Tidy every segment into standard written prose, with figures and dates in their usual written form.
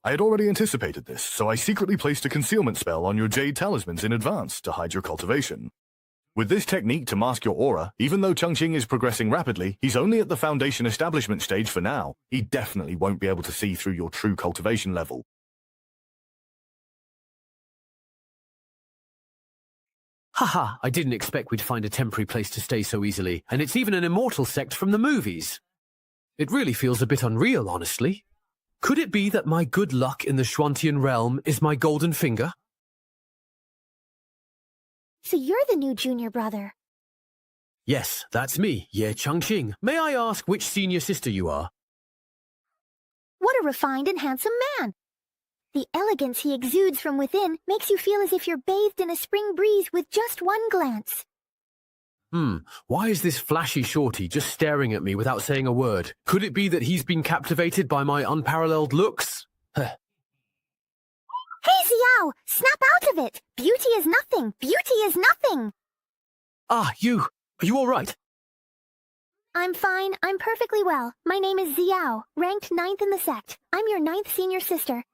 I had already anticipated this, so I secretly placed a concealment spell on your jade talismans in advance to hide your cultivation. With this technique to mask your aura, even though Changqing is progressing rapidly, he's only at the foundation establishment stage for now. He definitely won't be able to see through your true cultivation level. Haha, I didn't expect we'd find a temporary place to stay so easily, and it's even an immortal sect from the movies. It really feels a bit unreal, honestly. Could it be that my good luck in the Xuantian realm is my golden finger? So you're the new junior brother. Yes, that's me, Ye Changqing. May I ask which senior sister you are? What a refined and handsome man! The elegance he exudes from within makes you feel as if you're bathed in a spring breeze with just one glance. Why is this flashy shorty just staring at me without saying a word? Could it be that he's been captivated by my unparalleled looks? Hey, Xiao! Snap out of it! Beauty is nothing! Beauty is nothing! Ah, you! Are you all right? I'm fine. I'm perfectly well. My name is Xiao, ranked 9th in the sect. I'm your 9th senior sister.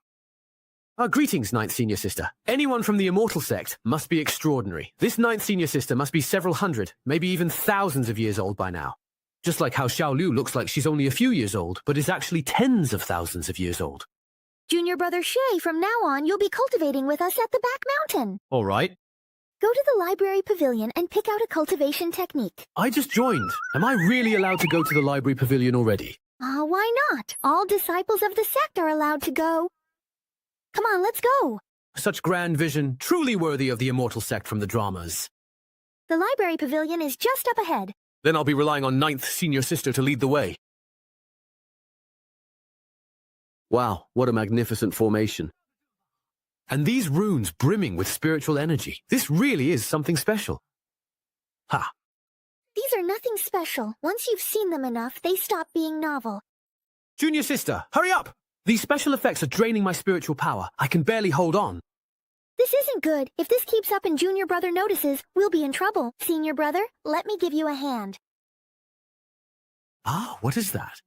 Greetings, 9th senior sister. Anyone from the immortal sect must be extraordinary. This 9th senior sister must be several hundred, maybe even thousands of years old by now. Just like how Xiaolu looks like she's only a few years old, but is actually tens of thousands of years old. Junior brother Shay, from now on, you'll be cultivating with us at the back mountain. All right. Go to the library pavilion and pick out a cultivation technique. I just joined. Am I really allowed to go to the library pavilion already? Why not? All disciples of the sect are allowed to go. Come on, let's go. Such grand vision, truly worthy of the immortal sect from the dramas. The library pavilion is just up ahead. Then I'll be relying on 9th senior sister to lead the way. Wow, what a magnificent formation. And these runes brimming with spiritual energy. This really is something special. Ha! These are nothing special. Once you've seen them enough, they stop being novel. Junior sister, hurry up! These special effects are draining my spiritual power. I can barely hold on. This isn't good. If this keeps up and Junior Brother notices, we'll be in trouble. Senior Brother, let me give you a hand. Ah, what is that?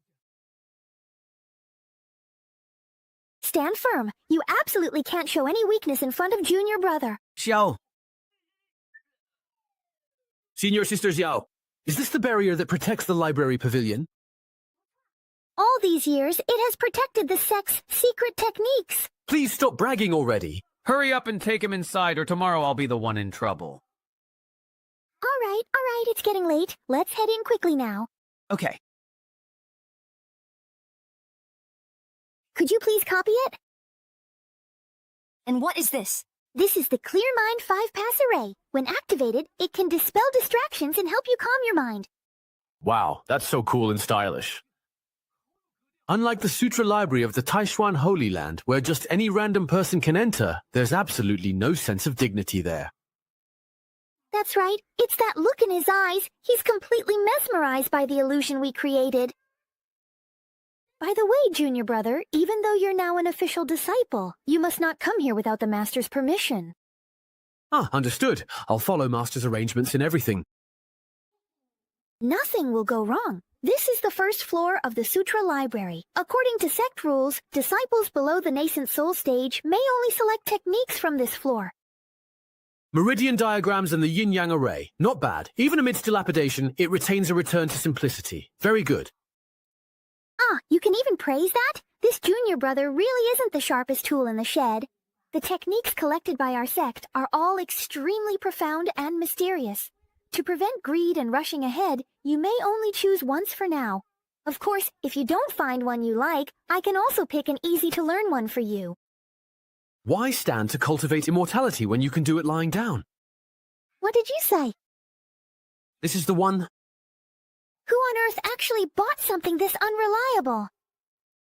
Stand firm. You absolutely can't show any weakness in front of Junior Brother. Xiao. Senior Sister Xiao, is this the barrier that protects the library pavilion? All these years, it has protected the sect's secret techniques. Please stop bragging already. Hurry up and take him inside, or tomorrow I'll be the one in trouble. All right, it's getting late. Let's head in quickly now. Okay. Could you please copy it? And what is this? This is the Clear Mind 5-pass array. When activated, it can dispel distractions and help you calm your mind. Wow, that's so cool and stylish. Unlike the Sutra Library of the Taishuan Holy Land, where just any random person can enter, there's absolutely no sense of dignity there. That's right. It's that look in his eyes. He's completely mesmerized by the illusion we created. By the way, Junior Brother, even though you're now an official disciple, you must not come here without the Master's permission. Ah, understood. I'll follow Master's arrangements in everything. Nothing will go wrong. This is the first floor of the Sutra Library. According to sect rules, disciples below the nascent soul stage may only select techniques from this floor. Meridian diagrams and the yin-yang array. Not bad. Even amidst dilapidation, it retains a return to simplicity. Very good. Ah, you can even praise that? This Junior Brother really isn't the sharpest tool in the shed. The techniques collected by our sect are all extremely profound and mysterious. To prevent greed and rushing ahead, you may only choose once for now. Of course, if you don't find one you like, I can also pick an easy-to-learn one for you. Why stand to cultivate immortality when you can do it lying down? What did you say? This is the one. Who on earth actually bought something this unreliable?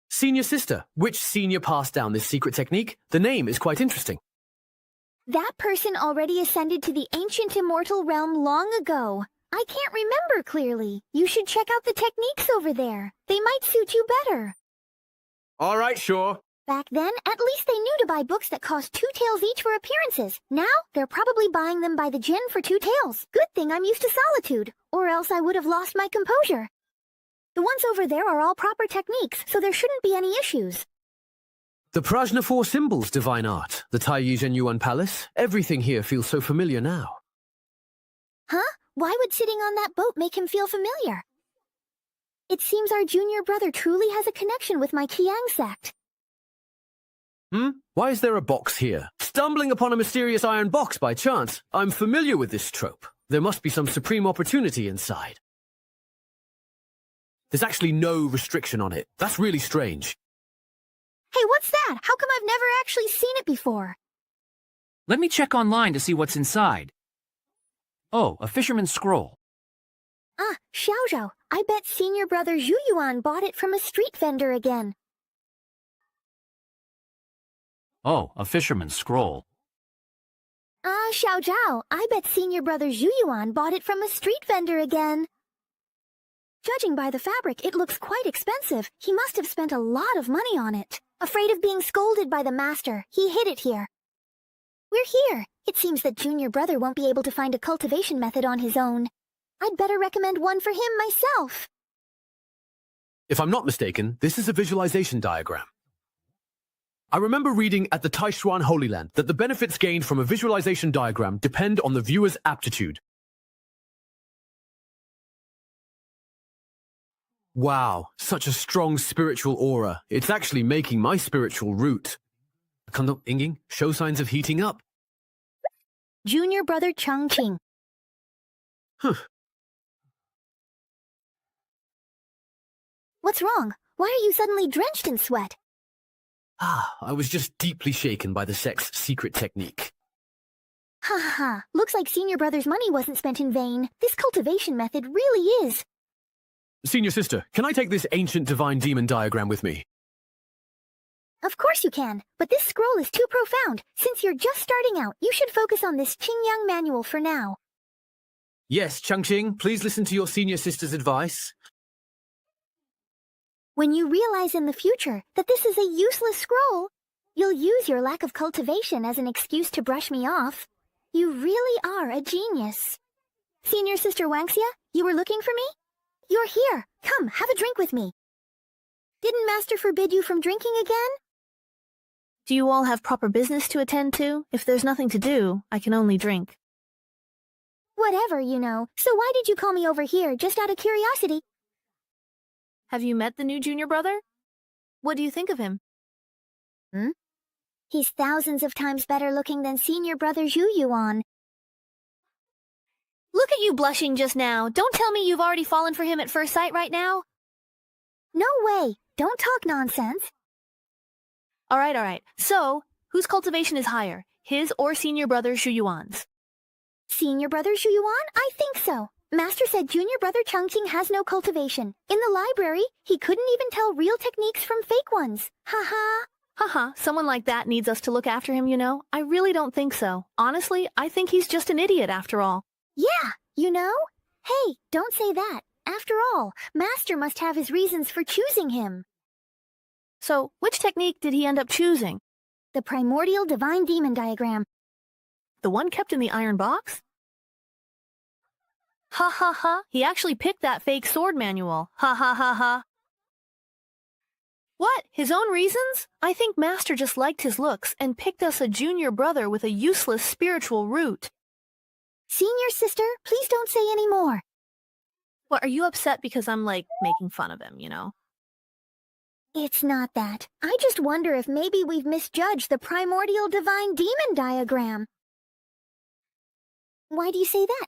Senior sister. Which senior passed down this secret technique? The name is quite interesting. That person already ascended to the ancient immortal realm long ago. I can't remember clearly. You should check out the techniques over there. They might suit you better. All right, sure. Back then, at least they knew to buy books that cost 2 taels each for appearances. Now, they're probably buying them by the gin for 2 taels. Good thing I'm used to solitude, or else I would have lost my composure. The ones over there are all proper techniques, so there shouldn't be any issues. The Prajna Four Symbols, Divine Art, the Taiyi Zhenyuan Palace. Everything here feels so familiar now. Huh? Why would sitting on that boat make him feel familiar? It seems our junior brother truly has a connection with my Qiang sect. Why is there a box here? Stumbling upon a mysterious iron box by chance. I'm familiar with this trope. There must be some supreme opportunity inside. There's actually no restriction on it. That's really strange. Hey, what's that? How come I've never actually seen it before? Let me check online to see what's inside. Oh, a fisherman's scroll. Ah, Xiao Zhao, I bet senior brother Zhu Yuan bought it from a street vendor again. Oh, a fisherman's scroll. Ah, Xiao Zhao, I bet senior brother Zhu Yuan bought it from a street vendor again. Judging by the fabric, it looks quite expensive. He must have spent a lot of money on it. Afraid of being scolded by the master, he hid it here. We're here. It seems that junior brother won't be able to find a cultivation method on his own. I'd better recommend one for him myself. If I'm not mistaken, this is a visualization diagram. I remember reading at the Taishuan Holy Land that the benefits gained from a visualization diagram depend on the viewer's aptitude. Wow, such a strong spiritual aura. It's actually making my spiritual root. Kando Inging show signs of heating up. Junior brother Chongqing. What's wrong? Why are you suddenly drenched in sweat? I was just deeply shaken by the sect's secret technique. Ha ha ha. Looks like senior brother's money wasn't spent in vain. This cultivation method really is. Senior sister, can I take this ancient divine demon diagram with me? Of course you can, but this scroll is too profound. Since you're just starting out, you should focus on this Qingyang manual for now. Yes, Changqing, please listen to your senior sister's advice. When you realize in the future that this is a useless scroll, you'll use your lack of cultivation as an excuse to brush me off. You really are a genius. Senior Sister Wangxia, you were looking for me? You're here. Come, have a drink with me. Didn't Master forbid you from drinking again? Do you all have proper business to attend to? If there's nothing to do, I can only drink. Whatever, you know. So why did you call me over here, just out of curiosity? Have you met the new junior brother? What do you think of him? He's thousands of times better looking than senior brother Zhu Yuan. Look at you blushing just now. Don't tell me you've already fallen for him at first sight right now. No way. Don't talk nonsense. All right. So, whose cultivation is higher? His or senior brother Zhu Yuan's? Senior brother Zhu Yuan? I think so. Master said junior brother Chongqing has no cultivation. In the library, he couldn't even tell real techniques from fake ones. Ha ha. Haha, someone like that needs us to look after him, you know? I really don't think so. Honestly, I think he's just an idiot after all. Yeah, you know? Hey, don't say that. After all, Master must have his reasons for choosing him. So, which technique did he end up choosing? The primordial divine demon diagram. The one kept in the iron box? Ha ha ha, he actually picked that fake sword manual. Ha ha ha ha. What? His own reasons? I think Master just liked his looks and picked us a junior brother with a useless spiritual root. Senior sister, please don't say any more. What, are you upset because I'm, making fun of him, you know? It's not that. I just wonder if maybe we've misjudged the primordial divine demon diagram. Why do you say that?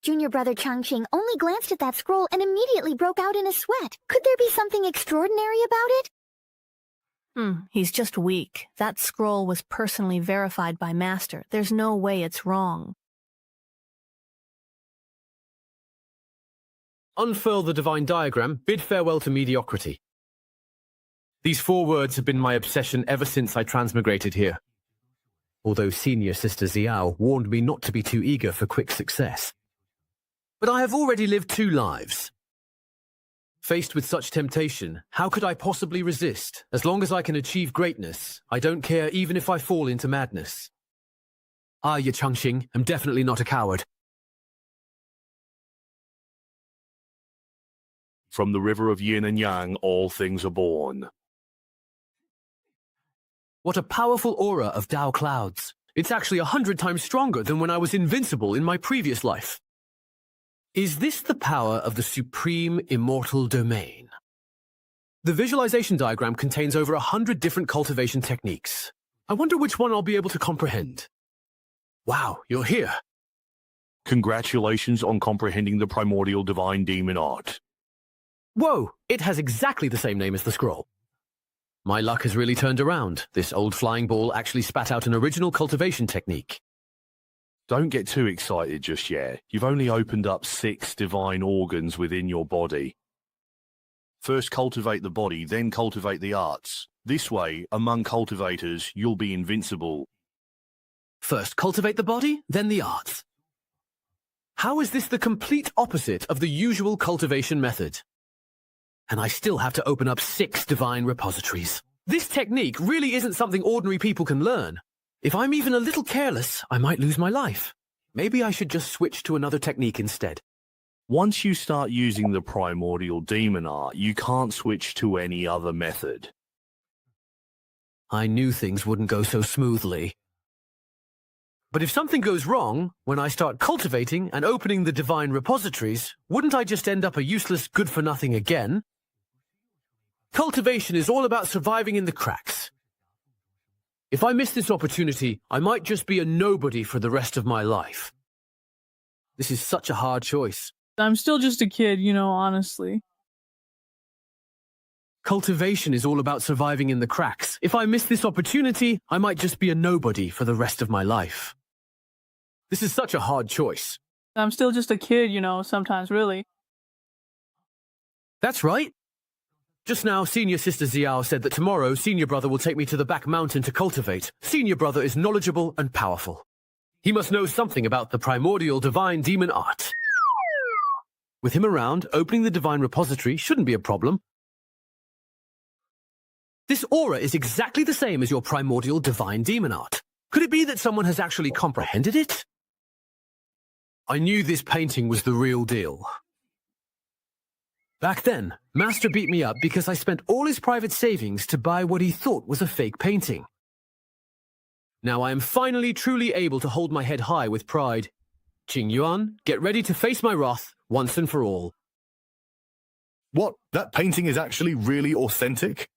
Junior brother Changqing only glanced at that scroll and immediately broke out in a sweat. Could there be something extraordinary about it? He's just weak. That scroll was personally verified by Master. There's no way it's wrong. Unfurl the divine diagram, bid farewell to mediocrity. These 4 words have been my obsession ever since I transmigrated here. Although senior sister Xiao warned me not to be too eager for quick success. But I have already lived 2 lives. Faced with such temptation, how could I possibly resist? As long as I can achieve greatness, I don't care even if I fall into madness. I, Ye Changqing, am definitely not a coward. From the river of yin and yang, all things are born. What a powerful aura of Dao clouds. It's actually 100 times stronger than when I was invincible in my previous life. Is this the power of the supreme immortal domain? The visualization diagram contains over 100 different cultivation techniques. I wonder which one I'll be able to comprehend. Wow, you're here. Congratulations on comprehending the primordial divine demon art. Whoa, it has exactly the same name as the scroll. My luck has really turned around. This old flying ball actually spat out an original cultivation technique. Don't get too excited just yet. You've only opened up 6 divine organs within your body. First cultivate the body, then cultivate the arts. This way, among cultivators, you'll be invincible. First cultivate the body, then the arts. How is this the complete opposite of the usual cultivation method? And I still have to open up 6 divine repositories. This technique really isn't something ordinary people can learn. If I'm even a little careless, I might lose my life. Maybe I should just switch to another technique instead. Once you start using the primordial demon art, you can't switch to any other method. I knew things wouldn't go so smoothly. But if something goes wrong, when I start cultivating and opening the divine repositories, wouldn't I just end up a useless good-for-nothing again? Cultivation is all about surviving in the cracks. If I miss this opportunity, I might just be a nobody for the rest of my life. This is such a hard choice. I'm still just a kid, honestly. Cultivation is all about surviving in the cracks. If I miss this opportunity, I might just be a nobody for the rest of my life. This is such a hard choice. I'm still just a kid, sometimes, really. That's right. Just now, Senior Sister Xiao said that tomorrow, Senior Brother will take me to the back mountain to cultivate. Senior Brother is knowledgeable and powerful. He must know something about the primordial divine demon art. With him around, opening the divine repository shouldn't be a problem. This aura is exactly the same as your primordial divine demon art. Could it be that someone has actually comprehended it? I knew this painting was the real deal. Back then, Master beat me up because I spent all his private savings to buy what he thought was a fake painting. Now I am finally truly able to hold my head high with pride. Qingyuan, get ready to face my wrath once and for all. What? That painting is actually really authentic?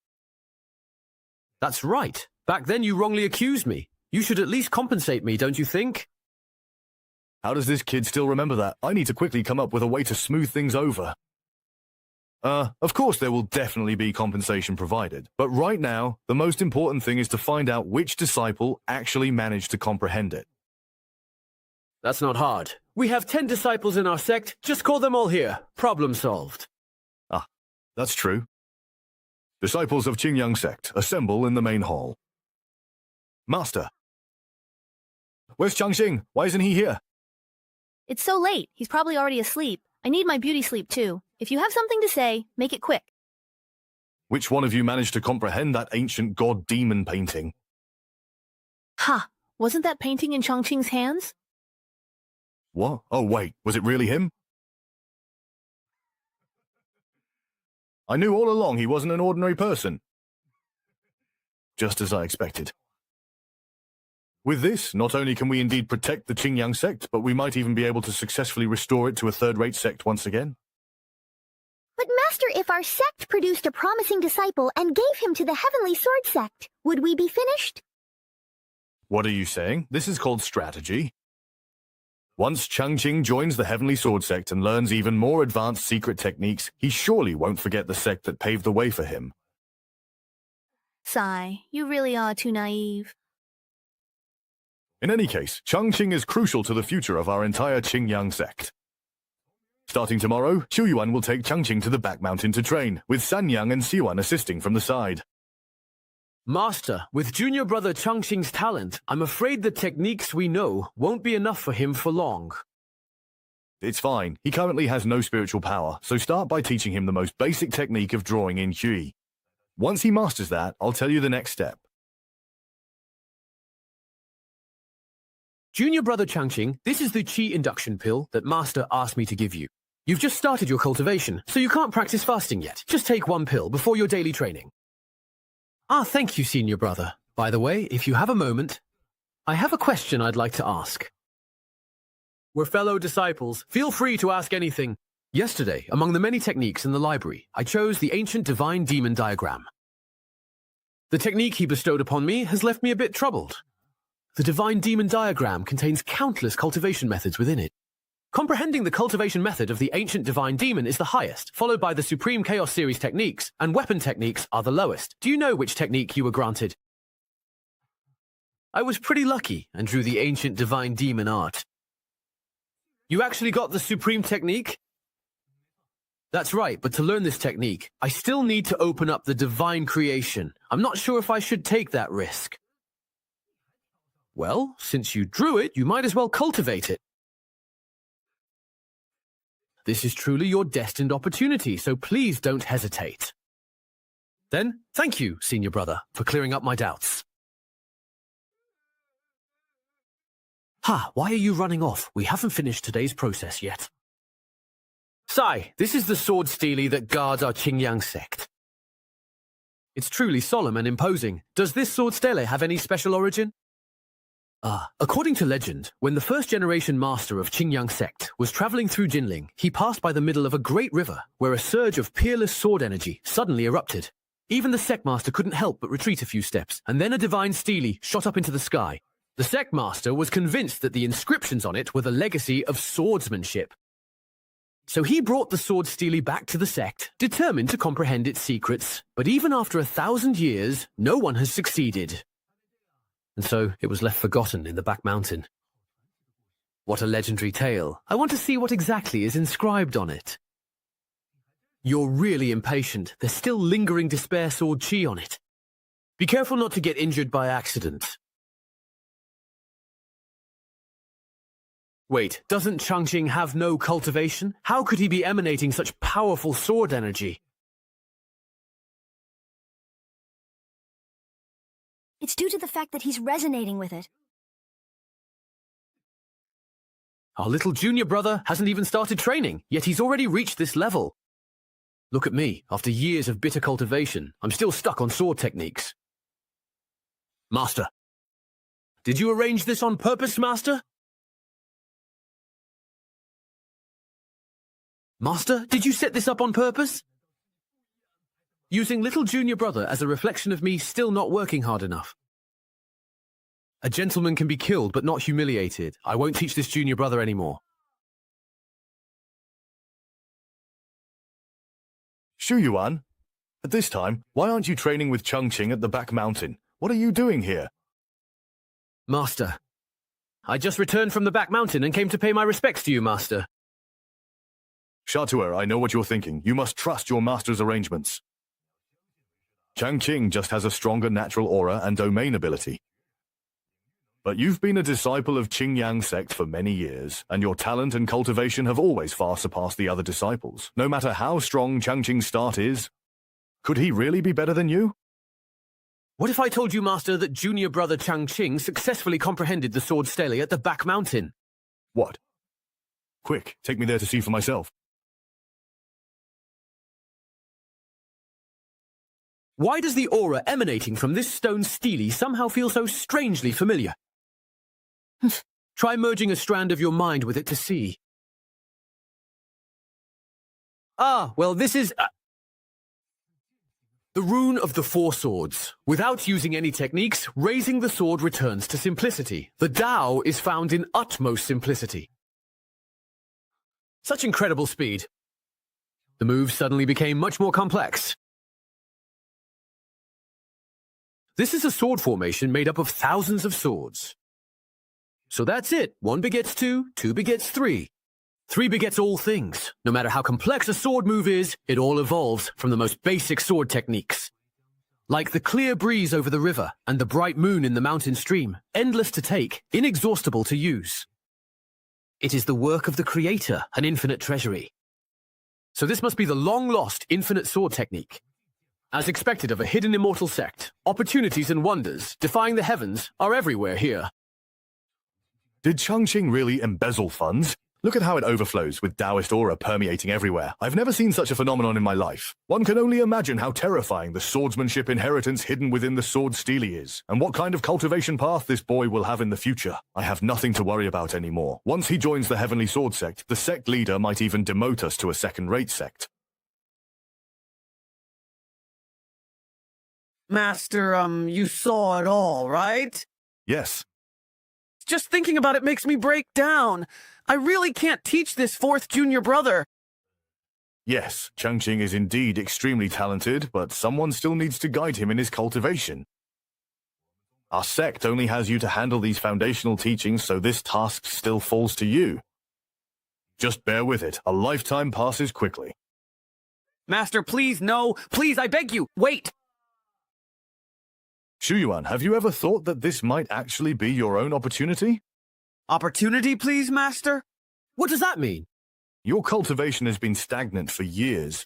That's right. Back then you wrongly accused me. You should at least compensate me, don't you think? How does this kid still remember that? I need to quickly come up with a way to smooth things over. Of course there will definitely be compensation provided, but right now, the most important thing is to find out which disciple actually managed to comprehend it. That's not hard. We have 10 disciples in our sect. Just call them all here. Problem solved. Ah, that's true. Disciples of Qingyang sect, assemble in the main hall. Master. Where's Changxing? Why isn't he here? It's so late. He's probably already asleep. I need my beauty sleep too. If you have something to say, make it quick. Which one of you managed to comprehend that ancient god-demon painting? Ha! Wasn't that painting in Changqing's hands? What? Oh wait, was it really him? I knew all along he wasn't an ordinary person. Just as I expected. With this, not only can we indeed protect the Qingyang sect, but we might even be able to successfully restore it to a third-rate sect once again. But Master, if our sect produced a promising disciple and gave him to the Heavenly Sword sect, would we be finished? What are you saying? This is called strategy. Once Changqing joins the Heavenly Sword sect and learns even more advanced secret techniques, he surely won't forget the sect that paved the way for him. Sigh, you really are too naive. In any case, Changqing is crucial to the future of our entire Qingyang sect. Starting tomorrow, Qiuyuan will take Changqing to the back mountain to train, with Sanyang and Xiwan assisting from the side. Master, with junior brother Changxing's talent, I'm afraid the techniques we know won't be enough for him for long. It's fine. He currently has no spiritual power, so start by teaching him the most basic technique of drawing in Qi. Once he masters that, I'll tell you the next step. Junior brother Changqing, this is the Qi induction pill that Master asked me to give you. You've just started your cultivation, so you can't practice fasting yet. Just take one pill before your daily training. Ah, thank you, senior brother. By the way, if you have a moment, I have a question I'd like to ask. We're fellow disciples. Feel free to ask anything. Yesterday, among the many techniques in the library, I chose the ancient divine demon diagram. The technique he bestowed upon me has left me a bit troubled. The divine demon diagram contains countless cultivation methods within it. Comprehending the cultivation method of the ancient divine demon is the highest, followed by the Supreme Chaos Series techniques, and weapon techniques are the lowest. Do you know which technique you were granted? I was pretty lucky and drew the ancient divine demon art. You actually got the Supreme technique? That's right, but to learn this technique, I still need to open up the divine creation. I'm not sure if I should take that risk. Well, since you drew it, you might as well cultivate it. This is truly your destined opportunity, so please don't hesitate. Then, thank you, senior brother, for clearing up my doubts. Ha, why are you running off? We haven't finished today's process yet. Sai, this is the sword stele that guards our Qingyang sect. It's truly solemn and imposing. Does this sword stele have any special origin? According to legend, when the first generation master of Qingyang sect was traveling through Jinling, he passed by the middle of a great river where a surge of peerless sword energy suddenly erupted. Even the sect master couldn't help but retreat a few steps, and then a divine stele shot up into the sky. The sect master was convinced that the inscriptions on it were the legacy of swordsmanship. So he brought the sword stele back to the sect, determined to comprehend its secrets. But even after 1,000 years, no one has succeeded. And so it was left forgotten in the back mountain. What a legendary tale. I want to see what exactly is inscribed on it. You're really impatient. There's still lingering despair sword chi on it. Be careful not to get injured by accident. Wait, doesn't Changqing have no cultivation? How could he be emanating such powerful sword energy? It's due to the fact that he's resonating with it. Our little junior brother hasn't even started training, yet he's already reached this level. Look at me, after years of bitter cultivation, I'm still stuck on sword techniques. Master. Did you arrange this on purpose, Master? Master, did you set this up on purpose? Using little junior brother as a reflection of me still not working hard enough. A gentleman can be killed but not humiliated. I won't teach this junior brother anymore. Shu Yuan, at this time, why aren't you training with Changqing at the back mountain? What are you doing here? Master, I just returned from the back mountain and came to pay my respects to you, Master. Shatuer, I know what you're thinking. You must trust your master's arrangements. Changqing just has a stronger natural aura and domain ability. But you've been a disciple of Qingyang sect for many years, and your talent and cultivation have always far surpassed the other disciples. No matter how strong Changqing's start is, could he really be better than you? What if I told you, Master, that junior brother Changqing successfully comprehended the sword stele at the back mountain? What? Quick, take me there to see for myself. Why does the aura emanating from this stone stele somehow feel so strangely familiar? Try merging a strand of your mind with it to see. Ah, well, this is... the rune of the four swords. Without using any techniques, raising the sword returns to simplicity. The Tao is found in utmost simplicity. Such incredible speed. The move suddenly became much more complex. This is a sword formation made up of thousands of swords. So that's it. 1 begets 2, 2 begets 3. 3 begets all things. No matter how complex a sword move is, it all evolves from the most basic sword techniques. Like the clear breeze over the river and the bright moon in the mountain stream, endless to take, inexhaustible to use. It is the work of the Creator, an infinite treasury. So this must be the long-lost infinite sword technique. As expected of a hidden immortal sect, opportunities and wonders, defying the heavens, are everywhere here. Did Changqing really embezzle funds? Look at how it overflows, with Taoist aura permeating everywhere. I've never seen such a phenomenon in my life. One can only imagine how terrifying the swordsmanship inheritance hidden within the sword steely is, and what kind of cultivation path this boy will have in the future. I have nothing to worry about anymore. Once he joins the Heavenly Sword sect, the sect leader might even demote us to a second-rate sect. Master, you saw it all, right? Yes. Just thinking about it makes me break down. I really can't teach this fourth junior brother. Yes, Changqing is indeed extremely talented, but someone still needs to guide him in his cultivation. Our sect only has you to handle these foundational teachings, so this task still falls to you. Just bear with it. A lifetime passes quickly. Master, please, no. Please, I beg you, wait. Shuyuan, have you ever thought that this might actually be your own opportunity? Opportunity, please, Master? What does that mean? Your cultivation has been stagnant for years.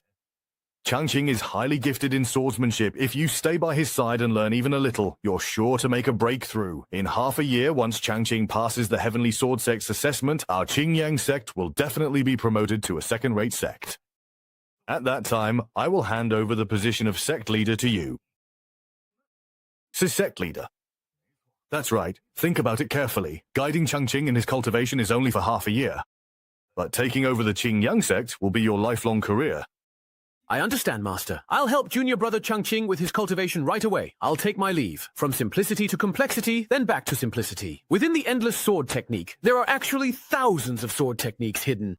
Changqing is highly gifted in swordsmanship. If you stay by his side and learn even a little, you're sure to make a breakthrough. In half a year, once Changqing passes the Heavenly Sword Sect's assessment, our Qingyang sect will definitely be promoted to a second-rate sect. At that time, I will hand over the position of sect leader to you. Sect leader. That's right. Think about it carefully. Guiding Changqing in his cultivation is only for half a year. But taking over the Qingyang sect will be your lifelong career. I understand, Master. I'll help junior brother Changqing with his cultivation right away. I'll take my leave. From simplicity to complexity, then back to simplicity. Within the endless sword technique, there are actually thousands of sword techniques hidden.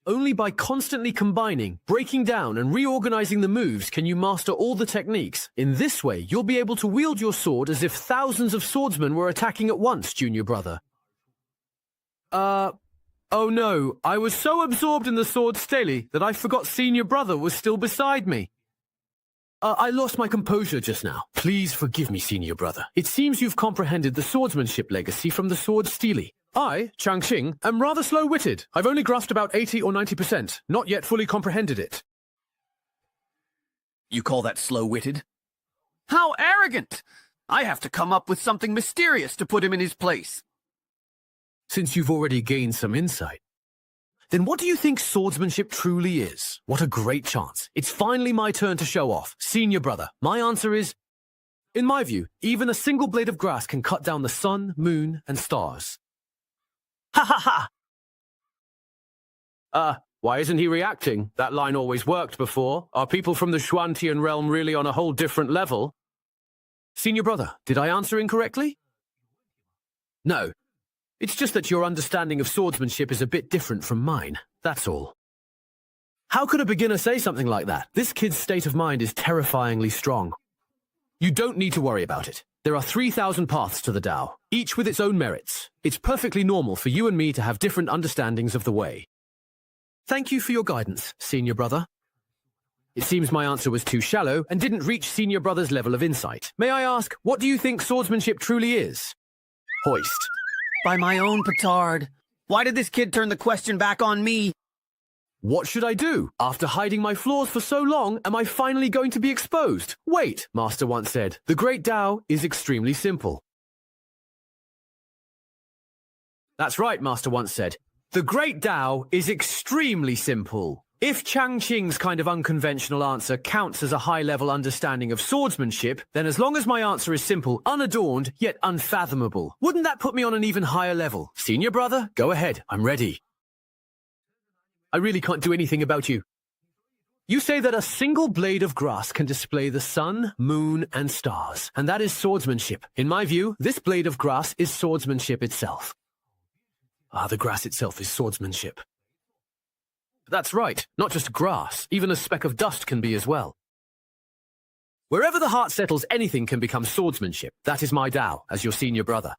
Only by constantly combining, breaking down, and reorganizing the moves can you master all the techniques. In this way, you'll be able to wield your sword as if thousands of swordsmen were attacking at once, junior brother. Oh no, I was so absorbed in the sword stele that I forgot senior brother was still beside me. I lost my composure just now. Please forgive me, senior brother. It seems you've comprehended the swordsmanship legacy from the sword stele. I, Changqing, am rather slow-witted. I've only grasped about 80 or 90%, not yet fully comprehended it. You call that slow-witted? How arrogant! I have to come up with something mysterious to put him in his place. Since you've already gained some insight, then what do you think swordsmanship truly is? What a great chance. It's finally my turn to show off. Senior brother, my answer is, in my view, even a single blade of grass can cut down the sun, moon, and stars. Ha ha ha! Why isn't he reacting? That line always worked before. Are people from the Xuantian realm really on a whole different level? Senior brother, did I answer incorrectly? No. It's just that your understanding of swordsmanship is a bit different from mine. That's all. How could a beginner say something like that? This kid's state of mind is terrifyingly strong. You don't need to worry about it. There are 3,000 paths to the Tao, each with its own merits. It's perfectly normal for you and me to have different understandings of the way. Thank you for your guidance, senior brother. It seems my answer was too shallow and didn't reach senior brother's level of insight. May I ask, what do you think swordsmanship truly is? Hoist. By my own petard. Why did this kid turn the question back on me? What should I do? After hiding my flaws for so long, am I finally going to be exposed? Wait, Master once said, the great Tao is extremely simple. That's right, Master once said. The great Tao is extremely simple. If Changqing's kind of unconventional answer counts as a high-level understanding of swordsmanship, then as long as my answer is simple, unadorned, yet unfathomable, wouldn't that put me on an even higher level? Senior brother, go ahead, I'm ready. I really can't do anything about you. You say that a single blade of grass can display the sun, moon, and stars, and that is swordsmanship. In my view, this blade of grass is swordsmanship itself. The grass itself is swordsmanship. That's right, not just grass, even a speck of dust can be as well. Wherever the heart settles, anything can become swordsmanship. That is my Tao, as your senior brother.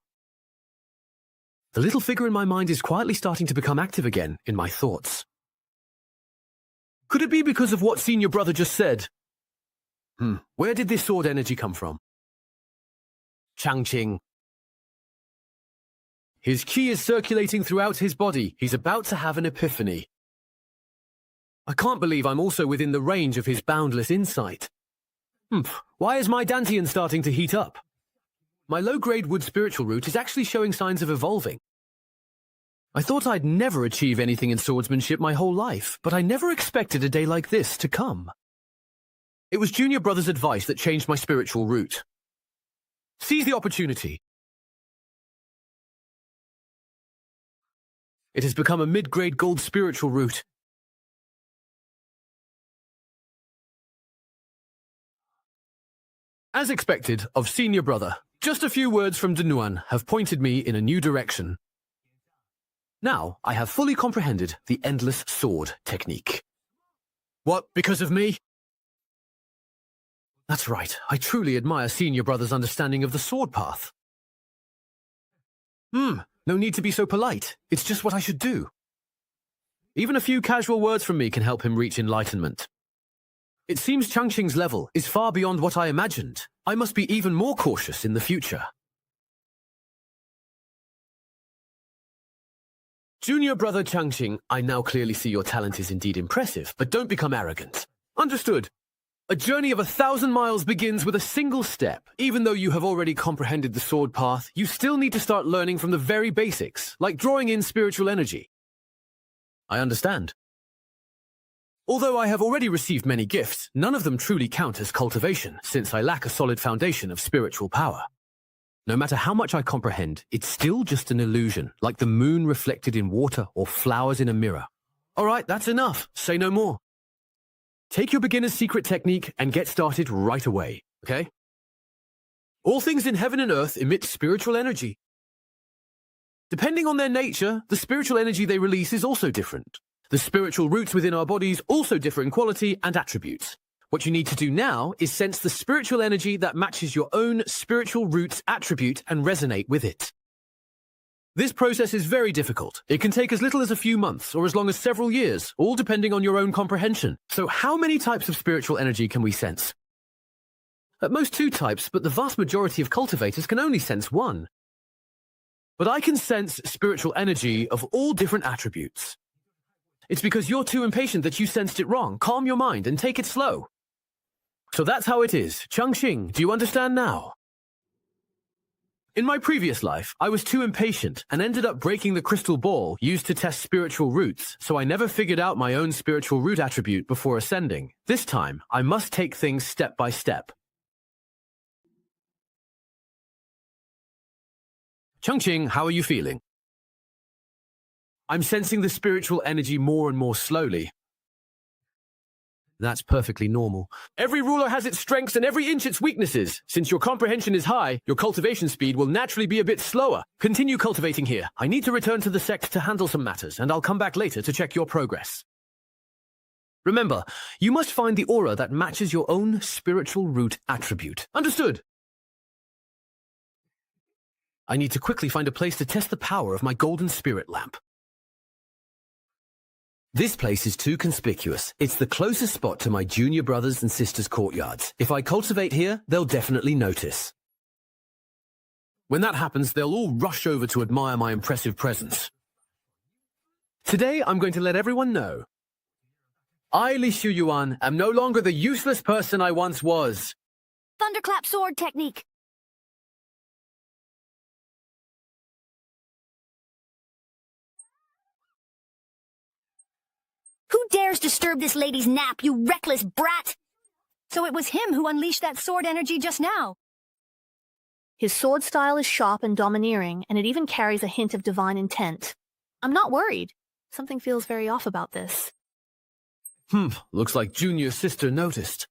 The little figure in my mind is quietly starting to become active again in my thoughts. Could it be because of what senior brother just said? Where did this sword energy come from? Changqing. His qi is circulating throughout his body. He's about to have an epiphany. I can't believe I'm also within the range of his boundless insight. Why is my Dantian starting to heat up? My low-grade wood spiritual root is actually showing signs of evolving. I thought I'd never achieve anything in swordsmanship my whole life, but I never expected a day like this to come. It was Junior Brother's advice that changed my spiritual route. Seize the opportunity. It has become a mid-grade gold spiritual route. As expected of Senior Brother, just a few words from Danuan have pointed me in a new direction. Now, I have fully comprehended the Endless Sword technique. What, because of me? That's right, I truly admire Senior Brother's understanding of the sword path. No need to be so polite. It's just what I should do. Even a few casual words from me can help him reach enlightenment. It seems Changqing's level is far beyond what I imagined. I must be even more cautious in the future. Junior Brother Changqing, I now clearly see your talent is indeed impressive, but don't become arrogant. Understood. A journey of 1,000 miles begins with a single step. Even though you have already comprehended the sword path, you still need to start learning from the very basics, like drawing in spiritual energy. I understand. Although I have already received many gifts, none of them truly count as cultivation, since I lack a solid foundation of spiritual power. No matter how much I comprehend, it's still just an illusion, like the moon reflected in water or flowers in a mirror. All right, that's enough. Say no more. Take your beginner's secret technique and get started right away, okay? All things in heaven and earth emit spiritual energy. Depending on their nature, the spiritual energy they release is also different. The spiritual roots within our bodies also differ in quality and attributes. What you need to do now is sense the spiritual energy that matches your own spiritual root's attribute and resonate with it. This process is very difficult. It can take as little as a few months or as long as several years, all depending on your own comprehension. So how many types of spiritual energy can we sense? At most 2 types, but the vast majority of cultivators can only sense 1. But I can sense spiritual energy of all different attributes. It's because you're too impatient that you sensed it wrong. Calm your mind and take it slow. So that's how it is. Changqing, do you understand now? In my previous life, I was too impatient and ended up breaking the crystal ball used to test spiritual roots, so I never figured out my own spiritual root attribute before ascending. This time, I must take things step by step. Changqing, how are you feeling? I'm sensing the spiritual energy more and more slowly. That's perfectly normal. Every ruler has its strengths and every inch its weaknesses. Since your comprehension is high, your cultivation speed will naturally be a bit slower. Continue cultivating here. I need to return to the sect to handle some matters, and I'll come back later to check your progress. Remember, you must find the aura that matches your own spiritual root attribute. Understood? I need to quickly find a place to test the power of my golden spirit lamp. This place is too conspicuous. It's the closest spot to my junior brothers and sisters' courtyards. If I cultivate here, they'll definitely notice. When that happens, they'll all rush over to admire my impressive presence. Today, I'm going to let everyone know. I, Li Shuyuan, am no longer the useless person I once was. Thunderclap sword technique. Who dares disturb this lady's nap, you reckless brat? So it was him who unleashed that sword energy just now. His sword style is sharp and domineering, and it even carries a hint of divine intent. I'm not worried. Something feels very off about this. Looks like Junior Sister noticed.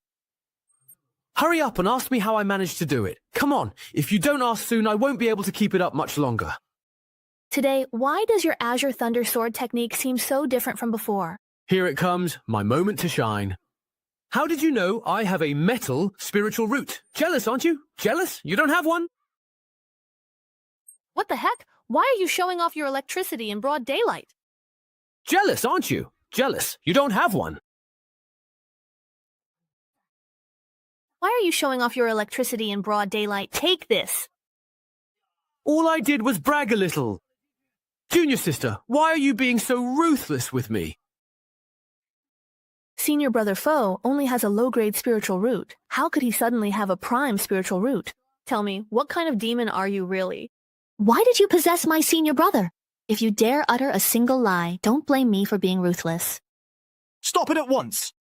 Hurry up and ask me how I managed to do it. Come on, if you don't ask soon, I won't be able to keep it up much longer. Today, why does your Azure Thunder sword technique seem so different from before? Here it comes, my moment to shine. How did you know I have a metal spiritual root? Jealous, aren't you? Jealous? You don't have one? What the heck? Why are you showing off your electricity in broad daylight? Jealous, aren't you? Jealous. You don't have one. Why are you showing off your electricity in broad daylight? Take this. All I did was brag a little. Junior Sister, why are you being so ruthless with me? Senior Brother Foe only has a low-grade spiritual root. How could he suddenly have a prime spiritual root? Tell me, what kind of demon are you really? Why did you possess my senior brother? If you dare utter a single lie, don't blame me for being ruthless. Stop it at once!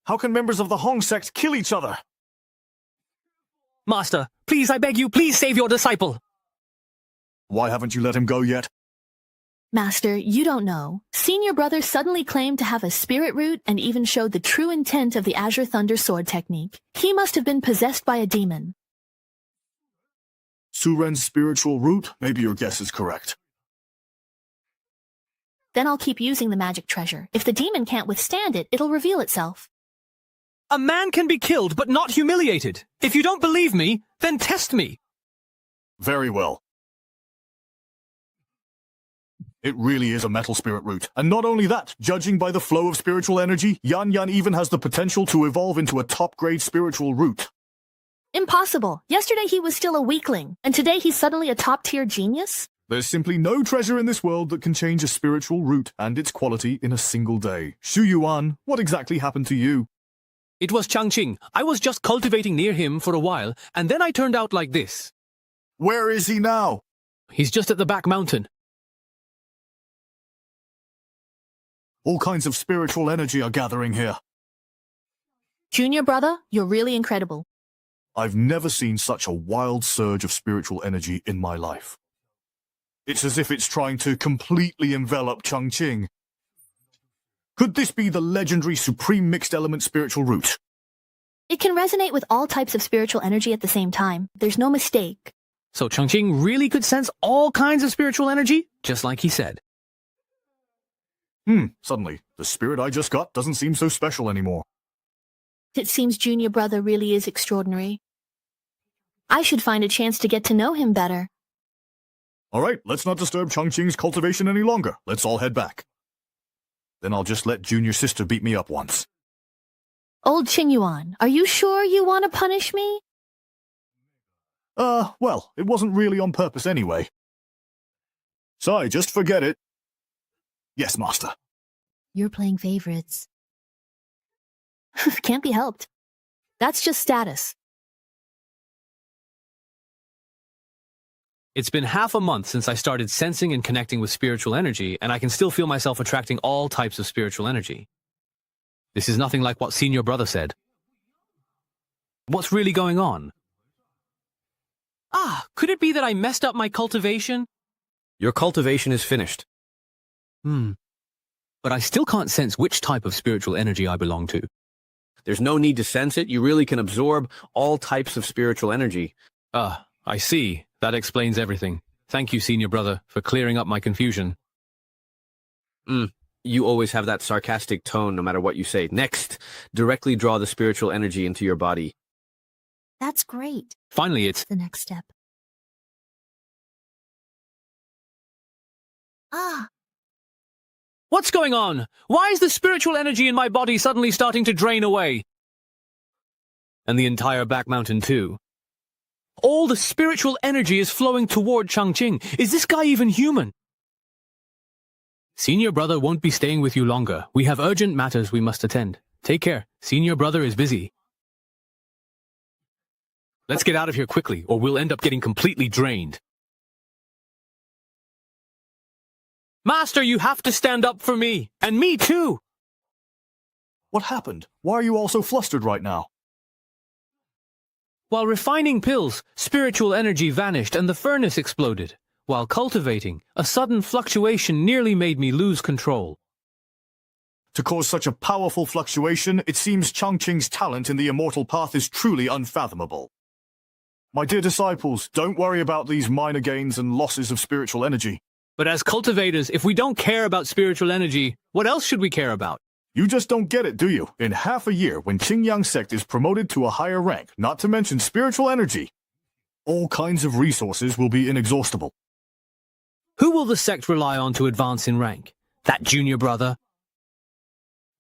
How can members of the Hong sect kill each other? Master, please, I beg you, please save your disciple. Why haven't you let him go yet? Master, you don't know. Senior brother suddenly claimed to have a spirit root and even showed the true intent of the Azure Thunder Sword technique. He must have been possessed by a demon. Suren's spiritual root? Maybe your guess is correct. Then I'll keep using the magic treasure. If the demon can't withstand it, it'll reveal itself. A man can be killed, but not humiliated. If you don't believe me, then test me. Very well. It really is a metal spirit root. And not only that, judging by the flow of spiritual energy, Yan Yan even has the potential to evolve into a top-grade spiritual root. Impossible. Yesterday he was still a weakling, and today he's suddenly a top-tier genius? There's simply no treasure in this world that can change a spiritual root and its quality in a single day. Xu Yuan, what exactly happened to you? It was Changqing. I was just cultivating near him for a while, and then I turned out like this. Where is he now? He's just at the back mountain. All kinds of spiritual energy are gathering here. Junior brother, you're really incredible. I've never seen such a wild surge of spiritual energy in my life. It's as if it's trying to completely envelop Changqing. Could this be the legendary Supreme Mixed Element Spiritual Root? It can resonate with all types of spiritual energy at the same time. There's no mistake. So Changqing really could sense all kinds of spiritual energy, just like he said. Suddenly, the spirit I just got doesn't seem so special anymore. It seems Junior brother really is extraordinary. I should find a chance to get to know him better. All right, let's not disturb Changqing's cultivation any longer. Let's all head back. Then I'll just let Junior Sister beat me up once. Old Qingyuan, are you sure you want to punish me? Well, it wasn't really on purpose anyway. Sorry, just forget it. Yes, Master. You're playing favorites. Can't be helped. That's just status. It's been half a month since I started sensing and connecting with spiritual energy, and I can still feel myself attracting all types of spiritual energy. This is nothing like what Senior Brother said. What's really going on? Could it be that I messed up my cultivation? Your cultivation is finished. But I still can't sense which type of spiritual energy I belong to. There's no need to sense it. You really can absorb all types of spiritual energy. I see. That explains everything. Thank you, Senior Brother, for clearing up my confusion. You always have that sarcastic tone no matter what you say. Next, directly draw the spiritual energy into your body. That's great. Finally, it's... The next step. What's going on? Why is the spiritual energy in my body suddenly starting to drain away? And the entire back mountain, too. All the spiritual energy is flowing toward Changqing. Is this guy even human? Senior Brother won't be staying with you longer. We have urgent matters we must attend. Take care. Senior Brother is busy. Let's get out of here quickly, or we'll end up getting completely drained. Master, you have to stand up for me. And me too. What happened? Why are you all so flustered right now? While refining pills, spiritual energy vanished and the furnace exploded. While cultivating, a sudden fluctuation nearly made me lose control. To cause such a powerful fluctuation, it seems Changqing's talent in the immortal path is truly unfathomable. My dear disciples, don't worry about these minor gains and losses of spiritual energy. But as cultivators, if we don't care about spiritual energy, what else should we care about? You just don't get it, do you? In half a year, when Qingyang sect is promoted to a higher rank, not to mention spiritual energy, all kinds of resources will be inexhaustible. Who will the sect rely on to advance in rank? That Junior Brother?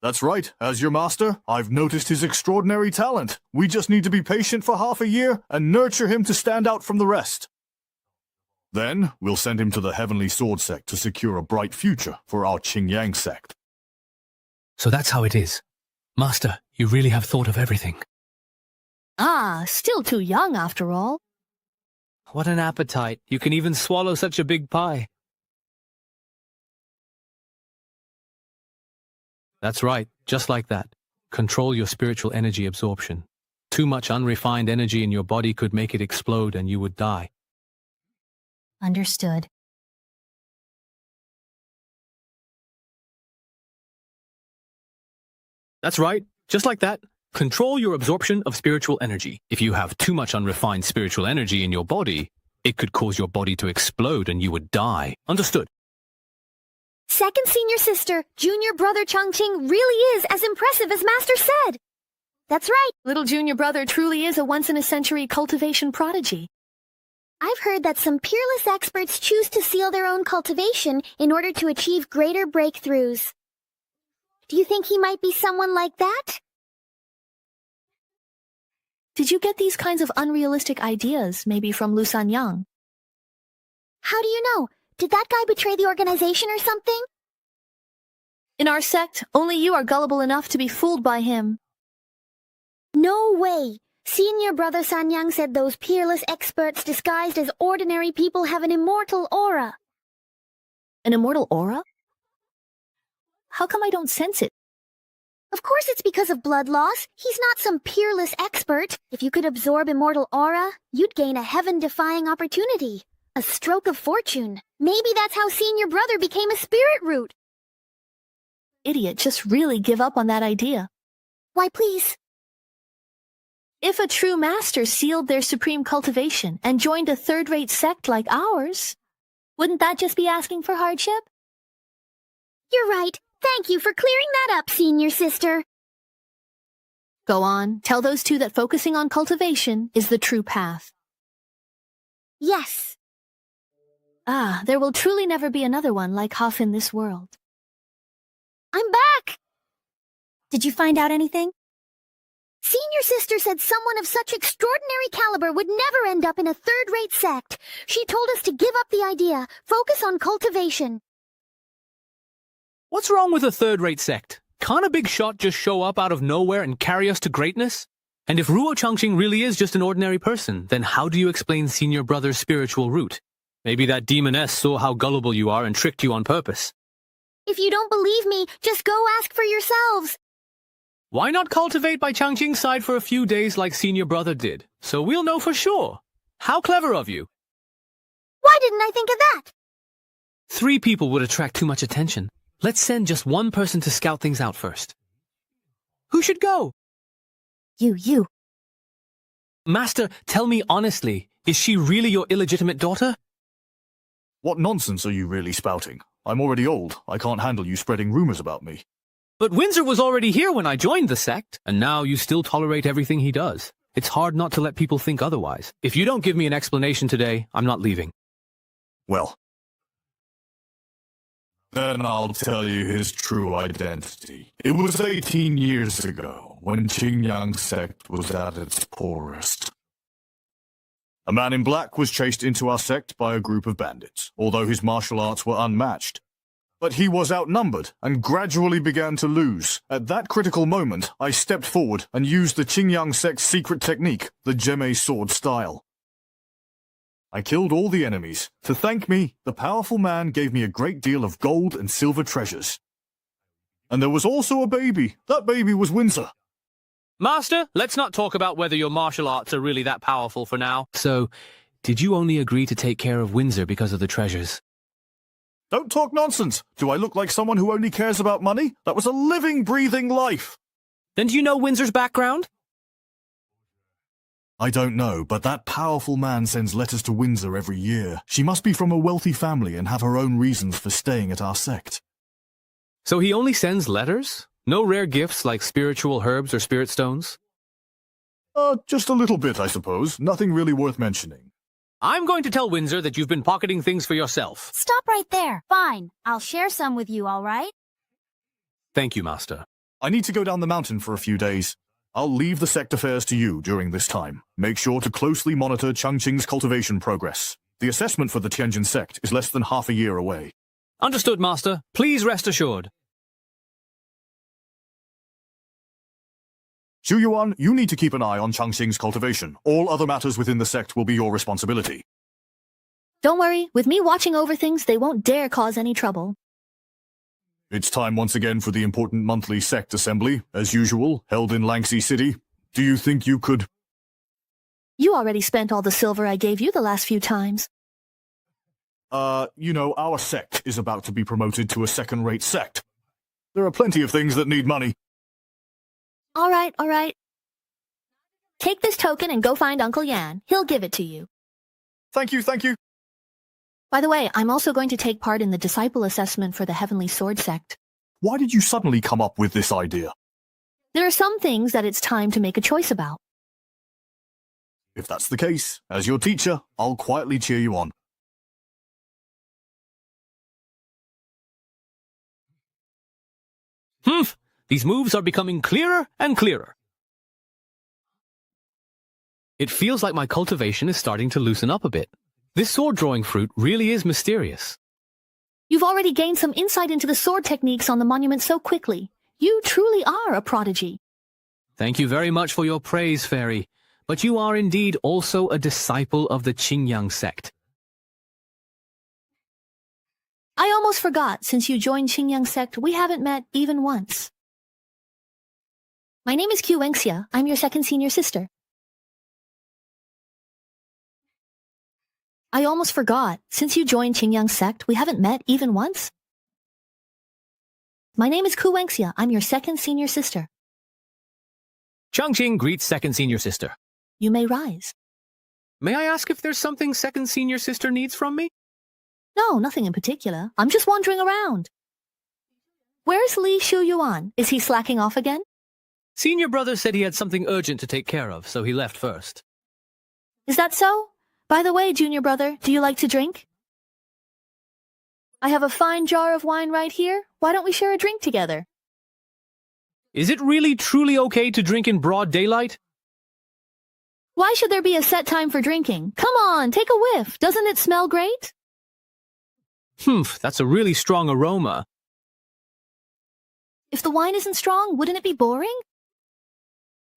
That's right. As your master, I've noticed his extraordinary talent. We just need to be patient for half a year and nurture him to stand out from the rest. Then, we'll send him to the Heavenly Sword sect to secure a bright future for our Qingyang sect. So that's how it is. Master, you really have thought of everything. Still too young after all. What an appetite. You can even swallow such a big pie. That's right, just like that. Control your spiritual energy absorption. Too much unrefined energy in your body could make it explode and you would die. Understood. That's right, just like that. Control your absorption of spiritual energy. If you have too much unrefined spiritual energy in your body, it could cause your body to explode and you would die. Understood? Second senior sister, junior brother Changqing really is as impressive as Master said. That's right. Little junior brother truly is a once-in-a-century cultivation prodigy. I've heard that some peerless experts choose to seal their own cultivation in order to achieve greater breakthroughs. Do you think he might be someone like that? Did you get these kinds of unrealistic ideas, maybe from Lu Sanyang? How do you know? Did that guy betray the organization or something? In our sect, only you are gullible enough to be fooled by him. No way! Senior brother Sanyang said those peerless experts disguised as ordinary people have an immortal aura. An immortal aura? How come I don't sense it? Of course it's because of blood loss. He's not some peerless expert. If you could absorb immortal aura, you'd gain a heaven-defying opportunity. A stroke of fortune. Maybe that's how senior brother became a spirit root. Idiot, just really give up on that idea. Why, please? If a true master sealed their supreme cultivation and joined a third-rate sect like ours, wouldn't that just be asking for hardship? You're right. Thank you for clearing that up, senior sister. Go on, tell those two that focusing on cultivation is the true path. Yes. Ah, there will truly never be another one like Huff in this world. I'm back! Did you find out anything? Senior sister said someone of such extraordinary caliber would never end up in a third-rate sect. She told us to give up the idea, focus on cultivation. What's wrong with a third-rate sect? Can't a big shot just show up out of nowhere and carry us to greatness? And if Ruo Changqing really is just an ordinary person, then how do you explain senior brother's spiritual root? Maybe that demoness saw how gullible you are and tricked you on purpose. If you don't believe me, just go ask for yourselves. Why not cultivate by Changqing's side for a few days like senior brother did? So we'll know for sure. How clever of you. Why didn't I think of that? 3 people would attract too much attention. Let's send just one person to scout things out first. Who should go? You. Master, tell me honestly, is she really your illegitimate daughter? What nonsense are you really spouting? I'm already old. I can't handle you spreading rumors about me. But Windsor was already here when I joined the sect, and now you still tolerate everything he does. It's hard not to let people think otherwise. If you don't give me an explanation today, I'm not leaving. Well, then I'll tell you his true identity. It was 18 years ago, when Qingyang sect was at its poorest. A man in black was chased into our sect by a group of bandits, although his martial arts were unmatched. But he was outnumbered and gradually began to lose. At that critical moment, I stepped forward and used the Qingyang sect's secret technique, the Gemme sword style. I killed all the enemies. To thank me, the powerful man gave me a great deal of gold and silver treasures. And there was also a baby. That baby was Windsor. Master, let's not talk about whether your martial arts are really that powerful for now. So, did you only agree to take care of Windsor because of the treasures? Don't talk nonsense. Do I look like someone who only cares about money? That was a living, breathing life. Then do you know Windsor's background? I don't know, but that powerful man sends letters to Windsor every year. She must be from a wealthy family and have her own reasons for staying at our sect. So he only sends letters? No rare gifts like spiritual herbs or spirit stones? Just a little bit, I suppose. Nothing really worth mentioning. I'm going to tell Windsor that you've been pocketing things for yourself. Stop right there. Fine. I'll share some with you, all right? Thank you, Master. I need to go down the mountain for a few days. I'll leave the sect affairs to you during this time. Make sure to closely monitor Changqing's cultivation progress. The assessment for the Tianjin sect is less than half a year away. Understood, Master. Please rest assured. Xu Yuan, you need to keep an eye on Changqing's cultivation. All other matters within the sect will be your responsibility. Don't worry, with me watching over things, they won't dare cause any trouble. It's time once again for the important monthly sect assembly, as usual, held in Lanxey City. Do you think you could... You already spent all the silver I gave you the last few times. Our sect is about to be promoted to a second-rate sect. There are plenty of things that need money. All right. Take this token and go find Uncle Yan. He'll give it to you. Thank you. By the way, I'm also going to take part in the disciple assessment for the Heavenly Sword sect. Why did you suddenly come up with this idea? There are some things that it's time to make a choice about. If that's the case, as your teacher, I'll quietly cheer you on. Humph! These moves are becoming clearer and clearer. It feels like my cultivation is starting to loosen up a bit. This sword-drawing fruit really is mysterious. You've already gained some insight into the sword techniques on the monument so quickly. You truly are a prodigy. Thank you very much for your praise, Fairy. But you are indeed also a disciple of the Qingyang sect. I almost forgot, since you joined Qingyang sect, we haven't met even once. My name is Q Wenxia. I'm your second senior sister. I almost forgot, since you joined Qingyang sect, we haven't met even once. My name is Ku Wenxia. I'm your second senior sister. Changqing greets second senior sister. You may rise. May I ask if there's something second senior sister needs from me? No, nothing in particular. I'm just wandering around. Where's Li Shuyuan? Is he slacking off again? Senior brother said he had something urgent to take care of, so he left first. Is that so? By the way, junior brother, do you like to drink? I have a fine jar of wine right here. Why don't we share a drink together? Is it really truly okay to drink in broad daylight? Why should there be a set time for drinking? Come on, take a whiff. Doesn't it smell great? Humph, that's a really strong aroma. If the wine isn't strong, wouldn't it be boring?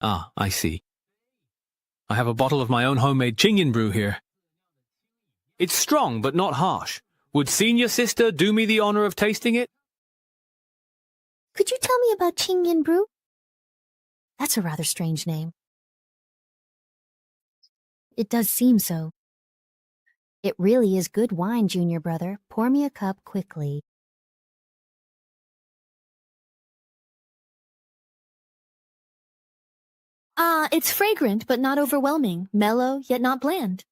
Ah, I see. I have a bottle of my own homemade Qingyan brew here. It's strong, but not harsh. Would senior sister do me the honor of tasting it? Could you tell me about Qingyan brew? That's a rather strange name. It does seem so. It really is good wine, junior brother. Pour me a cup quickly. It's fragrant, but not overwhelming. Mellow, yet not bland.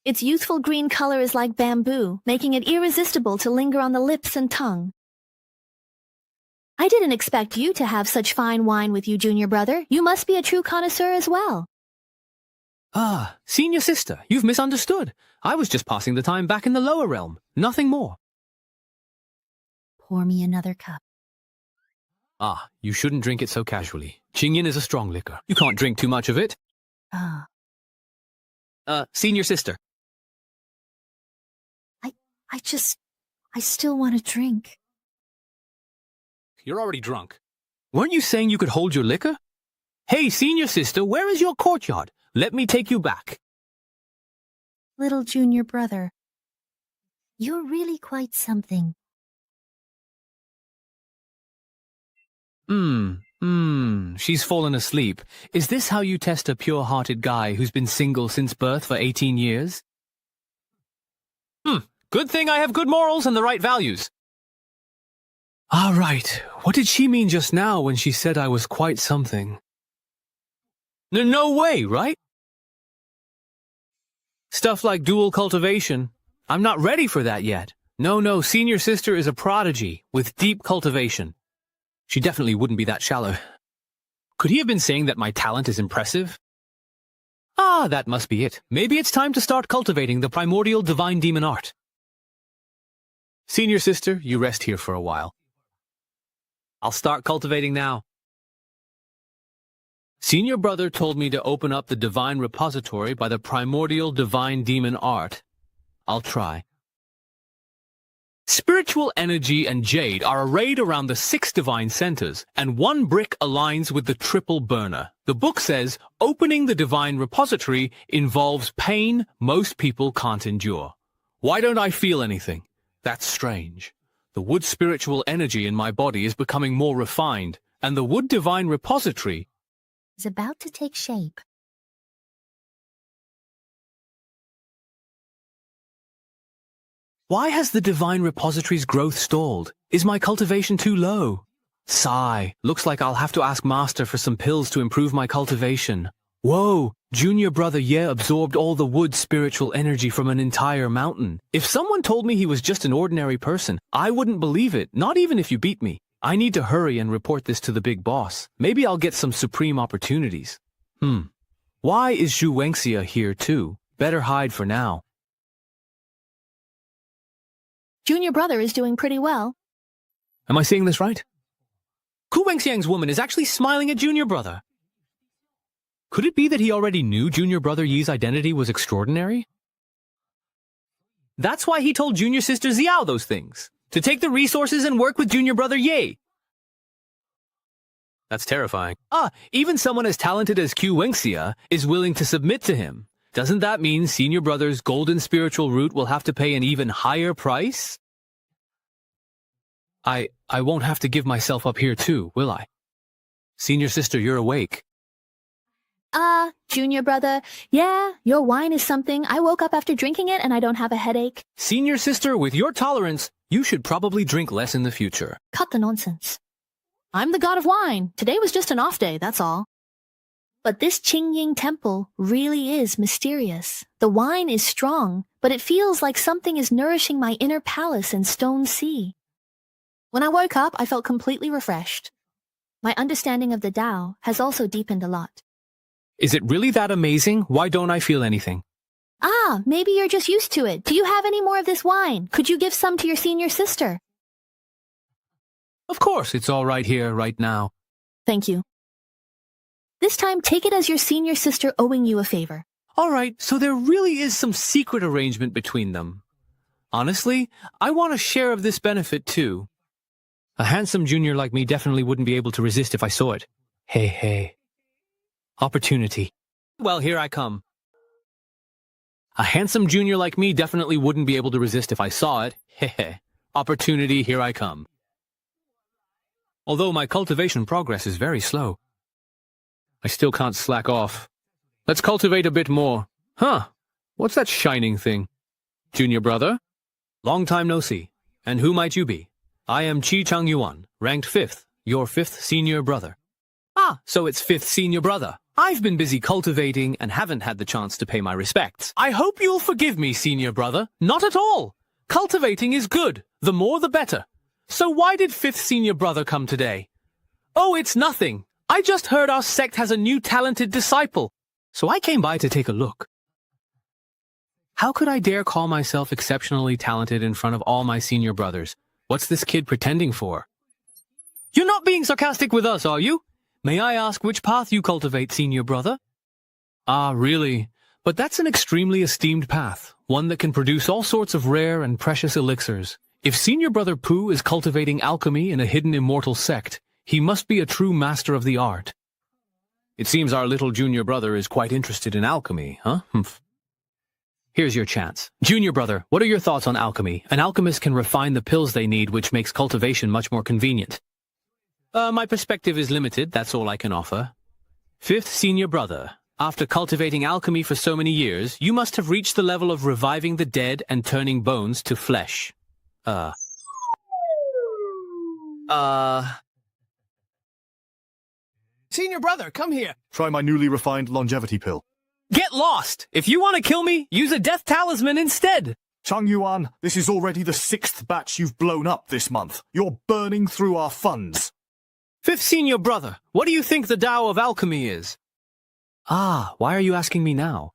Its youthful green color is like bamboo, making it irresistible to linger on the lips and tongue. I didn't expect you to have such fine wine with you, junior brother. You must be a true connoisseur as well. Ah, senior sister, you've misunderstood. I was just passing the time back in the lower realm. Nothing more. Pour me another cup. Ah, you shouldn't drink it so casually. Qingyan is a strong liquor. You can't drink too much of it. Ah. Senior sister. I still want to drink. You're already drunk. Weren't you saying you could hold your liquor? Hey, senior sister, where is your courtyard? Let me take you back. Little junior brother, you're really quite something. She's fallen asleep. Is this how you test a pure-hearted guy who's been single since birth for 18 years? Good thing I have good morals and the right values. Ah, right. What did she mean just now when she said I was quite something? No way, right? Stuff like dual cultivation. I'm not ready for that yet. No, senior sister is a prodigy with deep cultivation. She definitely wouldn't be that shallow. Could he have been saying that my talent is impressive? Ah, that must be it. Maybe it's time to start cultivating the primordial divine demon art. Senior sister, you rest here for a while. I'll start cultivating now. Senior brother told me to open up the divine repository by the primordial divine demon art. I'll try. Spiritual energy and jade are arrayed around the 6 divine centers, and 1 brick aligns with the triple burner. The book says, opening the divine repository involves pain most people can't endure. Why don't I feel anything? That's strange. The wood spiritual energy in my body is becoming more refined, and the wood divine repository Is about to take shape. Why has the divine repository's growth stalled? Is my cultivation too low? Sigh. Looks like I'll have to ask Master for some pills to improve my cultivation. Whoa! Junior brother Ye absorbed all the wood spiritual energy from an entire mountain. If someone told me he was just an ordinary person, I wouldn't believe it, not even if you beat me. I need to hurry and report this to the big boss. Maybe I'll get some supreme opportunities. Why is Zhu Wenxia here too? Better hide for now. Junior brother is doing pretty well. Am I seeing this right? Ku Wenxiang's woman is actually smiling at Junior brother. Could it be that he already knew Junior brother Yi's identity was extraordinary? That's why he told Junior sister Xiao those things. To take the resources and work with Junior brother Ye. That's terrifying. Even someone as talented as Ku Wenxia is willing to submit to him. Doesn't that mean Senior Brother's golden spiritual root will have to pay an even higher price? I won't have to give myself up here too, will I? Senior sister, you're awake. Junior brother, yeah, your wine is something. I woke up after drinking it and I don't have a headache. Senior sister, with your tolerance, you should probably drink less in the future. Cut the nonsense. I'm the god of wine. Today was just an off day, that's all. But this Qingying temple really is mysterious. The wine is strong, but it feels like something is nourishing my inner palace in Stone Sea. When I woke up, I felt completely refreshed. My understanding of the Tao has also deepened a lot. Is it really that amazing? Why don't I feel anything? Maybe you're just used to it. Do you have any more of this wine? Could you give some to your senior sister? Of course, it's all right here, right now. Thank you. This time, take it as your senior sister owing you a favor. All right, so there really is some secret arrangement between them. Honestly, I want a share of this benefit too. A handsome junior like me definitely wouldn't be able to resist if I saw it. Hey. Opportunity. Well, here I come. A handsome junior like me definitely wouldn't be able to resist if I saw it. Hehe. Opportunity, here I come. Although my cultivation progress is very slow, I still can't slack off. Let's cultivate a bit more. What's that shining thing? Junior brother? Long time no see. And who might you be? I am Chi Chang Yuan, ranked 5th, your 5th senior brother. So it's 5th senior brother. I've been busy cultivating and haven't had the chance to pay my respects. I hope you'll forgive me, senior brother. Not at all. Cultivating is good. The more the better. So why did 5th senior brother come today? Oh, it's nothing. I just heard our sect has a new talented disciple, so I came by to take a look. How could I dare call myself exceptionally talented in front of all my senior brothers? What's this kid pretending for? You're not being sarcastic with us, are you? May I ask which path you cultivate, senior brother? Really? But that's an extremely esteemed path, one that can produce all sorts of rare and precious elixirs. If senior brother Pooh is cultivating alchemy in a hidden immortal sect, he must be a true master of the art. It seems our little junior brother is quite interested in alchemy, huh? Here's your chance. Junior brother, what are your thoughts on alchemy? An alchemist can refine the pills they need, which makes cultivation much more convenient. My perspective is limited, that's all I can offer. 5th senior brother, after cultivating alchemy for so many years, you must have reached the level of reviving the dead and turning bones to flesh. Senior brother, come here. Try my newly refined longevity pill. Get lost! If you want to kill me, use a death talisman instead! Chang Yuan, this is already the 6th batch you've blown up this month. You're burning through our funds. 5th senior brother, what do you think the Tao of alchemy is? Why are you asking me now?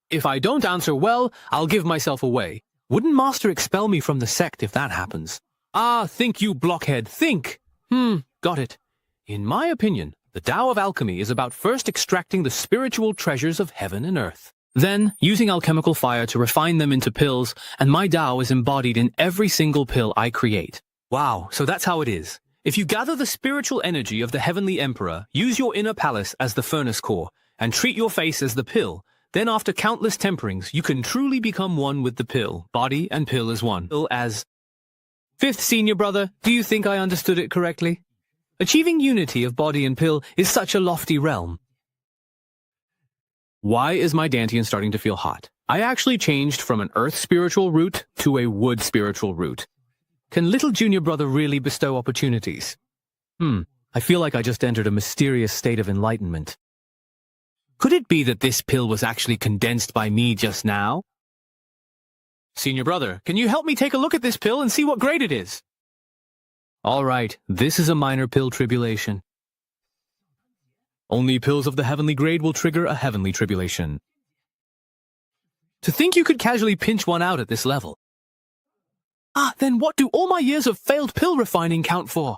If I don't answer well, I'll give myself away. Wouldn't Master expel me from the sect if that happens? Think, you blockhead, think! Got it. In my opinion, the Tao of alchemy is about first extracting the spiritual treasures of heaven and earth. Then, using alchemical fire to refine them into pills, and my Tao is embodied in every single pill I create. Wow, so that's how it is. If you gather the spiritual energy of the Heavenly Emperor, use your inner palace as the furnace core, and treat your face as the pill, then after countless temperings, you can truly become one with the pill, body and pill as one. Fifth senior brother, do you think I understood it correctly? Achieving unity of body and pill is such a lofty realm. Why is my Dantian starting to feel hot? I actually changed from an earth spiritual root to a wood spiritual root. Can little junior brother really bestow opportunities? I feel like I just entered a mysterious state of enlightenment. Could it be that this pill was actually condensed by me just now? Senior brother, can you help me take a look at this pill and see what grade it is? All right, this is a minor pill tribulation. Only pills of the heavenly grade will trigger a heavenly tribulation. To think you could casually pinch one out at this level. Then what do all my years of failed pill refining count for?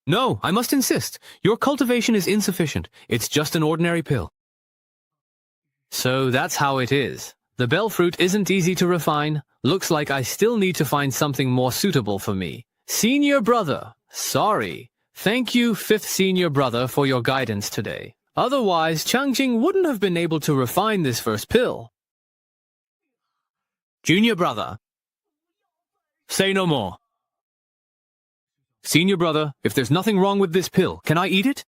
No, I must insist. Your cultivation is insufficient. It's just an ordinary pill. So that's how it is. The bell fruit isn't easy to refine. Looks like I still need to find something more suitable for me. Senior brother, sorry. Thank you, fifth senior brother, for your guidance today. Otherwise, Changjing wouldn't have been able to refine this first pill. Junior brother, say no more. Senior brother, if there's nothing wrong with this pill, can I eat it?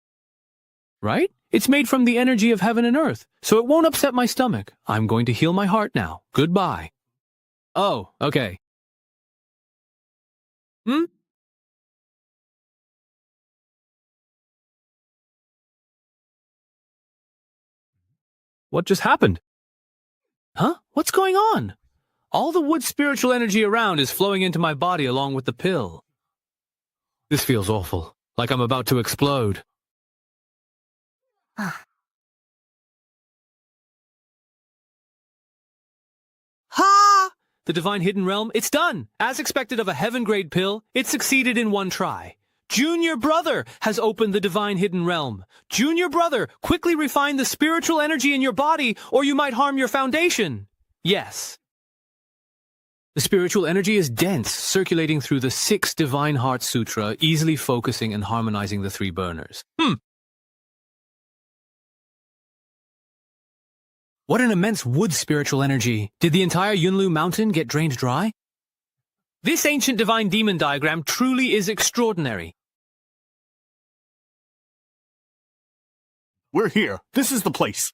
Right? It's made from the energy of heaven and earth, so it won't upset my stomach. I'm going to heal my heart now. Goodbye. Oh, okay. What just happened? Huh? What's going on? All the wood spiritual energy around is flowing into my body along with the pill. This feels awful, like I'm about to explode. Ha! The divine hidden realm, it's done! As expected of a heaven-grade pill, it succeeded in one try. Junior brother has opened the divine hidden realm. Junior brother, quickly refine the spiritual energy in your body, or you might harm your foundation. Yes. The spiritual energy is dense, circulating through the 6 Divine Heart Sutra, easily focusing and harmonizing the 3 burners. What an immense wood spiritual energy. Did the entire Yunlu mountain get drained dry? This ancient divine demon diagram truly is extraordinary. We're here. This is the place.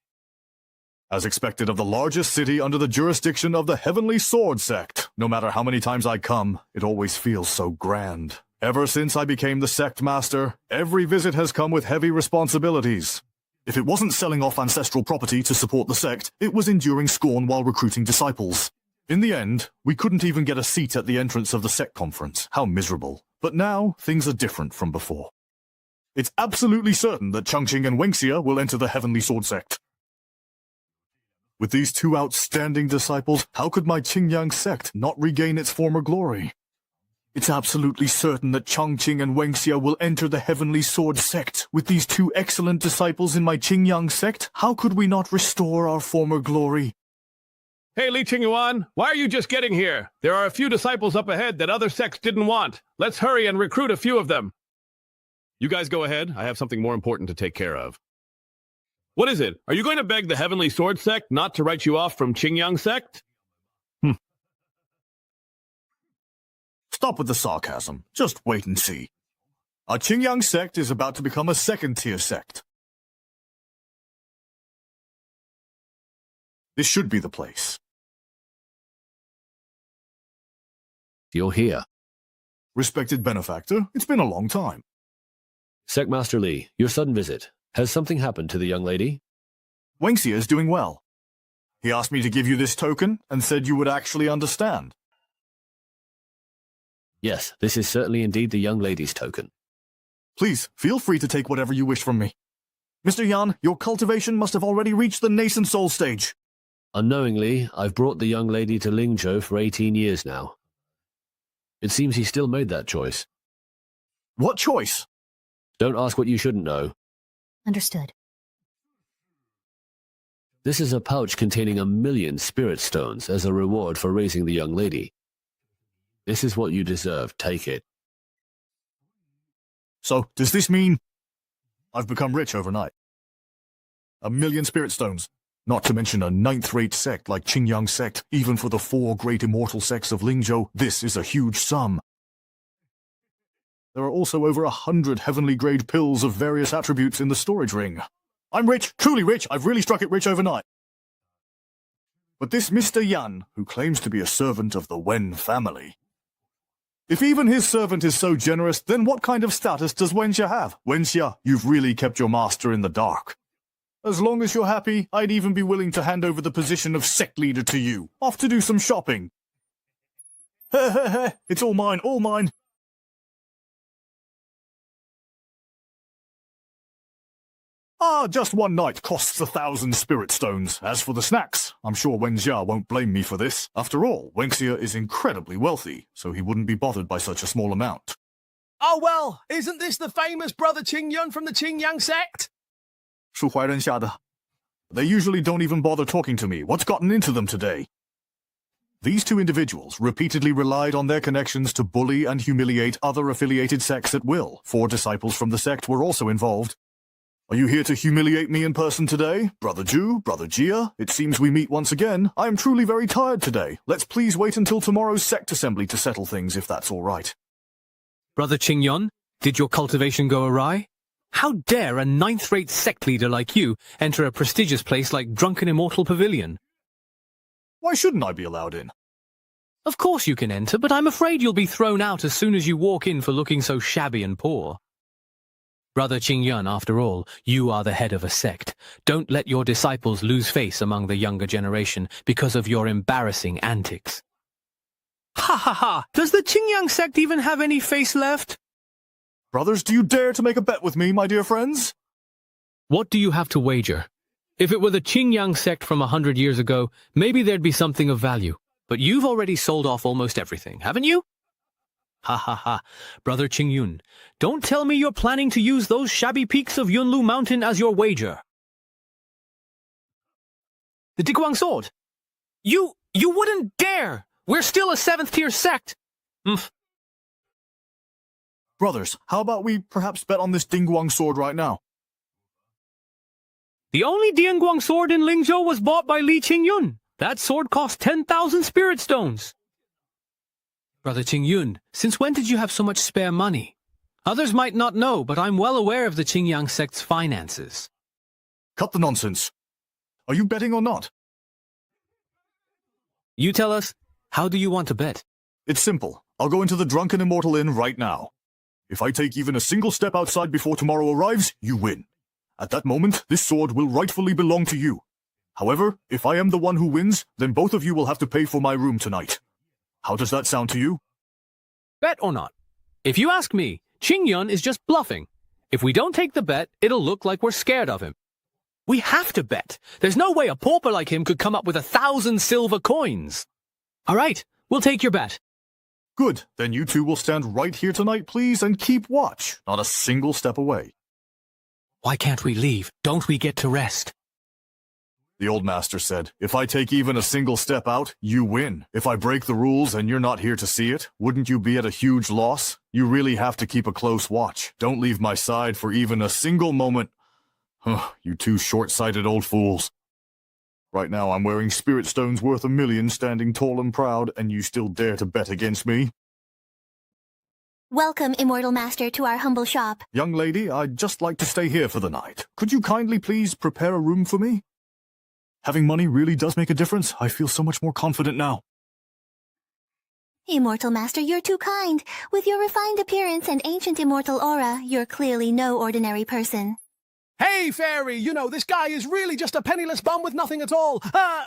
As expected of the largest city under the jurisdiction of the Heavenly Sword Sect. No matter how many times I come, it always feels so grand. Ever since I became the sect master, every visit has come with heavy responsibilities. If it wasn't selling off ancestral property to support the sect, it was enduring scorn while recruiting disciples. In the end, we couldn't even get a seat at the entrance of the sect conference. How miserable. But now, things are different from before. It's absolutely certain that Changqing and Wenxia will enter the Heavenly Sword Sect. With these 2 outstanding disciples, how could my Qingyang sect not regain its former glory? It's absolutely certain that Changqing and Wenxia will enter the Heavenly Sword Sect. With these 2 excellent disciples in my Qingyang sect, how could we not restore our former glory? Hey, Li Qingyuan, why are you just getting here? There are a few disciples up ahead that other sects didn't want. Let's hurry and recruit a few of them. You guys go ahead. I have something more important to take care of. What is it? Are you going to beg the Heavenly Sword Sect not to write you off from Qingyang sect? Stop with the sarcasm. Just wait and see. Our Qingyang sect is about to become a second-tier sect. This should be the place. You're here. Respected benefactor, it's been a long time. Sectmaster Li, your sudden visit. Has something happened to the young lady? Wenxia is doing well. He asked me to give you this token and said you would actually understand. Yes, this is certainly indeed the young lady's token. Please, feel free to take whatever you wish from me. Mr. Yan, your cultivation must have already reached the nascent soul stage. Unknowingly, I've brought the young lady to Lingzhou for 18 years now. It seems he still made that choice. What choice? Don't ask what you shouldn't know. Understood. This is a pouch containing 1,000,000 spirit stones as a reward for raising the young lady. This is what you deserve. Take it. So, does this mean I've become rich overnight? 1,000,000 spirit stones. Not to mention a 9th-rate sect like Qingyang sect. Even for the 4 great immortal sects of Lingzhou, this is a huge sum. There are also over 100 heavenly-grade pills of various attributes in the storage ring. I'm rich, truly rich. I've really struck it rich overnight. But this Mr. Yan, who claims to be a servant of the Wen family. If even his servant is so generous, then what kind of status does Wenxia have? Wenxia, you've really kept your master in the dark. As long as you're happy, I'd even be willing to hand over the position of sect leader to you. Off to do some shopping. It's all mine, all mine. Ah, just one night costs 1,000 spirit stones. As for the snacks, I'm sure Wenxia won't blame me for this. After all, Wenxia is incredibly wealthy, so he wouldn't be bothered by such a small amount. Oh well, isn't this the famous brother Qingyun from the Qingyang sect? 恕怀人下的. They usually don't even bother talking to me. What's gotten into them today? These two individuals repeatedly relied on their connections to bully and humiliate other affiliated sects at will. 4 disciples from the sect were also involved. Are you here to humiliate me in person today? Brother Ju, Brother Jia, it seems we meet once again. I am truly very tired today. Let's please wait until tomorrow's sect assembly to settle things, if that's all right. Brother Qingyun, did your cultivation go awry? How dare a 9th-rate sect leader like you enter a prestigious place like Drunken Immortal Pavilion? Why shouldn't I be allowed in? Of course you can enter, but I'm afraid you'll be thrown out as soon as you walk in for looking so shabby and poor. Brother Qingyun, after all, you are the head of a sect. Don't let your disciples lose face among the younger generation because of your embarrassing antics. Ha ha ha! Does the Qingyang sect even have any face left? Brothers, do you dare to make a bet with me, my dear friends? What do you have to wager? If it were the Qingyang sect from 100 years ago, maybe there'd be something of value. But you've already sold off almost everything, haven't you? Ha ha ha. Brother Qingyun, don't tell me you're planning to use those shabby peaks of Yunlu Mountain as your wager. The Diguang sword? You wouldn't dare! We're still a 7th-tier sect! Brothers, how about we perhaps bet on this Dingguang sword right now? The only Dingguang sword in Lingzhou was bought by Li Qingyun. That sword cost 10,000 spirit stones. Brother Qingyun, since when did you have so much spare money? Others might not know, but I'm well aware of the Qingyang sect's finances. Cut the nonsense. Are you betting or not? You tell us, how do you want to bet? It's simple. I'll go into the Drunken Immortal Inn right now. If I take even a single step outside before tomorrow arrives, you win. At that moment, this sword will rightfully belong to you. However, if I am the one who wins, then both of you will have to pay for my room tonight. How does that sound to you? Bet or not? If you ask me, Qingyun is just bluffing. If we don't take the bet, it'll look like we're scared of him. We have to bet. There's no way a pauper like him could come up with 1,000 silver coins. All right, we'll take your bet. Good. Then you two will stand right here tonight, please, and keep watch. Not a single step away. Why can't we leave? Don't we get to rest? The old master said, if I take even a single step out, you win. If I break the rules and you're not here to see it, wouldn't you be at a huge loss? You really have to keep a close watch. Don't leave my side for even a single moment. You two short-sighted old fools. Right now I'm wearing spirit stones worth 1 million, standing tall and proud, and you still dare to bet against me? Welcome, Immortal Master, to our humble shop. Young lady, I'd just like to stay here for the night. Could you kindly please prepare a room for me? Having money really does make a difference. I feel so much more confident now. Immortal Master, you're too kind. With your refined appearance and ancient immortal aura, you're clearly no ordinary person. Hey, Fairy, you know, this guy is really just a penniless bum with nothing at all.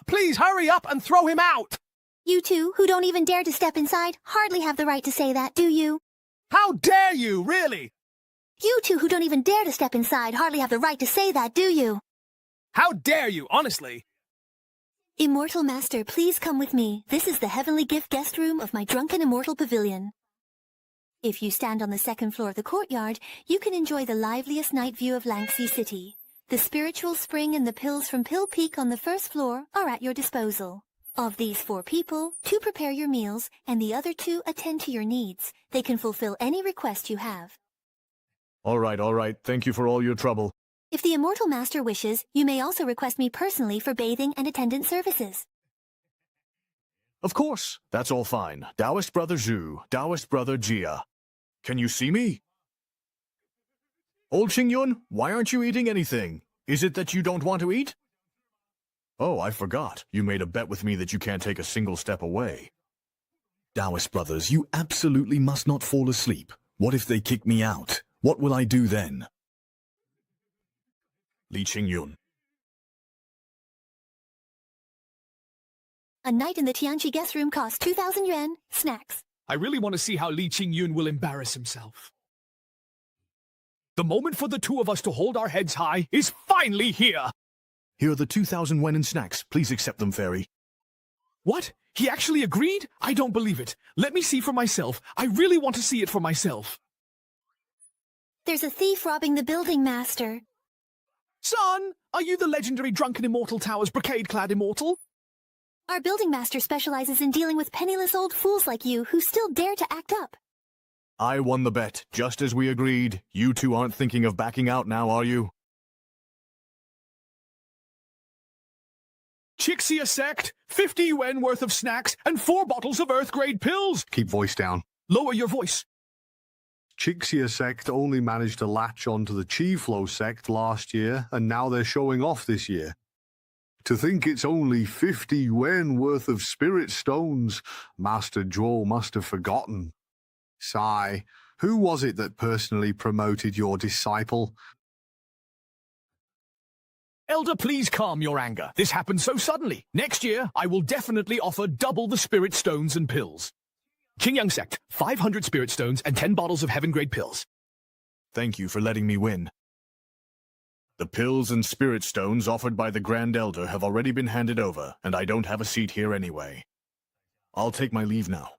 Please hurry up and throw him out. You two, who don't even dare to step inside, hardly have the right to say that, do you? How dare you, really? You two who don't even dare to step inside hardly have the right to say that, do you? How dare you, honestly? Immortal Master, please come with me. This is the Heavenly Gift guest room of my Drunken Immortal Pavilion. If you stand on the 2nd floor of the courtyard, you can enjoy the liveliest night view of Langxi City. The spiritual spring and the pills from Pill Peak on the 1st floor are at your disposal. Of these 4 people, 2 prepare your meals, and the other 2 attend to your needs. They can fulfill any request you have. All right. Thank you for all your trouble. If the Immortal Master wishes, you may also request me personally for bathing and attendant services. Of course. That's all fine. Taoist Brother Zhu, Taoist Brother Jia. Can you see me? Old Qingyun, why aren't you eating anything? Is it that you don't want to eat? Oh, I forgot. You made a bet with me that you can't take a single step away. Taoist brothers, you absolutely must not fall asleep. What if they kick me out? What will I do then? Li Qingyun. A night in the Tianqi guest room costs 2,000 yuan. Snacks. I really want to see how Li Qingyun will embarrass himself. The moment for the two of us to hold our heads high is finally here! Here are the 2,000 wen in snacks. Please accept them, Fairy. What? He actually agreed? I don't believe it. Let me see for myself. I really want to see it for myself. There's a thief robbing the building master. Son, are you the legendary Drunken Immortal Tower's brocade-clad immortal? Our building master specializes in dealing with penniless old fools like you who still dare to act up. I won the bet, just as we agreed. You two aren't thinking of backing out now, are you? Chixia sect, 50 yuan worth of snacks, and 4 bottles of Earth-grade pills! Keep voice down. Lower your voice. Chixia sect only managed to latch onto the Chi Flow sect last year, and now they're showing off this year. To think it's only 50 yuan worth of spirit stones, Master Zhuo must have forgotten. Sigh, who was it that personally promoted your disciple? Elder, please calm your anger. This happened so suddenly. Next year, I will definitely offer double the spirit stones and pills. Qingyang sect, 500 spirit stones and 10 bottles of heaven-grade pills. Thank you for letting me win. The pills and spirit stones offered by the Grand Elder have already been handed over, and I don't have a seat here anyway. I'll take my leave now.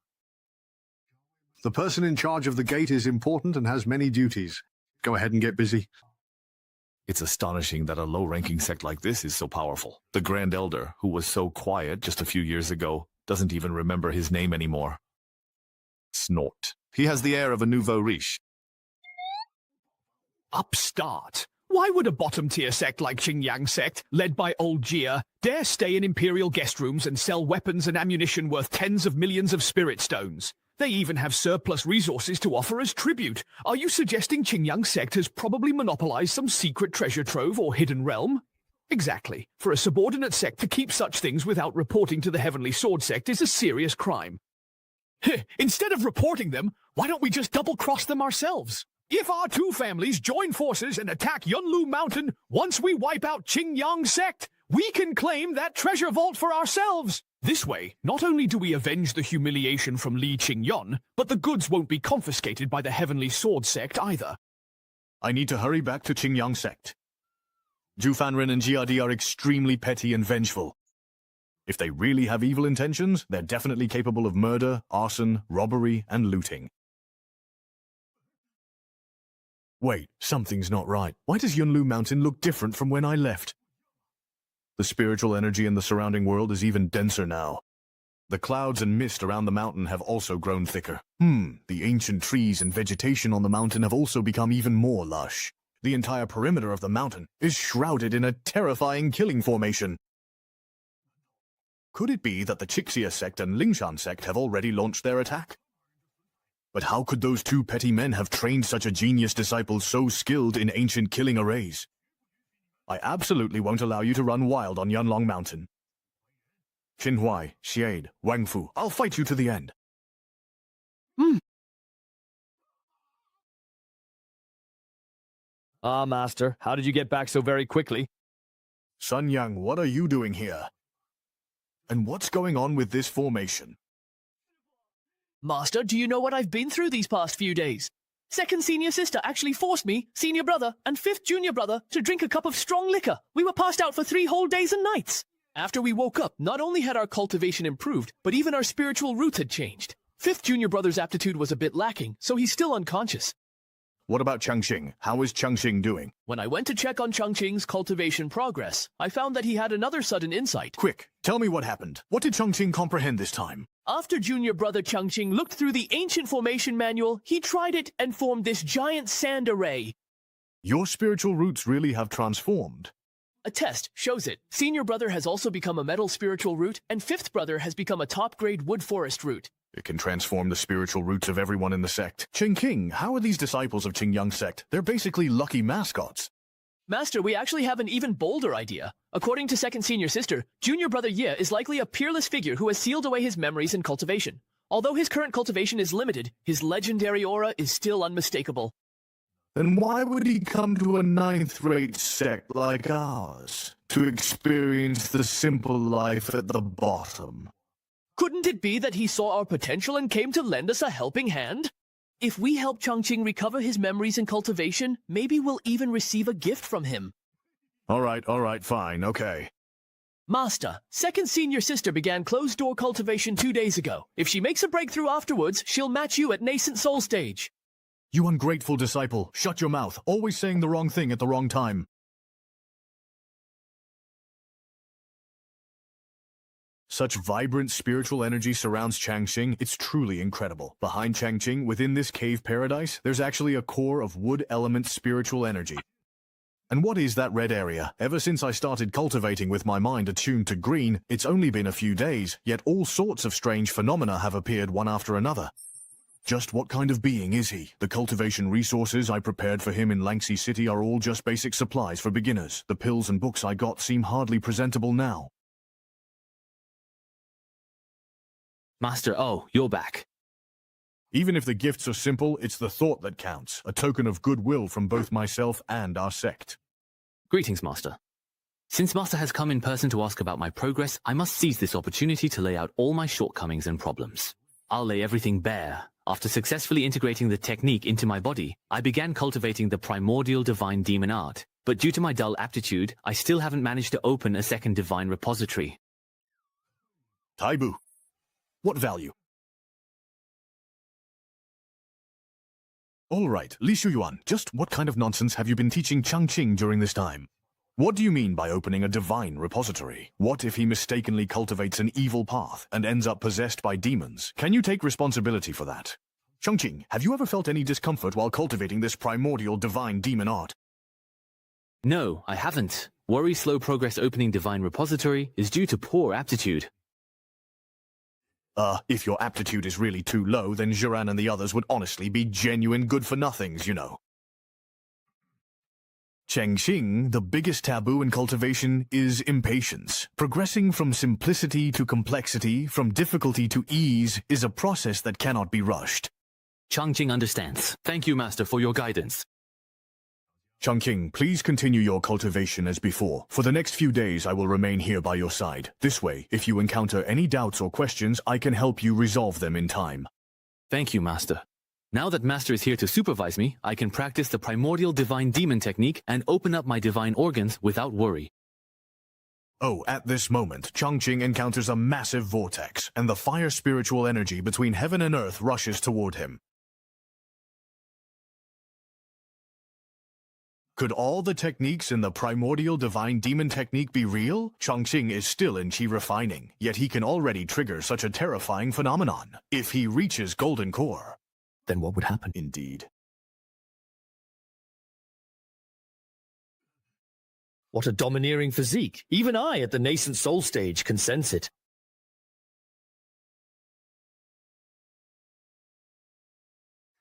The person in charge of the gate is important and has many duties. Go ahead and get busy. It's astonishing that a low-ranking sect like this is so powerful. The Grand Elder, who was so quiet just a few years ago, doesn't even remember his name anymore. Snort. He has the air of a nouveau riche. Upstart. Why would a bottom-tier sect like Xinjiang sect, led by old Jia, dare stay in imperial guest rooms and sell weapons and ammunition worth tens of millions of spirit stones? They even have surplus resources to offer as tribute. Are you suggesting Qingyang sect has probably monopolized some secret treasure trove or hidden realm? Exactly. For a subordinate sect to keep such things without reporting to the Heavenly Sword sect is a serious crime. Instead of reporting them, why don't we just double-cross them ourselves? If our two families join forces and attack Yunlu Mountain, once we wipe out Qingyang sect, we can claim that treasure vault for ourselves. This way, not only do we avenge the humiliation from Li Qingyun, but the goods won't be confiscated by the Heavenly Sword sect either. I need to hurry back to Qingyang sect. Zhu Fanren and Jiadi are extremely petty and vengeful. If they really have evil intentions, they're definitely capable of murder, arson, robbery, and looting. Wait, something's not right. Why does Yunlu Mountain look different from when I left? The spiritual energy in the surrounding world is even denser now. The clouds and mist around the mountain have also grown thicker. The ancient trees and vegetation on the mountain have also become even more lush. The entire perimeter of the mountain is shrouded in a terrifying killing formation. Could it be that the Chixia sect and Lingshan sect have already launched their attack? But how could those two petty men have trained such a genius disciple so skilled in ancient killing arrays? I absolutely won't allow you to run wild on Yunlong Mountain. Xinhuai, Xiade, Wangfu, I'll fight you to the end. Ah, Master, how did you get back so very quickly? Sun Yang, what are you doing here? And what's going on with this formation? Master, do you know what I've been through these past few days? Second senior sister actually forced me, senior brother, and fifth junior brother to drink a cup of strong liquor. We were passed out for 3 whole days and nights. After we woke up, not only had our cultivation improved, but even our spiritual roots had changed. Fifth junior brother's aptitude was a bit lacking, so he's still unconscious. What about Changxing? How is Changxing doing? When I went to check on Changxing's cultivation progress, I found that he had another sudden insight. Quick, tell me what happened. What did Changxing comprehend this time? After junior brother Changxing looked through the ancient formation manual, he tried it and formed this giant sand array. Your spiritual roots really have transformed. A test shows it. Senior brother has also become a metal spiritual root, and fifth brother has become a top-grade wood forest root. It can transform the spiritual roots of everyone in the sect. King, how are these disciples of Qingyang sect? They're basically lucky mascots. Master, we actually have an even bolder idea. According to second senior sister, junior brother Ye is likely a peerless figure who has sealed away his memories in cultivation. Although his current cultivation is limited, his legendary aura is still unmistakable. Then why would he come to a ninth-rate sect like ours to experience the simple life at the bottom? Couldn't it be that he saw our potential and came to lend us a helping hand? If we help Chongqing recover his memories in cultivation, maybe we'll even receive a gift from him. All right, fine, okay. Master, second senior sister began closed-door cultivation 2 days ago. If she makes a breakthrough afterwards, she'll match you at nascent soul stage. You ungrateful disciple, shut your mouth, always saying the wrong thing at the wrong time. Such vibrant spiritual energy surrounds Changqing, it's truly incredible. Behind Changqing, within this cave paradise, there's actually a core of wood element spiritual energy. And what is that red area? Ever since I started cultivating with my mind attuned to green, it's only been a few days, yet all sorts of strange phenomena have appeared one after another. Just what kind of being is he? The cultivation resources I prepared for him in Langxi City are all just basic supplies for beginners. The pills and books I got seem hardly presentable now. Master, oh, you're back. Even if the gifts are simple, it's the thought that counts, a token of goodwill from both myself and our sect. Greetings, Master. Since Master has come in person to ask about my progress, I must seize this opportunity to lay out all my shortcomings and problems. I'll lay everything bare. After successfully integrating the technique into my body, I began cultivating the primordial divine demon art. But due to my dull aptitude, I still haven't managed to open a second divine repository. Taibu. What value? All right, Li Shuyuan, just what kind of nonsense have you been teaching Changqing during this time? What do you mean by opening a divine repository? What if he mistakenly cultivates an evil path and ends up possessed by demons? Can you take responsibility for that? Changqing, have you ever felt any discomfort while cultivating this primordial divine demon art? No, I haven't. Worry slow progress opening divine repository is due to poor aptitude. If your aptitude is really too low, then Jiran and the others would honestly be genuine good-for-nothings, you know. Changqing, the biggest taboo in cultivation is impatience. Progressing from simplicity to complexity, from difficulty to ease, is a process that cannot be rushed. Changqing understands. Thank you, Master, for your guidance. Changqing, please continue your cultivation as before. For the next few days, I will remain here by your side. This way, if you encounter any doubts or questions, I can help you resolve them in time. Thank you, Master. Now that Master is here to supervise me, I can practice the primordial divine demon technique and open up my divine organs without worry. Oh, at this moment, Changqing encounters a massive vortex, and the fire spiritual energy between heaven and earth rushes toward him. Could all the techniques in the primordial divine demon technique be real? Changqing is still in chi refining, yet he can already trigger such a terrifying phenomenon. If he reaches golden core, then what would happen? Indeed. What a domineering physique. Even I, at the nascent soul stage, can sense it.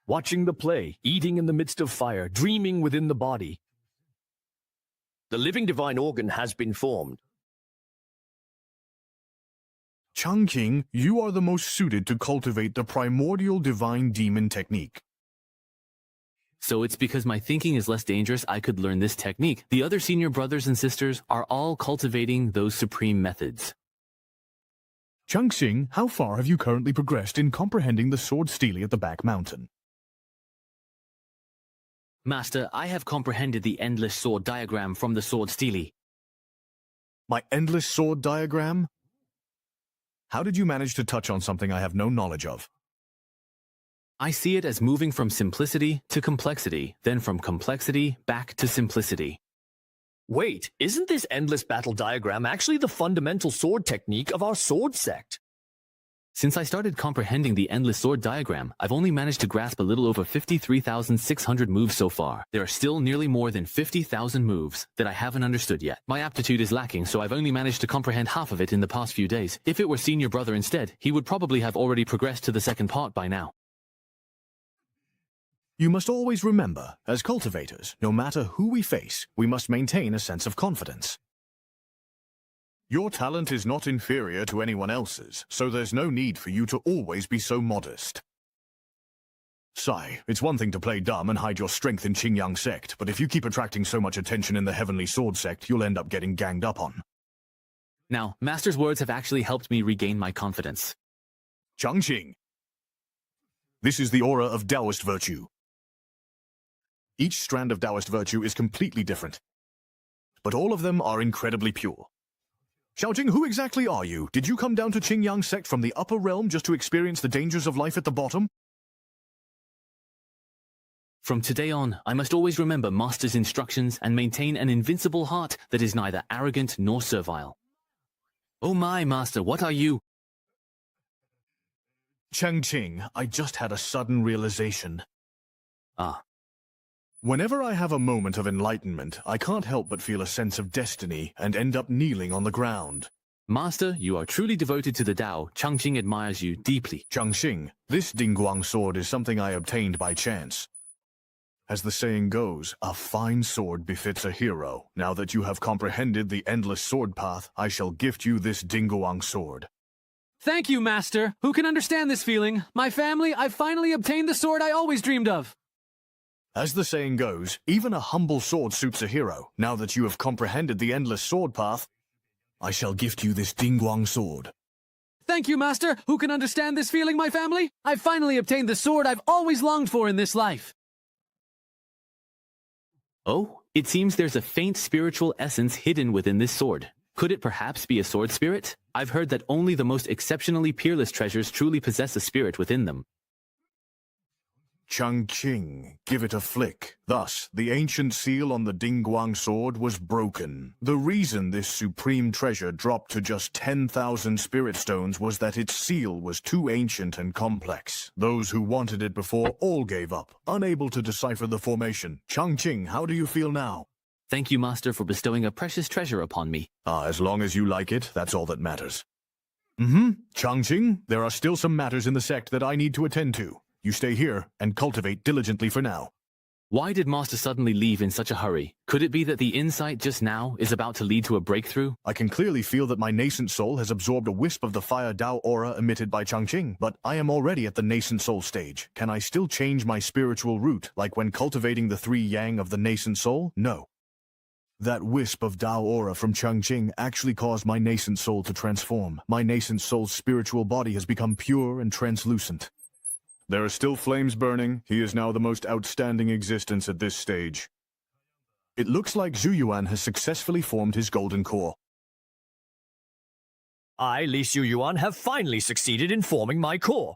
Watching the play, eating in the midst of fire, dreaming within the body. The living divine organ has been formed. Changqing, you are the most suited to cultivate the primordial divine demon technique. So it's because my thinking is less dangerous I could learn this technique. The other senior brothers and sisters are all cultivating those supreme methods. Changqing, how far have you currently progressed in comprehending the sword stele at the back mountain? Master, I have comprehended the endless sword diagram from the sword stele. My endless sword diagram? How did you manage to touch on something I have no knowledge of? I see it as moving from simplicity to complexity, then from complexity back to simplicity. Wait, isn't this endless battle diagram actually the fundamental sword technique of our sword sect? Since I started comprehending the endless sword diagram, I've only managed to grasp a little over 53,600 moves so far. There are still nearly more than 50,000 moves that I haven't understood yet. My aptitude is lacking, so I've only managed to comprehend half of it in the past few days. If it were Senior Brother instead, he would probably have already progressed to the second part by now. You must always remember, as cultivators, no matter who we face, we must maintain a sense of confidence. Your talent is not inferior to anyone else's, so there's no need for you to always be so modest. Sai, it's one thing to play dumb and hide your strength in Qingyang sect, but if you keep attracting so much attention in the Heavenly Sword sect, you'll end up getting ganged up on. Now, Master's words have actually helped me regain my confidence. Changqing. This is the aura of Taoist virtue. Each strand of Taoist virtue is completely different, but all of them are incredibly pure. Xiaojing, who exactly are you? Did you come down to Qingyang sect from the upper realm just to experience the dangers of life at the bottom? From today on, I must always remember Master's instructions and maintain an invincible heart that is neither arrogant nor servile. Oh my, Master, what are you? Changqing, I just had a sudden realization. Ah. Whenever I have a moment of enlightenment, I can't help but feel a sense of destiny and end up kneeling on the ground. Master, you are truly devoted to the Tao. Changqing admires you deeply. Changqing, this Dingguang sword is something I obtained by chance. As the saying goes, a fine sword befits a hero. Now that you have comprehended the endless sword path, I shall gift you this Dingguang sword. Thank you, Master. Who can understand this feeling? My family, I've finally obtained the sword I always dreamed of. As the saying goes, even a humble sword suits a hero. Now that you have comprehended the endless sword path, I shall gift you this Dingguang sword. Thank you, Master. Who can understand this feeling, my family? I've finally obtained the sword I've always longed for in this life. Oh, it seems there's a faint spiritual essence hidden within this sword. Could it perhaps be a sword spirit? I've heard that only the most exceptionally peerless treasures truly possess a spirit within them. Changqing, give it a flick. Thus, the ancient seal on the Dingguang sword was broken. The reason this supreme treasure dropped to just 10,000 spirit stones was that its seal was too ancient and complex. Those who wanted it before all gave up, unable to decipher the formation. Changqing, how do you feel now? Thank you, Master, for bestowing a precious treasure upon me. As long as you like it, that's all that matters. Changqing, there are still some matters in the sect that I need to attend to. You stay here and cultivate diligently for now. Why did Master suddenly leave in such a hurry? Could it be that the insight just now is about to lead to a breakthrough? I can clearly feel that my nascent soul has absorbed a wisp of the fire Dao aura emitted by Changqing, but I am already at the nascent soul stage. Can I still change my spiritual root, like when cultivating the 3 yang of the nascent soul? No. That wisp of Dao aura from Changqing actually caused my nascent soul to transform. My nascent soul's spiritual body has become pure and translucent. There are still flames burning. He is now the most outstanding existence at this stage. It looks like Zhu Yuan has successfully formed his golden core. I, Li Xu Yuan, have finally succeeded in forming my core.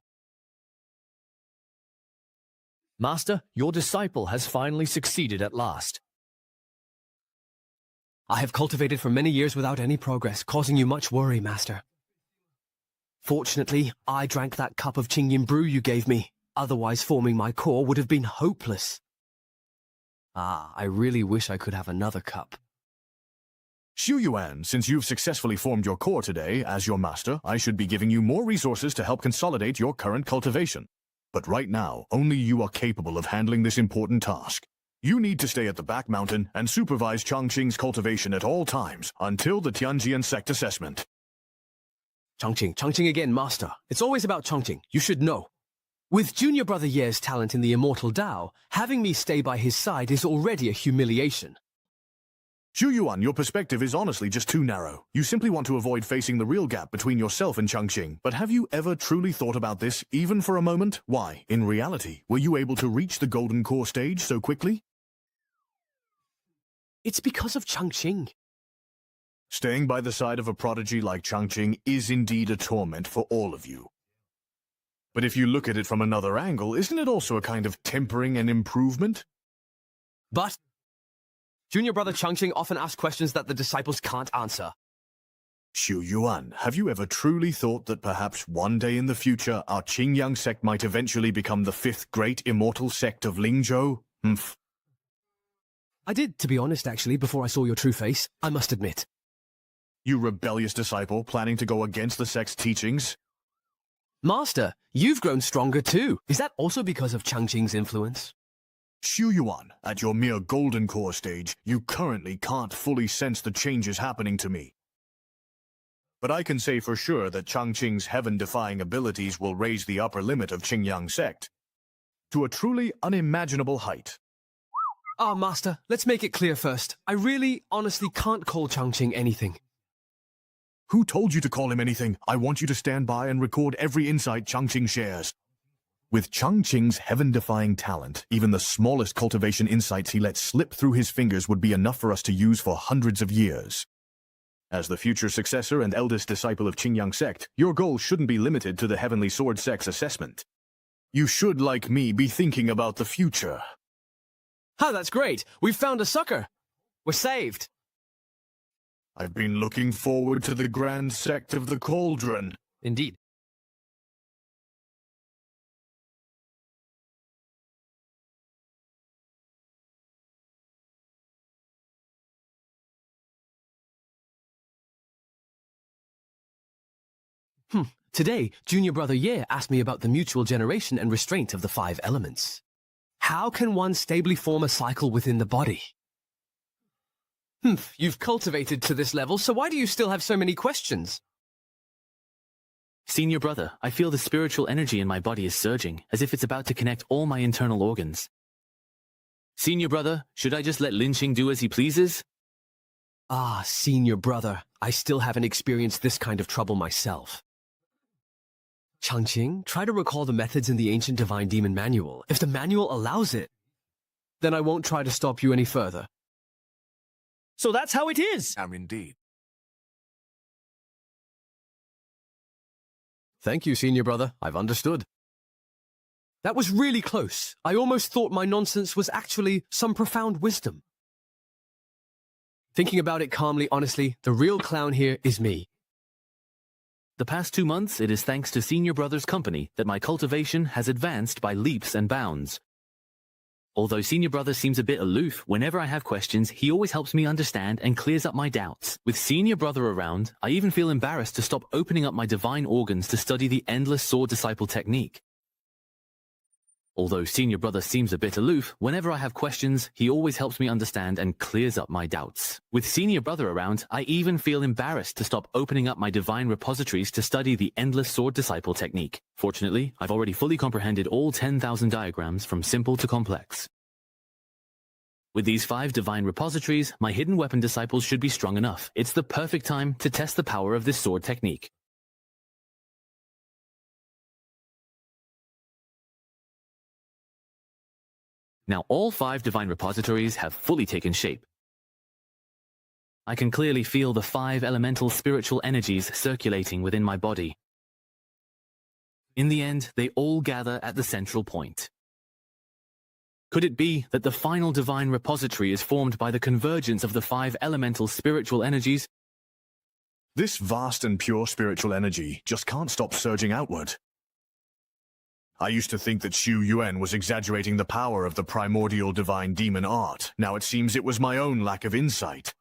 Master, your disciple has finally succeeded at last. I have cultivated for many years without any progress, causing you much worry, Master. Fortunately, I drank that cup of Qingyin brew you gave me. Otherwise, forming my core would have been hopeless. I really wish I could have another cup. Xu Yuan, since you've successfully formed your core today, as your master, I should be giving you more resources to help consolidate your current cultivation. But right now, only you are capable of handling this important task. You need to stay at the back mountain and supervise Changqing's cultivation at all times until the Tianjian sect assessment. Changqing again, Master. It's always about Changqing. You should know. With Junior Brother Ye's talent in the immortal Tao, having me stay by his side is already a humiliation. Xu Yuan, your perspective is honestly just too narrow. You simply want to avoid facing the real gap between yourself and Changqing. But have you ever truly thought about this, even for a moment? Why, in reality, were you able to reach the golden core stage so quickly? It's because of Changqing. Staying by the side of a prodigy like Changqing is indeed a torment for all of you. But if you look at it from another angle, isn't it also a kind of tempering and improvement? But Junior Brother Changqing often asks questions that the disciples can't answer. Xu Yuan, have you ever truly thought that perhaps one day in the future our Qingyang sect might eventually become the fifth great immortal sect of Lingzhou? Humph. I did, to be honest, actually, before I saw your true face, I must admit. You rebellious disciple planning to go against the sect's teachings? Master, you've grown stronger too. Is that also because of Changqing's influence? Xu Yuan, at your mere golden core stage, you currently can't fully sense the changes happening to me. But I can say for sure that Changqing's heaven-defying abilities will raise the upper limit of Qingyang sect to a truly unimaginable height. Ah, Master, let's make it clear first. I really, honestly can't call Changqing anything. Who told you to call him anything? I want you to stand by and record every insight Changqing shares. With Changqing's heaven-defying talent, even the smallest cultivation insights he lets slip through his fingers would be enough for us to use for hundreds of years. As the future successor and eldest disciple of Qingyang sect, your goal shouldn't be limited to the Heavenly Sword sect's assessment. You should, like me, be thinking about the future. Ah, that's great. We've found a sucker. We're saved. I've been looking forward to the grand sect of the Cauldron. Indeed. Today, Junior Brother Ye asked me about the mutual generation and restraint of the 5 elements. How can one stably form a cycle within the body? You've cultivated to this level, so why do you still have so many questions? Senior brother, I feel the spiritual energy in my body is surging, as if it's about to connect all my internal organs. Senior brother, should I just let Lin Qing do as he pleases? Ah, Senior Brother, I still haven't experienced this kind of trouble myself. Changqing, try to recall the methods in the ancient Divine Demon Manual. If the manual allows it, then I won't try to stop you any further. So that's how it is. Indeed. Thank you, Senior Brother. I've understood. That was really close. I almost thought my nonsense was actually some profound wisdom. Thinking about it calmly, honestly, the real clown here is me. The past 2 months, it is thanks to Senior Brother's company that my cultivation has advanced by leaps and bounds. Although Senior Brother seems a bit aloof, whenever I have questions, he always helps me understand and clears up my doubts. With Senior Brother around, I even feel embarrassed to stop opening up my divine organs to study the endless sword disciple technique. Although Senior Brother seems a bit aloof, whenever I have questions, he always helps me understand and clears up my doubts. With Senior Brother around, I even feel embarrassed to stop opening up my divine repositories to study the endless sword disciple technique. Fortunately, I've already fully comprehended all 10,000 diagrams from simple to complex. With these 5 divine repositories, my hidden weapon disciples should be strong enough. It's the perfect time to test the power of this sword technique. Now all 5 divine repositories have fully taken shape. I can clearly feel the 5 elemental spiritual energies circulating within my body. In the end, they all gather at the central point. Could it be that the final divine repository is formed by the convergence of the 5 elemental spiritual energies? This vast and pure spiritual energy just can't stop surging outward. I used to think that Xu Yuan was exaggerating the power of the primordial divine demon art. Now it seems it was my own lack of insight.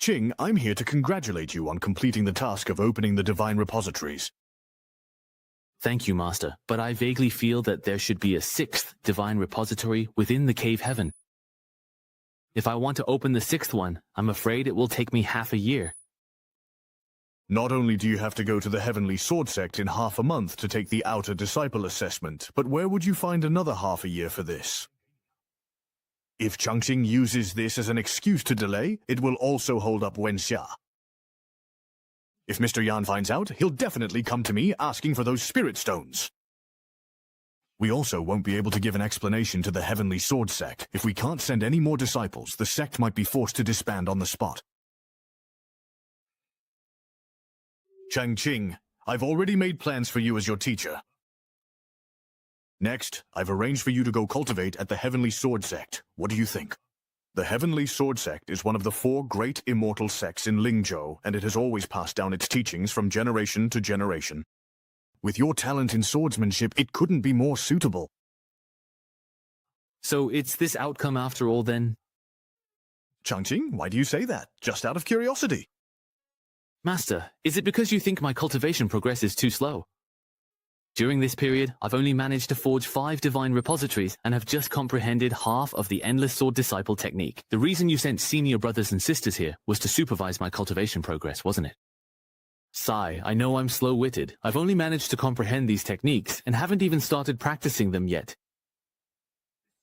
Qing, I'm here to congratulate you on completing the task of opening the divine repositories. Thank you, Master, but I vaguely feel that there should be a 6th divine repository within the cave heaven. If I want to open the 6th one, I'm afraid it will take me half a year. Not only do you have to go to the Heavenly Sword sect in half a month to take the outer disciple assessment, but where would you find another half a year for this? If Changqing uses this as an excuse to delay, it will also hold up Wenxia. If Mr. Yan finds out, he'll definitely come to me asking for those spirit stones. We also won't be able to give an explanation to the Heavenly Sword sect. If we can't send any more disciples, the sect might be forced to disband on the spot. Changqing, I've already made plans for you as your teacher. Next, I've arranged for you to go cultivate at the Heavenly Sword sect. What do you think? The Heavenly Sword Sect is one of the 4 great immortal sects in Lingzhou, and it has always passed down its teachings from generation to generation. With your talent in swordsmanship, it couldn't be more suitable. So it's this outcome after all then? Changqing, why do you say that? Just out of curiosity. Master, is it because you think my cultivation progress is too slow? During this period, I've only managed to forge 5 divine repositories and have just comprehended half of the Endless Sword Disciple technique. The reason you sent senior brothers and sisters here was to supervise my cultivation progress, wasn't it? Sigh, I know I'm slow-witted. I've only managed to comprehend these techniques and haven't even started practicing them yet.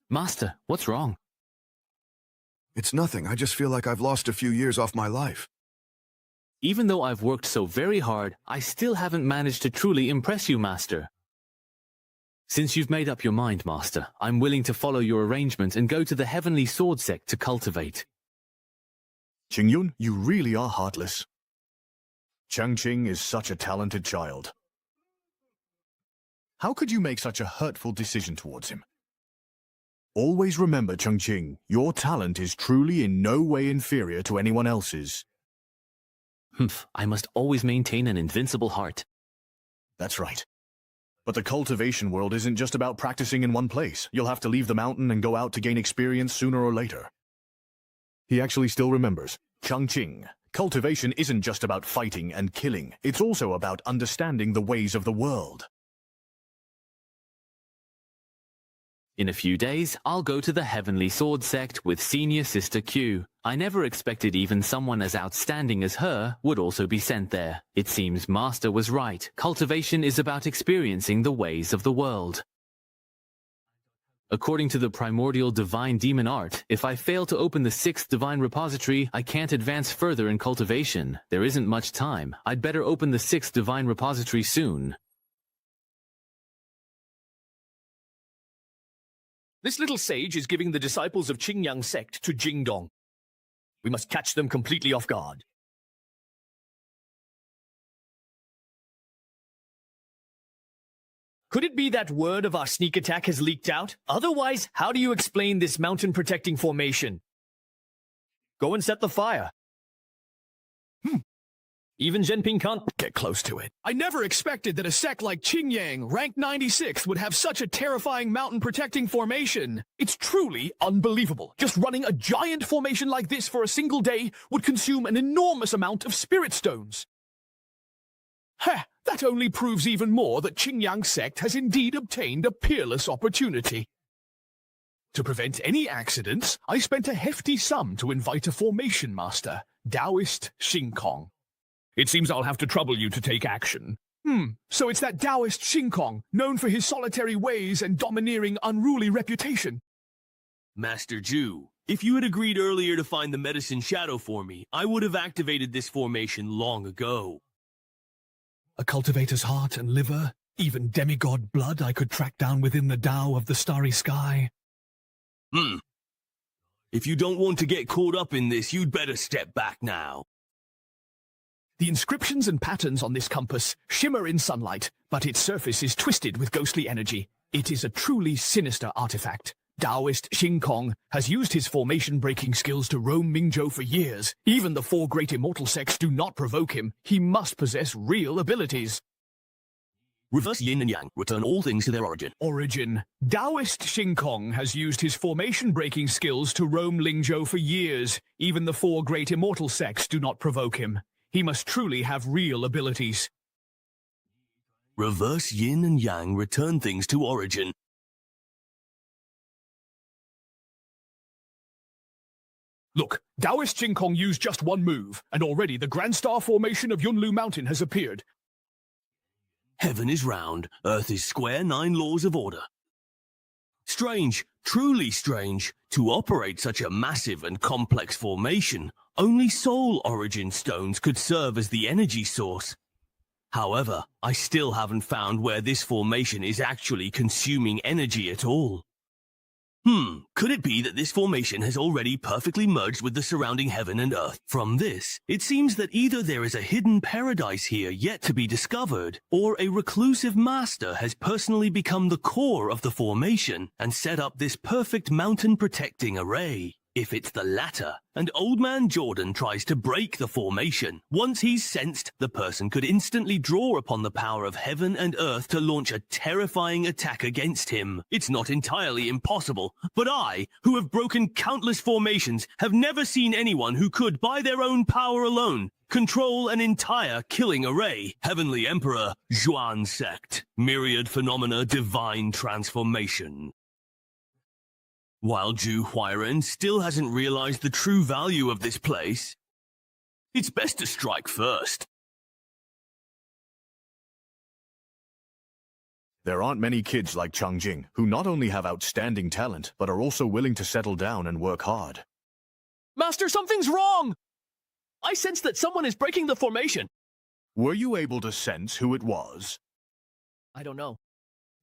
Master, what's wrong? It's nothing. I just feel like I've lost a few years off my life. Even though I've worked so very hard, I still haven't managed to truly impress you, Master. Since you've made up your mind, Master, I'm willing to follow your arrangement and go to the Heavenly Sword Sect to cultivate. Qingyun, you really are heartless. Changqing is such a talented child. How could you make such a hurtful decision towards him? Always remember, Changqing, your talent is truly in no way inferior to anyone else's. Humph, I must always maintain an invincible heart. That's right. But the cultivation world isn't just about practicing in one place. You'll have to leave the mountain and go out to gain experience sooner or later. He actually still remembers. Changqing, cultivation isn't just about fighting and killing. It's also about understanding the ways of the world. In a few days, I'll go to the Heavenly Sword Sect with Senior Sister Q. I never expected even someone as outstanding as her would also be sent there. It seems Master was right. Cultivation is about experiencing the ways of the world. According to the primordial divine demon art, if I fail to open the 6th divine repository, I can't advance further in cultivation. There isn't much time. I'd better open the 6th divine repository soon. This little sage is giving the disciples of Qingyang sect to Jingdong. We must catch them completely off guard. Could it be that word of our sneak attack has leaked out? Otherwise, how do you explain this mountain-protecting formation? Go and set the fire. Even Zhenping can't get close to it. I never expected that a sect like Qingyang, ranked 96th, would have such a terrifying mountain-protecting formation. It's truly unbelievable. Just running a giant formation like this for a single day would consume an enormous amount of spirit stones. Heh, that only proves even more that Qingyang sect has indeed obtained a peerless opportunity. To prevent any accidents, I spent a hefty sum to invite a formation master, Taoist Xingkong. It seems I'll have to trouble you to take action. So it's that Taoist Xingkong, known for his solitary ways and domineering, unruly reputation. Master Zhu, if you had agreed earlier to find the medicine shadow for me, I would have activated this formation long ago. A cultivator's heart and liver, even demigod blood I could track down within the Tao of the starry sky. If you don't want to get caught up in this, you'd better step back now. The inscriptions and patterns on this compass shimmer in sunlight, but its surface is twisted with ghostly energy. It is a truly sinister artifact. Taoist Xingkong has used his formation-breaking skills to roam Mingzhou for years. Even the 4 great immortal sects do not provoke him. He must possess real abilities. Reverse yin and yang. Return all things to their origin. Origin. Taoist Xingkong has used his formation-breaking skills to roam Lingzhou for years. Even the 4 great immortal sects do not provoke him. He must truly have real abilities. Reverse yin and yang. Return things to origin. Look, Taoist Xingkong used just one move, and already the Grand Star formation of Yunlu Mountain has appeared. Heaven is round, earth is square, 9 laws of order. Strange, truly strange, to operate such a massive and complex formation, only soul origin stones could serve as the energy source. However, I still haven't found where this formation is actually consuming energy at all. Could it be that this formation has already perfectly merged with the surrounding heaven and earth? From this, it seems that either there is a hidden paradise here yet to be discovered, or a reclusive master has personally become the core of the formation and set up this perfect mountain-protecting array. If it's the latter, and Old Man Jordan tries to break the formation, once he's sensed, the person could instantly draw upon the power of heaven and earth to launch a terrifying attack against him. It's not entirely impossible, but I, who have broken countless formations, have never seen anyone who could, by their own power alone, control an entire killing array. Heavenly Emperor, Zhuan Sect, Myriad Phenomena Divine Transformation. While Zhu Huairen still hasn't realized the true value of this place, it's best to strike first. There aren't many kids like Changjing who not only have outstanding talent, but are also willing to settle down and work hard. Master, something's wrong! I sense that someone is breaking the formation. Were you able to sense who it was? I don't know.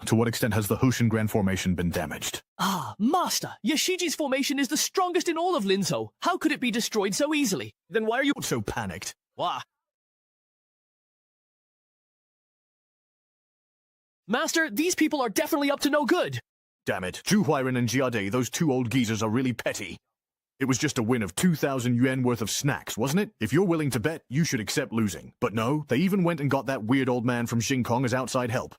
To what extent has the Hoshin Grand Formation been damaged? Ah, Master, Yashiji's formation is the strongest in all of Linzhou. How could it be destroyed so easily? Then why are you so panicked? Wah. Master, these people are definitely up to no good. Damn it, Zhu Huairen and Jiade, those two old geezers are really petty. It was just a win of 2,000 yuan worth of snacks, wasn't it? If you're willing to bet, you should accept losing. But no, they even went and got that weird old man from Xingkong as outside help.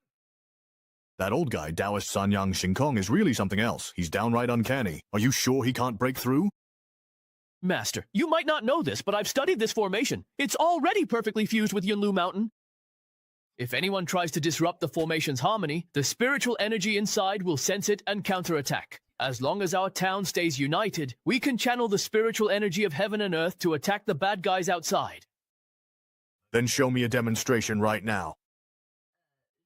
That old guy, Taoist Sanyang Xingkong, is really something else. He's downright uncanny. Are you sure he can't break through? Master, you might not know this, but I've studied this formation. It's already perfectly fused with Yunlu Mountain. If anyone tries to disrupt the formation's harmony, the spiritual energy inside will sense it and counterattack. As long as our town stays united, we can channel the spiritual energy of heaven and earth to attack the bad guys outside. Then show me a demonstration right now.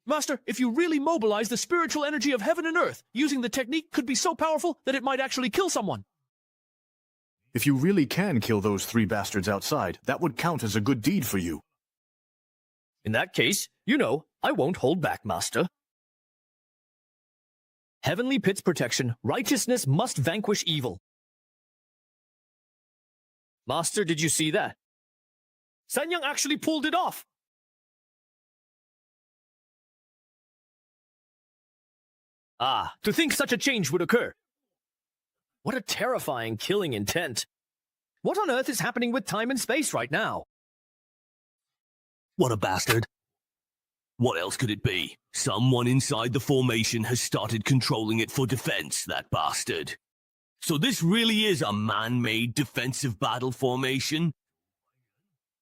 Master, if you really mobilize the spiritual energy of heaven and earth, using the technique could be so powerful that it might actually kill someone. If you really can kill those three bastards outside, that would count as a good deed for you. In that case, I won't hold back, Master. Heavenly Pit's protection, righteousness must vanquish evil. Master, did you see that? Sanyang actually pulled it off! Ah, to think such a change would occur. What a terrifying killing intent. What on earth is happening with time and space right now? What a bastard. What else could it be? Someone inside the formation has started controlling it for defense, that bastard. So this really is a man-made defensive battle formation?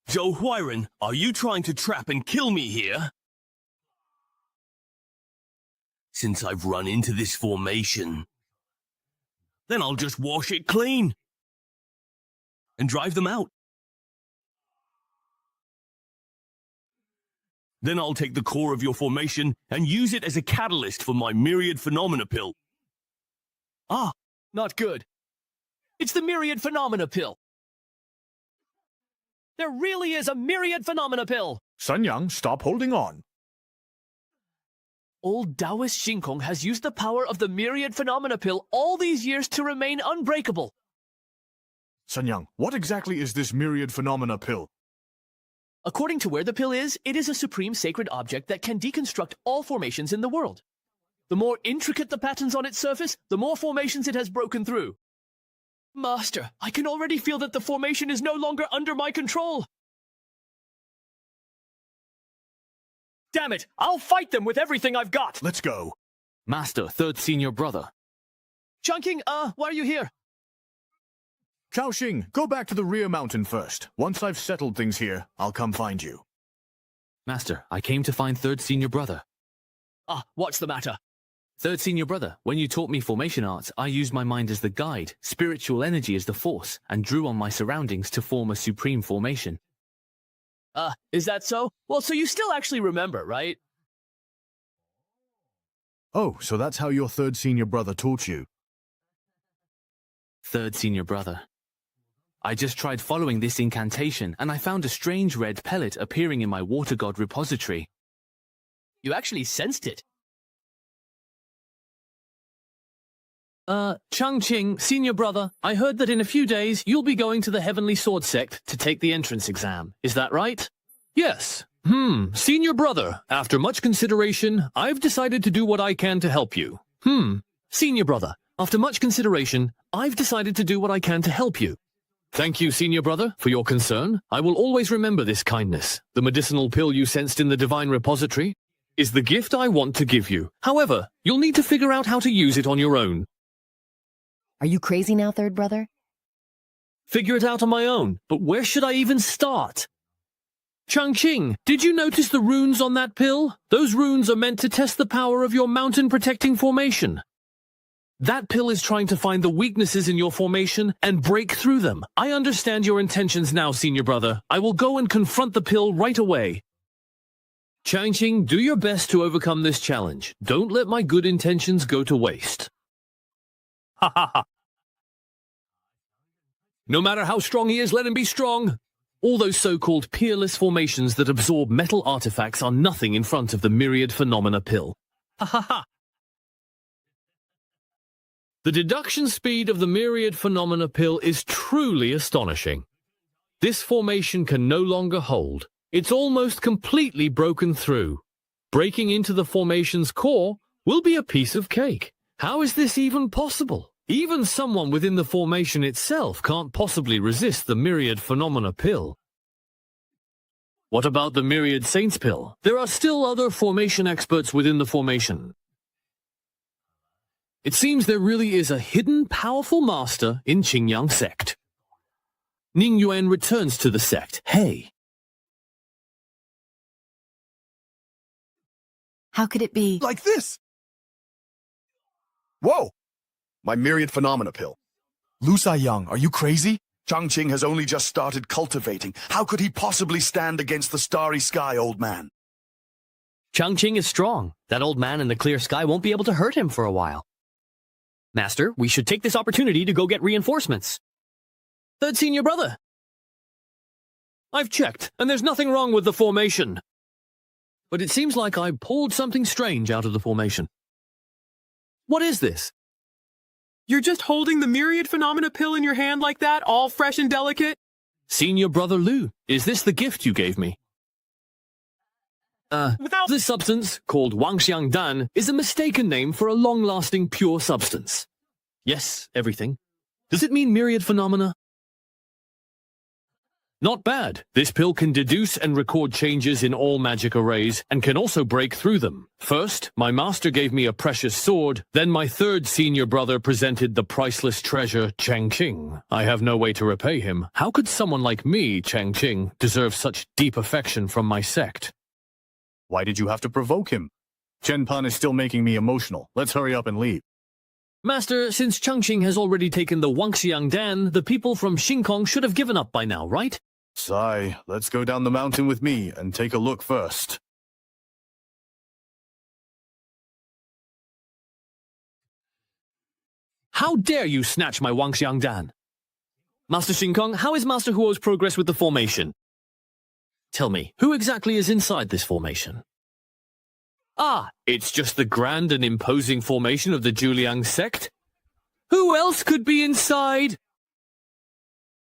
Zhou Huairen, are you trying to trap and kill me here? Since I've run into this formation, then I'll just wash it clean and drive them out. Then I'll take the core of your formation and use it as a catalyst for my Myriad Phenomena Pill. Ah, not good. It's the Myriad Phenomena Pill. There really is a Myriad Phenomena Pill. Sanyang, stop holding on. Old Taoist Xingkong has used the power of the Myriad Phenomena Pill all these years to remain unbreakable. Sanyang, what exactly is this Myriad Phenomena Pill? According to where the pill is, it is a supreme sacred object that can deconstruct all formations in the world. The more intricate the patterns on its surface, the more formations it has broken through. Master, I can already feel that the formation is no longer under my control. Damn it! I'll fight them with everything I've got! Let's go. Master, third senior brother. Chongqing, why are you here? Chaoxing, go back to the rear mountain first. Once I've settled things here, I'll come find you. Master, I came to find third senior brother. Ah, what's the matter? Third senior brother, when you taught me formation arts, I used my mind as the guide, spiritual energy as the force, and drew on my surroundings to form a supreme formation. Is that so? Well, so you still actually remember, right? Oh, so that's how your third senior brother taught you. Third senior brother. I just tried following this incantation, and I found a strange red pellet appearing in my water god repository. You actually sensed it. Changqing, senior brother, I heard that in a few days you'll be going to the Heavenly Sword Sect to take the entrance exam. Is that right? Yes. Senior brother, after much consideration, I've decided to do what I can to help you. Senior brother, After much consideration, I've decided to do what I can to help you. Thank you, senior brother, for your concern. I will always remember this kindness. The medicinal pill you sensed in the divine repository is the gift I want to give you. However, you'll need to figure out how to use it on your own. Are you crazy now, third brother? Figure it out on my own, but where should I even start? Changqing, did you notice the runes on that pill? Those runes are meant to test the power of your mountain-protecting formation. That pill is trying to find the weaknesses in your formation and break through them. I understand your intentions now, senior brother. I will go and confront the pill right away. Changqing, do your best to overcome this challenge. Don't let my good intentions go to waste. Ha ha ha. No matter how strong he is, let him be strong. All those so-called peerless formations that absorb metal artifacts are nothing in front of the myriad phenomena pill. Ha ha ha. The deduction speed of the myriad phenomena pill is truly astonishing. This formation can no longer hold. It's almost completely broken through. Breaking into the formation's core will be a piece of cake. How is this even possible? Even someone within the formation itself can't possibly resist the myriad phenomena pill. What about the myriad saints pill? There are still other formation experts within the formation. It seems there really is a hidden powerful master in Qingyang sect. Ning Yuan returns to the sect. Hey. How could it be? Like this! Whoa! My myriad phenomena pill. Lu Saiyang, are you crazy? Changqing has only just started cultivating. How could he possibly stand against the starry sky, old man? Changqing is strong. That old man in the clear sky won't be able to hurt him for a while. Master, we should take this opportunity to go get reinforcements. Third senior brother. I've checked, and there's nothing wrong with the formation. But it seems like I pulled something strange out of the formation. What is this? You're just holding the myriad phenomena pill in your hand like that, all fresh and delicate? Senior brother Lu, is this the gift you gave me? This substance, called Wangxiang Dan, is a mistaken name for a long-lasting pure substance. Yes, everything. Does it mean myriad phenomena? Not bad. This pill can deduce and record changes in all magic arrays, and can also break through them. First, my master gave me a precious sword, then my third senior brother presented the priceless treasure, Changqing. I have no way to repay him. How could someone like me, Changqing, deserve such deep affection from my sect? Why did you have to provoke him? Chen Pan is still making me emotional. Let's hurry up and leave. Master, since Changqing has already taken the Wangxiang Dan, the people from Xingkong should have given up by now, right? Sai, let's go down the mountain with me and take a look first. How dare you snatch my Wangxiang Dan? Master Xingkong, how is Master Huo's progress with the formation? Tell me, who exactly is inside this formation? Ah, it's just the grand and imposing formation of the Juliang sect? Who else could be inside?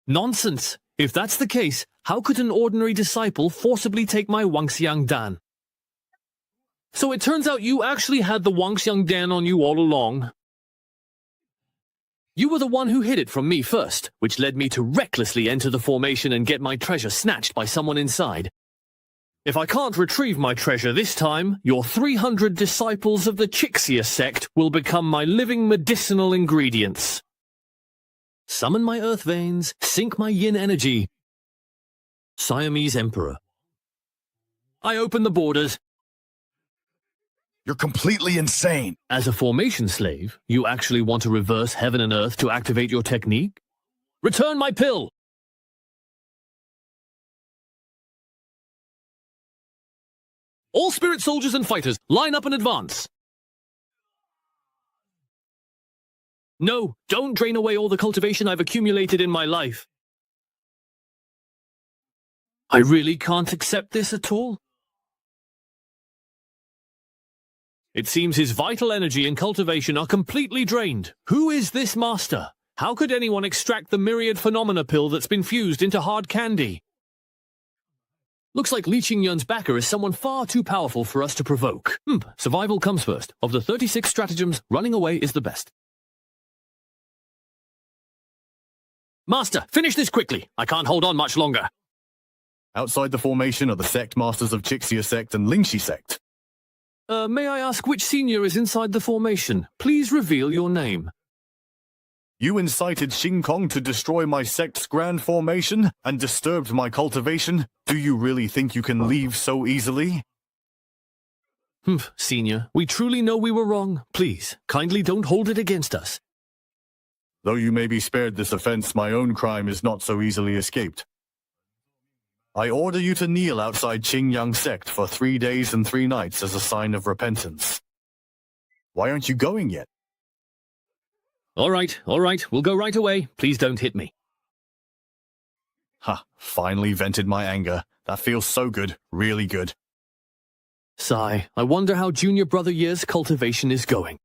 Nonsense. If that's the case, how could an ordinary disciple forcibly take my Wangxiang Dan? So it turns out you actually had the Wangxiang Dan on you all along. You were the one who hid it from me first, which led me to recklessly enter the formation and get my treasure snatched by someone inside. If I can't retrieve my treasure this time, your 300 disciples of the Chixia sect will become my living medicinal ingredients. Summon my earth veins, sink my yin energy. Siamese Emperor. I open the borders. You're completely insane. As a formation slave, you actually want to reverse heaven and earth to activate your technique? Return my pill! All spirit soldiers and fighters, line up and advance! No, don't drain away all the cultivation I've accumulated in my life. I really can't accept this at all. It seems his vital energy and cultivation are completely drained. Who is this master? How could anyone extract the myriad phenomena pill that's been fused into hard candy? Looks like Li Qingyun's backer is someone far too powerful for us to provoke. Survival comes first. Of the 36 stratagems, running away is the best. Master, finish this quickly. I can't hold on much longer. Outside the formation are the sect masters of Chixia sect and Lingxi sect. May I ask which senior is inside the formation? Please reveal your name. You incited Xing Kong to destroy my sect's grand formation and disturbed my cultivation. Do you really think you can leave so easily? Humph, Senior, we truly know we were wrong. Please, kindly don't hold it against us. Though you may be spared this offense, my own crime is not so easily escaped. I order you to kneel outside Qingyang sect for 3 days and 3 nights as a sign of repentance. Why aren't you going yet? All right, we'll go right away. Please don't hit me. Ha, finally vented my anger. That feels so good, really good. Sigh, I wonder how Junior Brother Ye's cultivation is going.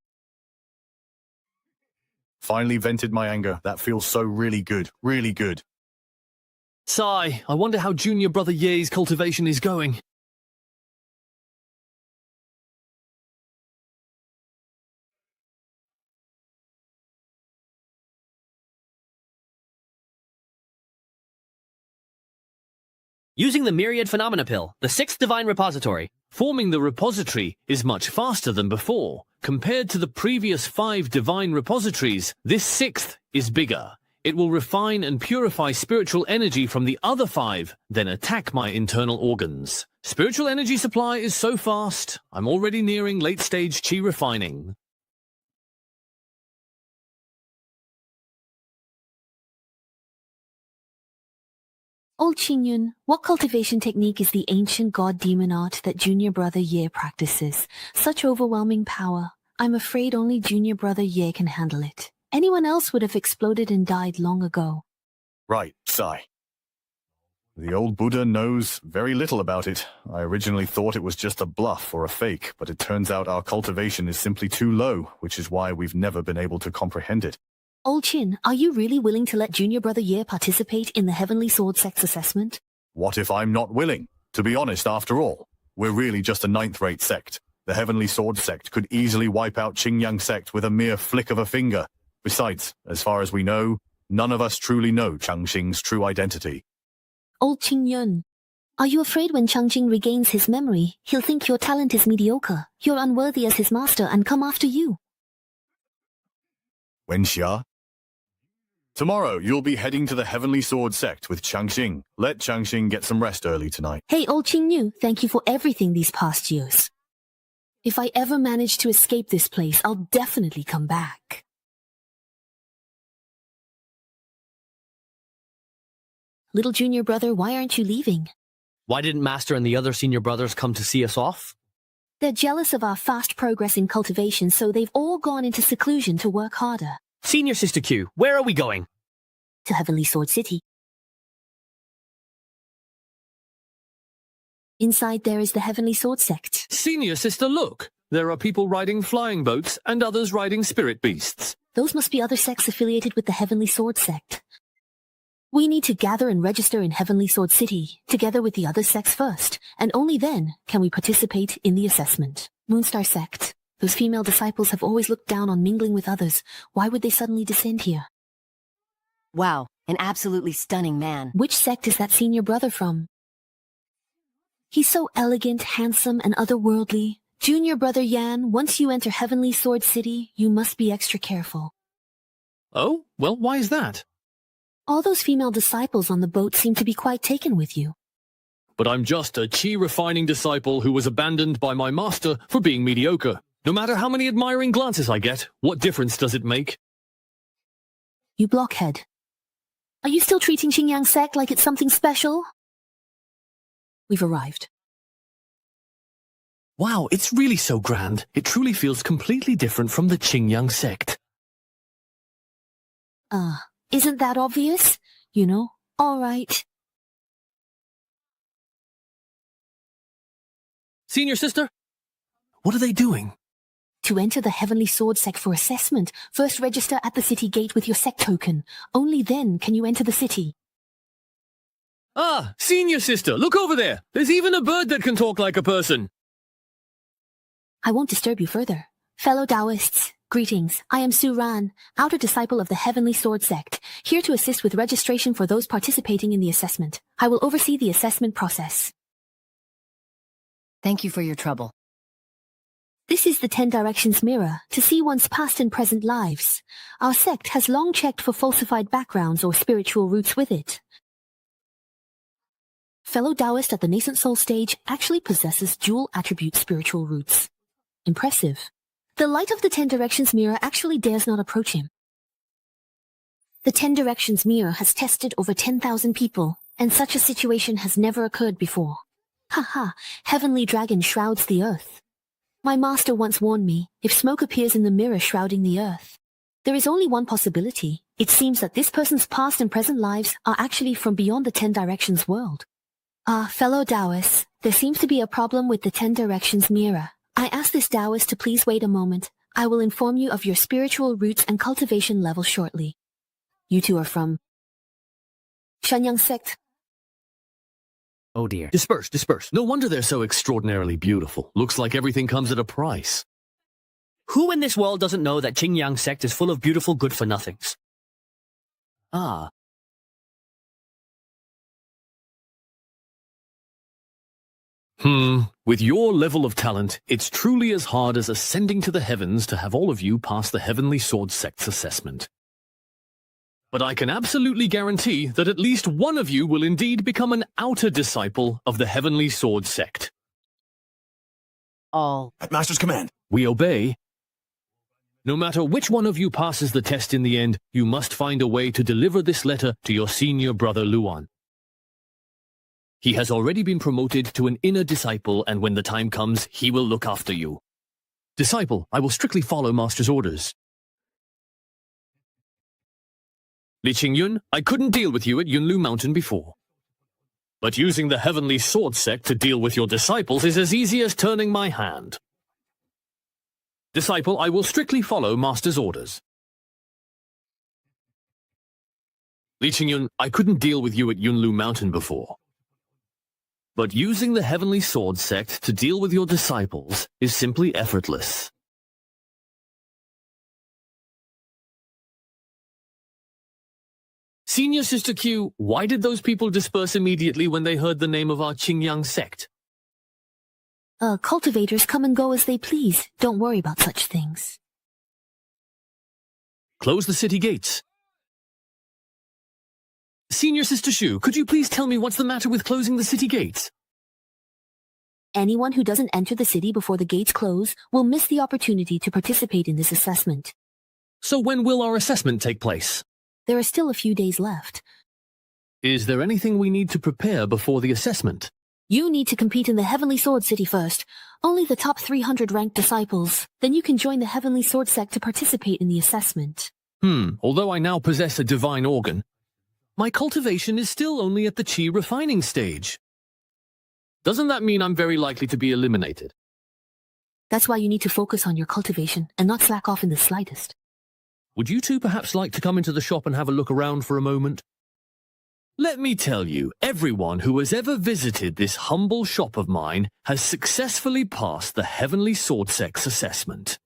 Finally vented my anger. That feels so really good, really good. Sigh, I wonder how Junior Brother Ye's cultivation is going. Using the Myriad Phenomena Pill, the 6th Divine Repository. Forming the repository is much faster than before. Compared to the previous 5 divine repositories, this 6th is bigger. It will refine and purify spiritual energy from the other 5, then attack my internal organs. Spiritual energy supply is so fast, I'm already nearing late-stage chi refining. Old Qingyun, what cultivation technique is the ancient god-demon art that Junior Brother Ye practices? Such overwhelming power. I'm afraid only Junior Brother Ye can handle it. Anyone else would have exploded and died long ago. Right, Sai. The old Buddha knows very little about it. I originally thought it was just a bluff or a fake, but it turns out our cultivation is simply too low, which is why we've never been able to comprehend it. Old Qin, are you really willing to let Junior Brother Ye participate in the Heavenly Sword Sect's assessment? What if I'm not willing? To be honest, after all, we're really just a 9th-rate sect. The Heavenly Sword Sect could easily wipe out Qingyang sect with a mere flick of a finger. Besides, as far as we know, none of us truly know Changqing's true identity. Old Qingyun, are you afraid when Changqing regains his memory, he'll think your talent is mediocre, you're unworthy as his master and come after you? Wenxia? Tomorrow, you'll be heading to the Heavenly Sword Sect with Changqing. Let Changqing get some rest early tonight. Hey, Old Qingyu, thank you for everything these past years. If I ever manage to escape this place, I'll definitely come back. Little Junior Brother, why aren't you leaving? Why didn't Master and the other senior brothers come to see us off? They're jealous of our fast progress in cultivation, so they've all gone into seclusion to work harder. Senior Sister Q, where are we going? To Heavenly Sword City. Inside there is the Heavenly Sword Sect. Senior Sister, look! There are people riding flying boats and others riding spirit beasts. Those must be other sects affiliated with the Heavenly Sword Sect. We need to gather and register in Heavenly Sword City, together with the other sects first, and only then can we participate in the assessment. Moonstar Sect. Those female disciples have always looked down on mingling with others. Why would they suddenly descend here? Wow, an absolutely stunning man. Which sect is that senior brother from? He's so elegant, handsome, and otherworldly. Junior Brother Yan, once you enter Heavenly Sword City, you must be extra careful. Oh? Well, why is that? All those female disciples on the boat seem to be quite taken with you. But I'm just a chi-refining disciple who was abandoned by my master for being mediocre. No matter how many admiring glances I get, what difference does it make? You blockhead. Are you still treating Qingyang sect like it's something special? We've arrived. Wow, it's really so grand. It truly feels completely different from the Qingyang sect. Isn't that obvious? You know, all right. Senior Sister? What are they doing? To enter the Heavenly Sword Sect for assessment, first register at the city gate with your sect token. Only then can you enter the city. Ah, Senior Sister, look over there. There's even a bird that can talk like a person. I won't disturb you further. Fellow Taoists, Greetings, I am Su Ran, outer disciple of the Heavenly Sword Sect, here to assist with registration for those participating in the assessment. I will oversee the assessment process. Thank you for your trouble. This is the 10 Directions mirror to see one's past and present lives. Our sect has long checked for falsified backgrounds or spiritual roots with it. Fellow Taoist at the nascent soul stage actually possesses dual attribute spiritual roots. Impressive. The light of the 10 Directions mirror actually dares not approach him. The 10 Directions mirror has tested over 10,000 people, and such a situation has never occurred before. Haha, heavenly dragon shrouds the earth. My master once warned me, if smoke appears in the mirror shrouding the earth, there is only one possibility. It seems that this person's past and present lives are actually from beyond the 10 Directions world. Fellow Taoists, there seems to be a problem with the 10 Directions mirror. I ask this Taoist to please wait a moment. I will inform you of your spiritual roots and cultivation level shortly. You two are from Shanyang sect. Oh dear. Disperse, disperse. No wonder they're so extraordinarily beautiful. Looks like everything comes at a price. Who in this world doesn't know that Qingyang sect is full of beautiful good-for-nothings? Ah. With your level of talent, it's truly as hard as ascending to the heavens to have all of you pass the Heavenly Sword Sect's assessment. But I can absolutely guarantee that at least one of you will indeed become an outer disciple of the Heavenly Sword Sect. All. At Master's command. We obey. No matter which one of you passes the test in the end, you must find a way to deliver this letter to your senior brother Luan. He has already been promoted to an inner disciple, and when the time comes, he will look after you. Disciple, I will strictly follow Master's orders. Li Qingyun, I couldn't deal with you at Yunlu Mountain before. But using the Heavenly Sword Sect to deal with your disciples is as easy as turning my hand. Disciple, I will strictly follow Master's orders. Li Qingyun, I couldn't deal with you at Yunlu Mountain before. But using the Heavenly Sword Sect to deal with your disciples is simply effortless. Senior Sister Q, why did those people disperse immediately when they heard the name of our Qingyang sect? Cultivators come and go as they please. Don't worry about such things. Close the city gates. Senior Sister Shu, could you please tell me what's the matter with closing the city gates? Anyone who doesn't enter the city before the gates close will miss the opportunity to participate in this assessment. So when will our assessment take place? There are still a few days left. Is there anything we need to prepare before the assessment? You need to compete in the Heavenly Sword City first. Only the top 300 ranked disciples. Then you can join the Heavenly Sword Sect to participate in the assessment. Although I now possess a divine organ, my cultivation is still only at the chi refining stage. Doesn't that mean I'm very likely to be eliminated? That's why you need to focus on your cultivation and not slack off in the slightest. Would you two perhaps like to come into the shop and have a look around for a moment? Let me tell you, everyone who has ever visited this humble shop of mine has successfully passed the Heavenly Sword Sect's assessment.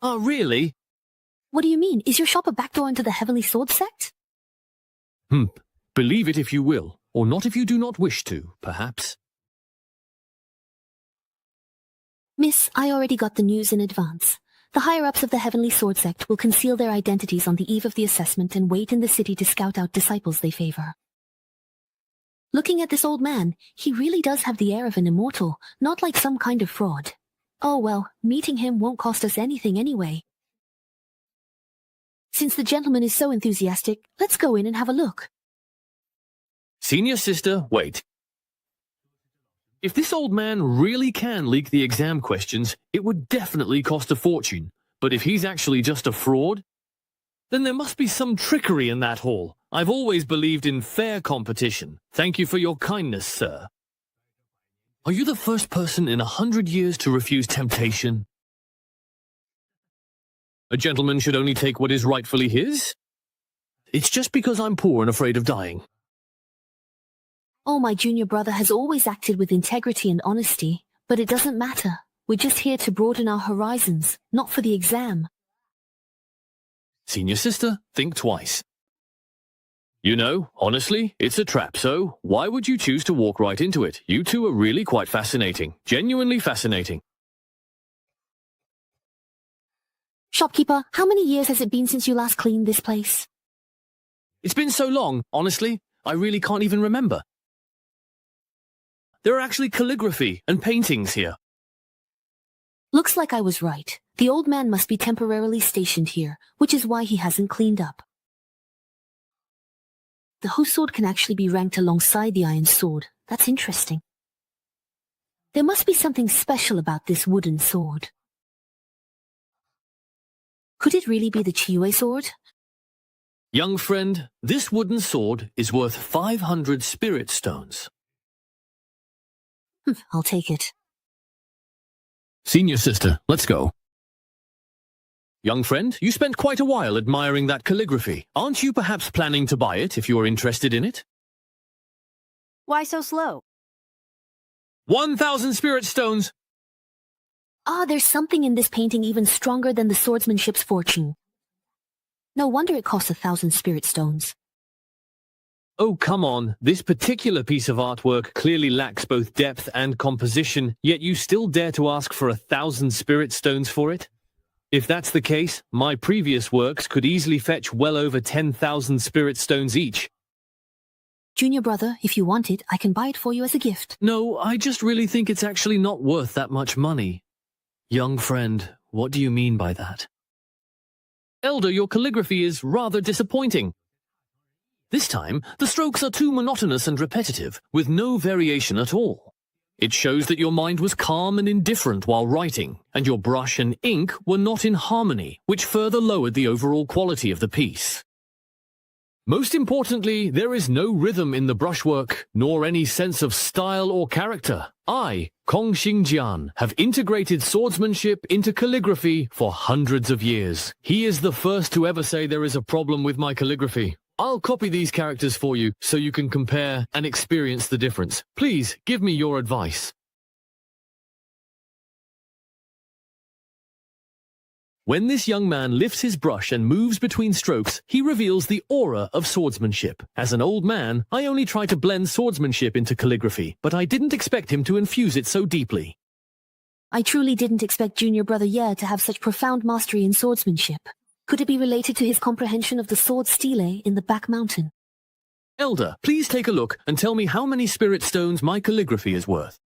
Oh, really? What do you mean? Is your shop a backdoor into the Heavenly Sword Sect? Believe it if you will, or not if you do not wish to, perhaps. Miss, I already got the news in advance. The higher-ups of the Heavenly Sword Sect will conceal their identities on the eve of the assessment and wait in the city to scout out disciples they favor. Looking at this old man, he really does have the air of an immortal, not like some kind of fraud. Oh well, meeting him won't cost us anything anyway. Since the gentleman is so enthusiastic, let's go in and have a look. Senior Sister, wait. If this old man really can leak the exam questions, it would definitely cost a fortune. But if he's actually just a fraud, then there must be some trickery in that hall. I've always believed in fair competition. Thank you for your kindness, sir. Are you the first person in 100 years to refuse temptation? A gentleman should only take what is rightfully his? It's just because I'm poor and afraid of dying. Oh, my junior brother has always acted with integrity and honesty, but it doesn't matter. We're just here to broaden our horizons, not for the exam. Senior sister, think twice. You know, honestly, it's a trap, so why would you choose to walk right into it? You two are really quite fascinating. Genuinely fascinating. Shopkeeper, how many years has it been since you last cleaned this place? It's been so long, honestly, I really can't even remember. There are actually calligraphy and paintings here. Looks like I was right. The old man must be temporarily stationed here, which is why he hasn't cleaned up. The host sword can actually be ranked alongside the iron sword. That's interesting. There must be something special about this wooden sword. Could it really be the Chiwe sword? Young friend, this wooden sword is worth 500 spirit stones. I'll take it. Senior sister, let's go. Young friend, you spent quite a while admiring that calligraphy. Aren't you perhaps planning to buy it if you are interested in it? Why so slow? 1,000 spirit stones! There's something in this painting even stronger than the swordsmanship's fortune. No wonder it costs 1,000 spirit stones. Oh, come on. This particular piece of artwork clearly lacks both depth and composition, yet you still dare to ask for 1,000 spirit stones for it? If that's the case, my previous works could easily fetch well over 10,000 spirit stones each. Junior brother, if you want it, I can buy it for you as a gift. No, I just really think it's actually not worth that much money. Young friend, what do you mean by that? Elder, your calligraphy is rather disappointing. This time, the strokes are too monotonous and repetitive, with no variation at all. It shows that your mind was calm and indifferent while writing, and your brush and ink were not in harmony, which further lowered the overall quality of the piece. Most importantly, there is no rhythm in the brushwork, nor any sense of style or character. I, Kong Xingjian, have integrated swordsmanship into calligraphy for hundreds of years. He is the first to ever say there is a problem with my calligraphy. I'll copy these characters for you so you can compare and experience the difference. Please give me your advice. When this young man lifts his brush and moves between strokes, he reveals the aura of swordsmanship. As an old man, I only try to blend swordsmanship into calligraphy, but I didn't expect him to infuse it so deeply. I truly didn't expect Junior Brother Ye to have such profound mastery in swordsmanship. Could it be related to his comprehension of the sword stele in the back mountain? Elder, please take a look and tell me how many spirit stones my calligraphy is worth.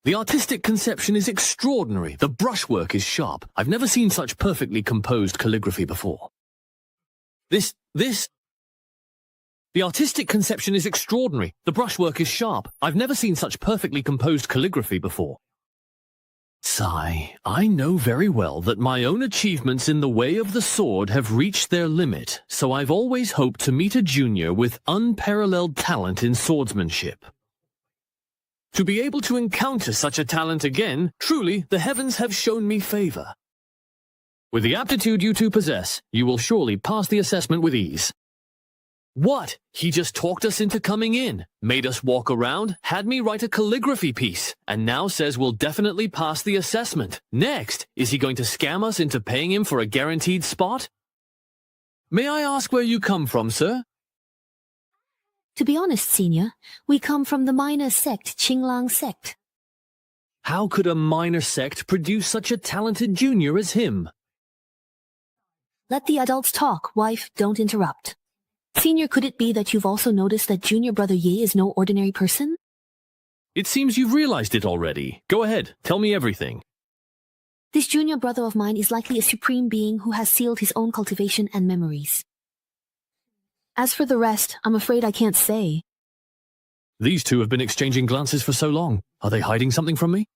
The artistic conception is extraordinary. The brushwork is sharp. I've never seen such perfectly composed calligraphy before. The artistic conception is extraordinary. The brushwork is sharp. I've never seen such perfectly composed calligraphy before. Sigh, I know very well that my own achievements in the way of the sword have reached their limit, so I've always hoped to meet a junior with unparalleled talent in swordsmanship. To be able to encounter such a talent again, truly, the heavens have shown me favor. With the aptitude you two possess, you will surely pass the assessment with ease. What? He just talked us into coming in, made us walk around, had me write a calligraphy piece, and now says we'll definitely pass the assessment. Next, is he going to scam us into paying him for a guaranteed spot? May I ask where you come from, sir? To be honest, Senior, we come from the minor sect, Qinglang sect. How could a minor sect produce such a talented junior as him? Let the adults talk, wife, don't interrupt. Senior, could it be that you've also noticed that Junior Brother Ye is no ordinary person? It seems you've realized it already. Go ahead, tell me everything. This junior brother of mine is likely a supreme being who has sealed his own cultivation and memories. As for the rest, I'm afraid I can't say. These two have been exchanging glances for so long. Are they hiding something from me?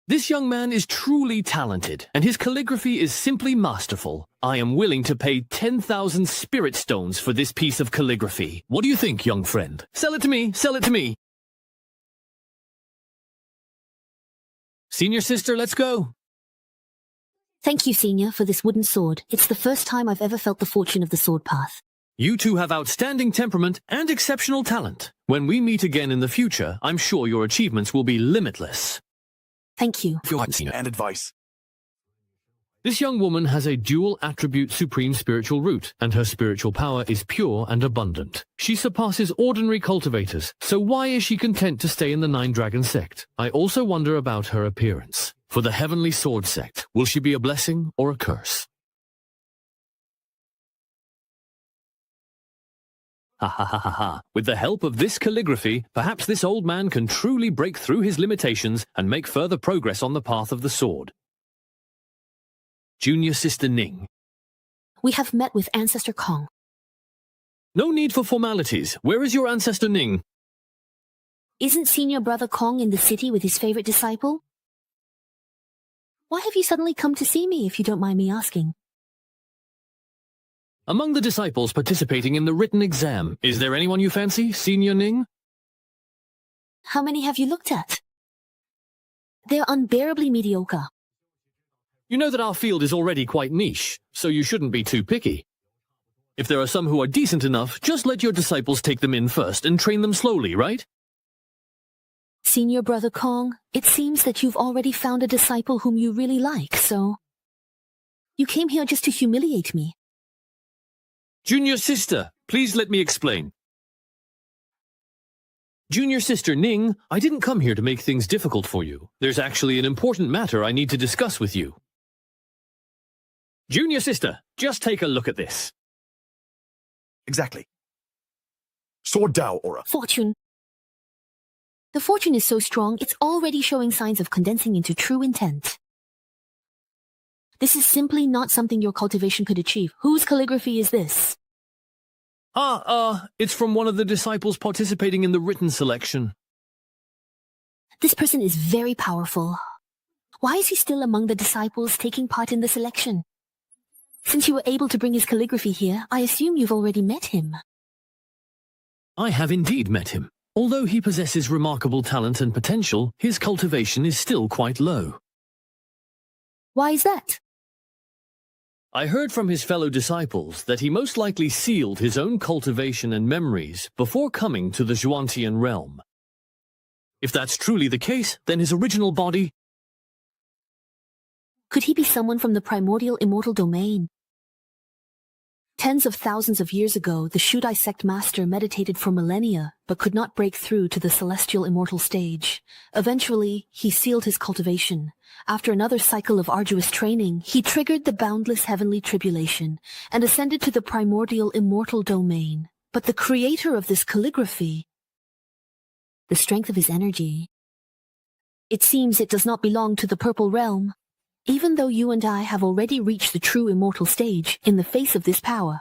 This young man is truly talented, and his calligraphy is simply masterful. I am willing to pay 10,000 spirit stones for this piece of calligraphy. What do you think, young friend? Sell it to me, sell it to me. Senior sister, let's go. Thank you, Senior, for this wooden sword. It's the first time I've ever felt the fortune of the sword path. You two have outstanding temperament and exceptional talent. When we meet again in the future, I'm sure your achievements will be limitless. Thank you. And advice. This young woman has a dual attribute supreme spiritual root, and her spiritual power is pure and abundant. She surpasses ordinary cultivators, so why is she content to stay in the Nine Dragon sect? I also wonder about her appearance. For the Heavenly Sword sect, will she be a blessing or a curse? Ha ha ha ha ha. With the help of this calligraphy, perhaps this old man can truly break through his limitations and make further progress on the path of the sword. Junior Sister Ning. We have met with Ancestor Kong. No need for formalities. Where is your Ancestor Ning? Isn't Senior Brother Kong in the city with his favorite disciple? Why have you suddenly come to see me, if you don't mind me asking? Among the disciples participating in the written exam, is there anyone you fancy, Senior Ning? How many have you looked at? They're unbearably mediocre. You know that our field is already quite niche, so you shouldn't be too picky. If there are some who are decent enough, just let your disciples take them in first and train them slowly, right? Senior Brother Kong, it seems that you've already found a disciple whom you really like, so... You came here just to humiliate me. Junior Sister, please let me explain. Junior Sister Ning, I didn't come here to make things difficult for you. There's actually an important matter I need to discuss with you. Junior Sister, just take a look at this. Exactly. Sword Dao aura. Fortune. The fortune is so strong, it's already showing signs of condensing into true intent. This is simply not something your cultivation could achieve. Whose calligraphy is this? It's from one of the disciples participating in the written selection. This person is very powerful. Why is he still among the disciples taking part in the selection? Since you were able to bring his calligraphy here, I assume you've already met him. I have indeed met him. Although he possesses remarkable talent and potential, his cultivation is still quite low. Why is that? I heard from his fellow disciples that he most likely sealed his own cultivation and memories before coming to the Zhuantian realm. If that's truly the case, then his original body... Could he be someone from the primordial immortal domain? Tens of thousands of years ago, the Shudai sect master meditated for millennia, but could not break through to the celestial immortal stage. Eventually, he sealed his cultivation. After another cycle of arduous training, he triggered the boundless heavenly tribulation and ascended to the primordial immortal domain. But the creator of this calligraphy, the strength of his energy, it seems it does not belong to the purple realm. Even though you and I have already reached the true immortal stage in the face of this power,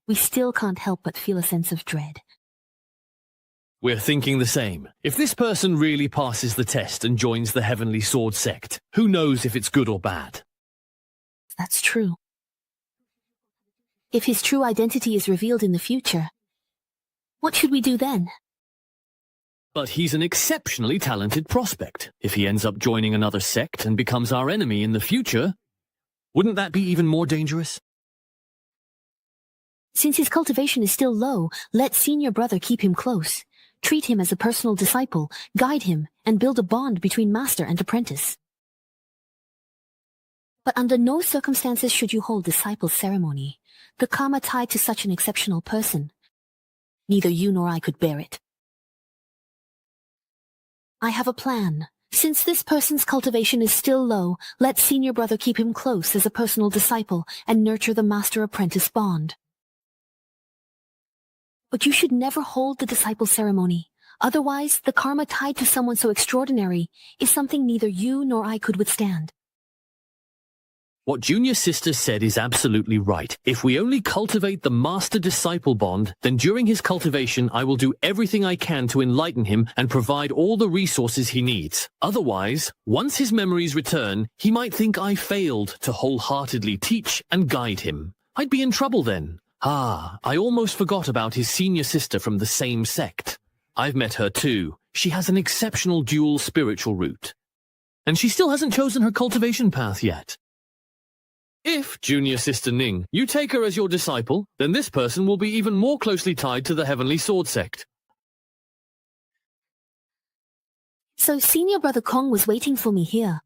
we still can't help but feel a sense of dread. We're thinking the same. If this person really passes the test and joins the Heavenly Sword sect, who knows if it's good or bad? That's true. If his true identity is revealed in the future, what should we do then? But he's an exceptionally talented prospect. If he ends up joining another sect and becomes our enemy in the future, wouldn't that be even more dangerous? Since his cultivation is still low, let Senior Brother keep him close. Treat him as a personal disciple, guide him, and build a bond between master and apprentice. But under no circumstances should you hold disciple ceremony. The karma tied to such an exceptional person. Neither you nor I could bear it. I have a plan. Since this person's cultivation is still low, let Senior Brother keep him close as a personal disciple and nurture the master-apprentice bond. But you should never hold the disciple ceremony. Otherwise, the karma tied to someone so extraordinary is something neither you nor I could withstand. What Junior Sister said is absolutely right. If we only cultivate the master-disciple bond, then during his cultivation I will do everything I can to enlighten him and provide all the resources he needs. Otherwise, once his memories return, he might think I failed to wholeheartedly teach and guide him. I'd be in trouble then. I almost forgot about his senior sister from the same sect. I've met her too. She has an exceptional dual spiritual root. And she still hasn't chosen her cultivation path yet. If, Junior Sister Ning, you take her as your disciple, then this person will be even more closely tied to the Heavenly Sword Sect. So Senior Brother Kong was waiting for me here.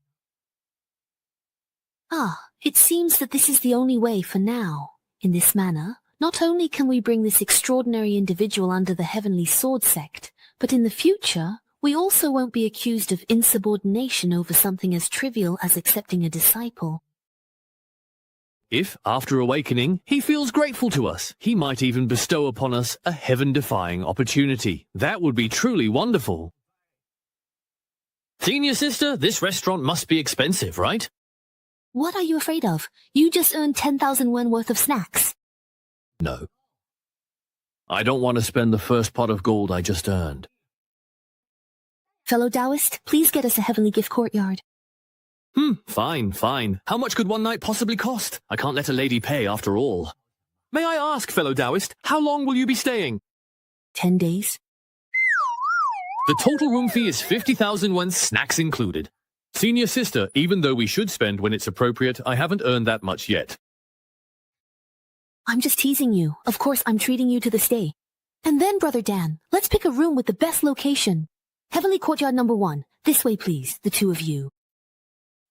It seems that this is the only way for now. In this manner, not only can we bring this extraordinary individual under the Heavenly Sword Sect, but in the future, we also won't be accused of insubordination over something as trivial as accepting a disciple. If, after awakening, he feels grateful to us, he might even bestow upon us a heaven-defying opportunity. That would be truly wonderful. Senior Sister, this restaurant must be expensive, right? What are you afraid of? You just earned 10,000 won worth of snacks. No. I don't want to spend the first pot of gold I just earned. Fellow Taoist, please get us a heavenly gift courtyard. Fine. How much could one night possibly cost? I can't let a lady pay after all. May I ask, fellow Taoist, how long will you be staying? 10 days. The total room fee is 50,000 won, snacks included. Senior Sister, even though we should spend when it's appropriate, I haven't earned that much yet. I'm just teasing you. Of course, I'm treating you to the stay. And then, Brother Dan, let's pick a room with the best location. Heavenly Courtyard number 1. This way, please, the two of you.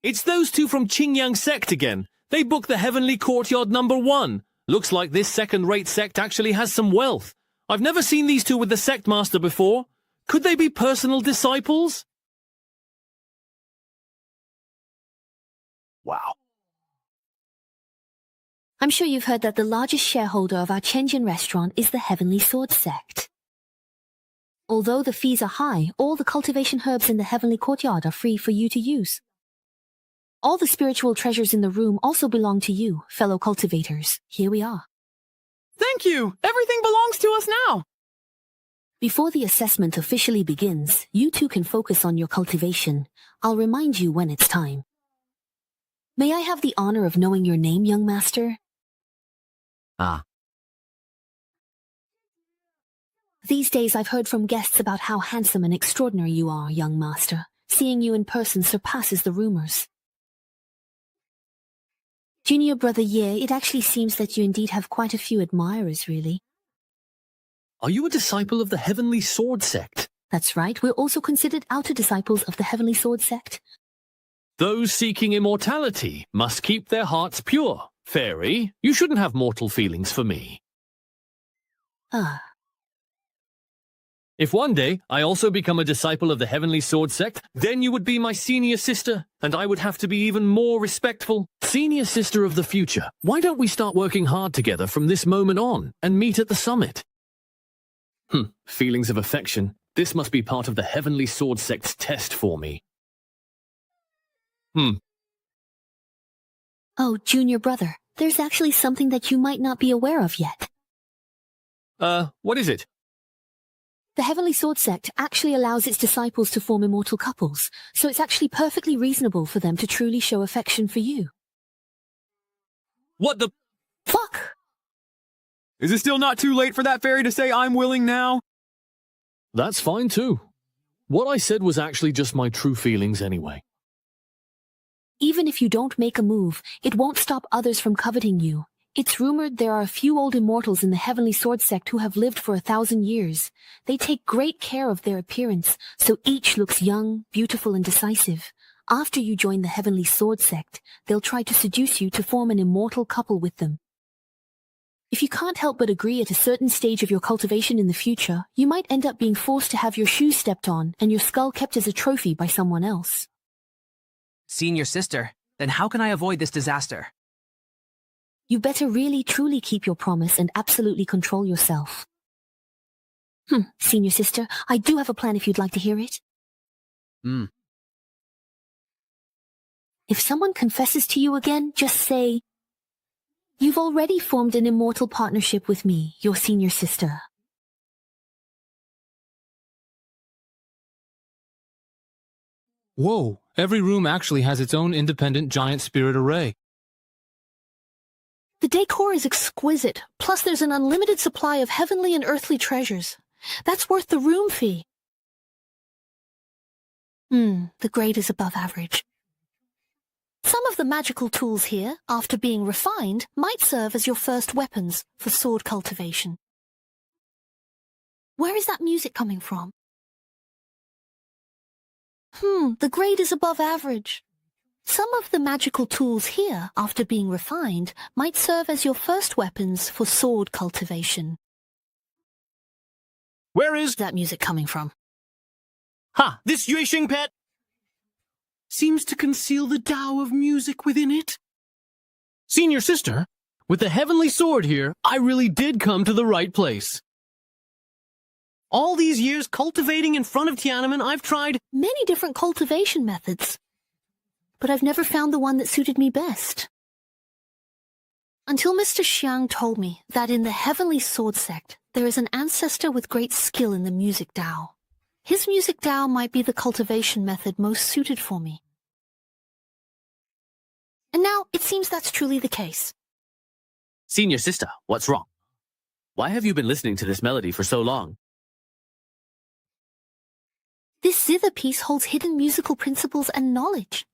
It's those two from Qingyang sect again. They booked the Heavenly Courtyard number 1. Looks like this second-rate sect actually has some wealth. I've never seen these two with the sect master before. Could they be personal disciples? Wow. I'm sure you've heard that the largest shareholder of our Tianjin restaurant is the Heavenly Sword Sect. Although the fees are high, all the cultivation herbs in the Heavenly Courtyard are free for you to use. All the spiritual treasures in the room also belong to you, fellow cultivators. Here we are. Thank you! Everything belongs to us now! Before the assessment officially begins, you two can focus on your cultivation. I'll remind you when it's time. May I have the honor of knowing your name, young master? These days I've heard from guests about how handsome and extraordinary you are, young master. Seeing you in person surpasses the rumors. Junior Brother Ye, it actually seems that you indeed have quite a few admirers, really. Are you a disciple of the Heavenly Sword Sect? That's right, we're also considered outer disciples of the Heavenly Sword Sect. Those seeking immortality must keep their hearts pure. Fairy, you shouldn't have mortal feelings for me. If one day I also become a disciple of the Heavenly Sword Sect, then you would be my senior sister, and I would have to be even more respectful. Senior sister of the future, why don't we start working hard together from this moment on and meet at the summit? Feelings of affection. This must be part of the Heavenly Sword Sect's test for me. Oh, Junior Brother, there's actually something that you might not be aware of yet. What is it? The Heavenly Sword Sect actually allows its disciples to form immortal couples, so it's actually perfectly reasonable for them to truly show affection for you. What the... Fuck! Is it still not too late for that fairy to say I'm willing now? That's fine too. What I said was actually just my true feelings anyway. Even if you don't make a move, it won't stop others from coveting you. It's rumored there are a few old immortals in the Heavenly Sword Sect who have lived for 1,000 years. They take great care of their appearance, so each looks young, beautiful, and decisive. After you join the Heavenly Sword Sect, they'll try to seduce you to form an immortal couple with them. If you can't help but agree at a certain stage of your cultivation in the future, you might end up being forced to have your shoes stepped on and your skull kept as a trophy by someone else. Senior sister, then how can I avoid this disaster? You better really truly keep your promise and absolutely control yourself. Senior sister, I do have a plan if you'd like to hear it. If someone confesses to you again, just say, "You've already formed an immortal partnership with me, your senior sister." Whoa, every room actually has its own independent giant spirit array. The decor is exquisite, plus there's an unlimited supply of heavenly and earthly treasures. That's worth the room fee. The grade is above average. Some of the magical tools here, after being refined, might serve as your first weapons for sword cultivation. Where is that music coming from? The grade is above average. Some of the magical tools here, after being refined, might serve as your first weapons for sword cultivation. Where is that music coming from? Ha! This Yuexing pet seems to conceal the Tao of music within it. Senior sister, with the heavenly sword here, I really did come to the right place. All these years cultivating in front of Tiananmen, I've tried many different cultivation methods, but I've never found the one that suited me best. Until Mr. Xiang told me that in the Heavenly Sword sect, there is an ancestor with great skill in the music Tao. His music Tao might be the cultivation method most suited for me. And now, it seems that's truly the case. Senior sister, what's wrong? Why have you been listening to this melody for so long? This zither piece holds hidden musical principles and knowledge.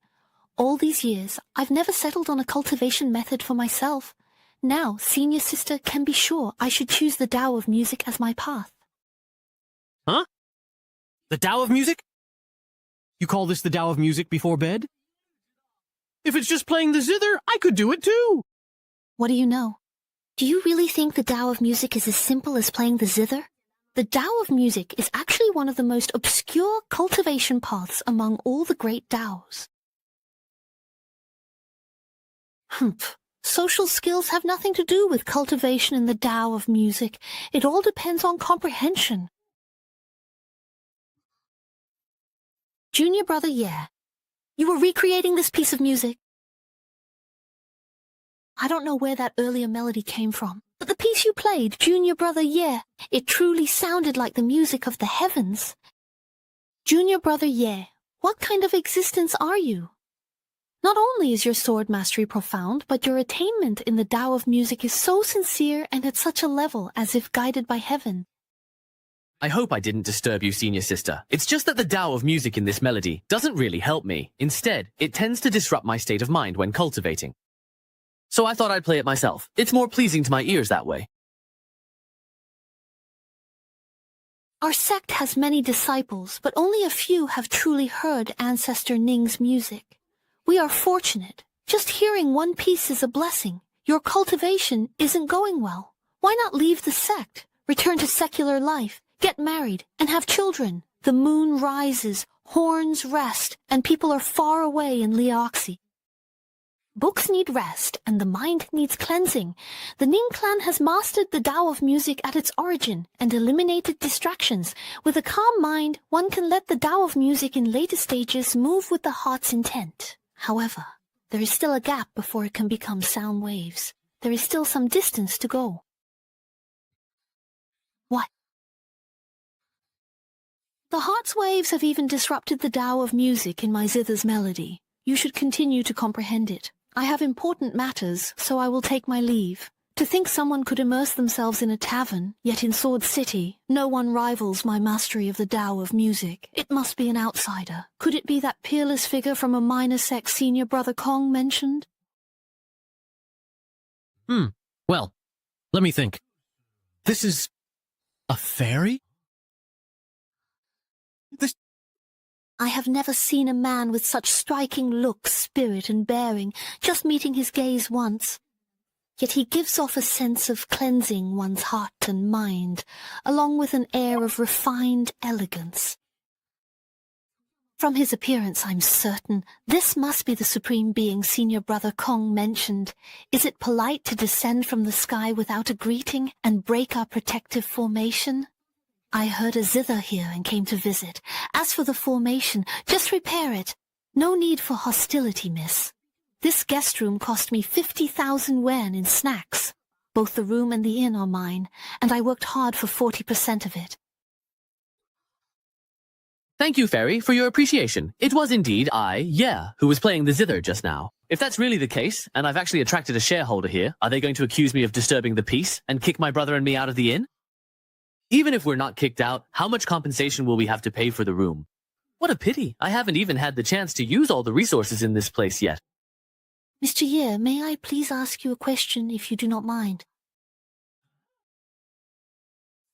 All these years, I've never settled on a cultivation method for myself. Now, senior sister can be sure I should choose the Tao of music as my path. Huh? The Tao of music? You call this the Tao of music before bed? If it's just playing the zither, I could do it too. What do you know? Do you really think the Tao of music is as simple as playing the zither? The Tao of music is actually one of the most obscure cultivation paths among all the great Taos. Social skills have nothing to do with cultivation in the Tao of music. It all depends on comprehension. Junior brother Ye, you were recreating this piece of music. I don't know where that earlier melody came from, but the piece you played, Junior brother Ye, it truly sounded like the music of the heavens. Junior brother Ye, what kind of existence are you? Not only is your sword mastery profound, but your attainment in the Tao of music is so sincere and at such a level as if guided by heaven. I hope I didn't disturb you, senior sister. It's just that the Tao of music in this melody doesn't really help me. Instead, it tends to disrupt my state of mind when cultivating. So I thought I'd play it myself. It's more pleasing to my ears that way. Our sect has many disciples, but only a few have truly heard Ancestor Ning's music. We are fortunate. Just hearing one piece is a blessing. Your cultivation isn't going well. Why not leave the sect, return to secular life, get married, and have children? The moon rises, horns rest, and people are far away in Liaoxi. Books need rest, and the mind needs cleansing. The Ning clan has mastered the Tao of music at its origin and eliminated distractions. With a calm mind, one can let the Tao of music in later stages move with the heart's intent. However, there is still a gap before it can become sound waves. There is still some distance to go. What? The heart's waves have even disrupted the Tao of music in my zither's melody. You should continue to comprehend it. I have important matters, so I will take my leave. To think someone could immerse themselves in a tavern, yet in Sword City, no one rivals my mastery of the Tao of music. It must be an outsider. Could it be that peerless figure from a minor sect senior brother Kong mentioned? Well, let me think. This is a fairy? I have never seen a man with such striking looks, spirit, and bearing, just meeting his gaze once. Yet he gives off a sense of cleansing one's heart and mind, along with an air of refined elegance. From his appearance, I'm certain this must be the supreme being senior brother Kong mentioned. Is it polite to descend from the sky without a greeting and break our protective formation? I heard a zither here and came to visit. As for the formation, just repair it. No need for hostility, miss. This guest room cost me 50,000 yuan in snacks. Both the room and the inn are mine, and I worked hard for 40% of it. Thank you, Fairy, for your appreciation. It was indeed who was playing the zither just now. If that's really the case, and I've actually attracted a shareholder here, are they going to accuse me of disturbing the peace and kick my brother and me out of the inn? Even if we're not kicked out, how much compensation will we have to pay for the room? What a pity. I haven't even had the chance to use all the resources in this place yet. Mr. Ye, may I please ask you a question if you do not mind?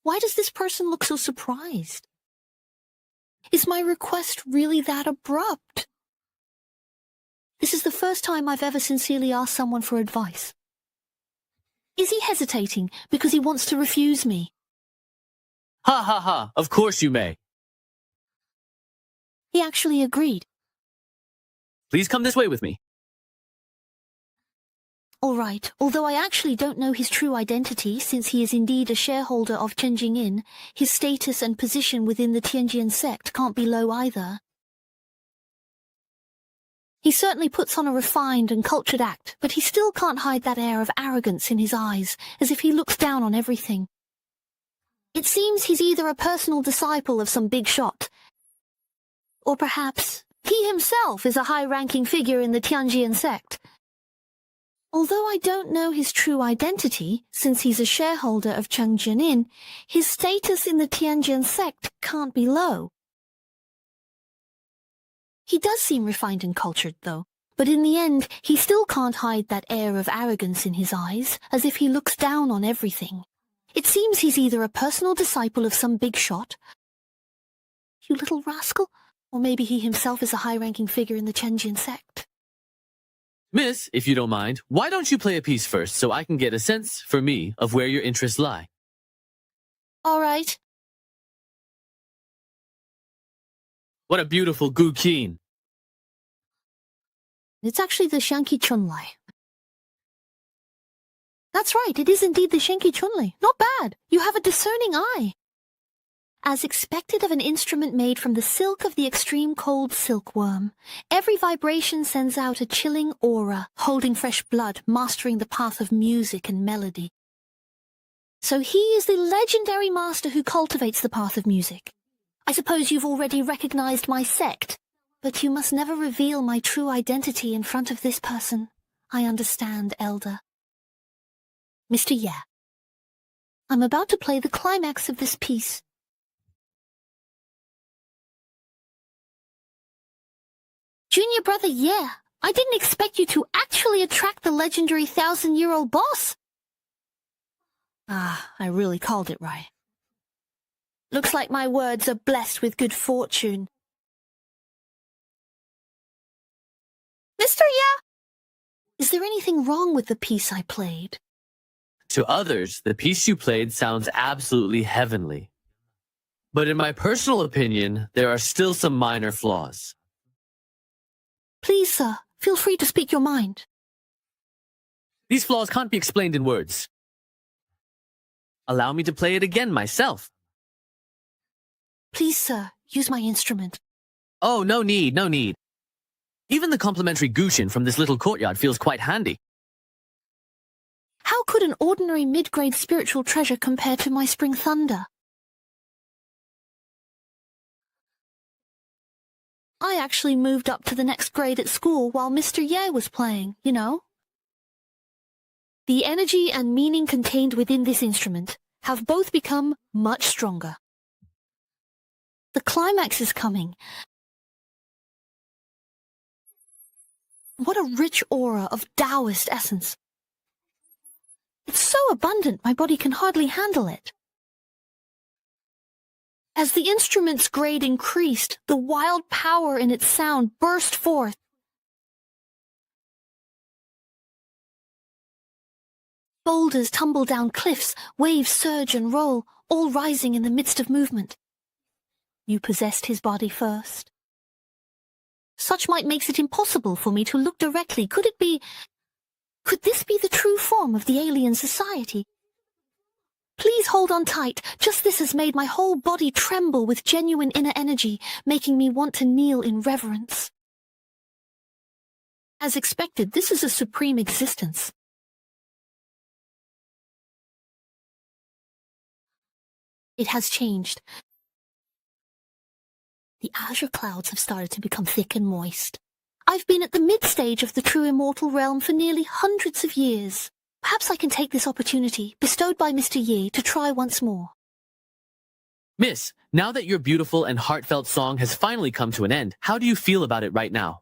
Why does this person look so surprised? Is my request really that abrupt? This is the first time I've ever sincerely asked someone for advice. Is he hesitating because he wants to refuse me? Ha ha ha, of course you may. He actually agreed. Please come this way with me. All right, although I actually don't know his true identity, since he is indeed a shareholder of Chenjing Inn, his status and position within the Tianjian sect can't be low either. He certainly puts on a refined and cultured act, but he still can't hide that air of arrogance in his eyes, as if he looks down on everything. It seems he's either a personal disciple of some big shot, or perhaps he himself is a high-ranking figure in the Tianjian sect. Although I don't know his true identity, since he's a shareholder of Chengjian Inn, his status in the Tianjian sect can't be low. He does seem refined and cultured, though, but in the end, he still can't hide that air of arrogance in his eyes, as if he looks down on everything. It seems he's either a personal disciple of some big shot, you little rascal, or maybe he himself is a high-ranking figure in the Chengjian sect. Miss, if you don't mind, why don't you play a piece first so I can get a sense, for me, of where your interests lie? All right. What a beautiful gu qin. It's actually the Shanqi Chunlai. That's right, it is indeed the Shanqi Chunlai. Not bad. You have a discerning eye. As expected of an instrument made from the silk of the extreme cold silkworm, every vibration sends out a chilling aura, holding fresh blood, mastering the path of music and melody. So he is the legendary master who cultivates the path of music. I suppose you've already recognized my sect, but you must never reveal my true identity in front of this person. I understand, Elder. Mr. Ye, I'm about to play the climax of this piece. Junior brother Ye, I didn't expect you to actually attract the legendary 1,000-year-old boss. Ah, I really called it right. Looks like my words are blessed with good fortune. Mr. Ye, is there anything wrong with the piece I played? To others, the piece you played sounds absolutely heavenly. But in my personal opinion, there are still some minor flaws. Please, sir, feel free to speak your mind. These flaws can't be explained in words. Allow me to play it again myself. Please, sir, use my instrument. Oh, no need, no need. Even the complimentary gushin from this little courtyard feels quite handy. How could an ordinary mid-grade spiritual treasure compare to my spring thunder? I actually moved up to the next grade at school while Mr. Ye was playing, you know. The energy and meaning contained within this instrument have both become much stronger. The climax is coming. What a rich aura of Taoist essence. It's so abundant my body can hardly handle it. As the instrument's grade increased, the wild power in its sound burst forth. Boulders tumble down cliffs, waves surge and roll, all rising in the midst of movement. You possessed his body first. Such might makes it impossible for me to look directly. Could this be the true form of the alien society? Please hold on tight. Just this has made my whole body tremble with genuine inner energy, making me want to kneel in reverence. As expected, this is a supreme existence. It has changed. The azure clouds have started to become thick and moist. I've been at the mid-stage of the true immortal realm for nearly hundreds of years. Perhaps I can take this opportunity, bestowed by Mr. Yi, to try once more. Miss, now that your beautiful and heartfelt song has finally come to an end, how do you feel about it right now?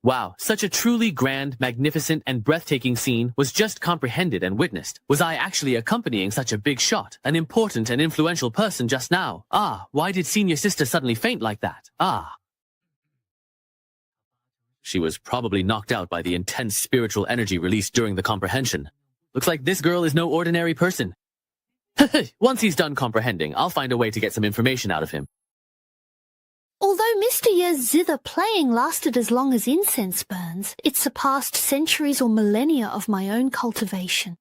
Wow, such a truly grand, magnificent, and breathtaking scene was just comprehended and witnessed. Was I actually accompanying such a big shot, an important and influential person just now? Why did senior sister suddenly faint like that? She was probably knocked out by the intense spiritual energy released during the comprehension. Looks like this girl is no ordinary person. Once he's done comprehending, I'll find a way to get some information out of him. Although Mr. Ye's zither playing lasted as long as incense burns, it surpassed centuries or millennia of my own cultivation.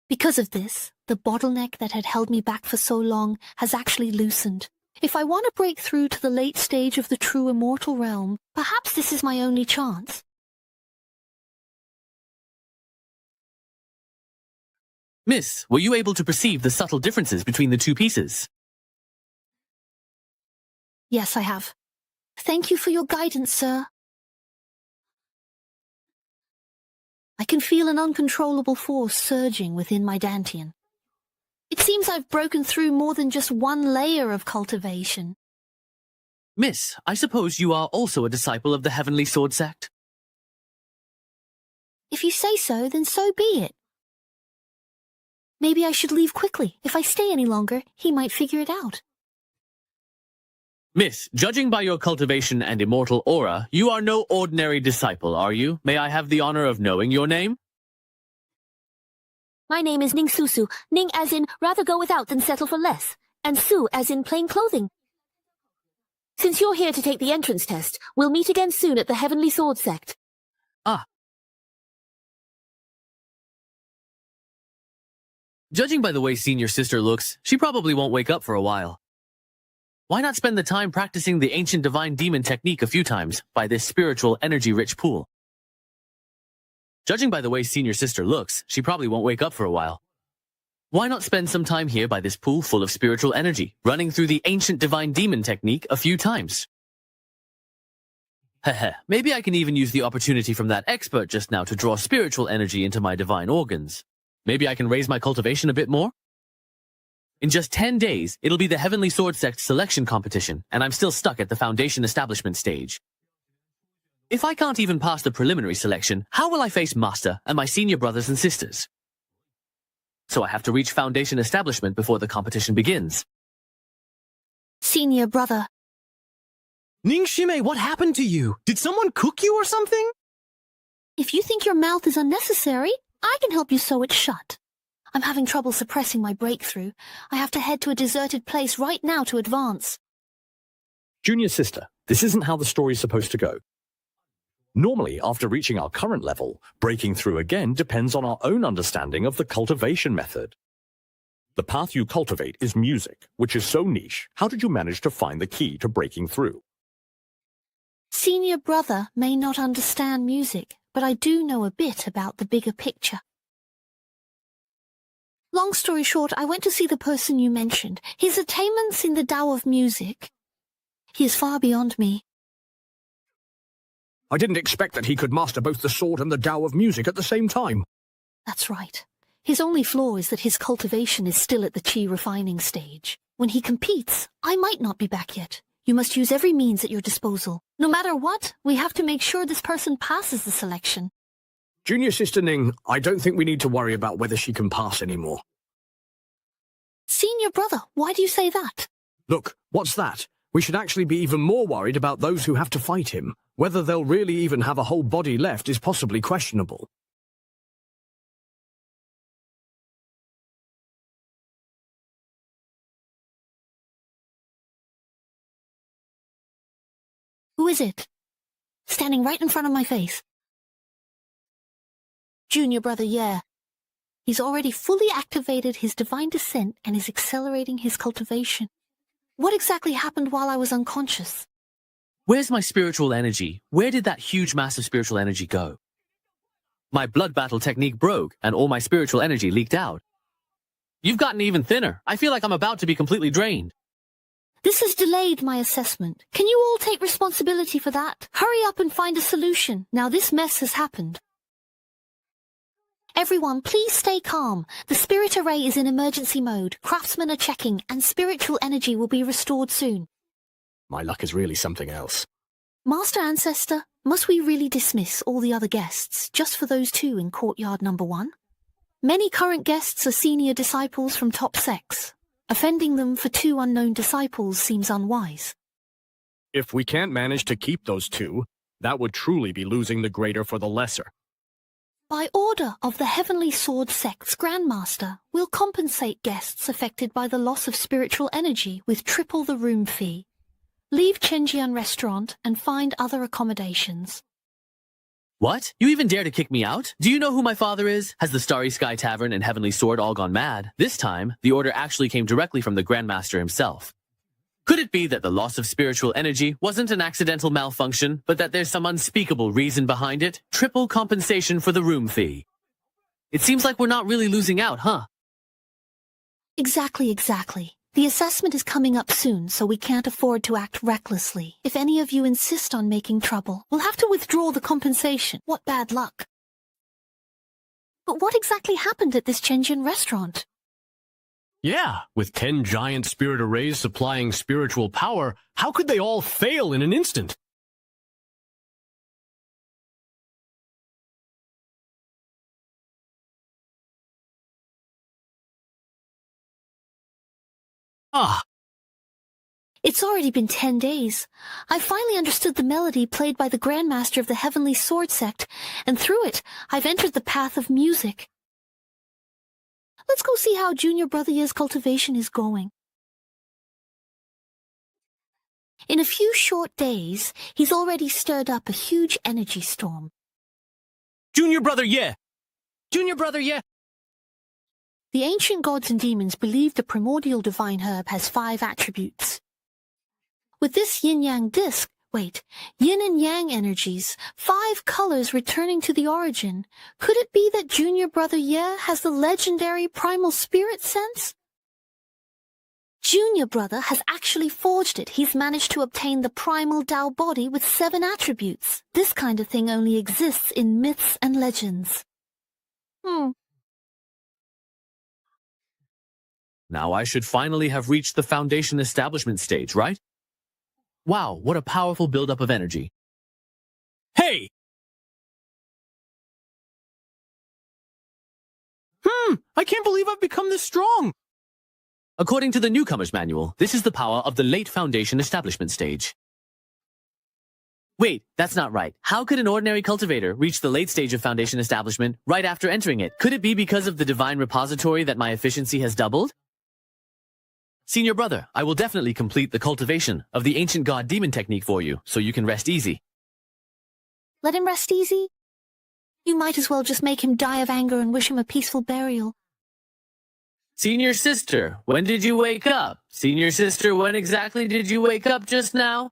Because of this, the bottleneck that had held me back for so long has actually loosened. If I want to break through to the late stage of the true immortal realm, perhaps this is my only chance. Miss, were you able to perceive the subtle differences between the two pieces? Yes, I have. Thank you for your guidance, sir. I can feel an uncontrollable force surging within my dantian. It seems I've broken through more than just one layer of cultivation. Miss, I suppose you are also a disciple of the Heavenly Sword Sect? If you say so, then so be it. Maybe I should leave quickly. If I stay any longer, he might figure it out. Miss, judging by your cultivation and immortal aura, you are no ordinary disciple, are you? May I have the honor of knowing your name? My name is Ning Susu. Ning as in rather go without than settle for less, and Su as in plain clothing. Since you're here to take the entrance test, we'll meet again soon at the Heavenly Sword Sect. Judging by the way senior sister looks, she probably won't wake up for a while. Why not spend the time practicing the ancient divine demon technique a few times by this spiritual energy-rich pool? Judging by the way senior sister looks, she probably won't wake up for a while. Why not spend some time here by this pool full of spiritual energy, running through the ancient divine demon technique a few times? Maybe I can even use the opportunity from that expert just now to draw spiritual energy into my divine organs. Maybe I can raise my cultivation a bit more? In just 10 days, it'll be the Heavenly Sword Sect selection competition, and I'm still stuck at the Foundation establishment stage. If I can't even pass the preliminary selection, how will I face Master and my senior brothers and sisters? So I have to reach Foundation establishment before the competition begins. Senior brother. Ning Shime, what happened to you? Did someone cook you or something? If you think your mouth is unnecessary, I can help you sew it shut. I'm having trouble suppressing my breakthrough. I have to head to a deserted place right now to advance. Junior sister, this isn't how the story's supposed to go. Normally, after reaching our current level, breaking through again depends on our own understanding of the cultivation method. The path you cultivate is music, which is so niche. How did you manage to find the key to breaking through? Senior brother may not understand music, but I do know a bit about the bigger picture. Long story short, I went to see the person you mentioned. His attainments in the Tao of music. He is far beyond me. I didn't expect that he could master both the sword and the Tao of music at the same time. That's right. His only flaw is that his cultivation is still at the chi refining stage. When he competes, I might not be back yet. You must use every means at your disposal. No matter what, we have to make sure this person passes the selection. Junior Sister Ning, I don't think we need to worry about whether she can pass anymore. Senior brother, why do you say that? Look, what's that? We should actually be even more worried about those who have to fight him. Whether they'll really even have a whole body left is possibly questionable. Who is it? Standing right in front of my face. Junior brother, yeah. He's already fully activated his divine descent and is accelerating his cultivation. What exactly happened while I was unconscious? Where's my spiritual energy? Where did that huge mass of spiritual energy go? My blood battle technique broke, and all my spiritual energy leaked out. You've gotten even thinner. I feel like I'm about to be completely drained. This has delayed my assessment. Can you all take responsibility for that? Hurry up and find a solution. Now this mess has happened. Everyone, please stay calm. The spirit array is in emergency mode. Craftsmen are checking, and spiritual energy will be restored soon. My luck is really something else. Master Ancestor, must we really dismiss all the other guests just for those two in courtyard number 1? Many current guests are senior disciples from top sects. Offending them for 2 unknown disciples seems unwise. If we can't manage to keep those 2, that would truly be losing the greater for the lesser. By order of the Heavenly Sword Sect's Grandmaster, we'll compensate guests affected by the loss of spiritual energy with triple the room fee. Leave Chenjian Restaurant and find other accommodations. What? You even dare to kick me out? Do you know who my father is? Has the Starry Sky Tavern and Heavenly Sword all gone mad? This time, the order actually came directly from the Grandmaster himself. Could it be that the loss of spiritual energy wasn't an accidental malfunction, but that there's some unspeakable reason behind it? Triple compensation for the room fee. It seems like we're not really losing out, huh? Exactly. The assessment is coming up soon, so we can't afford to act recklessly. If any of you insist on making trouble, we'll have to withdraw the compensation. What bad luck. But what exactly happened at this Chenjian restaurant? Yeah, with 10 giant spirit arrays supplying spiritual power, how could they all fail in an instant? It's already been 10 days. I finally understood the melody played by the Grandmaster of the Heavenly Sword Sect, and through it, I've entered the path of music. Let's go see how Junior Brother Ye's cultivation is going. In a few short days, he's already stirred up a huge energy storm. Junior Brother Ye! Junior Brother Ye! The ancient gods and demons believe the primordial divine herb has 5 attributes. With this yin-yang disc, yin and yang energies, 5 colors returning to the origin, could it be that Junior Brother Ye has the legendary primal spirit sense? Junior Brother has actually forged it. He's managed to obtain the primal Tao body with 7 attributes. This kind of thing only exists in myths and legends. Now I should finally have reached the foundation establishment stage, right? Wow, what a powerful buildup of energy. Hey! I can't believe I've become this strong! According to the newcomer's manual, this is the power of the late foundation establishment stage. Wait, that's not right. How could an ordinary cultivator reach the late stage of foundation establishment right after entering it? Could it be because of the divine repository that my efficiency has doubled? Senior brother, I will definitely complete the cultivation of the ancient god demon technique for you, so you can rest easy. Let him rest easy? You might as well just make him die of anger and wish him a peaceful burial. Senior sister, when did you wake up? Senior sister, when exactly did you wake up just now?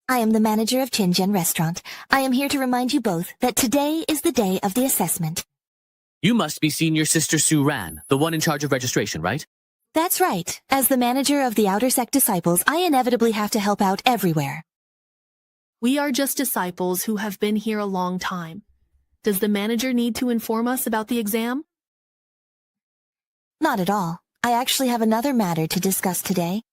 I am the manager of Chenjian Restaurant. I am here to remind you both that today is the day of the assessment. You must be Senior Sister Su Ran, the one in charge of registration, right? That's right. As the manager of the Outer Sect Disciples, I inevitably have to help out everywhere. We are just disciples who have been here a long time. Does the manager need to inform us about the exam? Not at all. I actually have another matter to discuss today.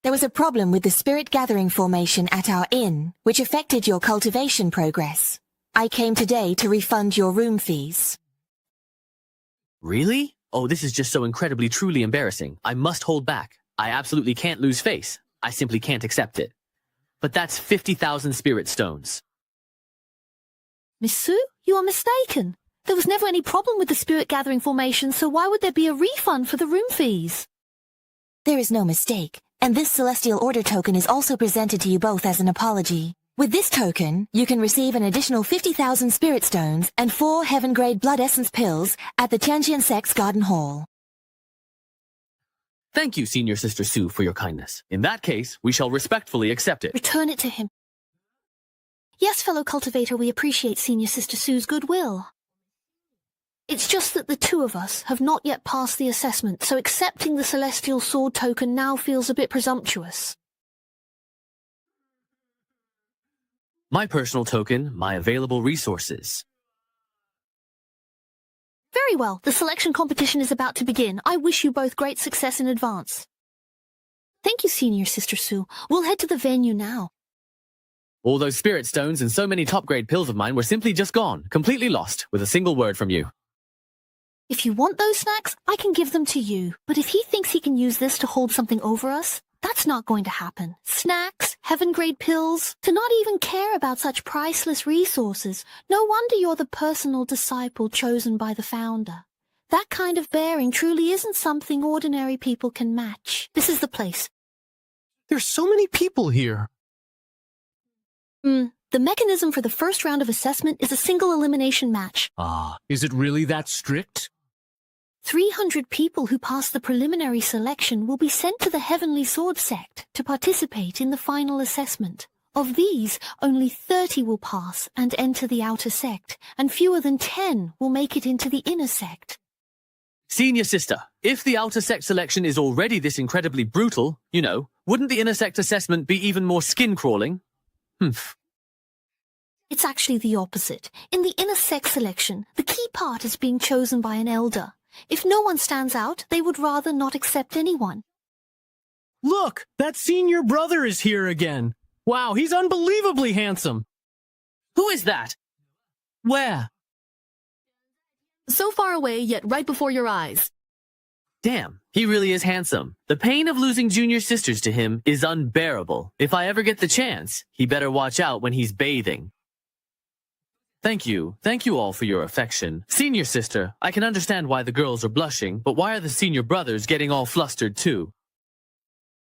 There was a problem with the spirit gathering formation at our inn, which affected your cultivation progress. I came today to refund your room fees. Really? Oh, this is just so incredibly truly embarrassing. I must hold back. I absolutely can't lose face. I simply can't accept it. But that's 50,000 spirit stones. Miss Su, you are mistaken. There was never any problem with the spirit gathering formation, so why would there be a refund for the room fees? There is no mistake, and this Celestial Order token is also presented to you both as an apology. With this token, you can receive an additional 50,000 spirit stones and 4 heaven-grade blood essence pills at the Chenjian Sect's Garden Hall. Thank you, Senior Sister Su, for your kindness. In that case, we shall respectfully accept it. Return it to him. Yes, fellow cultivator, we appreciate Senior Sister Su's goodwill. It's just that the 2 of us have not yet passed the assessment, so accepting the Celestial Sword token now feels a bit presumptuous. My personal token, my available resources. Very well. The selection competition is about to begin. I wish you both great success in advance. Thank you, Senior Sister Sue. We'll head to the venue now. All those spirit stones and so many top-grade pills of mine were simply just gone, completely lost, with a single word from you. If you want those snacks, I can give them to you. But if he thinks he can use this to hold something over us, that's not going to happen. Snacks, heaven-grade pills, to not even care about such priceless resources. No wonder you're the personal disciple chosen by the founder. That kind of bearing truly isn't something ordinary people can match. This is the place. There's so many people here. The mechanism for the first round of assessment is a single elimination match. Is it really that strict? 300 people who pass the preliminary selection will be sent to the Heavenly Sword sect to participate in the final assessment. Of these, only 30 will pass and enter the outer sect, and fewer than 10 will make it into the inner sect. Senior Sister, if the outer sect selection is already this incredibly brutal, wouldn't the inner sect assessment be even more skin-crawling? It's actually the opposite. In the inner sect selection, the key part is being chosen by an elder. If no one stands out, they would rather not accept anyone. Look, that senior brother is here again. Wow, he's unbelievably handsome. Who is that? Where? So far away, yet right before your eyes. Damn, he really is handsome. The pain of losing junior sisters to him is unbearable. If I ever get the chance, he better watch out when he's bathing. Thank you all for your affection. Senior sister, I can understand why the girls are blushing, but why are the senior brothers getting all flustered too?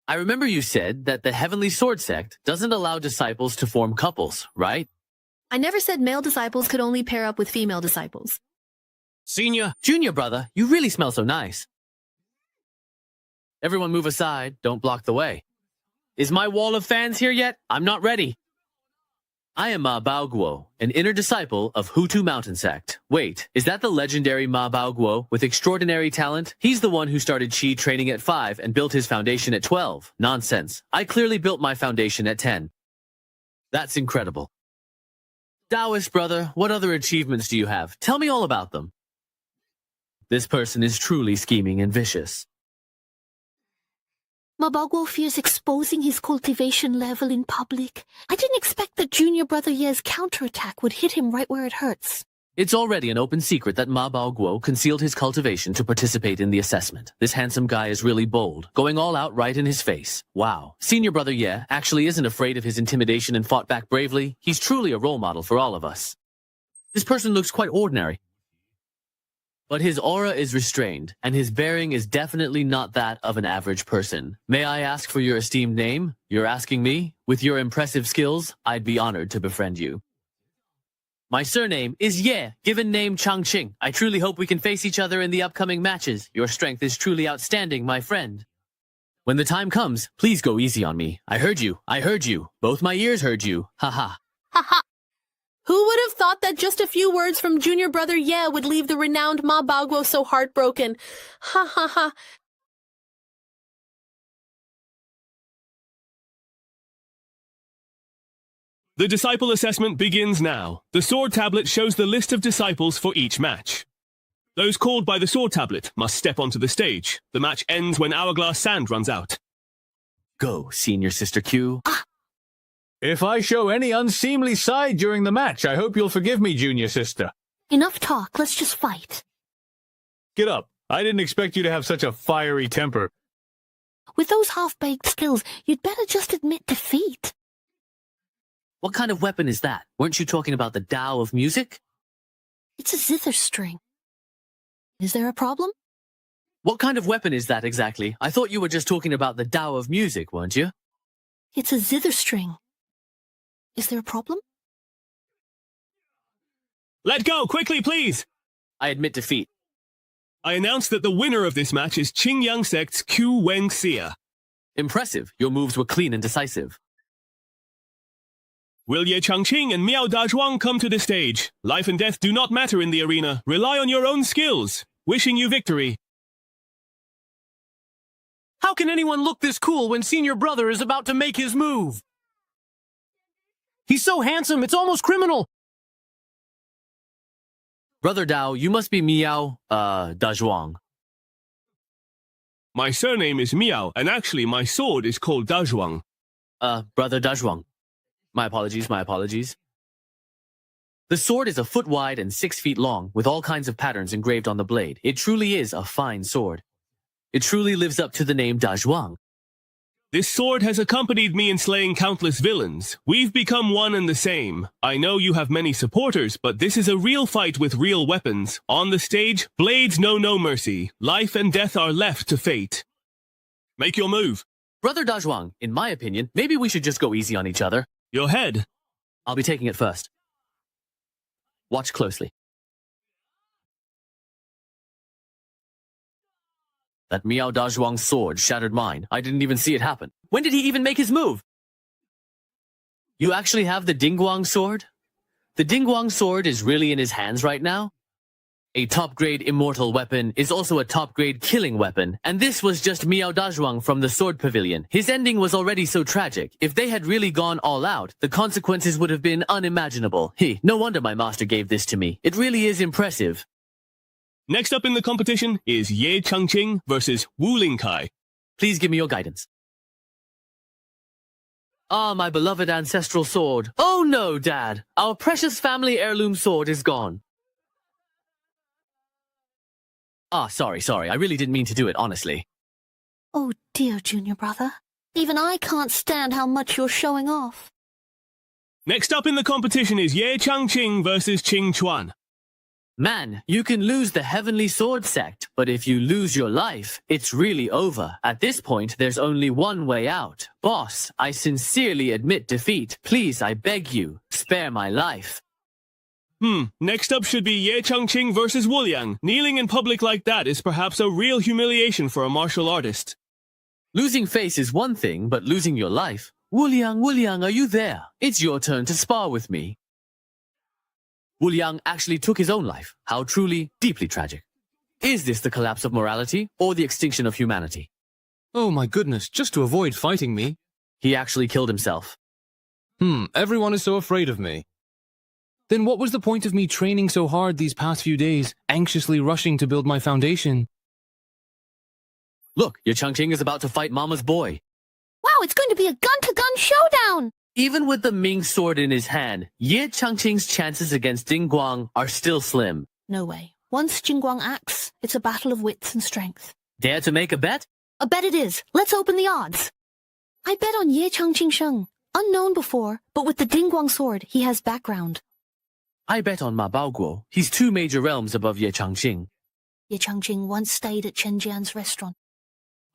I remember you said that the Heavenly Sword sect doesn't allow disciples to form couples, right? I never said male disciples could only pair up with female disciples. Junior brother, you really smell so nice. Everyone move aside, don't block the way. Is my wall of fans here yet? I'm not ready. I am Ma Baoguo, an inner disciple of Hutu Mountain Sect. Wait, is that the legendary Ma Baoguo with extraordinary talent? He's the one who started Qi training at 5 and built his foundation at 12. Nonsense. I clearly built my foundation at 10. That's incredible. Taoist brother, what other achievements do you have? Tell me all about them. This person is truly scheming and vicious. Mabagwo fears exposing his cultivation level in public. I didn't expect that Junior Brother Ye's counterattack would hit him right where it hurts. It's already an open secret that Ma Baoguo concealed his cultivation to participate in the assessment. This handsome guy is really bold, going all out right in his face. Wow. Senior Brother Ye actually isn't afraid of his intimidation and fought back bravely. He's truly a role model for all of us. This person looks quite ordinary. But his aura is restrained, and his bearing is definitely not that of an average person. May I ask for your esteemed name? You're asking me? With your impressive skills, I'd be honored to befriend you. My surname is Ye, given name Changqing. I truly hope we can face each other in the upcoming matches. Your strength is truly outstanding, my friend. When the time comes, please go easy on me. I heard you. Both my ears heard you. Haha. Haha. Who would have thought that just a few words from Junior Brother Ye would leave the renowned Ma Baoguo so heartbroken? Ha ha ha. The disciple assessment begins now. The sword tablet shows the list of disciples for each match. Those called by the sword tablet must step onto the stage. The match ends when hourglass sand runs out. Go, Senior Sister Q. If I show any unseemly side during the match, I hope you'll forgive me, Junior Sister. Enough talk, let's just fight. Get up. I didn't expect you to have such a fiery temper. With those half-baked skills, you'd better just admit defeat. What kind of weapon is that? Weren't you talking about the Tao of music? It's a zither string. Is there a problem? What kind of weapon is that exactly? I thought you were just talking about the Tao of music, weren't you? It's a zither string. Is there a problem? Let go, quickly, please! I admit defeat. I announce that the winner of this match is Qingyang Sect's Q Weng Xia. Impressive. Your moves were clean and decisive. Will Ye Changqing and Miao Dazhuang come to the stage? Life and death do not matter in the arena. Rely on your own skills. Wishing you victory. How can anyone look this cool when Senior Brother is about to make his move? He's so handsome, it's almost criminal. Brother Dao, you must be Miao, Dazhuang. My surname is Miao, and actually my sword is called Dazhuang. Brother Dazhuang. My apologies. The sword is a foot wide and 6 feet long, with all kinds of patterns engraved on the blade. It truly is a fine sword. It truly lives up to the name Dazhuang. This sword has accompanied me in slaying countless villains. We've become one and the same. I know you have many supporters, but this is a real fight with real weapons. On the stage, blades know no mercy. Life and death are left to fate. Make your move. Brother Dazhuang, in my opinion, maybe we should just go easy on each other. Your head. I'll be taking it first. Watch closely. That Miao Dazhuang's sword shattered mine. I didn't even see it happen. When did he even make his move? You actually have the Dingguang sword? The Dingguang sword is really in his hands right now? A top-grade immortal weapon is also a top-grade killing weapon, and this was just Miao Dazhuang from the Sword Pavilion. His ending was already so tragic. If they had really gone all out, the consequences would have been unimaginable. No wonder my master gave this to me. It really is impressive. Next up in the competition is Ye Changqing versus Wu Lingkai. Please give me your guidance. Ah, my beloved ancestral sword. Oh no, Dad. Our precious family heirloom sword is gone. Ah, sorry. I really didn't mean to do it, honestly. Oh dear, junior brother. Even I can't stand how much you're showing off. Next up in the competition is Ye Changqing versus Qing Chuan. Man, you can lose the Heavenly Sword sect, but if you lose your life, it's really over. At this point, there's only one way out. Boss, I sincerely admit defeat. Please, I beg you, spare my life. Next up should be Ye Changqing versus Wu Liang. Kneeling in public like that is perhaps a real humiliation for a martial artist. Losing face is one thing, but losing your life? Wu Liang, are you there? It's your turn to spar with me. Wu Liang actually took his own life. How truly, deeply tragic. Is this the collapse of morality or the extinction of humanity? Oh my goodness, just to avoid fighting me. He actually killed himself. Everyone is so afraid of me. Then what was the point of me training so hard these past few days, anxiously rushing to build my foundation? Look, Ye Changqing is about to fight Mama's boy. Wow, it's going to be a gun-to-gun showdown! Even with the Ming sword in his hand, Ye Changqing's chances against Dingguang are still slim. No way. Once Dingguang acts, it's a battle of wits and strength. Dare to make a bet? A bet it is. Let's open the odds. I bet on Ye Changqing Sheng. Unknown before, but with the Dingguang sword, he has background. I bet on Ma Baoguo. He's 2 major realms above Ye Changqing. Ye Changqing once stayed at Chen Jian's restaurant.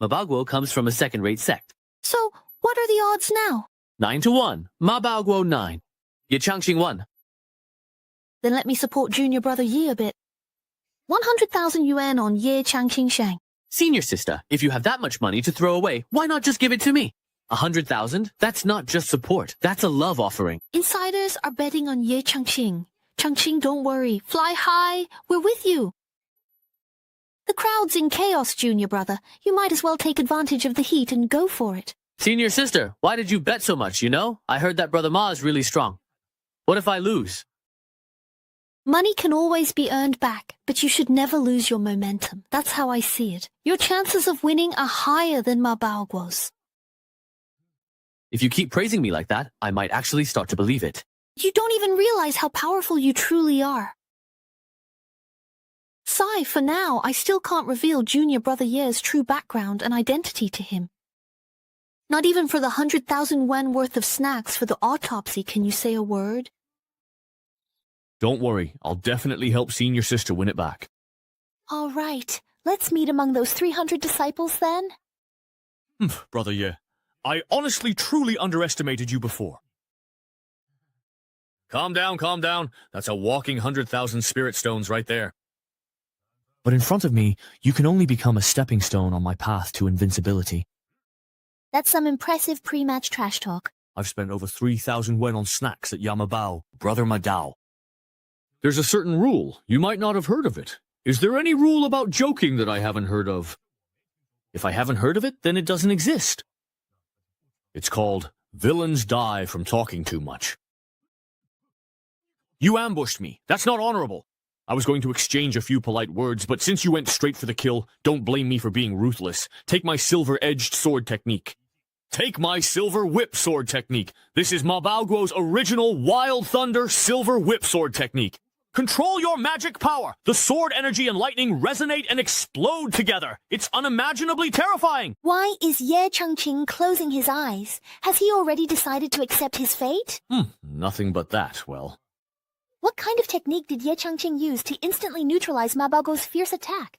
Ma Baoguo comes from a second-rate sect. So, what are the odds now? 9-1. Ma Baoguo 9. Ye Changqing 1. Then let me support junior brother Ye a bit. 100,000 yuan on Ye Changqing Sheng. Senior sister, if you have that much money to throw away, why not just give it to me? 100,000? That's not just support. That's a love offering. Insiders are betting on Ye Changqing. Changqing, don't worry. Fly high. We're with you. The crowd's in chaos, junior brother. You might as well take advantage of the heat and go for it. Senior sister, why did you bet so much, you know? I heard that Brother Ma is really strong. What if I lose? Money can always be earned back, but you should never lose your momentum. That's how I see it. Your chances of winning are higher than Ma Baoguo's. If you keep praising me like that, I might actually start to believe it. You don't even realize how powerful you truly are. Sigh, for now, I still can't reveal junior brother Ye's true background and identity to him. Not even for the 100,000 yuan worth of snacks for the autopsy can you say a word. Don't worry, I'll definitely help senior sister win it back. All right, let's meet among those 300 disciples then. Brother Ye, I honestly truly underestimated you before. Calm down. That's a walking 100,000 spirit stones right there. But in front of me, you can only become a stepping stone on my path to invincibility. That's some impressive pre-match trash talk. I've spent over 3,000 yuan on snacks at Yamabao, Brother Madao. There's a certain rule. You might not have heard of it. Is there any rule about joking that I haven't heard of? If I haven't heard of it, then it doesn't exist. It's called villains die from talking too much. You ambushed me. That's not honorable. I was going to exchange a few polite words, but since you went straight for the kill, don't blame me for being ruthless. Take my silver-edged sword technique. Take my silver whip sword technique. This is Mabaoguo's original Wild Thunder silver whip sword technique. Control your magic power. The sword energy and lightning resonate and explode together. It's unimaginably terrifying. Why is Ye Changqing closing his eyes? Has he already decided to accept his fate? Nothing but that, well. What kind of technique did Ye Changqing use to instantly neutralize Mabaoguo's fierce attack?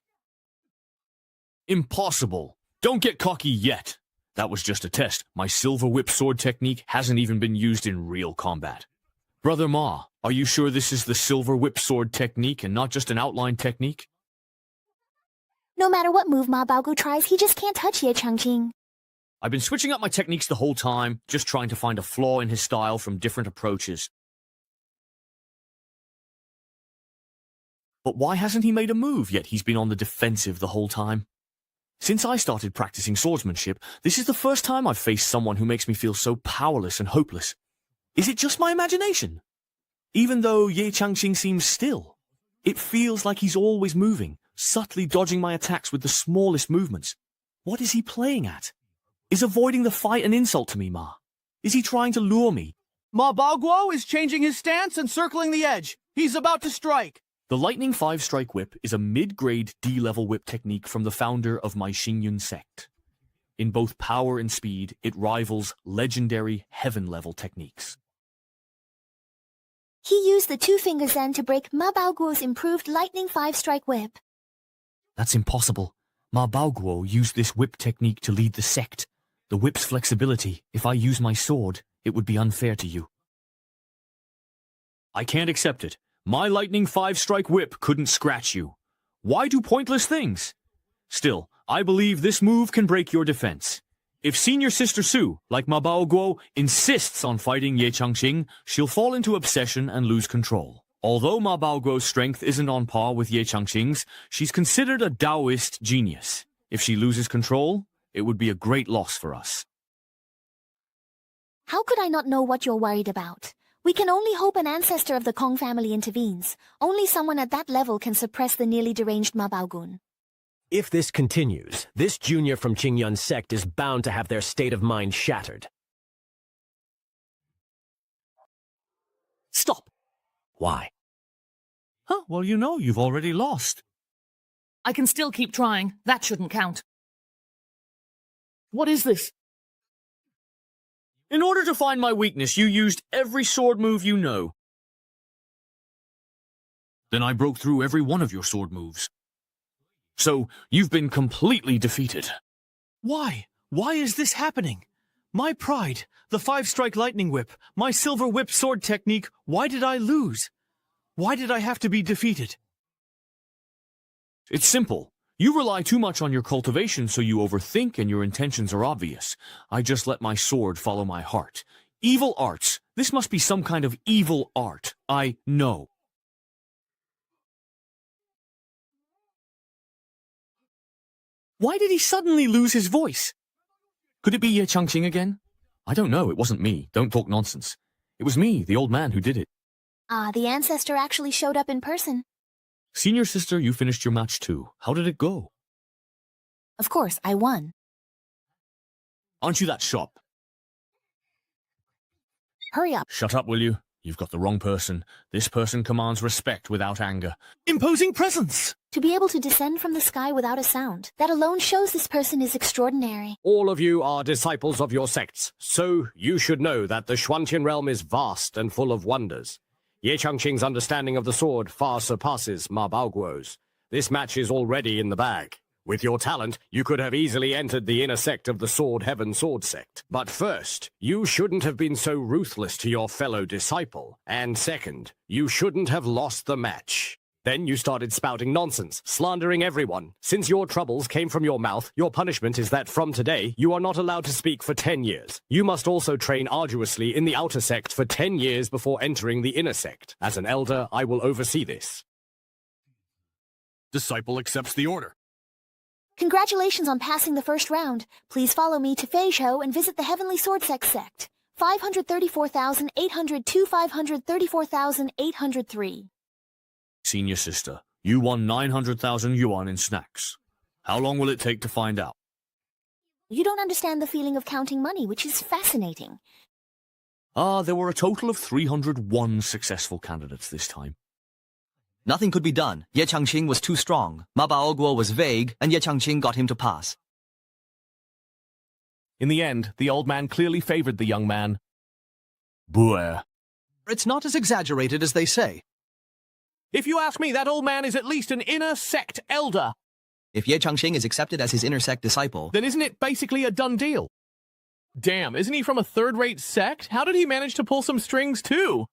Impossible. Don't get cocky yet. That was just a test. My silver whip sword technique hasn't even been used in real combat. Brother Ma, are you sure this is the silver whip sword technique and not just an outline technique? No matter what move Mabaoguo tries, he just can't touch Ye Changqing. I've been switching up my techniques the whole time, just trying to find a flaw in his style from different approaches. But why hasn't he made a move, yet he's been on the defensive the whole time? Since I started practicing swordsmanship, this is the first time I've faced someone who makes me feel so powerless and hopeless. Is it just my imagination? Even though Ye Changqing seems still, it feels like he's always moving, subtly dodging my attacks with the smallest movements. What is he playing at? Is avoiding the fight an insult to me, Ma? Is he trying to lure me? Mabaoguo is changing his stance and circling the edge. He's about to strike. The Lightning 5-Strike Whip is a mid-grade D-level whip technique from the founder of my Xingyun sect. In both power and speed, it rivals legendary heaven-level techniques. He used the two-finger Zen to break Mabaoguo's improved Lightning 5-Strike Whip. That's impossible. Mabaoguo used this whip technique to lead the sect. The whip's flexibility, if I use my sword, it would be unfair to you. I can't accept it. My Lightning 5-Strike Whip couldn't scratch you. Why do pointless things? Still, I believe this move can break your defense. If Senior Sister Su, like Mabaoguo, insists on fighting Ye Changqing, she'll fall into obsession and lose control. Although Mabaoguo's strength isn't on par with Ye Changqing's, she's considered a Taoist genius. If she loses control, it would be a great loss for us. How could I not know what you're worried about? We can only hope an ancestor of the Kong family intervenes. Only someone at that level can suppress the nearly deranged Mabaogun. If this continues, this junior from Qingyun's sect is bound to have their state of mind shattered. Stop! Why? Huh, well, you know, you've already lost. I can still keep trying. That shouldn't count. What is this? In order to find my weakness, you used every sword move you know. Then I broke through every one of your sword moves. So, you've been completely defeated. Why? Why is this happening? My pride, the 5-Strike Lightning Whip, my silver whip sword technique, why did I lose? Why did I have to be defeated? It's simple. You rely too much on your cultivation, so you overthink and your intentions are obvious. I just let my sword follow my heart. Evil arts. This must be some kind of evil art. I know. Why did he suddenly lose his voice? Could it be Ye Changqing again? I don't know. It wasn't me. Don't talk nonsense. It was me, the old man, who did it. Ah, the ancestor actually showed up in person. Senior sister, you finished your match too. How did it go? Of course, I won. Aren't you that sharp? Hurry up. Shut up, will you? You've got the wrong person. This person commands respect without anger. Imposing presence! To be able to descend from the sky without a sound, that alone shows this person is extraordinary. All of you are disciples of your sects, so you should know that the Xuanqian realm is vast and full of wonders. Ye Changqing's understanding of the sword far surpasses Mabaoguo's. This match is already in the bag. With your talent, you could have easily entered the inner sect of the Sword Heaven Sword sect. But first, you shouldn't have been so ruthless to your fellow disciple. And second, you shouldn't have lost the match. Then you started spouting nonsense, slandering everyone. Since your troubles came from your mouth, your punishment is that from today, you are not allowed to speak for 10 years. You must also train arduously in the outer sect for 10 years before entering the inner sect. As an elder, I will oversee this. Disciple accepts the order. Congratulations on passing the first round. Please follow me to Feizhou and visit the Heavenly Sword sect. 534,802, 534,803. Senior sister, you won 900,000 yuan in snacks. How long will it take to find out? You don't understand the feeling of counting money, which is fascinating. There were a total of 301 successful candidates this time. Nothing could be done. Ye Changqing was too strong. Ma Baoguo was vague, and Ye Changqing got him to pass. In the end, the old man clearly favored the young man. Buer. It's not as exaggerated as they say. If you ask me, that old man is at least an inner sect elder. If Ye Changqing is accepted as his inner sect disciple, then isn't it basically a done deal? Damn, isn't he from a third-rate sect? How did he manage to pull some strings, too?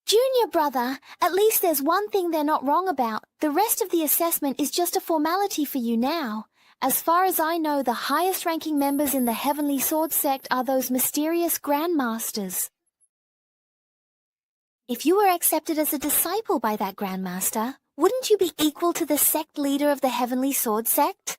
Junior brother, at least there's one thing they're not wrong about. The rest of the assessment is just a formality for you now. As far as I know, the highest-ranking members in the Heavenly Sword sect are those mysterious Grandmasters. If you were accepted as a disciple by that Grandmaster, wouldn't you be equal to the sect leader of the Heavenly Sword sect?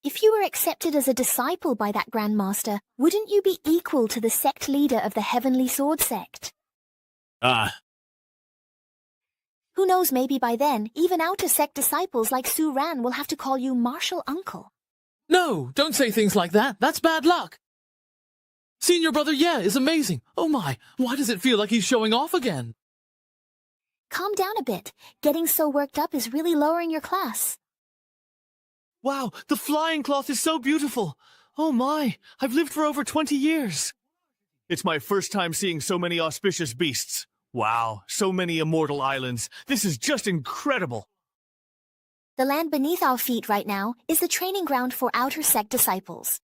If you were accepted as a disciple by that Grandmaster, wouldn't you be equal to the sect leader of the Heavenly Sword sect? Who knows, maybe by then, even outer sect disciples like Su Ran will have to call you Martial Uncle. No, don't say things like that. That's bad luck. Senior brother Ye is amazing. Oh my, why does it feel like he's showing off again? Calm down a bit. Getting so worked up is really lowering your class. Wow, the flying cloth is so beautiful. Oh my, I've lived for over 20 years. It's my first time seeing so many auspicious beasts. Wow, so many immortal islands. This is just incredible. The land beneath our feet right now is the training ground for outer sect disciples.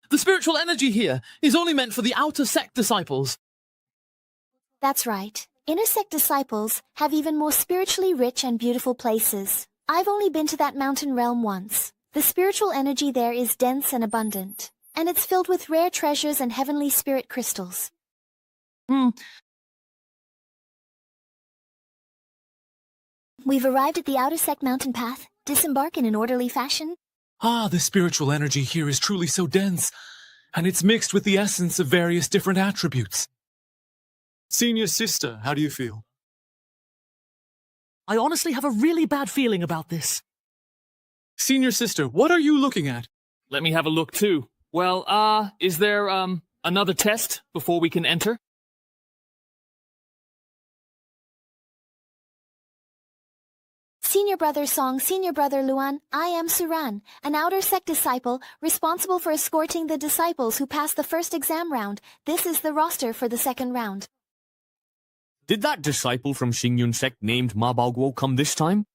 The spiritual energy here is only meant for the outer sect disciples. That's right. Inner sect disciples have even more spiritually rich and beautiful places. I've only been to that mountain realm once. The spiritual energy there is dense and abundant, and it's filled with rare treasures and heavenly spirit crystals. We've arrived at the outer sect mountain path. Disembark in an orderly fashion. The spiritual energy here is truly so dense, and it's mixed with the essence of various different attributes. Senior sister, how do you feel? I honestly have a really bad feeling about this. Senior sister, what are you looking at? Let me have a look too. Well, is there, another test before we can enter? Senior Brother Song, Senior Brother Luan, I am Suran, an outer sect disciple responsible for escorting the disciples who passed the first exam round. This is the roster for the second round. Did that disciple from Xingyun sect named Ma Baoguo come this time?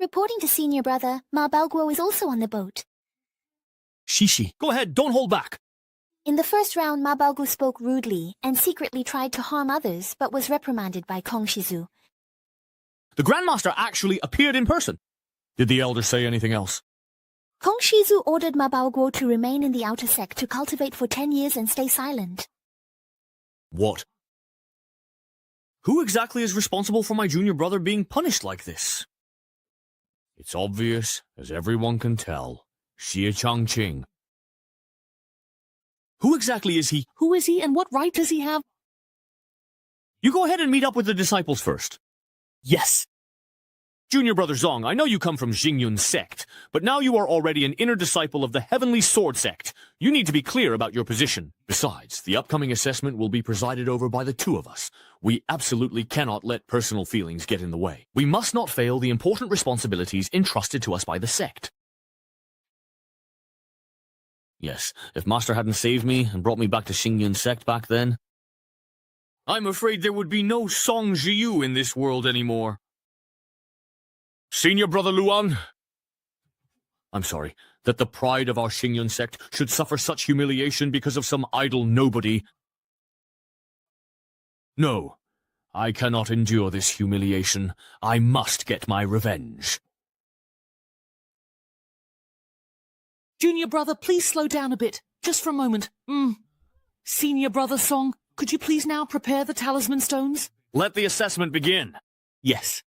Reporting to Senior Brother, Ma Baoguo is also on the boat. Shishi, go ahead, don't hold back. In the first round, Ma Baoguo spoke rudely and secretly tried to harm others, but was reprimanded by Kong Shizu. The Grandmaster actually appeared in person. Did the Elder say anything else? Kong Shizu ordered Ma Baoguo to remain in the outer sect to cultivate for 10 years and stay silent. What? Who exactly is responsible for my junior brother being punished like this? It's obvious, as everyone can tell. Xie Changqing. Who exactly is he? Who is he and what right does he have? You go ahead and meet up with the disciples first. Yes. Junior Brother Zong, I know you come from Xingyun sect, but now you are already an inner disciple of the Heavenly Sword sect. You need to be clear about your position. Besides, the upcoming assessment will be presided over by the two of us. We absolutely cannot let personal feelings get in the way. We must not fail the important responsibilities entrusted to us by the sect. Yes, if Master hadn't saved me and brought me back to Xingyun sect back then, I'm afraid there would be no Song Jiu in this world anymore. Senior Brother Luan, I'm sorry that the pride of our Xingyun sect should suffer such humiliation because of some idle nobody. No, I cannot endure this humiliation. I must get my revenge. Junior brother, please slow down a bit, just for a moment. Senior brother Song, could you please now prepare the talisman stones? Let the assessment begin. Yes.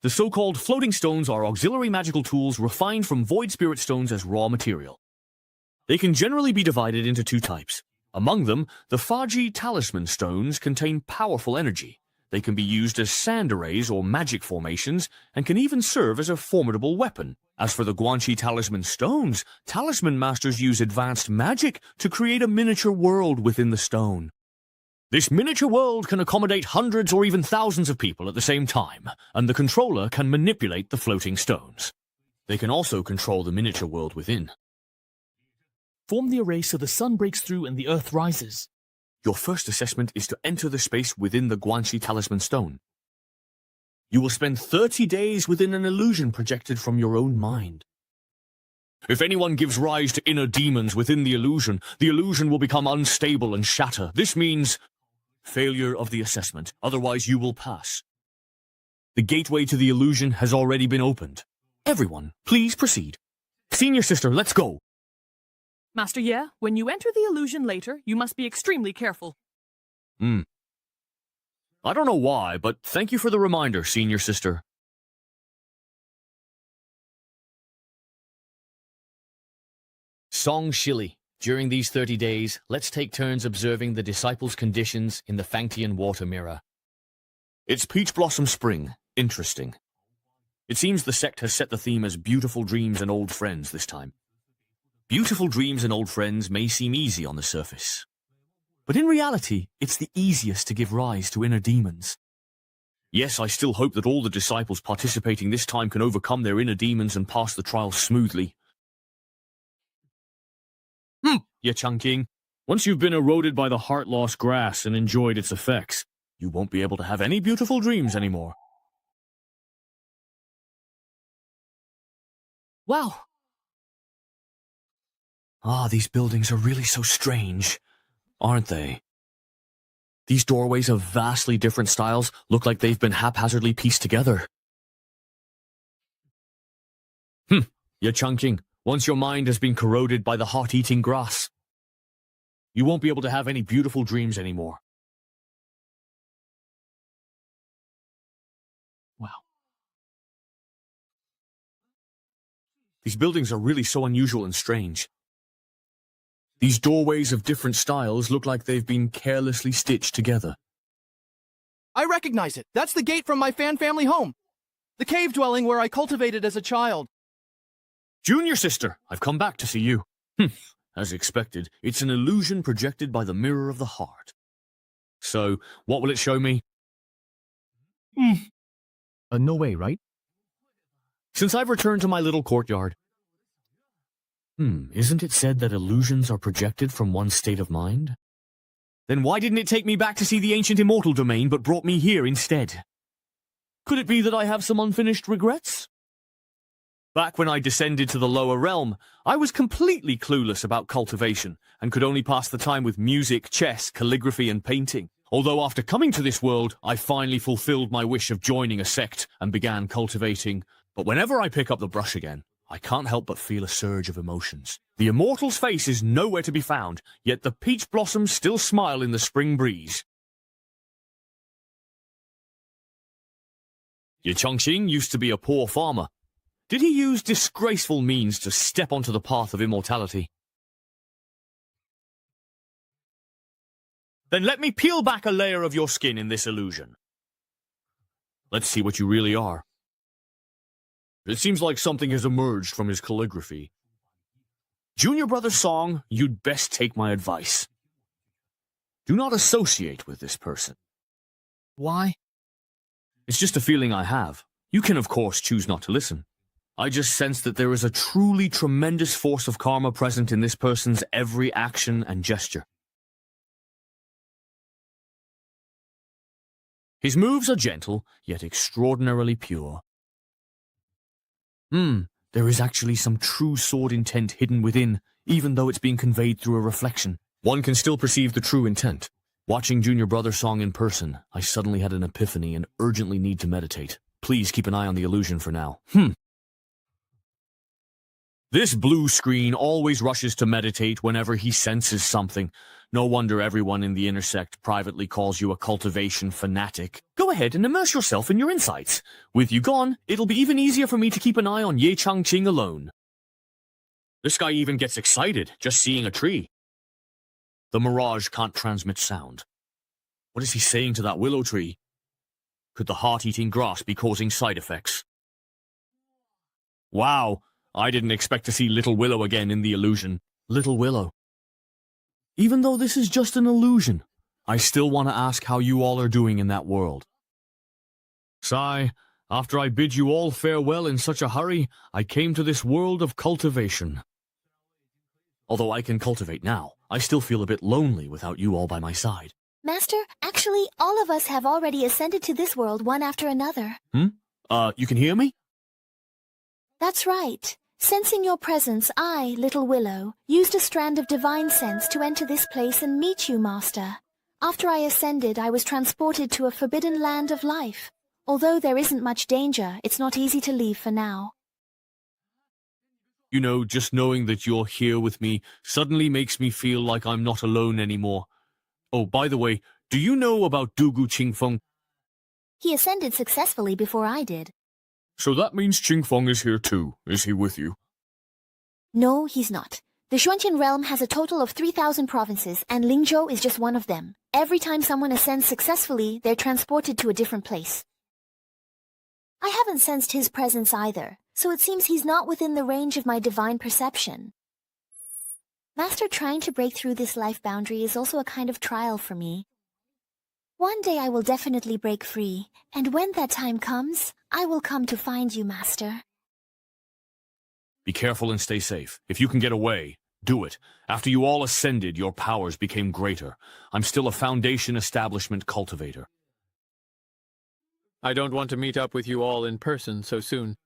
The so-called floating stones are auxiliary magical tools refined from void spirit stones as raw material. They can generally be divided into two types. Among them, the Faji talisman stones contain powerful energy. They can be used as sand arrays or magic formations, and can even serve as a formidable weapon. As for the Guanxi talisman stones, talisman masters use advanced magic to create a miniature world within the stone. This miniature world can accommodate hundreds or even thousands of people at the same time, and the controller can manipulate the floating stones. They can also control the miniature world within. Form the array so the sun breaks through and the earth rises. Your first assessment is to enter the space within the Guanxi talisman stone. You will spend 30 days within an illusion projected from your own mind. If anyone gives rise to inner demons within the illusion will become unstable and shatter. This means failure of the assessment, otherwise you will pass. The gateway to the illusion has already been opened. Everyone, please proceed. Senior sister, let's go. Master Ye, when you enter the illusion later, you must be extremely careful. I don't know why, but thank you for the reminder, senior sister. Song Shili. During these 30 days, let's take turns observing the disciples' conditions in the Fangtian water mirror. It's Peach Blossom Spring. Interesting. It seems the sect has set the theme as beautiful dreams and old friends this time. Beautiful dreams and old friends may seem easy on the surface, but in reality, it's the easiest to give rise to inner demons. Yes, I still hope that all the disciples participating this time can overcome their inner demons and pass the trial smoothly. Ye Changqing, once you've been eroded by the heart-loss grass and enjoyed its effects, you won't be able to have any beautiful dreams anymore. Wow. These buildings are really so strange, aren't they? These doorways of vastly different styles look like they've been haphazardly pieced together. Ye Changqing, once your mind has been corroded by the heart-eating grass, you won't be able to have any beautiful dreams anymore. Wow. These buildings are really so unusual and strange. These doorways of different styles look like they've been carelessly stitched together. I recognize it. That's the gate from my fan family home. The cave dwelling where I cultivated as a child. Junior sister, I've come back to see you. As expected, it's an illusion projected by the mirror of the heart. So, what will it show me? No way, right? Since I've returned to my little courtyard. Isn't it said that illusions are projected from one's state of mind? Then why didn't it take me back to see the ancient immortal domain, but brought me here instead? Could it be that I have some unfinished regrets? Back when I descended to the lower realm, I was completely clueless about cultivation, and could only pass the time with music, chess, calligraphy, and painting. Although after coming to this world, I finally fulfilled my wish of joining a sect and began cultivating. But whenever I pick up the brush again, I can't help but feel a surge of emotions. The immortal's face is nowhere to be found, yet the peach blossoms still smile in the spring breeze. Ye Changqing used to be a poor farmer. Did he use disgraceful means to step onto the path of immortality? Then let me peel back a layer of your skin in this illusion. Let's see what you really are. It seems like something has emerged from his calligraphy. Junior brother Song, you'd best take my advice. Do not associate with this person. Why? It's just a feeling I have. You can, of course, choose not to listen. I just sense that there is a truly tremendous force of karma present in this person's every action and gesture. His moves are gentle, yet extraordinarily pure. There is actually some true sword intent hidden within, even though it's being conveyed through a reflection. One can still perceive the true intent. Watching Junior Brother Song in person, I suddenly had an epiphany and urgently need to meditate. Please keep an eye on the illusion for now. This blue screen always rushes to meditate whenever he senses something. No wonder everyone in the intersect privately calls you a cultivation fanatic. Go ahead and immerse yourself in your insights. With you gone, it'll be even easier for me to keep an eye on Ye Changqing alone. This guy even gets excited just seeing a tree. The mirage can't transmit sound. What is he saying to that willow tree? Could the heart-eating grass be causing side effects? Wow, I didn't expect to see Little Willow again in the illusion. Little Willow. Even though this is just an illusion, I still want to ask how you all are doing in that world. Sigh, after I bid you all farewell in such a hurry, I came to this world of cultivation. Although I can cultivate now, I still feel a bit lonely without you all by my side. Master, actually, all of us have already ascended to this world one after another. You can hear me? That's right. Sensing your presence, I, Little Willow, used a strand of divine sense to enter this place and meet you, Master. After I ascended, I was transported to a forbidden land of life. Although there isn't much danger, it's not easy to leave for now. You know, just knowing that you're here with me suddenly makes me feel like I'm not alone anymore. Oh, by the way, do you know about Dugu Qingfeng? He ascended successfully before I did. So that means Qingfeng is here too. Is he with you? No, he's not. The Xuanqian realm has a total of 3,000 provinces, and Lingzhou is just one of them. Every time someone ascends successfully, they're transported to a different place. I haven't sensed his presence either, so it seems he's not within the range of my divine perception. Master, trying to break through this life boundary is also a kind of trial for me. One day I will definitely break free, and when that time comes, I will come to find you, Master. Be careful and stay safe. If you can get away, do it. After you all ascended, your powers became greater. I'm still a Foundation establishment cultivator. I don't want to meet up with you all in person so soon.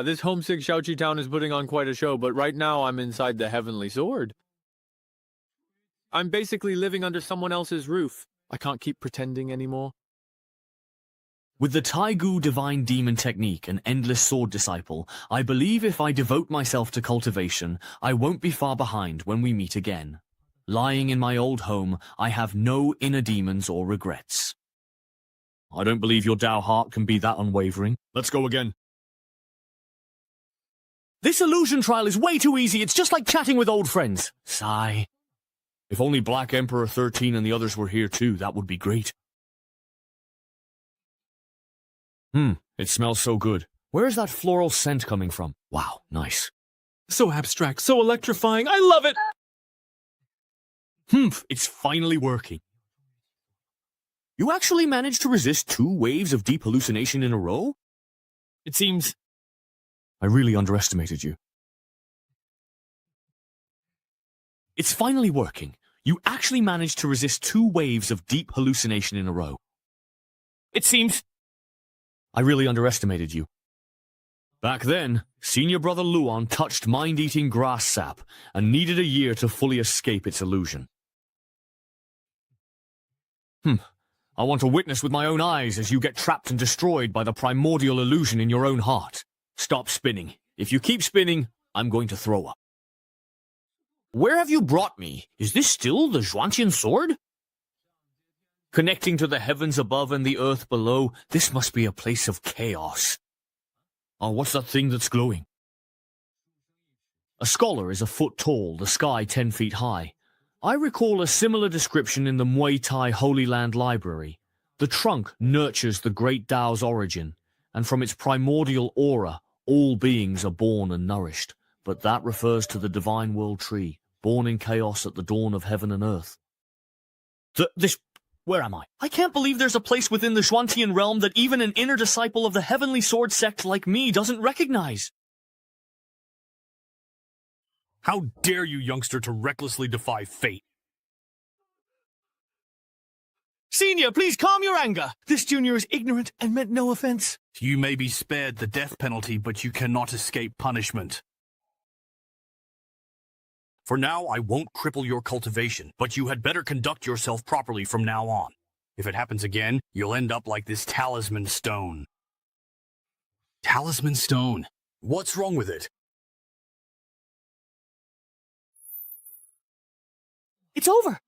This homesick Xiaoqi town is putting on quite a show, but right now I'm inside the Heavenly Sword. I'm basically living under someone else's roof. I can't keep pretending anymore. With the Taigu Divine Demon Technique and Endless Sword Disciple, I believe if I devote myself to cultivation, I won't be far behind when we meet again. Lying in my old home, I have no inner demons or regrets. I don't believe your Dao heart can be that unwavering. Let's go again. This illusion trial is way too easy. It's just like chatting with old friends. Sigh. If only Black Emperor 13 and the others were here too, that would be great. It smells so good. Where is that floral scent coming from? Wow, nice. So abstract, so electrifying. I love it! It's finally working. You actually managed to resist 2 waves of deep hallucination in a row? It seems... I really underestimated you. It's finally working. You actually managed to resist 2 waves of deep hallucination in a row. It seems... I really underestimated you. Back then, Senior Brother Luan touched mind-eating grass sap and needed a year to fully escape its illusion. I want to witness with my own eyes as you get trapped and destroyed by the primordial illusion in your own heart. Stop spinning. If you keep spinning, I'm going to throw up. Where have you brought me? Is this still the Xuanqian sword? Connecting to the heavens above and the earth below, this must be a place of chaos. Oh, what's that thing that's glowing? A scholar is a foot tall, the sky 10 feet high. I recall a similar description in the Muay Thai Holy Land Library. The trunk nurtures the great Tao's origin, and from its primordial aura, all beings are born and nourished. But that refers to the divine world tree, born in chaos at the dawn of heaven and earth. Where am I? I can't believe there's a place within the Xuantian realm that even an inner disciple of the Heavenly Sword sect like me doesn't recognize. How dare you, youngster, to recklessly defy fate? Senior, please calm your anger. This junior is ignorant and meant no offense. You may be spared the death penalty, but you cannot escape punishment. For now, I won't cripple your cultivation, but you had better conduct yourself properly from now on. If it happens again, you'll end up like this talisman stone. Talisman stone? What's wrong with it? It's over.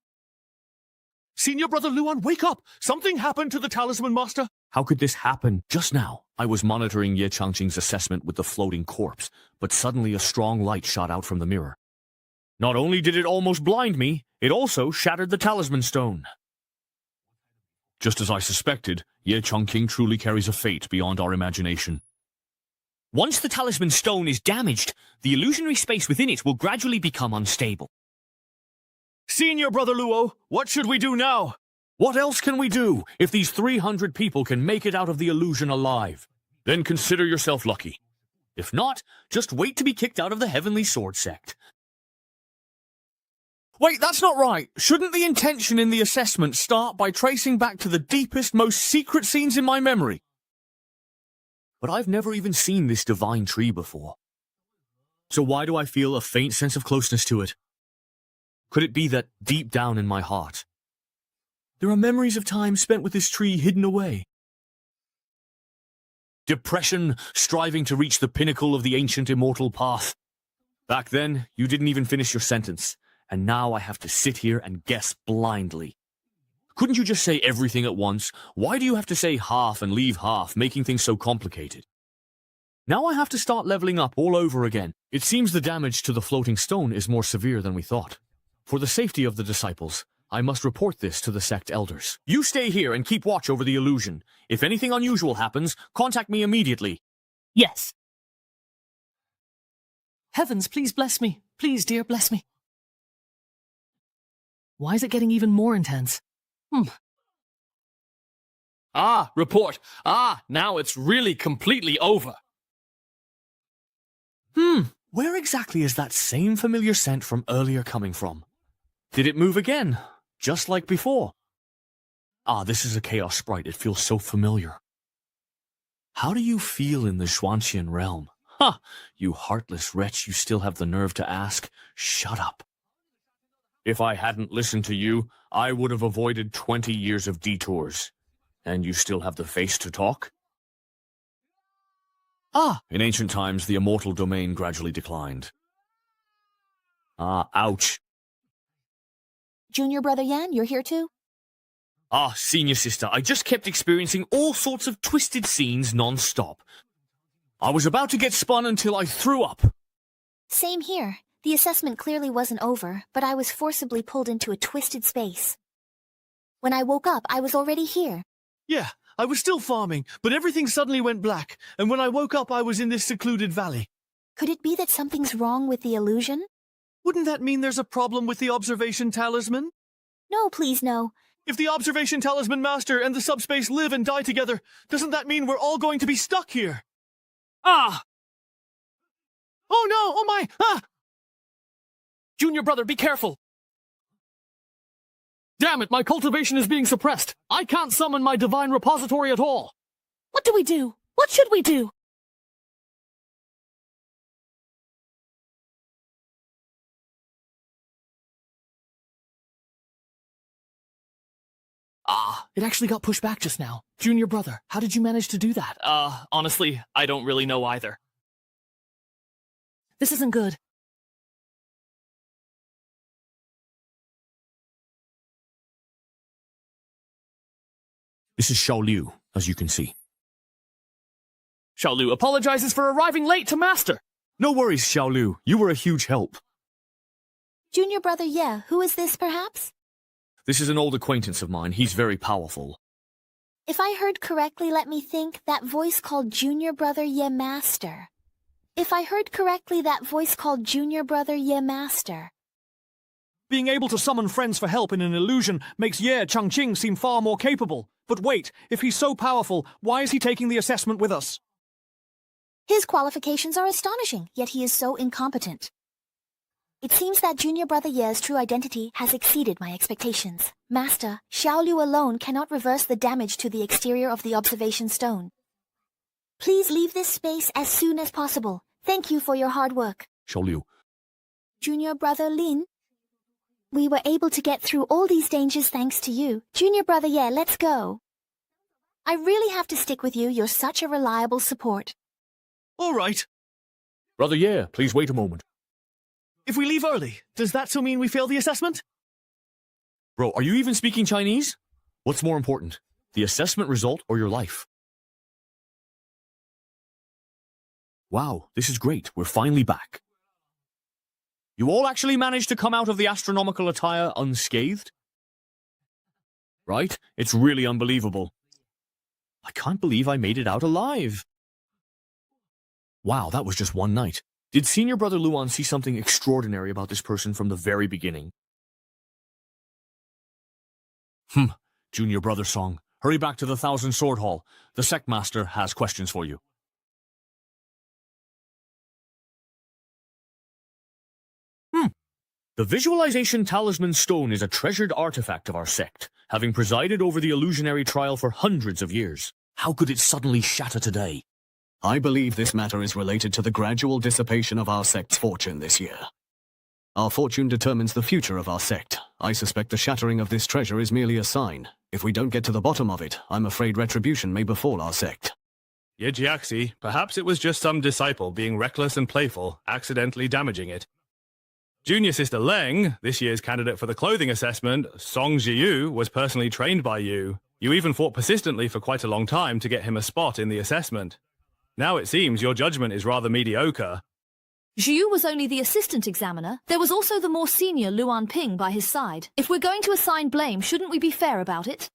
Senior Brother Luan, wake up! Something happened to the Talisman Master. How could this happen just now? I was monitoring Ye Changqing's assessment with the floating corpse, but suddenly a strong light shot out from the mirror. Not only did it almost blind me, it also shattered the talisman stone. Just as I suspected, Ye Changqing truly carries a fate beyond our imagination. Once the talisman stone is damaged, the illusionary space within it will gradually become unstable. Senior Brother Luo, what should we do now? What else can we do if these 300 people can make it out of the illusion alive? Then consider yourself lucky. If not, just wait to be kicked out of the Heavenly Sword sect. Wait, that's not right. Shouldn't the intention in the assessment start by tracing back to the deepest, most secret scenes in my memory? But I've never even seen this divine tree before. So why do I feel a faint sense of closeness to it? Could it be that deep down in my heart, there are memories of time spent with this tree hidden away? Depression, striving to reach the pinnacle of the ancient immortal path. Back then, you didn't even finish your sentence, and now I have to sit here and guess blindly. Couldn't you just say everything at once? Why do you have to say half and leave half, making things so complicated? Now I have to start leveling up all over again. It seems the damage to the floating stone is more severe than we thought. For the safety of the disciples, I must report this to the sect elders. You stay here and keep watch over the illusion. If anything unusual happens, contact me immediately. Yes. Heavens, please bless me. Please, dear, bless me. Why is it getting even more intense? Ah, report. Ah, now it's really completely over. Where exactly is that same familiar scent from earlier coming from? Did it move again, just like before? Ah, this is a chaos sprite. It feels so familiar. How do you feel in the Xuanqian realm? Ha! You heartless wretch, you still have the nerve to ask? Shut up. If I hadn't listened to you, I would have avoided 20 years of detours. And you still have the face to talk? Ah! In ancient times, the immortal domain gradually declined. Ah, ouch. Junior Brother Yan, you're here too? Ah, senior sister, I just kept experiencing all sorts of twisted scenes non-stop. I was about to get spun until I threw up. Same here. The assessment clearly wasn't over, but I was forcibly pulled into a twisted space. When I woke up, I was already here. Yeah, I was still farming, but everything suddenly went black, and when I woke up I was in this secluded valley. Could it be that something's wrong with the illusion? Wouldn't that mean there's a problem with the observation talisman? No, please no. If the observation talisman master and the subspace live and die together, doesn't that mean we're all going to be stuck here? Ah! Oh no! Oh my! Ah! Junior Brother, be careful! Damn it, my cultivation is being suppressed. I can't summon my divine repository at all. What do we do? What should we do? Ah, it actually got pushed back just now. Junior Brother, how did you manage to do that? Honestly, I don't really know either. This isn't good. This is Xiao Liu, as you can see. Xiao Lu apologizes for arriving late to Master. No worries, Xiao Liu. You were a huge help. Junior Brother Ye, who is this perhaps? This is an old acquaintance of mine. He's very powerful. If I heard correctly, let me think, that voice called Junior Brother Ye Master. If I heard correctly, that voice called Junior Brother Ye Master. Being able to summon friends for help in an illusion makes Ye Changqing seem far more capable. But wait, if he's so powerful, why is he taking the assessment with us? His qualifications are astonishing, yet he is so incompetent. It seems that Junior Brother Ye's true identity has exceeded my expectations. Master, Xiao Liu alone cannot reverse the damage to the exterior of the observation stone. Please leave this space as soon as possible. Thank you for your hard work. Xiao Liu. Junior Brother Lin? We were able to get through all these dangers thanks to you. Junior Brother Ye, let's go. I really have to stick with you. You're such a reliable support. All right. Brother Ye, please wait a moment. If we leave early, does that still mean we fail the assessment? Bro, are you even speaking Chinese? What's more important, the assessment result or your life? Wow, this is great. We're finally back. You all actually managed to come out of the astronomical attire unscathed? Right? It's really unbelievable. I can't believe I made it out alive. Wow, that was just one night. Did Senior Brother Luan see something extraordinary about this person from the very beginning? Junior Brother Song, hurry back to the Thousand Sword Hall. The Sect Master has questions for you. The Visualization Talisman Stone is a treasured artifact of our sect, having presided over the illusionary trial for hundreds of years. How could it suddenly shatter today? I believe this matter is related to the gradual dissipation of our sect's fortune this year. Our fortune determines the future of our sect. I suspect the shattering of this treasure is merely a sign. If we don't get to the bottom of it, I'm afraid retribution may befall our sect. Yejiaxi, perhaps it was just some disciple being reckless and playful, accidentally damaging it. Junior Sister Leng, this year's candidate for the clothing assessment, Song Jiyu, was personally trained by you. You even fought persistently for quite a long time to get him a spot in the assessment. Now it seems your judgment is rather mediocre. Jiu was only the assistant examiner. There was also the more senior Luan Ping by his side. If we're going to assign blame, shouldn't we be fair about it?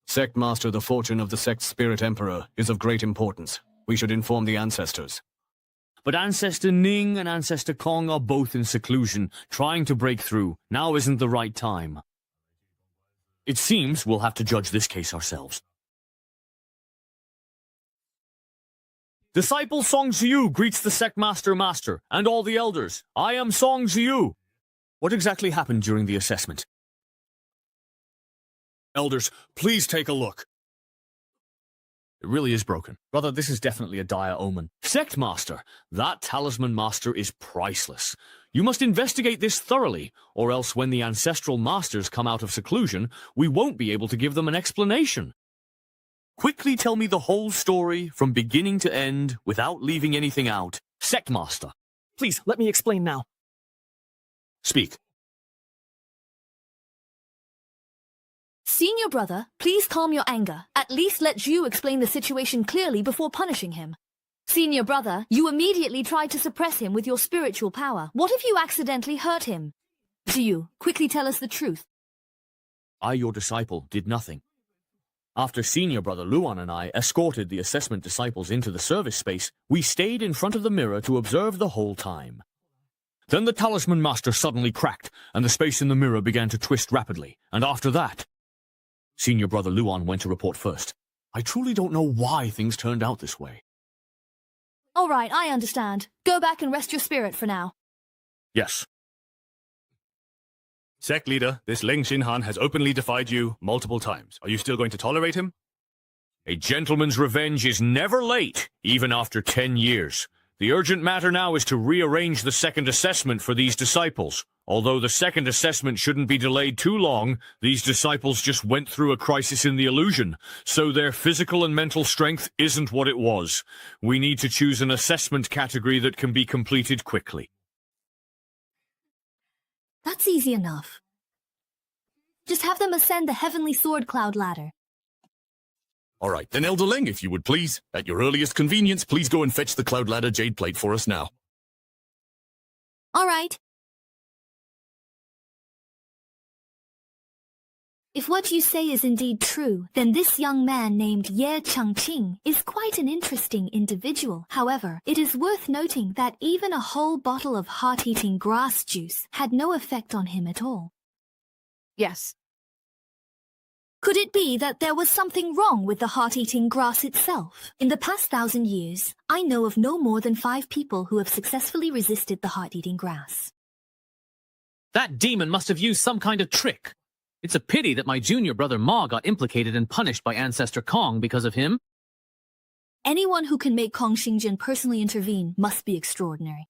Sect Master, the fortune of the sect's Spirit Emperor is of great importance. We should inform the ancestors. But Ancestor Ning and Ancestor Kong are both in seclusion, trying to break through. Now isn't the right time. It seems we'll have to judge this case ourselves. Disciple Song Ziyu greets the Sect Master and all the elders. I am Song Ziyu. What exactly happened during the assessment? Elders, please take a look. It really is broken. Brother, this is definitely a dire omen. Sect Master, that Talisman Master is priceless. You must investigate this thoroughly, or else when the Ancestral Masters come out of seclusion, we won't be able to give them an explanation. Quickly tell me the whole story, from beginning to end, without leaving anything out. Sect Master. Please, let me explain now. Speak. Senior brother, please calm your anger. At least let Jiu explain the situation clearly before punishing him. Senior brother, you immediately tried to suppress him with your spiritual power. What if you accidentally hurt him? Jiu, quickly tell us the truth. I, your disciple, did nothing. After Senior Brother Luan and I escorted the assessment disciples into the service space, we stayed in front of the mirror to observe the whole time. Then the Talisman Master suddenly cracked, and the space in the mirror began to twist rapidly, and after that, Senior Brother Luan went to report first. I truly don't know why things turned out this way. All right, I understand. Go back and rest your spirit for now. Yes. Sect leader, this Ling Xinhan has openly defied you multiple times. Are you still going to tolerate him? A gentleman's revenge is never late, even after 10 years. The urgent matter now is to rearrange the second assessment for these disciples. Although the second assessment shouldn't be delayed too long, these disciples just went through a crisis in the illusion, so their physical and mental strength isn't what it was. We need to choose an assessment category that can be completed quickly. That's easy enough. Just have them ascend the Heavenly Sword Cloud ladder. All right, then Elder Ling, if you would please. At your earliest convenience, please go and fetch the Cloud Ladder Jade Plate for us now. All right. If what you say is indeed true, then this young man named Ye Changqing is quite an interesting individual. However, it is worth noting that even a whole bottle of heart-eating grass juice had no effect on him at all. Yes. Could it be that there was something wrong with the heart-eating grass itself? In the past 1,000 years, I know of no more than 5 people who have successfully resisted the heart-eating grass. That demon must have used some kind of trick. It's a pity that my junior brother Ma got implicated and punished by Ancestor Kong because of him. Anyone who can make Kong Xingjin personally intervene must be extraordinary.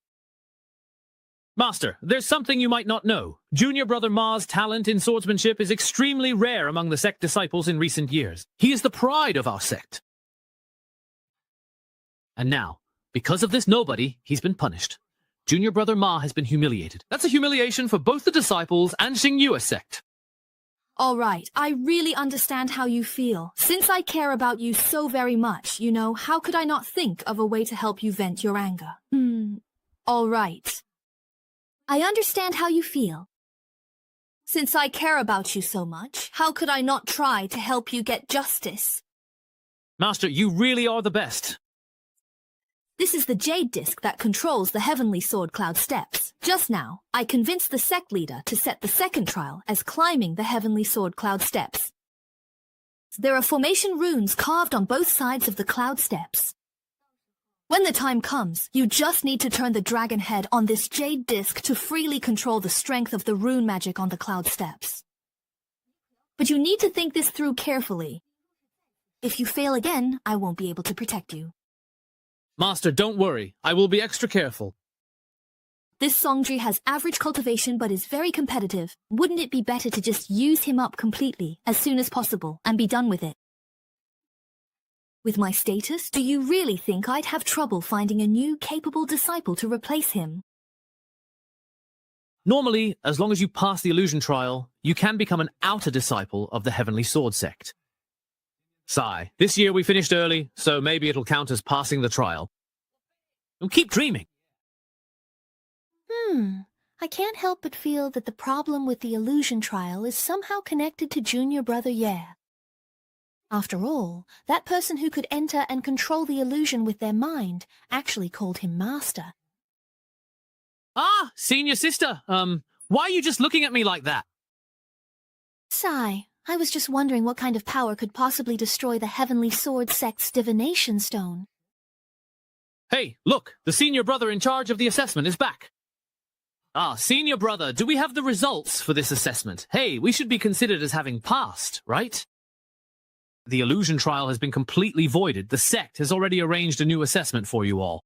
Master, there's something you might not know. Junior brother Ma's talent in swordsmanship is extremely rare among the sect disciples in recent years. He is the pride of our sect. And now, because of this nobody, he's been punished. Junior brother Ma has been humiliated. That's a humiliation for both the disciples and Xingyue sect. All right, I really understand how you feel. Since I care about you so very much, you know, how could I not think of a way to help you vent your anger? All right. I understand how you feel. Since I care about you so much, how could I not try to help you get justice? Master, you really are the best. This is the jade disc that controls the Heavenly Sword Cloud steps. Just now, I convinced the sect leader to set the second trial as climbing the Heavenly Sword Cloud steps. There are formation runes carved on both sides of the cloud steps. When the time comes, you just need to turn the dragon head on this jade disc to freely control the strength of the rune magic on the cloud steps. But you need to think this through carefully. If you fail again, I won't be able to protect you. Master, don't worry. I will be extra careful. This Songji has average cultivation but is very competitive. Wouldn't it be better to just use him up completely as soon as possible and be done with it? With my status, do you really think I'd have trouble finding a new, capable disciple to replace him? Normally, as long as you pass the illusion trial, you can become an outer disciple of the Heavenly Sword sect. Sigh, this year we finished early, so maybe it'll count as passing the trial. And keep dreaming. I can't help but feel that the problem with the illusion trial is somehow connected to Junior Brother Ye. After all, that person who could enter and control the illusion with their mind actually called him Master. Ah, senior sister, why are you just looking at me like that? Sigh, I was just wondering what kind of power could possibly destroy the Heavenly Sword sect's divination stone. Hey, look, the senior brother in charge of the assessment is back. Ah, senior brother, do we have the results for this assessment? Hey, we should be considered as having passed, right? The illusion trial has been completely voided. The sect has already arranged a new assessment for you all.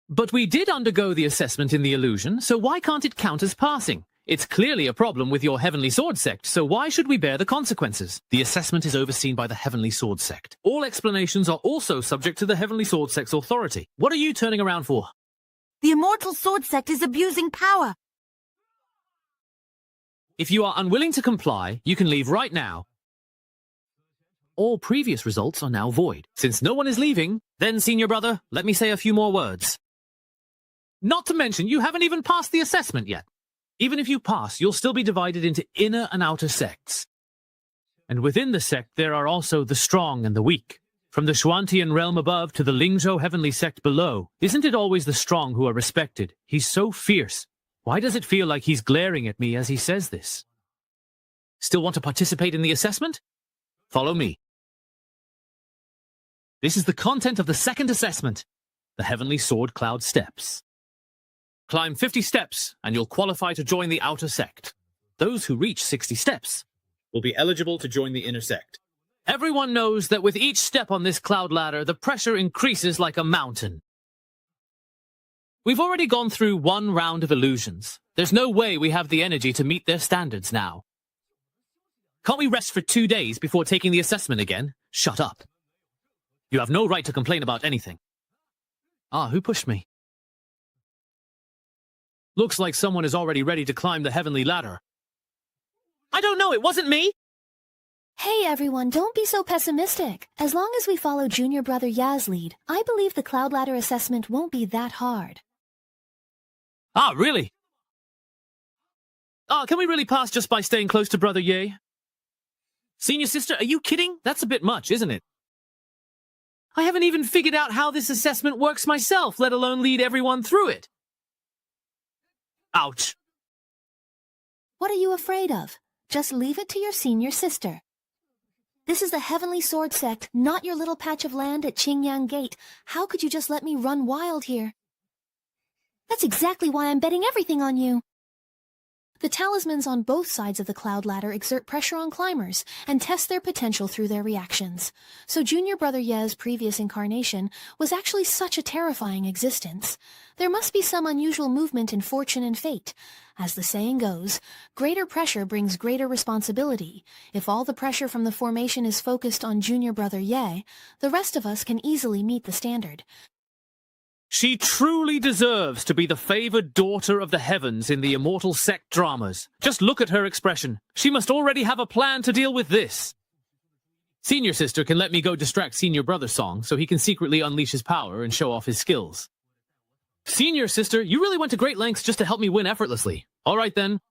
But we did undergo the assessment in the illusion, so why can't it count as passing? It's clearly a problem with your Heavenly Sword sect, so why should we bear the consequences? The assessment is overseen by the Heavenly Sword sect. All explanations are also subject to the Heavenly Sword sect's authority. What are you turning around for? The Immortal Sword sect is abusing power. If you are unwilling to comply, you can leave right now. All previous results are now void. Since no one is leaving, then, senior brother, let me say a few more words. Not to mention, you haven't even passed the assessment yet. Even if you pass, you'll still be divided into inner and outer sects. And within the sect, there are also the strong and the weak. From the Xuantian realm above to the Lingzhou heavenly sect below, isn't it always the strong who are respected? He's so fierce. Why does it feel like he's glaring at me as he says this? Still want to participate in the assessment? Follow me. This is the content of the second assessment, the Heavenly Sword Cloud Steps. Climb 50 steps, and you'll qualify to join the outer sect. Those who reach 60 steps will be eligible to join the inner sect. Everyone knows that with each step on this cloud ladder, the pressure increases like a mountain. We've already gone through one round of illusions. There's no way we have the energy to meet their standards now. Can't we rest for 2 days before taking the assessment again? Shut up. You have no right to complain about anything. Ah, who pushed me? Looks like someone is already ready to climb the heavenly ladder. I don't know, it wasn't me! Hey everyone, don't be so pessimistic. As long as we follow Junior Brother Ya's lead, I believe the cloud ladder assessment won't be that hard. Ah, really? Ah, can we really pass just by staying close to Brother Ye? Senior sister, are you kidding? That's a bit much, isn't it? I haven't even figured out how this assessment works myself, let alone lead everyone through it. Ouch. What are you afraid of? Just leave it to your senior sister. This is the Heavenly Sword sect, not your little patch of land at Qingyang Gate. How could you just let me run wild here? That's exactly why I'm betting everything on you. The talismans on both sides of the cloud ladder exert pressure on climbers and test their potential through their reactions. So Junior Brother Ye's previous incarnation was actually such a terrifying existence. There must be some unusual movement in fortune and fate. As the saying goes, greater pressure brings greater responsibility. If all the pressure from the formation is focused on Junior Brother Ye, the rest of us can easily meet the standard. She truly deserves to be the favored daughter of the heavens in the immortal sect dramas. Just look at her expression. She must already have a plan to deal with this. Senior sister can let me go distract senior brother Song so he can secretly unleash his power and show off his skills. Senior sister, you really went to great lengths just to help me win effortlessly. All right then.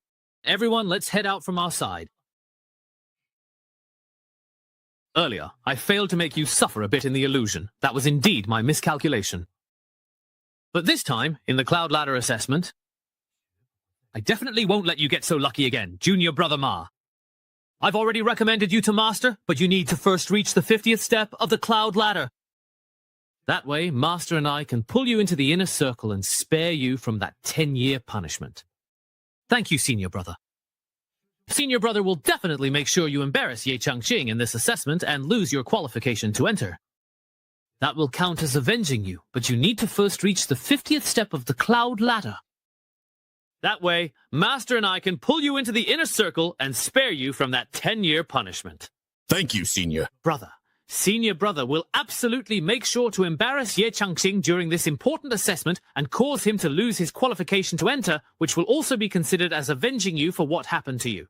Everyone, let's head out from our side. Earlier, I failed to make you suffer a bit in the illusion. That was indeed my miscalculation. But this time, in the Cloud Ladder assessment, I definitely won't let you get so lucky again, Junior Brother Ma. I've already recommended you to Master, but you need to first reach the 50th step of the Cloud Ladder. That way, Master and I can pull you into the inner circle and spare you from that 10-year punishment. Thank you, Senior Brother. Senior Brother will definitely make sure you embarrass Ye Changqing in this assessment and lose your qualification to enter. That will count as avenging you, but you need to first reach the 50th step of the Cloud Ladder. That way, Master and I can pull you into the inner circle and spare you from that 10-year punishment. Thank you, Senior. Brother, Senior Brother will absolutely make sure to embarrass Ye Changqing during this important assessment and cause him to lose his qualification to enter, which will also be considered as avenging you for what happened to you.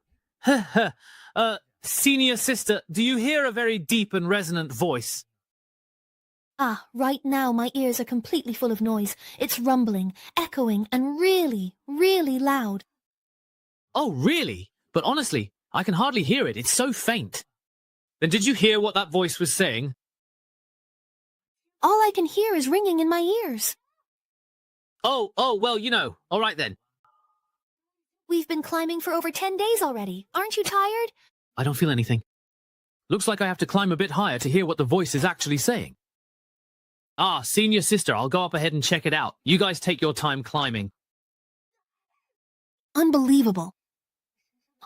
Senior sister, do you hear a very deep and resonant voice? Ah, right now my ears are completely full of noise. It's rumbling, echoing, and really, really loud. Oh, really? But honestly, I can hardly hear it. It's so faint. Then did you hear what that voice was saying? All I can hear is ringing in my ears. Oh, well, you know. All right then. We've been climbing for over 10 days already. Aren't you tired? I don't feel anything. Looks like I have to climb a bit higher to hear what the voice is actually saying. Ah, Senior Sister, I'll go up ahead and check it out. You guys take your time climbing. Unbelievable.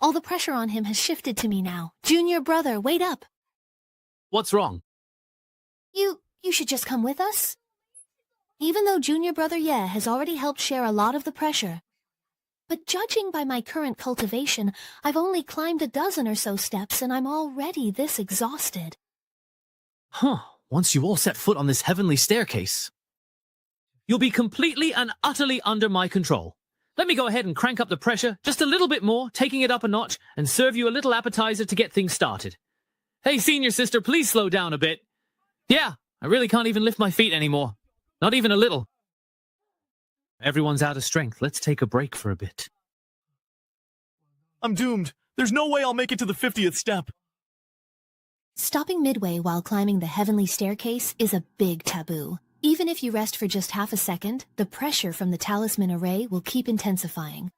All the pressure on him has shifted to me now. Junior Brother, wait up. What's wrong? You should just come with us. Even though Junior Brother Ye has already helped share a lot of the pressure. But judging by my current cultivation, I've only climbed a dozen or so steps and I'm already this exhausted. Huh. Once you all set foot on this heavenly staircase, you'll be completely and utterly under my control. Let me go ahead and crank up the pressure just a little bit more, taking it up a notch, and serve you a little appetizer to get things started. Hey, Senior Sister, please slow down a bit. Yeah, I really can't even lift my feet anymore. Not even a little. Everyone's out of strength. Let's take a break for a bit. I'm doomed. There's no way I'll make it to the 50th step. Stopping midway while climbing the heavenly staircase is a big taboo. Even if you rest for just half a second, the pressure from the talisman array will keep intensifying.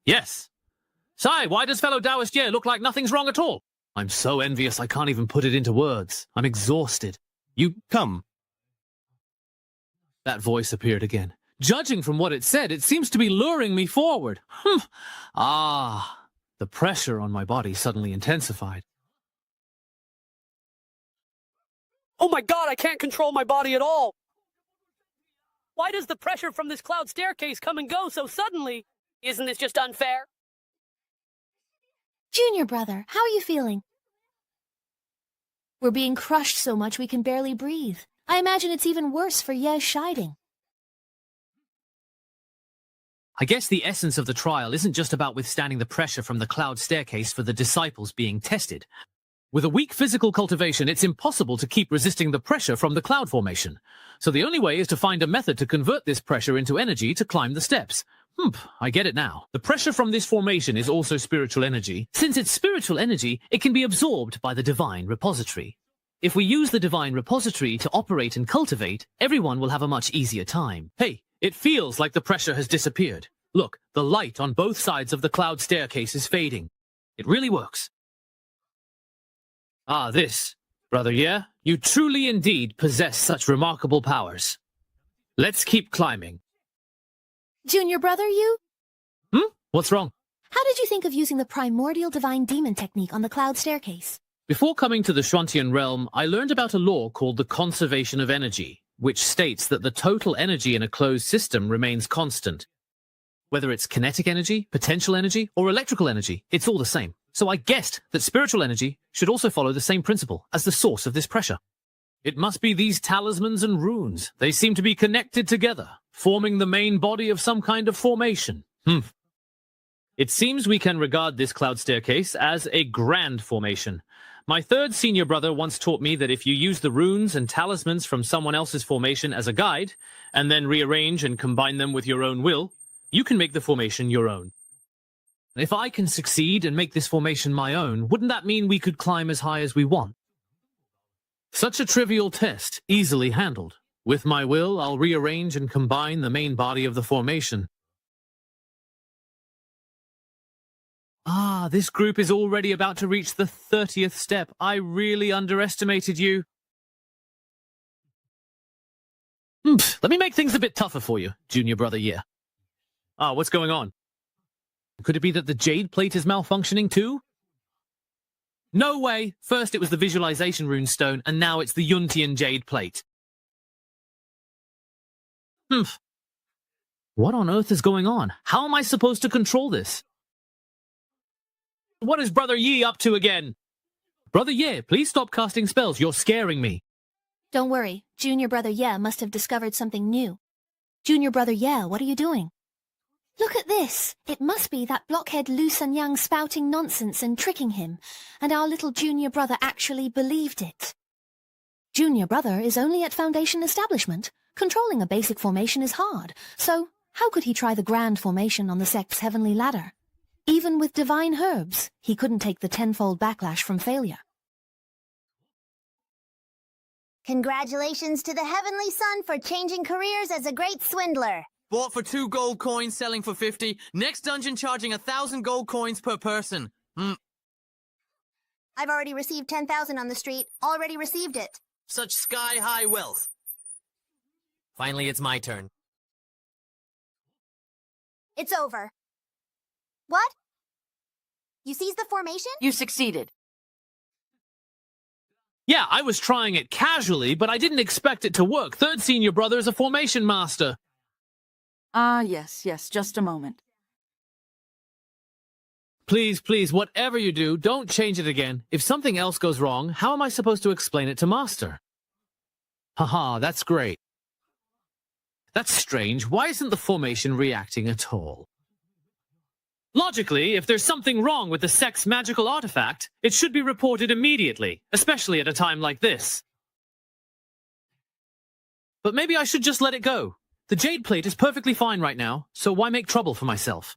Yes. Sai, why does fellow Taoist Ye look like nothing's wrong at all? I'm so envious I can't even put it into words. I'm exhausted. You come. That voice appeared again. Judging from what it said, it seems to be luring me forward. The pressure on my body suddenly intensified. Oh my god, I can't control my body at all! Why does the pressure from this cloud staircase come and go so suddenly? Isn't this just unfair? Junior Brother, how are you feeling? We're being crushed so much we can barely breathe. I imagine it's even worse for Ye Shiding. I guess the essence of the trial isn't just about withstanding the pressure from the cloud staircase for the disciples being tested. With a weak physical cultivation, it's impossible to keep resisting the pressure from the cloud formation. So the only way is to find a method to convert this pressure into energy to climb the steps. I get it now. The pressure from this formation is also spiritual energy. Since it's spiritual energy, it can be absorbed by the divine repository. If we use the divine repository to operate and cultivate, everyone will have a much easier time. Hey, it feels like the pressure has disappeared. Look, the light on both sides of the cloud staircase is fading. It really works. This, Brother Ye, you truly indeed possess such remarkable powers. Let's keep climbing. Junior Brother, you? What's wrong? How did you think of using the primordial divine demon technique on the cloud staircase? Before coming to the Shuantian realm, I learned about a law called the conservation of energy, which states that the total energy in a closed system remains constant. Whether it's kinetic energy, potential energy, or electrical energy, it's all the same. So I guessed that spiritual energy should also follow the same principle as the source of this pressure. It must be these talismans and runes. They seem to be connected together, forming the main body of some kind of formation. It seems we can regard this cloud staircase as a grand formation. My third senior brother once taught me that if you use the runes and talismans from someone else's formation as a guide, and then rearrange and combine them with your own will, you can make the formation your own. If I can succeed and make this formation my own, wouldn't that mean we could climb as high as we want? Such a trivial test, easily handled. With my will, I'll rearrange and combine the main body of the formation. Ah, this group is already about to reach the 30th step. I really underestimated you. Let me make things a bit tougher for you, junior brother Ye. Ah, what's going on? Could it be that the jade plate is malfunctioning too? No way! First it was the visualization rune stone, and now it's the Yuntian jade plate. What on earth is going on? How am I supposed to control this? What is Brother Yi up to again? Brother Ye, please stop casting spells. You're scaring me. Don't worry. Junior brother Ye must have discovered something new. Junior brother Ye, what are you doing? Look at this. It must be that blockhead Lu Sanyang spouting nonsense and tricking him, and our little junior brother actually believed it. Junior brother is only at Foundation Establishment. Controlling a basic formation is hard, so how could he try the grand formation on the sect's heavenly ladder? Even with divine herbs, he couldn't take the tenfold backlash from failure. Congratulations to the Heavenly Son for changing careers as a great swindler. Bought for 2 gold coins, selling for 50. Next dungeon charging 1,000 gold coins per person. I've already received 10,000 on the street. Already received it. Such sky-high wealth. Finally, it's my turn. It's over. What? You seized the formation? You succeeded. Yeah, I was trying it casually, but I didn't expect it to work. Third senior brother is a formation master. Ah, yes, just a moment. Please, please, whatever you do, don't change it again. If something else goes wrong, how am I supposed to explain it to Master? Haha, that's great. That's strange. Why isn't the formation reacting at all? Logically, if there's something wrong with the sect's magical artifact, it should be reported immediately, especially at a time like this. But maybe I should just let it go. The jade plate is perfectly fine right now, so why make trouble for myself?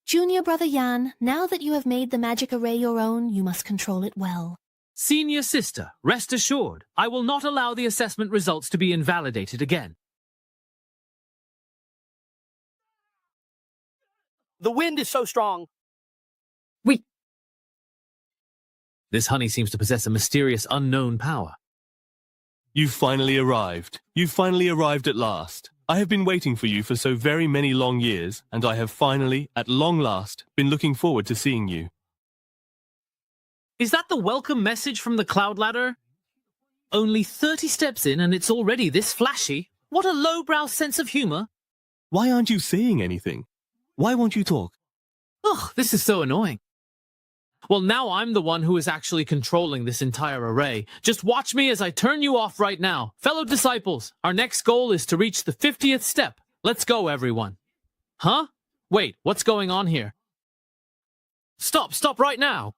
Junior brother Yan, now that you have made the magic array your own, you must control it well. Senior sister, rest assured, I will not allow the assessment results to be invalidated again. The wind is so strong. This honey seems to possess a mysterious unknown power. You've finally arrived. You've finally arrived at last. I have been waiting for you for so very many long years, and I have finally, at long last, been looking forward to seeing you. Is that the welcome message from the cloud ladder? Only 30 steps in and it's already this flashy. What a lowbrow sense of humor. Why aren't you saying anything? Why won't you talk? Ugh, this is so annoying. Well, now I'm the one who is actually controlling this entire array. Just watch me as I turn you off right now. Fellow disciples, our next goal is to reach the 50th step. Let's go, everyone. Huh? Wait, what's going on here? Stop right now.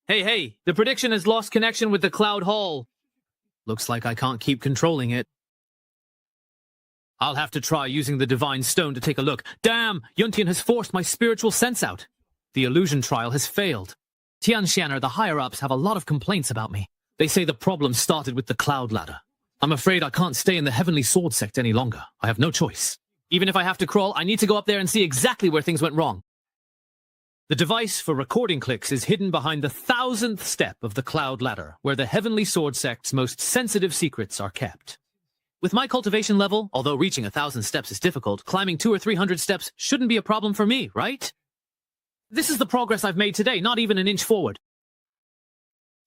Hey, the prediction has lost connection with the Cloud Hall. Looks like I can't keep controlling it. I'll have to try using the Divine Stone to take a look. Damn! Yuntian has forced my spiritual sense out. The illusion trial has failed. Tianxianer, the higher-ups, have a lot of complaints about me. They say the problem started with the cloud ladder. I'm afraid I can't stay in the Heavenly Sword sect any longer. I have no choice. Even if I have to crawl, I need to go up there and see exactly where things went wrong. The device for recording clicks is hidden behind the 1000th step of the cloud ladder, where the Heavenly Sword sect's most sensitive secrets are kept. With my cultivation level, although reaching 1,000 steps is difficult, climbing 200 or 300 steps shouldn't be a problem for me, right? This is the progress I've made today, not even an inch forward.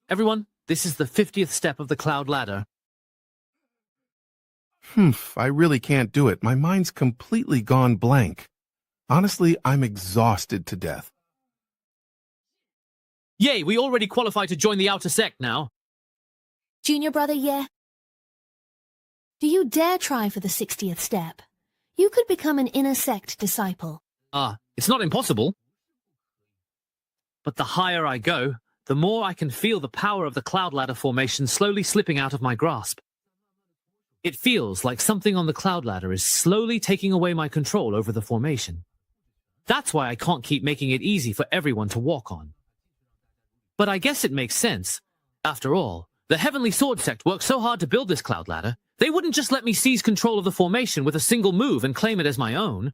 Everyone, this is the 50th step of the cloud ladder. I really can't do it. My mind's completely gone blank. Honestly, I'm exhausted to death. Yay, we already qualify to join the outer sect now. Junior brother, yeah? Do you dare try for the 60th step? You could become an inner sect disciple. It's not impossible. But the higher I go, the more I can feel the power of the cloud ladder formation slowly slipping out of my grasp. It feels like something on the cloud ladder is slowly taking away my control over the formation. That's why I can't keep making it easy for everyone to walk on. But I guess it makes sense. After all, the Heavenly Sword Sect worked so hard to build this cloud ladder, they wouldn't just let me seize control of the formation with a single move and claim it as my own.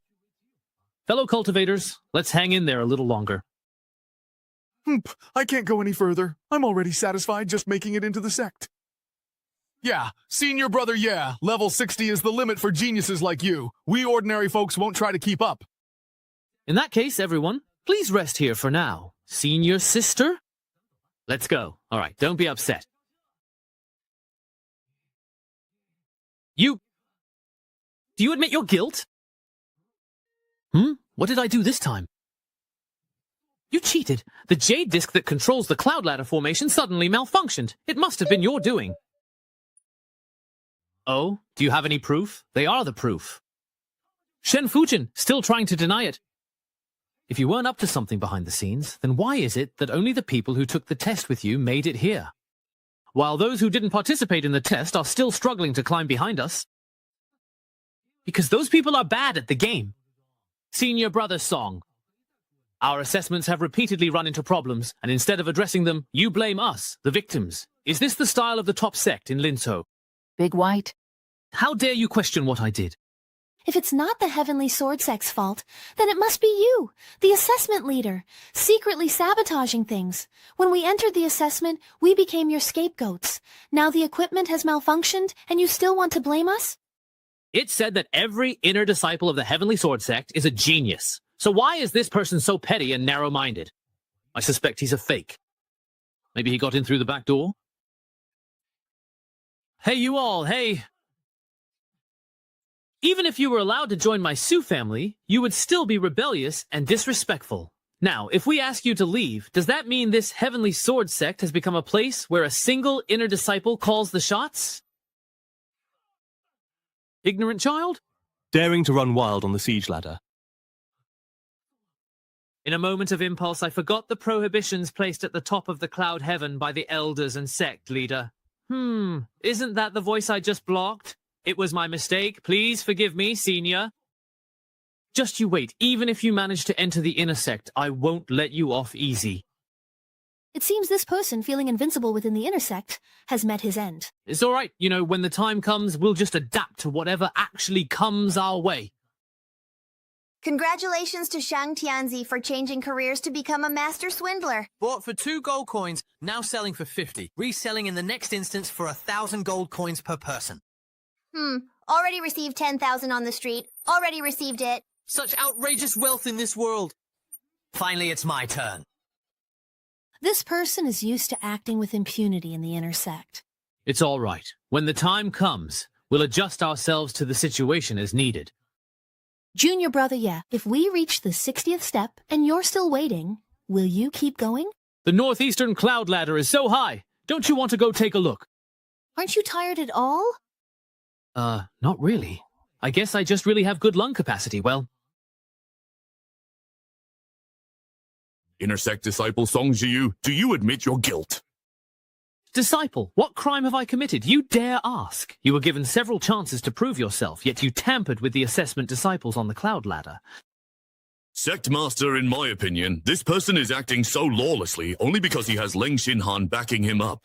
Fellow cultivators, let's hang in there a little longer. I can't go any further. I'm already satisfied just making it into the sect. Yeah, senior brother, yeah. Level 60 is the limit for geniuses like you. We ordinary folks won't try to keep up. In that case, everyone, please rest here for now. Senior sister? Let's go. All right, don't be upset. Do you admit your guilt? What did I do this time? You cheated. The jade disc that controls the cloud ladder formation suddenly malfunctioned. It must have been your doing. Oh, do you have any proof? They are the proof. Shen Fujin, still trying to deny it. If you weren't up to something behind the scenes, then why is it that only the people who took the test with you made it here? While those who didn't participate in the test are still struggling to climb behind us? Because those people are bad at the game. Senior brother Song. Our assessments have repeatedly run into problems, and instead of addressing them, you blame us, the victims. Is this the style of the top sect in Linzhou? Big White. How dare you question what I did? If it's not the Heavenly Sword Sect's fault, then it must be you, the assessment leader, secretly sabotaging things. When we entered the assessment, we became your scapegoats. Now the equipment has malfunctioned, and you still want to blame us? It said that every inner disciple of the Heavenly Sword Sect is a genius. So why is this person so petty and narrow-minded? I suspect he's a fake. Maybe he got in through the back door? Hey, you all, hey! Even if you were allowed to join my Sioux family, you would still be rebellious and disrespectful. Now, if we ask you to leave, does that mean this Heavenly Sword Sect has become a place where a single inner disciple calls the shots? Ignorant child? Daring to run wild on the siege ladder. In a moment of impulse, I forgot the prohibitions placed at the top of the cloud heaven by the elders and sect leader. Isn't that the voice I just blocked? It was my mistake. Please forgive me, senior. Just you wait. Even if you manage to enter the inner sect, I won't let you off easy. It seems this person, feeling invincible within the inner sect, has met his end. It's all right. You know, when the time comes, we'll just adapt to whatever actually comes our way. Congratulations to Shang Tianzi for changing careers to become a master swindler. Bought for 2 gold coins, now selling for 50. Reselling in the next instance for 1,000 gold coins per person. Already received 10,000 on the street. Already received it. Such outrageous wealth in this world. Finally, it's my turn. This person is used to acting with impunity in the inner sect. It's all right. When the time comes, we'll adjust ourselves to the situation as needed. Junior brother, yeah. If we reach the 60th step and you're still waiting, will you keep going? The northeastern cloud ladder is so high. Don't you want to go take a look? Aren't you tired at all? Not really. I guess I just really have good lung capacity, well. Inner sect disciple Song Jiyu, do you admit your guilt? Disciple, what crime have I committed? You dare ask. You were given several chances to prove yourself, yet you tampered with the assessment disciples on the cloud ladder. Sect Master, in my opinion, this person is acting so lawlessly only because he has Leng Xinhan backing him up.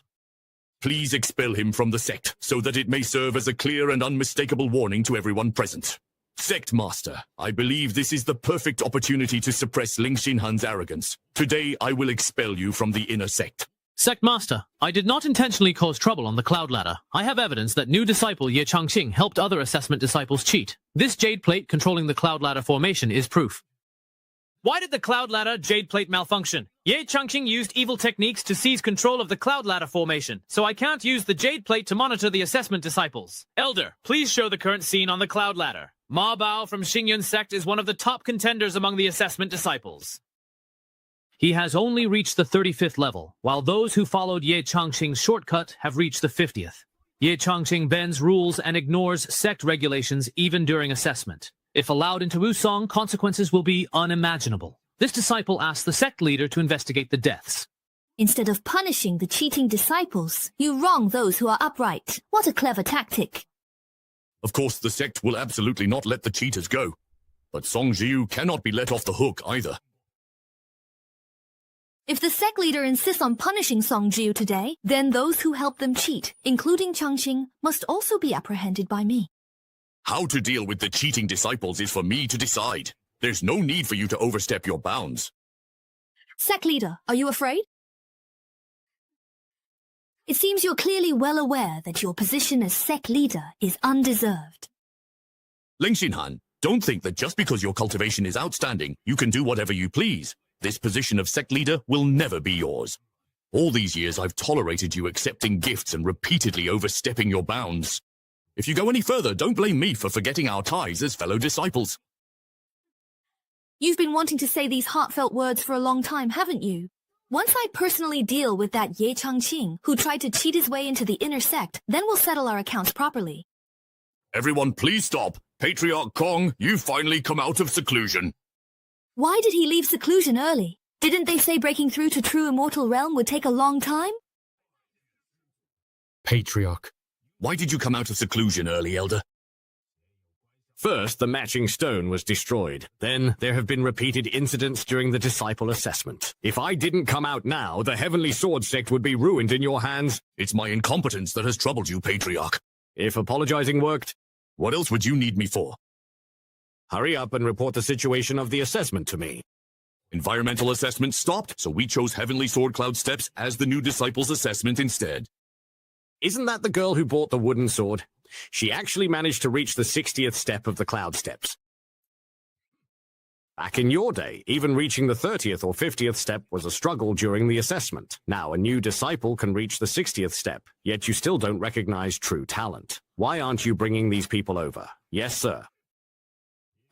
Please expel him from the sect, so that it may serve as a clear and unmistakable warning to everyone present. Sect Master, I believe this is the perfect opportunity to suppress Leng Xinhan's arrogance. Today, I will expel you from the inner sect. Sect Master, I did not intentionally cause trouble on the cloud ladder. I have evidence that new disciple Ye Changqing helped other assessment disciples cheat. This jade plate controlling the cloud ladder formation is proof. Why did the cloud ladder jade plate malfunction? Ye Changqing used evil techniques to seize control of the cloud ladder formation, so I can't use the jade plate to monitor the assessment disciples. Elder, please show the current scene on the cloud ladder. Ma Bao from Xingyun sect is one of the top contenders among the assessment disciples. He has only reached the 35th level, while those who followed Ye Changqing's shortcut have reached the 50th. Ye Changqing bends rules and ignores sect regulations even during assessment. If allowed into Wusong, consequences will be unimaginable. This disciple asks the sect leader to investigate the deaths. Instead of punishing the cheating disciples, you wrong those who are upright. What a clever tactic. Of course, the sect will absolutely not let the cheaters go. But Song Jiu cannot be let off the hook either. If the sect leader insists on punishing Song Jiu today, then those who help them cheat, including Changqing, must also be apprehended by me. How to deal with the cheating disciples is for me to decide. There's no need for you to overstep your bounds. Sect leader, are you afraid? It seems you're clearly well aware that your position as sect leader is undeserved. Ling Xinhan, don't think that just because your cultivation is outstanding, you can do whatever you please. This position of sect leader will never be yours. All these years I've tolerated you accepting gifts and repeatedly overstepping your bounds. If you go any further, don't blame me for forgetting our ties as fellow disciples. You've been wanting to say these heartfelt words for a long time, haven't you? Once I personally deal with that Ye Changqing, who tried to cheat his way into the inner sect, then we'll settle our accounts properly. Everyone, please stop. Patriarch Kong, you've finally come out of seclusion. Why did he leave seclusion early? Didn't they say breaking through to true immortal realm would take a long time? Patriarch. Why did you come out of seclusion early, Elder? First, the matching stone was destroyed. Then, there have been repeated incidents during the disciple assessment. If I didn't come out now, the Heavenly Sword sect would be ruined in your hands. It's my incompetence that has troubled you, Patriarch. If apologizing worked, what else would you need me for? Hurry up and report the situation of the assessment to me. Environmental assessment stopped, so we chose Heavenly Sword Cloud Steps as the new disciples assessment instead. Isn't that the girl who bought the wooden sword? She actually managed to reach the 60th step of the Cloud Steps. Back in your day, even reaching the 30th or 50th step was a struggle during the assessment. Now a new disciple can reach the 60th step, yet you still don't recognize true talent. Why aren't you bringing these people over? Yes, sir.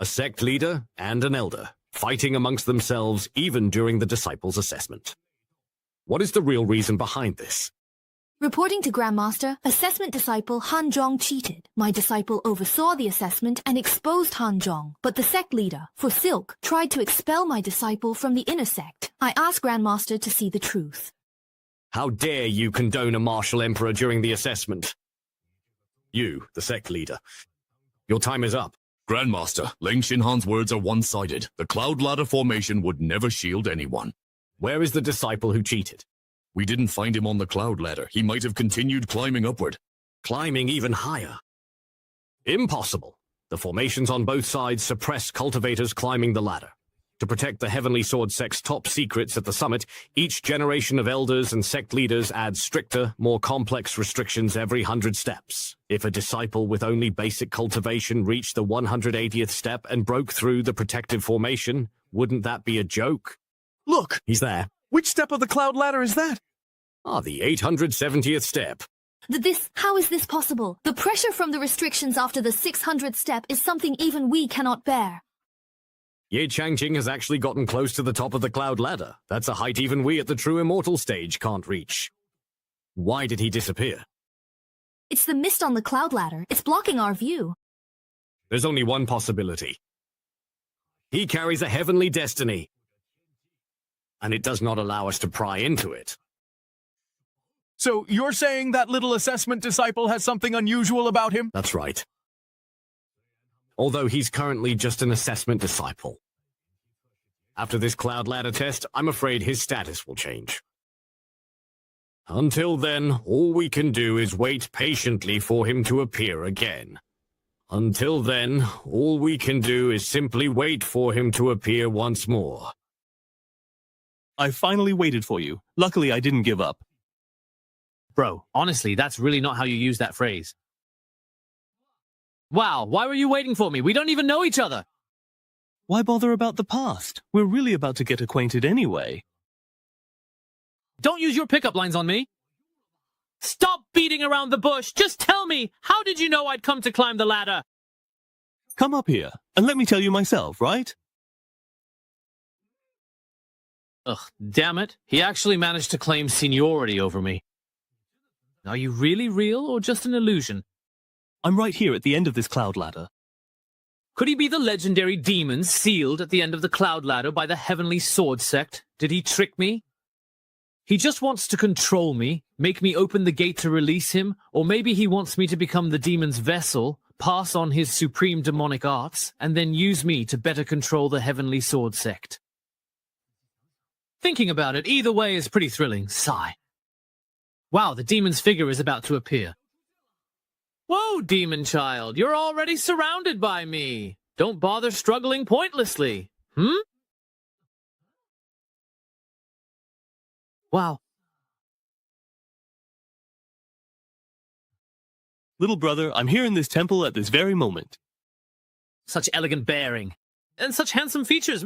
A sect leader and an elder, fighting amongst themselves even during the disciples' assessment. What is the real reason behind this? Reporting to Grandmaster, assessment disciple Han Zhong cheated. My disciple oversaw the assessment and exposed Han Zhong, but the sect leader, for Silk, tried to expel my disciple from the inner sect. I asked Grandmaster to see the truth. How dare you condone a martial emperor during the assessment? You, the sect leader. Your time is up. Grandmaster, Ling Xinhan's words are one-sided. The Cloud Ladder formation would never shield anyone. Where is the disciple who cheated? We didn't find him on the Cloud Ladder. He might have continued climbing upward. Climbing even higher. Impossible. The formations on both sides suppress cultivators climbing the ladder. To protect the Heavenly Sword sect's top secrets at the summit, each generation of elders and sect leaders adds stricter, more complex restrictions every 100 steps. If a disciple with only basic cultivation reached the 180th step and broke through the protective formation, wouldn't that be a joke? Look! He's there. Which step of the Cloud Ladder is that? The 870th step. How is this possible? The pressure from the restrictions after the 600th step is something even we cannot bear. Ye Changqing has actually gotten close to the top of the Cloud Ladder. That's a height even we at the true immortal stage can't reach. Why did he disappear? It's the mist on the Cloud Ladder. It's blocking our view. There's only one possibility. He carries a heavenly destiny, and it does not allow us to pry into it. So you're saying that little assessment disciple has something unusual about him? That's right. Although he's currently just an assessment disciple. After this Cloud Ladder test, I'm afraid his status will change. Until then, all we can do is wait patiently for him to appear again. Until then, all we can do is simply wait for him to appear once more. I finally waited for you. Luckily, I didn't give up. Bro, honestly, that's really not how you use that phrase. Wow, why were you waiting for me? We don't even know each other. Why bother about the past? We're really about to get acquainted anyway. Don't use your pickup lines on me. Stop beating around the bush. Just tell me, how did you know I'd come to climb the ladder? Come up here, and let me tell you myself, right? Ugh, damn it. He actually managed to claim seniority over me. Are you really real or just an illusion? I'm right here at the end of this cloud ladder. Could he be the legendary demon sealed at the end of the cloud ladder by the Heavenly Sword Sect? Did he trick me? He just wants to control me, make me open the gate to release him, or maybe he wants me to become the demon's vessel, pass on his supreme demonic arts, and then use me to better control the Heavenly Sword Sect. Thinking about it, either way is pretty thrilling. Sigh. Wow, the demon's figure is about to appear. Whoa, demon child, you're already surrounded by me. Don't bother struggling pointlessly. Wow. Little brother, I'm here in this temple at this very moment. Such elegant bearing. And such handsome features,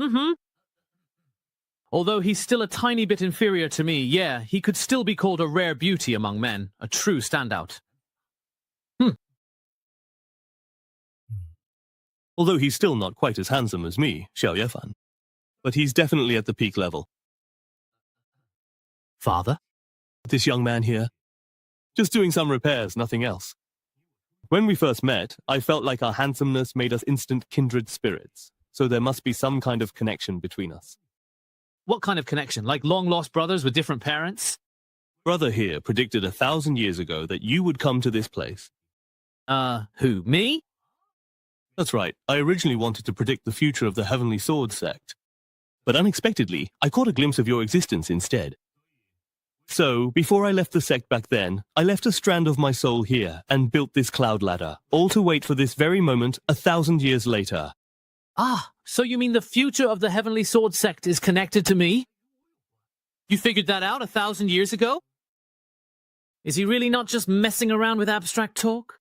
Although he's still a tiny bit inferior to me, yeah, he could still be called a rare beauty among men, a true standout. Although he's still not quite as handsome as me, Xiao Yefan. But he's definitely at the peak level. Father? This young man here. Just doing some repairs, nothing else. When we first met, I felt like our handsomeness made us instant kindred spirits, so there must be some kind of connection between us. What kind of connection? Like long-lost brothers with different parents? Brother here predicted 1,000 years ago that you would come to this place. Who, me? That's right. I originally wanted to predict the future of the Heavenly Sword Sect. But unexpectedly, I caught a glimpse of your existence instead. So, before I left the sect back then, I left a strand of my soul here and built this cloud ladder, all to wait for this very moment 1,000 years later. Ah, so you mean the future of the Heavenly Sword Sect is connected to me? You figured that out 1,000 years ago? Is he really not just messing around with abstract talk?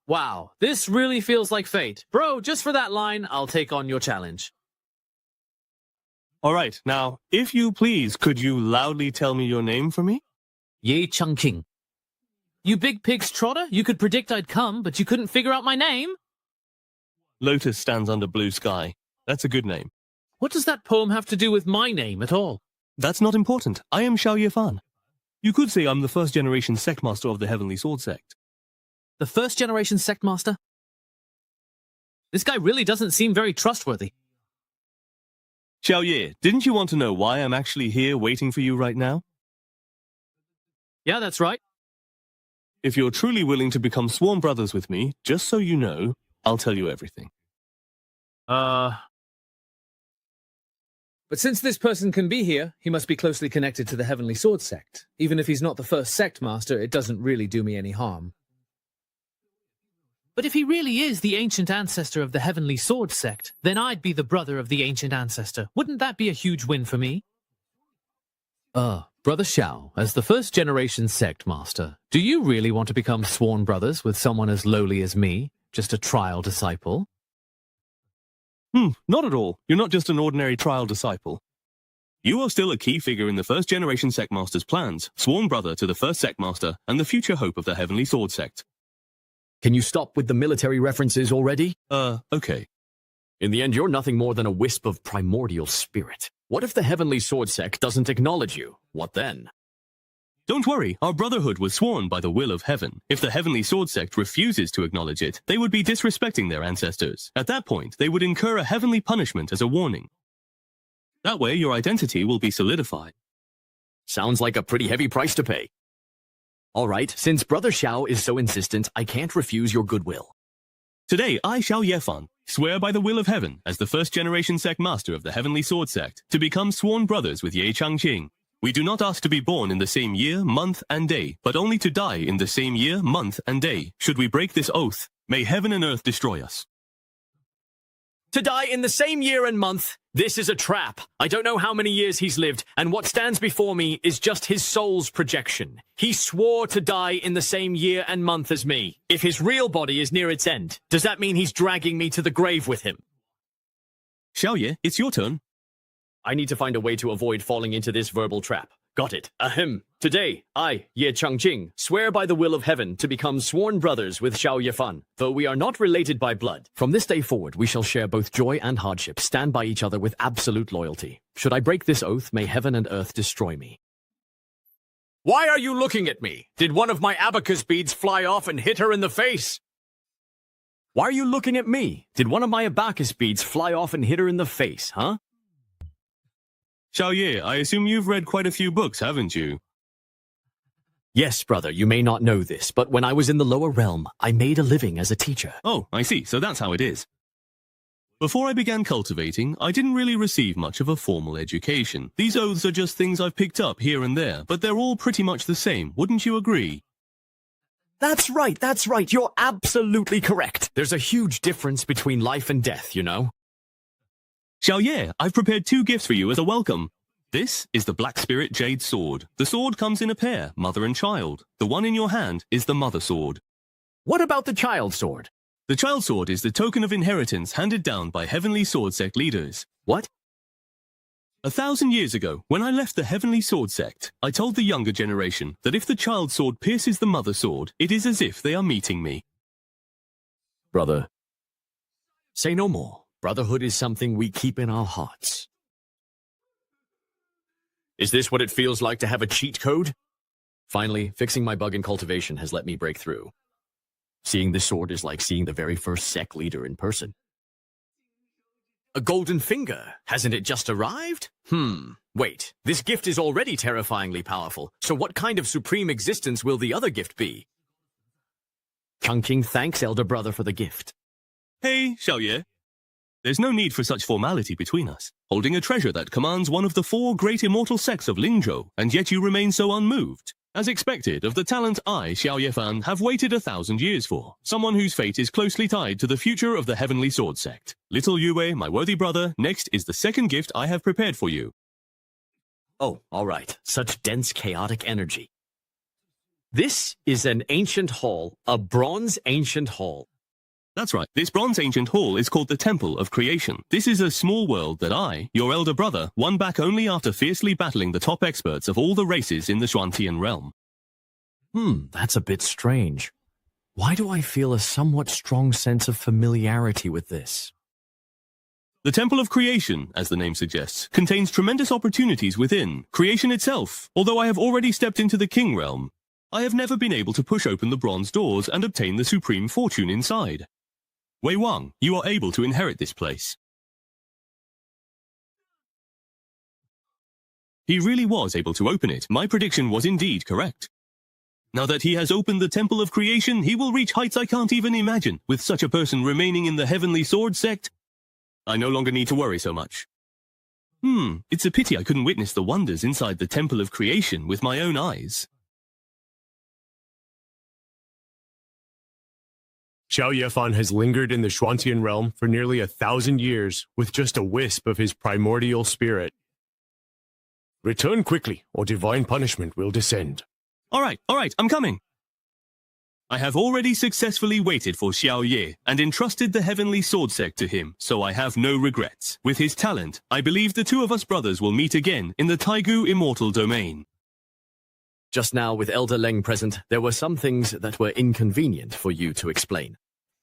Wow, this really feels like fate. Bro, just for that line, I'll take on your challenge. All right, now, if you please, could you loudly tell me your name for me? Ye Chungking. You big pig's trotter, you could predict I'd come, but you couldn't figure out my name? Lotus stands under blue sky. That's a good name. What does that poem have to do with my name at all? That's not important. I am Xiao Yefan. You could say I'm the first-generation sect master of the Heavenly Sword Sect. The first-generation sect master? This guy really doesn't seem very trustworthy. Xiao Ye, didn't you want to know why I'm actually here waiting for you right now? Yeah, that's right. If you're truly willing to become sworn brothers with me, just so you know, I'll tell you everything. But since this person can be here, he must be closely connected to the Heavenly Sword Sect. Even if he's not the first sect master, it doesn't really do me any harm. But if he really is the ancient ancestor of the Heavenly Sword Sect, then I'd be the brother of the ancient ancestor. Wouldn't that be a huge win for me? Brother Xiao, as the first-generation sect master, do you really want to become sworn brothers with someone as lowly as me? Just a trial disciple? Not at all. You're not just an ordinary trial disciple. You are still a key figure in the first-generation sect master's plans, sworn brother to the first sect master, and the future hope of the Heavenly Sword Sect. Can you stop with the military references already? Okay. In the end, you're nothing more than a wisp of primordial spirit. What if the Heavenly Sword Sect doesn't acknowledge you? What then? Don't worry, our brotherhood was sworn by the will of heaven. If the Heavenly Sword Sect refuses to acknowledge it, they would be disrespecting their ancestors. At that point, they would incur a heavenly punishment as a warning. That way, your identity will be solidified. Sounds like a pretty heavy price to pay. All right, since Brother Xiao is so insistent, I can't refuse your goodwill. Today, I, Xiao Yefan, swear by the will of heaven, as the first-generation sect master of the Heavenly Sword Sect, to become sworn brothers with Ye Changqing. We do not ask to be born in the same year, month, and day, but only to die in the same year, month, and day. Should we break this oath, may heaven and earth destroy us. To die in the same year and month? This is a trap. I don't know how many years he's lived, and what stands before me is just his soul's projection. He swore to die in the same year and month as me. If his real body is near its end, does that mean he's dragging me to the grave with him? Xiao Ye, it's your turn. I need to find a way to avoid falling into this verbal trap. Got it. Ahem. Today, I, Ye Changqing, swear by the will of heaven to become sworn brothers with Xiao Yefan, though we are not related by blood. From this day forward, we shall share both joy and hardship, stand by each other with absolute loyalty. Should I break this oath, may heaven and earth destroy me. Why are you looking at me? Did one of my abacus beads fly off and hit her in the face? Why are you looking at me? Did one of my abacus beads fly off and hit her in the face, huh? Xiao Ye, I assume you've read quite a few books, haven't you? Yes, brother, you may not know this, but when I was in the lower realm, I made a living as a teacher. Oh, I see, so that's how it is. Before I began cultivating, I didn't really receive much of a formal education. These oaths are just things I've picked up here and there, but they're all pretty much the same, wouldn't you agree? That's right, you're absolutely correct. There's a huge difference between life and death, you know? Xiao Ye, I've prepared 2 gifts for you as a welcome. This is the Black Spirit Jade Sword. The sword comes in a pair, mother and child. The one in your hand is the mother sword. What about the child sword? The child sword is the token of inheritance handed down by Heavenly Sword Sect leaders. What? 1,000 years ago, when I left the Heavenly Sword Sect, I told the younger generation that if the child sword pierces the mother sword, it is as if they are meeting me. Brother, say no more. Brotherhood is something we keep in our hearts. Is this what it feels like to have a cheat code? Finally, fixing my bug in cultivation has let me break through. Seeing this sword is like seeing the very first sect leader in person. A golden finger, hasn't it just arrived? Wait, this gift is already terrifyingly powerful, so what kind of supreme existence will the other gift be? Changqing thanks elder brother for the gift. Hey, Xiao Ye. There's no need for such formality between us. Holding a treasure that commands one of the 4 great immortal sects of Lingzhou, and yet you remain so unmoved. As expected, of the talent I, Xiao Yefan, have waited 1,000 years for. Someone whose fate is closely tied to the future of the Heavenly Sword Sect. Little Yue, my worthy brother, next is the second gift I have prepared for you. Oh, all right. Such dense, chaotic energy. This is an ancient hall, a bronze ancient hall. That's right. This bronze ancient hall is called the Temple of Creation. This is a small world that I, your elder brother, won back only after fiercely battling the top experts of all the races in the Xuantian realm. That's a bit strange. Why do I feel a somewhat strong sense of familiarity with this? The Temple of Creation, as the name suggests, contains tremendous opportunities within. Creation itself, although I have already stepped into the King realm, I have never been able to push open the bronze doors and obtain the supreme fortune inside. Wei Wang, you are able to inherit this place. He really was able to open it. My prediction was indeed correct. Now that he has opened the Temple of Creation, he will reach heights I can't even imagine. With such a person remaining in the Heavenly Sword Sect, I no longer need to worry so much. It's a pity I couldn't witness the wonders inside the Temple of Creation with my own eyes. Xiao Yefan has lingered in the Xuantian realm for nearly 1,000 years with just a wisp of his primordial spirit. Return quickly, or divine punishment will descend. All right, I'm coming. I have already successfully waited for Xiao Ye and entrusted the Heavenly Sword Sect to him, so I have no regrets. With his talent, I believe the 2 of us brothers will meet again in the Taigu Immortal Domain. Just now, with Elder Leng present, there were some things that were inconvenient for you to explain.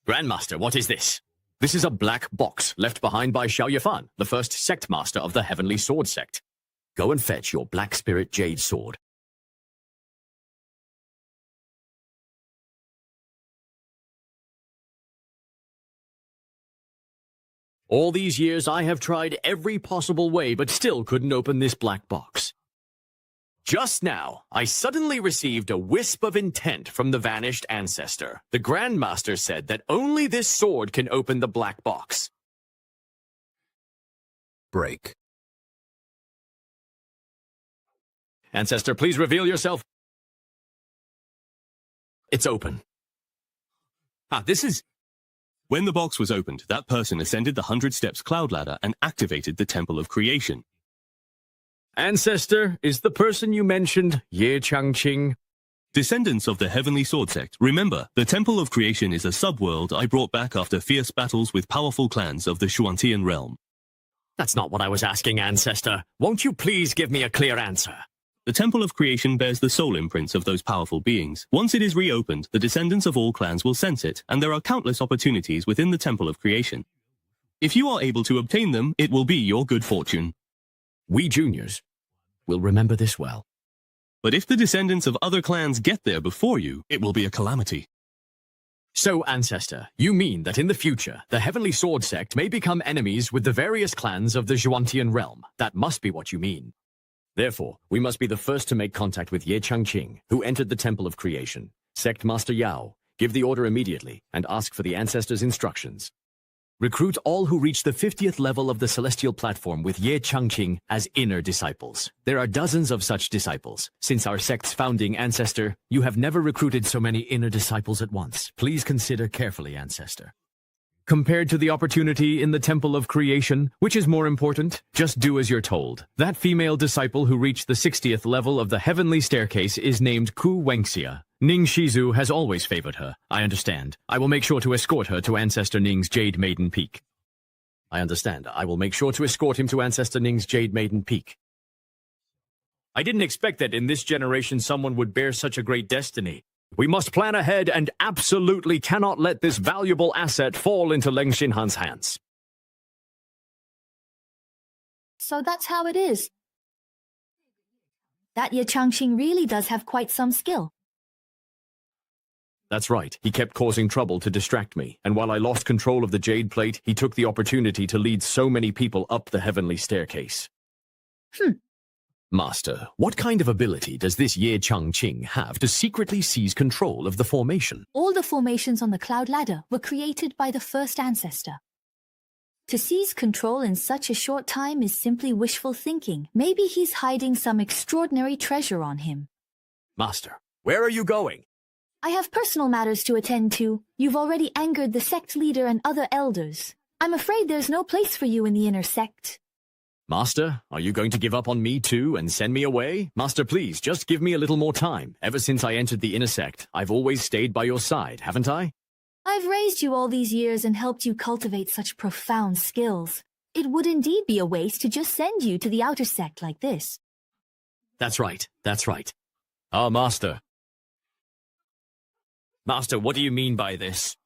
Grandmaster, what is this? This is a black box left behind by Xiao Yefan, the first sect master of the Heavenly Sword Sect. Go and fetch your Black Spirit Jade Sword. All these years I have tried every possible way, but still couldn't open this black box. Just now, I suddenly received a wisp of intent from the vanished ancestor. The Grandmaster said that only this sword can open the black box. Break. Ancestor, please reveal yourself. It's open. This is... When the box was opened, that person ascended the 100 Steps cloud ladder and activated the Temple of Creation. Ancestor, is the person you mentioned Ye Changqing? Descendants of the Heavenly Sword Sect, remember, the Temple of Creation is a subworld I brought back after fierce battles with powerful clans of the Xuantian realm. That's not what I was asking, Ancestor. Won't you please give me a clear answer? The Temple of Creation bears the soul imprints of those powerful beings. Once it is reopened, the descendants of all clans will sense it, and there are countless opportunities within the Temple of Creation. If you are able to obtain them, it will be your good fortune. We juniors will remember this well. But if the descendants of other clans get there before you, it will be a calamity. So, Ancestor, you mean that in the future, the Heavenly Sword Sect may become enemies with the various clans of the Zhuantian realm? That must be what you mean. Therefore, we must be the first to make contact with Ye Changqing, who entered the Temple of Creation. Sect Master Yao, give the order immediately, and ask for the Ancestor's instructions. Recruit all who reach the 50th level of the Celestial Platform with Ye Changqing as inner disciples. There are dozens of such disciples. Since our sect's founding, Ancestor, you have never recruited so many inner disciples at once. Please consider carefully, Ancestor. Compared to the opportunity in the Temple of Creation, which is more important? Just do as you're told. That female disciple who reached the 60th level of the Heavenly Staircase is named Ku Wengxia. Ning Shizu has always favored her. I understand. I will make sure to escort her to Ancestor Ning's Jade Maiden Peak. I understand. I will make sure to escort him to Ancestor Ning's Jade Maiden Peak. I didn't expect that in this generation someone would bear such a great destiny. We must plan ahead and absolutely cannot let this valuable asset fall into Leng Xinhan's hands. So that's how it is. That Ye Changqing really does have quite some skill. That's right. He kept causing trouble to distract me, and while I lost control of the Jade Plate, he took the opportunity to lead so many people up the Heavenly Staircase. Master, what kind of ability does this Ye Changqing have to secretly seize control of the formation? All the formations on the Cloud Ladder were created by the first ancestor. To seize control in such a short time is simply wishful thinking. Maybe he's hiding some extraordinary treasure on him. Master, where are you going? I have personal matters to attend to. You've already angered the sect leader and other elders. I'm afraid there's no place for you in the inner sect. Master, are you going to give up on me too and send me away? Master, please, just give me a little more time. Ever since I entered the inner sect, I've always stayed by your side, haven't I? I've raised you all these years and helped you cultivate such profound skills. It would indeed be a waste to just send you to the outer sect like this. That's right, that's right. Ah, Master. Master, what do you mean by this?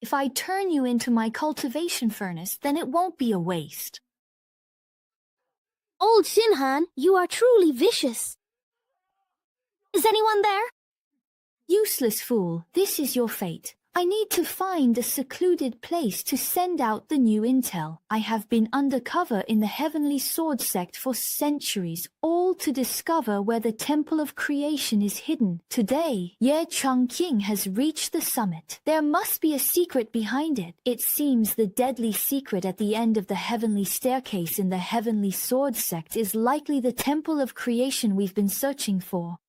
If I turn you into my cultivation furnace, then it won't be a waste. Old Xinhan, you are truly vicious. Is anyone there? Useless fool, this is your fate. I need to find a secluded place to send out the new intel. I have been undercover in the Heavenly Sword Sect for centuries, all to discover where the Temple of Creation is hidden. Today, Ye Changqing has reached the summit. There must be a secret behind it. It seems the deadly secret at the end of the Heavenly Staircase in the Heavenly Sword Sect is likely the Temple of Creation we've been searching for.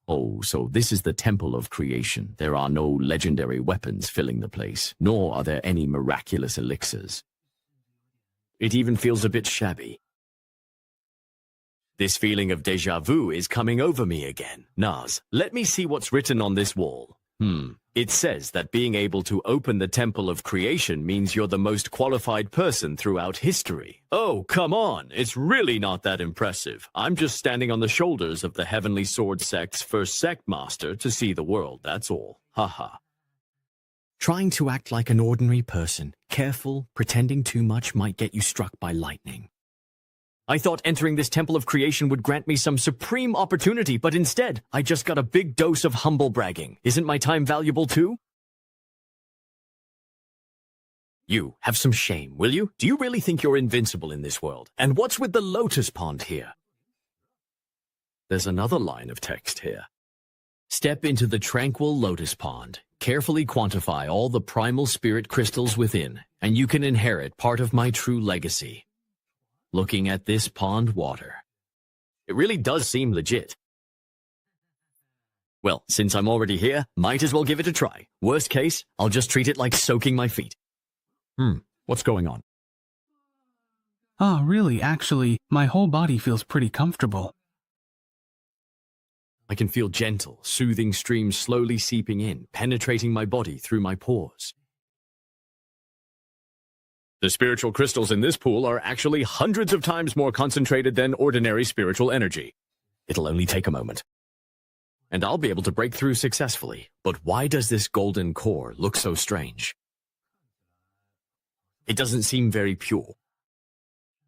Oh, so this is the Temple of Creation. There are no legendary weapons filling the place, nor are there any miraculous elixirs. It even feels a bit shabby. This feeling of déjà vu is coming over me again. Naz, let me see what's written on this wall. It says that being able to open the Temple of Creation means you're the most qualified person throughout history. Oh, come on. It's really not that impressive. I'm just standing on the shoulders of the Heavenly Sword Sect's first sect master to see the world, that's all. Haha. Trying to act like an ordinary person, careful, pretending too much might get you struck by lightning. I thought entering this Temple of Creation would grant me some supreme opportunity, but instead, I just got a big dose of humble bragging. Isn't my time valuable too? You, have some shame, will you? Do you really think you're invincible in this world? And what's with the lotus pond here? There's another line of text here. Step into the tranquil lotus pond. Carefully quantify all the primal spirit crystals within, and you can inherit part of my true legacy. Looking at this pond water. It really does seem legit. Well, since I'm already here, might as well give it a try. Worst case, I'll just treat it like soaking my feet. What's going on? Ah, really, actually, my whole body feels pretty comfortable. I can feel gentle, soothing streams slowly seeping in, penetrating my body through my pores. The spiritual crystals in this pool are actually hundreds of times more concentrated than ordinary spiritual energy. It'll only take a moment. And I'll be able to break through successfully. But why does this golden core look so strange? It doesn't seem very pure.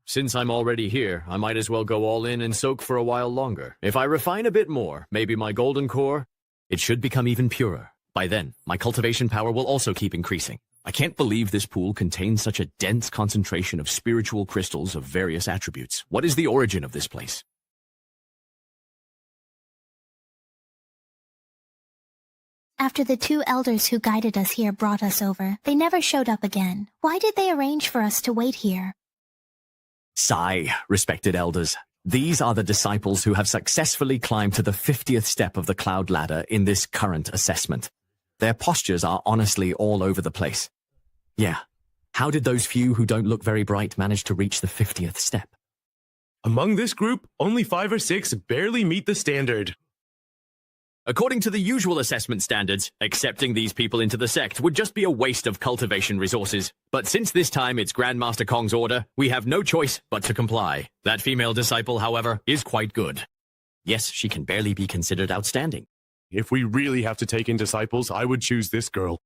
Since I'm already here, I might as well go all in and soak for a while longer. If I refine a bit more, maybe my golden core, it should become even purer. By then, my cultivation power will also keep increasing. I can't believe this pool contains such a dense concentration of spiritual crystals of various attributes. What is the origin of this place? After the two elders who guided us here brought us over, they never showed up again. Why did they arrange for us to wait here? Sigh, respected elders. These are the disciples who have successfully climbed to the 50th step of the cloud ladder in this current assessment. Their postures are honestly all over the place. Yeah, how did those few who don't look very bright manage to reach the 50th step? Among this group, only 5 or 6 barely meet the standard. According to the usual assessment standards, accepting these people into the sect would just be a waste of cultivation resources. But since this time it's Grandmaster Kong's order, we have no choice but to comply. That female disciple, however, is quite good. Yes, she can barely be considered outstanding. If we really have to take in disciples, I would choose this girl.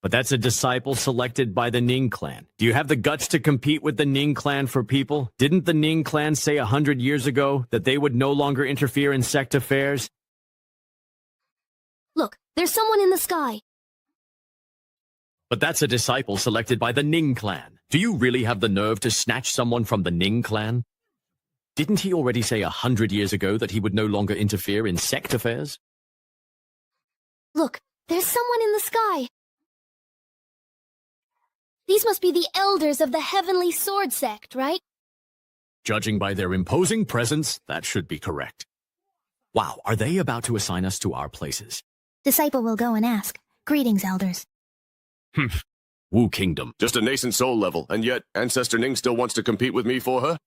But that's a disciple selected by the Ning clan. Do you have the guts to compete with the Ning clan for people? Didn't the Ning clan say 100 years ago that they would no longer interfere in sect affairs? Look, there's someone in the sky. But that's a disciple selected by the Ning clan. Do you really have the nerve to snatch someone from the Ning clan? Didn't he already say 100 years ago that he would no longer interfere in sect affairs? Look, there's someone in the sky. These must be the elders of the Heavenly Sword sect, right? Judging by their imposing presence, that should be correct. Wow, are they about to assign us to our places? Disciple will go and ask. Greetings, elders. Wu Kingdom. Just a nascent soul level, and yet Ancestor Ning still wants to compete with me for her?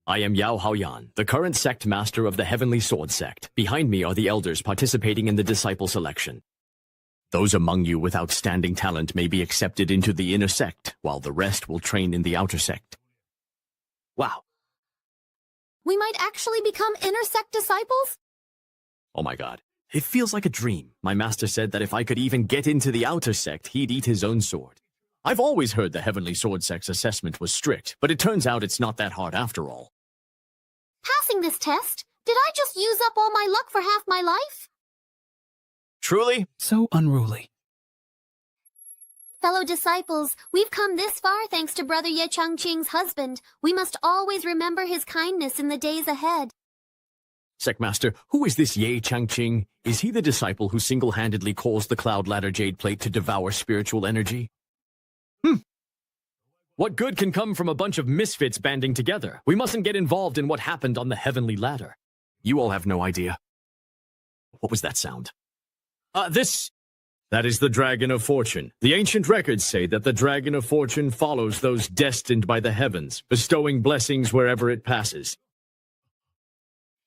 I am Yao Haoyan, the current sect master of the Heavenly Sword sect. Behind me are the elders participating in the disciple selection. Those among you with outstanding talent may be accepted into the inner sect, while the rest will train in the outer sect. Wow. We might actually become inner sect disciples? Oh my god. It feels like a dream. My master said that if I could even get into the outer sect, he'd eat his own sword. I've always heard the Heavenly Sword sect's assessment was strict, but it turns out it's not that hard after all. Passing this test? Did I just use up all my luck for half my life? Truly? So unruly. Fellow disciples, we've come this far thanks to Brother Ye Changqing's husband. We must always remember his kindness in the days ahead. Sectmaster, who is this Ye Changqing? Is he the disciple who single-handedly caused the Cloud Ladder Jade Plate to devour spiritual energy? What good can come from a bunch of misfits banding together? We mustn't get involved in what happened on the Heavenly Ladder. You all have no idea. What was that sound? That is the Dragon of Fortune. The ancient records say that the Dragon of Fortune follows those destined by the heavens, bestowing blessings wherever it passes.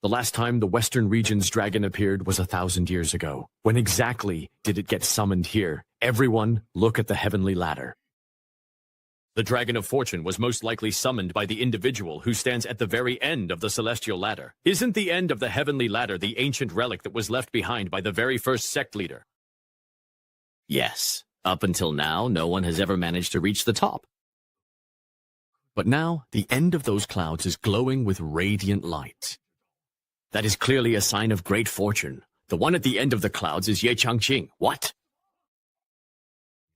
The last time the Western region's dragon appeared was 1,000 years ago. When exactly did it get summoned here? Everyone, look at the Heavenly Ladder. The Dragon of Fortune was most likely summoned by the individual who stands at the very end of the Celestial Ladder. Isn't the end of the Heavenly Ladder the ancient relic that was left behind by the very first sect leader? Yes. Up until now, no one has ever managed to reach the top. But now, the end of those clouds is glowing with radiant light. That is clearly a sign of great fortune. The one at the end of the clouds is Ye Changqing. What?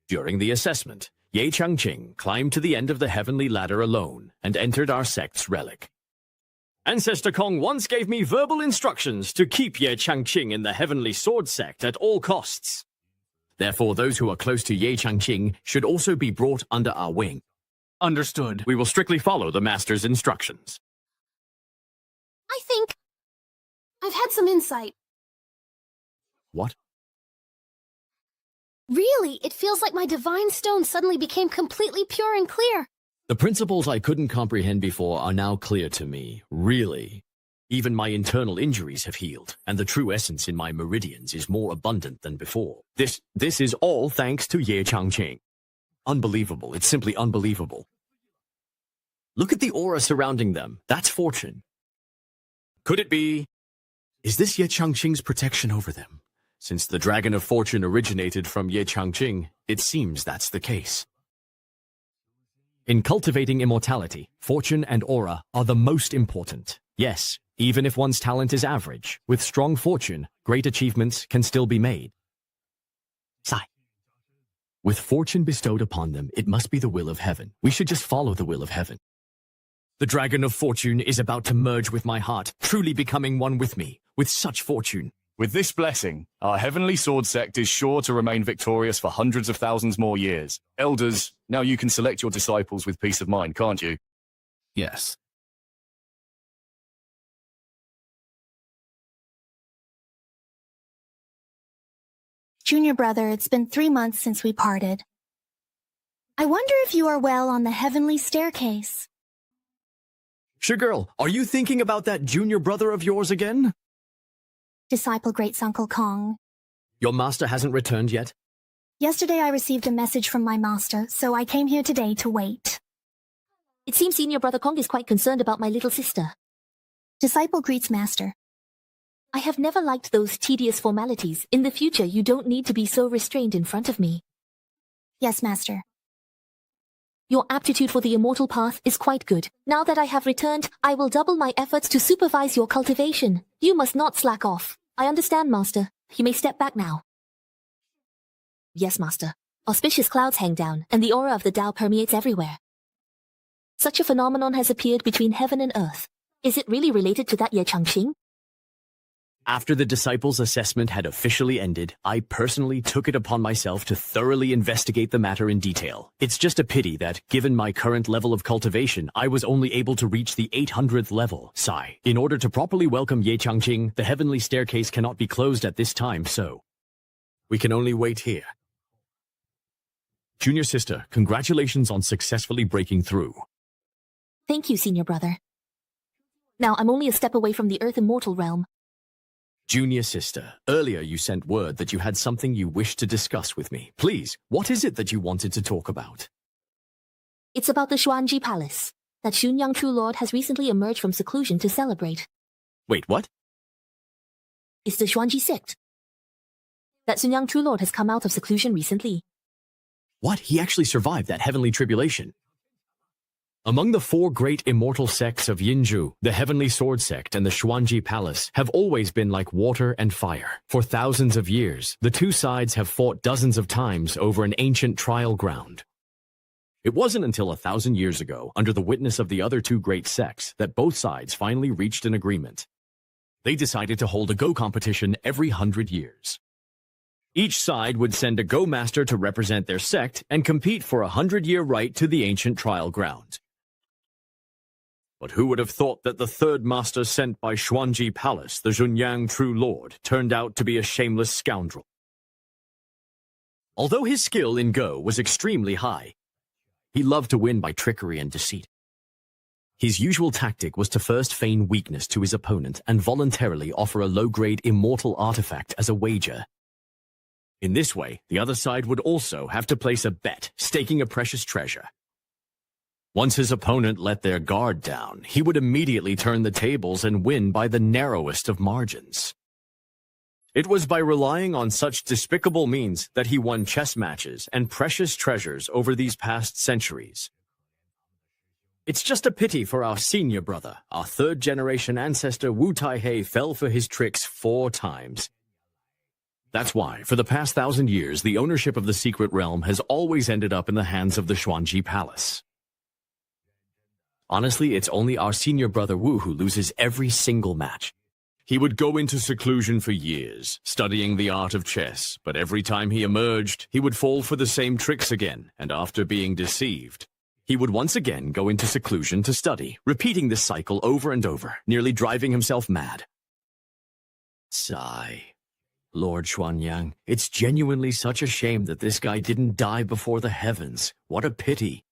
During the assessment, Ye Changqing climbed to the end of the Heavenly Ladder alone and entered our sect's relic. Ancestor Kong once gave me verbal instructions to keep Ye Changqing in the Heavenly Sword sect at all costs. Therefore, those who are close to Ye Changqing should also be brought under our wing. Understood. We will strictly follow the Master's instructions. I think I've had some insight. What? Really, it feels like my divine stone suddenly became completely pure and clear. The principles I couldn't comprehend before are now clear to me. Really. Even my internal injuries have healed, and the true essence in my meridians is more abundant than before. This is all thanks to Ye Changqing. Unbelievable. It's simply unbelievable. Look at the aura surrounding them. That's fortune. Could it be? Is this Ye Changqing's protection over them? Since the Dragon of Fortune originated from Ye Changqing, it seems that's the case. In cultivating immortality, fortune and aura are the most important. Yes, even if one's talent is average, with strong fortune, great achievements can still be made. Sigh. With fortune bestowed upon them, it must be the will of heaven. We should just follow the will of heaven. The Dragon of Fortune is about to merge with my heart, truly becoming one with me, with such fortune. With this blessing, our Heavenly Sword sect is sure to remain victorious for hundreds of thousands more years. Elders, now you can select your disciples with peace of mind, can't you? Yes. Junior brother, it's been 3 months since we parted. I wonder if you are well on the heavenly staircase. Girl, are you thinking about that junior brother of yours again? Disciple Great-Uncle Kong. Your master hasn't returned yet? Yesterday I received a message from my master, so I came here today to wait. It seems Senior Brother Kong is quite concerned about my little sister. Disciple greets master. I have never liked those tedious formalities. In the future, you don't need to be so restrained in front of me. Yes, master. Your aptitude for the immortal path is quite good. Now that I have returned, I will double my efforts to supervise your cultivation. You must not slack off. I understand, master. You may step back now. Yes, master. Auspicious clouds hang down, and the aura of the Tao permeates everywhere. Such a phenomenon has appeared between heaven and earth. Is it really related to that Ye Changqing? After the disciples' assessment had officially ended, I personally took it upon myself to thoroughly investigate the matter in detail. It's just a pity that, given my current level of cultivation, I was only able to reach the 800th level. Sigh. In order to properly welcome Ye Changqing, the heavenly staircase cannot be closed at this time, so we can only wait here. Junior sister, congratulations on successfully breaking through. Thank you, Senior Brother. Now I'm only a step away from the Earth Immortal realm. Junior sister, earlier you sent word that you had something you wished to discuss with me. Please, what is it that you wanted to talk about? It's about the Xuanji Palace, that Xunyang True Lord has recently emerged from seclusion to celebrate. Wait, what? It's the Xuanji sect. That Xunyang True Lord has come out of seclusion recently. What? He actually survived that heavenly tribulation? Among the 4 great immortal sects of Yinzhu, the Heavenly Sword sect and the Xuanji Palace have always been like water and fire. For thousands of years, the 2 sides have fought dozens of times over an ancient trial ground. It wasn't until 1,000 years ago, under the witness of the other 2 great sects, that both sides finally reached an agreement. They decided to hold a Go competition every 100 years. Each side would send a Go master to represent their sect and compete for a 100-year right to the ancient trial ground. But who would have thought that the 3rd master sent by Xuanji Palace, the Xunyang True Lord, turned out to be a shameless scoundrel? Although his skill in Go was extremely high, he loved to win by trickery and deceit. His usual tactic was to first feign weakness to his opponent and voluntarily offer a low-grade immortal artifact as a wager. In this way, the other side would also have to place a bet, staking a precious treasure. Once his opponent let their guard down, he would immediately turn the tables and win by the narrowest of margins. It was by relying on such despicable means that he won chess matches and precious treasures over these past centuries. It's just a pity for our senior brother. Our 3rd-generation ancestor Wu Taihei fell for his tricks 4 times. That's why, for the past 1,000 years, the ownership of the secret realm has always ended up in the hands of the Xuanji Palace. Honestly, it's only our senior brother Wu who loses every single match. He would go into seclusion for years, studying the art of chess, but every time he emerged, he would fall for the same tricks again, and after being deceived, he would once again go into seclusion to study, repeating this cycle over and over, nearly driving himself mad. Sigh. Lord Xuanyang, it's genuinely such a shame that this guy didn't die before the heavens. What a pity.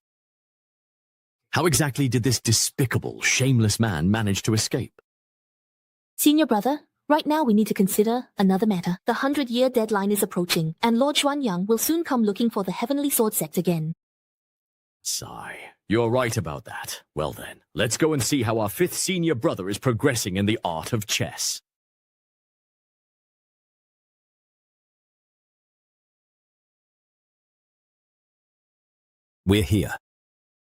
How exactly did this despicable, shameless man manage to escape? Senior Brother, Right now we need to consider another matter. The 100-year deadline is approaching, and Lord Xuanyang will soon come looking for the Heavenly Sword Sect again. Sigh. You're right about that. Well then, let's go and see how our 5th senior brother is progressing in the art of chess. We're here.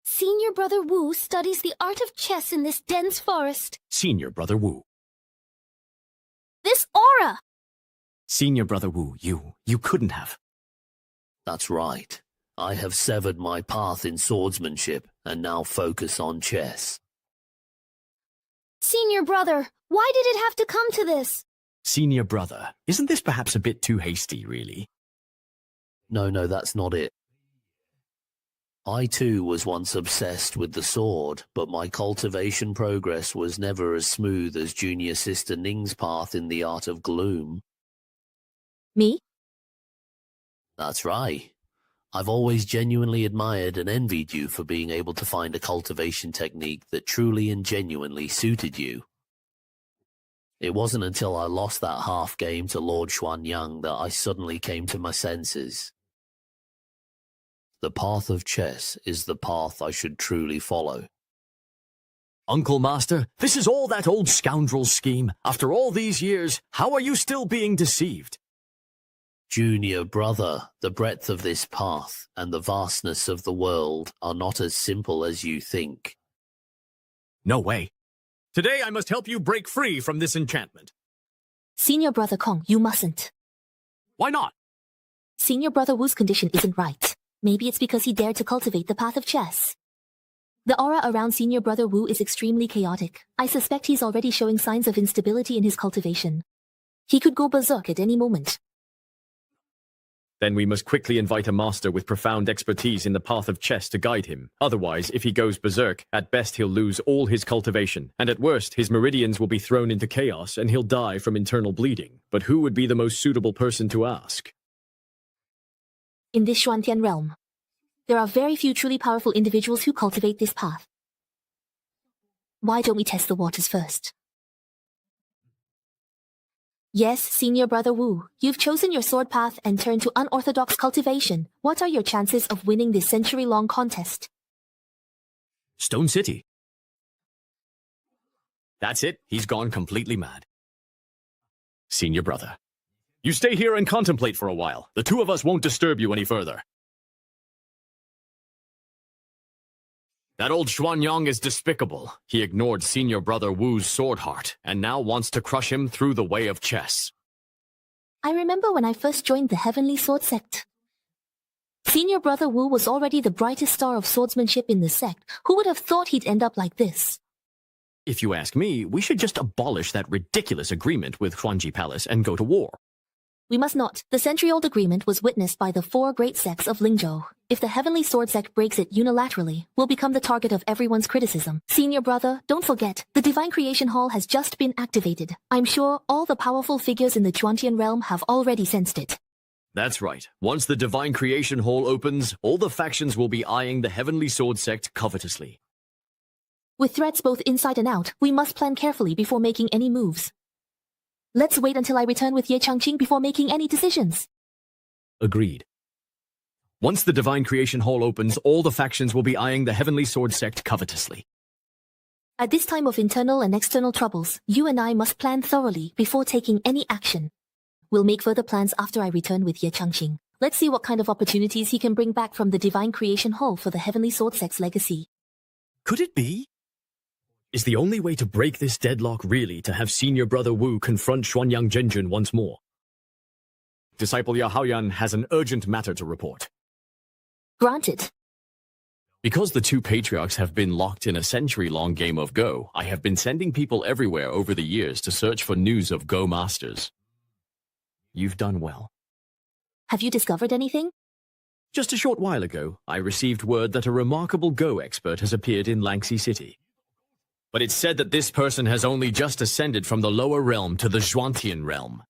Senior Brother Wu studies the art of chess in this dense forest. Senior Brother Wu. This aura! Senior Brother Wu, you couldn't have. That's right. I have severed my path in swordsmanship and now focus on chess. Senior Brother, why did it have to come to this? Senior Brother, isn't this perhaps a bit too hasty, really? No, that's not it. I too was once obsessed with the sword, but my cultivation progress was never as smooth as junior sister Ning's path in the art of gloom. Me? That's right. I've always genuinely admired and envied you for being able to find a cultivation technique that truly and genuinely suited you. It wasn't until I lost that half game to Lord Xuanyang that I suddenly came to my senses. The path of chess is the path I should truly follow. Uncle Master, this is all that old scoundrel's scheme. After all these years, how are you still being deceived? Junior brother, the breadth of this path and the vastness of the world are not as simple as you think. No way. Today I must help you break free from this enchantment. Senior Brother Kong, you mustn't. Why not? Senior Brother Wu's condition isn't right. Maybe it's because he dared to cultivate the path of chess. The aura around Senior Brother Wu is extremely chaotic. I suspect he's already showing signs of instability in his cultivation. He could go berserk at any moment. Then we must quickly invite a master with profound expertise in the path of chess to guide him. Otherwise, if he goes berserk, at best he'll lose all his cultivation, and at worst, his meridians will be thrown into chaos and he'll die from internal bleeding. But who would be the most suitable person to ask? In this Xuantian realm, there are very few truly powerful individuals who cultivate this path. Why don't we test the waters first? Yes, Senior Brother Wu, you've chosen your sword path and turned to unorthodox cultivation. What are your chances of winning this century-long contest? Stone City. That's it. He's gone completely mad. Senior Brother. You stay here and contemplate for a while. The two of us won't disturb you any further. That old Xuanyang is despicable. He ignored Senior Brother Wu's sword heart, and now wants to crush him through the way of chess. I remember when I first joined the Heavenly Sword Sect. Senior Brother Wu was already the brightest star of swordsmanship in the sect. Who would have thought he'd end up like this? If you ask me, we should just abolish that ridiculous agreement with Huanji Palace and go to war. We must not. The century-old agreement was witnessed by the 4 great sects of Lingzhou. If the Heavenly Sword Sect breaks it unilaterally, we'll become the target of everyone's criticism. Senior Brother, don't forget, the Divine Creation Hall has just been activated. I'm sure all the powerful figures in the Chuantian realm have already sensed it. That's right. Once the Divine Creation Hall opens, all the factions will be eyeing the Heavenly Sword Sect covetously. With threats both inside and out, we must plan carefully before making any moves. Let's wait until I return with Ye Changqing before making any decisions. Agreed. Once the Divine Creation Hall opens, all the factions will be eyeing the Heavenly Sword Sect covetously. At this time of internal and external troubles, you and I must plan thoroughly before taking any action. We'll make further plans after I return with Ye Changqing. Let's see what kind of opportunities he can bring back from the Divine Creation Hall for the Heavenly Sword Sect's legacy. Could it be? Is the only way to break this deadlock really to have Senior Brother Wu confront Xuanyang Zhenjun once more? Disciple Yahaoyan has an urgent matter to report. Granted. Because the 2 patriarchs have been locked in a century-long game of Go, I have been sending people everywhere over the years to search for news of Go masters. You've done well. Have you discovered anything? Just a short while ago, I received word that a remarkable Go expert has appeared in Langxi City. But it's said that this person has only just ascended from the lower realm to the Zhuantian realm.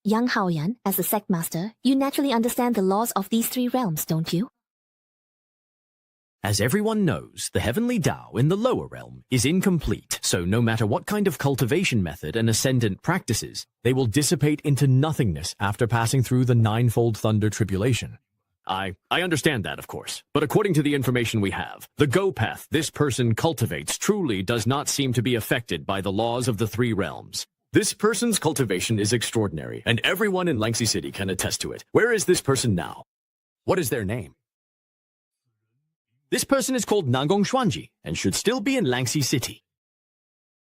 Yang Haoyan, as the sect master, you naturally understand the laws of these 3 realms, don't you? As everyone knows, the heavenly Tao in the lower realm is incomplete, so no matter what kind of cultivation method an ascendant practices, they will dissipate into nothingness after passing through the ninefold thunder tribulation. I understand that, of course, but according to the information we have, the Go path this person cultivates truly does not seem to be affected by the laws of the three realms. This person's cultivation is extraordinary, and everyone in Langxi City can attest to it. Where is this person now? What is their name? This person is called Nangong Xuanji and should still be in Langxi City.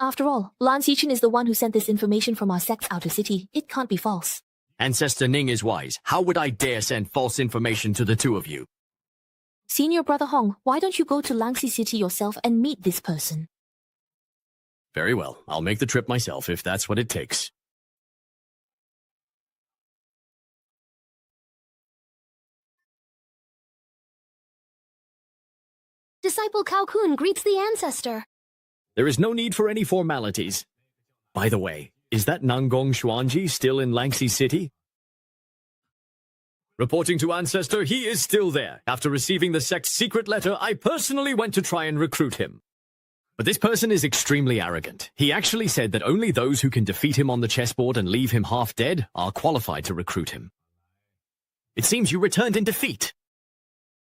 After all, Lan Xichen is the one who sent this information from our sect's outer city. It can't be false. Ancestor Ning is wise. How would I dare send false information to the two of you? Senior Brother Hong, why don't you go to Langxi City yourself and meet this person? Very well. I'll make the trip myself if that's what it takes. Disciple Cao Kun greets the ancestor. There is no need for any formalities. By the way, is that Nangong Xuanji still in Langxi City? Reporting to Ancestor, he is still there. After receiving the sect's secret letter, I personally went to try and recruit him. But this person is extremely arrogant. He actually said that only those who can defeat him on the chessboard and leave him half dead are qualified to recruit him. It seems you returned in defeat.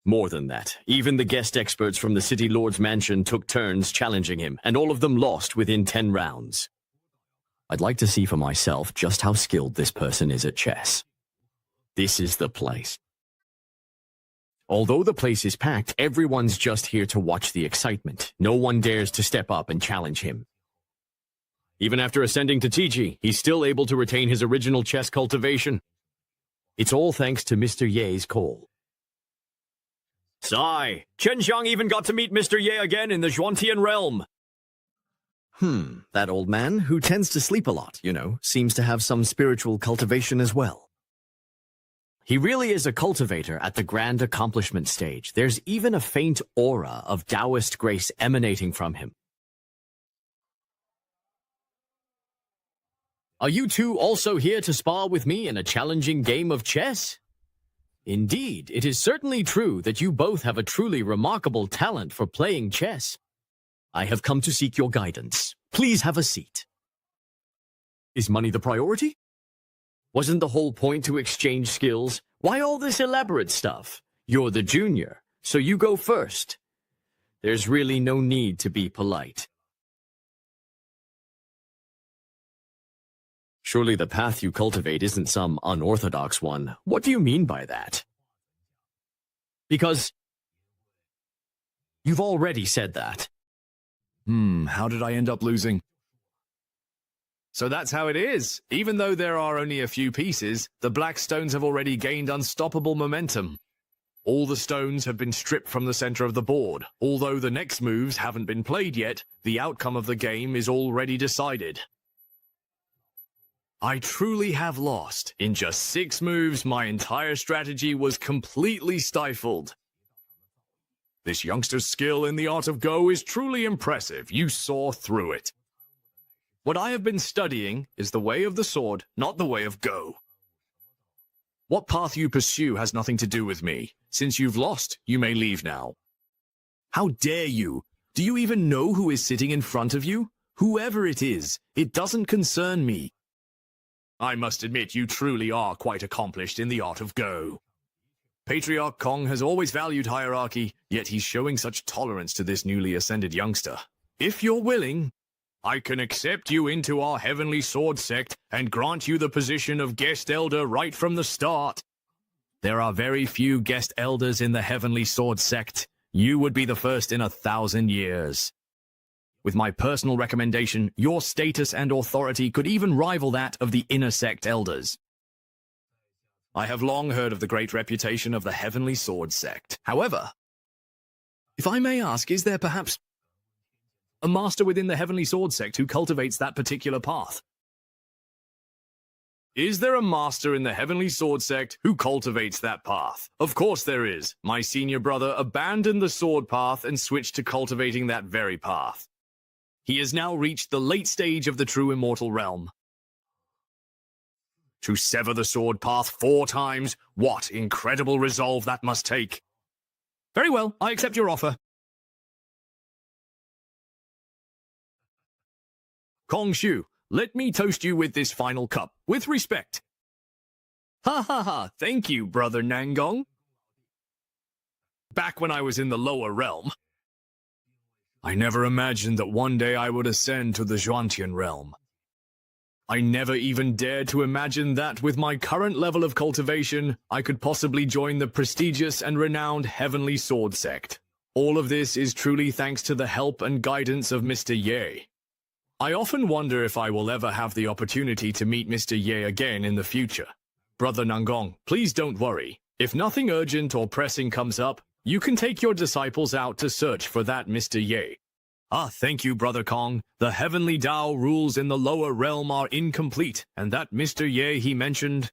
More than that, even the guest experts from the City Lord's mansion took turns challenging him, and all of them lost within 10 rounds. I'd like to see for myself just how skilled this person is at chess. This is the place. Although the place is packed, everyone's just here to watch the excitement. No one dares to step up and challenge him. Even after ascending to Tiji, he's still able to retain his original chess cultivation. It's all thanks to Mr. Ye's call. Sigh, Chen Xiang even got to meet Mr. Ye again in the Zhuantian realm. That old man, who tends to sleep a lot, seems to have some spiritual cultivation as well. He really is a cultivator at the grand accomplishment stage. There's even a faint aura of Taoist grace emanating from him. Are you two also here to spar with me in a challenging game of chess? Indeed, it is certainly true that you both have a truly remarkable talent for playing chess. I have come to seek your guidance. Please have a seat. Is money the priority? Wasn't the whole point to exchange skills? Why all this elaborate stuff? You're the junior, so you go first. There's really no need to be polite. Surely the path you cultivate isn't some unorthodox one. What do you mean by that? Because you've already said that. How did I end up losing? So that's how it is. Even though there are only a few pieces, the black stones have already gained unstoppable momentum. All the stones have been stripped from the center of the board. Although the next moves haven't been played yet, the outcome of the game is already decided. I truly have lost. In just 6 moves, my entire strategy was completely stifled. This youngster's skill in the art of Go is truly impressive. You saw through it. What I have been studying is the way of the sword, not the way of Go. What path you pursue has nothing to do with me. Since you've lost, you may leave now. How dare you? Do you even know who is sitting in front of you? Whoever it is, it doesn't concern me. I must admit you truly are quite accomplished in the art of Go. Patriarch Kong has always valued hierarchy, yet he's showing such tolerance to this newly ascended youngster. If you're willing, I can accept you into our Heavenly Sword sect and grant you the position of guest elder right from the start. There are very few guest elders in the Heavenly Sword sect. You would be the first in 1,000 years. With my personal recommendation, your status and authority could even rival that of the inner sect elders. I have long heard of the great reputation of the Heavenly Sword sect. However, if I may ask, is there perhaps a master within the Heavenly Sword sect who cultivates that particular path? Is there a master in the Heavenly Sword sect who cultivates that path? Of course there is. My senior brother abandoned the sword path and switched to cultivating that very path. He has now reached the late stage of the true immortal realm. To sever the sword path 4 times, what incredible resolve that must take. Very well, I accept your offer. Kong Shu, let me toast you with this final cup, with respect. Ha ha ha, thank you, Brother Nangong. Back when I was in the lower realm, I never imagined that one day I would ascend to the Zhuantian realm. I never even dared to imagine that with my current level of cultivation, I could possibly join the prestigious and renowned Heavenly Sword Sect. All of this is truly thanks to the help and guidance of Mr. Ye. I often wonder if I will ever have the opportunity to meet Mr. Ye again in the future. Brother Nangong, please don't worry. If nothing urgent or pressing comes up, you can take your disciples out to search for that Mr. Ye. Ah, thank you, Brother Kong. The heavenly Tao rules in the lower realm are incomplete, and that Mr. Ye he mentioned...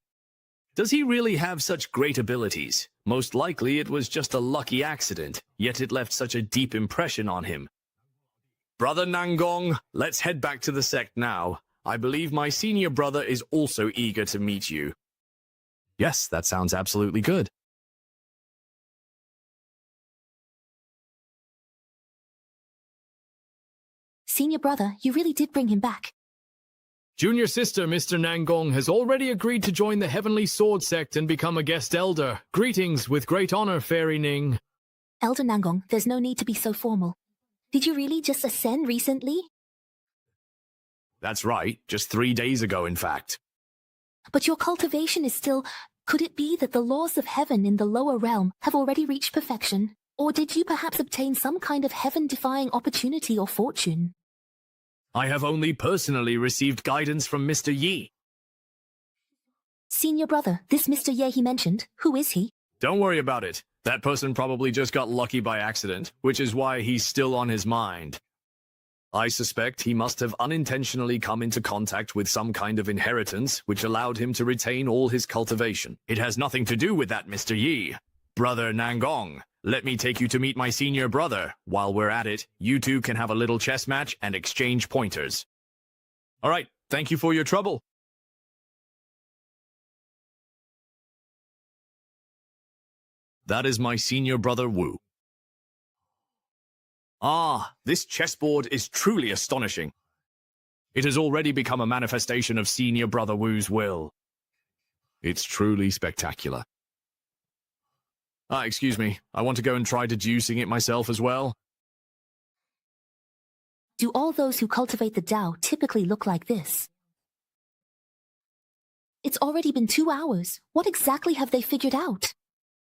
Does he really have such great abilities? Most likely it was just a lucky accident, yet it left such a deep impression on him. Brother Nangong, let's head back to the sect now. I believe my senior brother is also eager to meet you. Yes, that sounds absolutely good. Senior brother, you really did bring him back. Junior sister, Mr. Nangong, has already agreed to join the Heavenly Sword Sect and become a guest elder. Greetings with great honor, Fairy Ning. Elder Nangong, there's no need to be so formal. Did you really just ascend recently? That's right, just 3 days ago, in fact. But your cultivation is still... Could it be that the laws of heaven in the lower realm have already reached perfection? Or did you perhaps obtain some kind of heaven-defying opportunity or fortune? I have only personally received guidance from Mr. Yi. Senior brother, this Mr. Ye he mentioned, who is he? Don't worry about it. That person probably just got lucky by accident, which is why he's still on his mind. I suspect he must have unintentionally come into contact with some kind of inheritance which allowed him to retain all his cultivation. It has nothing to do with that, Mr. Yi. Brother Nangong, let me take you to meet my senior brother. While we're at it, you two can have a little chess match and exchange pointers. All right, thank you for your trouble. That is my senior brother Wu. Ah, this chessboard is truly astonishing. It has already become a manifestation of senior brother Wu's will. It's truly spectacular. Excuse me, I want to go and try deducing it myself as well. Do all those who cultivate the Tao typically look like this? It's already been 2 hours. What exactly have they figured out?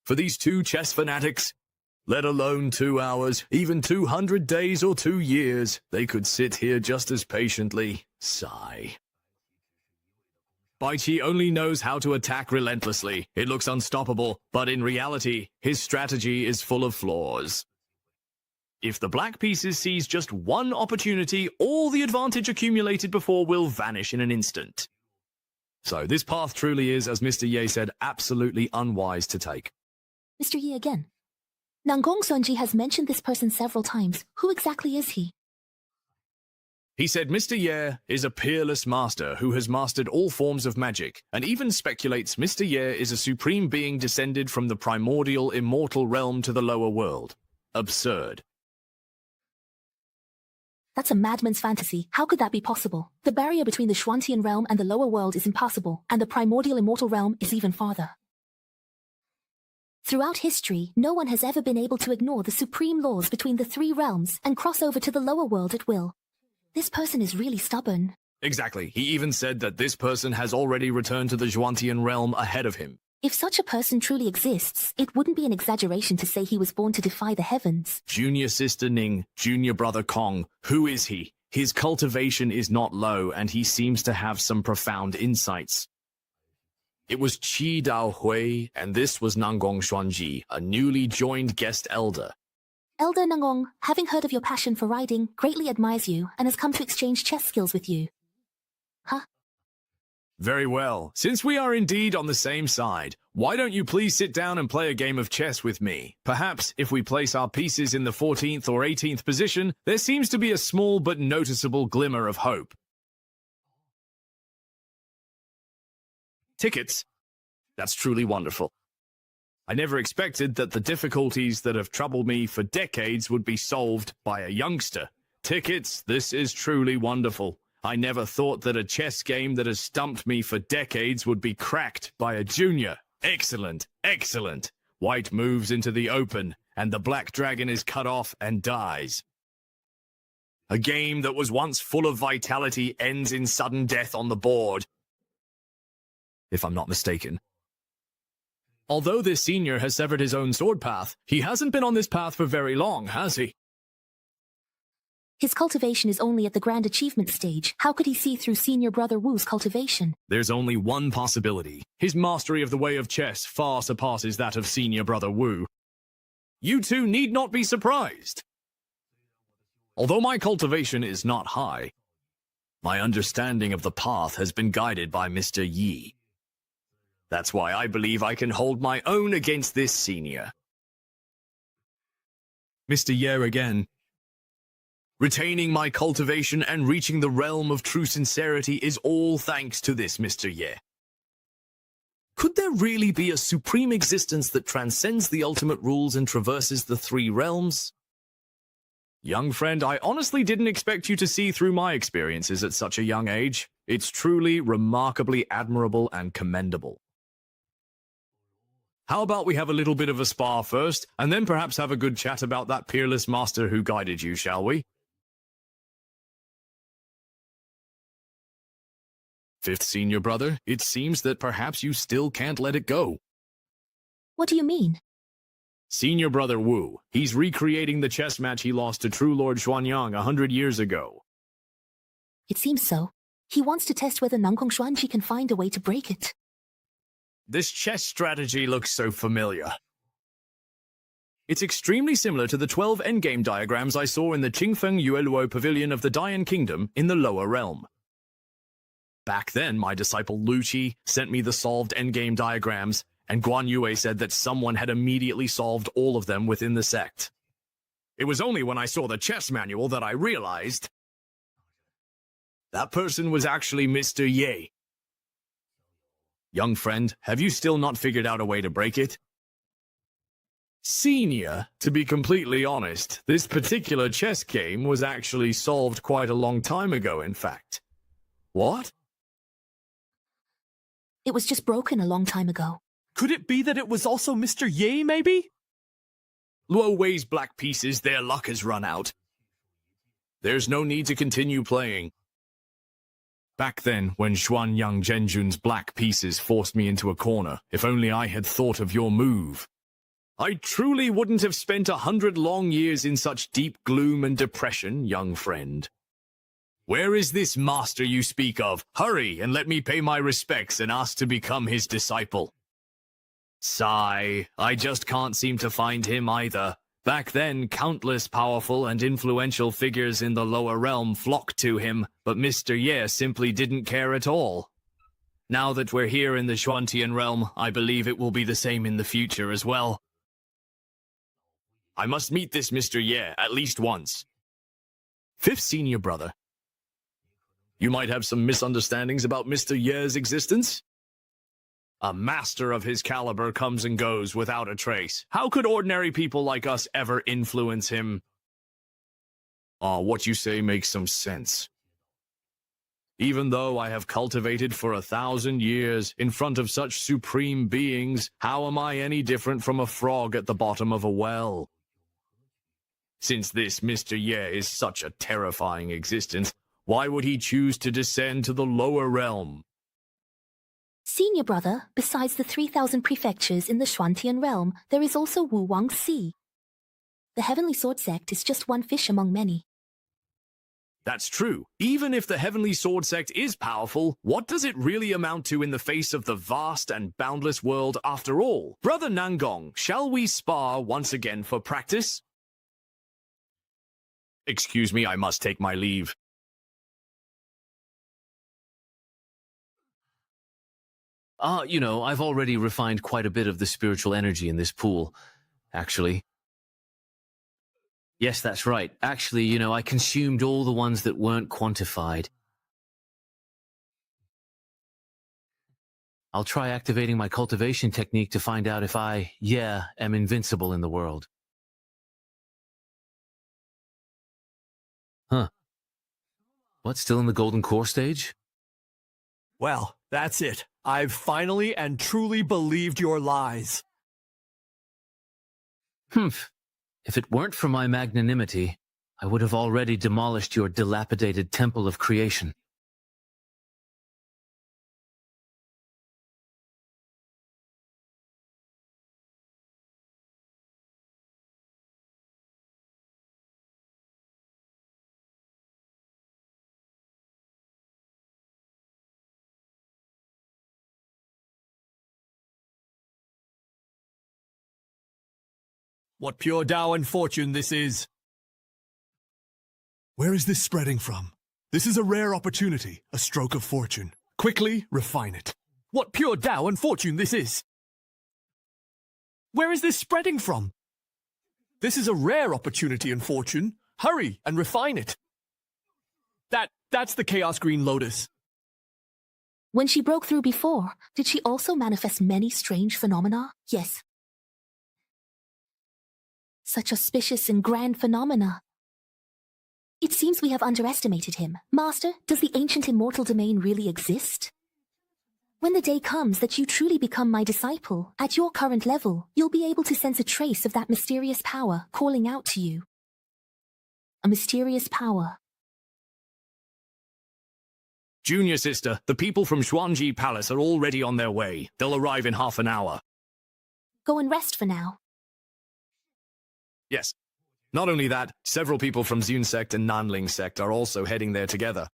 For these two chess fanatics, let alone 2 hours, even 200 days or 2 years, they could sit here just as patiently. Sigh. Bai Qi only knows how to attack relentlessly. It looks unstoppable, but in reality, his strategy is full of flaws. If the black pieces seize just one opportunity, all the advantage accumulated before will vanish in an instant. So this path truly is, as Mr. Ye said, absolutely unwise to take. Mr. Yi again. Nangong Sunji has mentioned this person several times. Who exactly is he? He said Mr. Ye is a peerless master who has mastered all forms of magic, and even speculates Mr. Ye is a supreme being descended from the primordial immortal realm to the lower world. Absurd. That's a madman's fantasy. How could that be possible? The barrier between the Zhuantian realm and the lower world is impassable, and the primordial immortal realm is even farther. Throughout history, no one has ever been able to ignore the supreme laws between the 3 realms and cross over to the lower world at will. This person is really stubborn. Exactly. He even said that this person has already returned to the Zhuantian realm ahead of him. If such a person truly exists, it wouldn't be an exaggeration to say he was born to defy the heavens. Junior sister Ning, junior brother Kong, who is he? His cultivation is not low, and he seems to have some profound insights. It was Qi Dao Hui, and this was Nangong Xuanji, a newly joined guest elder. Elder Nangong, having heard of your passion for riding, greatly admires you and has come to exchange chess skills with you. Huh? Very well. Since we are indeed on the same side, why don't you please sit down and play a game of chess with me? Perhaps, if we place our pieces in the 14th or 18th position, there seems to be a small but noticeable glimmer of hope. Tickets? That's truly wonderful. I never expected that the difficulties that have troubled me for decades would be solved by a youngster. Tickets, this is truly wonderful. I never thought that a chess game that has stumped me for decades would be cracked by a junior. Excellent, excellent. White moves into the open, and the black dragon is cut off and dies. A game that was once full of vitality ends in sudden death on the board, if I'm not mistaken. Although this senior has severed his own sword path, he hasn't been on this path for very long, has he? His cultivation is only at the grand achievement stage. How could he see through senior brother Wu's cultivation? There's only one possibility. His mastery of the way of chess far surpasses that of senior brother Wu. You two need not be surprised. Although my cultivation is not high, my understanding of the path has been guided by Mr. Yi. That's why I believe I can hold my own against this senior. Mr. Ye again. Retaining my cultivation and reaching the realm of true sincerity is all thanks to this Mr. Ye. Could there really be a supreme existence that transcends the ultimate rules and traverses the three realms? Young friend, I honestly didn't expect you to see through my experiences at such a young age. It's truly remarkably admirable and commendable. How about we have a little bit of a spar first, and then perhaps have a good chat about that peerless master who guided you, shall we? Fifth senior brother, it seems that perhaps you still can't let it go. What do you mean? Senior brother Wu, he's recreating the chess match he lost to True Lord Xuanyang 100 years ago. It seems so. He wants to test whether Nangkong Xuanji can find a way to break it. This chess strategy looks so familiar. It's extremely similar to the 12 endgame diagrams I saw in the Qingfeng Yueluo Pavilion of the Dian Kingdom in the lower realm. Back then, my disciple Lu Qi sent me the solved endgame diagrams, and Guan Yue said that someone had immediately solved all of them within the sect. It was only when I saw the chess manual that I realized that person was actually Mr. Ye. Young friend, have you still not figured out a way to break it? Senior, to be completely honest, this particular chess game was actually solved quite a long time ago, in fact. What? It was just broken a long time ago. Could it be that it was also Mr. Ye, maybe? Luo Wei's black pieces, their luck has run out. There's no need to continue playing. Back then, when Xuanyang Zhenjun's black pieces forced me into a corner, if only I had thought of your move. I truly wouldn't have spent 100 long years in such deep gloom and depression, young friend. Where is this master you speak of? Hurry, and let me pay my respects and ask to become his disciple. Sigh, I just can't seem to find him either. Back then, countless powerful and influential figures in the lower realm flocked to him, but Mr. Ye simply didn't care at all. Now that we're here in the Xuantian realm, I believe it will be the same in the future as well. I must meet this Mr. Ye at least once. Fifth senior brother. You might have some misunderstandings about Mr. Ye's existence. A master of his caliber comes and goes without a trace. How could ordinary people like us ever influence him? What you say makes some sense. Even though I have cultivated for 1,000 years in front of such supreme beings, how am I any different from a frog at the bottom of a well? Since this Mr. Ye is such a terrifying existence, why would he choose to descend to the lower realm? Senior brother, besides the 3,000 prefectures in the Xuantian realm, there is also Wu Wang Sea. The Heavenly Sword sect is just one fish among many. That's true. Even if the Heavenly Sword sect is powerful, what does it really amount to in the face of the vast and boundless world after all? Brother Nangong, shall we spar once again for practice? Excuse me, I must take my leave. You know, I've already refined quite a bit of the spiritual energy in this pool, actually. Yes, that's right. Actually, you know, I consumed all the ones that weren't quantified. I'll try activating my cultivation technique to find out if I, am invincible in the world. Huh. What, still in the golden core stage? Well, that's it. I've finally and truly believed your lies. Humph. If it weren't for my magnanimity, I would have already demolished your dilapidated temple of creation. What pure Tao and fortune this is. Where is this spreading from? This is a rare opportunity, a stroke of fortune. Quickly refine it. What pure Tao and fortune this is. Where is this spreading from? This is a rare opportunity and fortune. Hurry and refine it. That's the Chaos Green Lotus. When she broke through before, did she also manifest many strange phenomena? Yes. Such auspicious and grand phenomena. It seems we have underestimated him. Master, does the ancient immortal domain really exist? When the day comes that you truly become my disciple, at your current level, you'll be able to sense a trace of that mysterious power calling out to you. A mysterious power. Junior sister, the people from Xuanji Palace are already on their way. They'll arrive in half an hour. Go and rest for now. Yes. Not only that, several people from Zun sect and Nanling sect are also heading there together.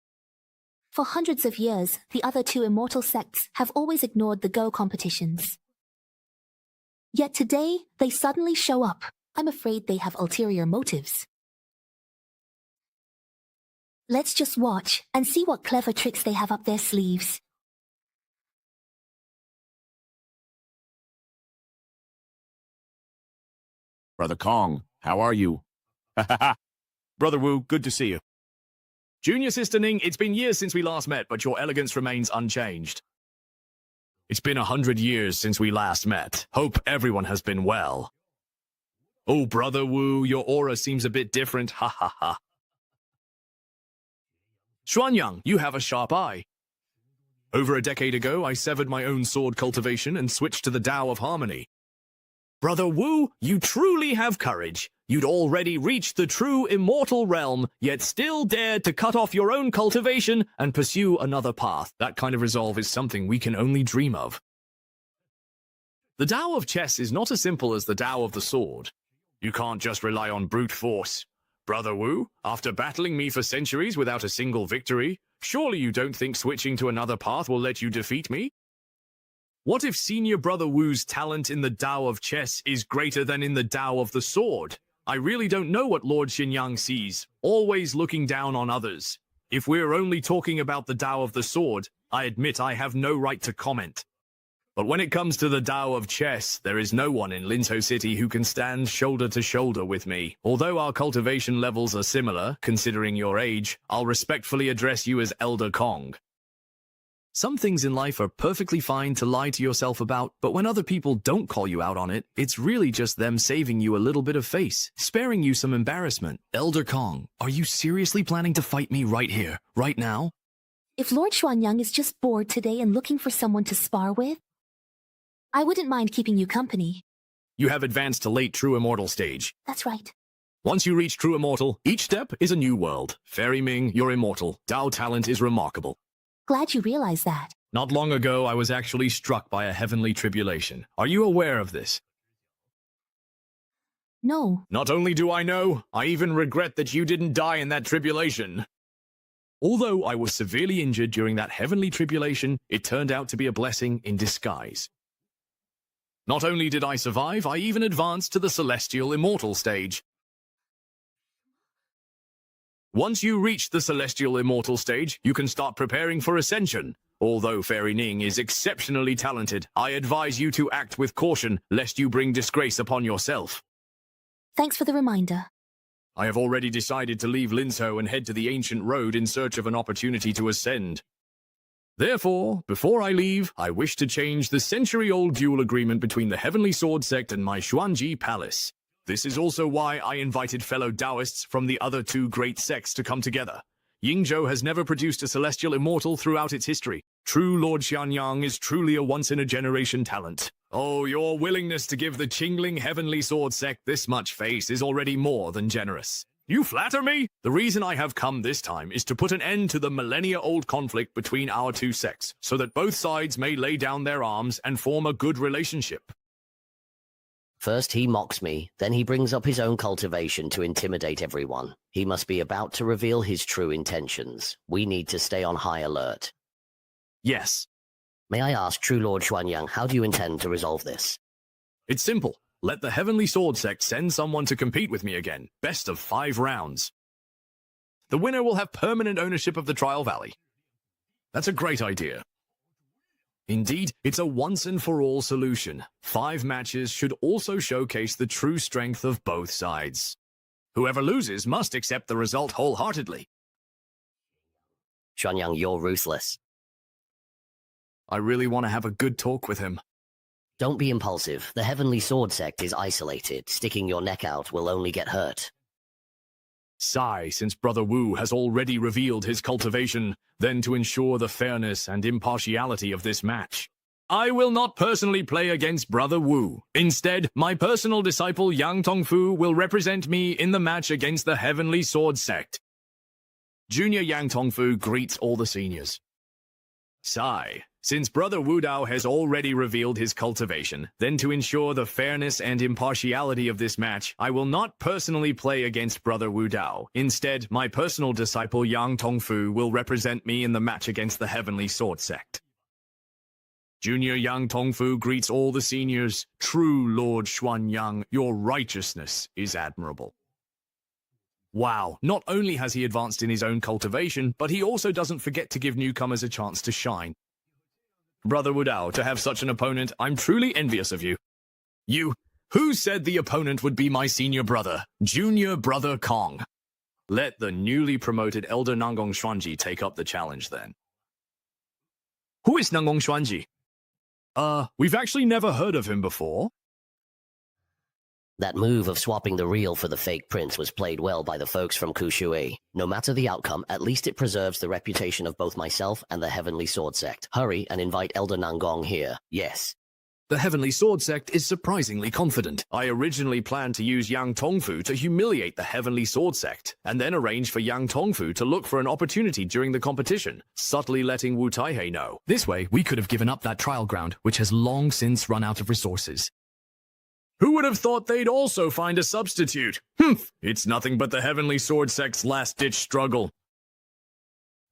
For hundreds of years, the other two immortal sects have always ignored the Go competitions. Yet today, they suddenly show up. I'm afraid they have ulterior motives. Let's just watch and see what clever tricks they have up their sleeves. Brother Kong, how are you? Brother Wu, good to see you. Junior Sister Ning, it's been years since we last met, but your elegance remains unchanged. It's been 100 years since we last met. Hope everyone has been well. Oh, Brother Wu, your aura seems a bit different, ha ha ha. Xuanyang, you have a sharp eye. Over a decade ago, I severed my own sword cultivation and switched to the Tao of Harmony. Brother Wu, you truly have courage. You'd already reached the true immortal realm, yet still dared to cut off your own cultivation and pursue another path. That kind of resolve is something we can only dream of. The Tao of chess is not as simple as the Tao of the sword. You can't just rely on brute force. Brother Wu, after battling me for centuries without a single victory, surely you don't think switching to another path will let you defeat me? What if Senior Brother Wu's talent in the Tao of chess is greater than in the Tao of the sword? I really don't know what Lord Xinyang sees, always looking down on others. If we're only talking about the Tao of the sword, I admit I have no right to comment. But when it comes to the Tao of chess, there is no one in Linzhou City who can stand shoulder to shoulder with me. Although our cultivation levels are similar, considering your age, I'll respectfully address you as Elder Kong. Some things in life are perfectly fine to lie to yourself about, but when other people don't call you out on it, it's really just them saving you a little bit of face, sparing you some embarrassment. Elder Kong, are you seriously planning to fight me right here, right now? If Lord Xuanyang is just bored today and looking for someone to spar with, I wouldn't mind keeping you company. You have advanced to late True Immortal stage. That's right. Once you reach True Immortal, each step is a new world. Fairy Ming, you're immortal. Tao talent is remarkable. Glad you realize that. Not long ago, I was actually struck by a heavenly tribulation. Are you aware of this? No. Not only do I know, I even regret that you didn't die in that tribulation. Although I was severely injured during that heavenly tribulation, it turned out to be a blessing in disguise. Not only did I survive, I even advanced to the Celestial Immortal stage. Once you reach the Celestial Immortal stage, you can start preparing for Ascension. Although Fairy Ning is exceptionally talented, I advise you to act with caution, lest you bring disgrace upon yourself. Thanks for the reminder. I have already decided to leave Linzhou and head to the ancient road in search of an opportunity to ascend. Therefore, before I leave, I wish to change the century-old duel agreement between the Heavenly Sword Sect and my Xuanji Palace. This is also why I invited fellow Taoists from the other two great sects to come together. Yingzhou has never produced a celestial immortal throughout its history. True Lord Xianyang is truly a once-in-a-generation talent. Oh, your willingness to give the Qingling Heavenly Sword Sect this much face is already more than generous. You flatter me? The reason I have come this time is to put an end to the millennia-old conflict between our two sects, so that both sides may lay down their arms and form a good relationship. First he mocks me, then he brings up his own cultivation to intimidate everyone. He must be about to reveal his true intentions. We need to stay on high alert. Yes. May I ask, True Lord Xuanyang, how do you intend to resolve this? It's simple. Let the Heavenly Sword Sect send someone to compete with me again. Best of 5 rounds. The winner will have permanent ownership of the Trial Valley. That's a great idea. Indeed, it's a once-and-for-all solution. 5 matches should also showcase the true strength of both sides. Whoever loses must accept the result wholeheartedly. Xuanyang, you're ruthless. I really want to have a good talk with him. Don't be impulsive. The Heavenly Sword Sect is isolated. Sticking your neck out will only get hurt. Sigh, since Brother Wu has already revealed his cultivation, then to ensure the fairness and impartiality of this match. I will not personally play against Brother Wu. Instead, my personal disciple Yang Tongfu will represent me in the match against the Heavenly Sword Sect. Junior Yang Tongfu greets all the seniors. Sigh, since Brother Wu Dao has already revealed his cultivation, then to ensure the fairness and impartiality of this match, I will not personally play against Brother Wu Dao. Instead, my personal disciple Yang Tongfu will represent me in the match against the Heavenly Sword Sect. Junior Yang Tongfu greets all the seniors. True Lord Xuanyang, your righteousness is admirable. Wow, not only has he advanced in his own cultivation, but he also doesn't forget to give newcomers a chance to shine. Brother Wu Dao, to have such an opponent, I'm truly envious of you. Who said the opponent would be my senior brother, Junior Brother Kong? Let the newly promoted Elder Nangong Xuanji take up the challenge then. Who is Nangong Xuanji? We've actually never heard of him before. That move of swapping the real for the fake prince was played well by the folks from Kushui. No matter the outcome, at least it preserves the reputation of both myself and the Heavenly Sword Sect. Hurry and invite Elder Nangong here. Yes. The Heavenly Sword Sect is surprisingly confident. I originally planned to use Yang Tongfu to humiliate the Heavenly Sword Sect, and then arrange for Yang Tongfu to look for an opportunity during the competition, subtly letting Wu Taihei know. This way, we could have given up that trial ground, which has long since run out of resources. Who would have thought they'd also find a substitute? It's nothing but the Heavenly Sword Sect's last-ditch struggle.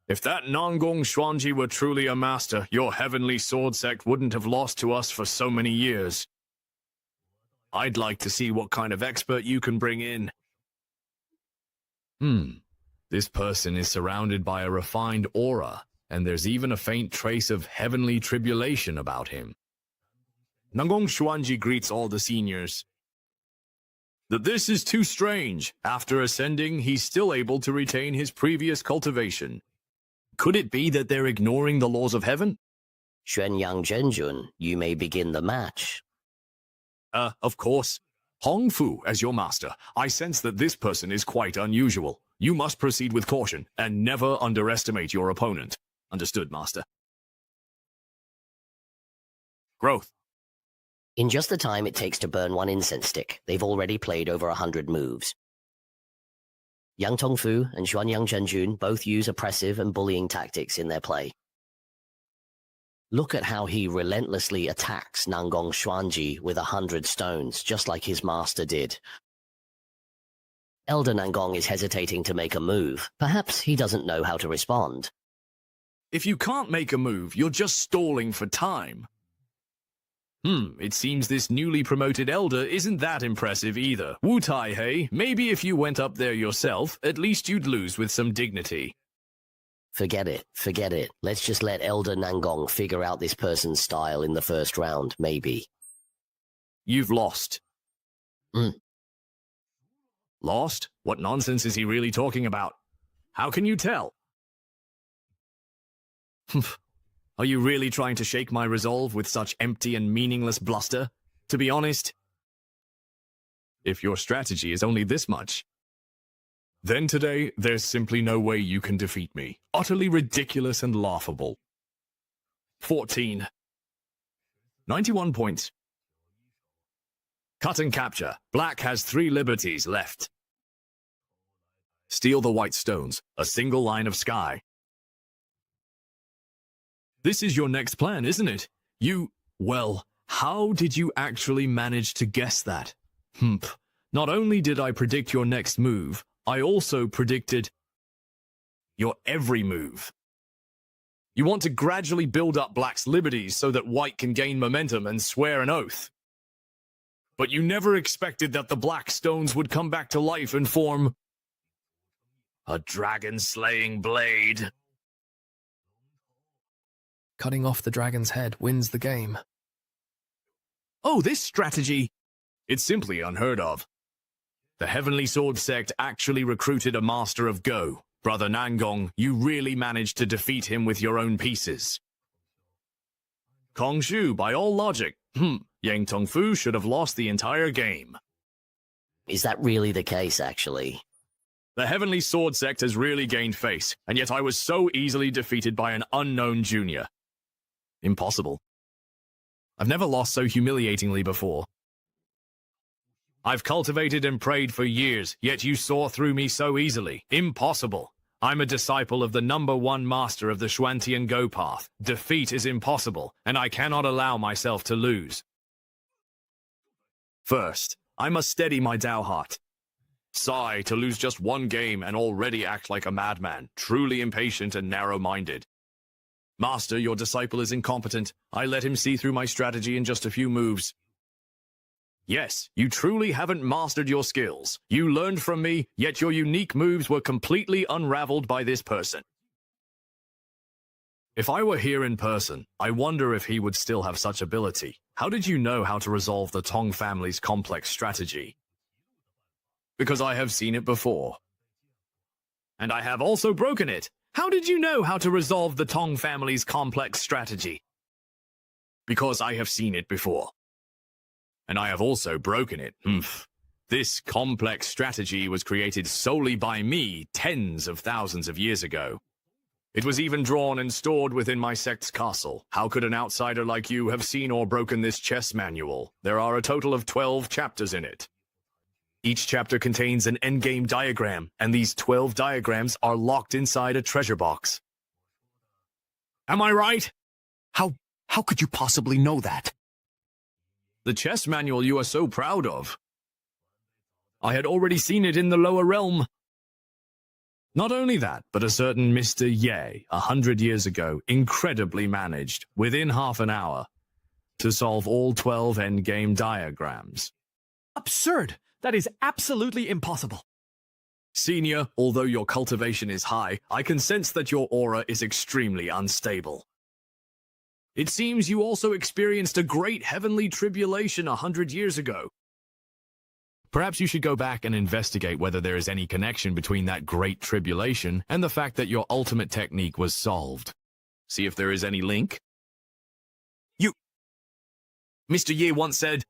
If that Nangong Xuanji were truly a master, your Heavenly Sword Sect wouldn't have lost to us for so many years. I'd like to see what kind of expert you can bring in. This person is surrounded by a refined aura, and there's even a faint trace of heavenly tribulation about him. Nangong Xuanji greets all the seniors. This is too strange. After ascending, he's still able to retain his previous cultivation. Could it be that they're ignoring the laws of heaven? Xuanyang Zhenjun, you may begin the match. Of course. Hong Fu, as your master, I sense that this person is quite unusual. You must proceed with caution, and never underestimate your opponent. Understood, master. Growth. In just the time it takes to burn one incense stick, they've already played over 100 moves. Yang Tongfu and Xuanyang Zhenjun both use oppressive and bullying tactics in their play. Look at how he relentlessly attacks Nangong Xuanji with 100 stones, just like his master did. Elder Nangong is hesitating to make a move. Perhaps he doesn't know how to respond. If you can't make a move, you're just stalling for time. It seems this newly promoted elder isn't that impressive either. Wu Taihei, maybe if you went up there yourself, at least you'd lose with some dignity. Forget it. Let's just let Elder Nangong figure out this person's style in the first round, maybe. You've lost. Lost? What nonsense is he really talking about? How can you tell? Are you really trying to shake my resolve with such empty and meaningless bluster? To be honest, if your strategy is only this much, then today there's simply no way you can defeat me. Utterly ridiculous and laughable. 14. 91 points. Cut and capture. Black has 3 liberties left. Steal the white stones. A single line of sky. This is your next plan, isn't it? Well, how did you actually manage to guess that? Not only did I predict your next move, I also predicted your every move. You want to gradually build up Black's liberties so that White can gain momentum and swear an oath. But you never expected that the black stones would come back to life and form a dragon-slaying blade. Cutting off the dragon's head wins the game. Oh, this strategy! It's simply unheard of. The Heavenly Sword Sect actually recruited a master of Go. Brother Nangong, you really managed to defeat him with your own pieces. Kong Shu, by all logic, Yang Tongfu should have lost the entire game. Is that really the case, actually? The Heavenly Sword Sect has really gained face, and yet I was so easily defeated by an unknown junior. Impossible. I've never lost so humiliatingly before. I've cultivated and prayed for years, yet you saw through me so easily. Impossible. I'm a disciple of the #1 master of the Xuantian Go path. Defeat is impossible, and I cannot allow myself to lose. First, I must steady my Dao heart. Sigh, to lose just one game and already act like a madman, truly impatient and narrow-minded. Master, your disciple is incompetent. I let him see through my strategy in just a few moves. Yes, you truly haven't mastered your skills. You learned from me, yet your unique moves were completely unraveled by this person. If I were here in person, I wonder if he would still have such ability. How did you know how to resolve the Tong family's complex strategy? Because I have seen it before. And I have also broken it. How did you know how to resolve the Tong family's complex strategy? Because I have seen it before. And I have also broken it. This complex strategy was created solely by me tens of thousands of years ago. It was even drawn and stored within my sect's castle. How could an outsider like you have seen or broken this chess manual? There are a total of 12 chapters in it. Each chapter contains an endgame diagram, and these 12 diagrams are locked inside a treasure box. Am I right? How could you possibly know that? The chess manual you are so proud of. I had already seen it in the lower realm. Not only that, but a certain Mr. Ye, 100 years ago, incredibly managed, within half an hour, to solve all 12 endgame diagrams. Absurd! That is absolutely impossible. Senior, although your cultivation is high, I can sense that your aura is extremely unstable. It seems you also experienced a great heavenly tribulation 100 years ago. Perhaps you should go back and investigate whether there is any connection between that great tribulation and the fact that your ultimate technique was solved. See if there is any link. Mr. Ye once said,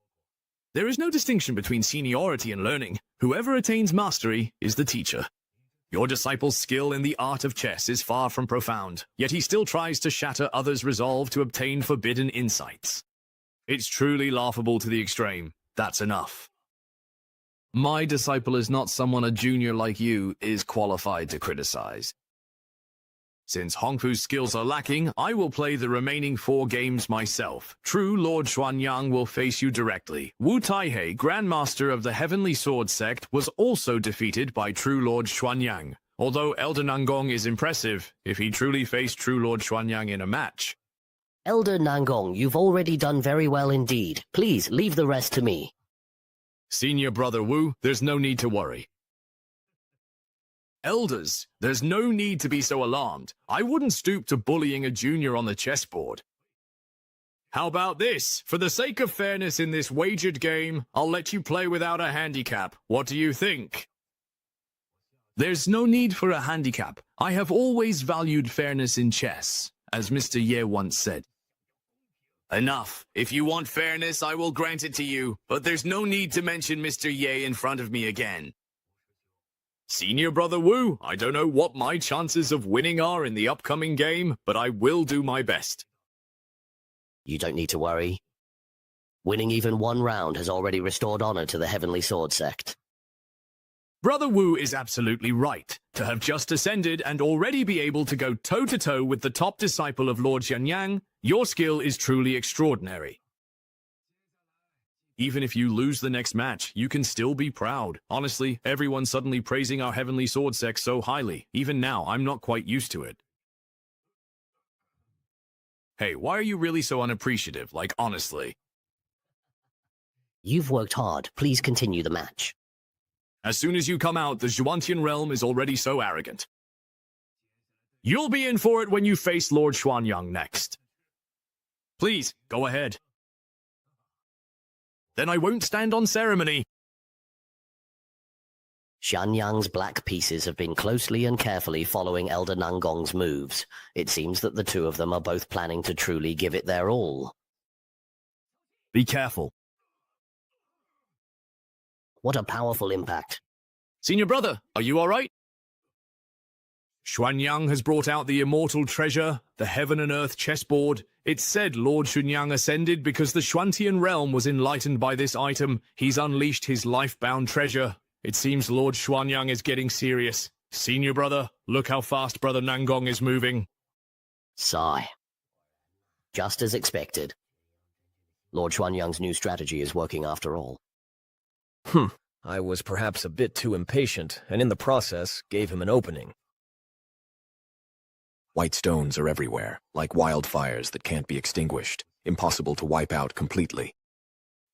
"There is no distinction between seniority and learning. Whoever attains mastery is the teacher." Your disciple's skill in the art of chess is far from profound, yet he still tries to shatter others' resolve to obtain forbidden insights. It's truly laughable to the extreme. That's enough. My disciple is not someone a junior like you is qualified to criticize. Since Hongfu's skills are lacking, I will play the remaining 4 games myself. True Lord Xuanyang will face you directly. Wu Taihei, Grandmaster of the Heavenly Sword Sect, was also defeated by True Lord Xuanyang. Although Elder Nangong is impressive, if he truly faced True Lord Xuanyang in a match. Elder Nangong, you've already done very well indeed. Please, leave the rest to me. Senior Brother Wu, there's no need to worry. Elders, there's no need to be so alarmed. I wouldn't stoop to bullying a junior on the chessboard. How about this? For the sake of fairness in this wagered game, I'll let you play without a handicap. What do you think? There's no need for a handicap. I have always valued fairness in chess. as Mr. Ye once said. Enough. If you want fairness, I will grant it to you, but there's no need to mention Mr. Ye in front of me again. Senior Brother Wu, I don't know what my chances of winning are in the upcoming game, but I will do my best. You don't need to worry. Winning even one round has already restored honor to the Heavenly Sword Sect. Brother Wu is absolutely right. To have just ascended and already be able to go toe-to-toe with the top disciple of Lord Xianyang, your skill is truly extraordinary. Even if you lose the next match, you can still be proud. Honestly, everyone's suddenly praising our Heavenly Sword Sect so highly. Even now, I'm not quite used to it. Hey, why are you really so unappreciative? Like, honestly. You've worked hard. Please continue the match. As soon as you come out, the Zhuantian realm is already so arrogant. You'll be in for it when you face Lord Xuanyang next. Please, go ahead. Then I won't stand on ceremony. Xianyang's black pieces have been closely and carefully following Elder Nangong's moves. It seems that the two of them are both planning to truly give it their all. Be careful. What a powerful impact. Senior Brother, are you all right? Xuanyang has brought out the immortal treasure, the heaven and earth chessboard. It's said Lord Xuanyang ascended because the Xuantian realm was enlightened by this item. He's unleashed his life-bound treasure. It seems Lord Xuanyang is getting serious. Senior Brother, look how fast Brother Nangong is moving. Sigh. Just as expected. Lord Xuanyang's new strategy is working after all. I was perhaps a bit too impatient, and in the process, gave him an opening. White stones are everywhere, like wildfires that can't be extinguished, impossible to wipe out completely.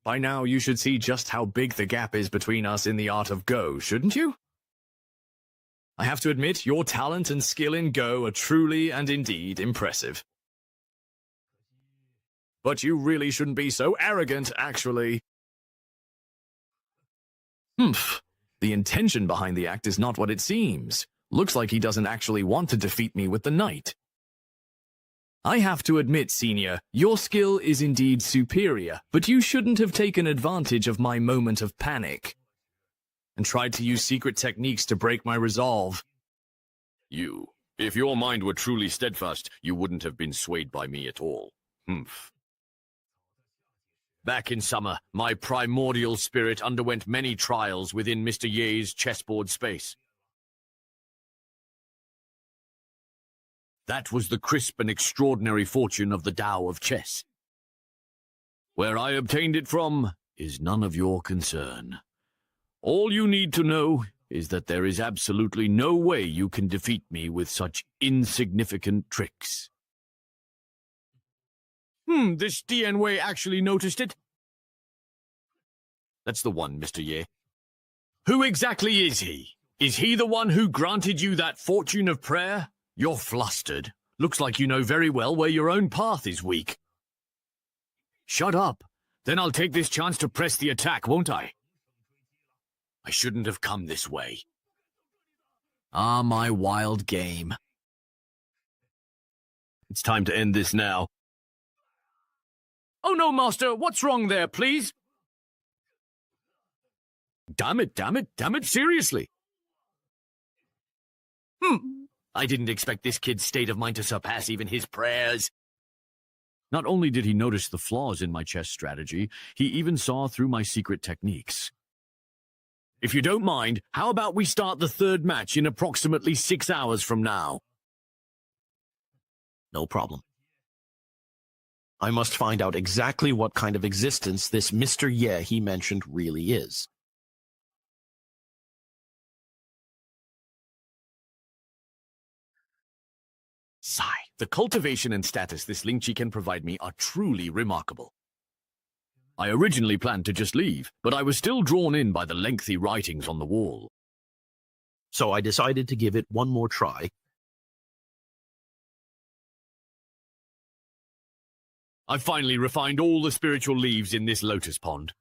By now, you should see just how big the gap is between us in the art of Go, shouldn't you? I have to admit, your talent and skill in Go are truly and indeed impressive. But you really shouldn't be so arrogant, actually. The intention behind the act is not what it seems. Looks like he doesn't actually want to defeat me with the knight. I have to admit, Senior, your skill is indeed superior, but you shouldn't have taken advantage of my moment of panic and tried to use secret techniques to break my resolve. If your mind were truly steadfast, you wouldn't have been swayed by me at all. Back in summer, my primordial spirit underwent many trials within Mr. Ye's chessboard space. That was the crisp and extraordinary fortune of the Tao of chess. Where I obtained it from is none of your concern. All you need to know is that there is absolutely no way you can defeat me with such insignificant tricks. This Dian Wei actually noticed it? That's the one, Mr. Ye. Who exactly is he? Is he the one who granted you that fortune of prayer? You're flustered. Looks like you know very well where your own path is weak. Shut up. Then I'll take this chance to press the attack, won't I? I shouldn't have come this way. Ah, my wild game. It's time to end this now. Oh no, Master, what's wrong there, please? Damn it, seriously. I didn't expect this kid's state of mind to surpass even his prayers. Not only did he notice the flaws in my chess strategy, he even saw through my secret techniques. If you don't mind, how about we start the third match in approximately 6 hours from now? No problem. I must find out exactly what kind of existence this Mr. Ye he mentioned really is. Sigh. The cultivation and status this Lingqi can provide me are truly remarkable. I originally planned to just leave, but I was still drawn in by the lengthy writings on the wall. So I decided to give it one more try. I finally refined all the spiritual leaves in this lotus pond.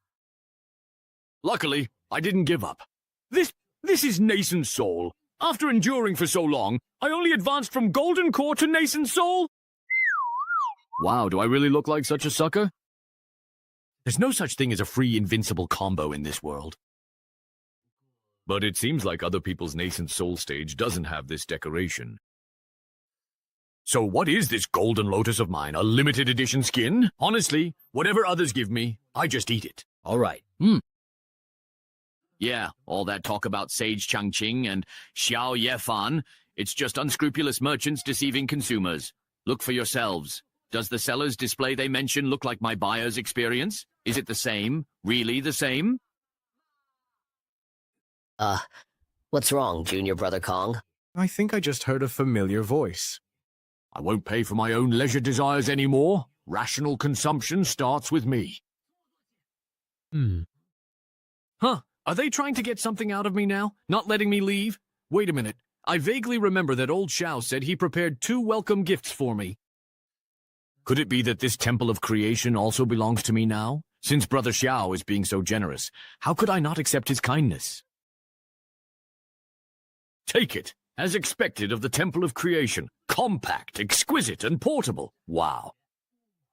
Luckily, I didn't give up. This is nascent soul. After enduring for so long, I only advanced from golden core to nascent soul? Wow, do I really look like such a sucker? There's no such thing as a free invincible combo in this world. But it seems like other people's nascent soul stage doesn't have this decoration. So what is this golden lotus of mine? A limited edition skin? Honestly, whatever others give me, I just eat it. All right. Yeah, all that talk about Sage Changqing and Xiao Yefan, it's just unscrupulous merchants deceiving consumers. Look for yourselves. Does the seller's display they mention look like my buyer's experience? Is it the same? Really the same? What's wrong, Junior Brother Kong? I think I just heard a familiar voice. I won't pay for my own leisure desires anymore. Rational consumption starts with me. Huh, are they trying to get something out of me now? Not letting me leave? Wait a minute. I vaguely remember that old Xiao said he prepared 2 welcome gifts for me. Could it be that this temple of creation also belongs to me now? Since Brother Xiao is being so generous, how could I not accept his kindness? Take it, as expected of the temple of creation. Compact, exquisite, and portable. Wow.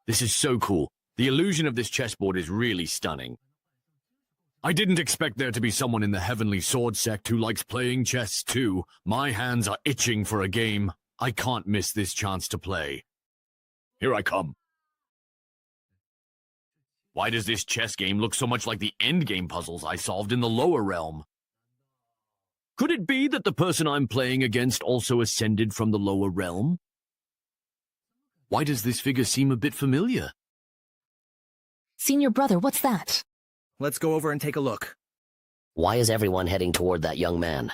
This is so cool. The illusion of this chessboard is really stunning. I didn't expect there to be someone in the Heavenly Sword sect who likes playing chess too. My hands are itching for a game. I can't miss this chance to play. Here I come. Why does this chess game look so much like the endgame puzzles I solved in the lower realm? Could it be that the person I'm playing against also ascended from the lower realm? Why does this figure seem a bit familiar? Senior brother, what's that? Let's go over and take a look. Why is everyone heading toward that young man?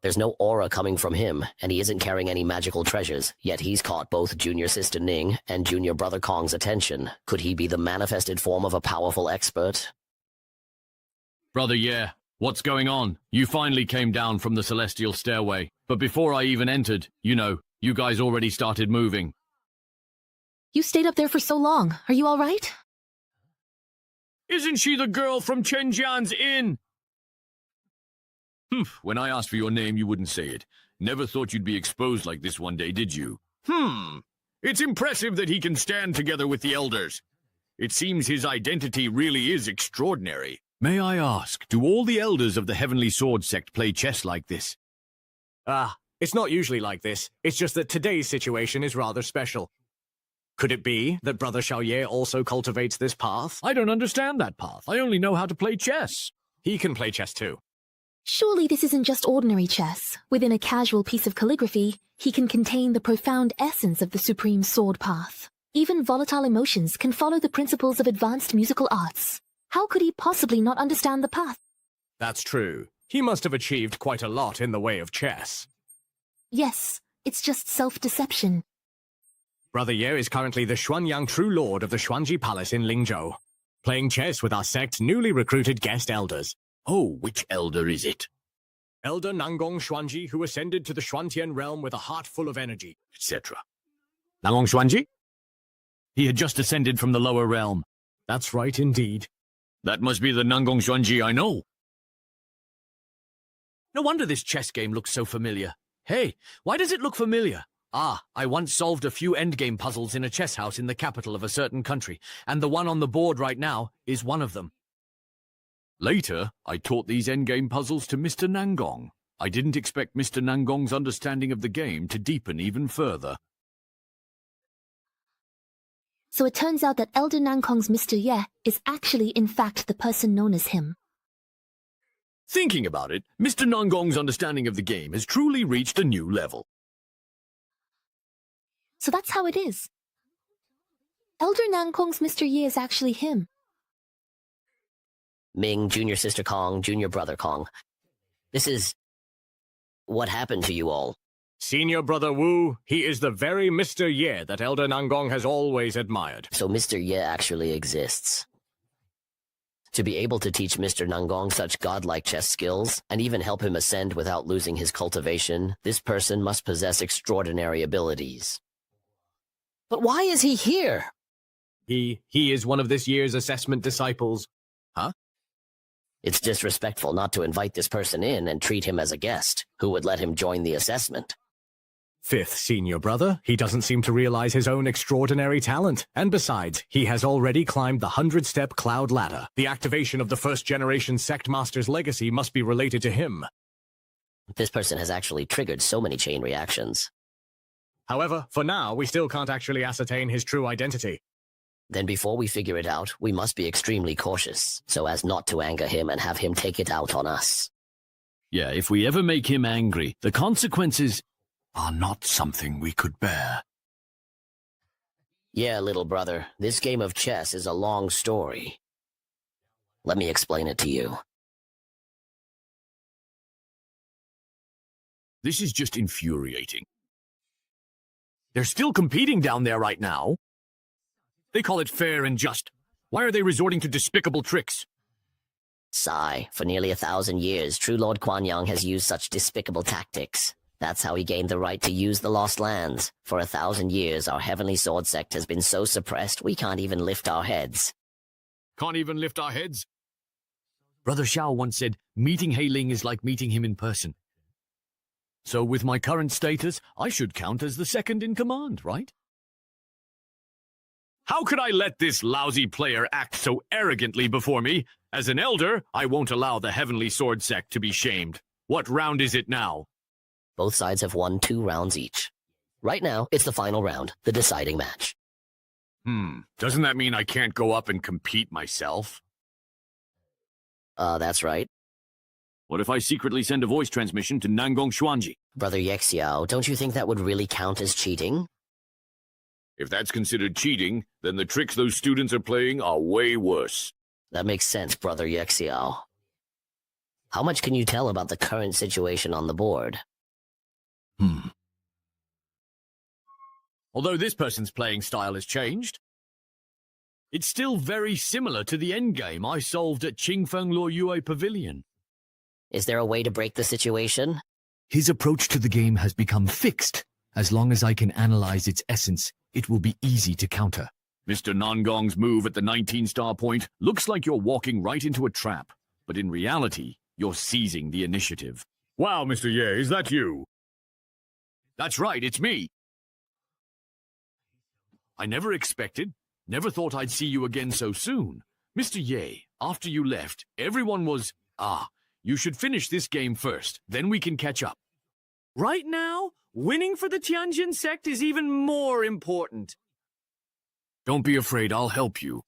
There's no aura coming from him, and he isn't carrying any magical treasures, yet he's caught both Junior Sister Ning and Junior Brother Kong's attention. Could he be the manifested form of a powerful expert? Brother, yeah. What's going on? You finally came down from the celestial stairway, but before I even entered, you guys already started moving. You stayed up there for so long. Are you all right? Isn't she the girl from Chen Jian's inn? When I asked for your name, you wouldn't say it. Never thought you'd be exposed like this one day, did you? It's impressive that he can stand together with the elders. It seems his identity really is extraordinary. May I ask, do all the elders of the Heavenly Sword sect play chess like this? It's not usually like this. It's just that today's situation is rather special. Could it be that Brother Xiaoye also cultivates this path? I don't understand that path. I only know how to play chess. He can play chess too. Surely this isn't just ordinary chess. Within a casual piece of calligraphy, he can contain the profound essence of the supreme sword path. Even volatile emotions can follow the principles of advanced musical arts. How could he possibly not understand the path? That's true. He must have achieved quite a lot in the way of chess. Yes, it's just self-deception. Brother Ye is currently the Xuanyang True Lord of the Xuanji Palace in Lingzhou, playing chess with our sect's newly recruited guest elders. Oh, which elder is it? Elder Nangong Xuanji, who ascended to the Xuantian realm with a heart full of energy, etc. Nangong Xuanji? He had just ascended from the lower realm. That's right, indeed. That must be the Nangong Xuanji I know. No wonder this chess game looks so familiar. Hey, why does it look familiar? I once solved a few endgame puzzles in a chess house in the capital of a certain country, and the one on the board right now is one of them. Later, I taught these endgame puzzles to Mr. Nangong. I didn't expect Mr. Nangong's understanding of the game to deepen even further. So it turns out that Elder Nangong's Mr. Ye is actually in fact the person known as him. Thinking about it, Mr. Nangong's understanding of the game has truly reached a new level. So that's how it is. Elder Nangong's Mr. Ye is actually him. Ming, Junior Sister Kong, Junior Brother Kong. This is... what happened to you all? Senior Brother Wu, he is the very Mr. Ye that Elder Nangong has always admired. So Mr. Ye actually exists. To be able to teach Mr. Nangong such godlike chess skills, and even help him ascend without losing his cultivation, this person must possess extraordinary abilities. But why is he here? He is one of this year's assessment disciples. Huh? It's disrespectful not to invite this person in and treat him as a guest. Who would let him join the assessment? Fifth senior brother, he doesn't seem to realize his own extraordinary talent. And besides, he has already climbed the 100-step cloud ladder. The activation of the first-generation sect master's legacy must be related to him. This person has actually triggered so many chain reactions. However, for now, we still can't actually ascertain his true identity. Then before we figure it out, we must be extremely cautious, so as not to anger him and have him take it out on us. Yeah, if we ever make him angry, the consequences are not something we could bear. Yeah, little brother, this game of chess is a long story. Let me explain it to you. This is just infuriating. They're still competing down there right now. They call it fair and just. Why are they resorting to despicable tricks? Sigh, for nearly 1,000 years, True Lord Kuan Yang has used such despicable tactics. That's how he gained the right to use the Lost Lands. For 1,000 years, our Heavenly Sword sect has been so suppressed we can't even lift our heads. Can't even lift our heads? Brother Xiao once said, meeting Hei Ling is like meeting him in person. So with my current status, I should count as the second in command, right? How could I let this lousy player act so arrogantly before me? As an elder, I won't allow the Heavenly Sword sect to be shamed. What round is it now? Both sides have won 2 rounds each. Right now, it's the final round, the deciding match. Doesn't that mean I can't go up and compete myself? That's right. What if I secretly send a voice transmission to Nangong Xuanji? Brother Yexiao, don't you think that would really count as cheating? If that's considered cheating, then the tricks those students are playing are way worse. That makes sense, Brother Yexiao. How much can you tell about the current situation on the board? Although this person's playing style has changed, it's still very similar to the endgame I solved at Qingfeng Luoyue Pavilion. Is there a way to break the situation? His approach to the game has become fixed. As long as I can analyze its essence, it will be easy to counter. Mr. Nangong's move at the 19-star point looks like you're walking right into a trap, but in reality, you're seizing the initiative. Wow, Mr. Ye, is that you? That's right, it's me. I never thought I'd see you again so soon. Mr. Ye, after you left, everyone was, you should finish this game first, then we can catch up. Right now, winning for the Tianjin sect is even more important. Don't be afraid, I'll help you.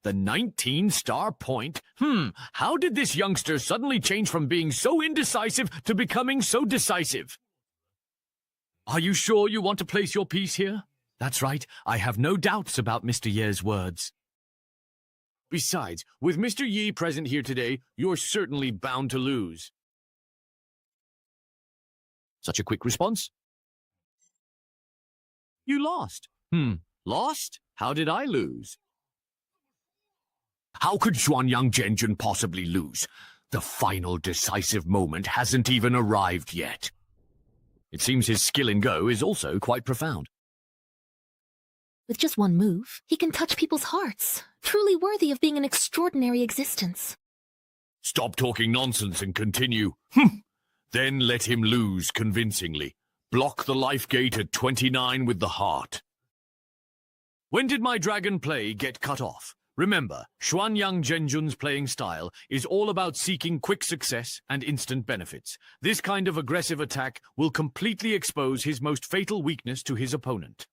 The 19-star point? How did this youngster suddenly change from being so indecisive to becoming so decisive? Are you sure you want to place your piece here? That's right, I have no doubts about Mr. Ye's words. Besides, with Mr. Yi present here today, you're certainly bound to lose. Such a quick response? You lost. Lost? How did I lose? How could Xuanyang Zhenjun possibly lose? The final decisive moment hasn't even arrived yet. It seems his skill in Go is also quite profound. With just one move, he can touch people's hearts, truly worthy of being an extraordinary existence. Stop talking nonsense and continue. Then let him lose convincingly. Block the life gate at 29 with the heart. When did my dragon play get cut off? Remember, Xuanyang Zhenjun's playing style is all about seeking quick success and instant benefits. This kind of aggressive attack will completely expose his most fatal weakness to his opponent.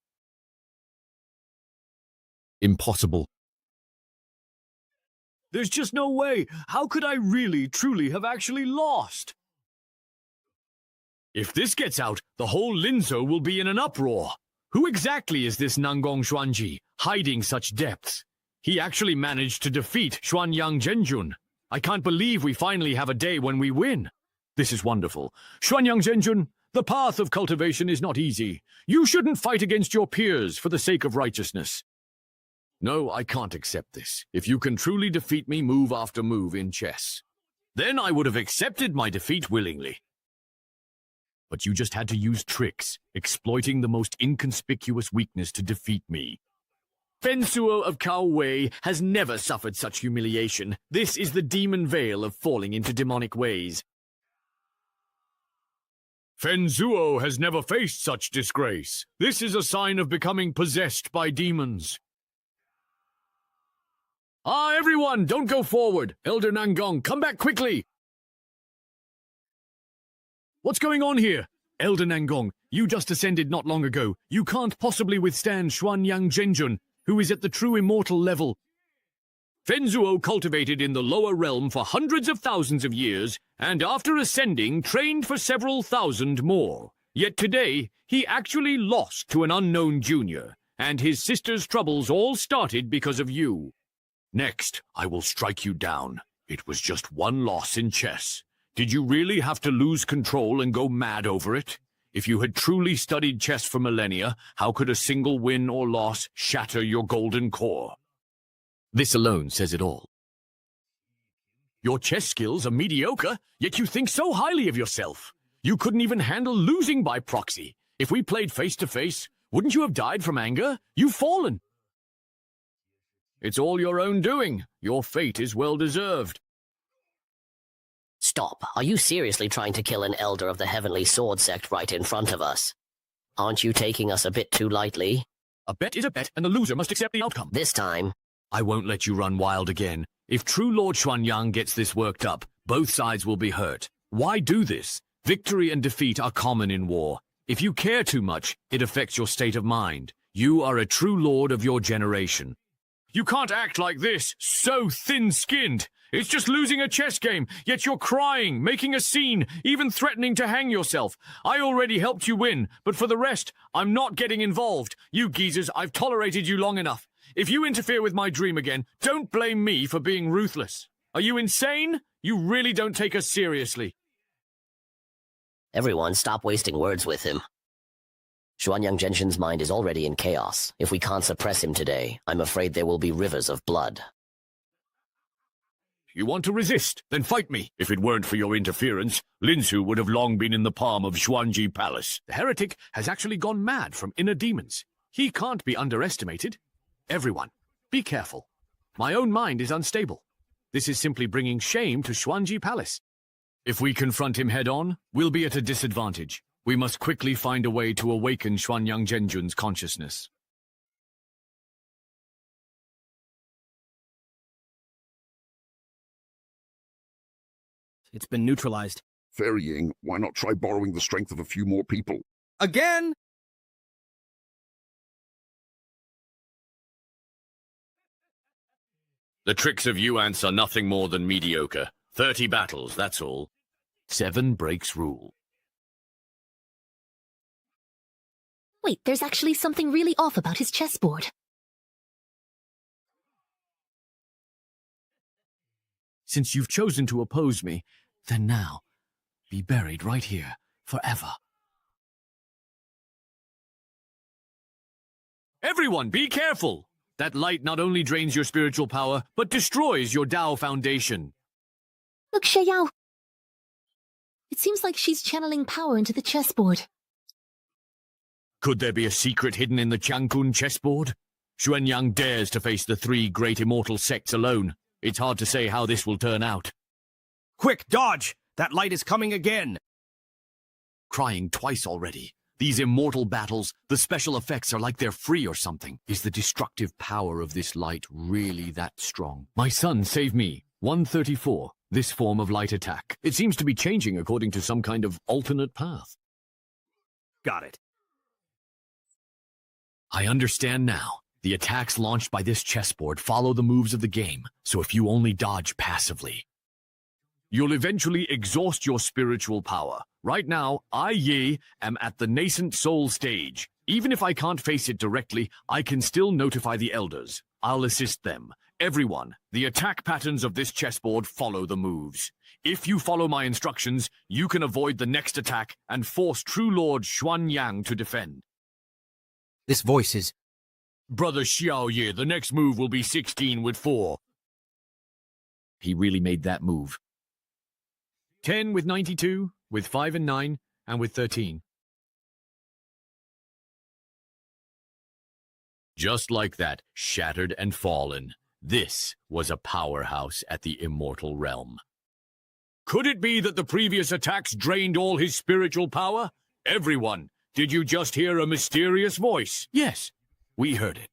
Impossible. There's just no way. How could I really, truly have actually lost? If this gets out, the whole Linzhou will be in an uproar. Who exactly is this Nangong Xuanji, hiding such depths? He actually managed to defeat Xuanyang Zhenjun. I can't believe we finally have a day when we win. This is wonderful. Xuanyang Zhenjun, the path of cultivation is not easy. You shouldn't fight against your peers for the sake of righteousness. No, I can't accept this. If you can truly defeat me move after move in chess, then I would have accepted my defeat willingly. But you just had to use tricks, exploiting the most inconspicuous weakness to defeat me. Fen Suo of Cao Wei has never suffered such humiliation. This is the demon veil of falling into demonic ways. Fenzuo has never faced such disgrace. This is a sign of becoming possessed by demons. Ah, everyone, don't go forward. Elder Nangong, come back quickly. What's going on here? Elder Nangong, you just ascended not long ago. You can't possibly withstand Xuanyang Zhenjun, who is at the true immortal level. Fenzuo cultivated in the lower realm for hundreds of thousands of years, and after ascending, trained for several thousand more. Yet today, he actually lost to an unknown junior, and his sister's troubles all started because of you. Next, I will strike you down. It was just one loss in chess. Did you really have to lose control and go mad over it? If you had truly studied chess for millennia, how could a single win or loss shatter your golden core? This alone says it all. Your chess skills are mediocre, yet you think so highly of yourself. You couldn't even handle losing by proxy. If we played face-to-face, wouldn't you have died from anger? You've fallen. It's all your own doing. Your fate is well-deserved. Stop. Are you seriously trying to kill an elder of the Heavenly Sword Sect right in front of us? Aren't you taking us a bit too lightly? A bet is a bet, and the loser must accept the outcome. This time, I won't let you run wild again. If true Lord Xuanyang gets this worked up, both sides will be hurt. Why do this? Victory and defeat are common in war. If you care too much, it affects your state of mind. You are a true lord of your generation. You can't act like this, so thin-skinned. It's just losing a chess game, yet you're crying, making a scene, even threatening to hang yourself. I already helped you win, but for the rest, I'm not getting involved. You geezers, I've tolerated you long enough. If you interfere with my dream again, don't blame me for being ruthless. Are you insane? You really don't take us seriously. everyone stop wasting words with him. Xuanyang Zhenjun's mind is already in chaos. If we can't suppress him today, I'm afraid there will be rivers of blood. You want to resist? Then fight me. If it weren't for your interference, Linsu would have long been in the palm of Xuanji Palace. The heretic has actually gone mad from inner demons. He can't be underestimated. Everyone, be careful. My own mind is unstable. This is simply bringing shame to Xuanji Palace. If we confront him head-on, we'll be at a disadvantage. We must quickly find a way to awaken Xuanyang Zhenjun's consciousness. It's been neutralized. Ferrying, why not try borrowing the strength of a few more people? Again? The tricks of Yuans are nothing more than mediocre. 30 battles, that's all. 7 breaks rule. Wait, there's actually something really off about his chessboard. Since you've chosen to oppose me, then now, be buried right here, forever. Everyone, be careful! That light not only drains your spiritual power, but destroys your Dao foundation. Look, Xiao. It seems like she's channeling power into the chessboard. Could there be a secret hidden in the Changkun chessboard? Xuanyang dares to face the 3 great immortal sects alone. It's hard to say how this will turn out. Quick, dodge! That light is coming again! Crying twice already. These immortal battles, the special effects are like they're free or something. Is the destructive power of this light really that strong? My son, save me. 134. This form of light attack. It seems to be changing according to some kind of alternate path. Got it. I understand now. The attacks launched by this chessboard follow the moves of the game, so if you only dodge passively, you'll eventually exhaust your spiritual power. Right now, I, Yi, am at the nascent soul stage. Even if I can't face it directly, I can still notify the elders. I'll assist them. Everyone, the attack patterns of this chessboard follow the moves. If you follow my instructions, you can avoid the next attack and force True Lord Xuanyang to defend. This voice is... Brother Xiao Ye, the next move will be 16 with 4. He really made that move. 10 with 92, with 5 and 9, and with 13. Just like that, shattered and fallen. This was a powerhouse at the immortal realm. Could it be that the previous attacks drained all his spiritual power? Everyone, did you just hear a mysterious voice? Yes, we heard it.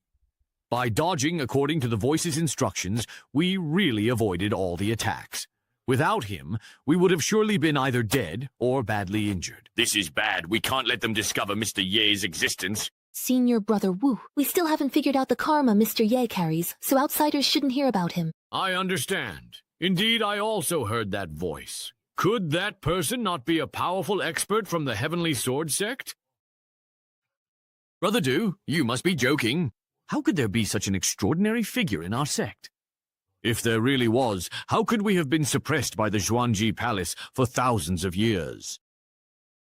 By dodging according to the voice's instructions, we really avoided all the attacks. Without him, we would have surely been either dead or badly injured. This is bad. We can't let them discover Mr. Ye's existence. Senior Brother Wu, we still haven't figured out the karma Mr. Ye carries, so outsiders shouldn't hear about him. I understand. Indeed, I also heard that voice. Could that person not be a powerful expert from the Heavenly Sword sect? Brother Du, you must be joking. How could there be such an extraordinary figure in our sect? If there really was, how could we have been suppressed by the Xuanji Palace for thousands of years?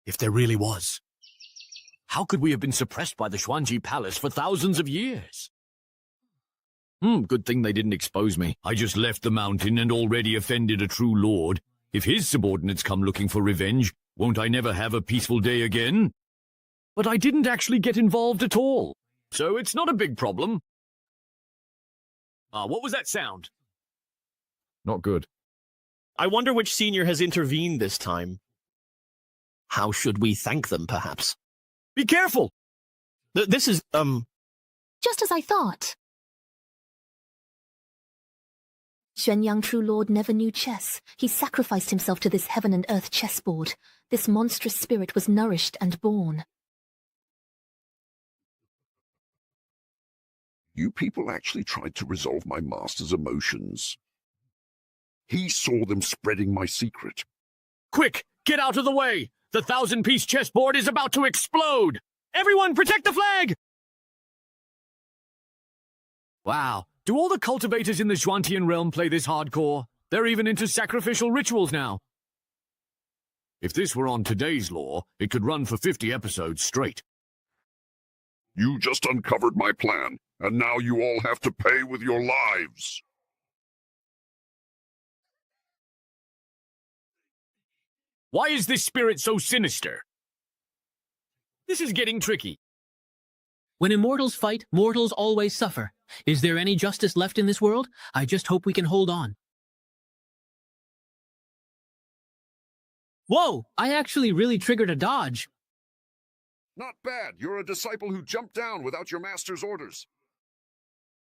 If there really was, how could we have been suppressed by the Xuanji Palace for thousands of years? Good thing they didn't expose me. I just left the mountain and already offended a true lord. If his subordinates come looking for revenge, won't I never have a peaceful day again? But I didn't actually get involved at all, so it's not a big problem. What was that sound? Not good. I wonder which senior has intervened this time. How should we thank them, perhaps? Be careful! This is, Just as I thought. Xuanyang True Lord never knew chess. He sacrificed himself to this heaven and earth chessboard. This monstrous spirit was nourished and born. You people actually tried to resolve my master's emotions. He saw them spreading my secret. Quick, get out of the way! The 1,000-piece chessboard is about to explode! Everyone, protect the flag! Wow, do all the cultivators in the Xuantian realm play this hardcore? They're even into sacrificial rituals now. If this were on today's lore, it could run for 50 episodes straight. You just uncovered my plan, and now you all have to pay with your lives. Why is this spirit so sinister? This is getting tricky. When immortals fight, mortals always suffer. Is there any justice left in this world? I just hope we can hold on. Whoa! I actually really triggered a dodge. Not bad. You're a disciple who jumped down without your master's orders.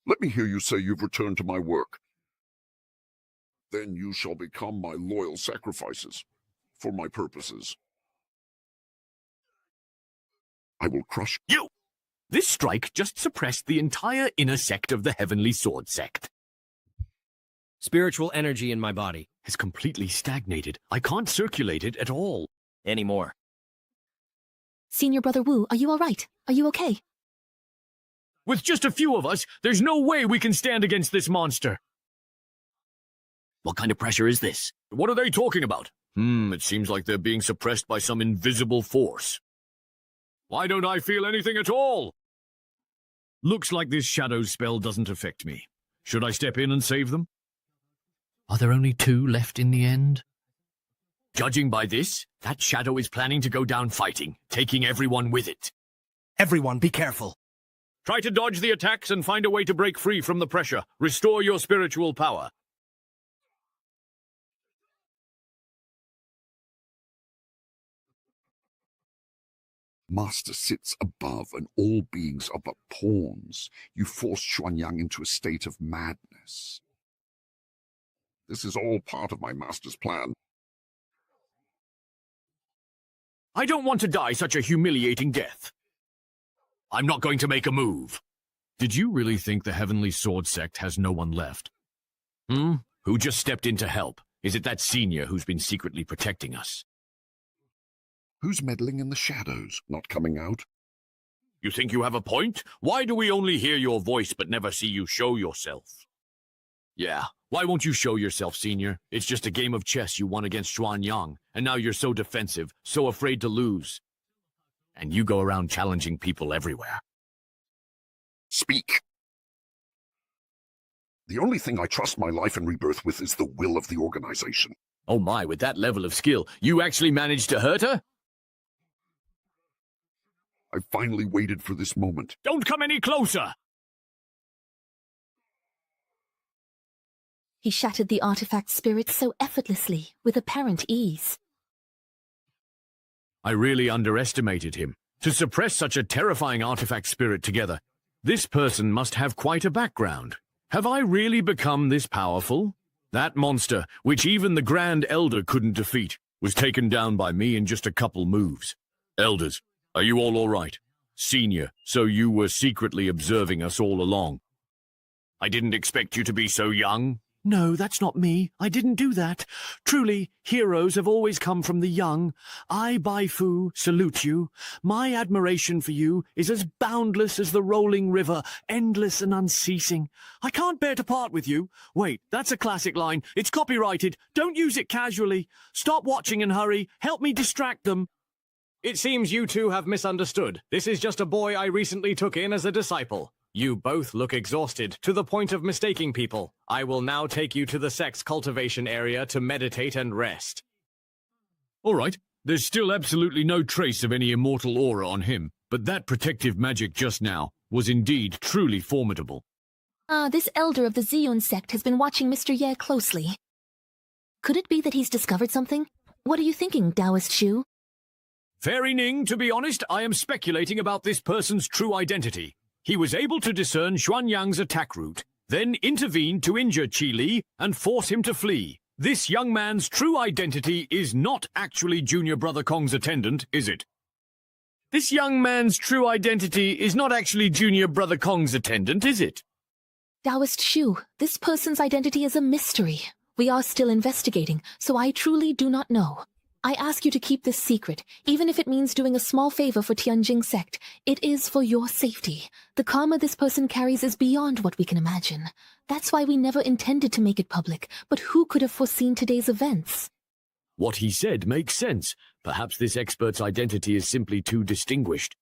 Let me hear you say you've returned to my work. Then you shall become my loyal sacrifices for my purposes. I will crush you. This strike just suppressed the entire inner sect of the Heavenly Sword sect. Spiritual energy in my body has completely stagnated. I can't circulate it at all anymore. Senior Brother Wu, are you all right? Are you okay? With just a few of us, there's no way we can stand against this monster. What kind of pressure is this? What are they talking about? It seems like they're being suppressed by some invisible force. Why don't I feel anything at all? Looks like this shadow spell doesn't affect me. Should I step in and save them? Are there only 2 left in the end? Judging by this, that shadow is planning to go down fighting, taking everyone with it. Everyone, be careful. Try to dodge the attacks and find a way to break free from the pressure. Restore your spiritual power. Master sits above, and all beings are but pawns. You forced Xuanyang into a state of madness. This is all part of my master's plan. I don't want to die such a humiliating death. I'm not going to make a move. Did you really think the Heavenly Sword sect has no one left? Who just stepped in to help? Is it that senior who's been secretly protecting us? Who's meddling in the shadows, not coming out? You think you have a point? Why do we only hear your voice but never see you show yourself? Yeah, why won't you show yourself, Senior? It's just a game of chess you won against Xuanyang, and now you're so defensive, so afraid to lose. And you go around challenging people everywhere. Speak. The only thing I trust my life and rebirth with is the will of the organization. Oh my, with that level of skill, you actually managed to hurt her? I finally waited for this moment. Don't come any closer! He shattered the artifact spirit so effortlessly, with apparent ease. I really underestimated him. To suppress such a terrifying artifact spirit together, this person must have quite a background. Have I really become this powerful? That monster, which even the Grand Elder couldn't defeat, was taken down by me in just a couple moves. Elders, are you all right? Senior, so you were secretly observing us all along. I didn't expect you to be so young. No, that's not me. I didn't do that. Truly, heroes have always come from the young. I, Bai Fu, salute you. My admiration for you is as boundless as the rolling river, endless and unceasing. I can't bear to part with you. Wait, that's a classic line. It's copyrighted. Don't use it casually. Stop watching and hurry. Help me distract them. It seems you two have misunderstood. This is just a boy I recently took in as a disciple. You both look exhausted, to the point of mistaking people. I will now take you to the sect's cultivation area to meditate and rest. All right, there's still absolutely no trace of any immortal aura on him, but that protective magic just now was indeed truly formidable. This elder of the Ziyun sect has been watching Mr. Ye closely. Could it be that he's discovered something? What are you thinking, Taoist Shu? Fairy Ning, to be honest, I am speculating about this person's true identity. He was able to discern Xuanyang's attack route, then intervene to injure Qi Li and force him to flee. This young man's true identity is not actually Junior Brother Kong's attendant, is it? This young man's true identity is not actually Junior Brother Kong's attendant, is it? Taoist Shu, this person's identity is a mystery. We are still investigating, so I truly do not know. I ask you to keep this secret, even if it means doing a small favor for Tianjing sect. It is for your safety. The karma this person carries is beyond what we can imagine. That's why we never intended to make it public, but who could have foreseen today's events? What he said makes sense. Perhaps this expert's identity is simply too distinguished.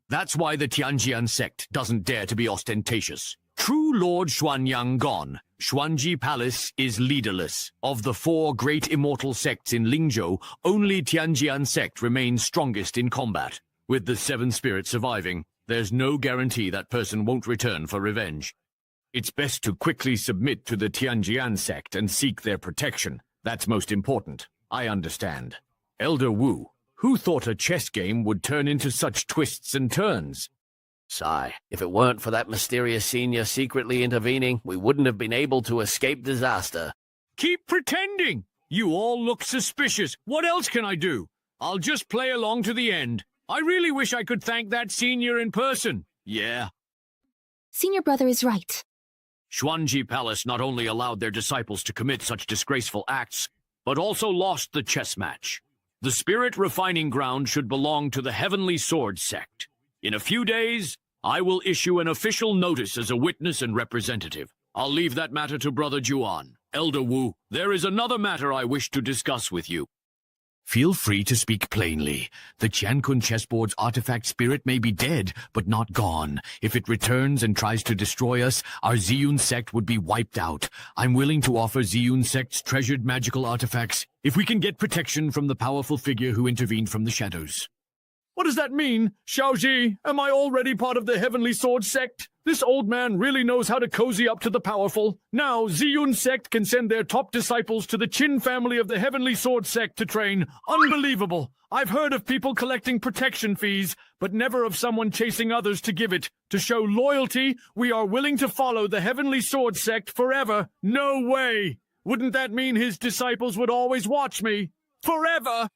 That's why the Tianjian sect doesn't dare to be ostentatious. True Lord Xuanyang gone, Xuanji Palace is leaderless. Of the 4 great immortal sects in Lingzhou, only Tianjian sect remains strongest in combat. With the 7 spirits surviving, there's no guarantee that person won't return for revenge. It's best to quickly submit to the Tianjian sect and seek their protection. That's most important. I understand. Elder Wu, who thought a chess game would turn into such twists and turns? Sigh, if it weren't for that mysterious senior secretly intervening, we wouldn't have been able to escape disaster. Keep pretending! You all look suspicious. What else can I do? I'll just play along to the end. I really wish I could thank that senior in person. Yeah. Senior brother is right. Xuanji Palace not only allowed their disciples to commit such disgraceful acts, but also lost the chess match. The spirit refining ground should belong to the Heavenly Sword sect. In a few days, I will issue an official notice as a witness and representative. I'll leave that matter to Brother Juan. Elder Wu, there is another matter I wish to discuss with you. Feel free to speak plainly. The Qiankun chessboard's artifact spirit may be dead, but not gone. If it returns and tries to destroy us, our Ziyun sect would be wiped out. I'm willing to offer Ziyun sect's treasured magical artifacts if we can get protection from the powerful figure who intervened from the shadows. What does that mean? Xiaoji, am I already part of the Heavenly Sword sect? This old man really knows how to cozy up to the powerful. Now, Ziyun sect can send their top disciples to the Qin family of the Heavenly Sword sect to train. Unbelievable! I've heard of people collecting protection fees, but never of someone chasing others to give it. To show loyalty, we are willing to follow the Heavenly Sword sect forever. No way! Wouldn't that mean his disciples would always watch me? Forever!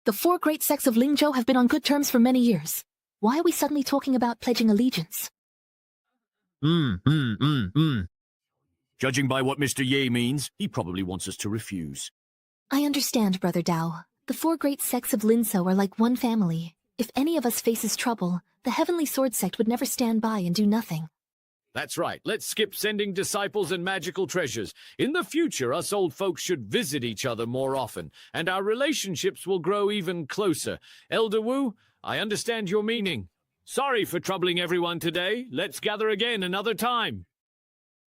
The 4 great sects of Lingzhou have been on good terms for many years. Why are we suddenly talking about pledging allegiance? Judging by what Mr. Ye means, he probably wants us to refuse. I understand, Brother Dao. The 4 great sects of Linzhou are like one family. If any of us faces trouble, the Heavenly Sword sect would never stand by and do nothing. That's right. Let's skip sending disciples and magical treasures. In the future, us old folks should visit each other more often, and our relationships will grow even closer. Elder Wu, I understand your meaning. Sorry for troubling everyone today. Let's gather again another time.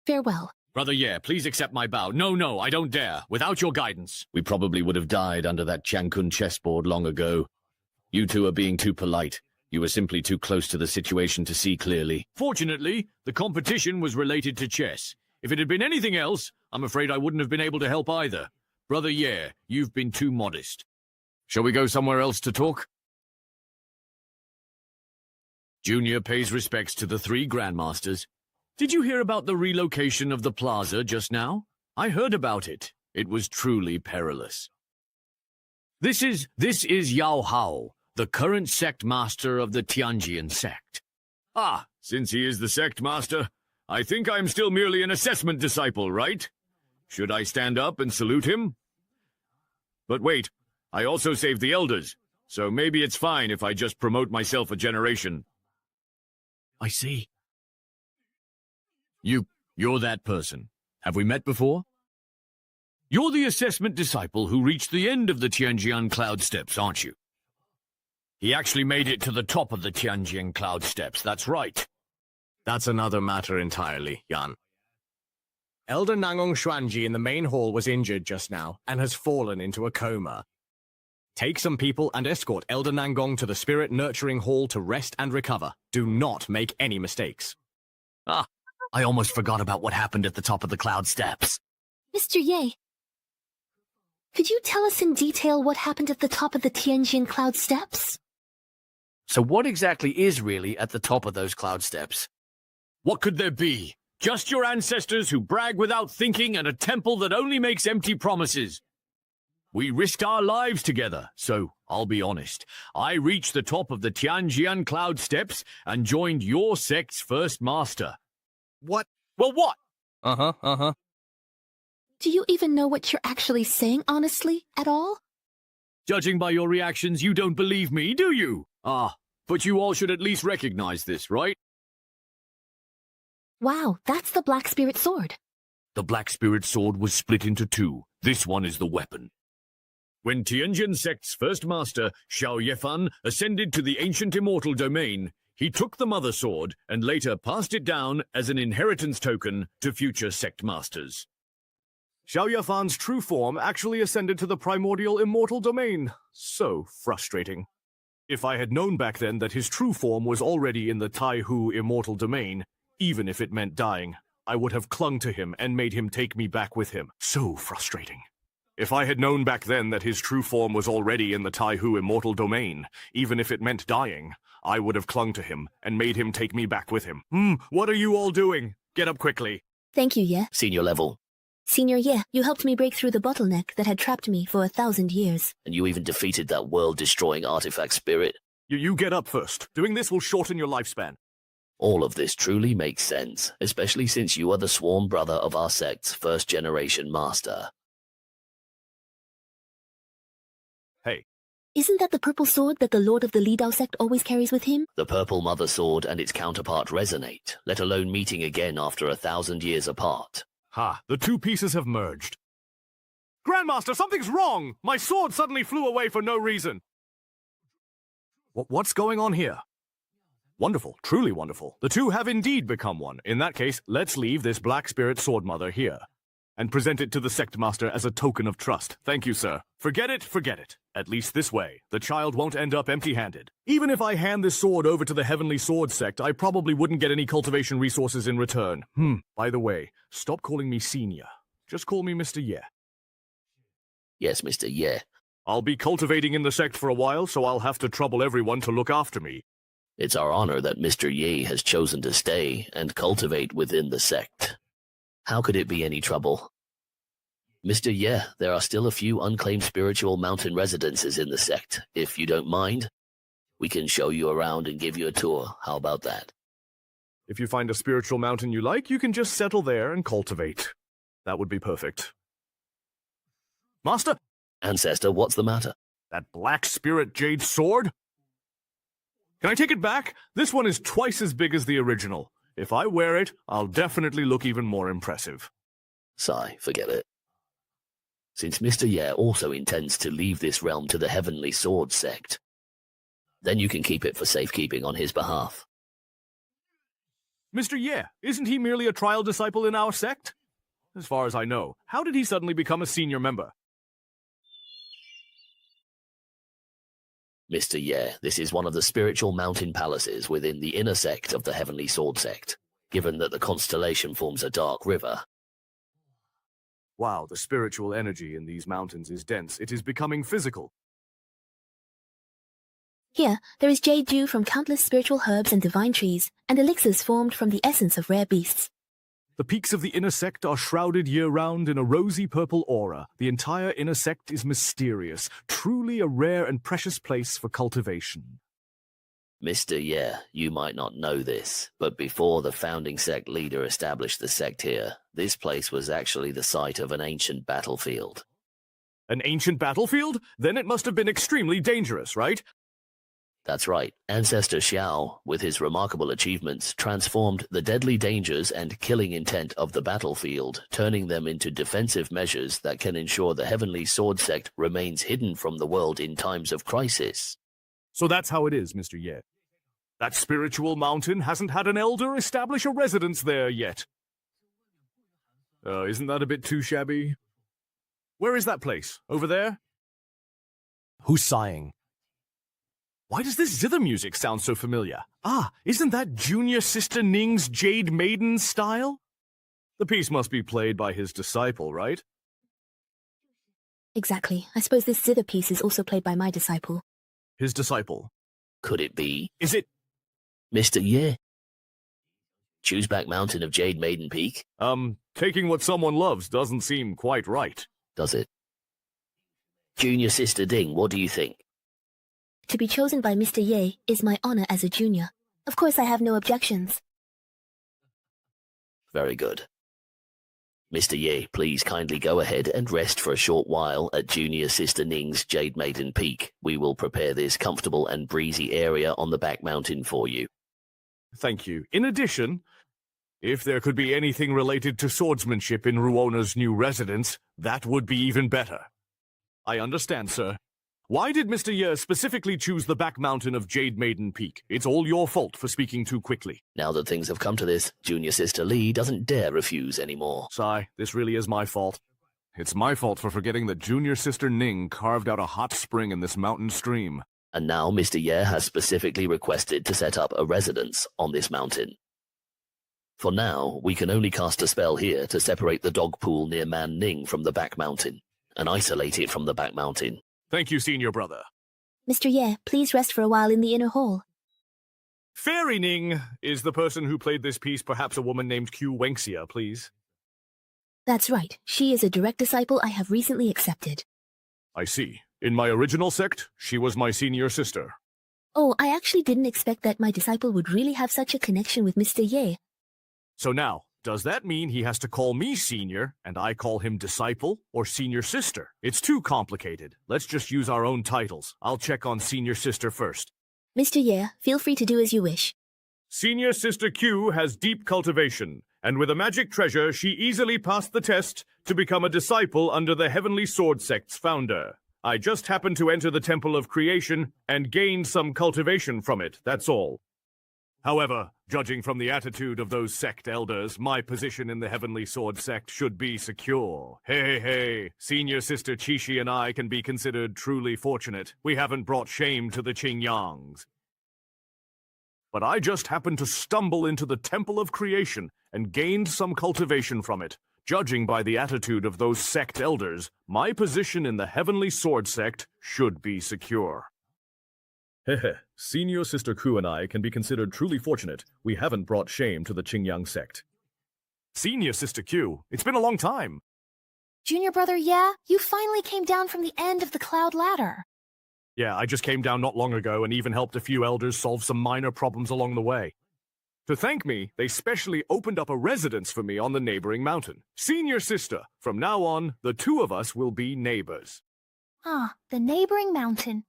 Farewell. Brother Ye, please accept my bow. No, I don't dare. Without your guidance, we probably would have died under that Qiankun chessboard long ago. You two are being too polite. You were simply too close to the situation to see clearly. Fortunately, the competition was related to chess. If it had been anything else, I'm afraid I wouldn't have been able to help either. Brother Ye, you've been too modest. Shall we go somewhere else to talk? Junior pays respects to the 3 Grandmasters. Did you hear about the relocation of the plaza just now? I heard about it. It was truly perilous. This is Yao Hao, the current sect master of the Tianjian sect. Ah, since he is the sect master, I think I'm still merely an assessment disciple, right? Should I stand up and salute him? But wait, I also saved the elders, so maybe it's fine if I just promote myself a generation. I see. You're that person. Have we met before? You're the assessment disciple who reached the end of the Tianjian cloud steps, aren't you? He actually made it to the top of the Tianjian cloud steps, that's right. That's another matter entirely, Yan. Elder Nangong Xuanji in the main hall was injured just now and has fallen into a coma. Take some people and escort Elder Nangong to the Spirit Nurturing Hall to rest and recover. Do not make any mistakes. Ah, I almost forgot about what happened at the top of the cloud steps. Mr. Ye, could you tell us in detail what happened at the top of the Tianjin cloud steps? So what exactly is really at the top of those cloud steps? What could there be? Just your ancestors who brag without thinking and a temple that only makes empty promises. We risked our lives together, so I'll be honest. I reached the top of the Tianjian cloud steps and joined your sect's first master. What? Well, what? Do you even know what you're actually saying, honestly, at all? Judging by your reactions, you don't believe me, do you? Ah, but you all should at least recognize this, right? Wow, that's the Black Spirit Sword. The Black Spirit Sword was split into 2. This one is the weapon. When Tianjin sect's first master, Xiao Yefan, ascended to the ancient immortal domain, he took the Mother Sword and later passed it down as an inheritance token to future sect masters. Xiao Yefan's true form actually ascended to the primordial immortal domain. So frustrating. If I had known back then that his true form was already in the Taihu immortal domain, even if it meant dying, I would have clung to him and made him take me back with him. So frustrating. If I had known back then that his true form was already in the Taihu immortal domain, even if it meant dying, I would have clung to him and made him take me back with him. What are you all doing? Get up quickly. Thank you, Ye. Senior level. Senior Ye, you helped me break through the bottleneck that had trapped me for 1,000 years. And you even defeated that world-destroying artifact spirit. You get up first. Doing this will shorten your lifespan. All of this truly makes sense, especially since you are the sworn brother of our sect's first-generation master. Hey. Isn't that the purple sword that the Lord of the Lidao sect always carries with him? The purple Mother Sword and its counterpart resonate, let alone meeting again after 1,000 years apart. Ha, the 2 pieces have merged. Grandmaster, something's wrong! My sword suddenly flew away for no reason. What's going on here? Wonderful, truly wonderful. The 2 have indeed become one. In that case, let's leave this Black Spirit Sword Mother here and present it to the sect master as a token of trust. Thank you, sir. Forget it, forget it. At least this way, the child won't end up empty-handed. Even if I hand this sword over to the Heavenly Sword sect, I probably wouldn't get any cultivation resources in return. By the way, stop calling me Senior. Just call me Mr. Ye. Yes, Mr. Ye. I'll be cultivating in the sect for a while, so I'll have to trouble everyone to look after me. It's our honor that Mr. Ye has chosen to stay and cultivate within the sect. How could it be any trouble? Mr. Ye, there are still a few unclaimed spiritual mountain residences in the sect. If you don't mind, we can show you around and give you a tour. How about that? If you find a spiritual mountain you like, you can just settle there and cultivate. That would be perfect. Master? Ancestor, what's the matter? That Black Spirit Jade Sword? Can I take it back? This one is twice as big as the original. If I wear it, I'll definitely look even more impressive. Sigh, forget it. Since Mr. Ye also intends to leave this realm to the Heavenly Sword sect, then you can keep it for safekeeping on his behalf. Mr. Ye, isn't he merely a trial disciple in our sect? As far as I know, how did he suddenly become a senior member? Mr. Ye, this is one of the spiritual mountain palaces within the inner sect of the Heavenly Sword sect. Given that the constellation forms a dark river, Wow, the spiritual energy in these mountains is dense. It is becoming physical. Here, there is jade dew from countless spiritual herbs and divine trees, and elixirs formed from the essence of rare beasts. The peaks of the inner sect are shrouded year-round in a rosy purple aura. The entire inner sect is mysterious, truly a rare and precious place for cultivation. Mr. Yeah, you might not know this, but before the founding sect leader established the sect here, this place was actually the site of an ancient battlefield. An ancient battlefield? Then it must have been extremely dangerous, right? That's right. Ancestor Xiao, with his remarkable achievements, transformed the deadly dangers and killing intent of the battlefield, turning them into defensive measures that can ensure the Heavenly Sword Sect remains hidden from the world in times of crisis. So that's how it is, Mr. Ye. That spiritual mountain hasn't had an elder establish a residence there yet. Isn't that a bit too shabby? Where is that place? Over there? Who's sighing? Why does this zither music sound so familiar? Ah, isn't that Junior Sister Ning's Jade Maiden style? The piece must be played by his disciple, right? Exactly. I suppose this zither piece is also played by my disciple. His disciple? Could it be? Is it? Mr. Ye? Chewsback Mountain of Jade Maiden Peak? Taking what someone loves doesn't seem quite right. Does it? Junior Sister Ding, what do you think? To be chosen by Mr. Ye is my honor as a junior. Of course I have no objections. Very good. Mr. Ye, please kindly go ahead and rest for a short while at Junior Sister Ning's Jade Maiden Peak. We will prepare this comfortable and breezy area on the back mountain for you. Thank you. In addition, if there could be anything related to swordsmanship in Ruona's new residence, that would be even better. I understand, sir. Why did Mr. Ye specifically choose the back mountain of Jade Maiden Peak? It's all your fault for speaking too quickly. Now that things have come to this, Junior Sister Lee doesn't dare refuse anymore. Sigh, this really is my fault. It's my fault for forgetting that Junior Sister Ning carved out a hot spring in this mountain stream. And now Mr. Ye has specifically requested to set up a residence on this mountain. For now, we can only cast a spell here to separate the dog pool near Man Ning from the back mountain, and isolate it from the back mountain. Thank you, senior brother. Mr. Ye, please rest for a while in the inner hall. Fairy Ning is the person who played this piece, perhaps a woman named Q Wenxia, please. That's right. She is a direct disciple I have recently accepted. I see. In my original sect, she was my senior sister. Oh, I actually didn't expect that my disciple would really have such a connection with Mr. Ye. So now, does that mean he has to call me senior, and I call him disciple, or senior sister? It's too complicated. Let's just use our own titles. I'll check on senior sister first. Mr. Ye, feel free to do as you wish. Senior Sister Q has deep cultivation, and with a magic treasure, she easily passed the test to become a disciple under the Heavenly Sword Sect's founder. I just happened to enter the Temple of Creation and gained some cultivation from it, that's all. However, judging from the attitude of those sect elders, my position in the Heavenly Sword Sect should be secure. Hey, Senior Sister Chishi and I can be considered truly fortunate. We haven't brought shame to the Qingyangs. But I just happened to stumble into the Temple of Creation and gained some cultivation from it. Judging by the attitude of those sect elders, my position in the Heavenly Sword Sect should be secure. Hehe, Senior Sister Ku and I can be considered truly fortunate. We haven't brought shame to the Qingyang sect. Senior Sister Q, it's been a long time. Junior brother, yeah? You finally came down from the end of the cloud ladder. Yeah, I just came down not long ago and even helped a few elders solve some minor problems along the way. To thank me, they specially opened up a residence for me on the neighboring mountain. Senior Sister, from now on, the two of us will be neighbors. Ah, the neighboring mountain.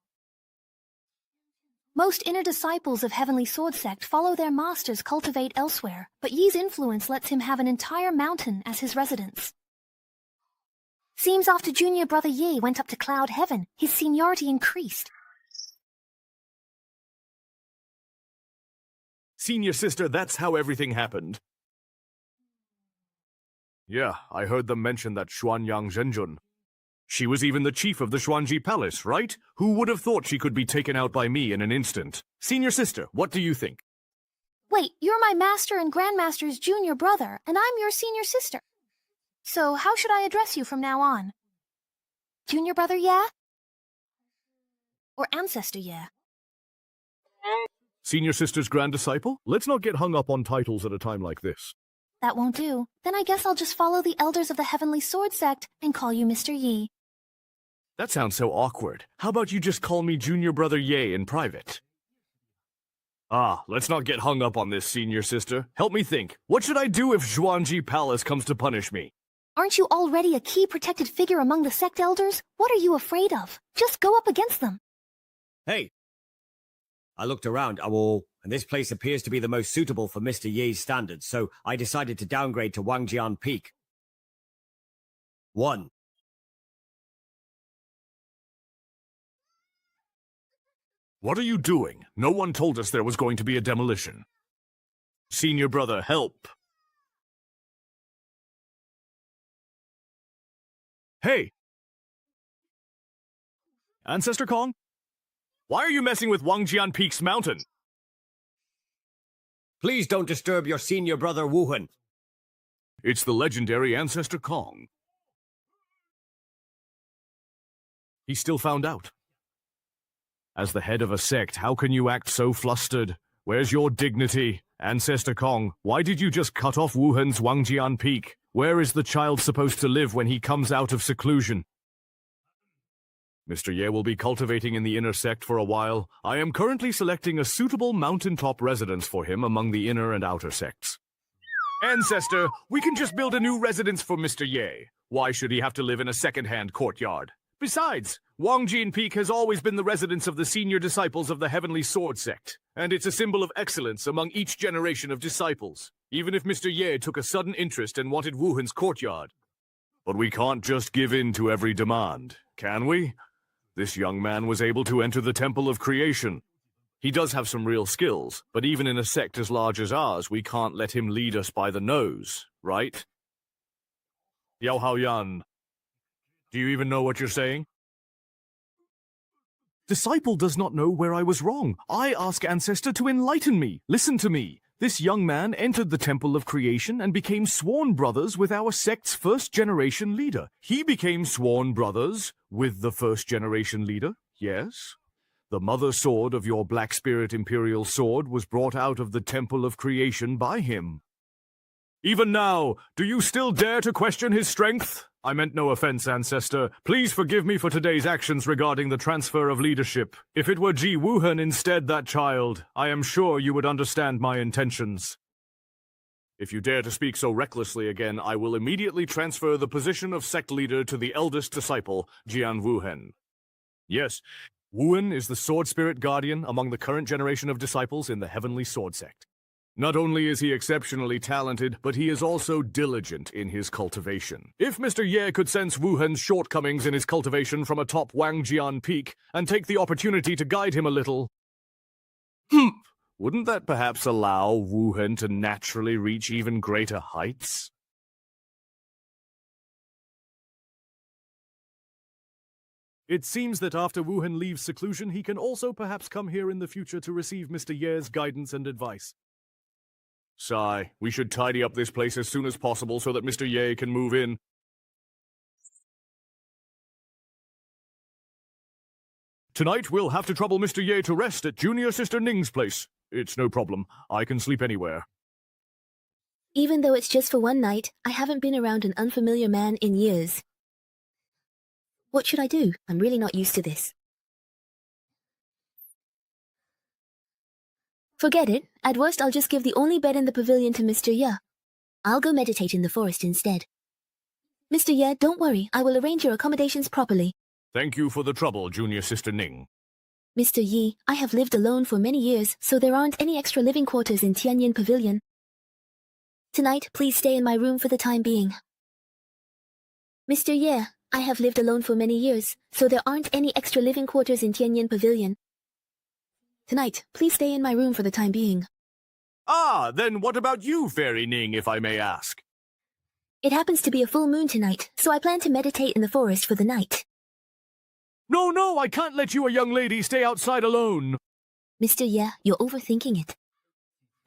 Most inner disciples of Heavenly Sword Sect follow their masters cultivate elsewhere, but Yi's influence lets him have an entire mountain as his residence. Seems after Junior brother Yi went up to Cloud Heaven, his seniority increased. Senior Sister, that's how everything happened. Yeah, I heard them mention that Xuanyang Zhenjun. She was even the chief of the Xuanji Palace, right? Who would have thought she could be taken out by me in an instant? Senior Sister, what do you think? Wait, you're my master and grandmaster's junior brother, and I'm your senior sister. So how should I address you from now on? Junior brother, yeah? Or ancestor, yeah? Senior sister's grand disciple? Let's not get hung up on titles at a time like this. That won't do. Then I guess I'll just follow the elders of the Heavenly Sword Sect and call you Mr. Yi. That sounds so awkward. How about you just call me Junior Brother Ye in private? Let's not get hung up on this, senior sister. Help me think. What should I do if Zhuangji Palace comes to punish me? Aren't you already a key protected figure among the sect elders? What are you afraid of? Just go up against them. Hey! I looked around, and this place appears to be the most suitable for Mr. Ye's standards, so I decided to downgrade to Wangjian Peak. 1. What are you doing? No one told us there was going to be a demolition. Senior brother, help! Hey! Ancestor Kong? Why are you messing with Wangjian Peak's mountain? Please don't disturb your senior brother Wuhan. It's the legendary Ancestor Kong. He still found out. As the head of a sect, how can you act so flustered? Where's your dignity? Ancestor Kong, why did you just cut off Wuhan's Wangjian Peak? Where is the child supposed to live when he comes out of seclusion? Mr. Ye will be cultivating in the inner sect for a while. I am currently selecting a suitable mountaintop residence for him among the inner and outer sects. Ancestor, we can just build a new residence for Mr. Ye. Why should he have to live in a second-hand courtyard? Besides, Wangjin Peak has always been the residence of the senior disciples of the Heavenly Sword Sect, and it's a symbol of excellence among each generation of disciples, even if Mr. Ye took a sudden interest and wanted Wuhan's courtyard. But we can't just give in to every demand, can we? This young man was able to enter the Temple of Creation. He does have some real skills, but even in a sect as large as ours, we can't let him lead us by the nose, right? Yao Haoyan, do you even know what you're saying? Disciple does not know where I was wrong. I ask Ancestor to enlighten me. Listen to me. This young man entered the Temple of Creation and became sworn brothers with our sect's first-generation leader. He became sworn brothers with the first-generation leader, yes? The mother sword of your Black Spirit Imperial Sword was brought out of the Temple of Creation by him. Even now, do you still dare to question his strength? I meant no offense, Ancestor. Please forgive me for today's actions regarding the transfer of leadership. If it were Ji Wuhan instead that child, I am sure you would understand my intentions. If you dare to speak so recklessly again, I will immediately transfer the position of sect leader to the eldest disciple, Jian Wuhen. Yes, Wuhan is the Sword Spirit Guardian among the current generation of disciples in the Heavenly Sword Sect. Not only is he exceptionally talented, but he is also diligent in his cultivation. If Mr. Ye could sense Wuhan's shortcomings in his cultivation from atop Wangjian Peak and take the opportunity to guide him a little, wouldn't that perhaps allow Wuhan to naturally reach even greater heights? It seems that after Wuhan leaves seclusion, he can also perhaps come here in the future to receive Mr. Ye's guidance and advice. Sigh, we should tidy up this place as soon as possible so that Mr. Ye can move in. Tonight, we'll have to trouble Mr. Ye to rest at Junior Sister Ning's place. It's no problem. I can sleep anywhere. Even though it's just for one night, I haven't been around an unfamiliar man in years. What should I do? I'm really not used to this. Forget it. At worst, I'll just give the only bed in the pavilion to Mr. Ye. I'll go meditate in the forest instead. Mr. Ye, don't worry. I will arrange your accommodations properly. Thank you for the trouble, Junior Sister Ning. Mr. Yi, I have lived alone for many years, so there aren't any extra living quarters in Tianyin Pavilion. Tonight, please stay in my room for the time being. Mr. Ye, I have lived alone for many years, so there aren't any extra living quarters in Tianyin Pavilion. Tonight, please stay in my room for the time being. Then what about you, Fairy Ning, if I may ask? It happens to be a full moon tonight, so I plan to meditate in the forest for the night. No, I can't let you, a young lady, stay outside alone. Mr. Ye, you're overthinking it.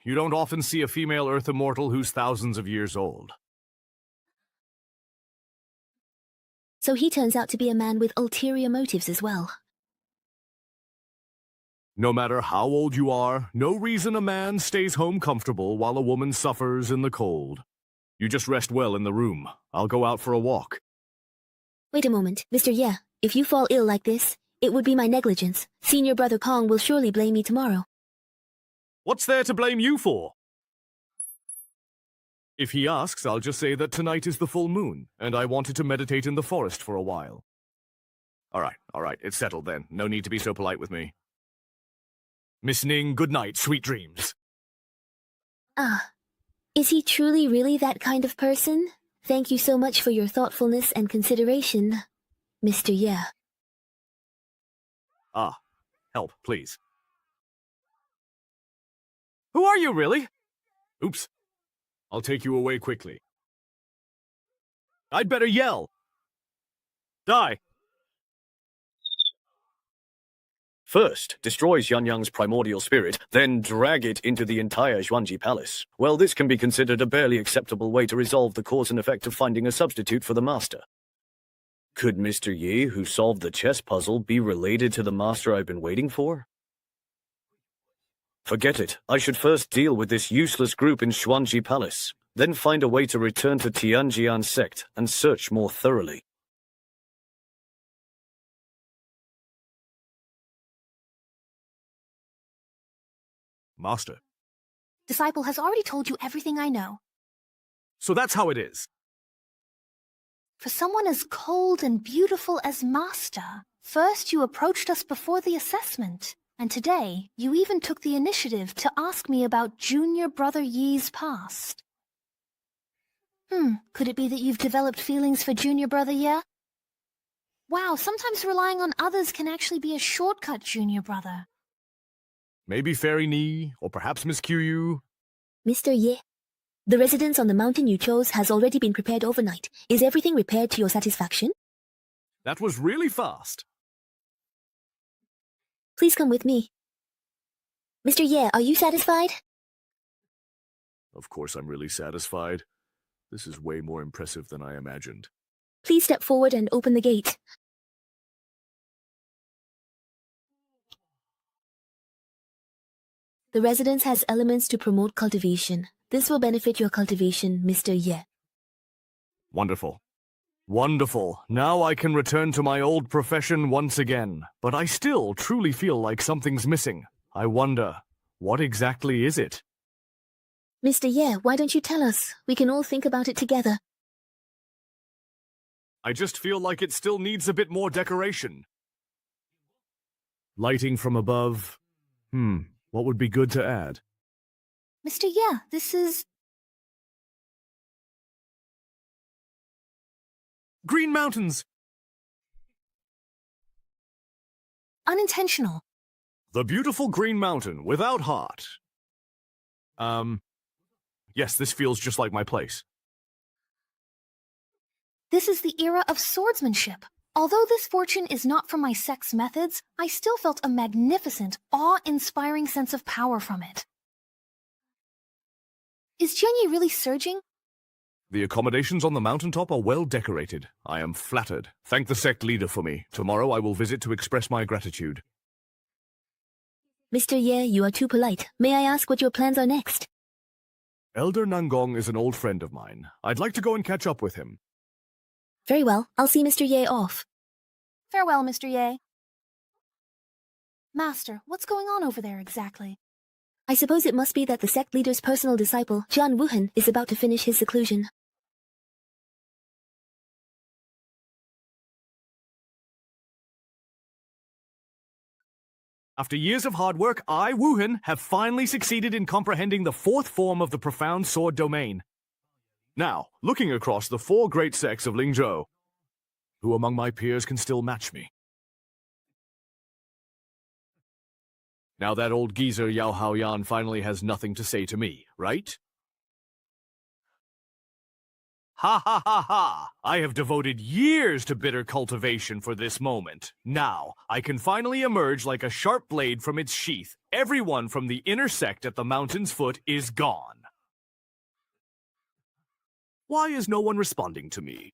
You don't often see a female Earth Immortal who's thousands of years old. So he turns out to be a man with ulterior motives as well. No matter how old you are, no reason a man stays home comfortable while a woman suffers in the cold. You just rest well in the room. I'll go out for a walk. Wait a moment, Mr. Ye. If you fall ill like this, it would be my negligence. Senior Brother Kong will surely blame me tomorrow. What's there to blame you for? If he asks, I'll just say that tonight is the full moon, and I wanted to meditate in the forest for a while. All right, it's settled then. No need to be so polite with me. Miss Ning, good night, sweet dreams. Ah, is he truly really that kind of person? Thank you so much for your thoughtfulness and consideration, Mr. Ye. Ah, help, please. Who are you, really? Oops. I'll take you away quickly. I'd better yell. Die. First, destroys Yan Yang's primordial spirit, then drag it into the entire Xuanji Palace. Well, this can be considered a barely acceptable way to resolve the cause and effect of finding a substitute for the master. Could Mr. Yi, who solved the chess puzzle, be related to the master I've been waiting for? Forget it. I should first deal with this useless group in Xuanji Palace, then find a way to return to Tianjian sect and search more thoroughly. Master. Disciple has already told you everything I know. So that's how it is. For someone as cold and beautiful as Master, first you approached us before the assessment, and today you even took the initiative to ask me about Junior Brother Yi's past. Could it be that you've developed feelings for Junior Brother Ye? Wow, sometimes relying on others can actually be a shortcut, Junior Brother. Maybe Fairy Ni, or perhaps Miss Qiu. Mr. Ye, the residence on the mountain you chose has already been prepared overnight. Is everything repaired to your satisfaction? That was really fast. Please come with me. Mr. Ye, are you satisfied? Of course I'm really satisfied. This is way more impressive than I imagined. Please step forward and open the gate. The residence has elements to promote cultivation. This will benefit your cultivation, Mr. Ye. Wonderful. Wonderful. Now I can return to my old profession once again. But I still truly feel like something's missing. I wonder, what exactly is it? Mr. Ye, why don't you tell us? We can all think about it together. I just feel like it still needs a bit more decoration. Lighting from above. What would be good to add? Mr. Ye, this is... Green mountains! Unintentional. The beautiful green mountain without heart. Yes, this feels just like my place. This is the era of swordsmanship. Although this fortune is not from my sect's methods, I still felt a magnificent, awe-inspiring sense of power from it. Is Jianye really surging? The accommodations on the mountaintop are well decorated. I am flattered. Thank the sect leader for me. Tomorrow I will visit to express my gratitude. Mr. Ye, you are too polite. May I ask what your plans are next? Elder Nangong is an old friend of mine. I'd like to go and catch up with him. Very well. I'll see Mr. Ye off. Farewell, Mr. Ye. Master, what's going on over there exactly? I suppose it must be that the sect leader's personal disciple, Jian Wuhan, is about to finish his seclusion. After years of hard work, I, Wuhan, have finally succeeded in comprehending the fourth form of the profound sword domain. Now, looking across the four great sects of Lingzhou, who among my peers can still match me? Now that old geezer Yao Haoyan finally has nothing to say to me, right? Ha ha ha ha! I have devoted years to bitter cultivation for this moment. Now, I can finally emerge like a sharp blade from its sheath. Everyone from the inner sect at the mountain's foot is gone. Why is no one responding to me?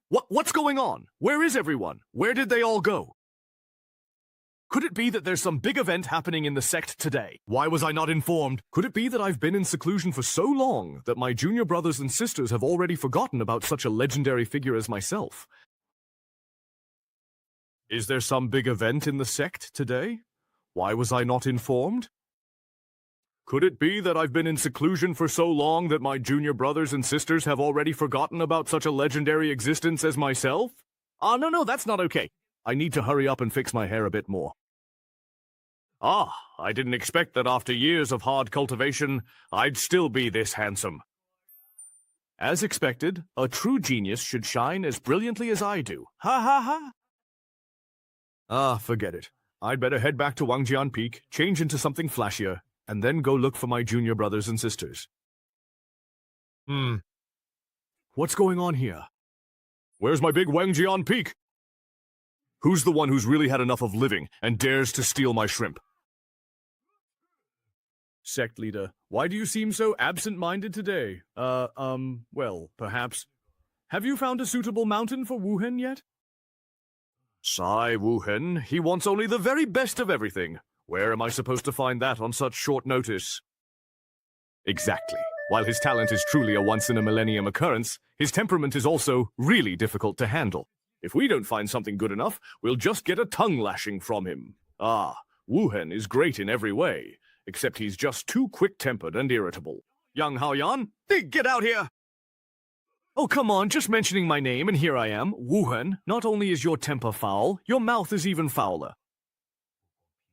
What's going on? Where is everyone? Where did they all go? Could it be that there's some big event happening in the sect today? Why was I not informed? Could it be that I've been in seclusion for so long that my junior brothers and sisters have already forgotten about such a legendary figure as myself? Is there some big event in the sect today? Why was I not informed? Could it be that I've been in seclusion for so long that my junior brothers and sisters have already forgotten about such a legendary existence as myself? No, that's not okay. I need to hurry up and fix my hair a bit more. I didn't expect that after years of hard cultivation, I'd still be this handsome. As expected, a true genius should shine as brilliantly as I do. Ha ha ha! Forget it. I'd better head back to Wangjian Peak, change into something flashier, and then go look for my junior brothers and sisters. What's going on here? Where's my big Wangjian Peak? Who's the one who's really had enough of living and dares to steal my shrimp? Sect leader, why do you seem so absent-minded today? Well, perhaps. Have you found a suitable mountain for Wuhen yet? Sigh, Wuhen. He wants only the very best of everything. Where am I supposed to find that on such short notice? Exactly. While his talent is truly a once-in-a-millennium occurrence, his temperament is also really difficult to handle. If we don't find something good enough, we'll just get a tongue-lashing from him. Wuhen is great in every way, except he's just too quick-tempered and irritable. Young Haoyan, get out here! Oh, come on, just mentioning my name, and here I am, Wuhen. Not only is your temper foul, your mouth is even fouler.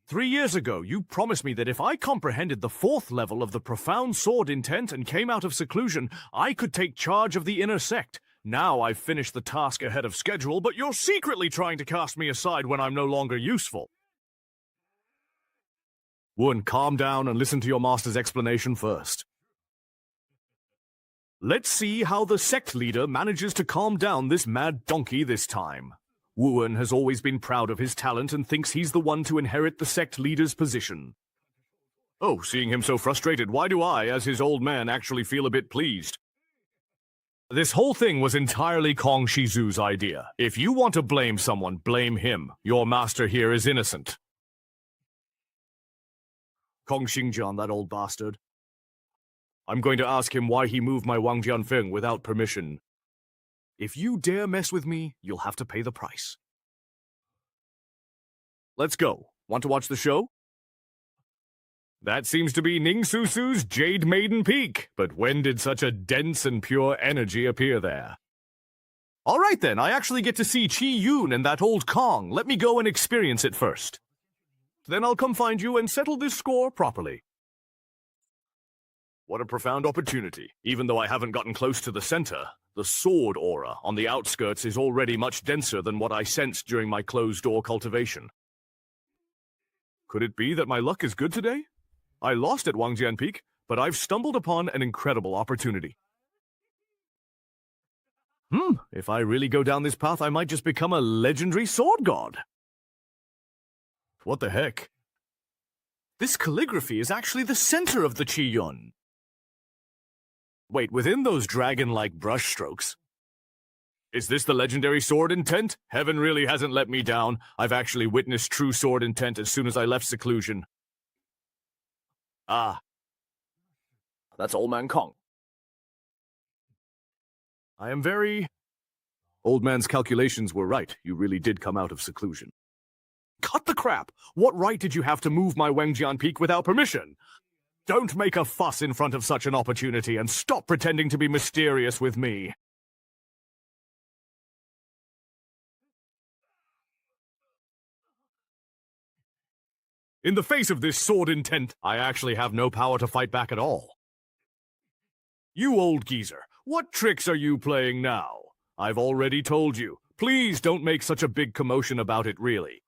3 years ago, you promised me that if I comprehended the 4th level of the profound sword intent and came out of seclusion, I could take charge of the inner sect. Now I've finished the task ahead of schedule, but you're secretly trying to cast me aside when I'm no longer useful. Wu, calm down and listen to your master's explanation first. Let's see how the sect leader manages to calm down this mad donkey this time. Wu has always been proud of his talent and thinks he's the one to inherit the sect leader's position. Oh, seeing him so frustrated, why do I, as his old man, actually feel a bit pleased? This whole thing was entirely Kong Shizu's idea. If you want to blame someone, blame him. Your master here is innocent. Kong Xingjian, that old bastard. I'm going to ask him why he moved my Wang Jianfeng without permission. If you dare mess with me, you'll have to pay the price. Let's go. Want to watch the show? That seems to be Ning Susu's Jade Maiden Peak, but when did such a dense and pure energy appear there? All right then, I actually get to see Qi Yun and that old Kong. Let me go and experience it first. Then I'll come find you and settle this score properly. What a profound opportunity. Even though I haven't gotten close to the center, the sword aura on the outskirts is already much denser than what I sensed during my closed-door cultivation. Could it be that my luck is good today? I lost at Wangjian Peak, but I've stumbled upon an incredible opportunity. If I really go down this path, I might just become a legendary sword god. What the heck? This calligraphy is actually the center of the Qi Yun. Wait, within those dragon-like brushstrokes. Is this the legendary sword intent? Heaven really hasn't let me down. I've actually witnessed true sword intent as soon as I left seclusion. That's Old Man Kong. I am very... Old Man's calculations were right. You really did come out of seclusion. Cut the crap! What right did you have to move my Wangjian Peak without permission? Don't make a fuss in front of such an opportunity and stop pretending to be mysterious with me. In the face of this sword intent, I actually have no power to fight back at all. You old geezer, what tricks are you playing now? I've already told you. Please don't make such a big commotion about it, really.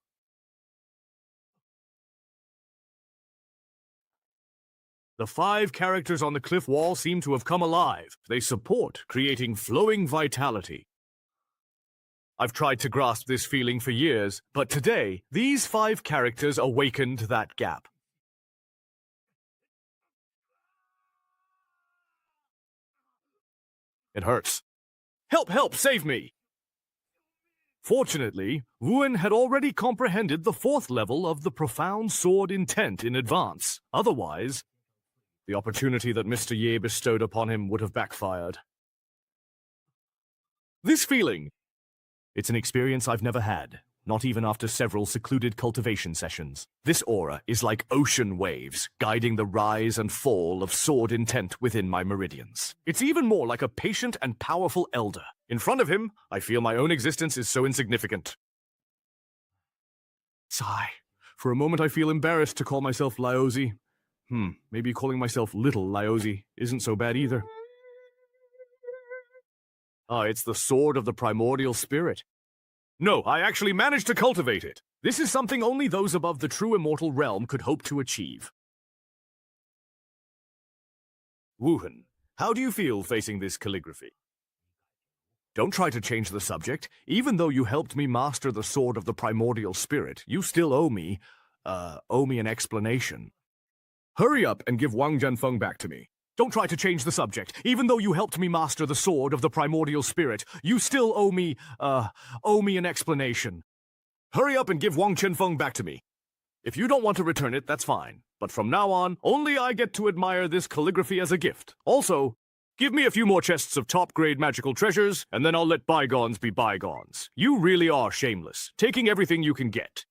The 5 characters on the cliff wall seem to have come alive. They support creating flowing vitality. I've tried to grasp this feeling for years, but today, these 5 characters awakened that gap. It hurts. Help, help, save me! Fortunately, Wuan had already comprehended the 4th level of the profound sword intent in advance. Otherwise, the opportunity that Mr. Ye bestowed upon him would have backfired. This feeling, it's an experience I've never had, not even after several secluded cultivation sessions. This aura is like ocean waves, guiding the rise and fall of sword intent within my meridians. It's even more like a patient and powerful elder. In front of him, I feel my own existence is so insignificant. Sigh. For a moment I feel embarrassed to call myself Laozi. Maybe calling myself Little Laozi isn't so bad either. It's the sword of the primordial spirit. No, I actually managed to cultivate it. This is something only those above the true immortal realm could hope to achieve. Wuhan, how do you feel facing this calligraphy? Don't try to change the subject. Even though you helped me master the sword of the primordial spirit, you still owe me an explanation. Hurry up and give Wang Jianfeng back to me. Don't try to change the subject. Even though you helped me master the sword of the primordial spirit, you still owe me an explanation. Hurry up and give Wang Jianfeng back to me. If you don't want to return it, that's fine. But from now on, only I get to admire this calligraphy as a gift. Also, give me a few more chests of top-grade magical treasures, and then I'll let bygones be bygones. You really are shameless, taking everything you can get.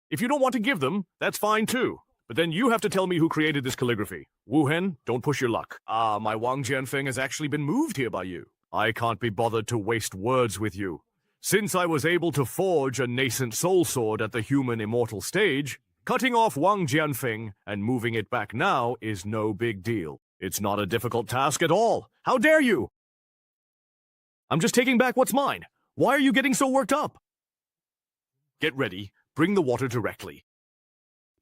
If you don't want to give them, that's fine too. But then you have to tell me who created this calligraphy. Wu Hen, don't push your luck. My Wang Jianfeng has actually been moved here by you. I can't be bothered to waste words with you. Since I was able to forge a nascent soul sword at the human immortal stage, cutting off Wang Jianfeng and moving it back now is no big deal. It's not a difficult task at all. How dare you? I'm just taking back what's mine. Why are you getting so worked up? Get ready. Bring the water directly.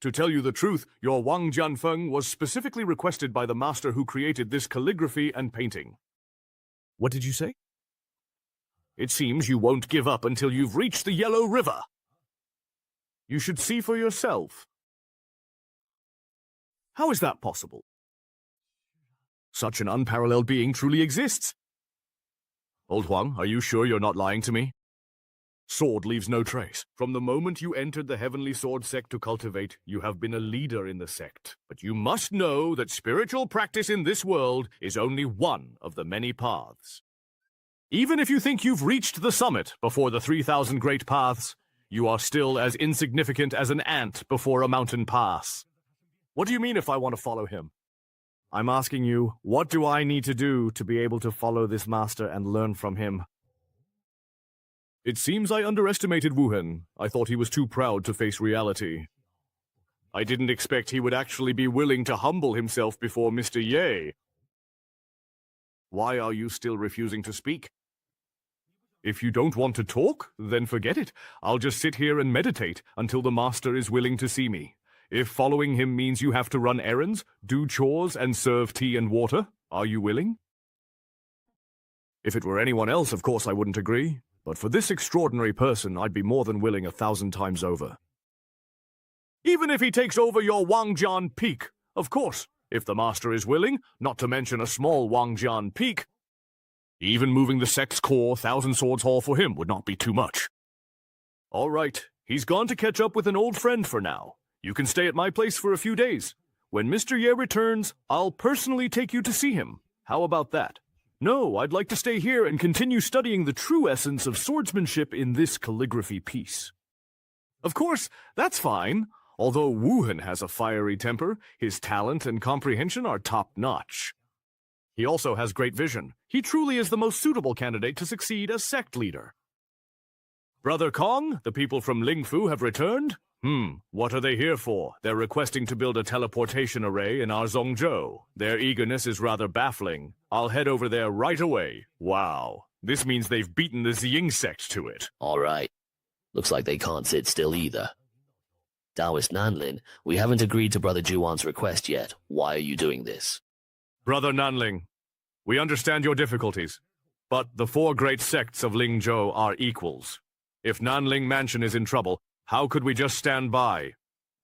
To tell you the truth, your Wang Jianfeng was specifically requested by the master who created this calligraphy and painting. What did you say? It seems you won't give up until you've reached the Yellow River. You should see for yourself. How is that possible? Such an unparalleled being truly exists. Old Huang, are you sure you're not lying to me? Sword leaves no trace. From the moment you entered the Heavenly Sword sect to cultivate, you have been a leader in the sect. But you must know that spiritual practice in this world is only one of the many paths. Even if you think you've reached the summit before the 3,000 great paths, you are still as insignificant as an ant before a mountain pass. What do you mean if I want to follow him? I'm asking you, what do I need to do to be able to follow this master and learn from him? It seems I underestimated Wuhan. I thought he was too proud to face reality. I didn't expect he would actually be willing to humble himself before Mr. Ye. Why are you still refusing to speak? If you don't want to talk, then forget it. I'll just sit here and meditate until the master is willing to see me. If following him means you have to run errands, do chores, and serve tea and water, are you willing? If it were anyone else, of course I wouldn't agree. But for this extraordinary person, I'd be more than willing 1,000 times over. Even if he takes over your Wangjian Peak, of course, if the master is willing, not to mention a small Wangjian Peak. Even moving the sect's core, Thousand Swords Hall for him would not be too much. All right, he's gone to catch up with an old friend for now. You can stay at my place for a few days. When Mr. Ye returns, I'll personally take you to see him. How about that? No, I'd like to stay here and continue studying the true essence of swordsmanship in this calligraphy piece. Of course, that's fine. Although Wuhan has a fiery temper, his talent and comprehension are top-notch. He also has great vision. He truly is the most suitable candidate to succeed as sect leader. Brother Kong, the people from Lingfu have returned? What are they here for? They're requesting to build a teleportation array in our Zhongzhou. Their eagerness is rather baffling. I'll head over there right away. Wow. This means they've beaten the Ziying sect to it. All right. Looks like they can't sit still either. Taoist Nanlin, we haven't agreed to Brother Juwan's request yet. Why are you doing this? Brother Nanling, we understand your difficulties, but the 4 great sects of Lingzhou are equals. If Nanling Mansion is in trouble, how could we just stand by?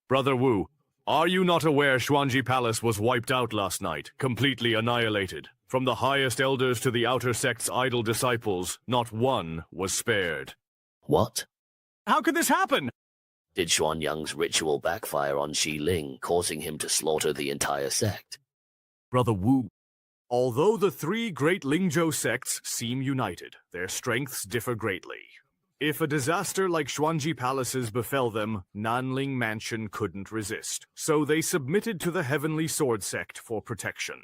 Brother Wu, are you not aware Xuanji Palace was wiped out last night, completely annihilated? From the highest elders to the outer sect's idle disciples, not one was spared. What? How could this happen? Did Xuanyang's ritual backfire on Xi Ling, causing him to slaughter the entire sect? Brother Wu, although the three great Lingzhou sects seem united, their strengths differ greatly. If a disaster like Xuanji Palace's befell them, Nanling Mansion couldn't resist, so they submitted to the Heavenly Sword sect for protection.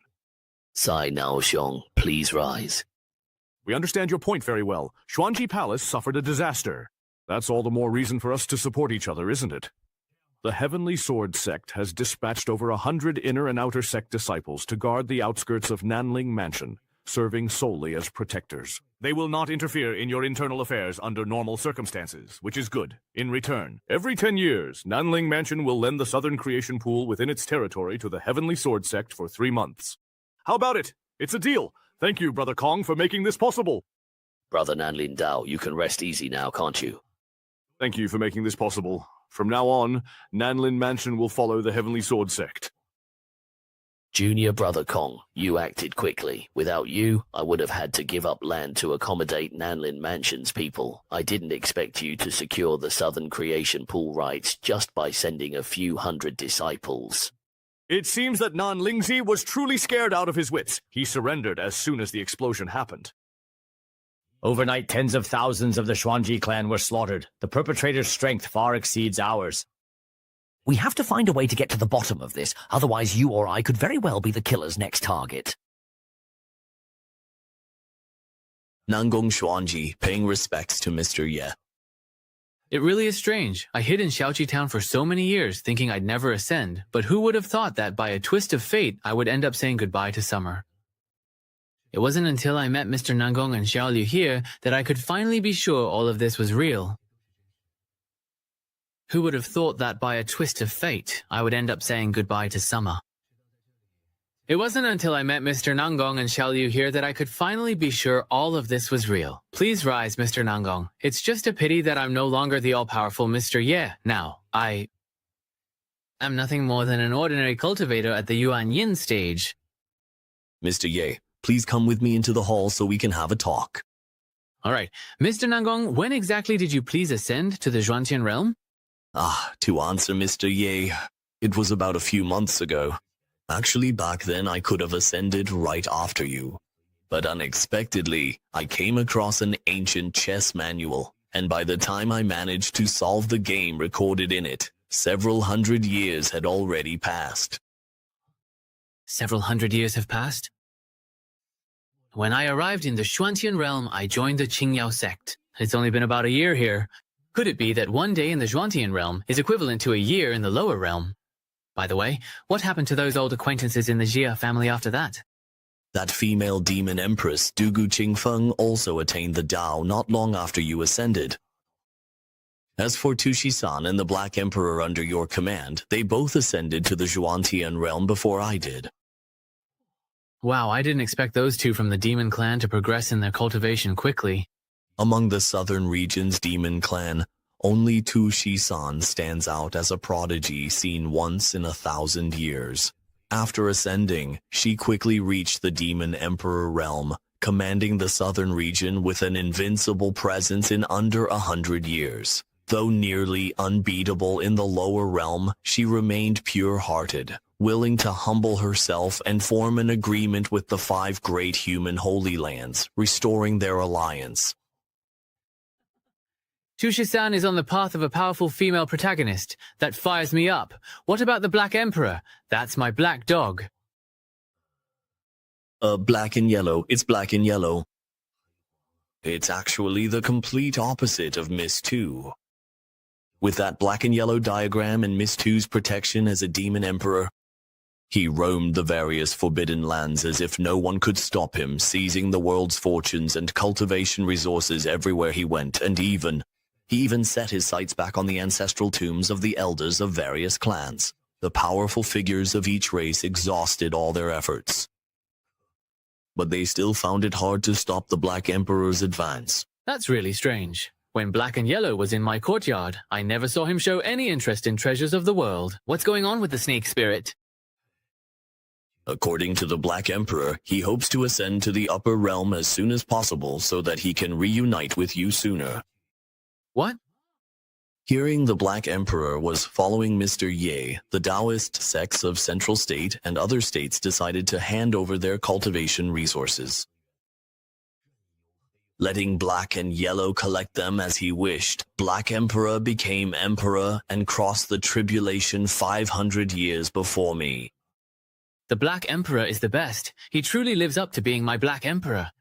Sai Naoxiong, please rise. We understand your point very well. Xuanji Palace suffered a disaster. That's all the more reason for us to support each other, isn't it? The Heavenly Sword sect has dispatched over 100 inner and outer sect disciples to guard the outskirts of Nanling Mansion, serving solely as protectors. They will not interfere in your internal affairs under normal circumstances, which is good. In return, every 10 years, Nanling Mansion will lend the Southern Creation Pool within its territory to the Heavenly Sword sect for 3 months. How about it? It's a deal. Thank you, Brother Kong, for making this possible. Brother Nanlin Dao, you can rest easy now, can't you? Thank you for making this possible. From now on, Nanlin Mansion will follow the Heavenly Sword sect. Junior Brother Kong, you acted quickly. Without you, I would have had to give up land to accommodate Nanlin Mansion's people. I didn't expect you to secure the Southern Creation Pool rights just by sending a few hundred disciples. It seems that Nan Lingzi was truly scared out of his wits. He surrendered as soon as the explosion happened. Overnight, tens of thousands of the Xuanji clan were slaughtered. The perpetrator's strength far exceeds ours. We have to find a way to get to the bottom of this, otherwise you or I could very well be the killer's next target. Nangong Xuanji, paying respects to Mr. Ye. It really is strange. I hid in Xiaoqi town for so many years, thinking I'd never ascend, but who would have thought that by a twist of fate, I would end up saying goodbye to summer. It wasn't until I met Mr. Nangong and Xiaoliu here that I could finally be sure all of this was real. Who would have thought that by a twist of fate, I would end up saying goodbye to summer? It wasn't until I met Mr. Nangong and Xiaoliu here that I could finally be sure all of this was real. Please rise, Mr. Nangong. It's just a pity that I'm no longer the all-powerful Mr. Ye now. I am nothing more than an ordinary cultivator at the Yuan Yin stage. Mr. Ye, please come with me into the hall so we can have a talk. All right. Mr. Nangong, when exactly did you please ascend to the Zhuantian realm? To answer Mr. Ye, it was about a few months ago. Actually, back then I could have ascended right after you. But unexpectedly, I came across an ancient chess manual, and by the time I managed to solve the game recorded in it, several hundred years had already passed. Several hundred years have passed? When I arrived in the Zhuantian realm, I joined the Qingyao sect. It's only been about a year here. Could it be that one day in the Zhuantian realm is equivalent to a year in the lower realm? By the way, what happened to those old acquaintances in the Jia family after that? That female demon empress, Dugu Qingfeng, also attained the Dao not long after you ascended. As for Tushi-san and the Black Emperor under your command, they both ascended to the Zhuantian realm before I did. Wow, I didn't expect those two from the demon clan to progress in their cultivation quickly. Among the southern region's demon clan, only Tushi-san stands out as a prodigy seen once in 1,000 years. After ascending, she quickly reached the Demon Emperor realm, commanding the southern region with an invincible presence in under 100 years. Though nearly unbeatable in the lower realm, she remained pure-hearted, willing to humble herself and form an agreement with the 5 great human holy lands, restoring their alliance. Tushi-san is on the path of a powerful female protagonist. That fires me up. What about the Black Emperor? That's my black dog. Black and yellow. It's black and yellow. It's actually the complete opposite of Miss 2. With that black and yellow diagram and Miss 2's protection as a demon emperor, he roamed the various forbidden lands as if no one could stop him, seizing the world's fortunes and cultivation resources everywhere he went, and he even set his sights back on the ancestral tombs of the elders of various clans. The powerful figures of each race exhausted all their efforts. But they still found it hard to stop the Black Emperor's advance. That's really strange. When Black and Yellow was in my courtyard, I never saw him show any interest in treasures of the world. What's going on with the snake spirit? According to the Black Emperor, he hopes to ascend to the upper realm as soon as possible so that he can reunite with you sooner. What? Hearing the Black Emperor was following Mr. Ye, the Taoist sects of Central State and other states decided to hand over their cultivation resources. Letting Black and Yellow collect them as he wished, Black Emperor became Emperor and crossed the tribulation 500 years before me. The Black Emperor is the best. He truly lives up to being my Black Emperor.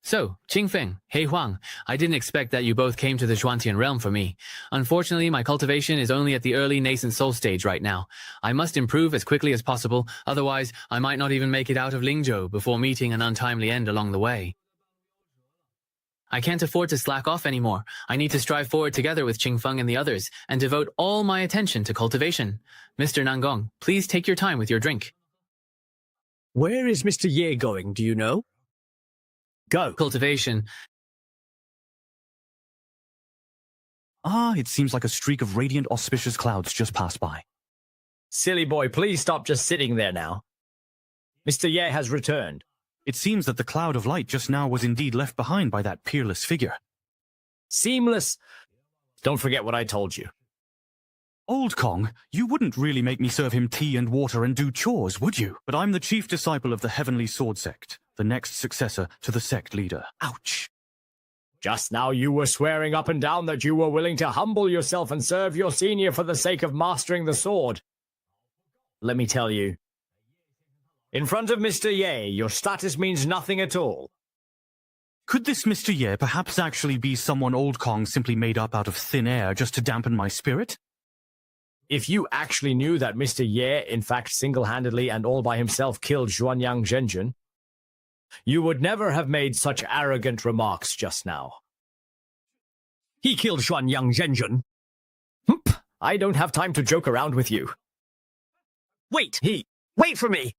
So, Qingfeng, He Huang, I didn't expect that you both came to the Xuantian realm for me. Unfortunately, my cultivation is only at the early nascent soul stage right now. I must improve as quickly as possible, otherwise I might not even make it out of Lingzhou before meeting an untimely end along the way. I can't afford to slack off anymore. I need to strive forward together with Qingfeng and the others, and devote all my attention to cultivation. Mr. Nangong, please take your time with your drink. Where is Mr. Ye going, do you know? Go. Cultivation. Ah, it seems like a streak of radiant auspicious clouds just passed by. Silly boy, please stop just sitting there now. Mr. Ye has returned. It seems that the cloud of light just now was indeed left behind by that peerless figure. Seamless. Don't forget what I told you. Old Kong, you wouldn't really make me serve him tea and water and do chores, would you? But I'm the chief disciple of the Heavenly Sword Sect, the next successor to the sect leader. Ouch. Just now you were swearing up and down that you were willing to humble yourself and serve your senior for the sake of mastering the sword. Let me tell you, in front of Mr. Ye, your status means nothing at all. Could this Mr. Ye perhaps actually be someone Old Kong simply made up out of thin air just to dampen my spirit? If you actually knew that Mr. Ye, in fact, single-handedly and all by himself killed Xuanyang Zhenjun, you would never have made such arrogant remarks just now. He killed Xuanyang Zhenjun. I don't have time to joke around with you. Wait for me!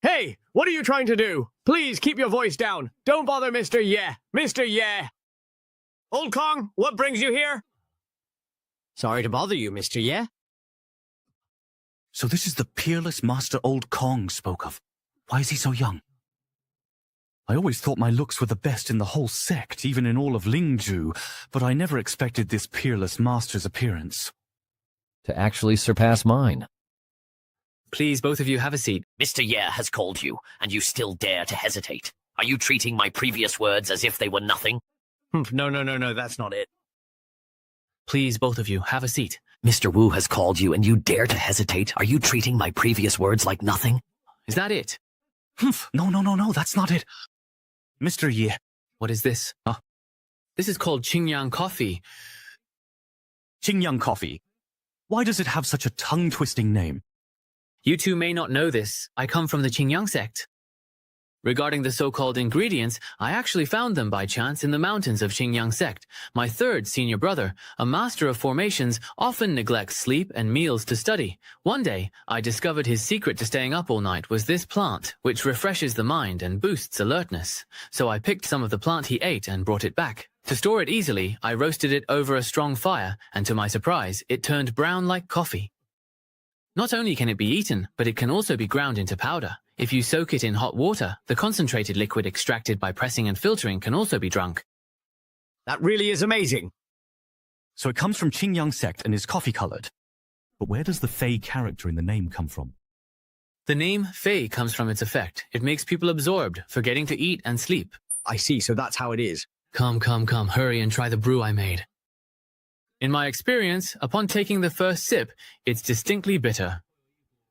Hey, what are you trying to do? Please keep your voice down. Don't bother Mr. Ye. Mr. Ye! Old Kong, what brings you here? Sorry to bother you, Mr. Ye. So this is the peerless Master Old Kong spoke of. Why is he so young? I always thought my looks were the best in the whole sect, even in all of Lingzhou, but I never expected this peerless master's appearance. To actually surpass mine. Please, both of you, have a seat. Mr. Ye has called you, and you still dare to hesitate. Are you treating my previous words as if they were nothing? No, that's not it. Please, both of you, have a seat. Mr. Wu has called you, and you dare to hesitate. Are you treating my previous words like nothing? Is that it? No, that's not it. Mr. Ye. What is this? Huh? This is called Qingyang coffee. Qingyang coffee. Why does it have such a tongue-twisting name? You two may not know this. I come from the Qingyang sect. Regarding the so-called ingredients, I actually found them by chance in the mountains of Qingyang sect. My third senior brother, a master of formations, often neglects sleep and meals to study. One day, I discovered his secret to staying up all night was this plant, which refreshes the mind and boosts alertness. So I picked some of the plant he ate and brought it back. To store it easily, I roasted it over a strong fire, and to my surprise, it turned brown like coffee. Not only can it be eaten, but it can also be ground into powder. If you soak it in hot water, the concentrated liquid extracted by pressing and filtering can also be drunk. That really is amazing. So it comes from Qingyang sect and is coffee-colored. But where does the Fey character in the name come from? The name Fey comes from its effect. It makes people absorbed, forgetting to eat and sleep. I see, so that's how it is. Come, hurry and try the brew I made. In my experience, upon taking the first sip, it's distinctly bitter.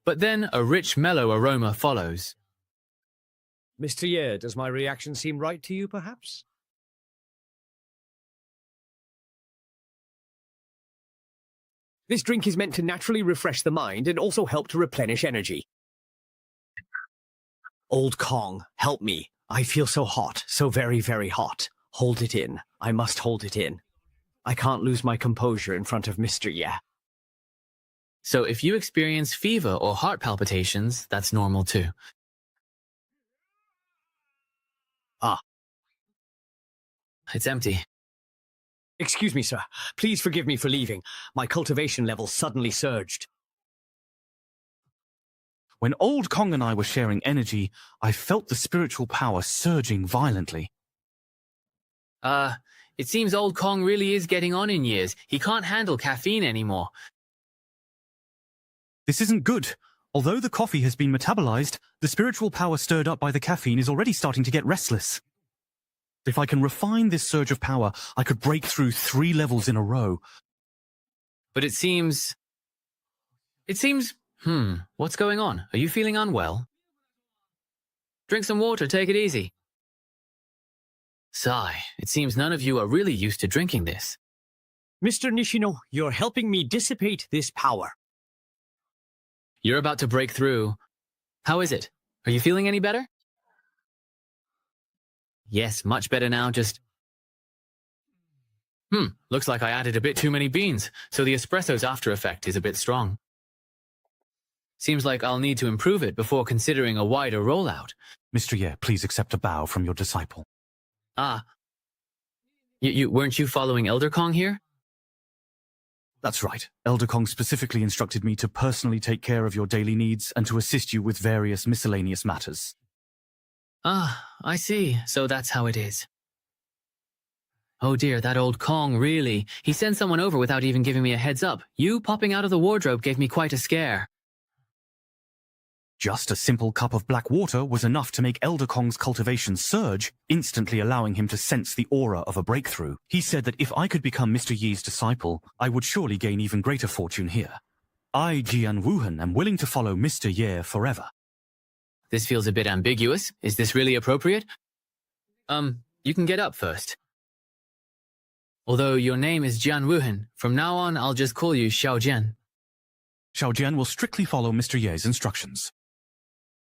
But then a rich, mellow aroma follows. Mr. Ye, does my reaction seem right to you, perhaps? This drink is meant to naturally refresh the mind and also help to replenish energy. Old Kong, help me. I feel so hot, so very, very hot. Hold it in. I must hold it in. I can't lose my composure in front of Mr. Ye. So if you experience fever or heart palpitations, that's normal too. Ah. It's empty. Excuse me, sir. Please forgive me for leaving. My cultivation level suddenly surged. When Old Kong and I were sharing energy, I felt the spiritual power surging violently. It seems old Kong really is getting on in years. He can't handle caffeine anymore. This isn't good. Although the coffee has been metabolized, the spiritual power stirred up by the caffeine is already starting to get restless. If I can refine this surge of power, I could break through 3 levels in a row. But it seems... what's going on? Are you feeling unwell? Drink some water, take it easy. Sigh, it seems none of you are really used to drinking this. Mr. Nishino, you're helping me dissipate this power. You're about to break through. How is it? Are you feeling any better? Yes, much better now, just... looks like I added a bit too many beans, so the espresso's after effect is a bit strong. Seems like I'll need to improve it before considering a wider rollout. Mr. Ye, please accept a bow from your disciple. Weren't you following Elder Kong here? That's right. Elder Kong specifically instructed me to personally take care of your daily needs and to assist you with various miscellaneous matters. I see. So that's how it is. Oh dear, that old Kong, really. He sent someone over without even giving me a heads up. You popping out of the wardrobe gave me quite a scare. Just a simple cup of black water was enough to make Elder Kong's cultivation surge, instantly allowing him to sense the aura of a breakthrough. He said that if I could become Mr. Yi's disciple, I would surely gain even greater fortune here. I, Jian Wuhan, am willing to follow Mr. Ye forever. This feels a bit ambiguous. Is this really appropriate? You can get up first. Although your name is Jian Wuhan, from now on I'll just call you Xiao Jian. Xiao Jian will strictly follow Mr. Ye's instructions.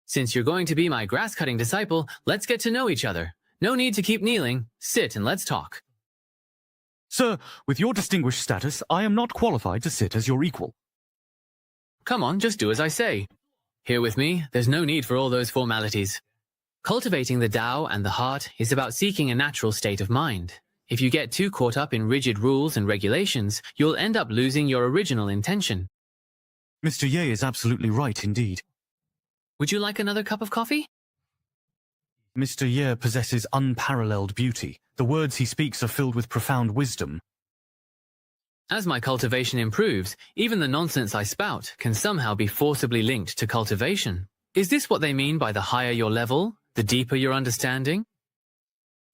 Since you're going to be my grass-cutting disciple, let's get to know each other. No need to keep kneeling. Sit and let's talk. Sir, with your distinguished status, I am not qualified to sit as your equal. Come on, just do as I say. Here with me, there's no need for all those formalities. Cultivating the Tao and the heart is about seeking a natural state of mind. If you get too caught up in rigid rules and regulations, you'll end up losing your original intention. Mr. Ye is absolutely right indeed. Would you like another cup of coffee? Mr. Ye possesses unparalleled beauty. The words he speaks are filled with profound wisdom. As my cultivation improves, even the nonsense I spout can somehow be forcibly linked to cultivation. Is this what they mean by the higher your level, the deeper your understanding?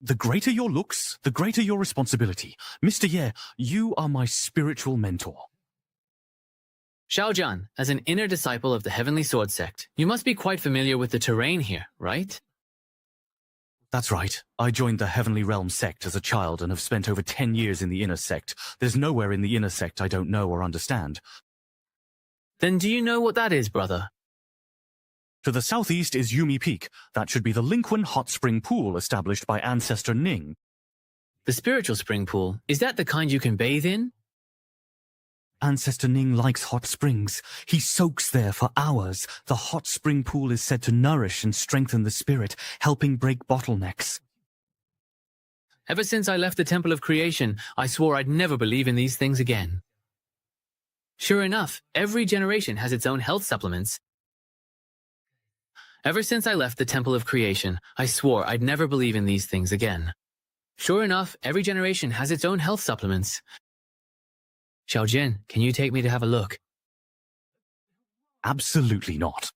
The greater your looks, the greater your responsibility. Mr. Ye, you are my spiritual mentor. Xiaojian, as an inner disciple of the Heavenly Sword Sect, you must be quite familiar with the terrain here, right? That's right. I joined the Heavenly Realm sect as a child and have spent over 10 years in the inner sect. There's nowhere in the inner sect I don't know or understand. Then do you know what that is, brother? To the southeast is Yumi Peak. That should be the Linquan hot spring pool established by Ancestor Ning. The spiritual spring pool, is that the kind you can bathe in? Ancestor Ning likes hot springs. He soaks there for hours. The hot spring pool is said to nourish and strengthen the spirit, helping break bottlenecks. Ever since I left the Temple of Creation, I swore I'd never believe in these things again. Sure enough, every generation has its own health supplements. Ever since I left the Temple of Creation, I swore I'd never believe in these things again. Sure enough, every generation has its own health supplements. Xiaojian, can you take me to have a look? Absolutely not.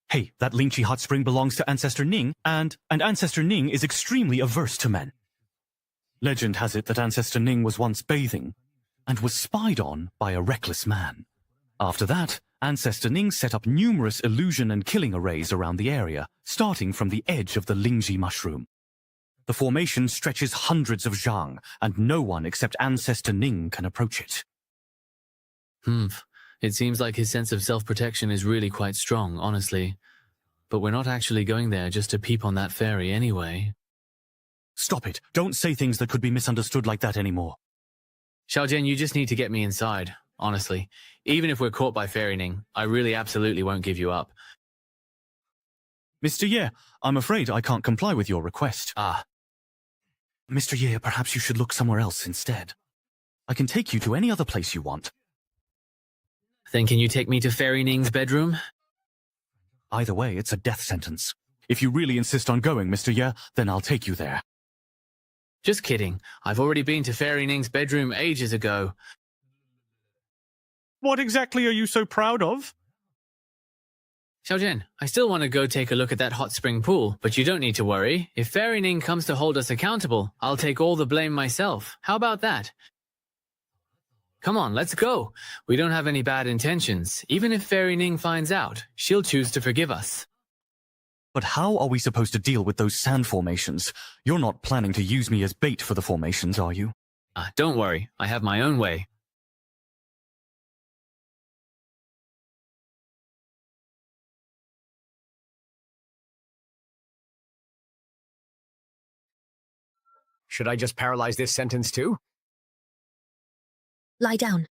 Hey, that Lingqi hot spring belongs to Ancestor Ning, and Ancestor Ning is extremely averse to men. Legend has it that Ancestor Ning was once bathing, and was spied on by a reckless man. After that, Ancestor Ning set up numerous illusion and killing arrays around the area, starting from the edge of the Lingji mushroom. The formation stretches hundreds of zhang, and no one except Ancestor Ning can approach it. It seems like his sense of self-protection is really quite strong, honestly. But we're not actually going there just to peep on that fairy anyway. Stop it. Don't say things that could be misunderstood like that anymore. Xiaojian, you just need to get me inside, honestly. Even if we're caught by Fairy Ning, I really absolutely won't give you up. Mr. Ye, I'm afraid I can't comply with your request. Mr. Ye, perhaps you should look somewhere else instead. I can take you to any other place you want. Then can you take me to Fairy Ning's bedroom? Either way, it's a death sentence. If you really insist on going, Mr. Ye, then I'll take you there. Just kidding. I've already been to Fairy Ning's bedroom ages ago. What exactly are you so proud of? Xiaojian, I still want to go take a look at that hot spring pool, but you don't need to worry. If Fairy Ning comes to hold us accountable, I'll take all the blame myself. How about that? Come on, let's go. We don't have any bad intentions. Even if Fairy Ning finds out, she'll choose to forgive us. But how are we supposed to deal with those sand formations? You're not planning to use me as bait for the formations, are you? Don't worry, I have my own way. Should I just paralyze this sentence too? Lie down.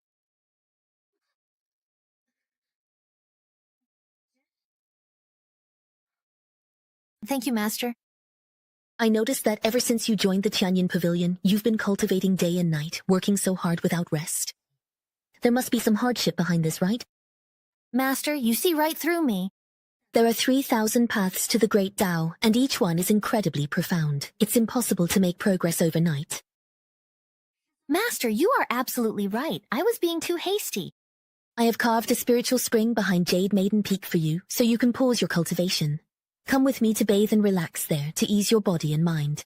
Thank you, Master. I noticed that ever since you joined the Tianyin Pavilion, you've been cultivating day and night, working so hard without rest. There must be some hardship behind this, right? Master, you see right through me. There are 3,000 paths to the Great Tao, and each one is incredibly profound. It's impossible to make progress overnight. Master, you are absolutely right. I was being too hasty. I have carved a spiritual spring behind Jade Maiden Peak for you, so you can pause your cultivation. Come with me to bathe and relax there, to ease your body and mind.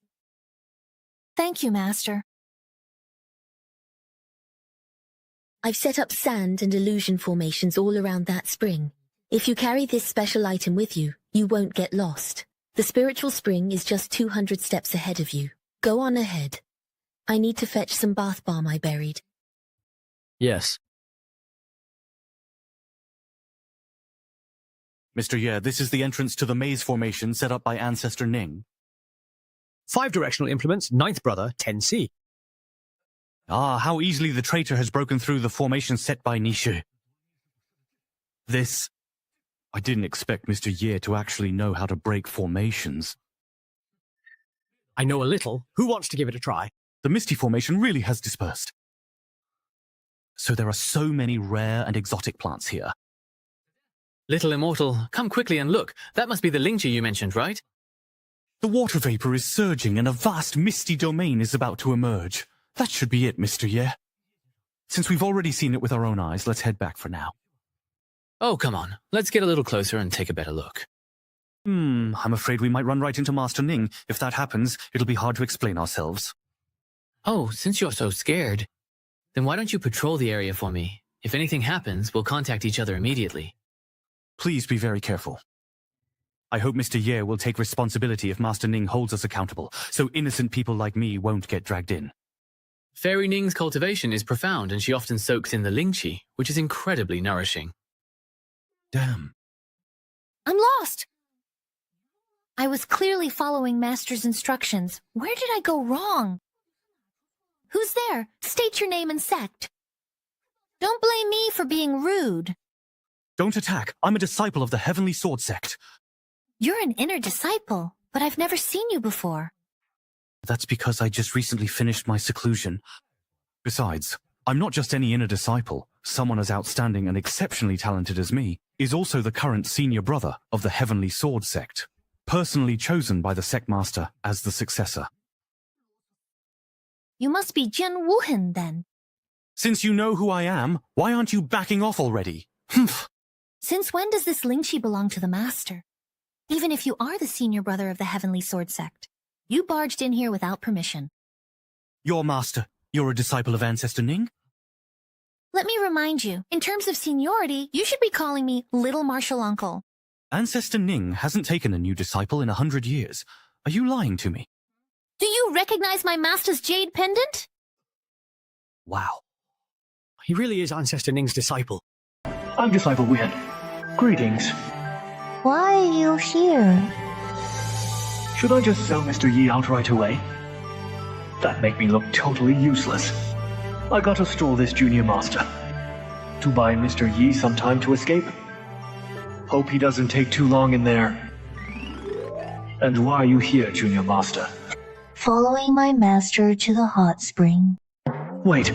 Thank you, Master. I've set up sand and illusion formations all around that spring. If you carry this special item with you, you won't get lost. The spiritual spring is just 200 steps ahead of you. Go on ahead. I need to fetch some bath balm I buried. Yes. Mr. Ye, this is the entrance to the maze formation set up by Ancestor Ning. 5 directional implements, 9th brother, 10C. Ah, how easily the traitor has broken through the formation set by Nishu. I didn't expect Mr. Ye to actually know how to break formations. I know a little. Who wants to give it a try? The Misty formation really has dispersed. So there are so many rare and exotic plants here. Little Immortal, come quickly and look. That must be the Lingchi you mentioned, right? The water vapor is surging and a vast misty domain is about to emerge. That should be it, Mr. Ye. Since we've already seen it with our own eyes, let's head back for now. Oh, come on. Let's get a little closer and take a better look. I'm afraid we might run right into Master Ning. If that happens, it'll be hard to explain ourselves. Oh, since you're so scared, then why don't you patrol the area for me? If anything happens, we'll contact each other immediately. Please be very careful. I hope Mr. Ye will take responsibility if Master Ning holds us accountable, so innocent people like me won't get dragged in. Fairy Ning's cultivation is profound and she often soaks in the Lingchi, which is incredibly nourishing. Damn. I'm lost! I was clearly following Master's instructions. Where did I go wrong? Who's there? State your name and sect. Don't blame me for being rude. Don't attack. I'm a disciple of the Heavenly Sword Sect. You're an inner disciple, but I've never seen you before. That's because I just recently finished my seclusion. Besides, I'm not just any inner disciple. Someone as outstanding and exceptionally talented as me is also the current senior brother of the Heavenly Sword Sect, personally chosen by the sect master as the successor. You must be Jian Wuhan, then. Since you know who I am, why aren't you backing off already? Humph. Since when does this Lingchi belong to the Master? Even if you are the senior brother of the Heavenly Sword Sect, you barged in here without permission. Your master. You're a disciple of Ancestor Ning? Let me remind you, in terms of seniority, you should be calling me Little Martial Uncle. Ancestor Ning hasn't taken a new disciple in 100 years. Are you lying to me? Do you recognize my master's jade pendant? Wow. He really is Ancestor Ning's disciple. I'm Disciple Wien. Greetings. Why are you here? Should I just sell Mr. Yi out right away? That'd make me look totally useless. I gotta stall this junior master. To buy Mr. Yi some time to escape. Hope he doesn't take too long in there. And why are you here, junior master? Following my master to the hot spring. Wait.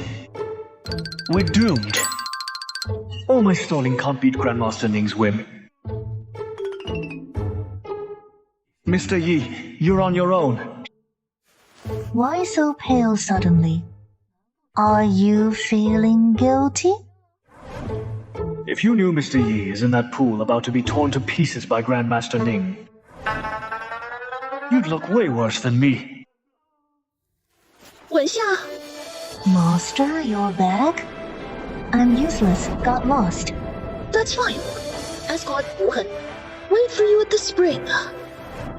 We're doomed. All my stalling can't beat Grandmaster Ning's whim. Mr. Yi, you're on your own. Why so pale suddenly? Are you feeling guilty? If you knew Mr. Yi is in that pool about to be torn to pieces by Grandmaster Ning, you'd look way worse than me. 稳下. Master, you're back? I'm useless, got lost. That's fine. Escort Wuhan. Wait for you at the spring.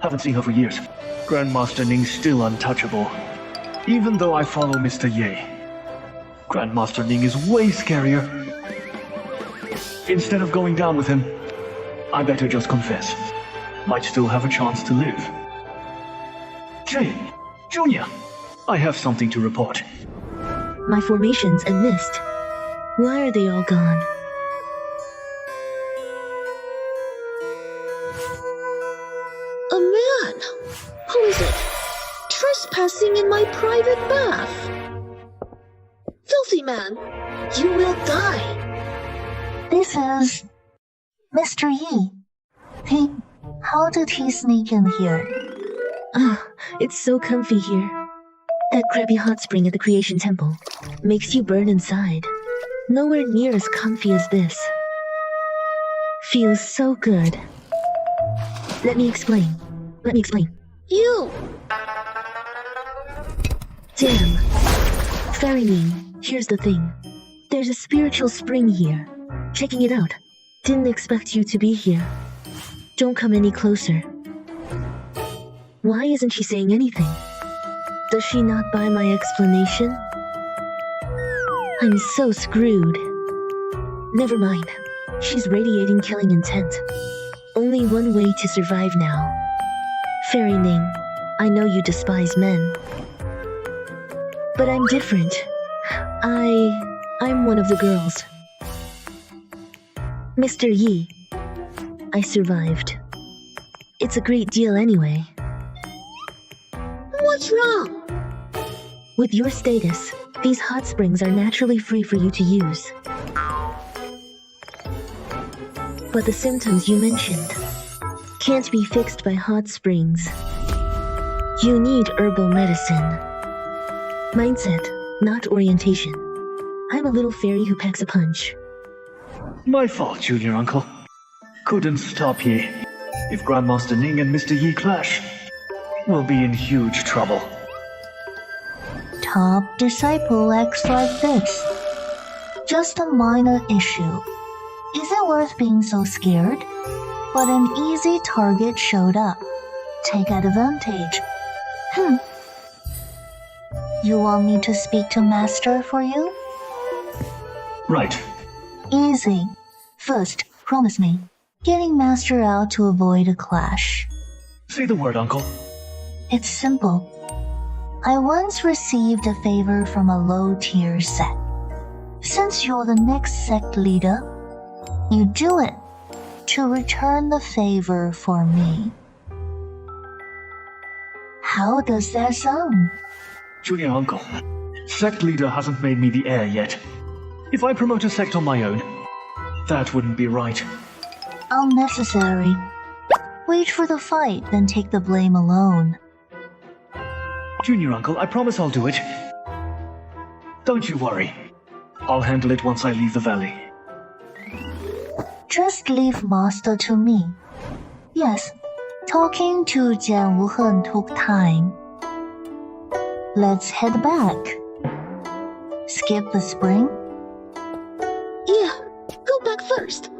Haven't seen her for years. Grandmaster Ning's still untouchable. Even though I follow Mr. Ye. Grandmaster Ning is way scarier. Instead of going down with him, I better just confess. Might still have a chance to live. Jay, Junior, I have something to report. My formations and mist. Why are they all gone? A man! Who is it? Trespassing in my private bath! Filthy man! You will die! This is Mr. Yi. How did he sneak in here? It's so comfy here. That crappy hot spring at the Creation Temple makes you burn inside. Nowhere near as comfy as this. Feels so good. Let me explain. You! Damn. Fairy Ning, here's the thing. There's a spiritual spring here. Checking it out. Didn't expect you to be here. Don't come any closer. Why isn't she saying anything? Does she not buy my explanation? I'm so screwed. Never mind. She's radiating killing intent. Only one way to survive now. Fairy Ning, I know you despise men. But I'm different. I'm one of the girls. Mr. Yi, I survived. It's a great deal anyway. What's wrong? With your status, these hot springs are naturally free for you to use. But the symptoms you mentioned can't be fixed by hot springs. You need herbal medicine. Mindset, not orientation. I'm a little fairy who packs a punch. My fault, Junior Uncle. Couldn't stop Yi. If Grandmaster Ning and Mr. Yi clash, we'll be in huge trouble. Top disciple acts like this. Just a minor issue. Is it worth being so scared? But an easy target showed up. Take advantage. You want me to speak to Master for you? Right. Easy. First, promise me, getting Master out to avoid a clash. Say the word, Uncle. It's simple. I once received a favor from a low-tier sect. Since you're the next sect leader, you do it to return the favor for me. How does that sound? Junior Uncle, sect leader hasn't made me the heir yet. If I promote a sect on my own, that wouldn't be right. Unnecessary. Wait for the fight, then take the blame alone. Junior Uncle, I promise I'll do it. Don't you worry. I'll handle it once I leave the valley. Just leave Master to me. Yes, talking to Jian Wuhen took time. Let's head back. Skip the spring? Yeah, go back first.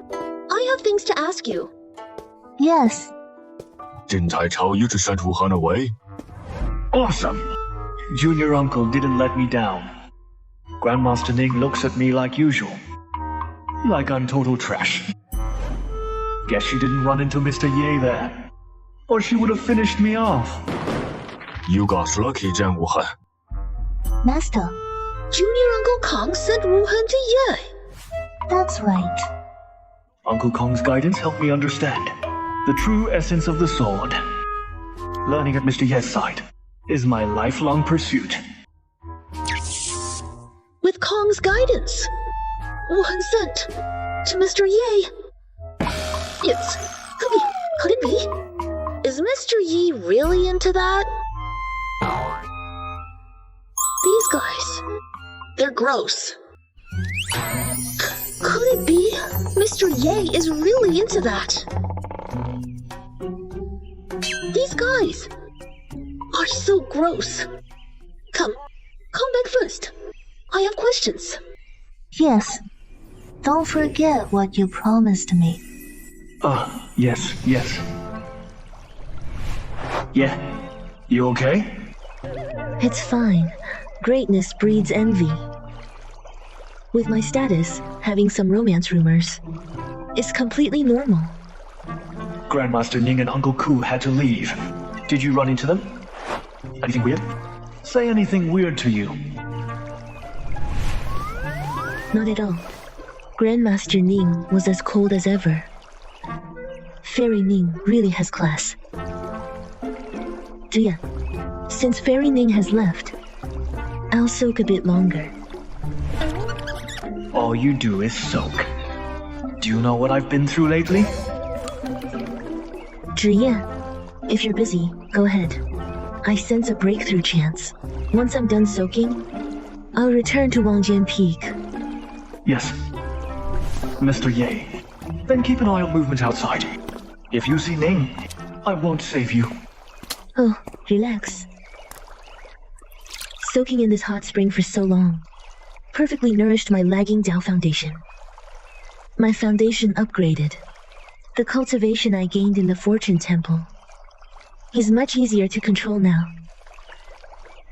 I have things to ask you. Yes. Didn't I tell you to send Wuhan away? Awesome! Junior Uncle didn't let me down. Grandmaster Ning looks at me like usual. Like I'm total trash. Guess she didn't run into Mr. Ye there. Or she would have finished me off. You got lucky, Jian Wuhan. Master. Junior Uncle Kong sent Wuhan to Ye. That's right. Uncle Kong's guidance helped me understand the true essence of the sword. Learning at Mr. Ye's side. is my lifelong pursuit. With Kong's guidance, Wuhan sent to Mr. Ye. Could it be? Is Mr. Yi really into that? These guys, they're gross. Could it be Mr. Ye is really into that? These guys are so gross. Come back first. I have questions. Yes. Don't forget what you promised me. Yes. Yeah. You okay? It's fine. Greatness breeds envy. With my status, having some romance rumors, it's completely normal. Grandmaster Ning and Uncle Ku had to leave. Did you run into them? Anything weird? Say anything weird to you. Not at all. Grandmaster Ning was as cold as ever. Fairy Ning really has class. Jia, since Fairy Ning has left, I'll soak a bit longer. All you do is soak. Do you know what I've been through lately? Jia, if you're busy, go ahead. I sense a breakthrough chance. Once I'm done soaking, I'll return to Wangjian Peak. Yes. Mr. Ye, then keep an eye on movement outside. If you see Ning, I won't save you. Oh, relax. Soaking in this hot spring for so long perfectly nourished my lagging Dao foundation. My foundation upgraded. The cultivation I gained in the Fortune Temple is much easier to control now.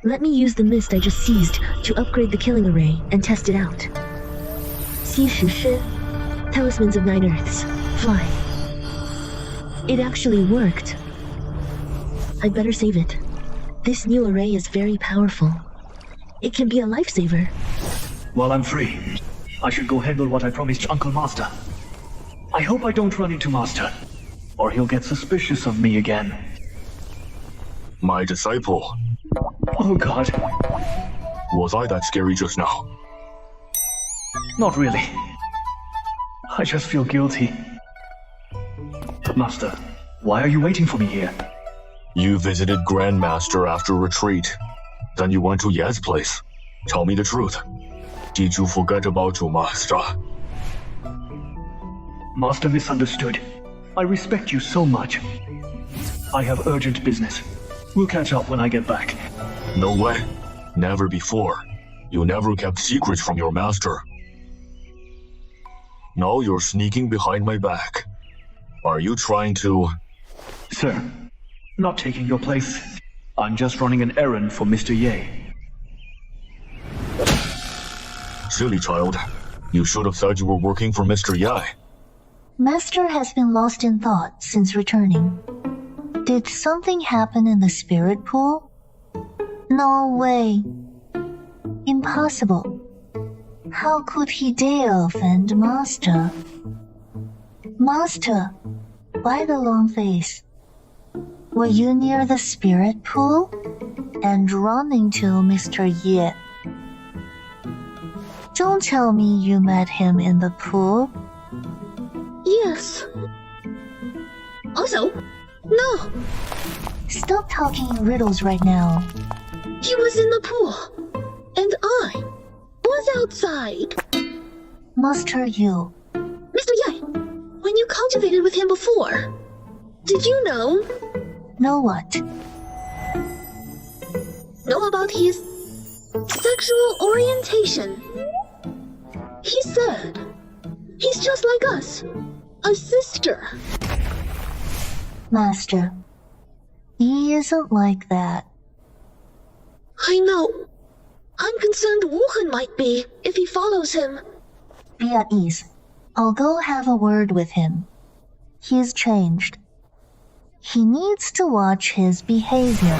Let me use the mist I just seized to upgrade the killing array and test it out. Xi Shi Shi, Talismans of Nine Earths, fly. It actually worked. I'd better save it. This new array is very powerful. It can be a lifesaver. While I'm free, I should go handle what I promised Uncle Master. I hope I don't run into Master, or he'll get suspicious of me again. My disciple. Oh God. Was I that scary just now? Not really. I just feel guilty. Master, why are you waiting for me here? You visited Grandmaster after retreat. Then you went to Ye's place. Tell me the truth. Did you forget about your master? Master misunderstood. I respect you so much. I have urgent business. We'll catch up when I get back. No way. Never before. You never kept secrets from your master. Now you're sneaking behind my back. Are you trying to... Sir, not taking your place. I'm just running an errand for Mr. Ye. Silly child. You should have said you were working for Mr. Ye. Master has been lost in thought since returning. Did something happen in the spirit pool? No way. Impossible. How could he dare offend Master? Master, by the long face, were you near the spirit pool and running to Mr. Ye? Don't tell me you met him in the pool. Yes. Also, no. Stop talking in riddles right now. He was in the pool, and I was outside. Master Yu. Mr. Ye, when you cultivated with him before, did you know? Know what? Know about his sexual orientation. He said he's just like us, a sister. Master, he isn't like that. I know. I'm concerned Wuhan might be if he follows him. Be at ease. I'll go have a word with him. He's changed. He needs to watch his behavior.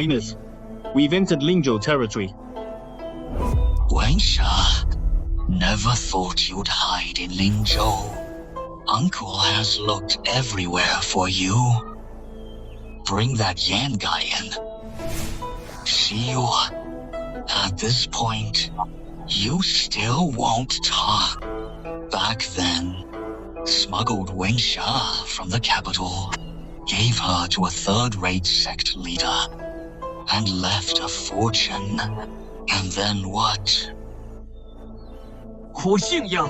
Highness, we've entered Lingzhou territory. Wensha, never thought you'd hide in Lingzhou. Uncle has looked everywhere for you. Bring that Yan guy in. Xiu, at this point, you still won't talk. Back then, smuggled Wensha from the capital, gave her to a third-rate sect leader, and left a fortune. And then what? 我姓杨.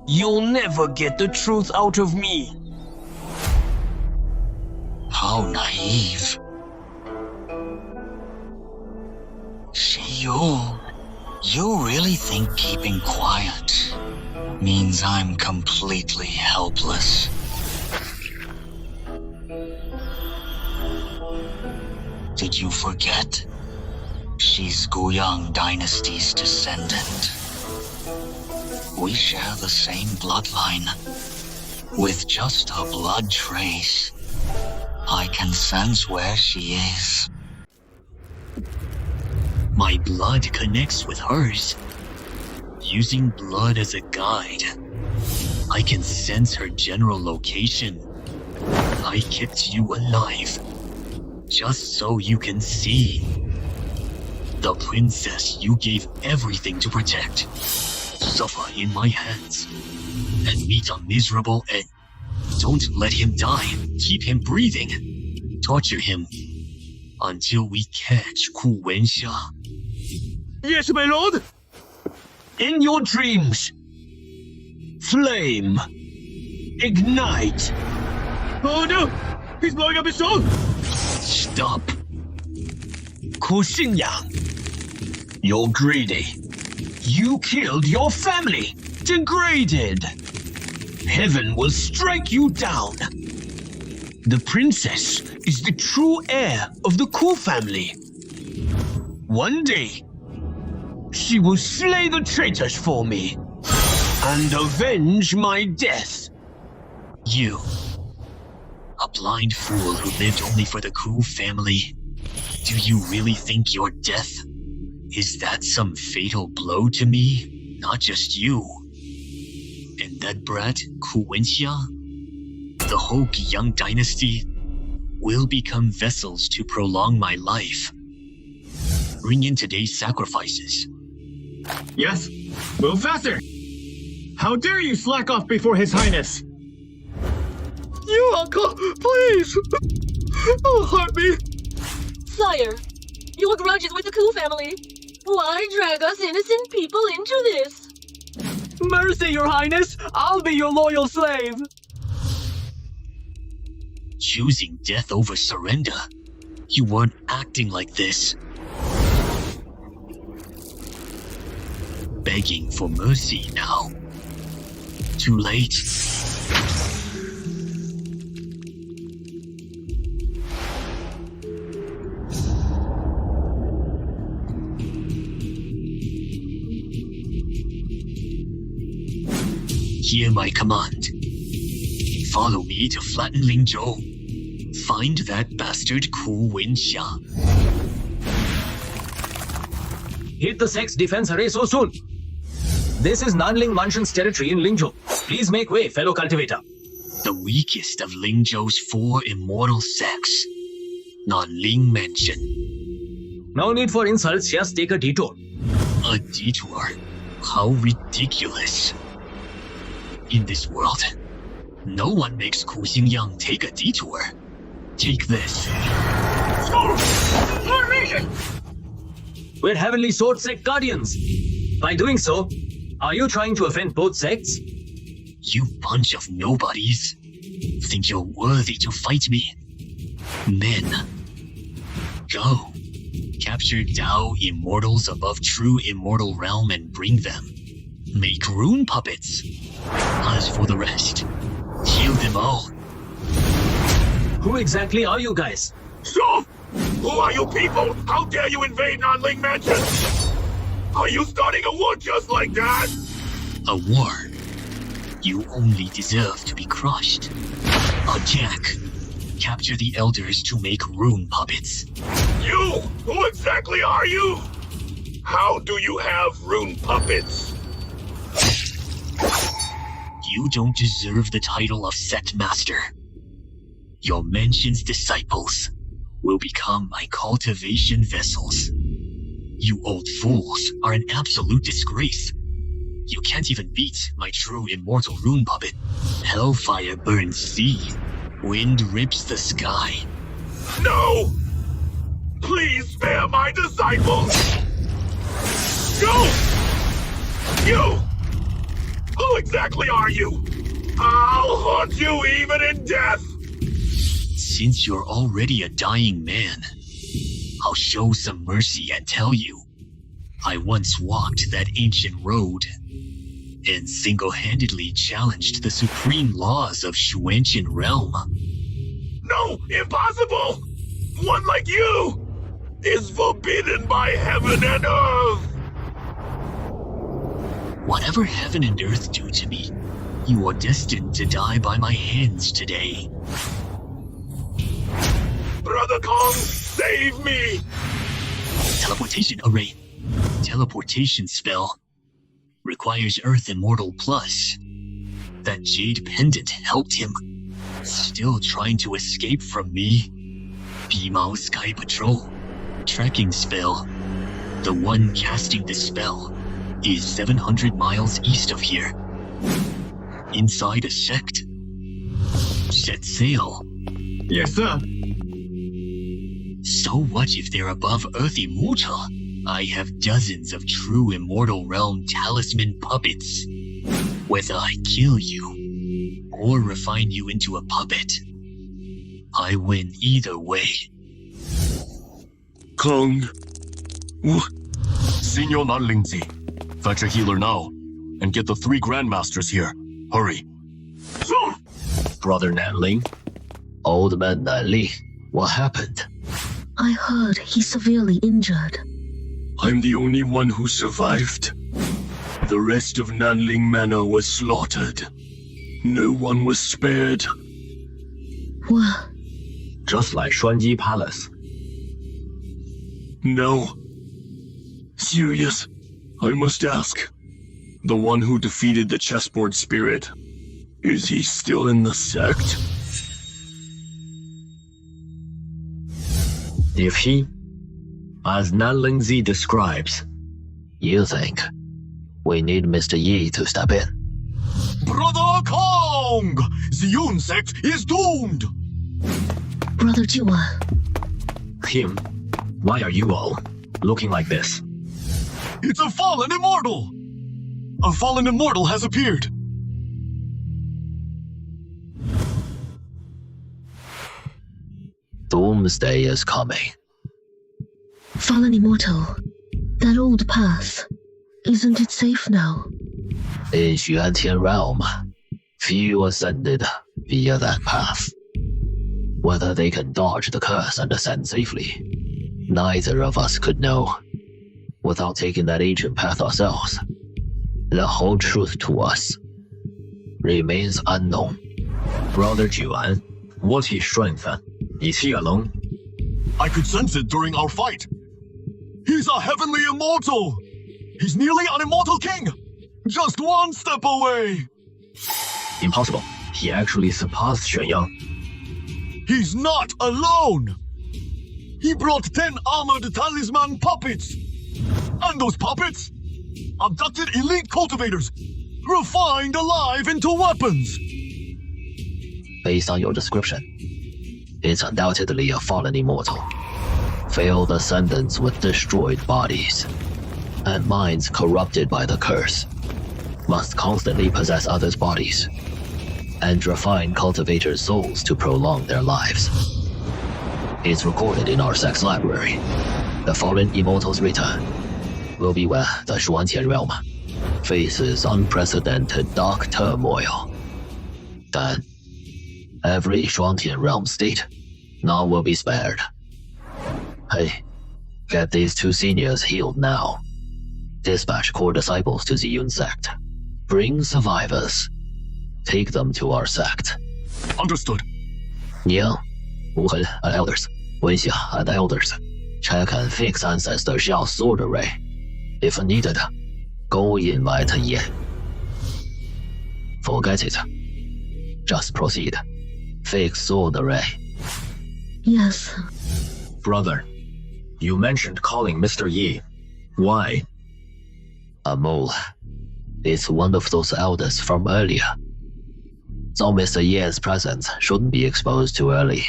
You'll never get the truth out of me. How naive. Xiu, you really think keeping quiet means I'm completely helpless? Did you forget? She's Guiyang Dynasty's descendant. We share the same bloodline. With just a blood trace, I can sense where she is. My blood connects with hers. Using blood as a guide, I can sense her general location. I kept you alive, just so you can see. The princess you gave everything to protect, suffer in my hands, and meet a miserable end. Don't let him die. Keep him breathing. Torture him until we catch Ku Wensha. Yes, my lord. In your dreams, flame, ignite. Oh no! He's blowing up his soul! Stop. Ku Xingyang, you're greedy. You killed your family. Degraded. Heaven will strike you down. The princess is the true heir of the Ku family. One day, she will slay the traitors for me and avenge my death. You, a blind fool who lived only for the Ku family. Do you really think your death is that some fatal blow to me? Not just you. And that brat, Ku Wensha, the whole Guiyang dynasty, will become vessels to prolong my life. Bring in today's sacrifices. Yes, move faster! How dare you slack off before His Highness? You, uncle, please! Oh, hurt me! Sire, your grudge is with the Ku family. Why drag us innocent people into this? Mercy, your highness! I'll be your loyal slave! Choosing death over surrender? You weren't acting like this. Begging for mercy now. Too late. Hear my command. Follow me to flatten Lingzhou. Find that bastard Ku Wensha. Hit the sect's defense array so soon. This is Nanling Mansion's territory in Lingzhou. Please make way, fellow cultivator. The weakest of Lingzhou's 4 immortal sects. Nanling Mansion. No need for insults, just take a detour. A detour? How ridiculous. In this world, no one makes Ku Xingyang take a detour. Take this. Formation! We're Heavenly Sword Sect Guardians. By doing so, are you trying to offend both sects? You bunch of nobodies. Think you're worthy to fight me? Men. Go. Capture Dao immortals above true immortal realm and bring them. Make rune puppets. As for the rest, kill them all. Who exactly are you guys? Stop! Who are you people? How dare you invade Nanling Mansion? Are you starting a war just like that? A war? You only deserve to be crushed. Attack. capture the elders to make rune puppets. You? Who exactly are you? How do you have rune puppets? You don't deserve the title of sect master. Your mansion's disciples will become my cultivation vessels. You old fools are an absolute disgrace. You can't even beat my true immortal rune puppet. Hellfire burns sea. Wind rips the sky. No! Please spare my disciples! Go! You! Who exactly are you? I'll haunt you even in death! Since you're already a dying man, I'll show some mercy and tell you, I once walked that ancient road and single-handedly challenged the supreme laws of Xuanqian realm. No, impossible! One like you is forbidden by heaven and earth! Whatever heaven and earth do to me, you are destined to die by my hands today. Brother Kong, save me! Teleportation array. Teleportation spell. Requires Earth Immortal Plus. That jade pendant helped him. Still trying to escape from me. Bimao Sky Patrol. Tracking spell. The one casting the spell is 700 miles east of here. Inside a sect. Set sail. Yes, sir. So what if they're above Earth Immortal? I have dozens of true Immortal Realm talisman puppets. Whether I kill you or refine you into a puppet, I win either way. Kong. Senior Nanlingzi. Fetch a healer now, and get the 3 Grandmasters here. Hurry. Brother Nanling? Old man Nanli, what happened? I heard he's severely injured. I'm the only one who survived. The rest of Nanling Manor was slaughtered. No one was spared. What? Just like Xuanji Palace. No. Serious. I must ask. The one who defeated the chessboard spirit, is he still in the sect? If he, as Nanlingzi describes, you think we need Mr. Yi to step in? Brother Kong! The Yun sect is doomed! Brother Jua. Him? Why are you all looking like this? It's a fallen immortal! A fallen immortal has appeared! Doomsday is coming. Fallen Immortal. That old path. Isn't it safe now? In Xuanqian realm, few ascended via that path. Whether they can dodge the curse and ascend safely, neither of us could know. Without taking that ancient path ourselves, the whole truth to us remains unknown. Brother Juan, what's his strength? Is he alone? I could sense it during our fight. He's a heavenly immortal! He's nearly an immortal king! Just one step away! Impossible. He actually surpassed Xuanyang. He's not alone! He brought 10 armored talisman puppets! And those puppets abducted elite cultivators, refined alive into weapons! Based on your description, it's undoubtedly a fallen immortal. Failed ascendants with destroyed bodies, and minds corrupted by the curse, must constantly possess others' bodies, and refine cultivators' souls to prolong their lives. It's recorded in our sect's library. The fallen immortal's return will be where the Xuanqian realm faces unprecedented dark turmoil. Then, every Xuanqian realm state now will be spared. Hey, get these 2 seniors healed now. Dispatch core disciples to the Yun sect. Bring survivors. Take them to our sect. Understood. Yeah, Wuhan and elders, Wenxia and elders. Check and fix ancestor Xiao sword array. If needed, go invite Ye. Forget it. Just proceed. Fix sword array. Yes. Brother, you mentioned calling Mr. Yi. Why? A mole. It's one of those elders from earlier. So Mr. Ye's presence shouldn't be exposed too early.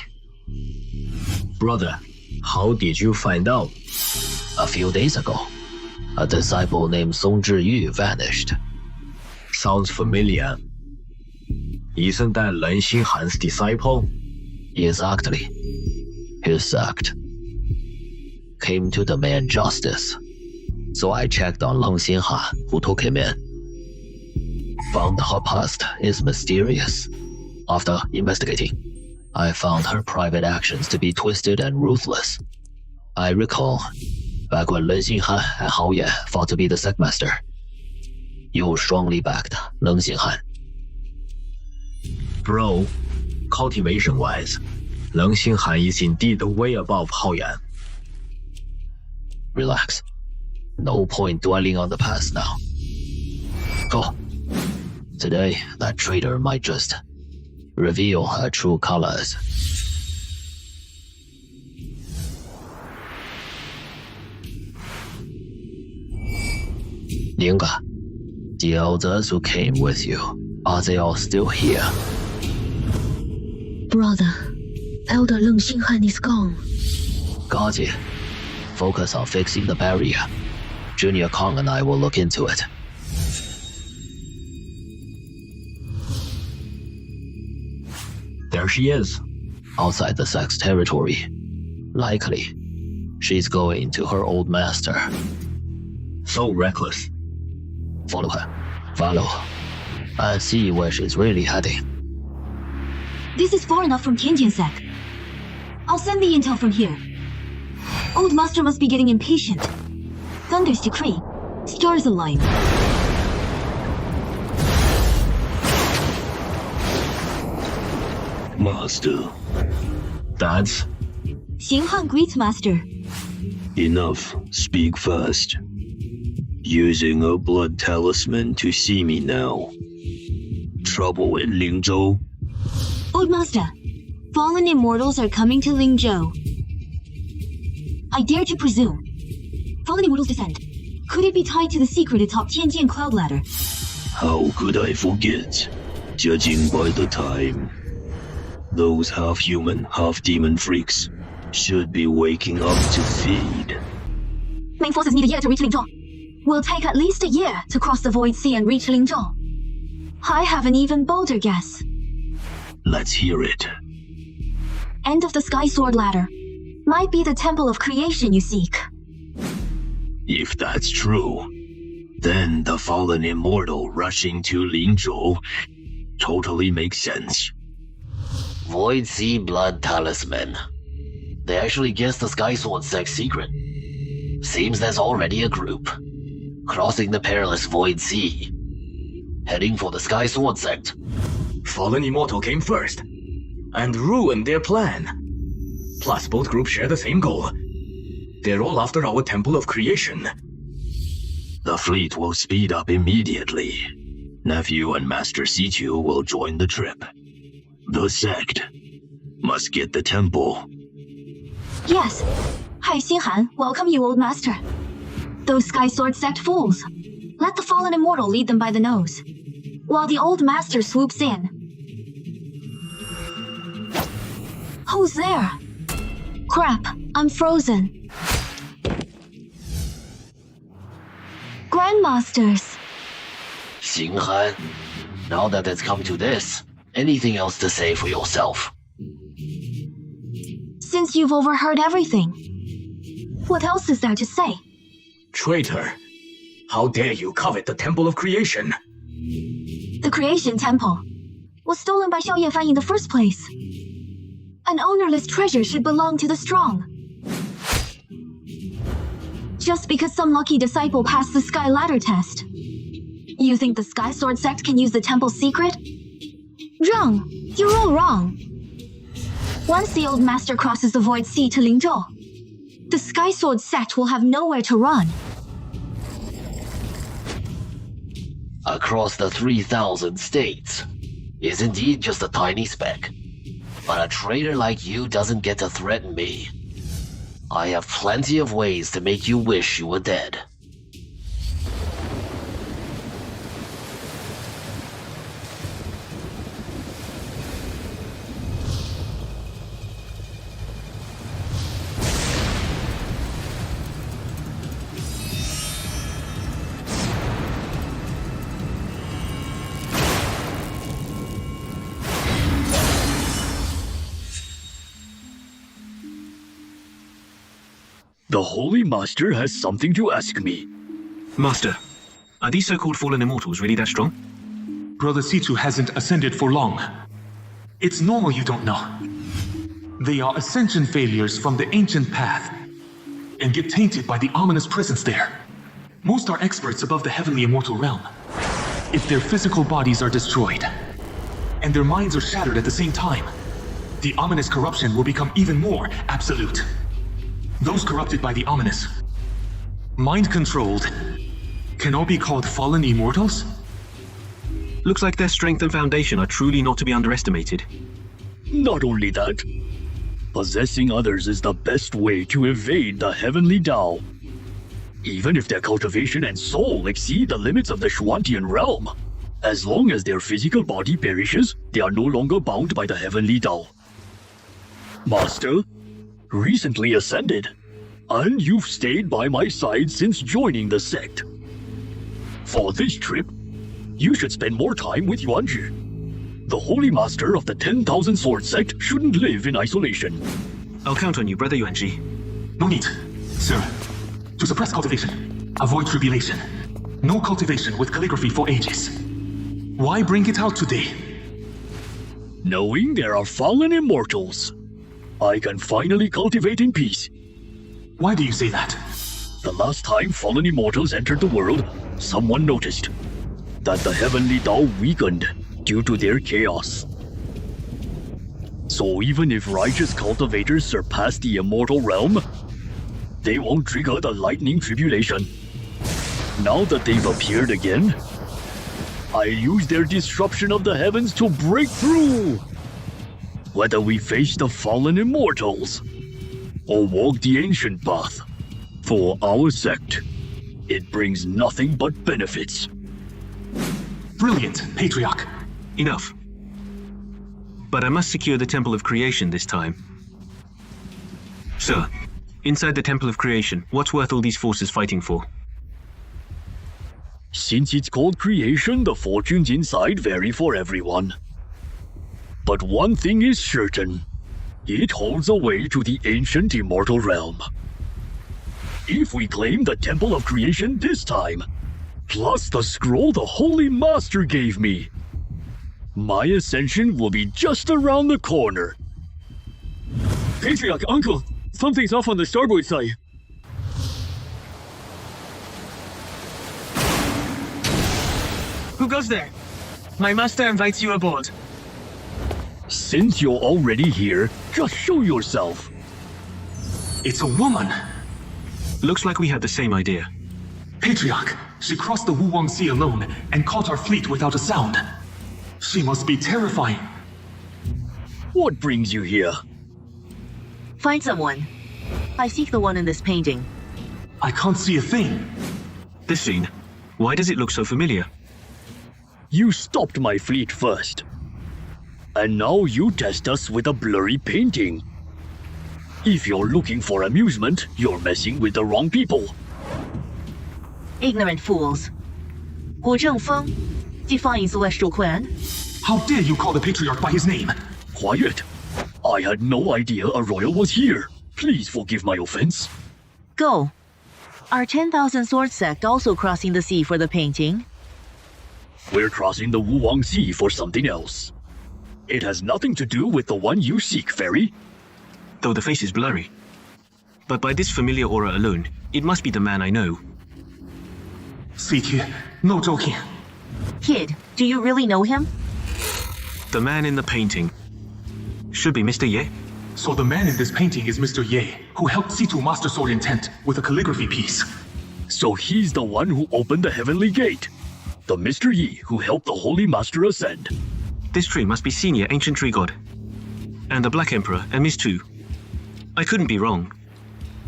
Brother, how did you find out? A few days ago, a disciple named Song Zhiyu vanished. Sounds familiar. Isn't that Len Xinghan's disciple? Exactly. His sect came to demand justice. So I checked on Leng Xinghan, who took him in. Found her past is mysterious. After investigating, I found her private actions to be twisted and ruthless. I recall, back when Len Xinghan and Hao Yan fought to be the sect master, you strongly backed Leng Xinghan. Bro, cultivation-wise, Leng Xinghan is indeed way above Hao Yan. Relax. No point dwelling on the past now. Go. Today, that traitor might just reveal her true colors. Linga, the elders who came with you, are they all still here? Brother, Elder Leng Xinghan is gone. Got it. Focus on fixing the barrier. Junior Kong and I will look into it. There she is. Outside the sect's territory. Likely, she's going to her old master. So reckless. Follow her. Follow. And see where she's really heading. This is far enough from Tianjin sect. I'll send the intel from here. Old Master must be getting impatient. Thunder's decree. Stars align. Master. That's... Xinghan greets Master. Enough. Speak fast. Using a blood talisman to see me now. Trouble in Lingzhou? Old Master, fallen immortals are coming to Lingzhou. I dare to presume. Fallen immortals descend. Could it be tied to the secret atop Tianjin cloud ladder? How could I forget? Judging by the time. Those half-human, half-demon freaks should be waking up to feed. Main forces need a year to reach Lingzhou. Will take at least a year to cross the Void Sea and reach Lingzhou. I have an even bolder guess. Let's hear it. End of the Sky Sword ladder. Might be the Temple of Creation you seek. If that's true, then the fallen immortal rushing to Lingzhou totally makes sense. Void Sea Blood Talisman. They actually guessed the Sky Sword sect's secret. Seems there's already a group. Crossing the perilous Void Sea. Heading for the Sky Sword sect. Fallen Immortal came first, and ruined their plan. Plus, both groups share the same goal. They're all after our Temple of Creation. The fleet will speed up immediately. Nephew and Master Sichu will join the trip. The sect must get the temple. Yes. Hai Xinghan, welcome you, Old Master. Those Sky Sword sect fools. Let the fallen immortal lead them by the nose, while the Old Master swoops in. Who's there? Crap, I'm frozen. Grandmasters. Xinghan, now that it's come to this, anything else to say for yourself? Since you've overheard everything, what else is there to say? Traitor! How dare you covet the Temple of Creation? The Creation Temple was stolen by Xiao Yefan in the first place. An ownerless treasure should belong to the strong. Just because some lucky disciple passed the Sky Ladder test, you think the Sky Sword sect can use the temple's secret? Wrong. You're all wrong. Once the old master crosses the void sea to Lingzhou, the Sky Sword sect will have nowhere to run. Across the 3,000 states is indeed just a tiny speck. But a traitor like you doesn't get to threaten me. I have plenty of ways to make you wish you were dead. The Holy Master has something to ask me. Master, are these so-called fallen immortals really that strong? Brother Situ hasn't ascended for long. It's normal you don't know. They are ascension failures from the ancient path, and get tainted by the ominous presence there. Most are experts above the heavenly immortal realm. If their physical bodies are destroyed, and their minds are shattered at the same time, the ominous corruption will become even more absolute. Those corrupted by the ominous, mind-controlled, can all be called fallen immortals? Looks like their strength and foundation are truly not to be underestimated. Not only that, possessing others is the best way to evade the heavenly Tao. Even if their cultivation and soul exceed the limits of the Xuantian realm, as long as their physical body perishes, they are no longer bound by the heavenly Tao. Master, recently ascended, and you've stayed by my side since joining the sect. For this trip, you should spend more time with Yuanzhi. The Holy Master of the 10,000 Sword Sect shouldn't live in isolation. I'll count on you, Brother Yuanzhi. No need, sir. To suppress cultivation, avoid tribulation. No cultivation with calligraphy for ages. Why bring it out today? Knowing there are fallen immortals, I can finally cultivate in peace. Why do you say that? The last time fallen immortals entered the world, someone noticed that the heavenly Tao weakened due to their chaos. So even if righteous cultivators surpass the immortal realm, they won't trigger the lightning tribulation. Now that they've appeared again, I'll use their disruption of the heavens to break through. Whether we face the fallen immortals or walk the ancient path, for our sect, it brings nothing but benefits. Brilliant, Patriarch. Enough. But I must secure the Temple of Creation this time. Sir, inside the Temple of Creation, what's worth all these forces fighting for? Since it's called creation, the fortunes inside vary for everyone. But one thing is certain. It holds a way to the ancient immortal realm. If we claim the Temple of Creation this time, plus the scroll the Holy Master gave me, my ascension will be just around the corner. Patriarch, Uncle, something's off on the starboard side. Who goes there? My master invites you aboard. Since you're already here, just show yourself. It's a woman. Looks like we had the same idea. Patriarch, she crossed the Wuwang Sea alone and caught our fleet without a sound. She must be terrifying. What brings you here? Find someone. I seek the one in this painting. I can't see a thing. This scene, why does it look so familiar? You stopped my fleet first. And now you test us with a blurry painting. If you're looking for amusement, you're messing with the wrong people. Ignorant fools. Gu Zhengfeng, defying Celestial Clan. How dare you call the Patriarch by his name? Quiet. I had no idea a royal was here. Please forgive my offense. Go. Are 10,000 Sword Sect also crossing the sea for the painting? We're crossing the Wuwang Sea for something else. It has nothing to do with the one you seek, Fairy. Though the face is blurry. But by this familiar aura alone, it must be the man I know. Sweetie, no joking. Kid, do you really know him? The man in the painting. Should be Mr. Ye. So the man in this painting is Mr. Ye, who helped Situ master sword intent with a calligraphy piece. So he's the one who opened the heavenly gate. The Mr. Yi who helped the Holy Master ascend. This tree must be senior ancient tree god. And the Black Emperor and Miss Tu. I couldn't be wrong.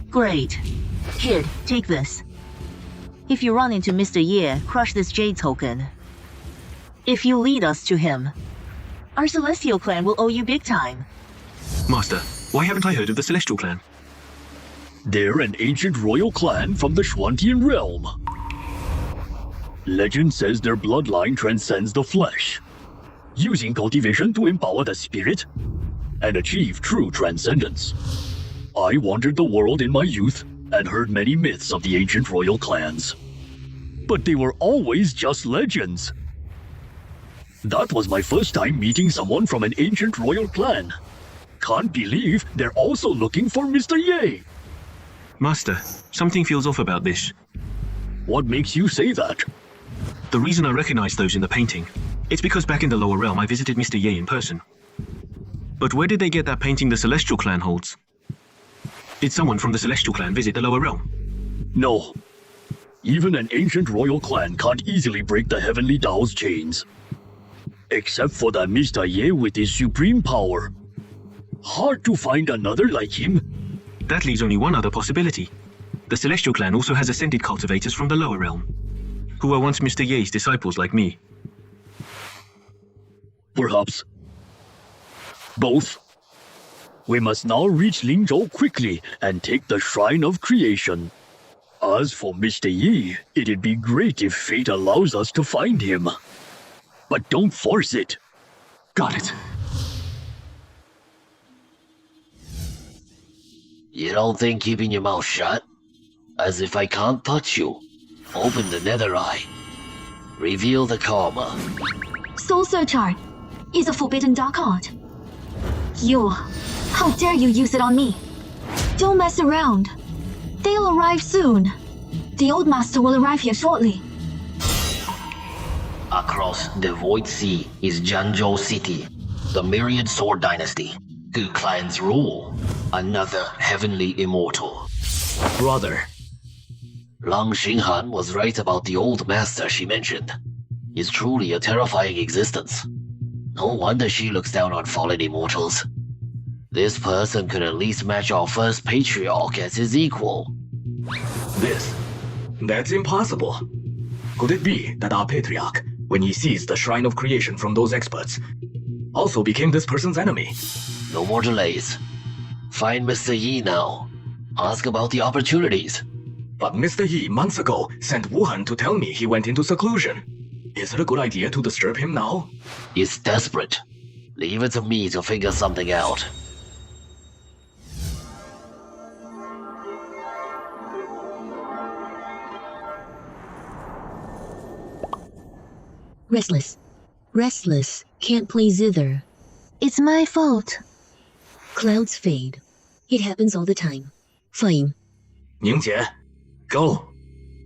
Great. Kid, take this. If you run into Mr. Ye, crush this jade token. If you lead us to him, our Celestial clan will owe you big time. Master, why haven't I heard of the Celestial clan? They're an ancient royal clan from the Schwantian realm. Legend says their bloodline transcends the flesh, using cultivation to empower the spirit and achieve true transcendence. I wandered the world in my youth and heard many myths of the ancient royal clans. But they were always just legends. That was my first time meeting someone from an ancient royal clan. Can't believe they're also looking for Mr. Ye. Master, something feels off about this. What makes you say that? The reason I recognize those in the painting, it's because back in the lower realm I visited Mr. Ye in person. But where did they get that painting the Celestial clan holds? Did someone from the Celestial clan visit the lower realm? No. Even an ancient royal clan can't easily break the heavenly Tao's chains. Except for that Mr. Ye with his supreme power. Hard to find another like him. That leaves only one other possibility. The Celestial clan also has ascended cultivators from the lower realm, who were once Mr. Ye's disciples like me. Perhaps. Both. We must now reach Lingzhou quickly and take the Shrine of Creation. As for Mr. Yi, it'd be great if fate allows us to find him. But don't force it. Got it. You don't think keeping your mouth shut? As if I can't touch you. Open the nether eye. Reveal the karma. Soul Search Art is a forbidden dark art. How dare you use it on me? Don't mess around. They'll arrive soon. The old master will arrive here shortly. Across the Void Sea is Jianzhou City, the Myriad Sword Dynasty. 2 clans rule. Another heavenly immortal. Brother. Lang Xinghan was right about the old master she mentioned. It's truly a terrifying existence. No wonder she looks down on fallen immortals. This person could at least match our first patriarch as his equal. That's impossible. Could it be that our patriarch, when he seized the Shrine of Creation from those experts, also became this person's enemy? No more delays. Find Mr. Yi now. Ask about the opportunities. But Mr. Yi months ago sent Wuhan to tell me he went into seclusion. Is it a good idea to disturb him now? He's desperate. Leave it to me to figure something out. Restless, can't play zither. It's my fault. Clouds fade. It happens all the time. Fine. Ningjie, go.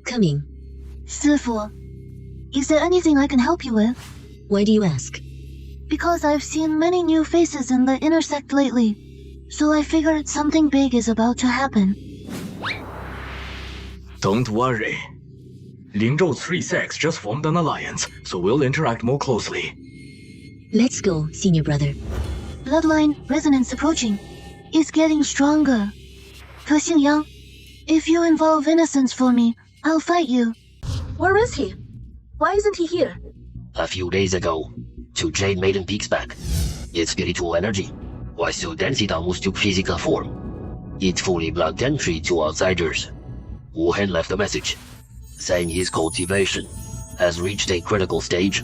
Coming. 师傅, is there anything I can help you with? Why do you ask? Because I've seen many new faces in the inner sect lately, so I figured something big is about to happen. Don't worry. Lingzhou's 3 sects just formed an alliance, so we'll interact more closely. Let's go, senior brother. Bloodline resonance approaching. It's getting stronger. Ke Xingyang, if you involve innocence for me, I'll fight you. Where is he? Why isn't he here? A few days ago, to Jade Maiden peaks back. Its spiritual energy, while still dancing moves to physical form. It fully blocked entry to outsiders. Wuhan left a message, saying his cultivation has reached a critical stage.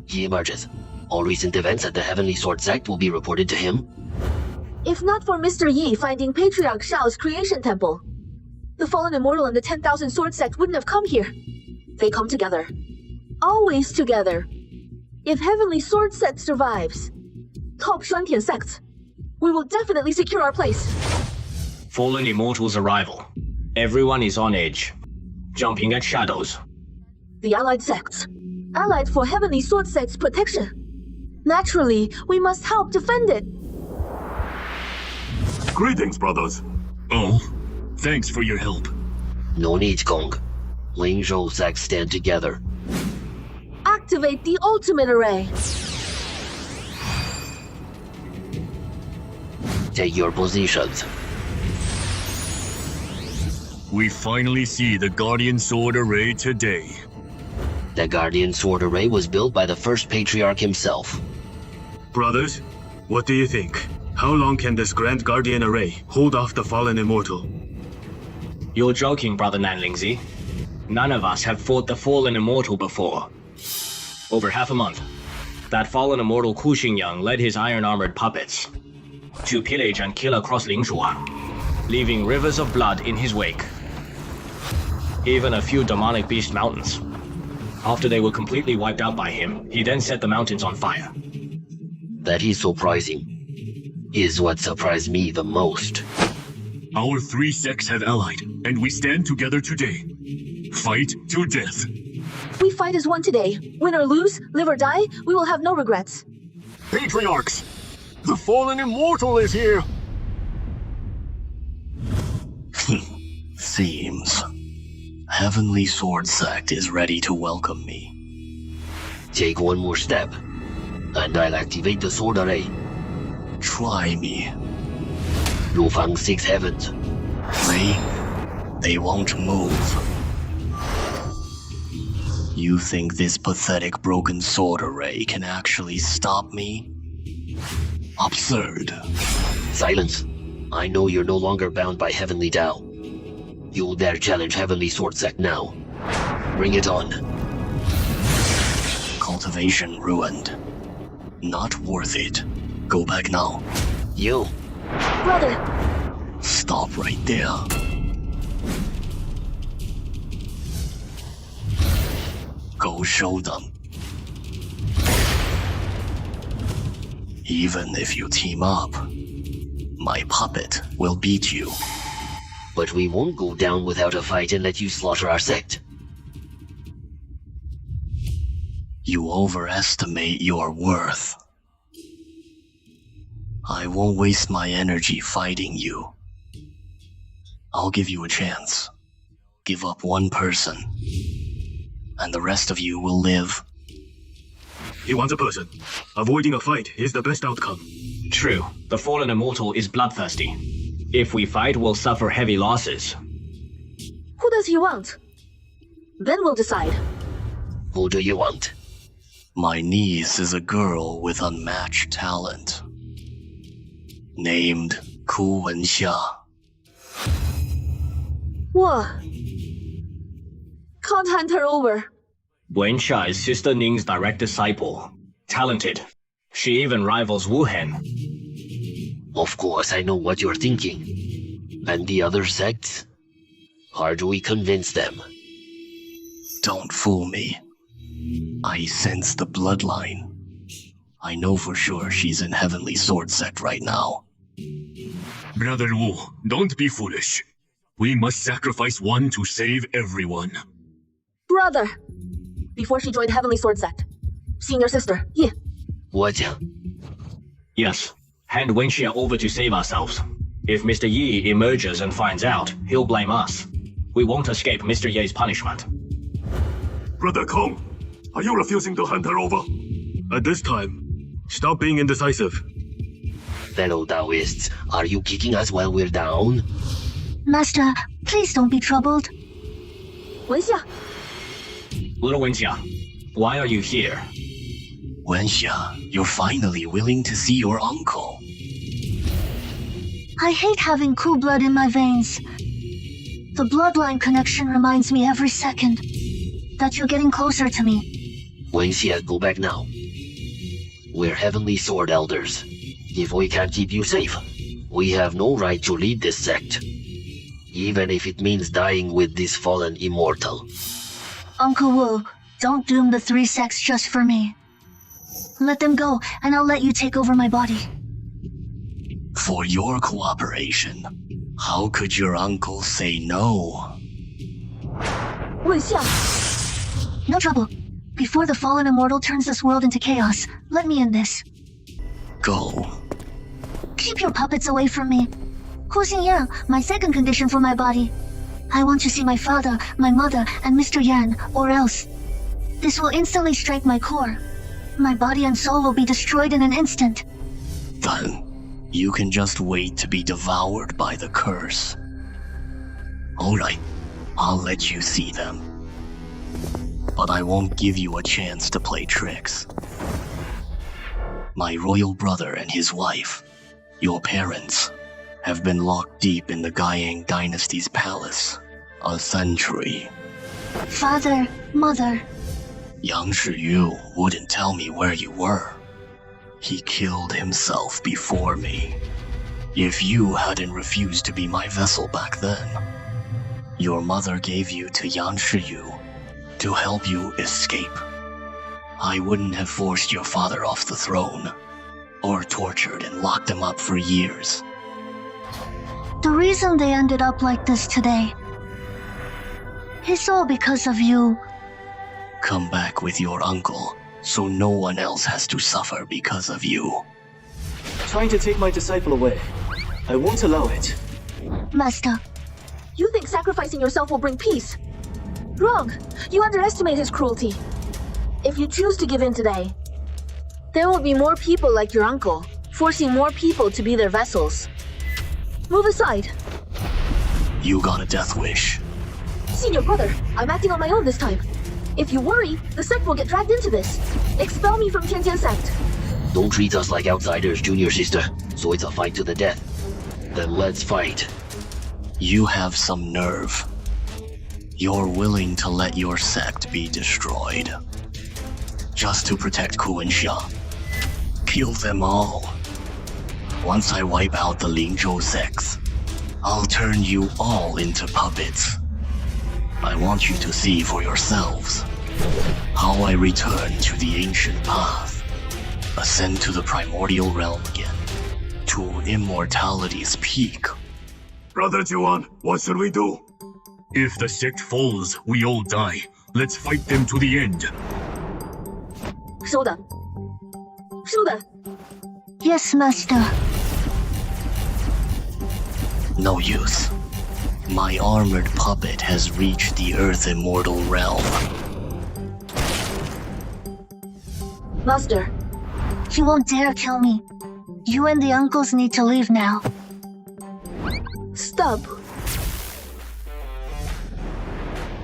He emerges. All recent events at the Heavenly Sword Sect will be reported to him. If not for Mr. Yi finding Patriarch Shao's creation temple, the Fallen Immortal and the 10,000 Sword Sect wouldn't have come here. They come together. Always together. If Heavenly Sword Sect survives, top Shuantian sects, we will definitely secure our place. Fallen Immortal's arrival. Everyone is on edge, jumping at shadows. The allied sects, allied for Heavenly Sword Sect's protection. Naturally, we must help defend it. Greetings, brothers. Oh, thanks for your help. No need, Kong. Ling Zhou Sect stand together. Activate the ultimate array. Take your positions. We finally see the Guardian Sword Array today. The Guardian Sword Array was built by the first Patriarch himself. Brothers, what do you think? How long can this Grand Guardian Array hold off the fallen immortal? You're joking, Brother Nanlingzi. None of us have fought the fallen immortal before. Over half a month, that fallen immortal Ku Xingyang led his iron-armored puppets to pillage and kill across Lingshuan, leaving rivers of blood in his wake. Even a few demonic beast mountains. After they were completely wiped out by him, he then set the mountains on fire. That is surprising. Is what surprised me the most. Our three sects have allied, and we stand together today. Fight to death. We fight as one today. Win or lose, live or die, we will have no regrets. Patriarchs! The fallen immortal is here! Seems Heavenly Sword Sect is ready to welcome me. Take one more step, and I'll activate the Sword Array. Try me. Lufang 6 Heavens. They won't move. You think this pathetic broken sword array can actually stop me? Absurd. Silence. I know you're no longer bound by Heavenly Tao. You dare challenge Heavenly Sword Sect now. Bring it on. Cultivation ruined. Not worth it. Go back now. You. Brother! Stop right there. Go show them. Even if you team up, my puppet will beat you. But we won't go down without a fight and let you slaughter our sect. You overestimate your worth. I won't waste my energy fighting you. I'll give you a chance. Give up one person, and the rest of you will live. He wants a person. Avoiding a fight is the best outcome. True. The fallen immortal is bloodthirsty. If we fight, we'll suffer heavy losses. Who does he want? Then we'll decide. Who do you want? My niece is a girl with unmatched talent. Named Ku Wenxia. What? Can't hand her over. Wenxia is Sister Ning's direct disciple. Talented. She even rivals Wu Hen. Of course, I know what you're thinking. And the other sects? How do we convince them? Don't fool me. I sense the bloodline. I know for sure she's in Heavenly Sword Sect right now. Brother Wu, don't be foolish. We must sacrifice one to save everyone. Brother! Before she joined Heavenly Sword Sect. Senior sister, Yi. What? Yes. Hand Wenxia over to save ourselves. If Mr. Yi emerges and finds out, he'll blame us. We won't escape Mr. Ye's punishment. Brother Kong, are you refusing to hand her over? At this time, stop being indecisive. Fellow Taoists, are you kicking us while we're down? Master, please don't be troubled. Wenxia! Little Wenxia, why are you here? Wenxia, you're finally willing to see your uncle. I hate having Ku blood in my veins. The bloodline connection reminds me every second that you're getting closer to me. Wenxia, go back now. We're Heavenly Sword Elders. If we can't keep you safe, we have no right to lead this sect. Even if it means dying with this fallen immortal. Uncle Wu, don't doom the three sects just for me. Let them go, and I'll let you take over my body. For your cooperation, how could your uncle say no? Wenxia! No trouble. Before the fallen immortal turns this world into chaos, let me in this. Go. Keep your puppets away from me. Hu Xingyang, my second condition for my body. I want to see my father, my mother, and Mr. Yan, or else. This will instantly strike my core. My body and soul will be destroyed in an instant. Then, you can just wait to be devoured by the curse. Alright, I'll let you see them. But I won't give you a chance to play tricks. My royal brother and his wife, your parents, have been locked deep in the Guiyang dynasty's palace a century. Father, mother. Yang Shiyu wouldn't tell me where you were. He killed himself before me. If you hadn't refused to be my vessel back then, your mother gave you to Yang Shiyu to help you escape. I wouldn't have forced your father off the throne, or tortured and locked him up for years. The reason they ended up like this today is all because of you. Come back with your uncle, so no one else has to suffer because of you. Trying to take my disciple away. I won't allow it. Master, you think sacrificing yourself will bring peace? Wrong. You underestimate his cruelty. If you choose to give in today, there will be more people like your uncle, forcing more people to be their vessels. Move aside. You got a death wish. Senior brother, I'm acting on my own this time. If you worry, the sect will get dragged into this. Expel me from Tianjian sect. Don't treat us like outsiders, junior sister. So it's a fight to the death. Then let's fight. You have some nerve. You're willing to let your sect be destroyed. Just to protect Ku and Xia. Kill them all. Once I wipe out the Lingzhou sects, I'll turn you all into puppets. I want you to see for yourselves how I return to the ancient path, ascend to the primordial realm again, to immortality's peak. Brother Juan, what should we do? If the sect falls, we all die. Let's fight them to the end. 收的，收的。 Yes, master. No use. My armored puppet has reached the Earth Immortal realm. Master. He won't dare kill me. You and the uncles need to leave now. Stop.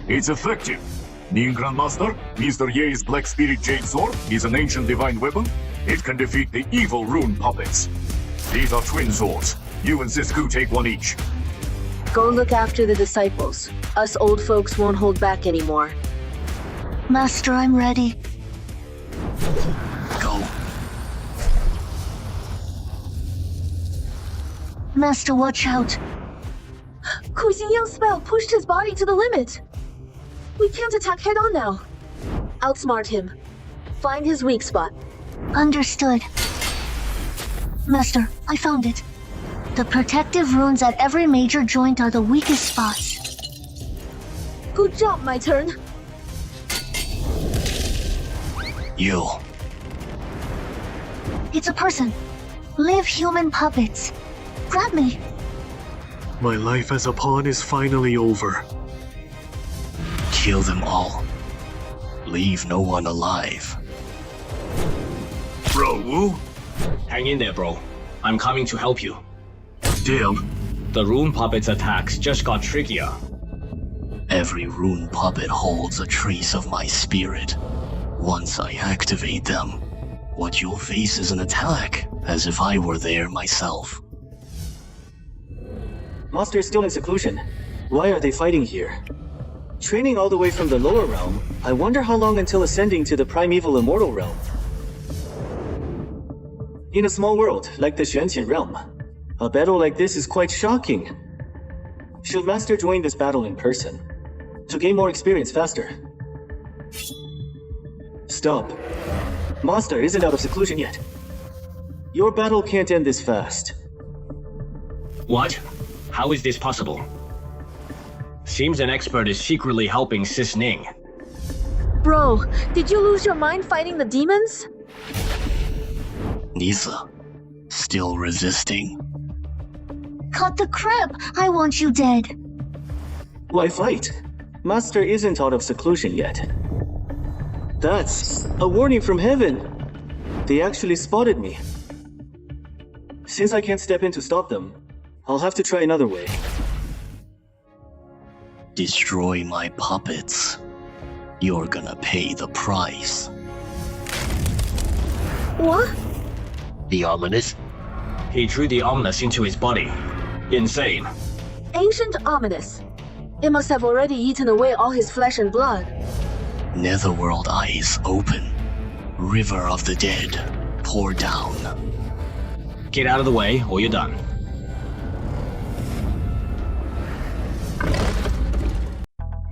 It's effective. Ning Grandmaster, Mr. Ye's Black Spirit Jade Sword is an ancient divine weapon. It can defeat the evil rune puppets. These are twin swords. You and Zisku take one each. Go look after the disciples. Us old folks won't hold back anymore. Master, I'm ready. Go. Master, watch out. Ku Xingyang's spell pushed his body to the limit. We can't attack head-on now. Outsmart him. Find his weak spot. Understood. Master, I found it. The protective runes at every major joint are the weakest spots. Good job, my turn. You. It's a person. Live human puppets. Grab me. My life as a pawn is finally over. Kill them all. Leave no one alive. Bro, Wu? Hang in there, bro. I'm coming to help you. Damn. The rune puppet's attacks just got trickier. Every rune puppet holds a trace of my spirit. Once I activate them, what you'll face is an attack, as if I were there myself. Master is still in seclusion. Why are they fighting here? Training all the way from the lower realm, I wonder how long until ascending to the primeval immortal realm. In a small world, like the Xuanqian realm, a battle like this is quite shocking. Should Master join this battle in person, to gain more experience faster? Stop. Master isn't out of seclusion yet. Your battle can't end this fast. What? How is this possible? Seems an expert is secretly helping Sis Ning. Bro, did you lose your mind fighting the demons? Nisa, still resisting? Cut the crap! I want you dead! Why fight? Master isn't out of seclusion yet. That's a warning from heaven. They actually spotted me. Since I can't step in to stop them, I'll have to try another way. Destroy my puppets. You're gonna pay the price. What? The ominous? He drew the ominous into his body. Insane. Ancient ominous. It must have already eaten away all his flesh and blood. Netherworld eyes open. River of the dead, pour down. Get out of the way, or you're done.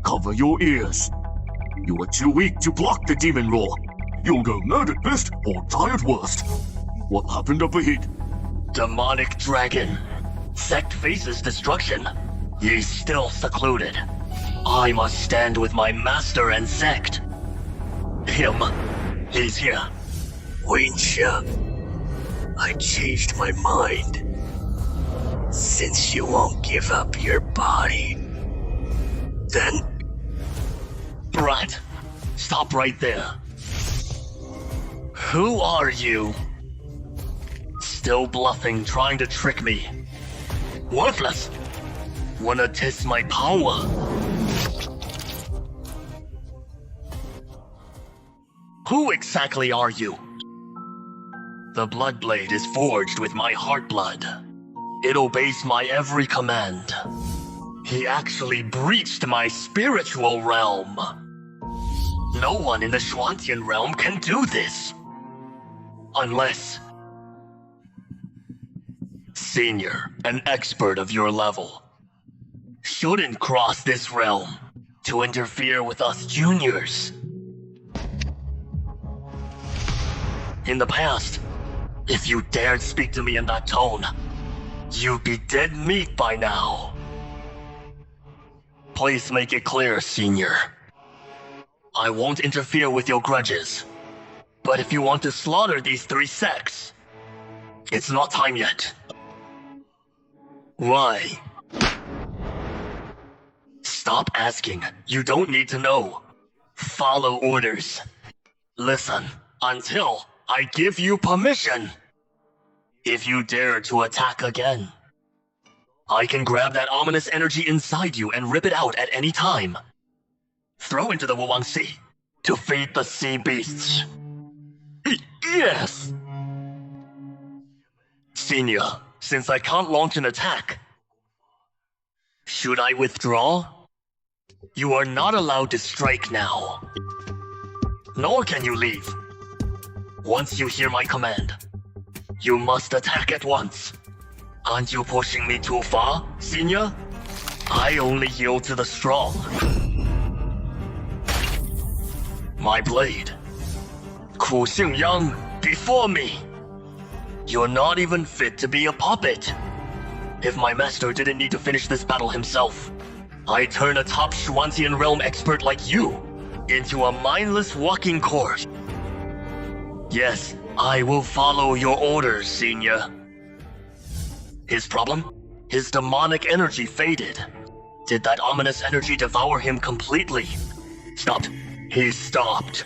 Cover your ears. You are too weak to block the demon roar. You'll go mad at best or die at worst. What happened up ahead? Demonic dragon. Sect faces destruction. He's still secluded. I must stand with my master and sect. Him. He's here. Wincha. I changed my mind. Since you won't give up your body, then... Brat, stop right there. Who are you? Still bluffing, trying to trick me. Worthless. Wanna test my power? Who exactly are you? The Bloodblade is forged with my heart blood. It obeys my every command. He actually breached my spiritual realm. No one in the Schwantian realm can do this. Unless... Senior, an expert of your level, shouldn't cross this realm to interfere with us juniors. In the past, if you dared speak to me in that tone, you'd be dead meat by now. Please make it clear, Senior. I won't interfere with your grudges. But if you want to slaughter these 3 sects, it's not time yet. Why? Stop asking. You don't need to know. Follow orders. Listen, until I give you permission. If you dare to attack again, I can grab that ominous energy inside you and rip it out at any time. Throw into the Wuwang Sea to feed the sea beasts. Yes! Senior, since I can't launch an attack, should I withdraw? You are not allowed to strike now. Nor can you leave. Once you hear my command, you must attack at once. Aren't you pushing me too far, Senior? I only yield to the strong. My blade. Ku Xingyang, before me. You're not even fit to be a puppet. If my master didn't need to finish this battle himself, I'd turn a top Schwantian realm expert like you into a mindless walking corpse. Yes, I will follow your orders, Senior. His problem? His demonic energy faded. Did that ominous energy devour him completely? Stopped. He stopped.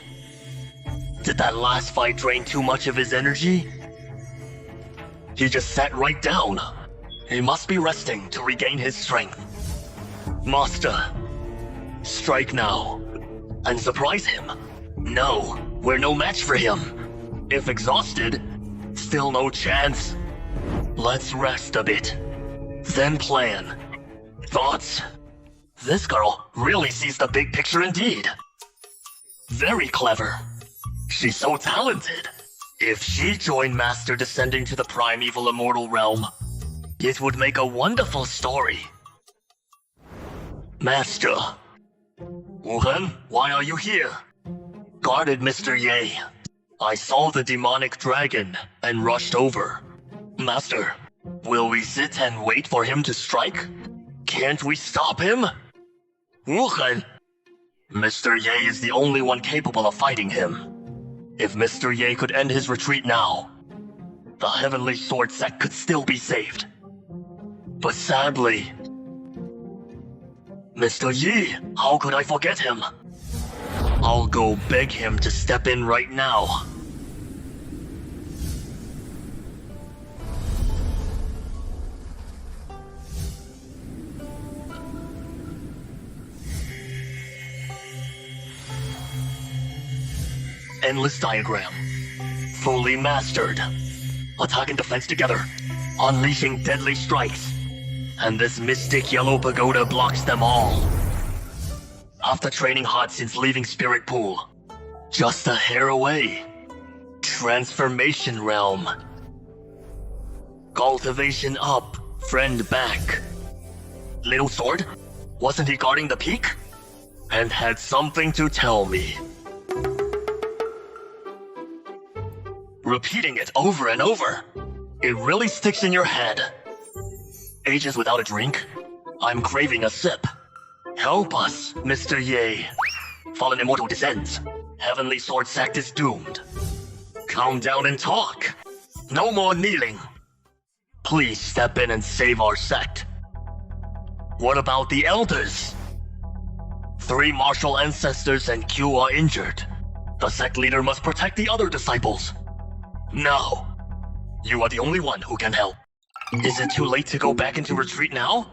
Did that last fight drain too much of his energy? He just sat right down. He must be resting to regain his strength. Master, strike now and surprise him. No, we're no match for him. If exhausted, still no chance. Let's rest a bit, then plan. Thoughts? This girl really sees the big picture indeed. Very clever. She's so talented. If she joined Master descending to the primeval immortal realm, it would make a wonderful story. Master. Wuhan, why are you here? Guarded Mr. Ye. I saw the demonic dragon and rushed over. Master, will we sit and wait for him to strike? Can't we stop him? Wuhan. Mr. Ye is the only one capable of fighting him. If Mr. Ye could end his retreat now, the Heavenly Sword Sect could still be saved. But sadly, Mr. Yi, how could I forget him? I'll go beg him to step in right now. Endless diagram. Fully mastered. Attack and defense together. Unleashing deadly strikes. And this mystic yellow pagoda blocks them all. After training hard since leaving Spirit Pool. Just a hair away. Transformation realm. Cultivation up. Friend back. Little sword? Wasn't he guarding the peak? And had something to tell me. Repeating it over and over. It really sticks in your head. Ages without a drink? I'm craving a sip. Help us, Mr. Ye. Fallen Immortal descends. Heavenly Sword Sect is doomed. Calm down and talk. No more kneeling. Please step in and save our sect. What about the elders? 3 martial ancestors and Q are injured. The sect leader must protect the other disciples. No. You are the only one who can help. Is it too late to go back into retreat now?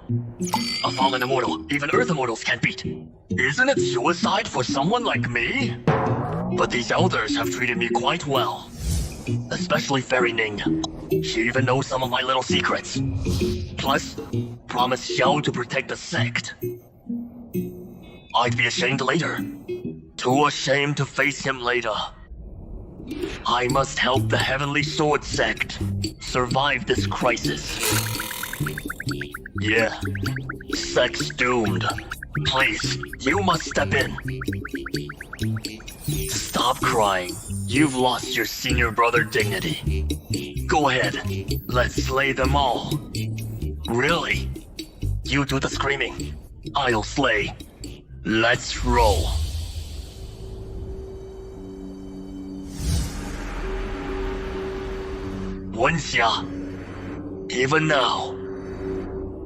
A fallen immortal, even Earth immortals can't beat. Isn't it suicide for someone like me? But these elders have treated me quite well. Especially Fairy Ning. She even knows some of my little secrets. Plus, promised Xiao to protect the sect. I'd be ashamed later. Too ashamed to face him later. I must help the Heavenly Sword Sect survive this crisis. Yeah, sect's doomed. Please, you must step in. Stop crying. You've lost your senior brother dignity. Go ahead, let's slay them all. Really? You do the screaming. I'll slay. Let's roll. Wenxia, even now,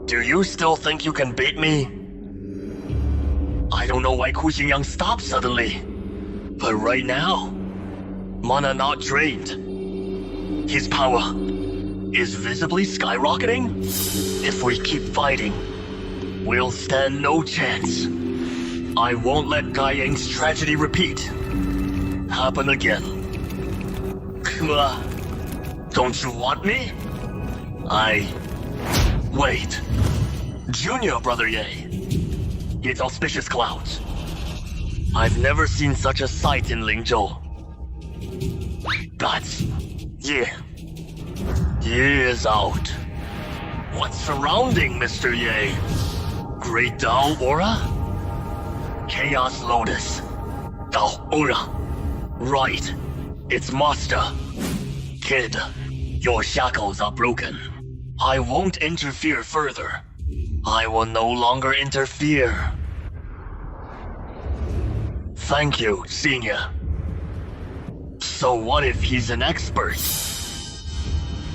do you still think you can beat me? I don't know why Ku Xingyang stopped suddenly, but right now, mana not drained. His power is visibly skyrocketing. If we keep fighting, we'll stand no chance. I won't let Gai Yang's tragedy repeat. Happen again. Don't you want me? Wait. Junior Brother Ye. It's auspicious clouds. I've never seen such a sight in Lingzhou. That's... Ye. Ye is out. What's surrounding Mr. Ye? Great Dao Aura? Chaos Lotus. Dao Aura. Right. It's Master. Kid, your shackles are broken. I won't interfere further. I will no longer interfere. Thank you, Senior. So what if he's an expert?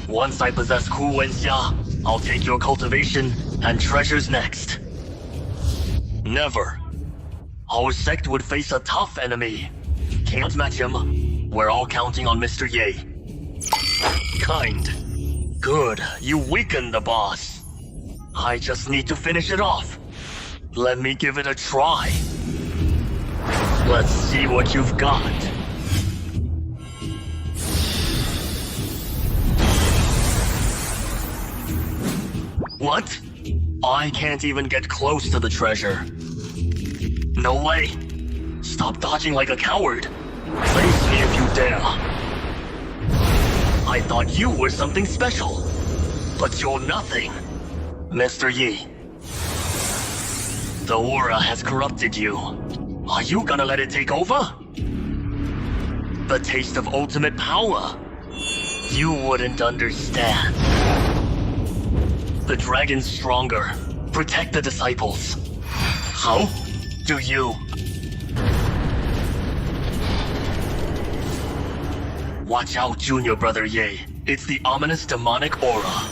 Once I possess Ku Wenxia, I'll take your cultivation and treasures next. Never. Our sect would face a tough enemy. Can't match him. We're all counting on Mr. Ye. Kind. Good, you weakened the boss. I just need to finish it off. Let me give it a try. Let's see what you've got. What? I can't even get close to the treasure. No way. Stop dodging like a coward. Face me if you dare. I thought you were something special, but you're nothing, Mr. Yi. The aura has corrupted you. Are you gonna let it take over? The taste of ultimate power. You wouldn't understand. The dragon's stronger. Protect the disciples. How do you... Watch out, Junior Brother Ye. It's the ominous demonic aura.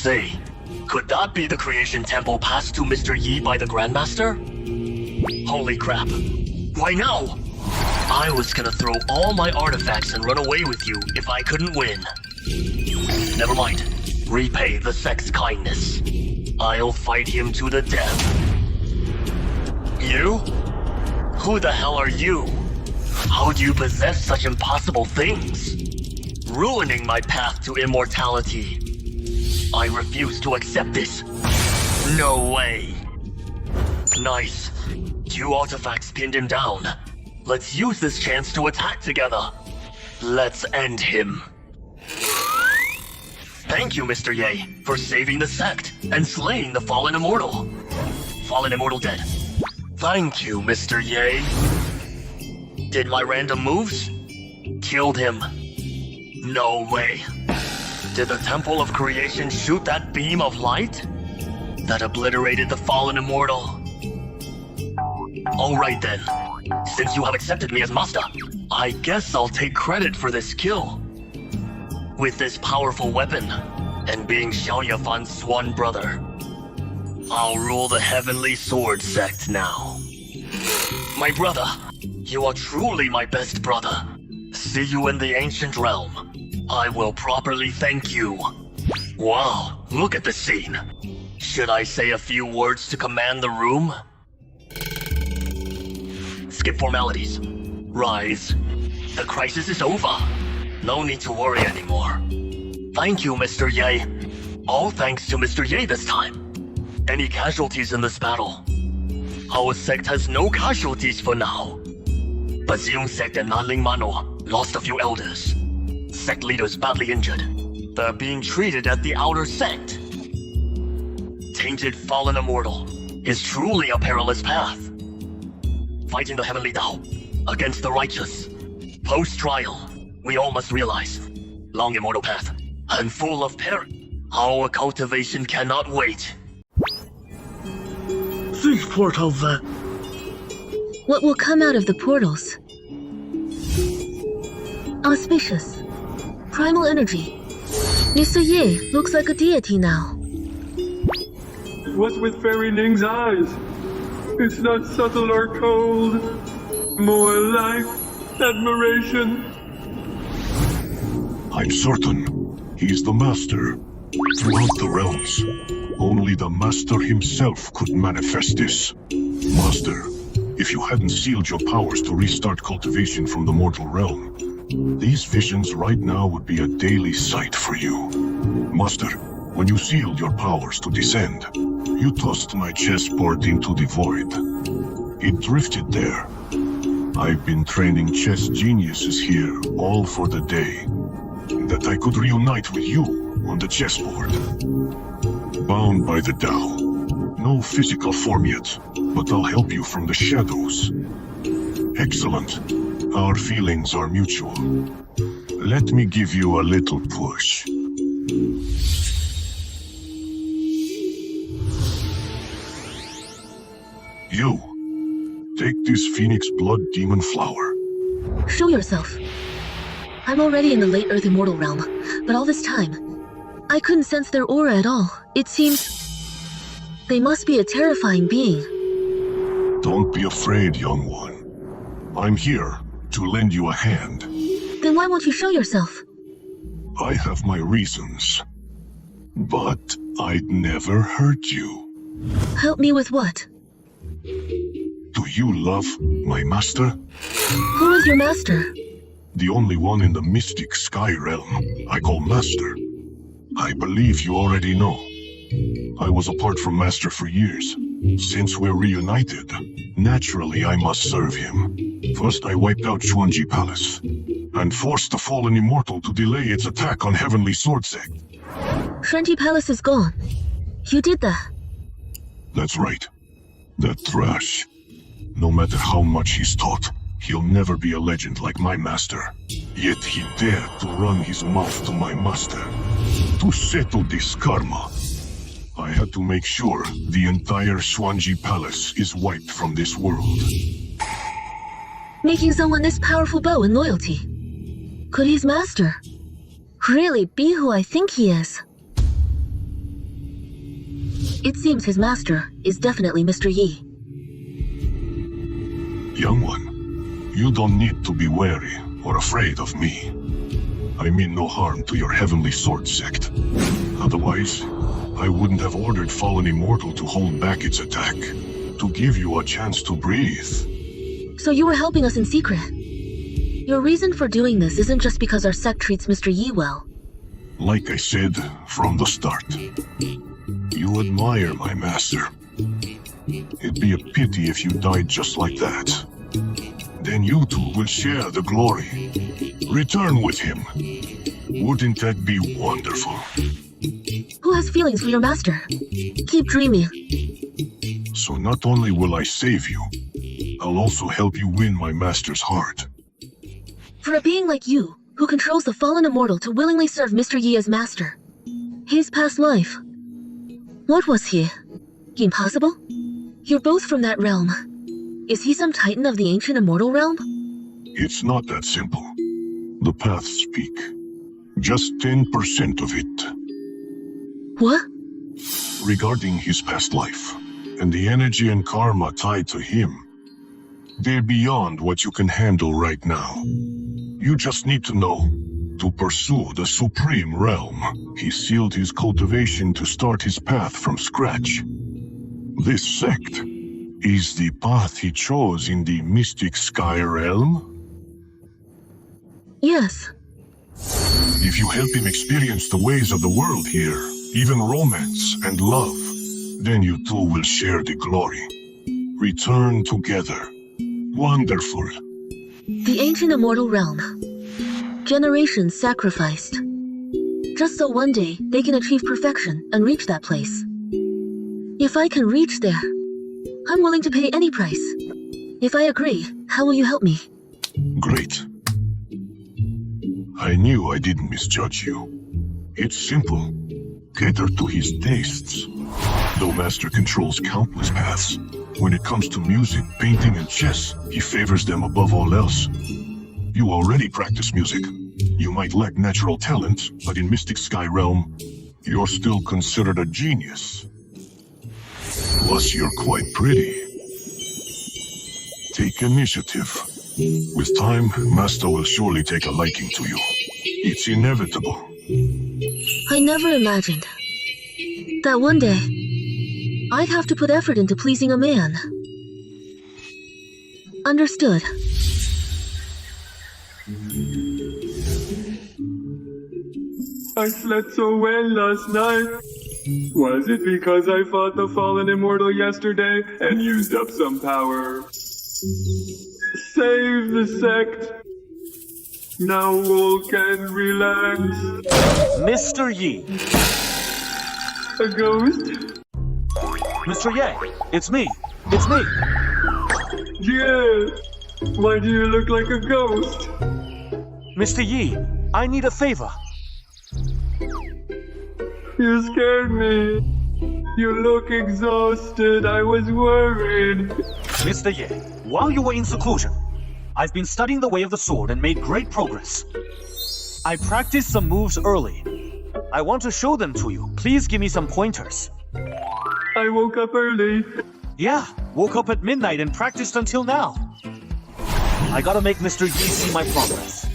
say, could that be the creation temple passed to Mr. Yi by the Grandmaster? Holy crap. Why now? I was gonna throw all my artifacts and run away with you if I couldn't win. Never mind. Repay the sect's kindness. I'll fight him to the death. You? Who the hell are you? How do you possess such impossible things? Ruining my path to immortality. I refuse to accept this. No way. Nice. 2 artifacts pinned him down. Let's use this chance to attack together. Let's end him. Thank you, Mr. Ye, for saving the sect and slaying the Fallen Immortal. Fallen Immortal dead. Thank you, Mr. Ye. Did my random moves? Killed him. No way. Did the Temple of Creation shoot that beam of light? That obliterated the Fallen Immortal. Alright then. Since you have accepted me as master, I guess I'll take credit for this kill. With this powerful weapon, and being Xiao Yafan's swan brother, I'll rule the Heavenly Sword Sect now. My brother, you are truly my best brother. See you in the ancient realm. I will properly thank you. Wow, look at the scene. Should I say a few words to command the room? Skip formalities. Rise. The crisis is over. No need to worry anymore. Thank you, Mr. Ye. All thanks to Mr. Ye this time. Any casualties in this battle? Our sect has no casualties for now. But Xiong sect and Nanling Mano lost a few elders. Sect leaders badly injured. They're being treated at the outer sect. Tainted Fallen Immortal is truly a perilous path. Fighting the Heavenly Tao against the righteous. Post-trial, we all must realize, long immortal path, and full of peril. Our cultivation cannot wait. Think portal that. What will come out of the portals? Auspicious. Primal energy. Mr. Ye looks like a deity now. What's with Fairy Ning's eyes? It's not subtle or cold. More like admiration. I'm certain he's the master. Throughout the realms, only the master himself could manifest this. Master, if you hadn't sealed your powers to restart cultivation from the mortal realm, these visions right now would be a daily sight for you. Master, when you sealed your powers to descend, you tossed my chessboard into the void. It drifted there. I've been training chess geniuses here all for the day, that I could reunite with you on the chessboard. Bound by the Tao. No physical form yet, but I'll help you from the shadows. Excellent. Our feelings are mutual. Let me give you a little push. You, take this Phoenix Blood Demon Flower. Show yourself. I'm already in the late Earth Immortal realm, but all this time, I couldn't sense their aura at all. It seems they must be a terrifying being. Don't be afraid, young one. I'm here to lend you a hand. Then why won't you show yourself? I have my reasons, but I'd never hurt you. Help me with what? Do you love my master? Who is your master? The only one in the mystic sky realm I call master. I believe you already know. I was apart from master for years. Since we're reunited, naturally I must serve him. First I wiped out Chuanji Palace, and forced the Fallen Immortal to delay its attack on Heavenly Sword Sect. Shuanji Palace is gone. You did that. That's right. That trash. No matter how much he's taught, he'll never be a legend like my master. Yet he dared to run his mouth to my master. To settle this karma, I had to make sure the entire Shuanji Palace is wiped from this world. Making someone this powerful bow in loyalty. Could his master really be who I think he is? It seems his master is definitely Mr. Yi. Young one, you don't need to be wary or afraid of me. I mean no harm to your heavenly sword sect. Otherwise, I wouldn't have ordered Fallen Immortal to hold back its attack, to give you a chance to breathe. So you were helping us in secret. Your reason for doing this isn't just because our sect treats Mr. Yi well. Like I said from the start, you admire my master. It'd be a pity if you died just like that. Then you two will share the glory. Return with him. Wouldn't that be wonderful? Who has feelings for your master? Keep dreaming. So not only will I save you, I'll also help you win my master's heart. For a being like you, who controls the fallen immortal to willingly serve Mr. Yi as master, his past life, what was he? Impossible? You're both from that realm. Is he some titan of the ancient immortal realm? It's not that simple. The paths speak. Just 10% of it. What? Regarding his past life, and the energy and karma tied to him, they're beyond what you can handle right now. You just need to know, to pursue the supreme realm, he sealed his cultivation to start his path from scratch. This sect is the path he chose in the mystic sky realm? Yes. If you help him experience the ways of the world here, even romance and love, then you two will share the glory. Return together. Wonderful. The ancient immortal realm. Generations sacrificed. Just so one day they can achieve perfection and reach that place. If I can reach there, I'm willing to pay any price. If I agree, how will you help me? Great. I knew I didn't misjudge you. It's simple. Cater to his tastes. Though Master controls countless paths, when it comes to music, painting, and chess, he favors them above all else. You already practice music. You might lack natural talent, but in Mystic Sky Realm, you're still considered a genius. Plus, you're quite pretty. Take initiative. With time, Master will surely take a liking to you. It's inevitable. I never imagined that one day I'd have to put effort into pleasing a man. Understood. I slept so well last night. Was it because I fought the fallen immortal yesterday and used up some power? Save the sect. Now all can relax. Mr. Yi. A ghost? Mr. Ye, it's me. It's me. Yeah. Why do you look like a ghost? Mr. Yi, I need a favor. You scared me. You look exhausted. I was worried. Mr. Ye, while you were in seclusion, I've been studying the way of the sword and made great progress. I practiced some moves early. I want to show them to you. Please give me some pointers. I woke up early. Yeah, woke up at midnight and practiced until now. I gotta make Mr. Yi see my progress.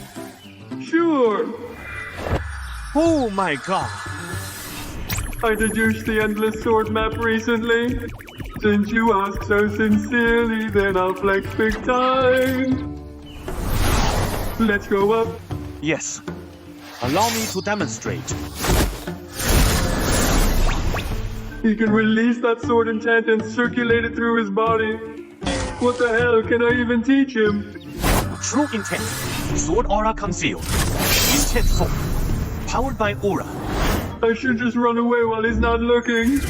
Sure. Oh my god. I deduced the Endless Sword map recently. Since you ask so sincerely, then I'll flex big time. Let's go up. Yes. Allow me to demonstrate. He can release that sword intent and circulate it through his body. What the hell can I even teach him? True intent. Sword aura concealed. Intent sword. Powered by aura. I should just run away while he's not looking.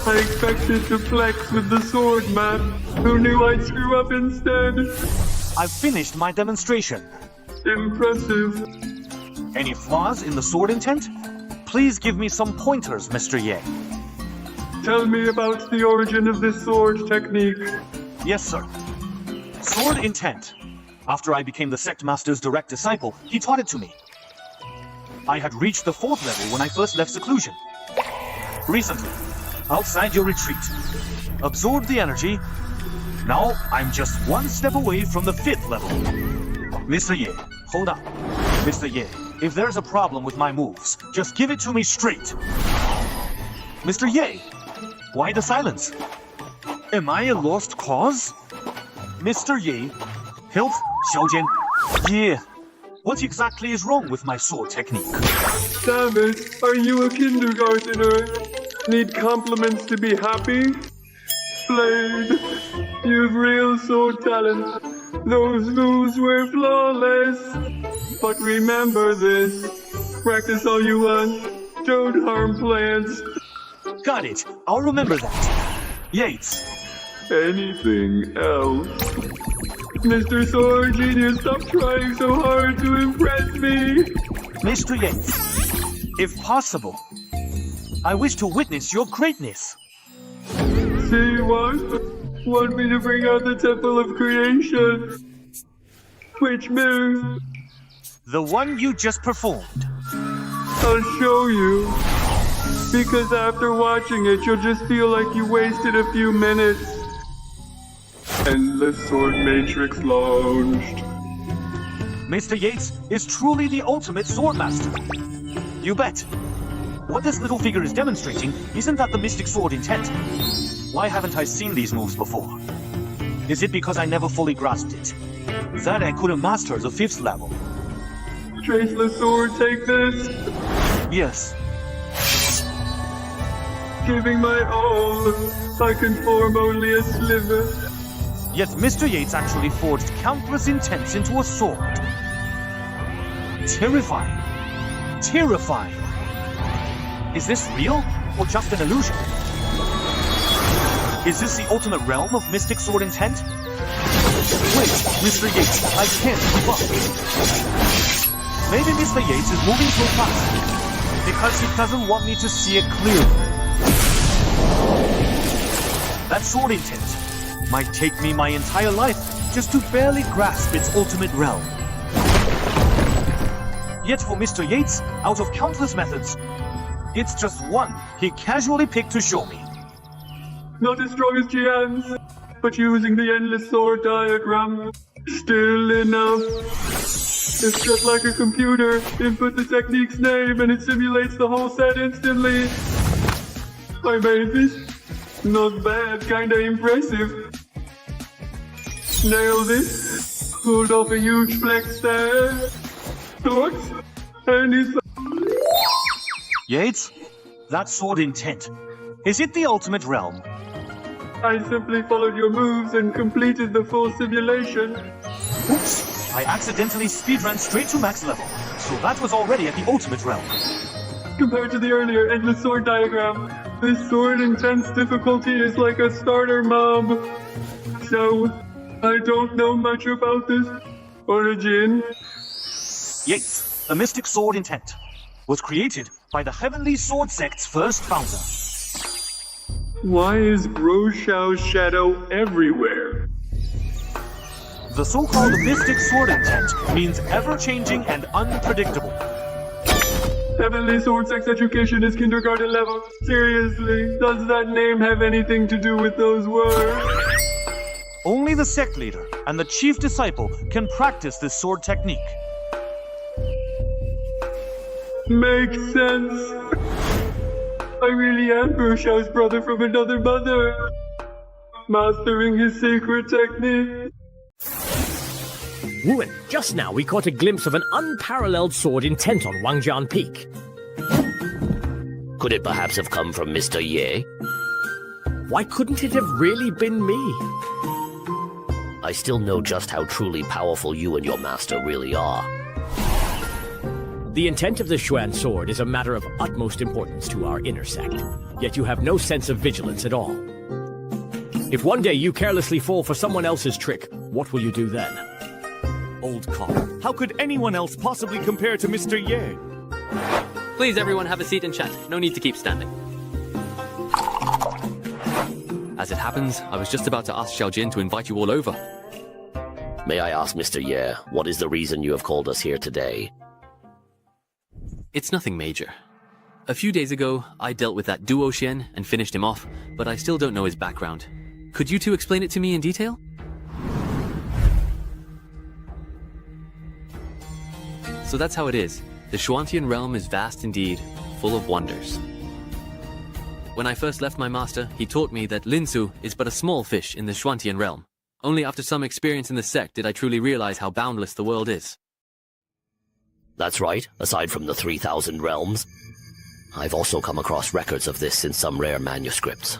I expected to flex with the sword map. Who knew I'd screw up instead? I've finished my demonstration. Impressive. Any flaws in the sword intent? Please give me some pointers, Mr. Ye. Tell me about the origin of this sword technique. Yes, sir. Sword intent. After I became the sect master's direct disciple, he taught it to me. I had reached the 4th level when I first left seclusion. Recently, outside your retreat. Absorb the energy. Now I'm just one step away from the 5th level. Mr. Ye, hold up. Mr. Ye, if there's a problem with my moves, just give it to me straight. Mr. Ye, why the silence? Am I a lost cause? Mr. Ye, health, Xiaojin. Yeah. What exactly is wrong with my sword technique? Damn it, are you a kindergartner? Need compliments to be happy? Blade, you've real sword talent. Those moves were flawless. But remember this, practice all you want, don't harm plants. Got it, I'll remember that. Yates. Anything else? Mr. Sword Genius, stop trying so hard to impress me! Mr. Yates, if possible, I wish to witness your greatness. See what? Want me to bring out the Temple of Creation? Which move? The one you just performed. I'll show you. Because after watching it, you'll just feel like you wasted a few minutes. Endless Sword Matrix launched. Mr. Yates is truly the ultimate sword master. You bet. What this little figure is demonstrating isn't that the Mystic Sword intent. Why haven't I seen these moves before? Is it because I never fully grasped it? That I couldn't master the 5th level. Traceless Sword, take this. Yes. Giving my all, I can form only a sliver. Yet Mr. Yates actually forged countless intents into a sword. Terrifying. Terrifying. Is this real, or just an illusion? Is this the ultimate realm of Mystic Sword intent? Wait, Mr. Yates, I can't keep up. Maybe Mr. Yates is moving so fast because he doesn't want me to see it clearly. That sword intent might take me my entire life just to barely grasp its ultimate realm. Yet for Mr. Yates, out of countless methods, it's just one he casually picked to show me. Not as strong as Jian's, but using the endless sword diagram, still enough. It's just like a computer. Input the technique's name and it simulates the whole set instantly. I made this. Not bad, kinda impressive. Nailed it. Pulled off a huge flex there. Thoughts? Any Yates, that sword intent, is it the ultimate realm? I simply followed your moves and completed the full simulation. Oops, I accidentally speedran straight to max level, so that was already at the ultimate realm. Compared to the earlier endless sword diagram, this sword intense difficulty is like a starter mob. So, I don't know much about this origin. Yates, the Mystic Sword intent, was created by the Heavenly Sword Sect's first founder. Why is Groshow's shadow everywhere? The so-called Mystic Sword intent means ever-changing and unpredictable. Heavenly Sword Sect's education is kindergarten level. Seriously, does that name have anything to do with those words? Only the sect leader and the chief disciple can practice this sword technique. Makes sense. I really am Groshow's brother from another mother. Mastering his secret technique. Wu, just now we caught a glimpse of an unparalleled sword intent on Wangjian Peak. Could it perhaps have come from Mr. Ye? Why couldn't it have really been me? I still know just how truly powerful you and your master really are. The intent of the Xuan sword is a matter of utmost importance to our inner sect, yet you have no sense of vigilance at all. If one day you carelessly fall for someone else's trick, what will you do then? Old cop. How could anyone else possibly compare to Mr. Ye? Please everyone have a seat and chat. No need to keep standing. As it happens, I was just about to ask Xiaojin to invite you all over. May I ask, Mr. Ye, what is the reason you have called us here today? It's nothing major. A few days ago, I dealt with that Duo Xian and finished him off, but I still don't know his background. Could you two explain it to me in detail? So that's how it is. The Shuantian realm is vast indeed, full of wonders. When I first left my master, he taught me that Linsu is but a small fish in the Shuantian realm. Only after some experience in the sect did I truly realize how boundless the world is. That's right, aside from the 3,000 realms. I've also come across records of this in some rare manuscripts.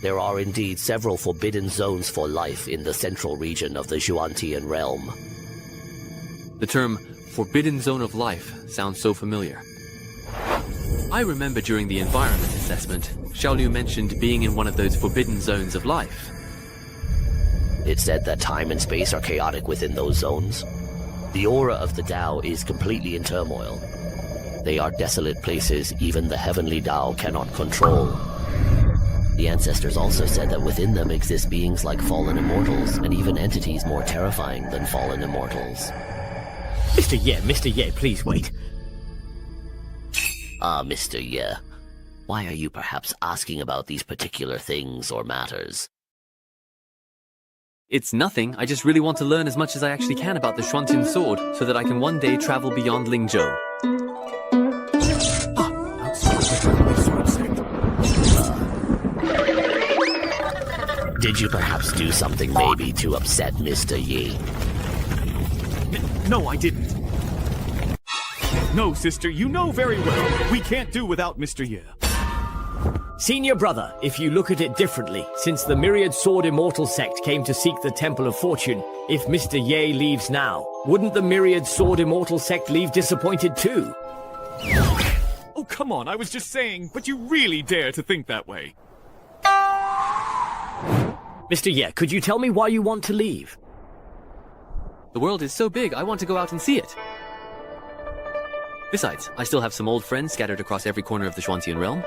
There are indeed several forbidden zones for life in the central region of the Shuantian realm. The term Forbidden Zone of Life sounds so familiar. I remember during the environment assessment, Xiaoliu mentioned being in one of those forbidden zones of life. It's said that time and space are chaotic within those zones. The aura of the Tao is completely in turmoil. They are desolate places even the heavenly Tao cannot control. The ancestors also said that within them exist beings like fallen immortals, and even entities more terrifying than fallen immortals. Mr. Ye, please wait. Ah, Mr. Ye. Why are you perhaps asking about these particular things or matters? It's nothing, I just really want to learn as much as I actually can about the Shuantian sword, so that I can one day travel beyond Lingzhou. Did you perhaps do something maybe to upset Mr. Yi? No, I didn't. No, sister, you know very well. We can't do without Mr. Ye. Senior brother, if you look at it differently, since the Myriad Sword Immortal sect came to seek the Temple of Fortune, if Mr. Ye leaves now, wouldn't the Myriad Sword Immortal sect leave disappointed too? Oh, come on, I was just saying, but you really dare to think that way. Mr. Ye, could you tell me why you want to leave? The world is so big, I want to go out and see it. Besides, I still have some old friends scattered across every corner of the Shuantian realm.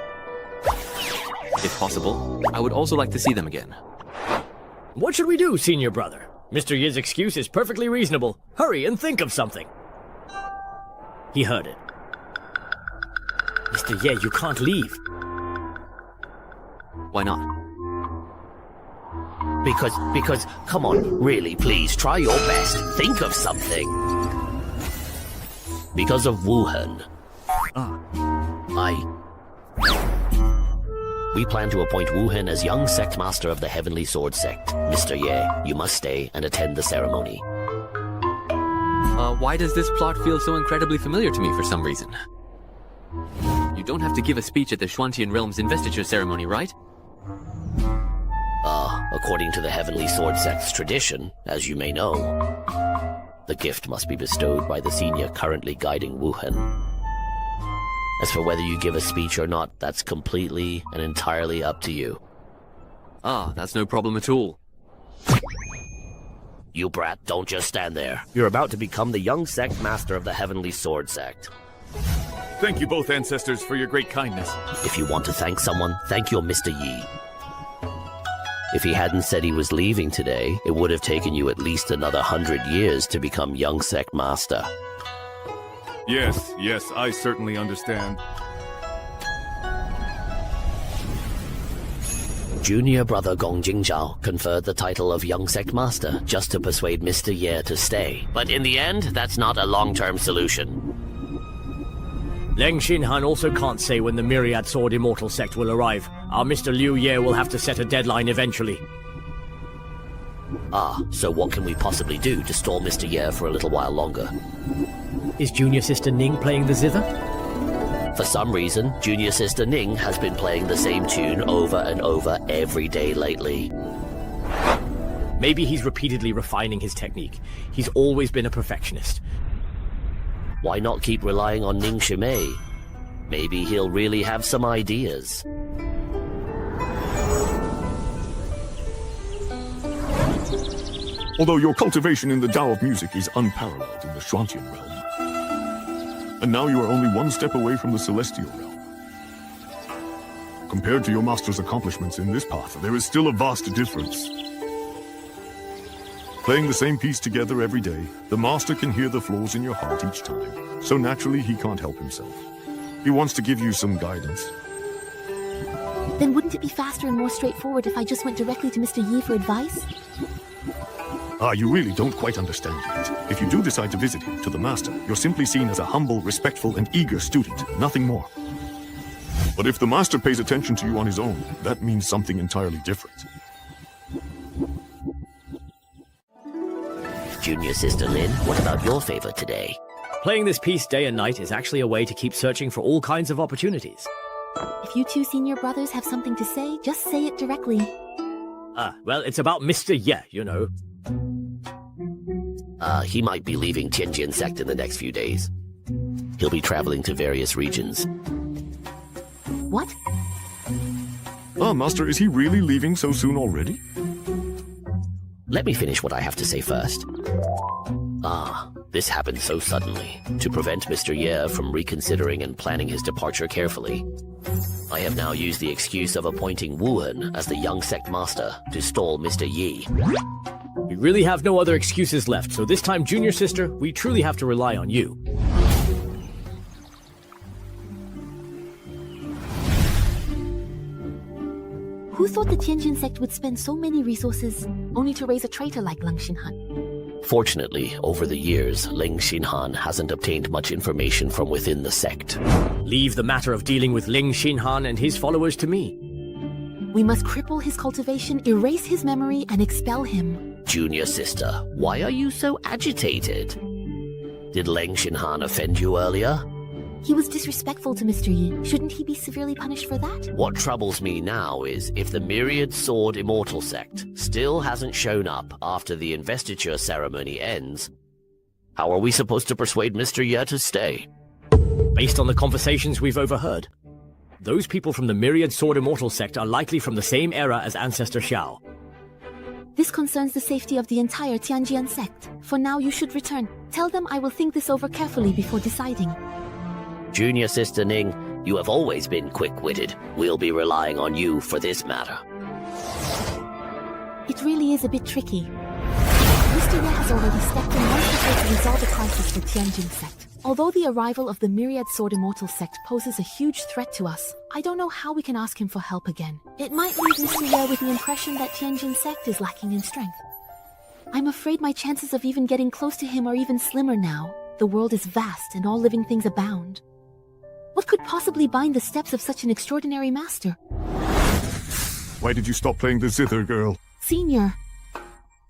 If possible, I would also like to see them again. What should we do, senior brother? Mr. Ye's excuse is perfectly reasonable. Hurry and think of something. He heard it. Mr. Ye, you can't leave. Why not? Because, come on, really, please, try your best. Think of something. Because of Wuhan. We plan to appoint Wuhan as young sect master of the Heavenly Sword sect. Mr. Ye, you must stay and attend the ceremony. Why does this plot feel so incredibly familiar to me for some reason? You don't have to give a speech at the Shuantian Realm's investiture ceremony, right? According to the Heavenly Sword sect's tradition, as you may know, the gift must be bestowed by the senior currently guiding Wuhan. As for whether you give a speech or not, that's completely and entirely up to you. That's no problem at all. You brat, don't just stand there. You're about to become the young sect master of the Heavenly Sword sect. Thank you both, ancestors, for your great kindness. If you want to thank someone, thank your Mr. Yi. If he hadn't said he was leaving today, it would have taken you at least another 100 years to become young sect master. Yes, I certainly understand. Junior brother Gong Jingzhao conferred the title of young sect master just to persuade Mr. Ye to stay. But in the end, that's not a long-term solution. Leng Xinhan also can't say when the Myriad Sword Immortal sect will arrive. Our Mr. Liu Ye will have to set a deadline eventually. So what can we possibly do to stall Mr. Ye for a little while longer? Is Junior Sister Ning playing the zither? For some reason, Junior Sister Ning has been playing the same tune over and over every day lately. Maybe he's repeatedly refining his technique. He's always been a perfectionist. Why not keep relying on Ning Shimei? Maybe he'll really have some ideas. Although your cultivation in the Tao of music is unparalleled in the Shuantian realm. And now you are only one step away from the Celestial realm. Compared to your master's accomplishments in this path, there is still a vast difference. Playing the same piece together every day, the master can hear the flaws in your heart each time, so naturally he can't help himself. He wants to give you some guidance. Then wouldn't it be faster and more straightforward if I just went directly to Mr. Yi for advice? You really don't quite understand yet. If you do decide to visit him, to the Master, you're simply seen as a humble, respectful, and eager student, nothing more. But if the Master pays attention to you on his own, that means something entirely different. Junior Sister Lin, what about your favor today? Playing this piece day and night is actually a way to keep searching for all kinds of opportunities. If you two senior brothers have something to say, just say it directly. Well, it's about Mr. Ye, you know. He might be leaving Tianjin sect in the next few days. He'll be traveling to various regions. What? Master, is he really leaving so soon already? Let me finish what I have to say first. This happened so suddenly. To prevent Mr. Ye from reconsidering and planning his departure carefully, I have now used the excuse of appointing Wuhan as the young sect master to stall Mr. Yi. We really have no other excuses left, so this time, Junior Sister, we truly have to rely on you. Who thought the Tianjin sect would spend so many resources only to raise a traitor like Ling Xinhan? Fortunately, over the years, Ling Xinhan hasn't obtained much information from within the sect. Leave the matter of dealing with Ling Xinhan and his followers to me. We must cripple his cultivation, erase his memory, and expel him. Junior Sister, why are you so agitated? Did Ling Xinhan offend you earlier? He was disrespectful to Mr. Yi. Shouldn't he be severely punished for that? What troubles me now is if the Myriad Sword Immortal sect still hasn't shown up after the investiture ceremony ends, how are we supposed to persuade Mr. Ye to stay? Based on the conversations we've overheard, those people from the Myriad Sword Immortal sect are likely from the same era as Ancestor Xiao. This concerns the safety of the entire Tianjin sect. For now, you should return. Tell them I will think this over carefully before deciding. Junior Sister Ning, you have always been quick-witted. We'll be relying on you for this matter. It really is a bit tricky. Mr. Ye has already stepped in once before to resolve the crisis for Tianjin sect. Although the arrival of the Myriad Sword Immortal sect poses a huge threat to us, I don't know how we can ask him for help again. It might leave Mr. Ye with the impression that Tianjin sect is lacking in strength. I'm afraid my chances of even getting close to him are even slimmer now. The world is vast and all living things abound. What could possibly bind the steps of such an extraordinary master? Why did you stop playing the zither, girl? Senior,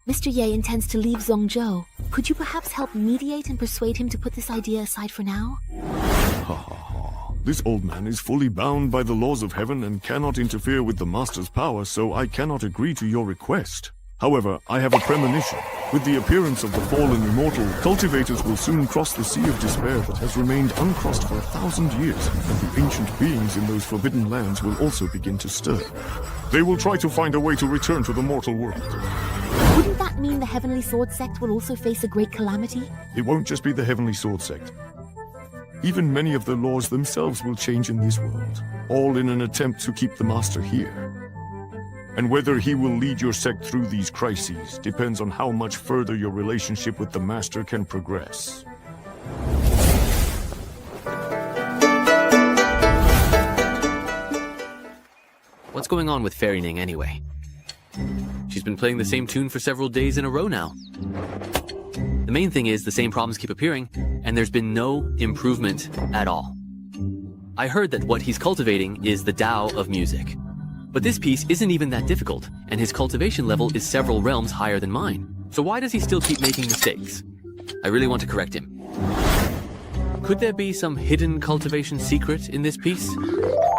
Mr. Ye intends to leave Zhongzhou. Could you perhaps help mediate and persuade him to put this idea aside for now? Ha ha ha. This old man is fully bound by the laws of heaven and cannot interfere with the Master's power, so I cannot agree to your request. However, I have a premonition. With the appearance of the fallen immortal, cultivators will soon cross the sea of despair that has remained uncrossed for 1,000 years, and the ancient beings in those forbidden lands will also begin to stir. They will try to find a way to return to the mortal world. Wouldn't that mean the Heavenly Sword sect will also face a great calamity? It won't just be the Heavenly Sword sect. Even many of the laws themselves will change in this world, all in an attempt to keep the Master here. And whether he will lead your sect through these crises depends on how much further your relationship with the Master can progress. What's going on with Fairy Ning anyway? She's been playing the same tune for several days in a row now. The main thing is the same problems keep appearing, and there's been no improvement at all. I heard that what he's cultivating is the Tao of music. But this piece isn't even that difficult, and his cultivation level is several realms higher than mine. So why does he still keep making mistakes? I really want to correct him. Could there be some hidden cultivation secret in this piece?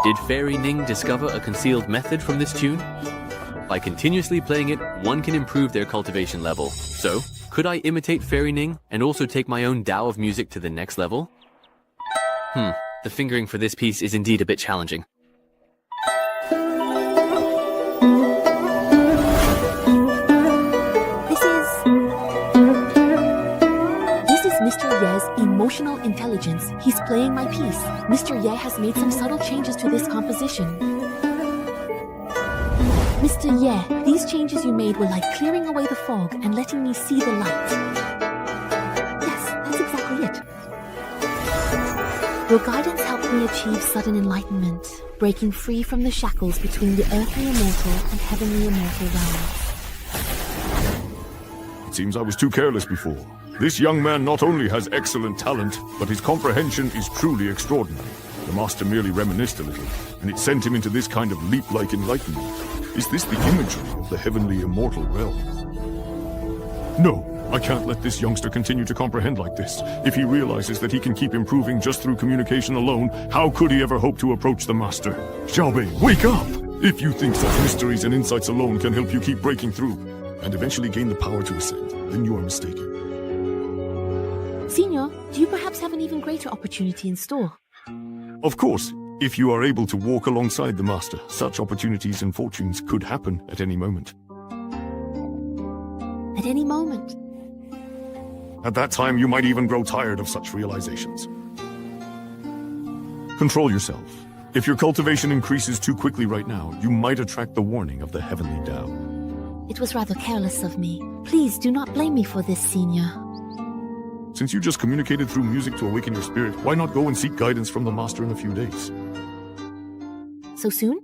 Did Fairy Ning discover a concealed method from this tune? By continuously playing it, one can improve their cultivation level. So, could I imitate Fairy Ning and also take my own Tao of music to the next level? The fingering for this piece is indeed a bit challenging. Mr. Ye's emotional intelligence. He's playing my piece. Mr. Ye has made some subtle changes to this composition. Mr. Ye, these changes you made were like clearing away the fog and letting me see the light. Yes, that's exactly it. Your guidance helped me achieve sudden enlightenment, breaking free from the shackles between the earthly immortal and heavenly immortal realms. It seems I was too careless before. This young man not only has excellent talent, but his comprehension is truly extraordinary. The master merely reminisced a little, and it sent him into this kind of leap-like enlightenment. Is this the imagery of the heavenly immortal realm? No, I can't let this youngster continue to comprehend like this. If he realizes that he can keep improving just through communication alone, how could he ever hope to approach the master? Xiaobei, wake up! If you think such mysteries and insights alone can help you keep breaking through, and eventually gain the power to ascend, then you are mistaken. Senior, do you perhaps have an even greater opportunity in store? Of course, if you are able to walk alongside the master, such opportunities and fortunes could happen at any moment. At any moment? At that time, you might even grow tired of such realizations. Control yourself. If your cultivation increases too quickly right now, you might attract the warning of the heavenly Tao. It was rather careless of me. Please do not blame me for this, Senior. Since you just communicated through music to awaken your spirit, why not go and seek guidance from the master in a few days? So soon?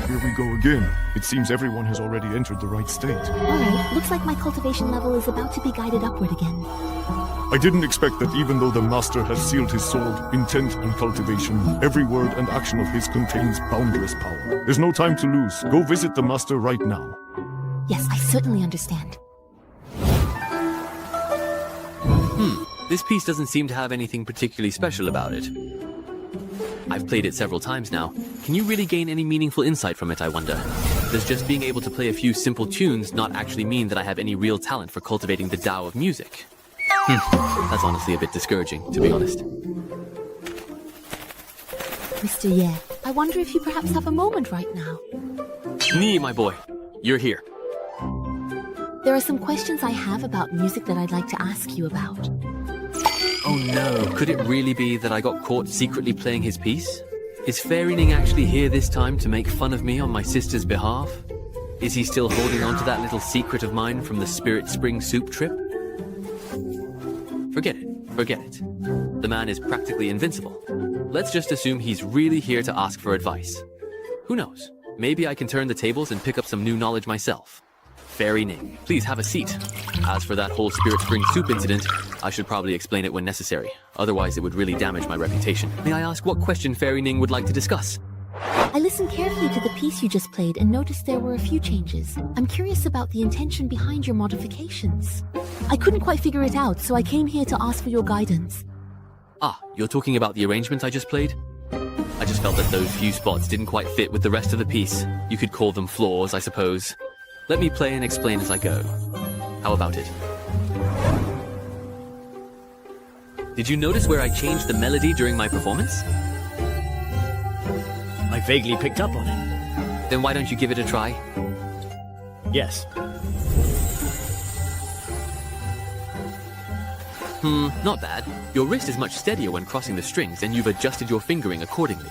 Here we go again. It seems everyone has already entered the right state. Alright, looks like my cultivation level is about to be guided upward again. I didn't expect that even though the master has sealed his sword, intent, and cultivation, every word and action of his contains boundless power. There's no time to lose. Go visit the master right now. Yes, I certainly understand. This piece doesn't seem to have anything particularly special about it. I've played it several times now. Can you really gain any meaningful insight from it, I wonder? Does just being able to play a few simple tunes not actually mean that I have any real talent for cultivating the Tao of music? That's honestly a bit discouraging, to be honest. Mr. Ye, I wonder if you perhaps have a moment right now. Ni, my boy, you're here. There are some questions I have about music that I'd like to ask you about. Oh no, could it really be that I got caught secretly playing his piece? Is Fairy Ning actually here this time to make fun of me on my sister's behalf? Is he still holding on to that little secret of mine from the Spirit Spring Soup trip? Forget it. The man is practically invincible. Let's just assume he's really here to ask for advice. Who knows? Maybe I can turn the tables and pick up some new knowledge myself. Fairy Ning, please have a seat. As for that whole Spirit Spring Soup incident, I should probably explain it when necessary. Otherwise, it would really damage my reputation. May I ask what question Fairy Ning would like to discuss? I listened carefully to the piece you just played and noticed there were a few changes. I'm curious about the intention behind your modifications. I couldn't quite figure it out, so I came here to ask for your guidance. Ah, you're talking about the arrangement I just played? I just felt that those few spots didn't quite fit with the rest of the piece. You could call them flaws, I suppose. Let me play and explain as I go. How about it? Did you notice where I changed the melody during my performance? I vaguely picked up on it. Then why don't you give it a try? Yes. Not bad. Your wrist is much steadier when crossing the strings, and you've adjusted your fingering accordingly.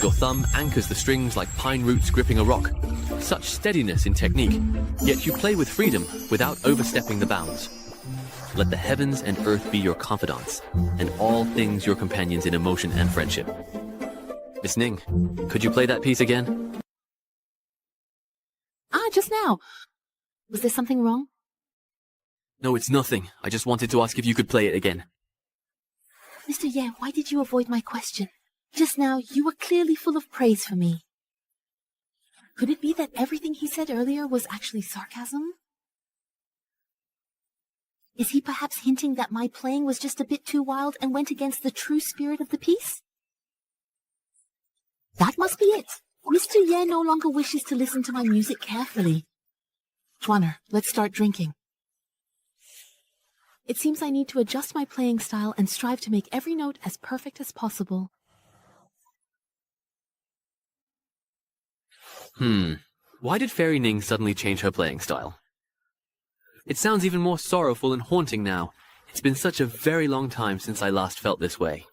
Your thumb anchors the strings like pine roots gripping a rock. Such steadiness in technique, yet you play with freedom without overstepping the bounds. Let the heavens and earth be your confidants, and all things your companions in emotion and friendship. Miss Ning, could you play that piece again? Just now. Was there something wrong? No, it's nothing. I just wanted to ask if you could play it again. Mr. Ye, why did you avoid my question? Just now, you were clearly full of praise for me. Could it be that everything he said earlier was actually sarcasm? Is he perhaps hinting that my playing was just a bit too wild and went against the true spirit of the piece? That must be it. Mr. Ye no longer wishes to listen to my music carefully. Chuaner, let's start drinking. It seems I need to adjust my playing style and strive to make every note as perfect as possible. Why did Fairy Ning suddenly change her playing style? It sounds even more sorrowful and haunting now. It's been such a very long time since I last felt this way.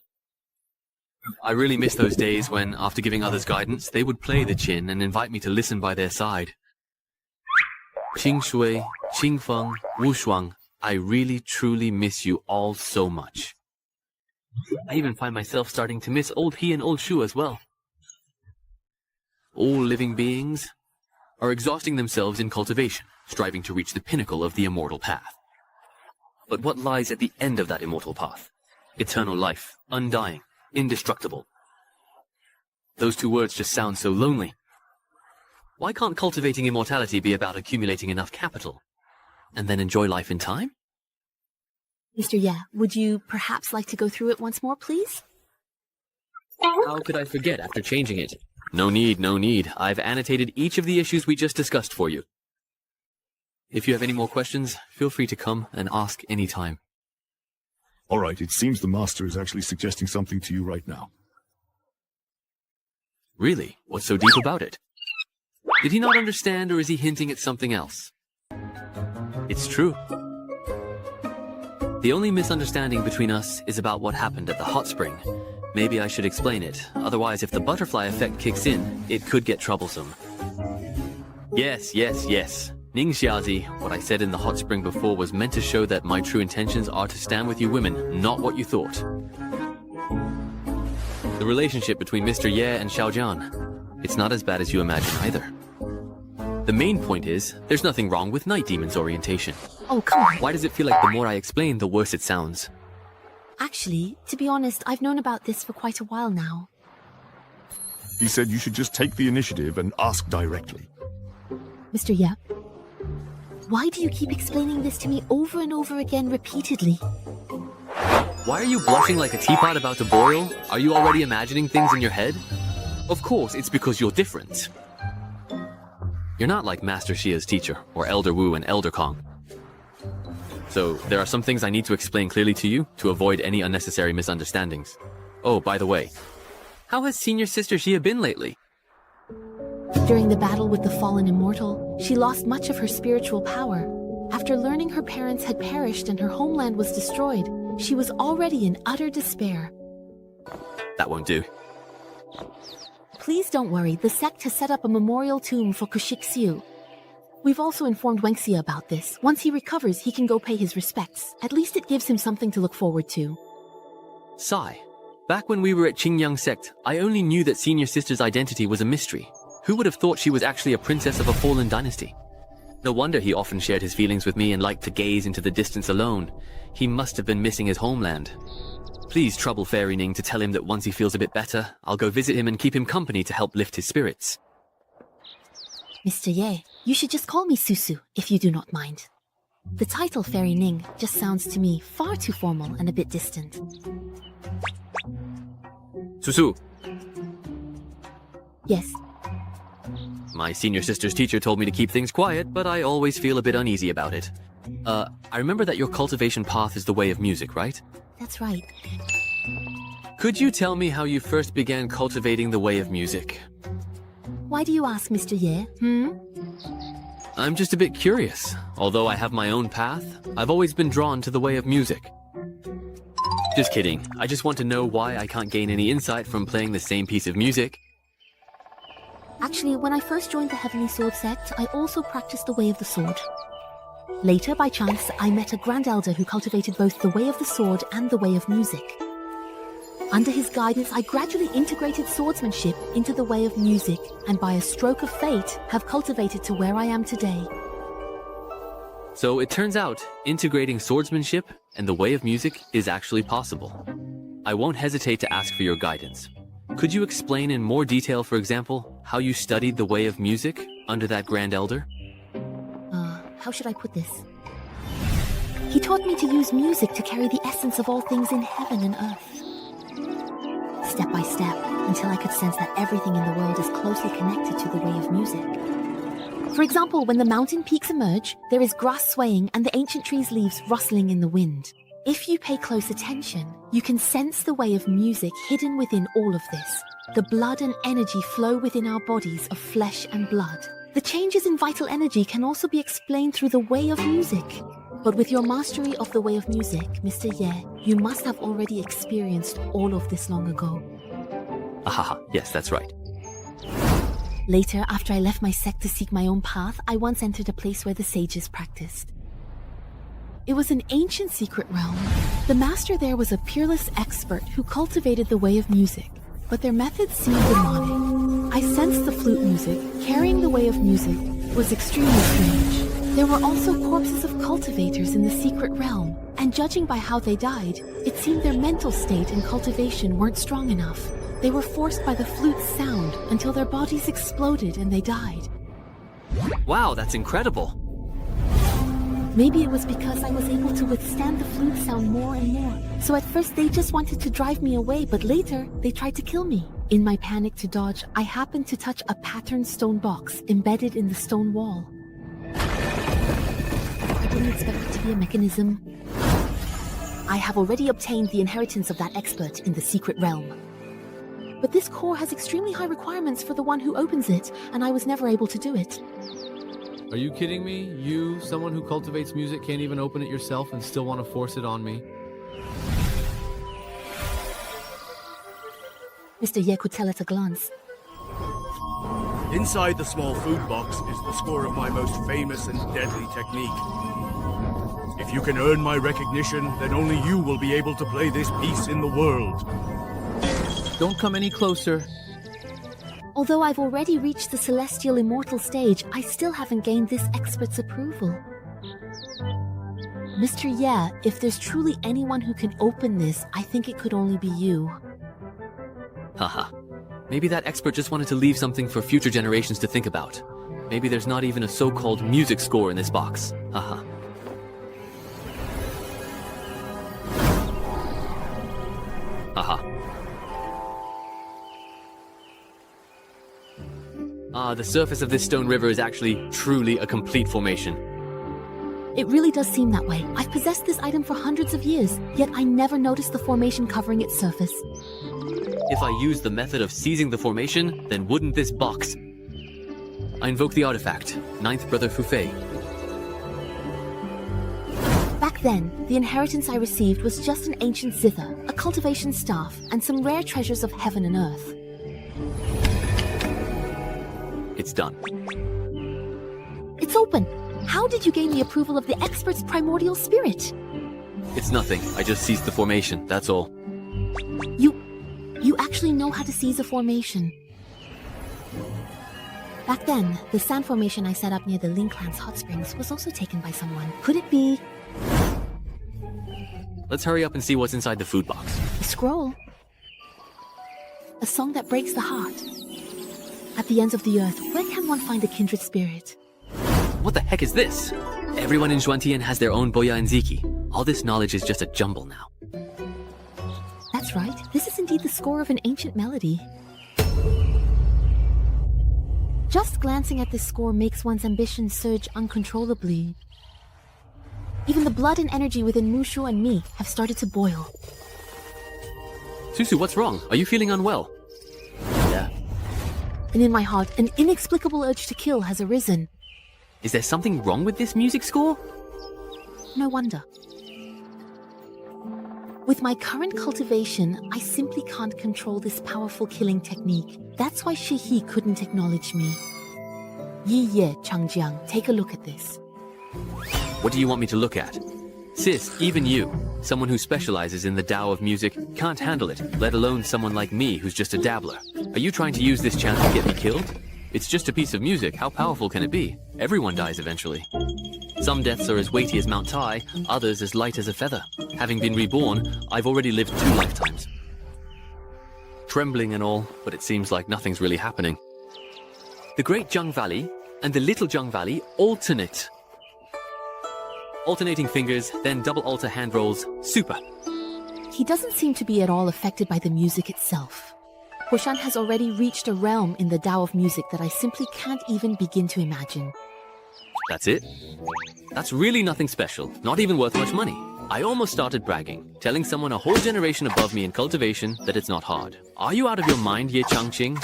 I really miss those days when, after giving others guidance, they would play the qin and invite me to listen by their side. Qing Shui, Qing Feng, Wu Shuang, I really truly miss you all so much. I even find myself starting to miss old he and old Shu as well. All living beings are exhausting themselves in cultivation, striving to reach the pinnacle of the immortal path. But what lies at the end of that immortal path? Eternal life, undying, indestructible. Those two words just sound so lonely. Why can't cultivating immortality be about accumulating enough capital, and then enjoy life in time? Mr. Ye, would you perhaps like to go through it once more, please? How could I forget after changing it? No need, no need. I've annotated each of the issues we just discussed for you. If you have any more questions, feel free to come and ask any time. All right, it seems the Master is actually suggesting something to you right now. Really? What's so deep about it? Did he not understand, or is he hinting at something else? It's true. The only misunderstanding between us is about what happened at the hot spring. Maybe I should explain it. Otherwise, if the butterfly effect kicks in, it could get troublesome. Yes. Ning Xiazi, what I said in the hot spring before was meant to show that my true intentions are to stand with you women, not what you thought. The relationship between Mr. Ye and Xiaojian, it's not as bad as you imagine either. The main point is, there's nothing wrong with Night Demon's orientation. Oh, come on. Why does it feel like the more I explain, the worse it sounds? Actually, to be honest, I've known about this for quite a while now. He said you should just take the initiative and ask directly. Mr. Ye, why do you keep explaining this to me over and over again repeatedly? Why are you blushing like a teapot about to boil? Are you already imagining things in your head? Of course, it's because you're different. You're not like Master Xia's teacher, or Elder Wu and Elder Kong. So, there are some things I need to explain clearly to you, to avoid any unnecessary misunderstandings. Oh, by the way, how has Senior Sister Xia been lately? During the battle with the fallen immortal, she lost much of her spiritual power. After learning her parents had perished and her homeland was destroyed, she was already in utter despair. That won't do. Please don't worry, the sect has set up a memorial tomb for Kushik Xiu. We've also informed Wang Xia about this. Once he recovers, he can go pay his respects. At least it gives him something to look forward to. Sai, back when we were at Qingyang sect, I only knew that Senior Sister's identity was a mystery. Who would have thought she was actually a princess of a fallen dynasty? No wonder he often shared his feelings with me and liked to gaze into the distance alone. He must have been missing his homeland. Please trouble Fairy Ning to tell him that once he feels a bit better, I'll go visit him and keep him company to help lift his spirits. Mr. Ye, you should just call me Susu, if you do not mind. The title Fairy Ning just sounds to me far too formal and a bit distant. Susu. Yes. My senior sister's teacher told me to keep things quiet, but I always feel a bit uneasy about it. I remember that your cultivation path is the way of music, right? That's right. Could you tell me how you first began cultivating the way of music? Why do you ask, Mr. Ye? I'm just a bit curious. Although I have my own path, I've always been drawn to the way of music. Just kidding. I just want to know why I can't gain any insight from playing the same piece of music. Actually, when I first joined the Heavenly Sword sect, I also practiced the Way of the Sword. Later, by chance, I met a Grand Elder who cultivated both the Way of the Sword and the Way of Music. Under his guidance, I gradually integrated swordsmanship into the Way of Music, and by a stroke of fate, have cultivated to where I am today. So it turns out, integrating swordsmanship and the Way of Music is actually possible. I won't hesitate to ask for your guidance. Could you explain in more detail, for example, how you studied the Way of Music under that Grand Elder? How should I put this? He taught me to use music to carry the essence of all things in heaven and earth. Step by step, until I could sense that everything in the world is closely connected to the Way of Music. For example, when the mountain peaks emerge, there is grass swaying and the ancient trees' leaves rustling in the wind. If you pay close attention, you can sense the Way of Music hidden within all of this. The blood and energy flow within our bodies of flesh and blood. The changes in vital energy can also be explained through the Way of Music. But with your mastery of the Way of Music, Mr. Ye, you must have already experienced all of this long ago. Ahaha, yes, that's right. Later, after I left my sect to seek my own path, I once entered a place where the sages practiced. It was an ancient secret realm. The master there was a peerless expert who cultivated the way of music, but their methods seemed demonic. I sensed the flute music, carrying the way of music, was extremely strange. There were also corpses of cultivators in the secret realm, and judging by how they died, it seemed their mental state and cultivation weren't strong enough. They were forced by the flute's sound until their bodies exploded and they died. Wow, that's incredible. Maybe it was because I was able to withstand the flute sound more and more. So at first they just wanted to drive me away, but later they tried to kill me. In my panic to dodge, I happened to touch a patterned stone box embedded in the stone wall. I didn't expect it to be a mechanism. I have already obtained the inheritance of that expert in the secret realm. But this core has extremely high requirements for the one who opens it, and I was never able to do it. Are you kidding me? You, someone who cultivates music, can't even open it yourself and still want to force it on me? Mr. Ye could tell at a glance. Inside the small food box is the score of my most famous and deadly technique. If you can earn my recognition, then only you will be able to play this piece in the world. Don't come any closer. Although I've already reached the celestial immortal stage, I still haven't gained this expert's approval. Mr. Ye, if there's truly anyone who can open this, I think it could only be you. Haha. Maybe that expert just wanted to leave something for future generations to think about. Maybe there's not even a so-called music score in this box. Haha. Haha. The surface of this stone river is actually truly a complete formation. It really does seem that way. I've possessed this item for hundreds of years, yet I never noticed the formation covering its surface. If I use the method of seizing the formation, then wouldn't this box... I invoke the artifact, Ninth Brother Fufei. Back then, the inheritance I received was just an ancient zither, a cultivation staff, and some rare treasures of heaven and earth. It's done. It's open! How did you gain the approval of the expert's primordial spirit? It's nothing. I just seized the formation, that's all. You actually know how to seize a formation. Back then, the sand formation I set up near the Ling Clan's hot springs was also taken by someone. Could it be... Let's hurry up and see what's inside the food box. A scroll? A song that breaks the heart. At the ends of the earth, where can one find a kindred spirit? What the heck is this? Everyone in Xuantian has their own Boya and Ziki. All this knowledge is just a jumble now. That's right. This is indeed the score of an ancient melody. Just glancing at this score makes one's ambition surge uncontrollably. Even the blood and energy within Mushu and me have started to boil. Susu, what's wrong? Are you feeling unwell? Yeah. And in my heart, an inexplicable urge to kill has arisen. Is there something wrong with this music score? No wonder. With my current cultivation, I simply can't control this powerful killing technique. That's why Shihi couldn't acknowledge me. Yi Ye Changjiang, take a look at this. What do you want me to look at? Sis, even you, someone who specializes in the Tao of music, can't handle it, let alone someone like me who's just a dabbler. Are you trying to use this chance to get me killed? It's just a piece of music, how powerful can it be? Everyone dies eventually. Some deaths are as weighty as Mount Tai, others as light as a feather. Having been reborn, I've already lived 2 lifetimes. Trembling and all, but it seems like nothing's really happening. The Great Zhang Valley and the Little Zhang Valley alternate. Alternating fingers, then double alter hand rolls, super. He doesn't seem to be at all affected by the music itself. Hoshan has already reached a realm in the Tao of music that I simply can't even begin to imagine. That's it? That's really nothing special, not even worth much money. I almost started bragging, telling someone a whole generation above me in cultivation that it's not hard. Are you out of your mind, Ye Changqing?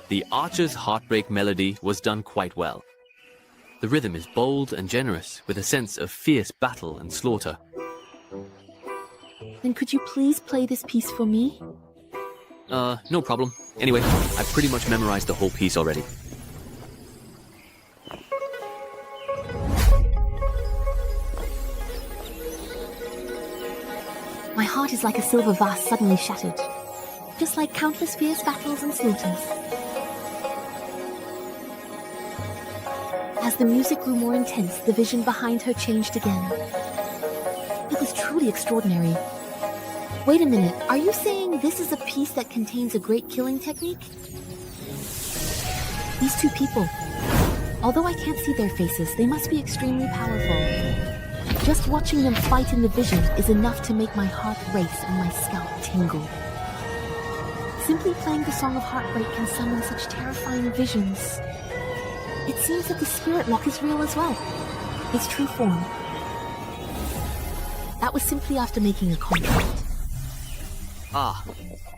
The Archer's Heartbreak melody was done quite well. The rhythm is bold and generous, with a sense of fierce battle and slaughter. Then could you please play this piece for me? No problem. Anyway, I've pretty much memorized the whole piece already. My heart is like a silver vase suddenly shattered, just like countless fierce battles and slaughters. As the music grew more intense, the vision behind her changed again. It was truly extraordinary. Wait a minute, are you saying this is a piece that contains a great killing technique? These two people, although I can't see their faces, they must be extremely powerful. Just watching them fight in the vision is enough to make my heart race and my scalp tingle. Simply playing the Song of Heartbreak can summon such terrifying visions. It seems that the spirit lock is real as well. Its true form. That was simply after making a contract. Ah,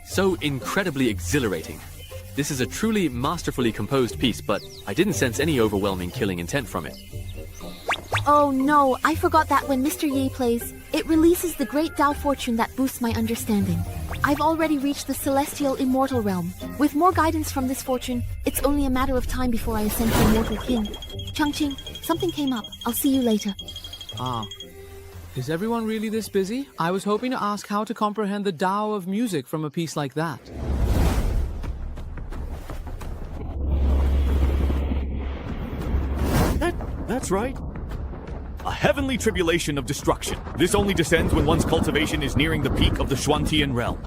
so incredibly exhilarating. This is a truly masterfully composed piece, but I didn't sense any overwhelming killing intent from it. Oh no, I forgot that when Mr. Yi plays, it releases the great Tao fortune that boosts my understanding. I've already reached the celestial immortal realm. With more guidance from this fortune, it's only a matter of time before I ascend to Immortal King. Changqing, something came up. I'll see you later. Ah. Is everyone really this busy? I was hoping to ask how to comprehend the Tao of music from a piece like that. That's right. A heavenly tribulation of destruction. This only descends when one's cultivation is nearing the peak of the Xuantian realm.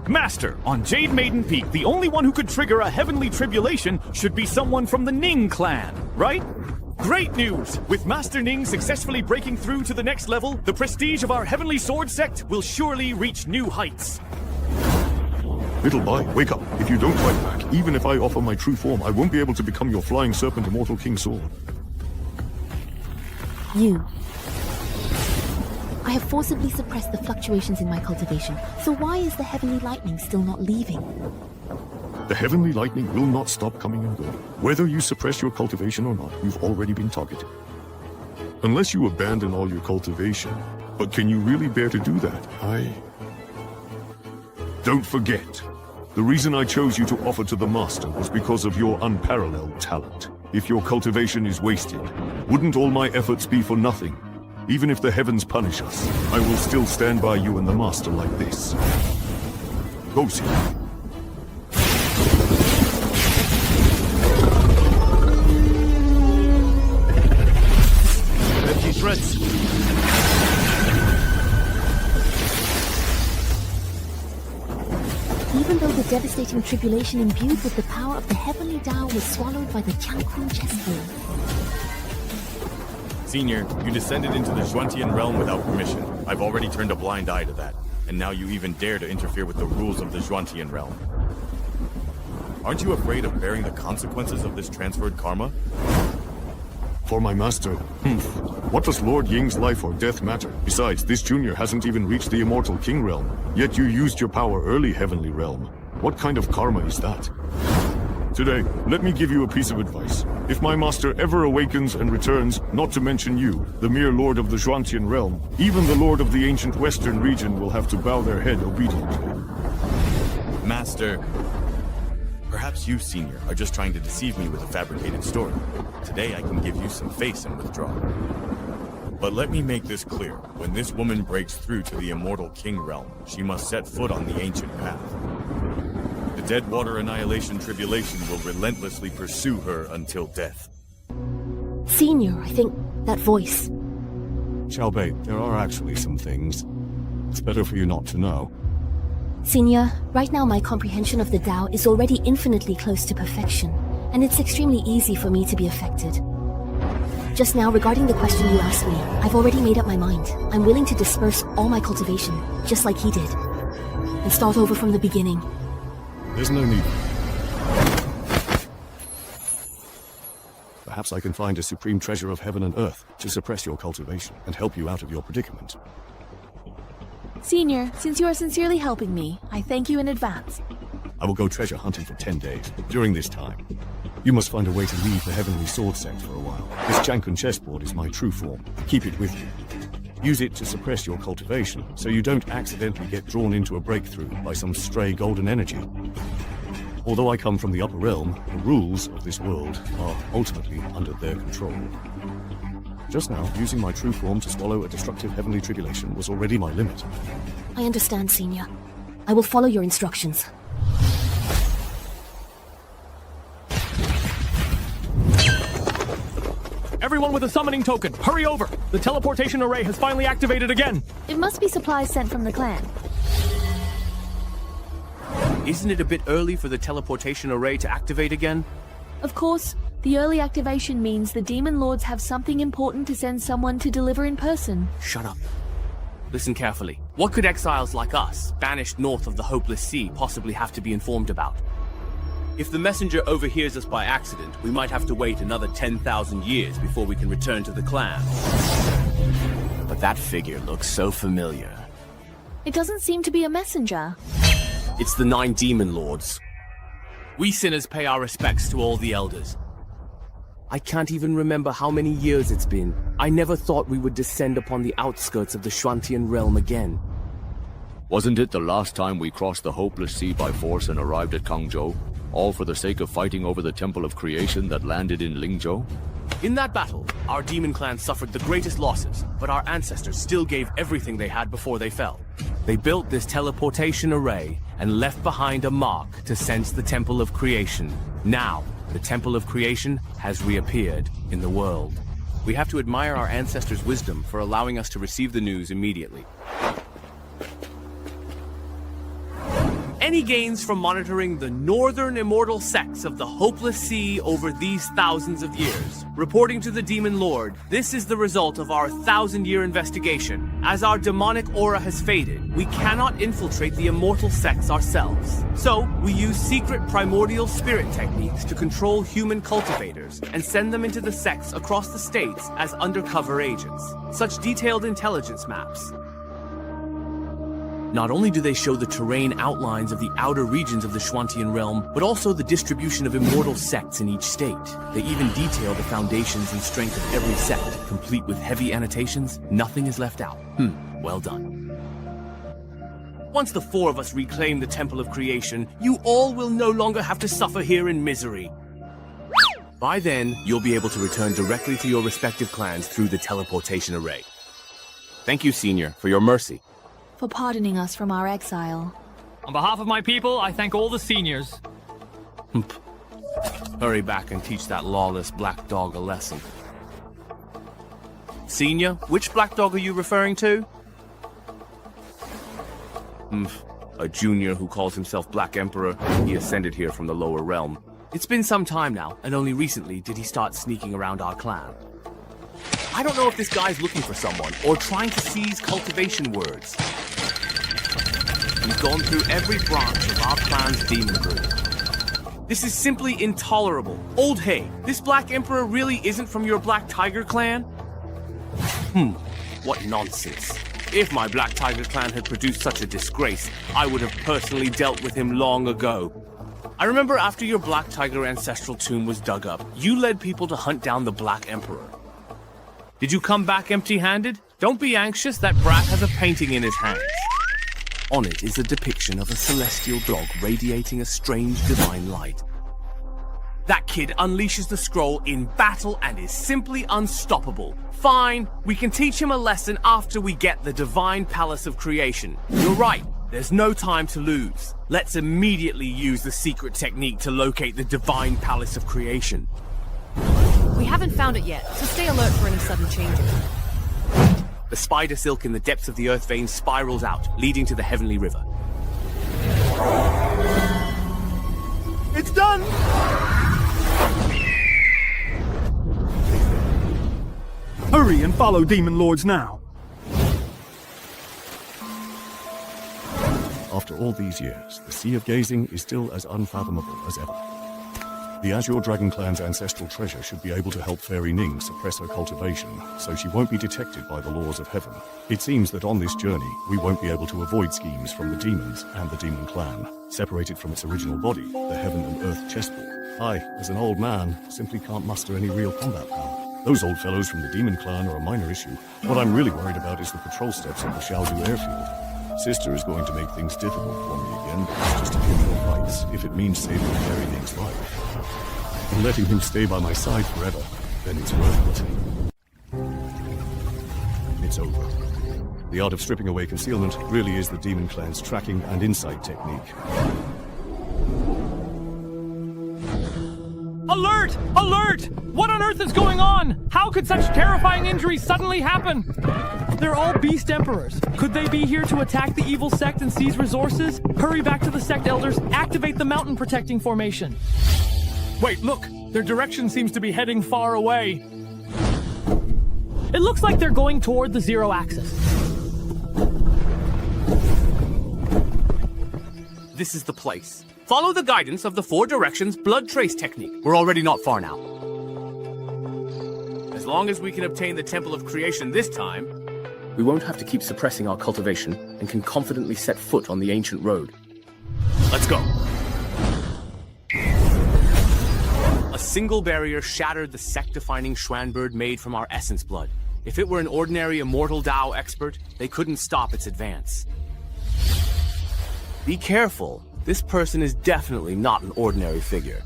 Master, on Jade Maiden Peak, the only one who could trigger a heavenly tribulation should be someone from the Ning clan, right? Great news! With Master Ning successfully breaking through to the next level, the prestige of our heavenly sword sect will surely reach new heights. Little boy, wake up. If you don't fight back, even if I offer my true form, I won't be able to become your flying serpent immortal king sword. You. I have forcibly suppressed the fluctuations in my cultivation, so why is the heavenly lightning still not leaving? The heavenly lightning will not stop coming and going. Whether you suppress your cultivation or not, you've already been targeted. Unless you abandon all your cultivation. But can you really bear to do that? Don't forget, the reason I chose you to offer to the Master was because of your unparalleled talent. If your cultivation is wasted, wouldn't all my efforts be for nothing? Even if the heavens punish us, I will still stand by you and the Master like this. Go see. Empty threats. Even though the devastating tribulation imbued with the power of the heavenly Tao was swallowed by the Jiangkun chessboard. Senior, you descended into the Xuantian realm without permission. I've already turned a blind eye to that. And now you even dare to interfere with the rules of the Xuantian realm. Aren't you afraid of bearing the consequences of this transferred karma? For my master, what does Lord Ying's life or death matter? Besides, this junior hasn't even reached the Immortal King realm. Yet you used your power early Heavenly Realm. What kind of karma is that? Today, let me give you a piece of advice. If my master ever awakens and returns, not to mention you, the mere lord of the Xuantian realm, even the lord of the ancient western region will have to bow their head obediently. Master, perhaps you, Senior, are just trying to deceive me with a fabricated story. Today I can give you some face and withdraw. But let me make this clear. When this woman breaks through to the Immortal King realm, she must set foot on the ancient path. The Deadwater Annihilation Tribulation will relentlessly pursue her until death. Senior, I think that voice. Xiaobei, there are actually some things. It's better for you not to know. Senior, right now my comprehension of the Tao is already infinitely close to perfection, and it's extremely easy for me to be affected. Just now, regarding the question you asked me, I've already made up my mind. I'm willing to disperse all my cultivation, just like he did, and start over from the beginning. There's no need. Perhaps I can find a supreme treasure of heaven and earth to suppress your cultivation and help you out of your predicament. Senior, since you are sincerely helping me, I thank you in advance. I will go treasure hunting for 10 days. During this time, you must find a way to leave the Heavenly Sword sect for a while. This Jiangkun chessboard is my true form. Keep it with you. Use it to suppress your cultivation, so you don't accidentally get drawn into a breakthrough by some stray golden energy. Although I come from the upper realm, the rules of this world are ultimately under their control. Just now, using my true form to swallow a destructive heavenly tribulation was already my limit. I understand, Senior. I will follow your instructions. Everyone with a summoning token, hurry over! The teleportation array has finally activated again! It must be supplies sent from the clan. Isn't it a bit early for the teleportation array to activate again? Of course, the early activation means the Demon Lords have something important to send someone to deliver in person. Shut up. Listen carefully. What could exiles like us, banished north of the Hopeless Sea, possibly have to be informed about? If the messenger overhears us by accident, we might have to wait another 10,000 years before we can return to the clan. But that figure looks so familiar. It doesn't seem to be a messenger. It's the 9 Demon Lords. We sinners pay our respects to all the elders. I can't even remember how many years it's been. I never thought we would descend upon the outskirts of the Schwantian realm again. Wasn't it the last time we crossed the Hopeless Sea by force and arrived at Kangzhou? All for the sake of fighting over the Temple of Creation that landed in Lingzhou? In that battle, our demon clan suffered the greatest losses, but our ancestors still gave everything they had before they fell. They built this teleportation array and left behind a mark to sense the Temple of Creation. Now, the Temple of Creation has reappeared in the world. We have to admire our ancestors' wisdom for allowing us to receive the news immediately. Any gains from monitoring the northern immortal sects of the Hopeless Sea over these thousands of years? Reporting to the Demon Lord, this is the result of our 1,000-year investigation. As our demonic aura has faded, we cannot infiltrate the immortal sects ourselves. So, we use secret primordial spirit techniques to control human cultivators and send them into the sects across the states as undercover agents. Such detailed intelligence maps. Not only do they show the terrain outlines of the outer regions of the Schwantian realm, but also the distribution of immortal sects in each state. They even detail the foundations and strength of every sect, complete with heavy annotations. Nothing is left out. Well done. Once the 4 of us reclaim the Temple of Creation, you all will no longer have to suffer here in misery. By then, you'll be able to return directly to your respective clans through the teleportation array. Thank you, Senior, for your mercy. For pardoning us from our exile. On behalf of my people, I thank all the seniors. Hurry back and teach that lawless black dog a lesson. Senior, which black dog are you referring to? A junior who calls himself Black Emperor. He ascended here from the lower realm. It's been some time now, and only recently did he start sneaking around our clan. I don't know if this guy's looking for someone, or trying to seize cultivation words. He's gone through every branch of our clan's demon group. This is simply intolerable. Old Hay, this Black Emperor really isn't from your Black Tiger clan? What nonsense. If my Black Tiger clan had produced such a disgrace, I would have personally dealt with him long ago. I remember after your Black Tiger ancestral tomb was dug up, you led people to hunt down the Black Emperor. Did you come back empty-handed? Don't be anxious, that brat has a painting in his hands. On it is a depiction of a celestial dog radiating a strange divine light. That kid unleashes the scroll in battle and is simply unstoppable. Fine, we can teach him a lesson after we get the divine palace of creation. You're right, there's no time to lose. Let's immediately use the secret technique to locate the divine palace of creation. We haven't found it yet, so stay alert for any sudden changes. The spider silk in the depths of the earth vein spirals out, leading to the heavenly river. It's done! Hurry and follow Demon Lords now! After all these years, the Sea of Gazing is still as unfathomable as ever. The Azure Dragon Clan's ancestral treasure should be able to help Fairy Ning suppress her cultivation, so she won't be detected by the laws of heaven. It seems that on this journey, we won't be able to avoid schemes from the demons and the Demon Clan. Separated from its original body, the Heaven and Earth chessboard, I, as an old man, simply can't muster any real combat power. Those old fellows from the Demon Clan are a minor issue. What I'm really worried about is the patrol steps at the Xiaodu airfield. Sister is going to make things difficult for me again, but it's just a few more fights, if it means saving Fairy Ning's life. And letting him stay by my side forever, then it's worth it. It's over. The art of stripping away concealment really is the demon clan's tracking and insight technique. Alert! Alert! What on earth is going on? How could such terrifying injuries suddenly happen? They're all beast emperors. Could they be here to attack the evil sect and seize resources? Hurry back to the sect elders, activate the mountain protecting formation. Wait, look! Their direction seems to be heading far away. It looks like they're going toward the zero axis. This is the place. Follow the guidance of the 4 directions blood trace technique. We're already not far now. As long as we can obtain the Temple of Creation this time, we won't have to keep suppressing our cultivation and can confidently set foot on the ancient road. Let's go. A single barrier shattered the sect-defining Schwanbird made from our essence blood. If it were an ordinary immortal Dao expert, they couldn't stop its advance. Be careful. This person is definitely not an ordinary figure.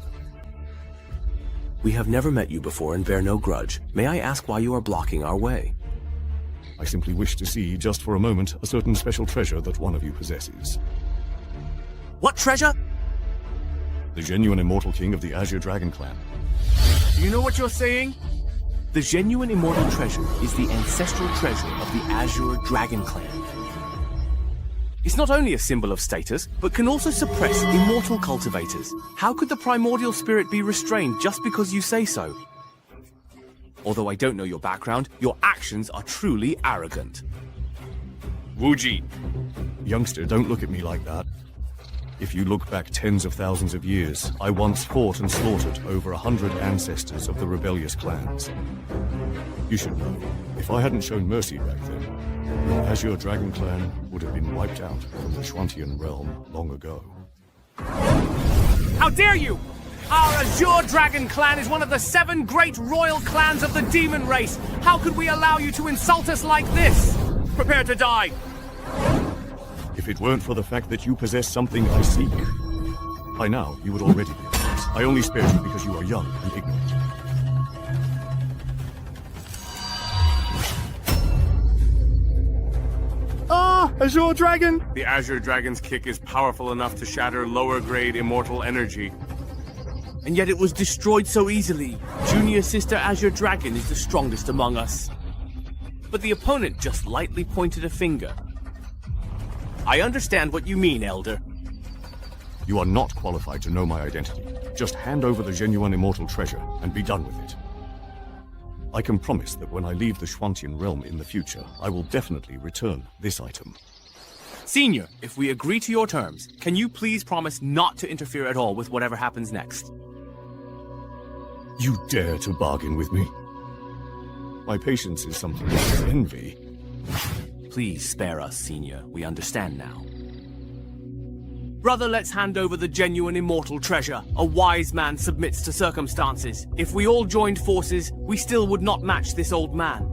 We have never met you before and bear no grudge. May I ask why you are blocking our way? I simply wish to see, just for a moment, a certain special treasure that one of you possesses. What treasure? The genuine immortal king of the Azure Dragon Clan. Do you know what you're saying? The genuine immortal treasure is the ancestral treasure of the Azure Dragon Clan. It's not only a symbol of status, but can also suppress immortal cultivators. How could the primordial spirit be restrained just because you say so? Although I don't know your background, your actions are truly arrogant. Wuji. Youngster, don't look at me like that. If you look back tens of thousands of years, I once fought and slaughtered over 100 ancestors of the rebellious clans. You should know, if I hadn't shown mercy back then, the Azure Dragon Clan would have been wiped out from the Schwantian realm long ago. How dare you! Our Azure Dragon Clan is one of the 7 great royal clans of the demon race. How could we allow you to insult us like this? Prepare to die. If it weren't for the fact that you possess something I seek, by now you would already be yours. I only spared you because you are young and ignorant. Azure Dragon! The Azure Dragon's kick is powerful enough to shatter lower-grade immortal energy. And yet it was destroyed so easily. Junior Sister Azure Dragon is the strongest among us. But the opponent just lightly pointed a finger. I understand what you mean, Elder. You are not qualified to know my identity. Just hand over the genuine immortal treasure and be done with it. I can promise that when I leave the Schwantian realm in the future, I will definitely return this item. Senior, if we agree to your terms, can you please promise not to interfere at all with whatever happens next? You dare to bargain with me? My patience is something to envy. Please spare us, Senior. We understand now. Brother, let's hand over the genuine immortal treasure. A wise man submits to circumstances. If we all joined forces, we still would not match this old man.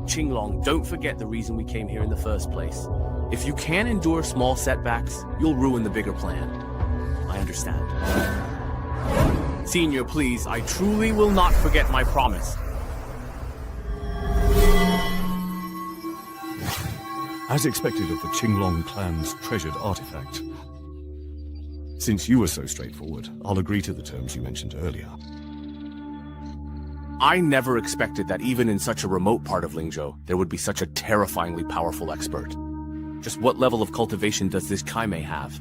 Qinglong, don't forget the reason we came here in the first place. If you can endure small setbacks, you'll ruin the bigger plan. I understand. Senior, please, I truly will not forget my promise. As expected of the Qinglong clan's treasured artifact. Since you were so straightforward, I'll agree to the terms you mentioned earlier. I never expected that even in such a remote part of Lingzhou, there would be such a terrifyingly powerful expert. Just what level of cultivation does this Kaimei have?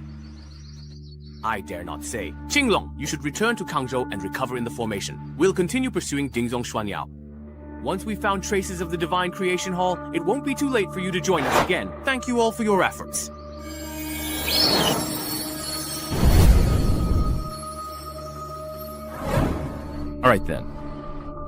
I dare not say. Qinglong, you should return to Kangzhou and recover in the formation. We'll continue pursuing Dingzong Xuanyao. Once we've found traces of the Divine Creation Hall, it won't be too late for you to join us again. Thank you all for your efforts. Alright then.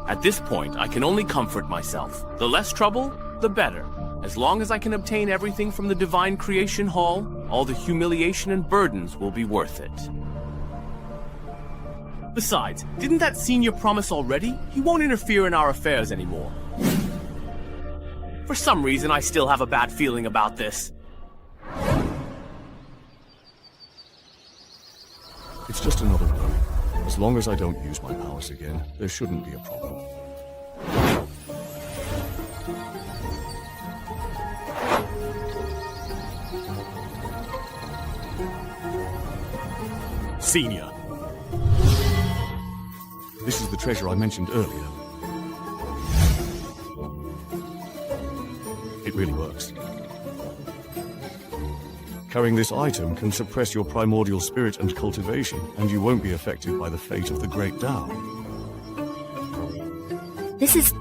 At this point, I can only comfort myself. The less trouble, the better. As long as I can obtain everything from the Divine Creation Hall, all the humiliation and burdens will be worth it. Besides, didn't that senior promise already? He won't interfere in our affairs anymore. For some reason, I still have a bad feeling about this. It's just another worry. As long as I don't use my powers again, there shouldn't be a problem. Senior. This is the treasure I mentioned earlier. It really works. Carrying this item can suppress your primordial spirit and cultivation, and you won't be affected by the fate of the Great Tao. This is...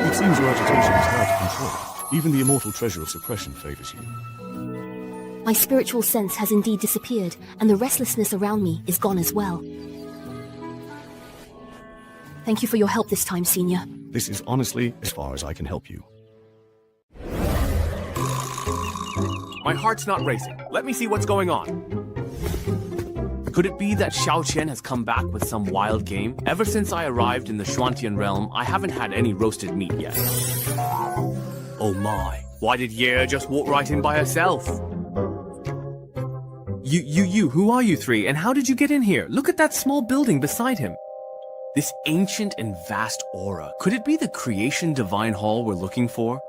It seems your agitation is hard to control. Even the immortal treasure of suppression favors you. My spiritual sense has indeed disappeared, and the restlessness around me is gone as well. Thank you for your help this time, Senior. This is honestly as far as I can help you. My heart's not racing. Let me see what's going on. Could it be that Xiao Qian has come back with some wild game? Ever since I arrived in the Xuantian realm, I haven't had any roasted meat yet. Oh my, why did Ye just walk right in by herself? Who are you three, and how did you get in here? Look at that small building beside him. This ancient and vast aura. Could it be the creation divine hall we're looking for?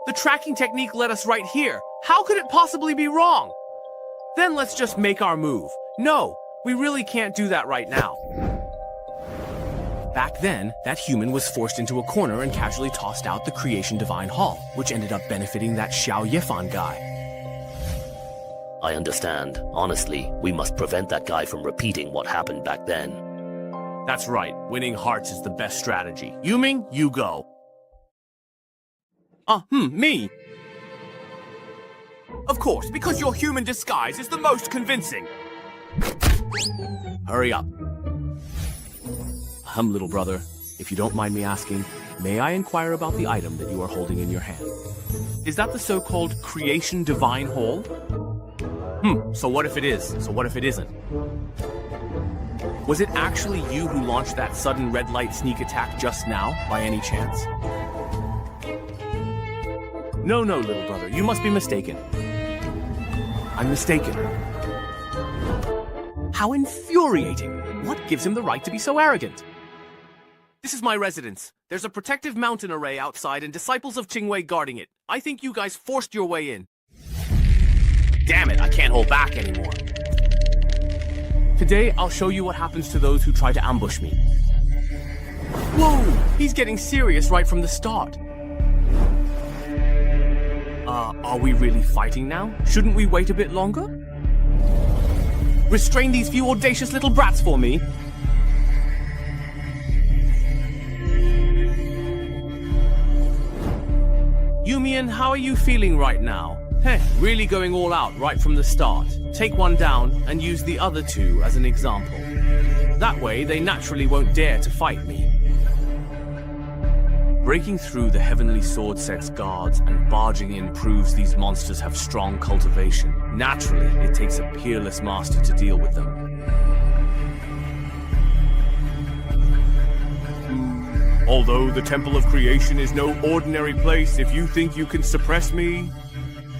The tracking technique led us right here. How could it possibly be wrong? Then let's just make our move. No, we really can't do that right now. Back then, that human was forced into a corner and casually tossed out the creation divine hall, which ended up benefiting that Xiao Yifan guy. I understand. Honestly, we must prevent that guy from repeating what happened back then. That's right. Winning hearts is the best strategy. Yuming, you go. Me. Of course, because your human disguise is the most convincing. Hurry up. Little brother, if you don't mind me asking, may I inquire about the item that you are holding in your hand? Is that the so-called creation divine hall? So what if it is? So what if it isn't? Was it actually you who launched that sudden red light sneak attack just now, by any chance? No, little brother, you must be mistaken. I'm mistaken. How infuriating! What gives him the right to be so arrogant? This is my residence. There's a protective mountain array outside and disciples of Qingwei guarding it. I think you guys forced your way in. Damn it, I can't hold back anymore. Today, I'll show you what happens to those who try to ambush me. Whoa, he's getting serious right from the start. Are we really fighting now? Shouldn't we wait a bit longer? Restrain these few audacious little brats for me. Yumian, how are you feeling right now? Heh, really going all out right from the start. Take one down and use the other two as an example. That way, they naturally won't dare to fight me. Breaking through the Heavenly Sword Set's guards and barging in proves these monsters have strong cultivation. Naturally, it takes a peerless master to deal with them. Although the Temple of Creation is no ordinary place, if you think you can suppress me,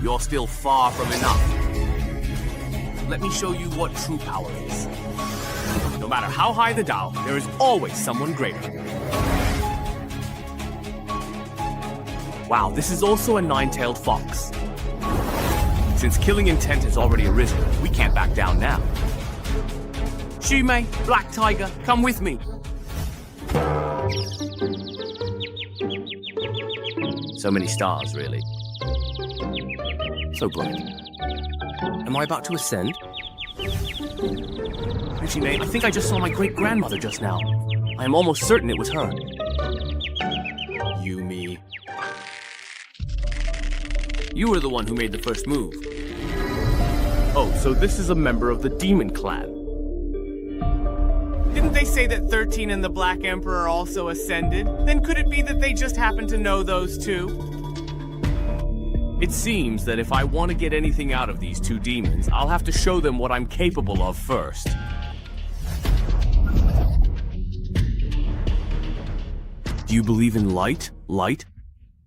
you're still far from enough. Let me show you what true power is. No matter how high the Tao, there is always someone greater. Wow, this is also a nine-tailed fox. Since killing intent has already arisen, we can't back down now. Shimei, Black Tiger, come with me. So many stars, really. So bright. Am I about to ascend? Shimei, I think I just saw my great-grandmother just now. I am almost certain it was her. Yumi. You were the one who made the first move. Oh, so this is a member of the Demon Clan. Didn't they say that 13 and the Black Emperor also ascended? Then could it be that they just happen to know those two? It seems that if I want to get anything out of these two demons, I'll have to show them what I'm capable of first. Do you believe in light? Light?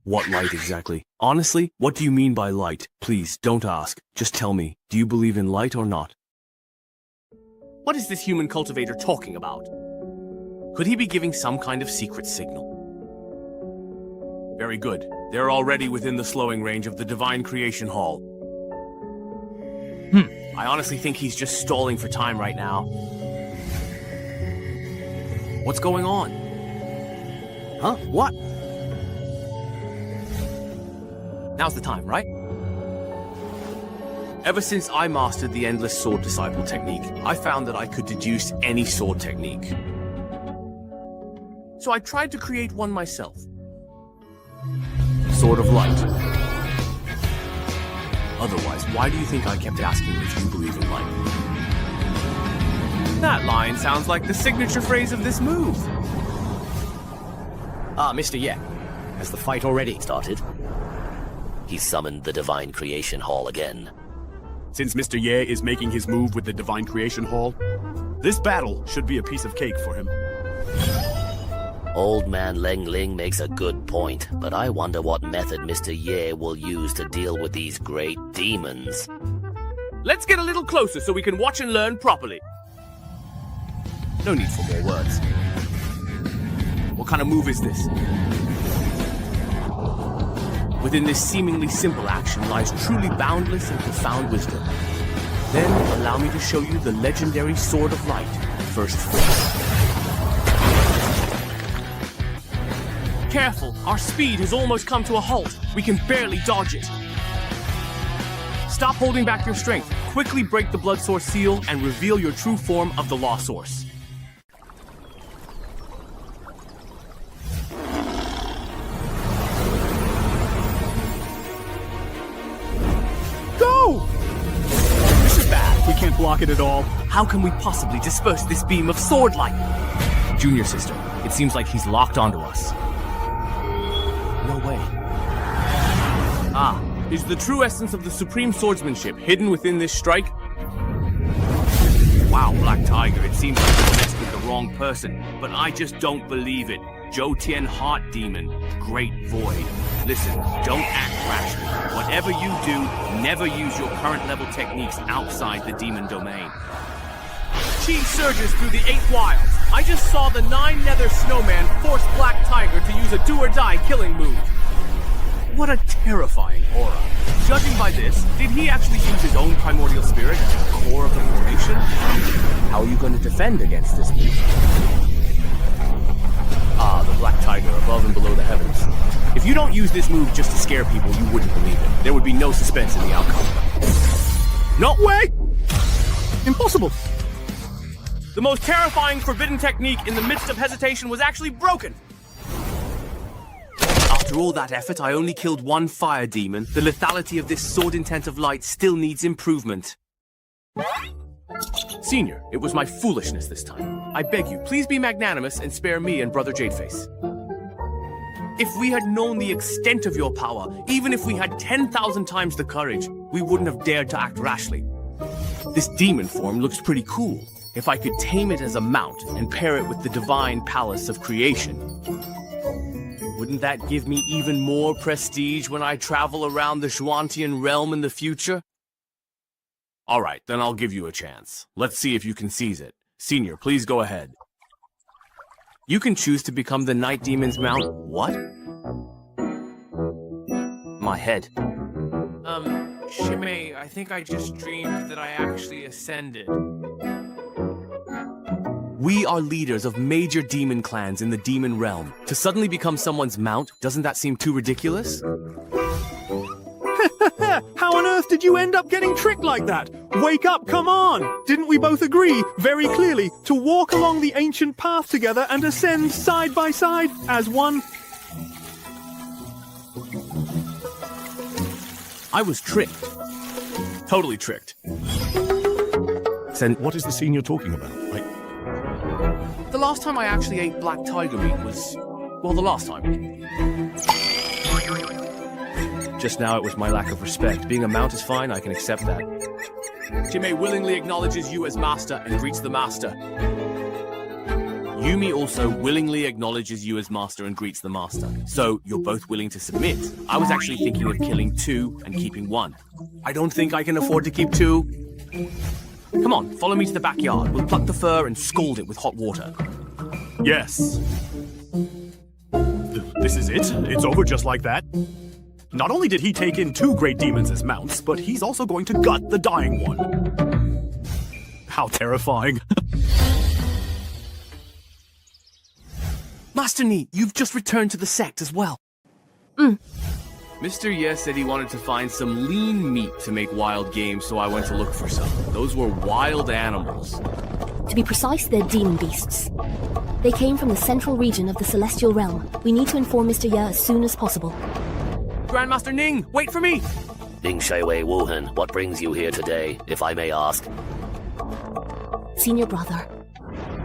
What light exactly? Honestly, what do you mean by light? Please, don't ask. Just tell me, do you believe in light or not? What is this human cultivator talking about? Could he be giving some kind of secret signal? Very good. They're already within the slowing range of the Divine Creation Hall. I honestly think he's just stalling for time right now. What's going on? Huh? What? Now's the time, right? Ever since I mastered the Endless Sword Disciple technique, I found that I could deduce any sword technique. So I tried to create one myself. Sword of Light. Otherwise, why do you think I kept asking if you believe in light? That line sounds like the signature phrase of this move. Ah, Mr. Ye. Has the fight already started? He summoned the Divine Creation Hall again. Since Mr. Ye is making his move with the Divine Creation Hall, this battle should be a piece of cake for him. Old man Leng Ling makes a good point, but I wonder what method Mr. Ye will use to deal with these great demons. Let's get a little closer so we can watch and learn properly. No need for more words. What kind of move is this? Within this seemingly simple action lies truly boundless and profound wisdom. Then allow me to show you the legendary Sword of Light, first form. Careful, our speed has almost come to a halt. We can barely dodge it. Stop holding back your strength. Quickly break the blood source seal and reveal your true form of the law source. Go! This is bad. We can't block it at all. How can we possibly disperse this beam of sword light? Junior sister, it seems like he's locked onto us. No way. Ah, is the true essence of the supreme swordsmanship hidden within this strike? Wow, Black Tiger, it seems like you messed with the wrong person, but I just don't believe it. Zhou Tian Heart Demon, Great Void. Listen, don't act rashly. Whatever you do, never use your current level techniques outside the demon domain. Chi surges through the 8 wilds. I just saw the 9 Nether Snowman force Black Tiger to use a do-or-die killing move. What a terrifying aura. Judging by this, did he actually use his own primordial spirit at the core of the formation? How are you going to defend against this move? Ah, the Black Tiger above and below the heavens. If you don't use this move just to scare people, you wouldn't believe it. There would be no suspense in the outcome. No way! Impossible! The most terrifying forbidden technique in the midst of hesitation was actually broken. After all that effort, I only killed 1 fire demon. The lethality of this sword intent of light still needs improvement. Senior, it was my foolishness this time. I beg you, please be magnanimous and spare me and Brother Jadeface. If we had known the extent of your power, even if we had 10,000 times the courage, we wouldn't have dared to act rashly. This demon form looks pretty cool. If I could tame it as a mount and pair it with the divine palace of creation, wouldn't that give me even more prestige when I travel around the Xuantian realm in the future? All right, then I'll give you a chance. Let's see if you can seize it. Senior, please go ahead. You can choose to become the Night Demon's mount. What? My head. Shimei, I think I just dreamed that I actually ascended. We are leaders of major demon clans in the demon realm. To suddenly become someone's mount, doesn't that seem too ridiculous? How on earth did you end up getting tricked like that? Wake up, come on! Didn't we both agree, very clearly, to walk along the ancient path together and ascend side by side as one? I was tricked. Totally tricked. What is the senior talking about? The last time I actually ate black tiger meat was... well, the last time. Just now it was my lack of respect. Being a mount is fine, I can accept that. Jimei willingly acknowledges you as master and greets the master. Yumi also willingly acknowledges you as master and greets the master. So, you're both willing to submit. I was actually thinking of killing 2 and keeping 1. I don't think I can afford to keep 2. Come on, follow me to the backyard. We'll pluck the fur and scald it with hot water. Yes. This is it? It's over just like that? Not only did he take in 2 great demons as mounts, but he's also going to gut the dying one. How terrifying. Master Ni, you've just returned to the sect as well. Mr. Ye said he wanted to find some lean meat to make wild game, so I went to look for some. Those were wild animals. To be precise, they're demon beasts. They came from the central region of the Celestial Realm. We need to inform Mr. Ye as soon as possible. Grandmaster Ning, wait for me! Ning Shaiwei Wuhan, what brings you here today, if I may ask? Senior brother,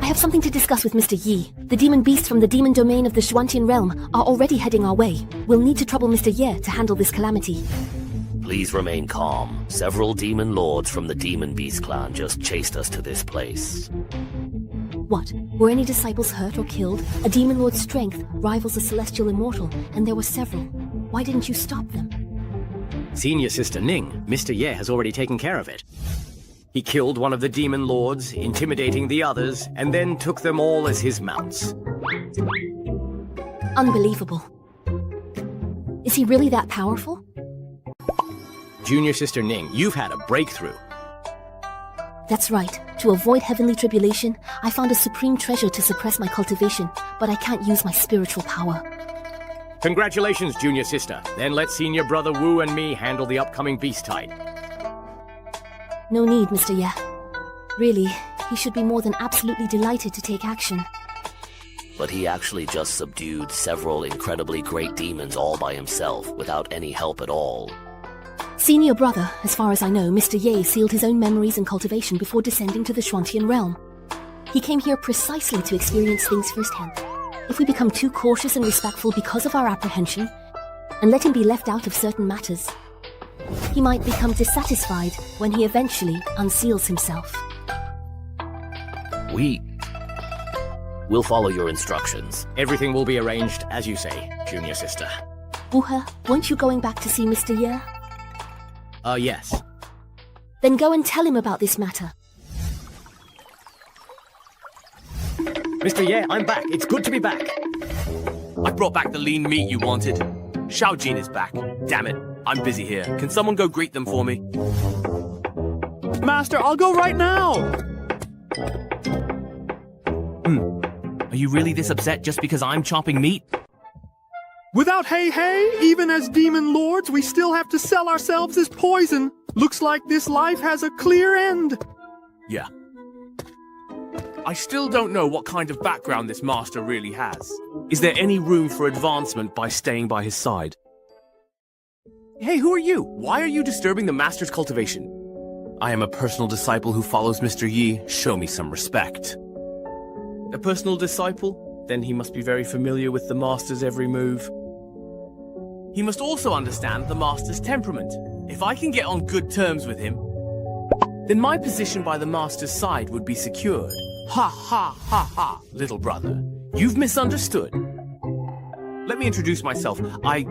I have something to discuss with Mr. Yi. The demon beasts from the demon domain of the Xuantian realm are already heading our way. We'll need to trouble Mr. Ye to handle this calamity. Please remain calm. Several demon lords from the Demon Beast clan just chased us to this place. What? Were any disciples hurt or killed? A demon lord's strength rivals a celestial immortal, and there were several. Why didn't you stop them? Senior Sister Ning, Mr. Ye has already taken care of it. He killed one of the demon lords, intimidating the others, and then took them all as his mounts. Unbelievable. Is he really that powerful? Junior Sister Ning, you've had a breakthrough. That's right. To avoid heavenly tribulation, I found a supreme treasure to suppress my cultivation, but I can't use my spiritual power. Congratulations, Junior Sister. Then let Senior Brother Wu and me handle the upcoming beast tide. No need, Mr. Ye. Really, he should be more than absolutely delighted to take action. But he actually just subdued several incredibly great demons all by himself, without any help at all. Senior brother, as far as I know, Mr. Ye sealed his own memories and cultivation before descending to the Xuantian realm. He came here precisely to experience things firsthand. If we become too cautious and respectful because of our apprehension, and let him be left out of certain matters, he might become dissatisfied when he eventually unseals himself. We'll follow your instructions. Everything will be arranged as you say, Junior Sister. Wuhe, weren't you going back to see Mr. Ye? Yes. Then go and tell him about this matter. Mr. Ye, I'm back. It's good to be back. I brought back the lean meat you wanted. Xiaojin is back. Damn it, I'm busy here. Can someone go greet them for me? Master, I'll go right now! Are you really this upset just because I'm chopping meat? Without hey, even as demon lords, we still have to sell ourselves as poison. Looks like this life has a clear end. Yeah. I still don't know what kind of background this master really has. Is there any room for advancement by staying by his side? Hey, who are you? Why are you disturbing the master's cultivation? I am a personal disciple who follows Mr. Yi. Show me some respect. A personal disciple? Then he must be very familiar with the master's every move. He must also understand the master's temperament. If I can get on good terms with him, then my position by the master's side would be secured. Ha ha ha ha, little brother. You've misunderstood. Let me introduce myself. I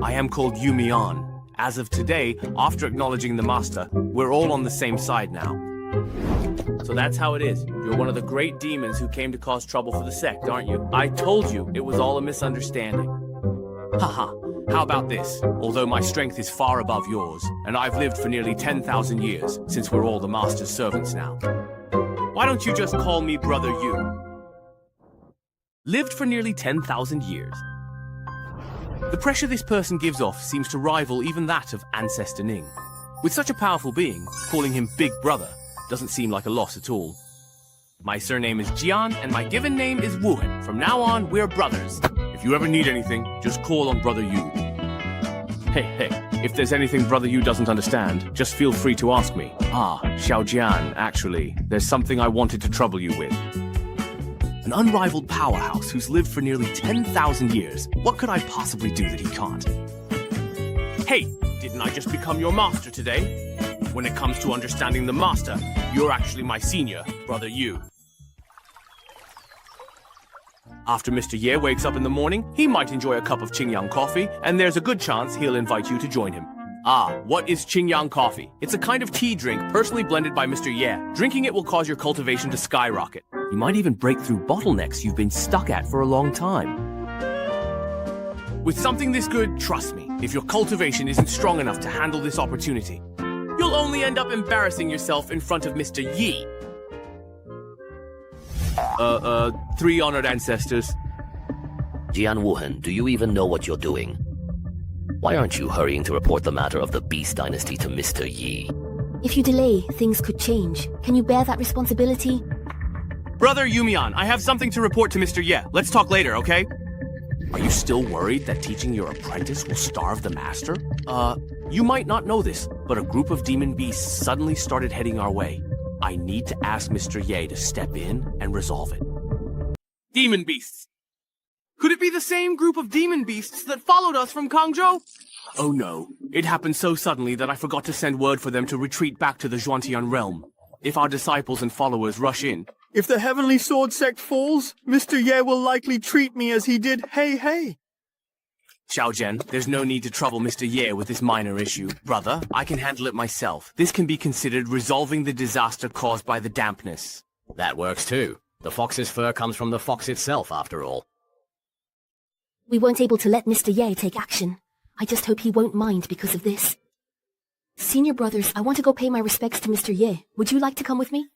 am called Yumian. As of today, after acknowledging the master, we're all on the same side now. So that's how it is. You're one of the great demons who came to cause trouble for the sect, aren't you? I told you it was all a misunderstanding. Haha, how about this? Although my strength is far above yours, and I've lived for nearly 10,000 years, since we're all the master's servants now. Why don't you just call me Brother Yu? Lived for nearly 10,000 years. The pressure this person gives off seems to rival even that of Ancestor Ning. With such a powerful being, calling him Big Brother doesn't seem like a loss at all. My surname is Jian, and my given name is Wuhan. From now on, we're brothers. If you ever need anything, just call on Brother Yu. Hey, if there's anything Brother Yu doesn't understand, just feel free to ask me. Xiaojian, actually, there's something I wanted to trouble you with. An unrivaled powerhouse who's lived for nearly 10,000 years. What could I possibly do that he can't? Hey, didn't I just become your master today? When it comes to understanding the master, you're actually my senior, Brother Yu. After Mr. Ye wakes up in the morning, he might enjoy a cup of Qingyang coffee, and there's a good chance he'll invite you to join him. What is Qingyang coffee? It's a kind of tea drink personally blended by Mr. Ye. Drinking it will cause your cultivation to skyrocket. You might even break through bottlenecks you've been stuck at for a long time. With something this good, trust me, if your cultivation isn't strong enough to handle this opportunity, you'll only end up embarrassing yourself in front of Mr. Yi. 3 honored ancestors. Jian Wuhan, do you even know what you're doing? Why aren't you hurrying to report the matter of the Beast Dynasty to Mr. Yi? If you delay, things could change. Can you bear that responsibility? Brother Yumian, I have something to report to Mr. Ye. Let's talk later, okay? Are you still worried that teaching your apprentice will starve the master? You might not know this, but a group of demon beasts suddenly started heading our way. I need to ask Mr. Ye to step in and resolve it. Demon beasts! Could it be the same group of demon beasts that followed us from Kangzhou? Oh no, it happened so suddenly that I forgot to send word for them to retreat back to the Zhuantian realm. If our disciples and followers rush in... If the Heavenly Sword sect falls, Mr. Ye will likely treat me as he did Hey. Xiao Zhen, there's no need to trouble Mr. Ye with this minor issue. Brother, I can handle it myself. This can be considered resolving the disaster caused by the dampness. That works too. The fox's fur comes from the fox itself, after all. We weren't able to let Mr. Ye take action. I just hope he won't mind because of this. Senior brothers, I want to go pay my respects to Mr. Ye. Would you like to come with me?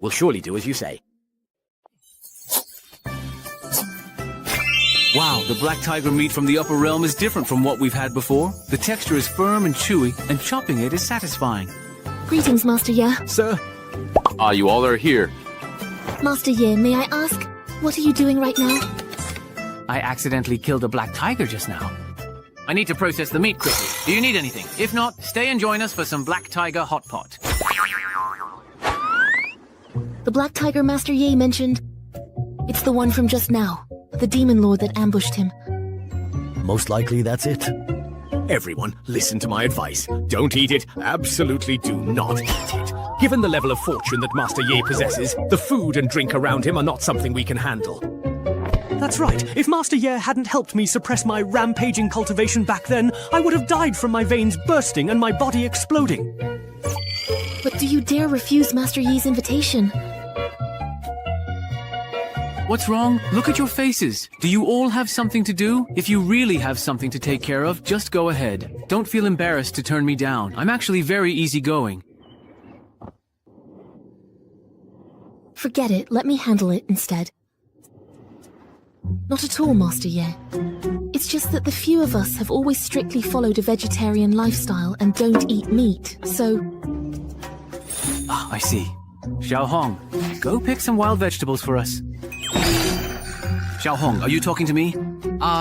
We'll surely do as you say. Wow, the black tiger meat from the upper realm is different from what we've had before. The texture is firm and chewy, and chopping it is satisfying. Greetings, Master Ye. Sir. You all are here. Master Ye, may I ask, what are you doing right now? I accidentally killed a black tiger just now. I need to process the meat quickly. Do you need anything? If not, stay and join us for some black tiger hot pot. The black tiger Master Ye mentioned. It's the one from just now. The demon lord that ambushed him. Most likely that's it. Everyone, listen to my advice. Don't eat it. Absolutely do not eat it. Given the level of fortune that Master Ye possesses, the food and drink around him are not something we can handle. That's right. If Master Ye hadn't helped me suppress my rampaging cultivation back then, I would have died from my veins bursting and my body exploding. But do you dare refuse Master Yi's invitation? What's wrong? Look at your faces. Do you all have something to do? If you really have something to take care of, just go ahead. Don't feel embarrassed to turn me down. I'm actually very easygoing. Forget it. Let me handle it instead. Not at all, Master Ye. It's just that the few of us have always strictly followed a vegetarian lifestyle and don't eat meat, so... Oh, I see. Xiao Hong, go pick some wild vegetables for us. Xiao Hong, are you talking to me?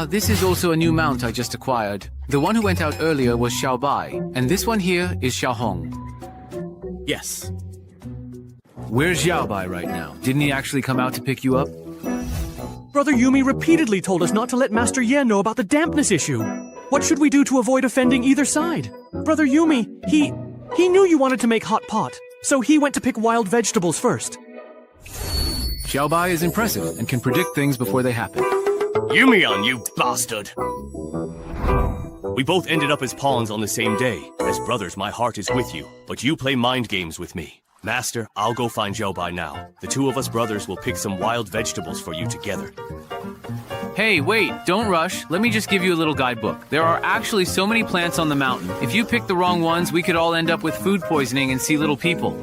This is also a new mount I just acquired. The one who went out earlier was Xiao Bai, and this one here is Xiao Hong. Yes. Where's Xiao Bai right now? Didn't he actually come out to pick you up? Brother Yumi repeatedly told us not to let Master Ye know about the dampness issue. What should we do to avoid offending either side? Brother Yumi, he knew you wanted to make hot pot, so he went to pick wild vegetables first. Xiao Bai is impressive and can predict things before they happen. Yumian, you bastard! We both ended up as pawns on the same day. As brothers, my heart is with you, but you play mind games with me. Master, I'll go find Xiao Bai now. The two of us brothers will pick some wild vegetables for you together. Hey, wait, don't rush. Let me just give you a little guidebook. There are actually so many plants on the mountain. If you pick the wrong ones, we could all end up with food poisoning and see little people.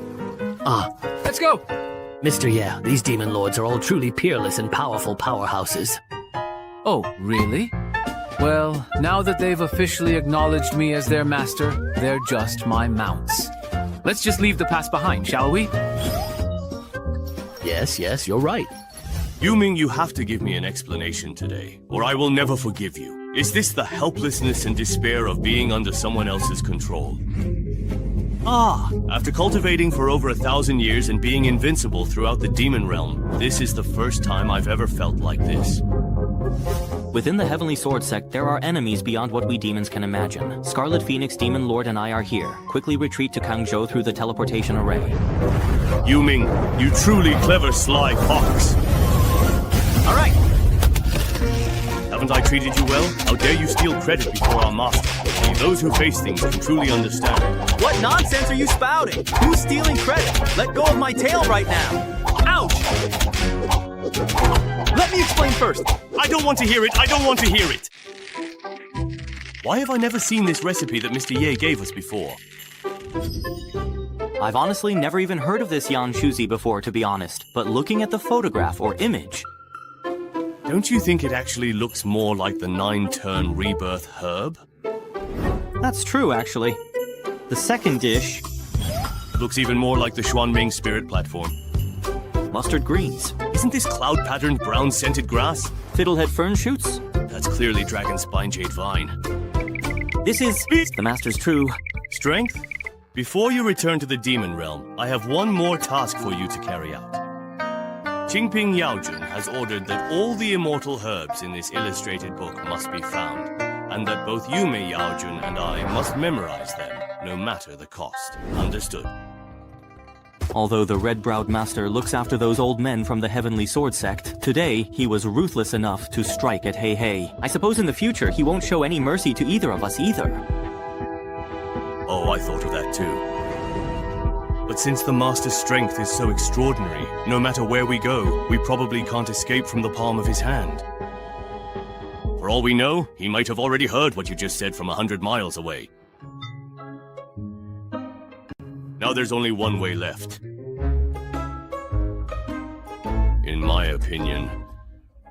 Let's go! Mr. Ye, these demon lords are all truly peerless and powerful powerhouses. Oh, really? Well, now that they've officially acknowledged me as their master, they're just my mounts. Let's just leave the past behind, shall we? Yes, you're right. Yuming, you have to give me an explanation today, or I will never forgive you. Is this the helplessness and despair of being under someone else's control? After cultivating for over 1,000 years and being invincible throughout the demon realm, this is the first time I've ever felt like this. Within the Heavenly Sword sect, there are enemies beyond what we demons can imagine. Scarlet Phoenix, Demon Lord, and I are here. Quickly retreat to Kangzhou through the teleportation array. Yuming, you truly clever sly fox. All right. Haven't I treated you well? How dare you steal credit before our master? Only those who face things can truly understand. What nonsense are you spouting? Who's stealing credit? Let go of my tail right now. Ouch! Let me explain first. I don't want to hear it. I don't want to hear it. Why have I never seen this recipe that Mr. Ye gave us before? I've honestly never even heard of this Yan Shuzi before, to be honest, but looking at the photograph or image... Don't you think it actually looks more like the 9-turn rebirth herb? That's true, actually. The second dish... looks even more like the Xuanming spirit platform. Mustard greens. Isn't this cloud-patterned brown-scented grass? Fiddlehead fern shoots? That's clearly dragon spine jade vine. This is... the master's true. Strength? Before you return to the demon realm, I have one more task for you to carry out. Qingping Yaojun has ordered that all the immortal herbs in this illustrated book must be found, and that both Yume Yaojun and I must memorize them, no matter the cost. Understood? Although the red-browed master looks after those old men from the Heavenly Sword sect, today he was ruthless enough to strike at Hei Hei. I suppose in the future he won't show any mercy to either of us either. Oh, I thought of that too. But since the master's strength is so extraordinary, no matter where we go, we probably can't escape from the palm of his hand. For all we know, he might have already heard what you just said from 100 miles away. Now there's only one way left. In my opinion,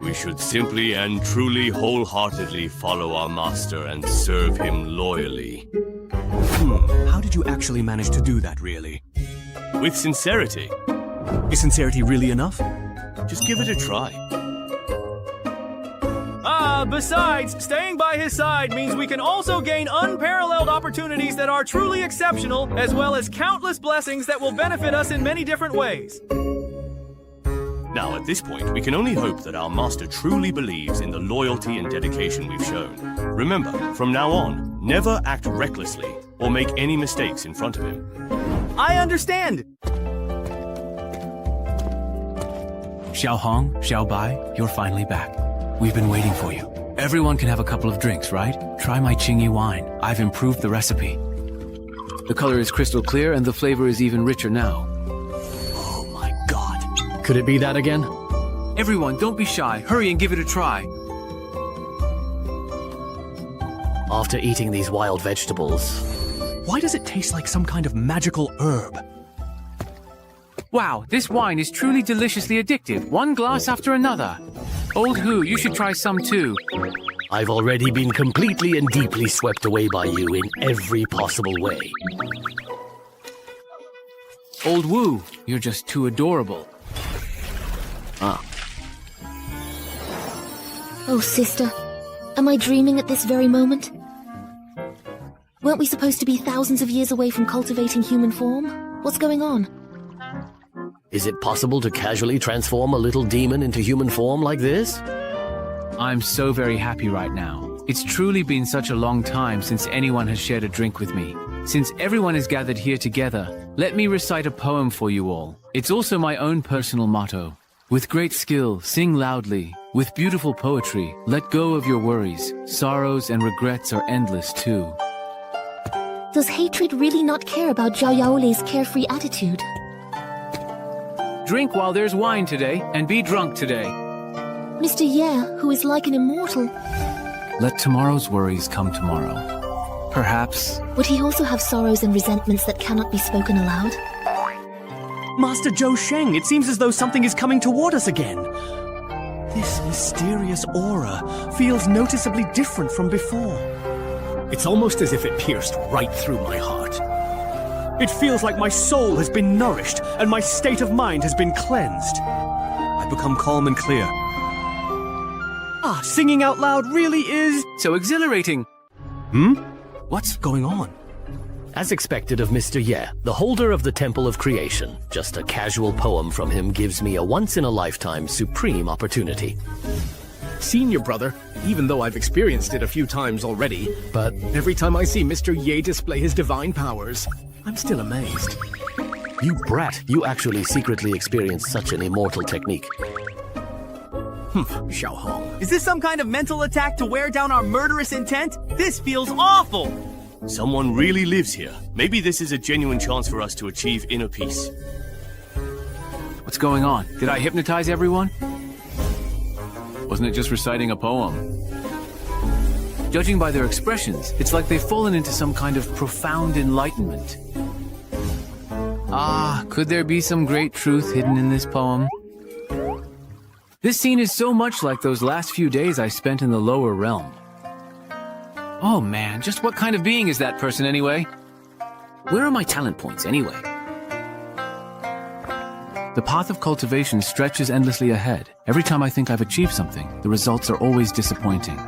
we should simply and truly wholeheartedly follow our master and serve him loyally. How did you actually manage to do that, really? With sincerity. Is sincerity really enough? Just give it a try. Besides, staying by his side means we can also gain unparalleled opportunities that are truly exceptional, as well as countless blessings that will benefit us in many different ways. Now, at this point, we can only hope that our master truly believes in the loyalty and dedication we've shown. Remember, from now on, never act recklessly or make any mistakes in front of him. I understand! Xiao Hong, Xiao Bai, you're finally back. We've been waiting for you. Everyone can have a couple of drinks, right? Try my Qingyi wine. I've improved the recipe. The color is crystal clear and the flavor is even richer now. Oh my god. Could it be that again? Everyone, don't be shy. Hurry and give it a try. After eating these wild vegetables... Why does it taste like some kind of magical herb? Wow, this wine is truly deliciously addictive. One glass after another. Old Hu, you should try some too. I've already been completely and deeply swept away by you in every possible way. Old Wu, you're just too adorable. Oh, sister. Am I dreaming at this very moment? Weren't we supposed to be thousands of years away from cultivating human form? What's going on? Is it possible to casually transform a little demon into human form like this? I'm so very happy right now. It's truly been such a long time since anyone has shared a drink with me. Since everyone is gathered here together, let me recite a poem for you all. It's also my own personal motto. With great skill, sing loudly. With beautiful poetry, let go of your worries. Sorrows and regrets are endless too. Does hatred really not care about Zhao Yaoli's carefree attitude? Drink while there's wine today, and be drunk today. Mr. Ye, who is like an immortal. Let tomorrow's worries come tomorrow. Perhaps... Would he also have sorrows and resentments that cannot be spoken aloud? Master Zhou Sheng, it seems as though something is coming toward us again. This mysterious aura feels noticeably different from before. It's almost as if it pierced right through my heart. It feels like my soul has been nourished and my state of mind has been cleansed. I become calm and clear. Singing out loud really is... so exhilarating. What's going on? As expected of Mr. Ye, the holder of the Temple of Creation, just a casual poem from him gives me a once-in-a-lifetime supreme opportunity. Senior brother, even though I've experienced it a few times already, but every time I see Mr. Ye display his divine powers, I'm still amazed. You brat, you actually secretly experienced such an immortal technique. Xiao Hong. Is this some kind of mental attack to wear down our murderous intent? This feels awful! Someone really lives here. Maybe this is a genuine chance for us to achieve inner peace. What's going on? Did I hypnotize everyone? Wasn't it just reciting a poem? Judging by their expressions, it's like they've fallen into some kind of profound enlightenment. Ah, could there be some great truth hidden in this poem? This scene is so much like those last few days I spent in the lower realm. Oh man, just what kind of being is that person anyway? Where are my talent points anyway? The path of cultivation stretches endlessly ahead. Every time I think I've achieved something, the results are always disappointing.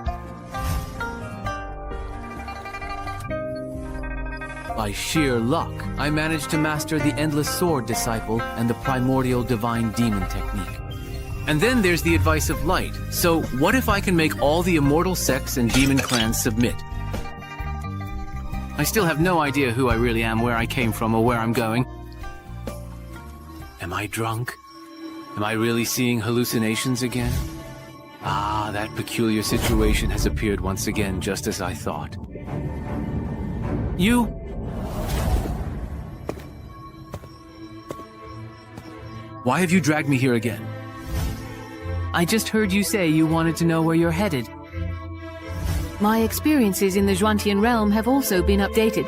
By sheer luck, I managed to master the Endless Sword Disciple and the Primordial Divine Demon technique. And then there's the Advice of Light. So what if I can make all the immortal sects and demon clans submit? I still have no idea who I really am, where I came from, or where I'm going. Am I drunk? Am I really seeing hallucinations again? Ah, that peculiar situation has appeared once again, just as I thought. You? Why have you dragged me here again? I just heard you say you wanted to know where you're headed. My experiences in the Zhuantian realm have also been updated.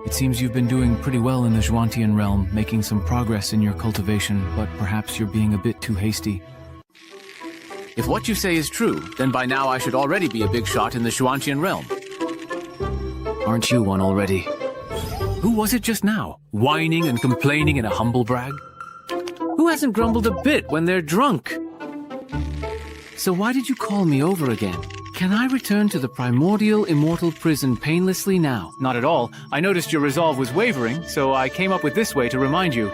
It seems you've been doing pretty well in the Zhuantian realm, making some progress in your cultivation, but perhaps you're being a bit too hasty. If what you say is true, then by now I should already be a big shot in the Zhuantian realm. Aren't you one already? Who was it just now, whining and complaining in a humble brag? Who hasn't grumbled a bit when they're drunk? So why did you call me over again? Can I return to the primordial immortal prison painlessly now? Not at all. I noticed your resolve was wavering, so I came up with this way to remind you.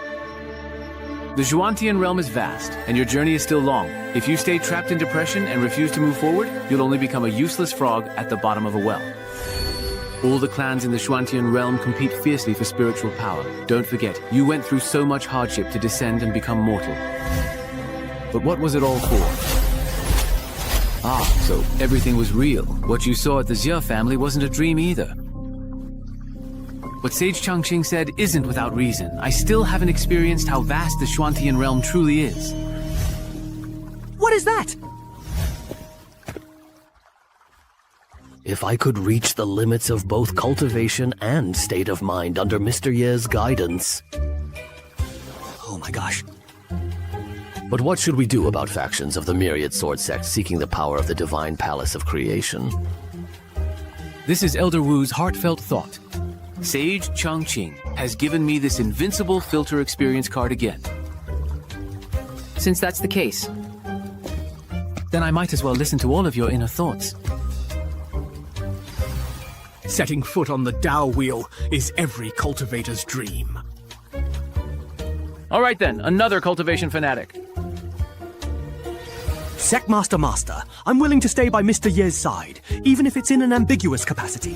The Zhuantian realm is vast, and your journey is still long. If you stay trapped in depression and refuse to move forward, you'll only become a useless frog at the bottom of a well. All the clans in the Zhuantian realm compete fiercely for spiritual power. Don't forget, you went through so much hardship to descend and become mortal. But what was it all for? Ah, so everything was real. What you saw at the Xia family wasn't a dream either. What Sage Changqing said isn't without reason. I still haven't experienced how vast the Zhuantian realm truly is. What is that? If I could reach the limits of both cultivation and state of mind under Mr. Ye's guidance. Oh my gosh. But what should we do about factions of the myriad sword sect seeking the power of the divine palace of creation? This is Elder Wu's heartfelt thought. Sage Changqing has given me this invincible filter experience card again. Since that's the case, then I might as well listen to all of your inner thoughts. Setting foot on the Tao wheel is every cultivator's dream. All right then, another cultivation fanatic. Sectmaster Master, I'm willing to stay by Mr. Ye's side, even if it's in an ambiguous capacity.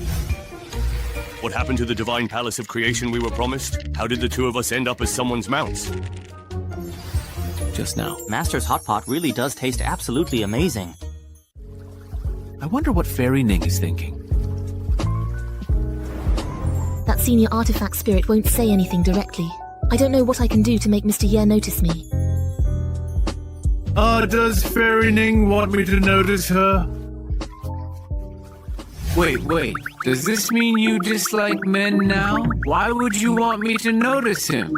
What happened to the divine palace of creation we were promised? How did the two of us end up as someone's mounts? Just now. Master's hot pot really does taste absolutely amazing. I wonder what Fairy Ning is thinking. That senior artifact spirit won't say anything directly. I don't know what I can do to make Mr. Ye notice me. Does Fairy Ning want me to notice her? Wait. Does this mean you dislike men now? Why would you want me to notice him?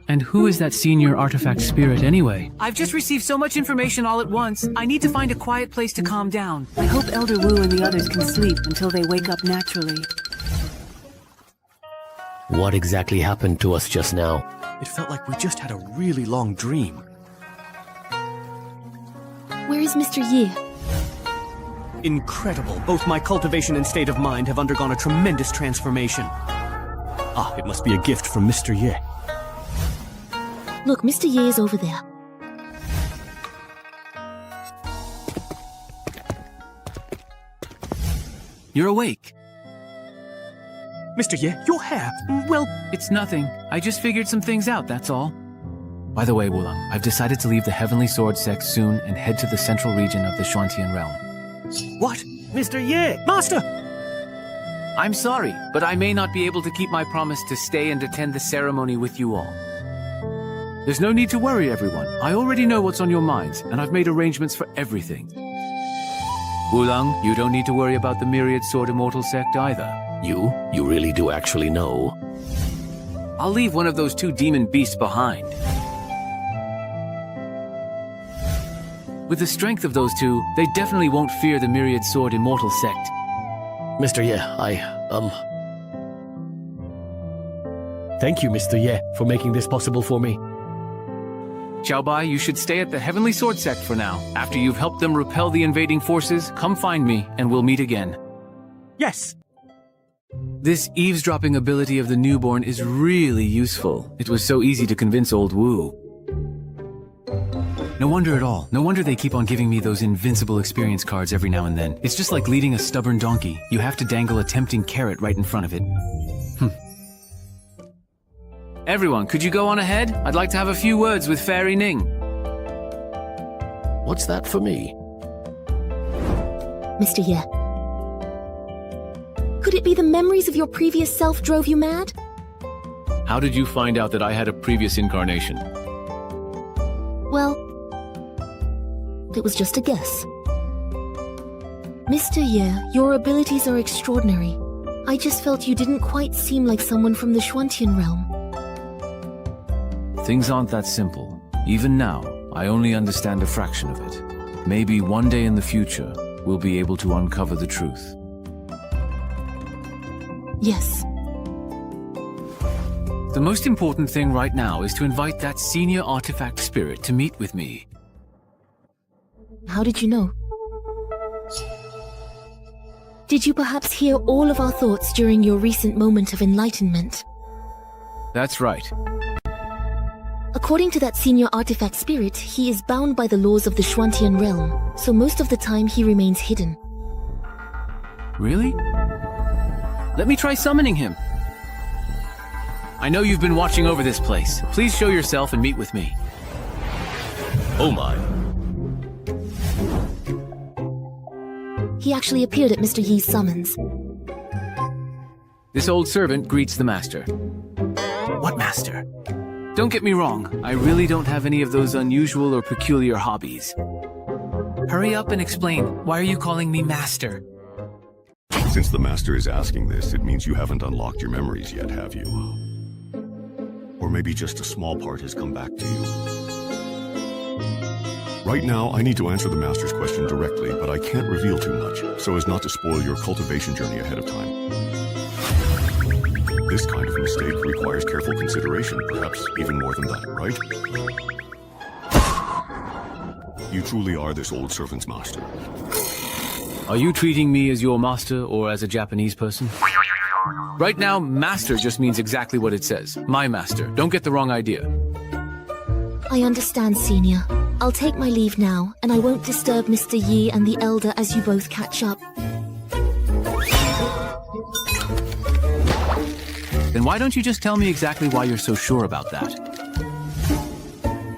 And who is that senior artifact spirit anyway? I've just received so much information all at once. I need to find a quiet place to calm down. I hope Elder Wu and the others can sleep until they wake up naturally. What exactly happened to us just now? It felt like we just had a really long dream. Where is Mr. Ye? Incredible. Both my cultivation and state of mind have undergone a tremendous transformation. Ah, it must be a gift from Mr. Ye. Look, Mr. Ye is over there. You're awake. Mr. Ye, your hair, well... It's nothing. I just figured some things out, that's all. By the way, Wulong, I've decided to leave the Heavenly Sword sect soon and head to the central region of the Zhuantian realm. What? Mr. Ye! Master! I'm sorry, but I may not be able to keep my promise to stay and attend the ceremony with you all. There's no need to worry, everyone. I already know what's on your minds, and I've made arrangements for everything. Wulang, you don't need to worry about the Myriad Sword Immortal sect either. You really do actually know? I'll leave one of those two demon beasts behind. With the strength of those two, they definitely won't fear the Myriad Sword Immortal sect. Mr. Ye, Thank you, Mr. Ye, for making this possible for me. Xiaobai, you should stay at the Heavenly Sword sect for now. After you've helped them repel the invading forces, come find me, and we'll meet again. Yes! This eavesdropping ability of the newborn is really useful. It was so easy to convince old Wu. No wonder at all. No wonder they keep on giving me those invincible experience cards every now and then. It's just like leading a stubborn donkey. You have to dangle a tempting carrot right in front of it. Everyone, could you go on ahead? I'd like to have a few words with Fairy Ning. What's that for me? Mr. Ye. Could it be the memories of your previous self drove you mad? How did you find out that I had a previous incarnation? Well, it was just a guess. Mr. Ye, your abilities are extraordinary. I just felt you didn't quite seem like someone from the Xuantian realm. Things aren't that simple. Even now, I only understand a fraction of it. Maybe one day in the future, we'll be able to uncover the truth. Yes. The most important thing right now is to invite that senior artifact spirit to meet with me. How did you know? Did you perhaps hear all of our thoughts during your recent moment of enlightenment? That's right. According to that senior artifact spirit, he is bound by the laws of the Xuantian realm, so most of the time he remains hidden. Really? Let me try summoning him. I know you've been watching over this place. Please show yourself and meet with me. Oh my. He actually appeared at Mr. Yi's summons. This old servant greets the master. What master? Don't get me wrong, I really don't have any of those unusual or peculiar hobbies. Hurry up and explain. Why are you calling me master? Since the master is asking this, it means you haven't unlocked your memories yet, have you? Or maybe just a small part has come back to you. Right now, I need to answer the master's question directly, but I can't reveal too much, so as not to spoil your cultivation journey ahead of time. This kind of mistake requires careful consideration, perhaps even more than that, right? You truly are this old servant's master. Are you treating me as your master or as a Japanese person? Right now, master just means exactly what it says. My master. Don't get the wrong idea. I understand, Senior. I'll take my leave now, and I won't disturb Mr. Yi and the Elder as you both catch up. Then why don't you just tell me exactly why you're so sure about that?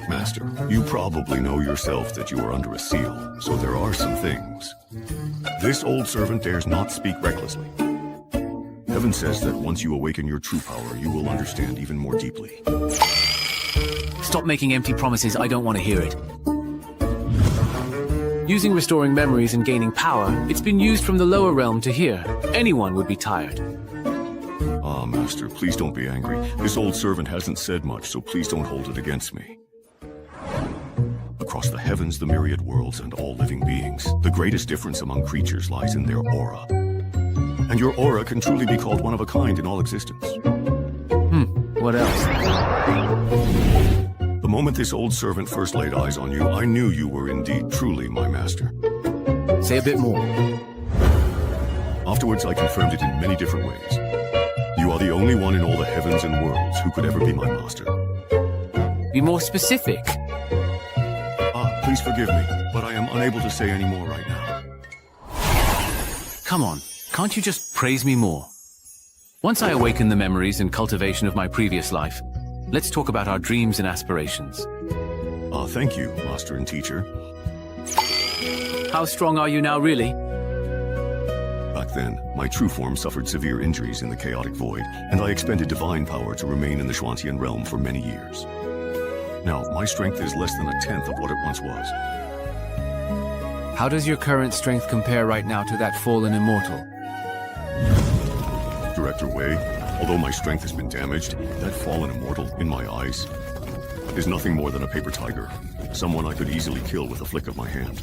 Master, you probably know yourself that you are under a seal, so there are some things. This old servant dares not speak recklessly. Heaven says that once you awaken your true power, you will understand even more deeply. Stop making empty promises, I don't want to hear it. Using restoring memories and gaining power, it's been used from the lower realm to here. Anyone would be tired. Ah, Master, please don't be angry. This old servant hasn't said much, so please don't hold it against me. Across the heavens, the myriad worlds, and all living beings, the greatest difference among creatures lies in their aura. And your aura can truly be called one of a kind in all existence. What else? The moment this old servant first laid eyes on you, I knew you were indeed truly my master. Say a bit more. Afterwards, I confirmed it in many different ways. You are the only one in all the heavens and worlds who could ever be my master. Be more specific. Please forgive me, but I am unable to say any more right now. Come on, can't you just praise me more? Once I awaken the memories and cultivation of my previous life, let's talk about our dreams and aspirations. Thank you, Master and Teacher. How strong are you now, really? Back then, my true form suffered severe injuries in the chaotic void, and I expended divine power to remain in the Xuantian realm for many years. Now, my strength is less than a tenth of what it once was. How does your current strength compare right now to that fallen immortal? Director Wei, although my strength has been damaged, that fallen immortal, in my eyes, is nothing more than a paper tiger. Someone I could easily kill with a flick of my hand.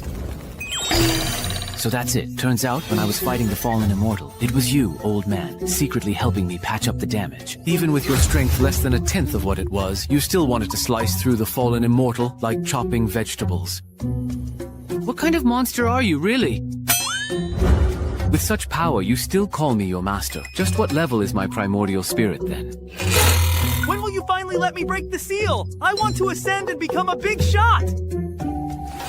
So that's it. Turns out, when I was fighting the fallen immortal, it was you, old man, secretly helping me patch up the damage. Even with your strength less than a tenth of what it was, you still wanted to slice through the fallen immortal like chopping vegetables. What kind of monster are you, really? With such power, you still call me your master. Just what level is my primordial spirit, then? When will you finally let me break the seal? I want to ascend and become a big shot!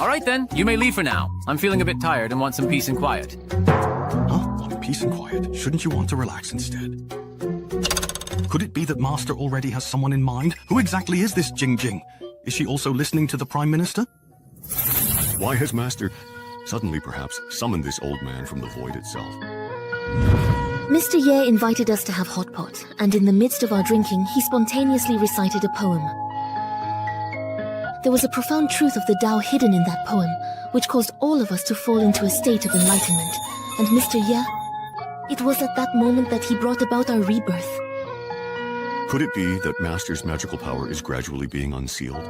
All right, then. You may leave for now. I'm feeling a bit tired and want some peace and quiet. Huh? Peace and quiet? Shouldn't you want to relax instead? Could it be that Master already has someone in mind? Who exactly is this Jing Jing? Is she also listening to the Prime Minister? Why has Master suddenly, perhaps, summoned this old man from the void itself? Mr. Ye invited us to have hot pot, and in the midst of our drinking, he spontaneously recited a poem. There was a profound truth of the Tao hidden in that poem, which caused all of us to fall into a state of enlightenment. And Mr. Ye, it was at that moment that he brought about our rebirth. Could it be that Master's magical power is gradually being unsealed?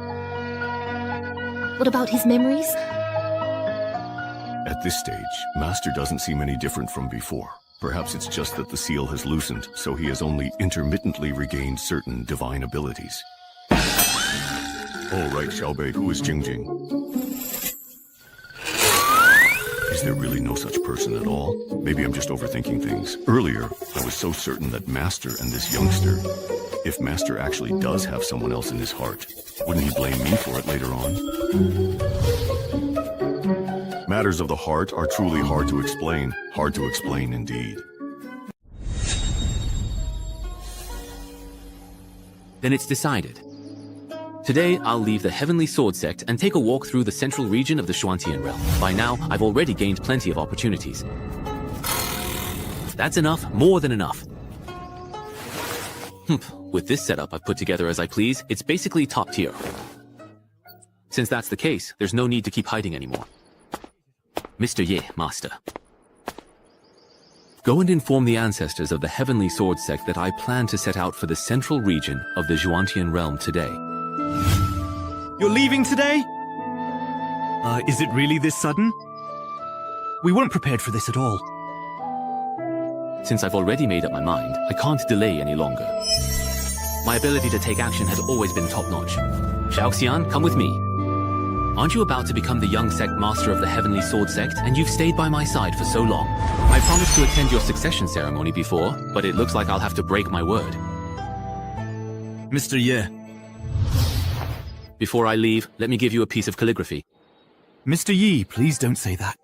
What about his memories? At this stage, Master doesn't seem any different from before. Perhaps it's just that the seal has loosened, so he has only intermittently regained certain divine abilities. Oh, right, Xiaobei, who is Jing Jing? Is there really no such person at all? Maybe I'm just overthinking things. Earlier, I was so certain that Master and this youngster... If Master actually does have someone else in his heart, wouldn't he blame me for it later on? Matters of the heart are truly hard to explain. Hard to explain indeed. Then it's decided. Today, I'll leave the Heavenly Sword Sect and take a walk through the central region of the Xuantian realm. By now, I've already gained plenty of opportunities. That's enough, more than enough. With this setup I've put together as I please, it's basically top tier. Since that's the case, there's no need to keep hiding anymore. Mr. Ye, Master. Go and inform the ancestors of the Heavenly Sword Sect that I plan to set out for the central region of the Xuantian realm today. You're leaving today? Is it really this sudden? We weren't prepared for this at all. Since I've already made up my mind, I can't delay any longer. My ability to take action has always been top-notch. Xiaoxian, come with me. Aren't you about to become the young sect master of the Heavenly Sword Sect, and you've stayed by my side for so long? I promised to attend your succession ceremony before, but it looks like I'll have to break my word. Mr. Ye. Before I leave, let me give you a piece of calligraphy. Mr. Yi, please don't say that.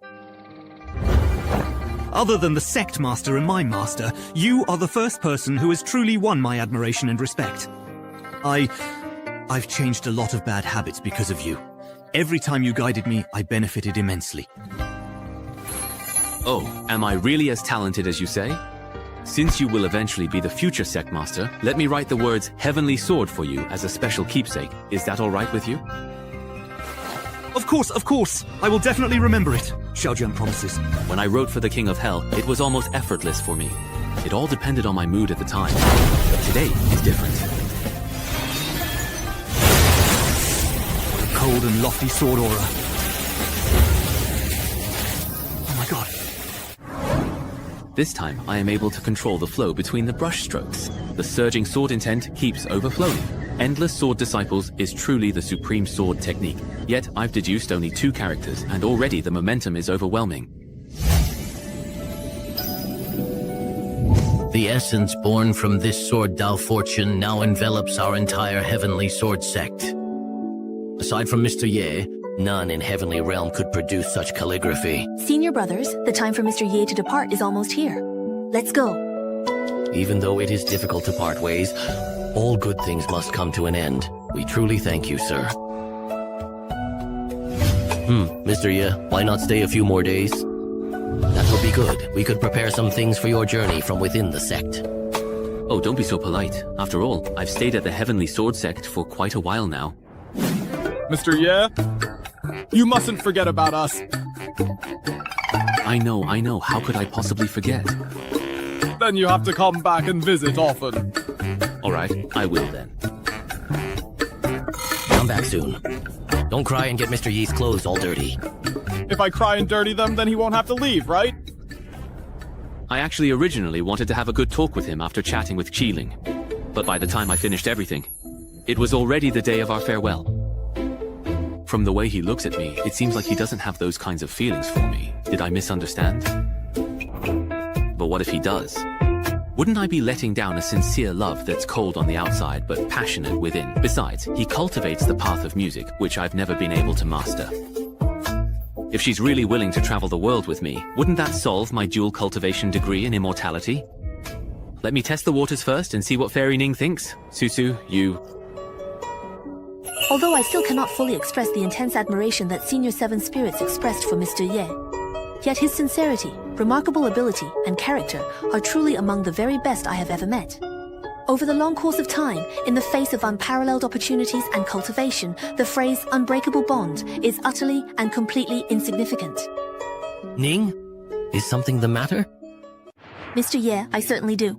Other than the sect master and my master, you are the first person who has truly won my admiration and respect. I've changed a lot of bad habits because of you. Every time you guided me, I benefited immensely. Oh, am I really as talented as you say? Since you will eventually be the future sect master, let me write the words Heavenly Sword for you as a special keepsake. Is that all right with you? Of course. I will definitely remember it. Xiaojian promises. When I wrote for the King of Hell, it was almost effortless for me. It all depended on my mood at the time. But today is different. What a cold and lofty sword aura. Oh my god. This time, I am able to control the flow between the brush strokes. The surging sword intent keeps overflowing. Endless Sword Disciples is truly the supreme sword technique. Yet, I've deduced only 2 characters, and already the momentum is overwhelming. The essence born from this sword Tao fortune now envelops our entire Heavenly Sword Sect. Aside from Mr. Ye, none in Heavenly Realm could produce such calligraphy. Senior brothers, the time for Mr. Ye to depart is almost here. Let's go. Even though it is difficult to part ways, all good things must come to an end. We truly thank you, sir. Mr. Ye, why not stay a few more days? That would be good. We could prepare some things for your journey from within the sect. Oh, don't be so polite. After all, I've stayed at the Heavenly Sword Sect for quite a while now. Mr. Ye, you mustn't forget about us. I know. How could I possibly forget? Then you have to come back and visit often. Alright, I will then. Come back soon. Don't cry and get Mr. Yi's clothes all dirty. If I cry and dirty them, then he won't have to leave, right? I actually originally wanted to have a good talk with him after chatting with Qiling. But by the time I finished everything, it was already the day of our farewell. From the way he looks at me, it seems like he doesn't have those kinds of feelings for me. Did I misunderstand? But what if he does? Wouldn't I be letting down a sincere love that's cold on the outside but passionate within? Besides, he cultivates the path of music, which I've never been able to master. If she's really willing to travel the world with me, wouldn't that solve my dual cultivation degree in immortality? Let me test the waters first and see what Fairy Ning thinks. Susu, you... Although I still cannot fully express the intense admiration that Senior Seven Spirits expressed for Mr. Ye, yet his sincerity, remarkable ability, and character are truly among the very best I have ever met. Over the long course of time, in the face of unparalleled opportunities and cultivation, the phrase unbreakable bond is utterly and completely insignificant. Ning? Is something the matter? Mr. Ye, I certainly do.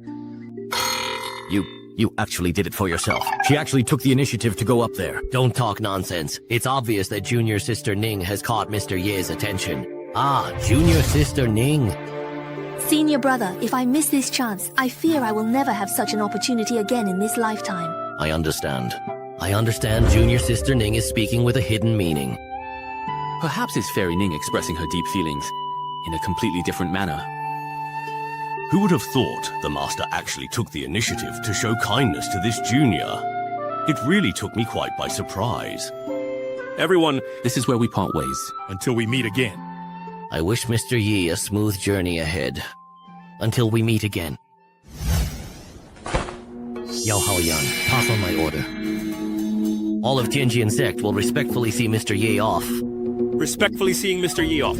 You actually did it for yourself. She actually took the initiative to go up there. Don't talk nonsense. It's obvious that Junior Sister Ning has caught Mr. Ye's attention. Ah, Junior Sister Ning. Senior brother, if I miss this chance, I fear I will never have such an opportunity again in this lifetime. I understand. Junior Sister Ning is speaking with a hidden meaning. Perhaps it's Fairy Ning expressing her deep feelings in a completely different manner. Who would have thought the Master actually took the initiative to show kindness to this junior? It really took me quite by surprise. Everyone, this is where we part ways. Until we meet again. I wish Mr. Yi a smooth journey ahead. Until we meet again. Yao Haoyan, pass on my order. All of Tianjin sect will respectfully see Mr. Yi off. Respectfully seeing Mr. Yi off.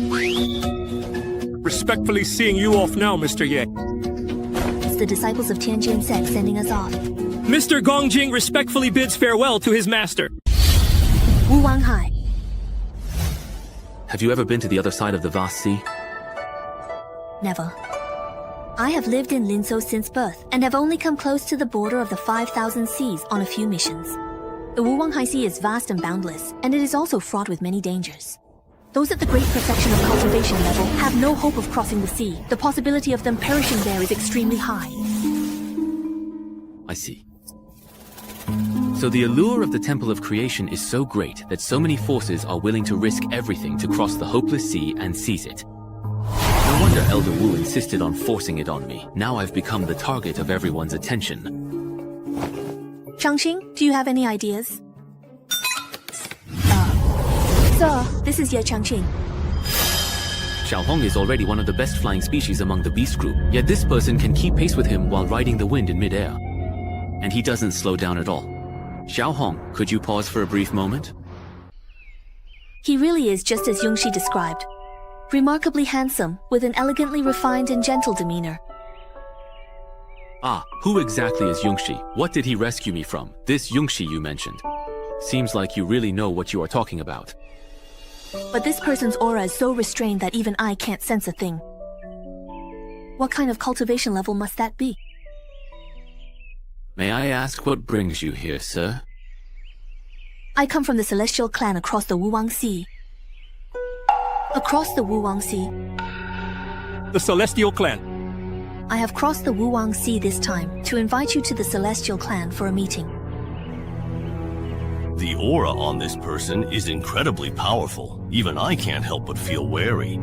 Respectfully seeing you off now, Mr. Ye. It's the disciples of Tianjin sect sending us off. Mr. Gongjing respectfully bids farewell to his master. Wu Wanghai. Have you ever been to the other side of the vast sea? Never. I have lived in Linzhou since birth, and have only come close to the border of the 5,000 seas on a few missions. The Wu Wanghai Sea is vast and boundless, and it is also fraught with many dangers. Those at the great perfection of cultivation level have no hope of crossing the sea. The possibility of them perishing there is extremely high. I see. So the allure of the Temple of Creation is so great that so many forces are willing to risk everything to cross the hopeless sea and seize it. No wonder Elder Wu insisted on forcing it on me. Now I've become the target of everyone's attention. Changqing, do you have any ideas? Sir, this is Ye Changqing. Xiaohong is already one of the best flying species among the beast group, yet this person can keep pace with him while riding the wind in midair. And he doesn't slow down at all. Xiaohong, could you pause for a brief moment? He really is just as Yongxi described. Remarkably handsome, with an elegantly refined and gentle demeanor. Ah, who exactly is Yongxi? What did he rescue me from? This Yongxi you mentioned. Seems like you really know what you are talking about. But this person's aura is so restrained that even I can't sense a thing. What kind of cultivation level must that be? May I ask what brings you here, sir? I come from the Celestial Clan across the Wuwang Sea. Across the Wuwang Sea. The Celestial Clan. I have crossed the Wuwang Sea this time to invite you to the Celestial Clan for a meeting. The aura on this person is incredibly powerful. Even I can't help but feel wary.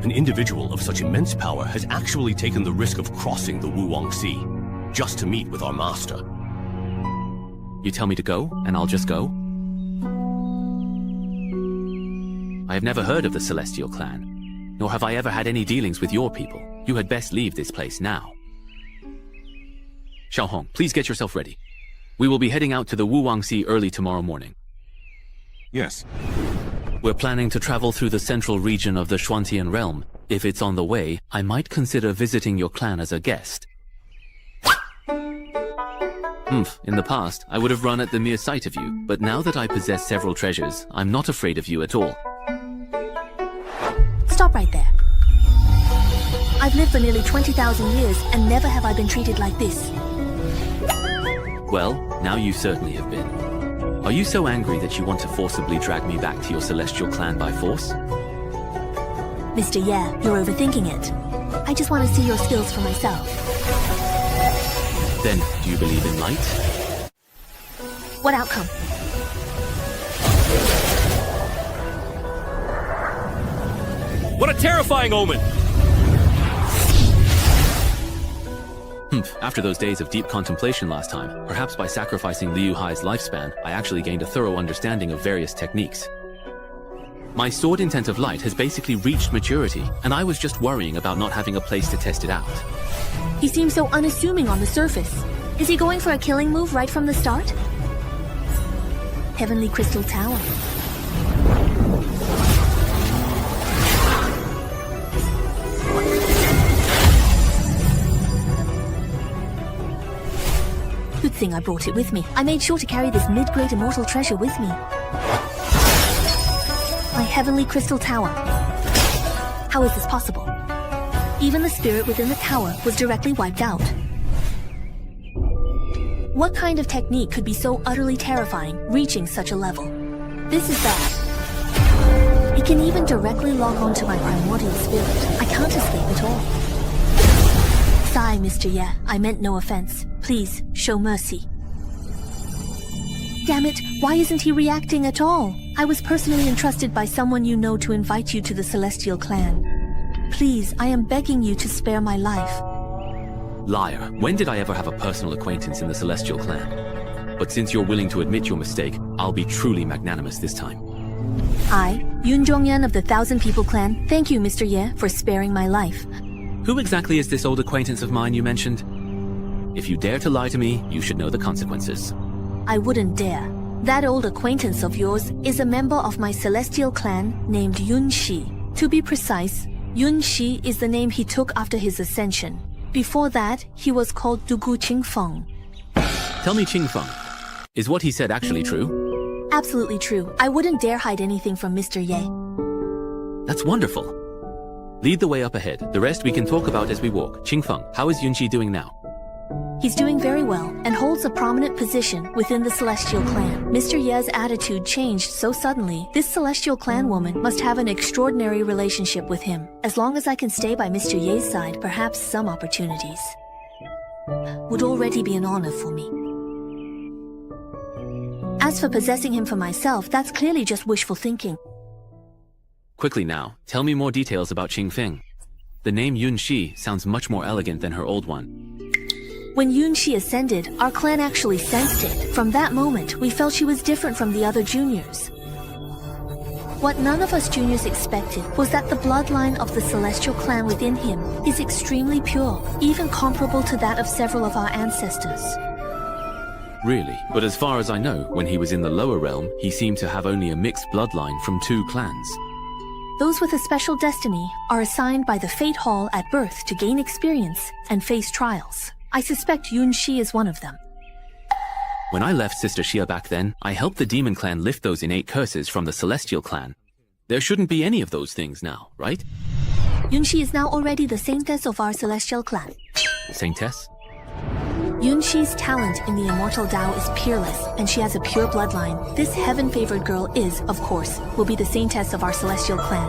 An individual of such immense power has actually taken the risk of crossing the Wuwang Sea, just to meet with our master. You tell me to go, and I'll just go? I have never heard of the Celestial Clan, nor have I ever had any dealings with your people. You had best leave this place now. Xiaohong, please get yourself ready. We will be heading out to the Wuwang Sea early tomorrow morning. Yes. We're planning to travel through the central region of the Xuantian realm. If it's on the way, I might consider visiting your clan as a guest. In the past, I would have run at the mere sight of you, but now that I possess several treasures, I'm not afraid of you at all. I've lived for nearly 20,000 years, and never have I been treated like this. Well, now you certainly have been. Are you so angry that you want to forcibly drag me back to your celestial clan by force? Mr. Ye, you're overthinking it. I just want to see your skills for myself. Then, do you believe in light? What outcome? What a terrifying omen! After those days of deep contemplation last time, perhaps by sacrificing Liu Hai's lifespan, I actually gained a thorough understanding of various techniques. My sword intent of light has basically reached maturity, and I was just worrying about not having a place to test it out. He seems so unassuming on the surface. Is he going for a killing move right from the start? Heavenly Crystal Tower. Good thing I brought it with me. I made sure to carry this mid-grade immortal treasure with me. My Heavenly Crystal Tower. How is this possible? Even the spirit within the tower was directly wiped out. What kind of technique could be so utterly terrifying, reaching such a level? This is bad. It can even directly lock onto my primordial spirit. I can't escape at all. Sigh, Mr. Ye. I meant no offense. Please, show mercy. Damn it, why isn't he reacting at all? I was personally entrusted by someone you know to invite you to the Celestial Clan. Please, I am begging you to spare my life. Liar, when did I ever have a personal acquaintance in the Celestial Clan? But since you're willing to admit your mistake, I'll be truly magnanimous this time. I, Yun Zhongyan of the Thousand People Clan, thank you, Mr. Ye, for sparing my life. Who exactly is this old acquaintance of mine you mentioned? If you dare to lie to me, you should know the consequences. I wouldn't dare. That old acquaintance of yours is a member of my celestial clan named Yun Shi. To be precise, Yun Shi is the name he took after his ascension. Before that, he was called Dugu Qingfeng. Tell me, Qingfeng, is what he said actually true? Absolutely true. I wouldn't dare hide anything from Mr. Ye. That's wonderful. Lead the way up ahead. The rest we can talk about as we walk. Qingfeng, how is Yunqi doing now? He's doing very well and holds a prominent position within the Celestial Clan. Mr. Ye's attitude changed so suddenly. This Celestial Clan woman must have an extraordinary relationship with him. As long as I can stay by Mr. Ye's side, perhaps some opportunities would already be an honor for me. As for possessing him for myself, that's clearly just wishful thinking. Quickly now, tell me more details about Qingfeng. The name Yun Shi sounds much more elegant than her old one. When Yun Shi ascended, our clan actually sensed it. From that moment, we felt she was different from the other juniors. What none of us juniors expected was that the bloodline of the Celestial Clan within him is extremely pure, even comparable to that of several of our ancestors. Really? But as far as I know, when he was in the lower realm, he seemed to have only a mixed bloodline from 2 clans. Those with a special destiny are assigned by the Fate Hall at birth to gain experience and face trials. I suspect Yun Shi is one of them. When I left Sister Xia back then, I helped the Demon Clan lift those innate curses from the Celestial Clan. There shouldn't be any of those things now, right? Yun Shi is now already the saintess of our Celestial Clan. Saintess? Yun Shi's talent in the Immortal Tao is peerless, and she has a pure bloodline. This heaven-favored girl is, of course, will be the saintess of our Celestial Clan.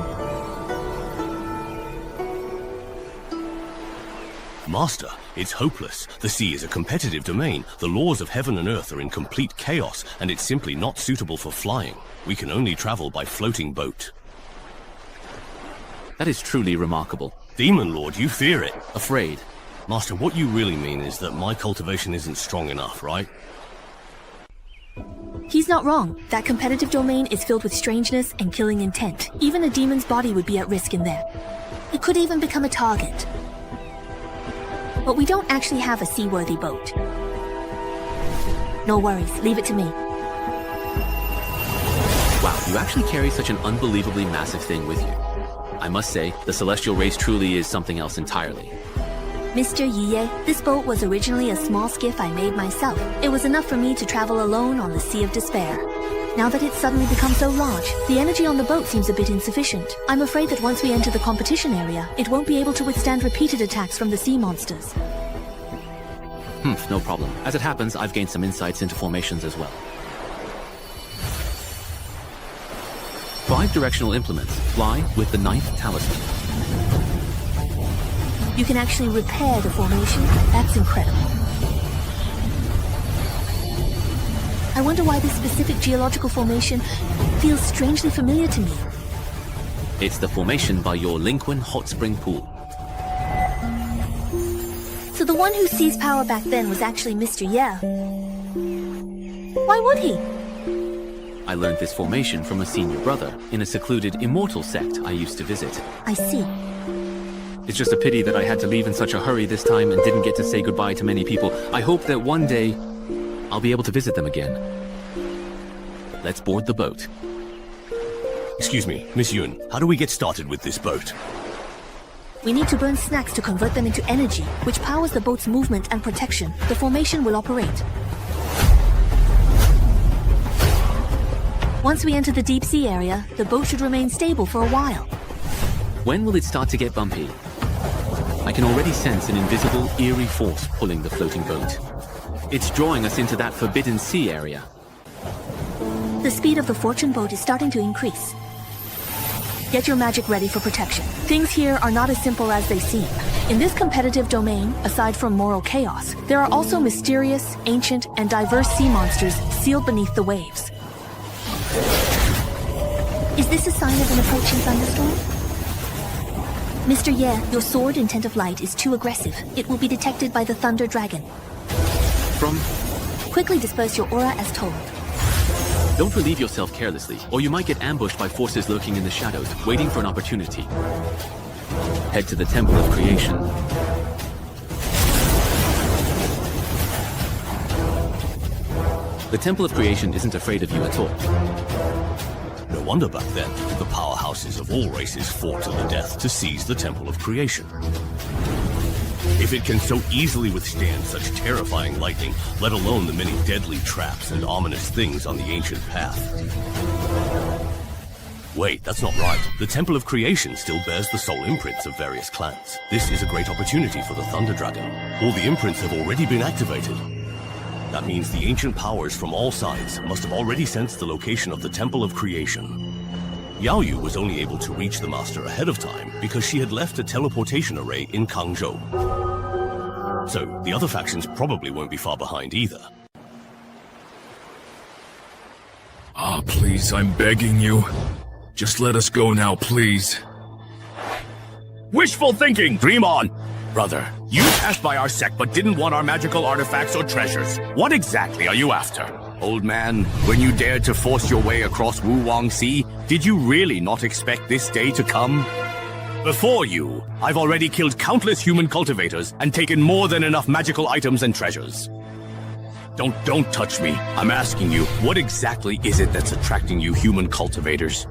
Master, it's hopeless. The sea is a competitive domain. The laws of heaven and earth are in complete chaos, and it's simply not suitable for flying. We can only travel by floating boat. That is truly remarkable. Demon Lord, you fear it. Afraid. Master, what you really mean is that my cultivation isn't strong enough, right? He's not wrong. That competitive domain is filled with strangeness and killing intent. Even a demon's body would be at risk in there. It could even become a target. But we don't actually have a seaworthy boat. No worries, leave it to me. Wow, you actually carry such an unbelievably massive thing with you. I must say, the celestial race truly is something else entirely. Mr. Yiye, this boat was originally a small skiff I made myself. It was enough for me to travel alone on the Sea of Despair. Now that it's suddenly become so large, the energy on the boat seems a bit insufficient. I'm afraid that once we enter the competition area, it won't be able to withstand repeated attacks from the sea monsters. No problem. As it happens, I've gained some insights into formations as well. 5 directional implements. Fly with the 9th talisman. You can actually repair the formation? That's incredible. I wonder why this specific geological formation feels strangely familiar to me. It's the formation by your Linquin hot spring pool. So the one who seized power back then was actually Mr. Ye. Why would he? I learned this formation from a senior brother in a secluded immortal sect I used to visit. I see. It's just a pity that I had to leave in such a hurry this time and didn't get to say goodbye to many people. I hope that one day I'll be able to visit them again. Let's board the boat. Excuse me, Miss Yun, how do we get started with this boat? We need to burn snacks to convert them into energy, which powers the boat's movement and protection. The formation will operate. Once we enter the deep sea area, the boat should remain stable for a while. When will it start to get bumpy? I can already sense an invisible, eerie force pulling the floating boat. It's drawing us into that forbidden sea area. The speed of the fortune boat is starting to increase. Get your magic ready for protection. Things here are not as simple as they seem. In this competitive domain, aside from moral chaos, there are also mysterious, ancient, and diverse sea monsters sealed beneath the waves. Is this a sign of an approaching thunderstorm? Mr. Ye, your sword intent of light is too aggressive. It will be detected by the Thunder Dragon. Quickly disperse your aura as told. Don't relieve yourself carelessly, or you might get ambushed by forces lurking in the shadows, waiting for an opportunity. Head to the Temple of Creation. The Temple of Creation isn't afraid of you at all. No wonder back then, the powerhouses of all races fought to the death to seize the Temple of Creation. If it can so easily withstand such terrifying lightning, let alone the many deadly traps and ominous things on the ancient path. Wait, that's not right. The Temple of Creation still bears the soul imprints of various clans. This is a great opportunity for the Thunder Dragon. All the imprints have already been activated. That means the ancient powers from all sides must have already sensed the location of the Temple of Creation. Yao Yu was only able to reach the Master ahead of time because she had left a teleportation array in Kangzhou. So, the other factions probably won't be far behind either. Ah, please, I'm begging you. Just let us go now, please. Wishful thinking! Dream on! Brother, you passed by our sect but didn't want our magical artifacts or treasures. What exactly are you after? Old man, when you dared to force your way across Wuwang Sea, did you really not expect this day to come? Before you, I've already killed countless human cultivators and taken more than enough magical items and treasures. Don't touch me. I'm asking you, what exactly is it that's attracting you human cultivators?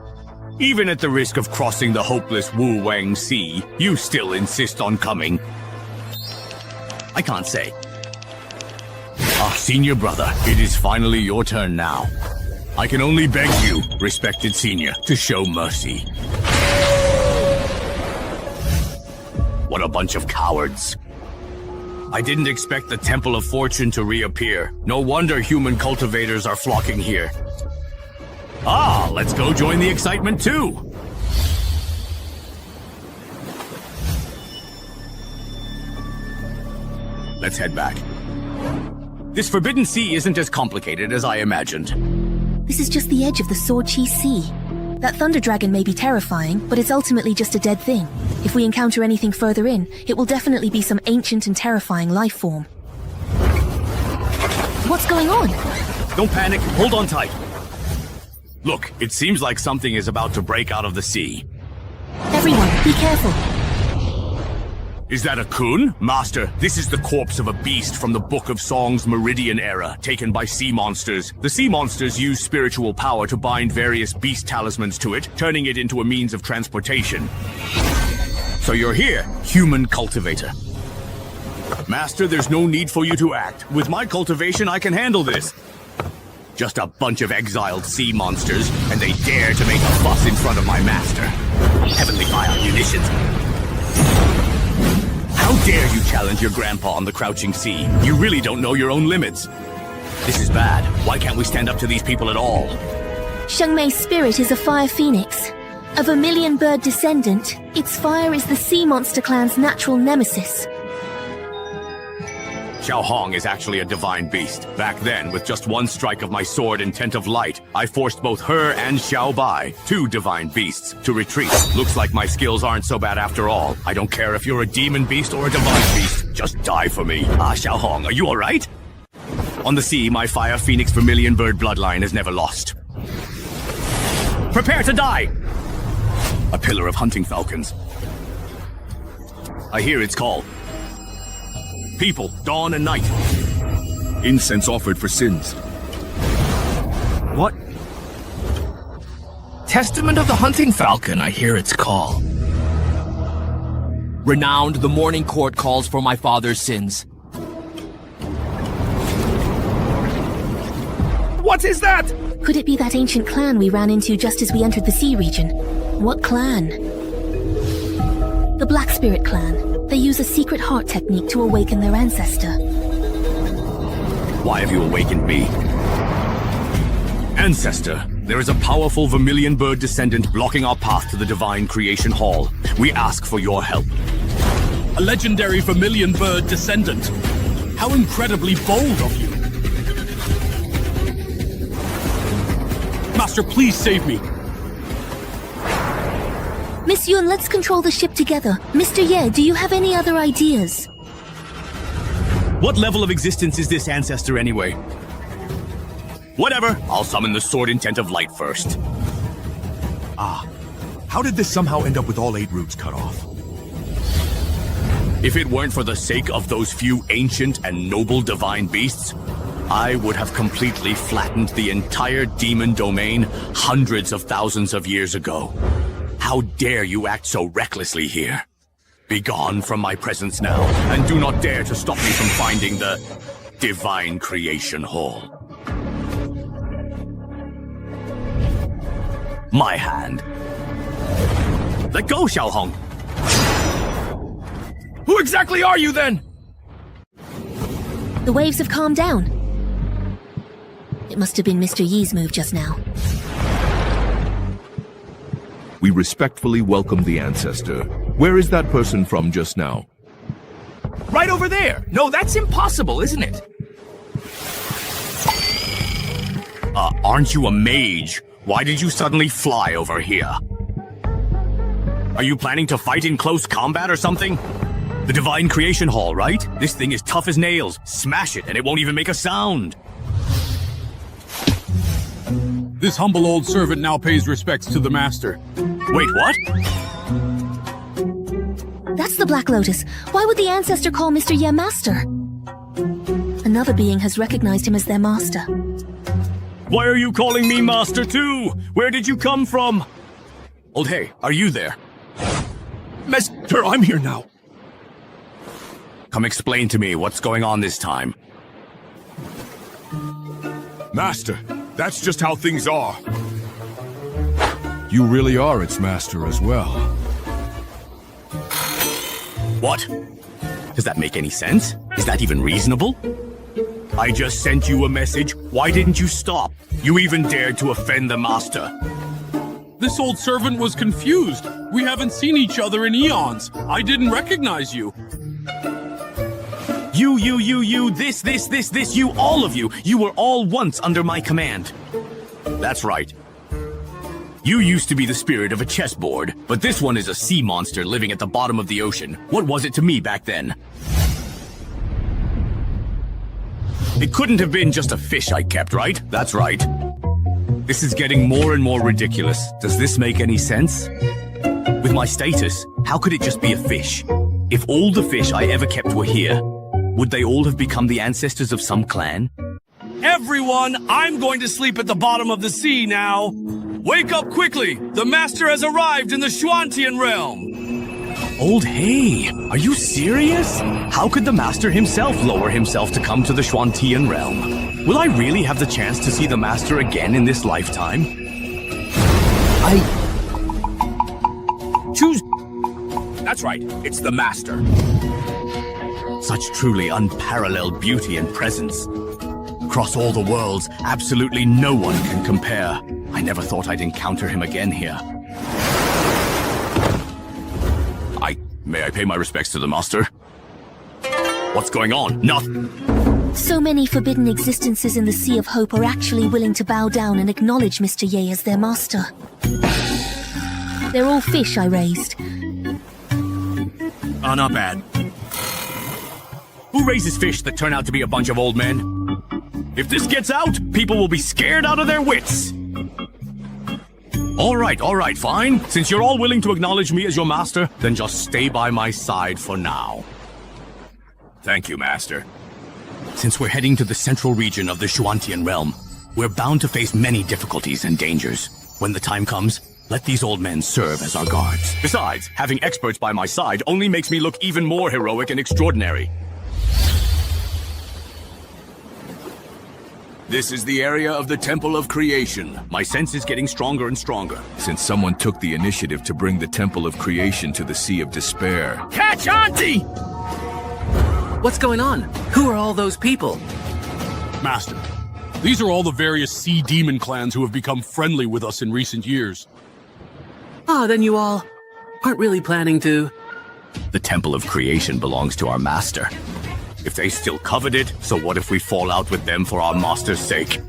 Even at the risk of crossing the hopeless Wuwang Sea, you still insist on coming. I can't say. Ah, senior brother, it is finally your turn now. I can only beg you, respected senior, to show mercy. What a bunch of cowards. I didn't expect the Temple of Fortune to reappear. No wonder human cultivators are flocking here. Ah, let's go join the excitement too. Let's head back. This Forbidden Sea isn't as complicated as I imagined. This is just the edge of the Sword Chi Sea. That Thunder Dragon may be terrifying, but it's ultimately just a dead thing. If we encounter anything further in, it will definitely be some ancient and terrifying life form. What's going on? Don't panic, hold on tight. Look, it seems like something is about to break out of the sea. Everyone, be careful. Is that a kun? Master, this is the corpse of a beast from the Book of Songs Meridian era, taken by sea monsters. The sea monsters use spiritual power to bind various beast talismans to it, turning it into a means of transportation. So you're here, human cultivator. Master, there's no need for you to act. With my cultivation, I can handle this. Just a bunch of exiled sea monsters, and they dare to make a fuss in front of my master. Heavenly fire munitions. How dare you challenge your grandpa on the crouching sea? You really don't know your own limits. This is bad. Why can't we stand up to these people at all? Shengmei's spirit is a fire phoenix. A vermilion bird descendant, its fire is the sea monster clan's natural nemesis. Xiao Hong is actually a divine beast. Back then, with just one strike of my sword and tent of light, I forced both her and Xiao Bai, two divine beasts, to retreat. Looks like my skills aren't so bad after all. I don't care if you're a demon beast or a divine beast. Just die for me. Xiao Hong, are you alright? On the sea, my Fire Phoenix Vermilion Bird bloodline is never lost. Prepare to die! A pillar of hunting falcons. I hear its call. People, dawn and night. Incense offered for sins. What? Testament of the hunting falcon, I hear its call. Renowned, the morning court calls for my father's sins. What is that? Could it be that ancient clan we ran into just as we entered the sea region? What clan? The Black Spirit clan. They use a secret heart technique to awaken their ancestor. Why have you awakened me? Ancestor, there is a powerful Vermilion Bird descendant blocking our path to the Divine Creation Hall. We ask for your help. A legendary Vermilion Bird descendant. How incredibly bold of you. Master, please save me. Miss Yun, let's control the ship together. Mr. Ye, do you have any other ideas? What level of existence is this ancestor anyway? Whatever, I'll summon the sword and tent of light first. How did this somehow end up with all 8 roots cut off? If it weren't for the sake of those few ancient and noble divine beasts, I would have completely flattened the entire demon domain hundreds of thousands of years ago. How dare you act so recklessly here? Begone from my presence now, and do not dare to stop me from finding the Divine Creation Hall. My hand. Let go, Xiao Hong. Who exactly are you then? The waves have calmed down. It must have been Mr. Yi's move just now. We respectfully welcome the ancestor. Where is that person from just now? Right over there! No, that's impossible, isn't it? Aren't you a mage? Why did you suddenly fly over here? Are you planning to fight in close combat or something? The Divine Creation Hall, right? This thing is tough as nails. Smash it and it won't even make a sound. This humble old servant now pays respects to the master. Wait, what? That's the Black Lotus. Why would the ancestor call Mr. Ye master? Another being has recognized him as their master. Why are you calling me master too? Where did you come from? Old Hey, are you there? Master, I'm here now. Come explain to me what's going on this time. Master, that's just how things are. You really are its master as well. What? Does that make any sense? Is that even reasonable? I just sent you a message. Why didn't you stop? You even dared to offend the master. This old servant was confused. We haven't seen each other in eons. I didn't recognize you. You, this, you, all of you. You were all once under my command. That's right. You used to be the spirit of a chessboard, but this one is a sea monster living at the bottom of the ocean. What was it to me back then? It couldn't have been just a fish I kept, right? That's right. This is getting more and more ridiculous. Does this make any sense? With my status, how could it just be a fish? If all the fish I ever kept were here, would they all have become the ancestors of some clan? Everyone, I'm going to sleep at the bottom of the sea now. Wake up quickly! The master has arrived in the Xuantian realm! Old Hey, are you serious? How could the master himself lower himself to come to the Xuantian realm? Will I really have the chance to see the Master again in this lifetime? Choose. That's right, it's the Master. Such truly unparalleled beauty and presence. Across all the worlds, absolutely no one can compare. I never thought I'd encounter him again here. May I pay my respects to the Master? What's going on? Nothing. So many forbidden existences in the Sea of Hope are actually willing to bow down and acknowledge Mr. Ye as their master. They're all fish I raised. Oh, not bad. Who raises fish that turn out to be a bunch of old men? If this gets out, people will be scared out of their wits. All right, fine. Since you're all willing to acknowledge me as your master, then just stay by my side for now. Thank you, Master. Since we're heading to the central region of the Xuantian realm, we're bound to face many difficulties and dangers. When the time comes, let these old men serve as our guards. Besides, having experts by my side only makes me look even more heroic and extraordinary. This is the area of the Temple of Creation. My sense is getting stronger and stronger. Since someone took the initiative to bring the Temple of Creation to the Sea of Despair. Catch Auntie! What's going on? Who are all those people? Master, these are all the various sea demon clans who have become friendly with us in recent years. Ah, then you all aren't really planning to... The Temple of Creation belongs to our master. If they still covet it, so what if we fall out with them for our master's sake?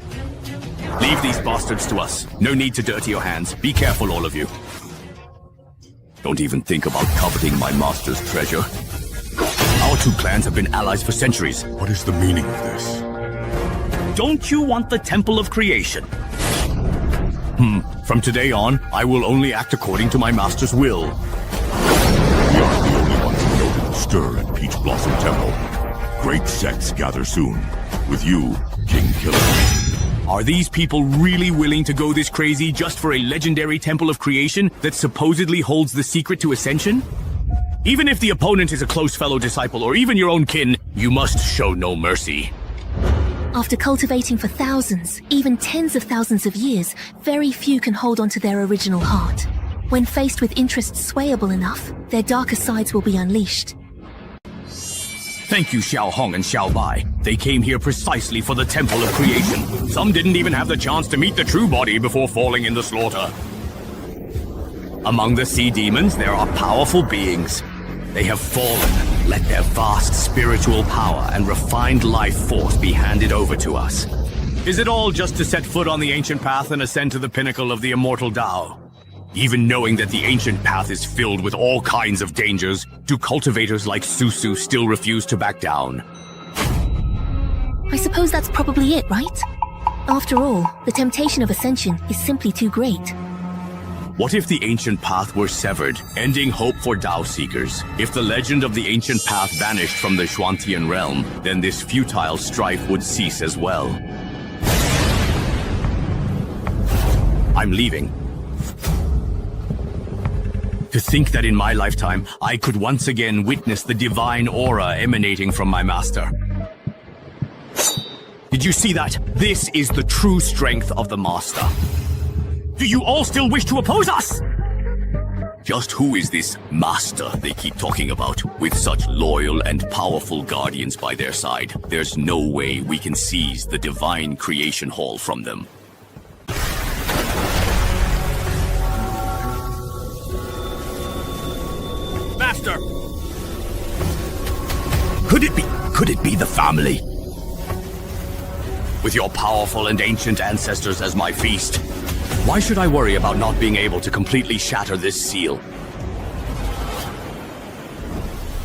Leave these bastards to us. No need to dirty your hands. Be careful, all of you. Don't even think about coveting my master's treasure. Our two clans have been allies for centuries. What is the meaning of this? Don't you want the Temple of Creation? From today on, I will only act according to my master's will. We aren't the only ones who noted the stir at Peach Blossom Temple. Great sects gather soon. With you, King Killer. Are these people really willing to go this crazy just for a legendary Temple of Creation that supposedly holds the secret to Ascension? Even if the opponent is a close fellow disciple or even your own kin, you must show no mercy. After cultivating for thousands, even tens of thousands of years, very few can hold on to their original heart. When faced with interests swayable enough, their darker sides will be unleashed. Thank you, Xiao Hong and Xiao Bai. They came here precisely for the Temple of Creation. Some didn't even have the chance to meet the true body before falling in the slaughter. Among the sea demons, there are powerful beings. They have fallen. Let their vast spiritual power and refined life force be handed over to us. Is it all just to set foot on the ancient path and ascend to the pinnacle of the immortal Tao? Even knowing that the ancient path is filled with all kinds of dangers, do cultivators like Susu still refuse to back down? I suppose that's probably it, right? After all, the temptation of ascension is simply too great. What if the ancient path were severed, ending hope for Tao seekers? If the legend of the ancient path vanished from the Xuantian realm, then this futile strife would cease as well. I'm leaving. To think that in my lifetime, I could once again witness the divine aura emanating from my master. Did you see that? This is the true strength of the master. Do you all still wish to oppose us? Just who is this master they keep talking about? With such loyal and powerful guardians by their side, there's no way we can seize the divine creation hall from them. Master! Could it be the family? With your powerful and ancient ancestors as my feast, why should I worry about not being able to completely shatter this seal?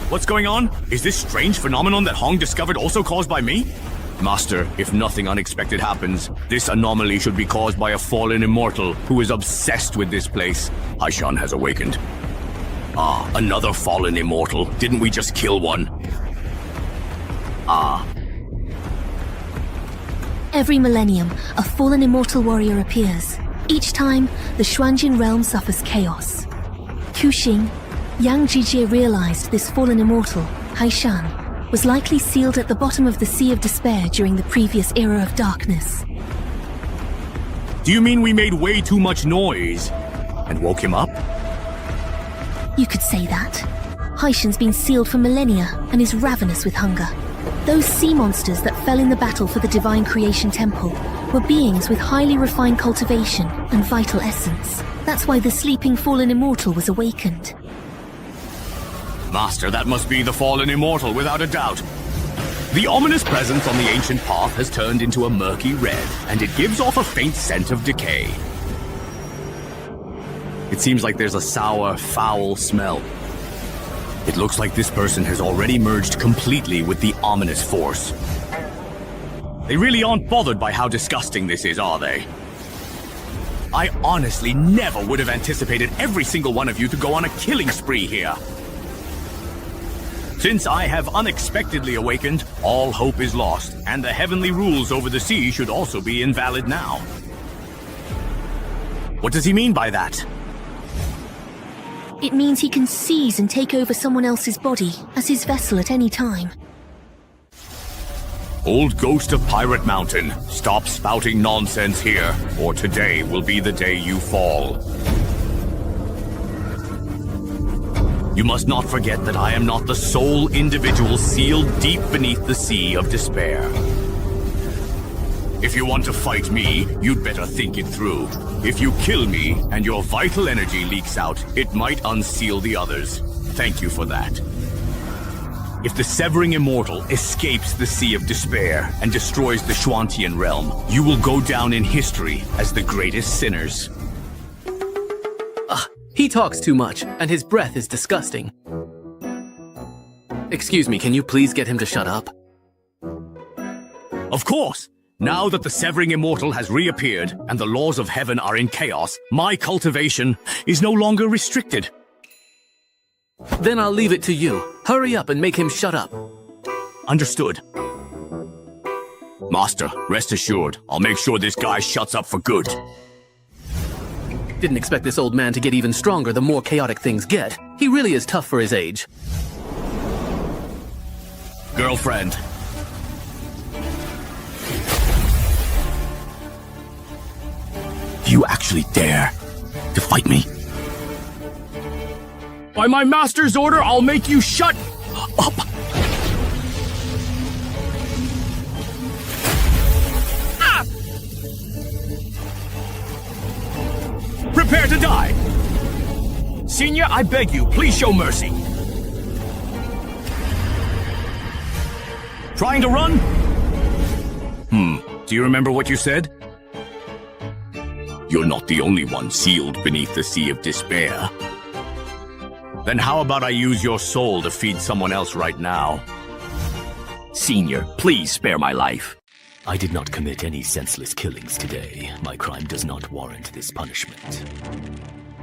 What's going on? Is this strange phenomenon that Hong discovered also caused by me? Master, if nothing unexpected happens, this anomaly should be caused by a fallen immortal who is obsessed with this place. Haishan has awakened. Ah, another fallen immortal. Didn't we just kill one? Ah. Every millennium, a fallen immortal warrior appears. Each time, the Xuanjin realm suffers chaos. Qixing, Yang Jijie realized this fallen immortal, Haishan, was likely sealed at the bottom of the Sea of Despair during the previous era of darkness. Do you mean we made way too much noise and woke him up? You could say that. Haishan's been sealed for millennia and is ravenous with hunger. Those sea monsters that fell in the battle for the Divine Creation Temple were beings with highly refined cultivation and vital essence. That's why the sleeping fallen immortal was awakened. Master, that must be the fallen immortal without a doubt. The ominous presence on the ancient path has turned into a murky red, and it gives off a faint scent of decay. It seems like there's a sour, foul smell. It looks like this person has already merged completely with the ominous force. They really aren't bothered by how disgusting this is, are they? I honestly never would have anticipated every single one of you to go on a killing spree here. Since I have unexpectedly awakened, all hope is lost, and the heavenly rules over the sea should also be invalid now. What does he mean by that? It means he can seize and take over someone else's body as his vessel at any time. Old ghost of Pirate Mountain, stop spouting nonsense here, or today will be the day you fall. You must not forget that I am not the sole individual sealed deep beneath the Sea of Despair. If you want to fight me, you'd better think it through. If you kill me and your vital energy leaks out, it might unseal the others. Thank you for that. If the Severing Immortal escapes the Sea of Despair and destroys the Schwantian realm, you will go down in history as the greatest sinners. He talks too much, and his breath is disgusting. Excuse me, can you please get him to shut up? Of course! Now that the Severing Immortal has reappeared and the laws of heaven are in chaos, my cultivation is no longer restricted. Then I'll leave it to you. Hurry up and make him shut up. Understood. Master, rest assured, I'll make sure this guy shuts up for good. Didn't expect this old man to get even stronger the more chaotic things get. He really is tough for his age. Girlfriend. Do you actually dare to fight me? By my master's order, I'll make you shut up! Ah! Prepare to die! Senior, I beg you, please show mercy. Trying to run? Do you remember what you said? You're not the only one sealed beneath the Sea of Despair. Then how about I use your soul to feed someone else right now? Senior, please spare my life. I did not commit any senseless killings today. My crime does not warrant this punishment.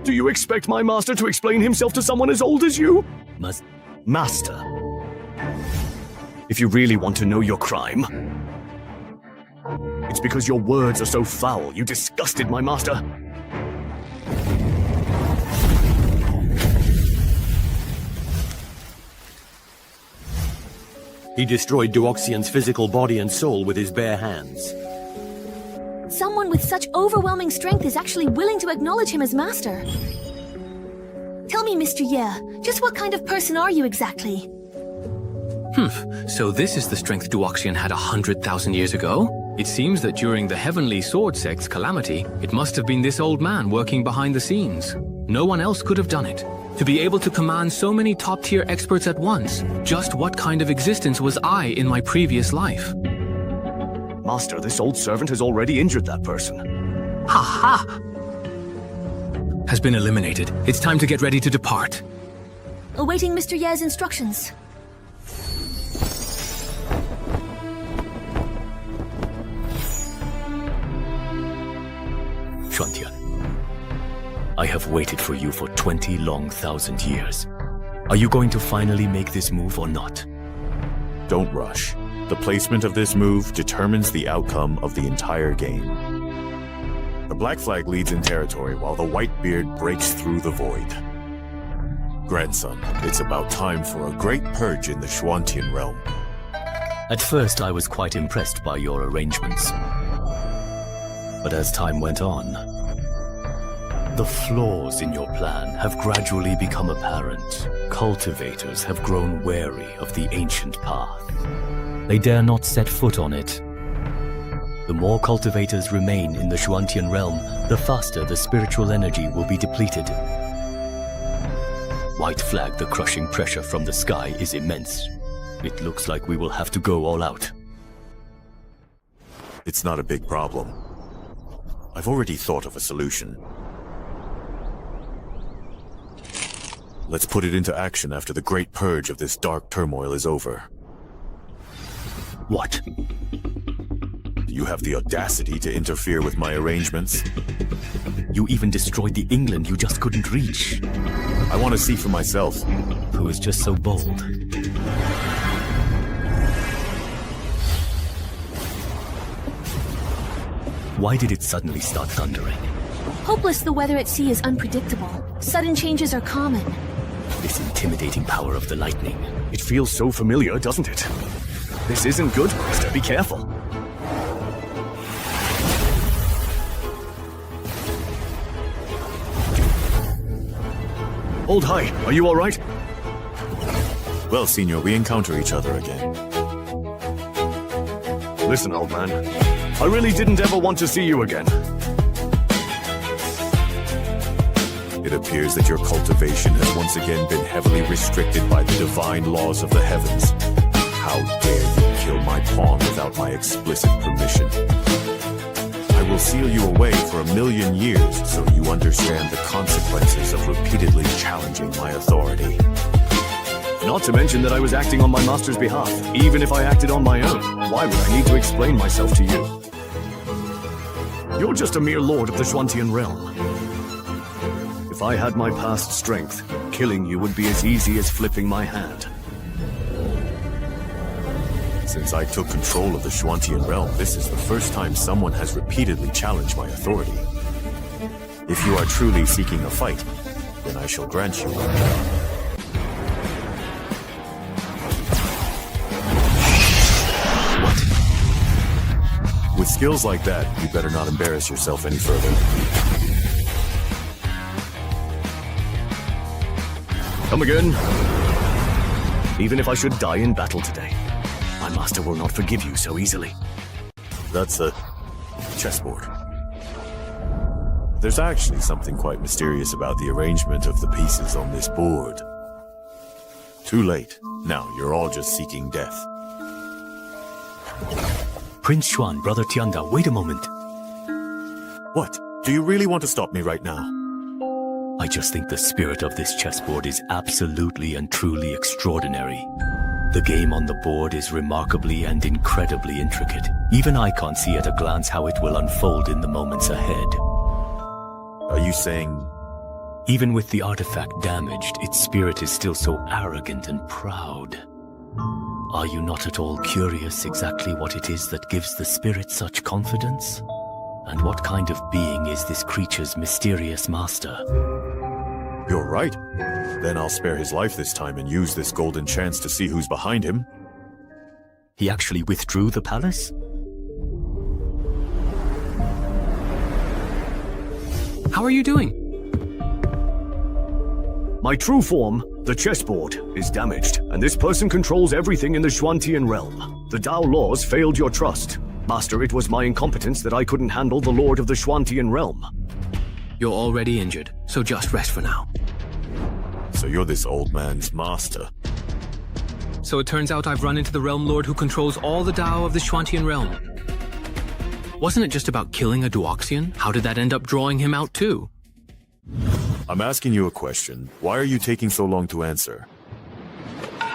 Do you expect my master to explain himself to someone as old as you? Master. If you really want to know your crime, it's because your words are so foul. You disgusted my master. He destroyed Duoxian's physical body and soul with his bare hands. Someone with such overwhelming strength is actually willing to acknowledge him as master. Tell me, Mr. Ye, just what kind of person are you exactly? So this is the strength Duoxian had 100,000 years ago? It seems that during the Heavenly Sword Sect's calamity, it must have been this old man working behind the scenes. No one else could have done it. To be able to command so many top-tier experts at once, just what kind of existence was I in my previous life? Master, this old servant has already injured that person. Ha! Has been eliminated. It's time to get ready to depart. Awaiting Mr. Ye's instructions. Schwantian, I have waited for you for 20 long thousand years. Are you going to finally make this move or not? Don't rush. The placement of this move determines the outcome of the entire game. The Black Flag leads in territory while the White Beard breaks through the void. Grandson, it's about time for a great purge in the Schwantian realm. At first, I was quite impressed by your arrangements. But as time went on, the flaws in your plan have gradually become apparent. Cultivators have grown wary of the ancient path. They dare not set foot on it. The more cultivators remain in the Shuantian realm, the faster the spiritual energy will be depleted. White Flag, the crushing pressure from the sky is immense. It looks like we will have to go all out. It's not a big problem. I've already thought of a solution. Let's put it into action after the great purge of this dark turmoil is over. What? You have the audacity to interfere with my arrangements? You even destroyed the England you just couldn't reach. I want to see for myself. Who is just so bold? Why did it suddenly start thundering? Hopeless, the weather at sea is unpredictable. Sudden changes are common. This intimidating power of the lightning. It feels so familiar, doesn't it? This isn't good, Master. Be careful. Old High, are you all right? Well, Senior, we encounter each other again. Listen, old man. I really didn't ever want to see you again. It appears that your cultivation has once again been heavily restricted by the divine laws of the heavens. How dare you kill my pawn without my explicit permission? I will seal you away for 1,000,000 years so you understand the consequences of repeatedly challenging my authority. Not to mention that I was acting on my master's behalf. Even if I acted on my own, why would I need to explain myself to you? You're just a mere lord of the Shuantian realm. If I had my past strength, killing you would be as easy as flipping my hand. Since I took control of the Shuantian realm, this is the first time someone has repeatedly challenged my authority. If you are truly seeking a fight, then I shall grant you one. With skills like that, you better not embarrass yourself any further. Come again. Even if I should die in battle today, my master will not forgive you so easily. That's a chessboard. There's actually something quite mysterious about the arrangement of the pieces on this board. Too late. Now you're all just seeking death. Prince Xuan, Brother Tianda, wait a moment. What? Do you really want to stop me right now? I just think the spirit of this chessboard is absolutely and truly extraordinary. The game on the board is remarkably and incredibly intricate. Even I can't see at a glance how it will unfold in the moments ahead. Are you saying... Even with the artifact damaged, its spirit is still so arrogant and proud. Are you not at all curious exactly what it is that gives the spirit such confidence? And what kind of being is this creature's mysterious master? You're right. Then I'll spare his life this time and use this golden chance to see who's behind him. He actually withdrew the palace? How are you doing? My true form, the chessboard, is damaged, and this person controls everything in the Shuantian realm. The Dao laws failed your trust. Master, it was my incompetence that I couldn't handle the Lord of the Shuantian realm. You're already injured, so just rest for now. So you're this old man's master. So it turns out I've run into the Realm Lord who controls all the Dao of the Shuantian realm. Wasn't it just about killing a Duoxian? How did that end up drawing him out too? I'm asking you a question. Why are you taking so long to answer?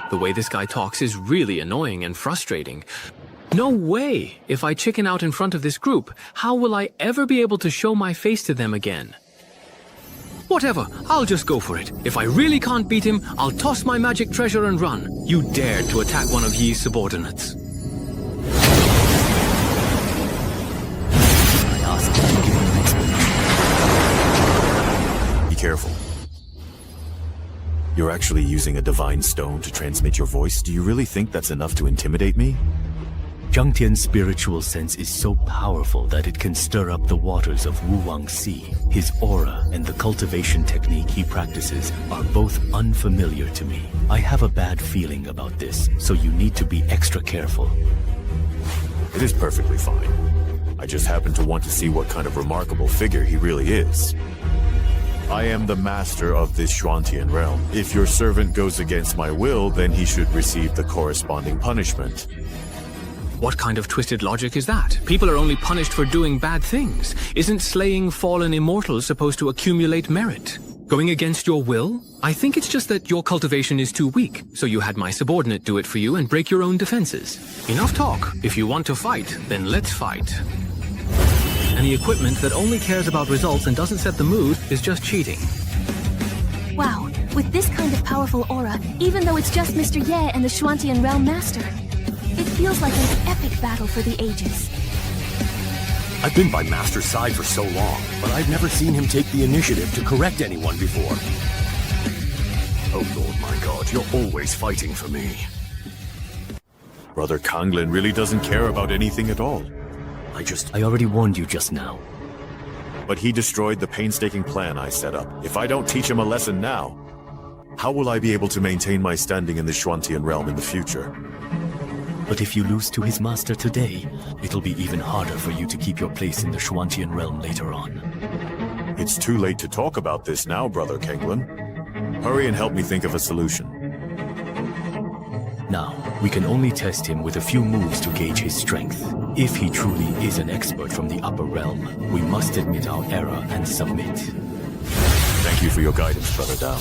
The way this guy talks is really annoying and frustrating. No way! If I chicken out in front of this group, how will I ever be able to show my face to them again? Whatever, I'll just go for it. If I really can't beat him, I'll toss my magic treasure and run. You dared to attack one of Yi's subordinates. I asked you to give me an explanation. Be careful. You're actually using a divine stone to transmit your voice? Do you really think that's enough to intimidate me? Zhang Tian's spiritual sense is so powerful that it can stir up the waters of Wuwang Sea. His aura and the cultivation technique he practices are both unfamiliar to me. I have a bad feeling about this, so you need to be extra careful. It is perfectly fine. I just happen to want to see what kind of remarkable figure he really is. I am the master of this Xuantian realm. If your servant goes against my will, then he should receive the corresponding punishment. What kind of twisted logic is that? People are only punished for doing bad things. Isn't slaying fallen immortals supposed to accumulate merit? Going against your will? I think it's just that your cultivation is too weak, so you had my subordinate do it for you and break your own defenses. Enough talk. If you want to fight, then let's fight. Any equipment that only cares about results and doesn't set the mood is just cheating. Wow, with this kind of powerful aura, even though it's just Mr. Ye and the Xuantian Realm Master, it feels like an epic battle for the ages. I've been by Master's side for so long, but I've never seen him take the initiative to correct anyone before. Oh Lord, my God, you're always fighting for me. Brother Kanglin really doesn't care about anything at all. I already warned you just now. But he destroyed the painstaking plan I set up. If I don't teach him a lesson now, how will I be able to maintain my standing in the Xuantian realm in the future? But if you lose to his master today, it'll be even harder for you to keep your place in the Xuantian realm later on. It's too late to talk about this now, Brother Kanglin. Hurry and help me think of a solution. Now, we can only test him with a few moves to gauge his strength. If he truly is an expert from the upper realm, we must admit our error and submit. Thank you for your guidance, Brother Dao.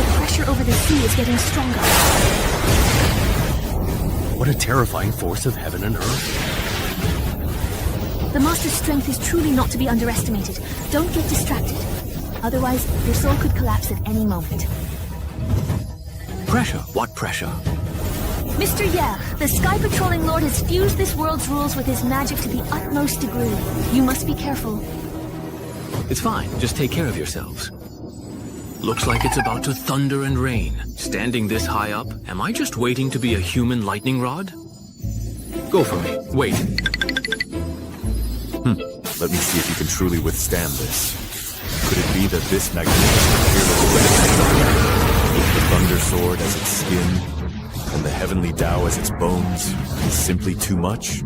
The pressure over the sea is getting stronger. What a terrifying force of heaven and earth. The Master's strength is truly not to be underestimated. Don't get distracted. Otherwise, your soul could collapse at any moment. Pressure? What pressure? Mr. Ye, the Sky Patrolling Lord has fused this world's rules with his magic to the utmost degree. You must be careful. It's fine. Just take care of yourselves. Looks like it's about to thunder and rain. Standing this high up, am I just waiting to be a human lightning rod? Go for me. Wait. Let me see if you can truly withstand this. Could it be that this magnificent fearless with the Thunder Sword as its skin, and the Heavenly Tao as its bones, is simply too much?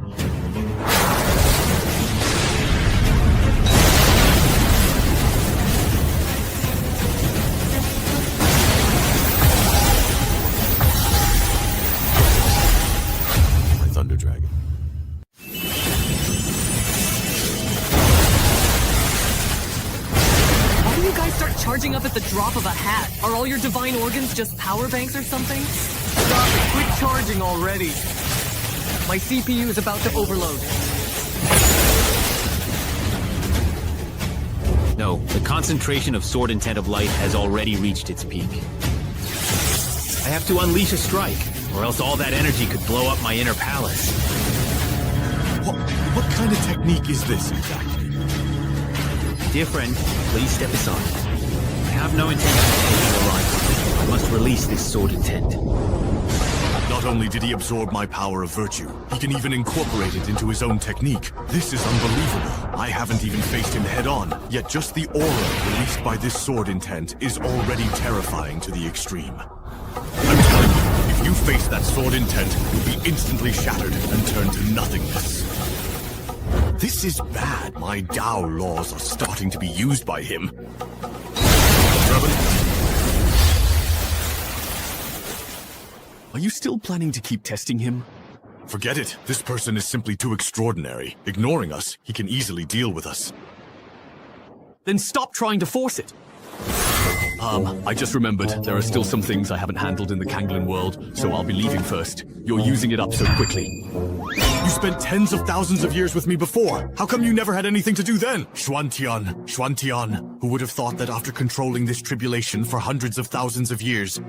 My Thunder Dragon. Start charging up at the drop of a hat. Are all your divine organs just power banks or something? Stop it. Quit charging already. My CPU is about to overload. No, the concentration of Sword Intent of Light has already reached its peak. I have to unleash a strike, or else all that energy could blow up my inner palace. What kind of technique is this exactly? Dear friend, please step aside. I have no intention of taking your life. I must release this sword intent. Not only did he absorb my power of virtue, he can even incorporate it into his own technique. This is unbelievable. I haven't even faced him head on, yet just the aura released by this sword intent is already terrifying to the extreme. I'm telling you, if you face that sword intent, you'll be instantly shattered and turn to nothingness. This is bad. My Tao laws are starting to be used by him. Are you still planning to keep testing him? Forget it. This person is simply too extraordinary. Ignoring us, he can easily deal with us. Then stop trying to force it. I just remembered there are still some things I haven't handled in the Kanglin world, so I'll be leaving first. You're using it up so quickly. You spent tens of thousands of years with me before. How come you never had anything to do then? Xuantian. Who would have thought that after controlling this tribulation for hundreds of thousands of years,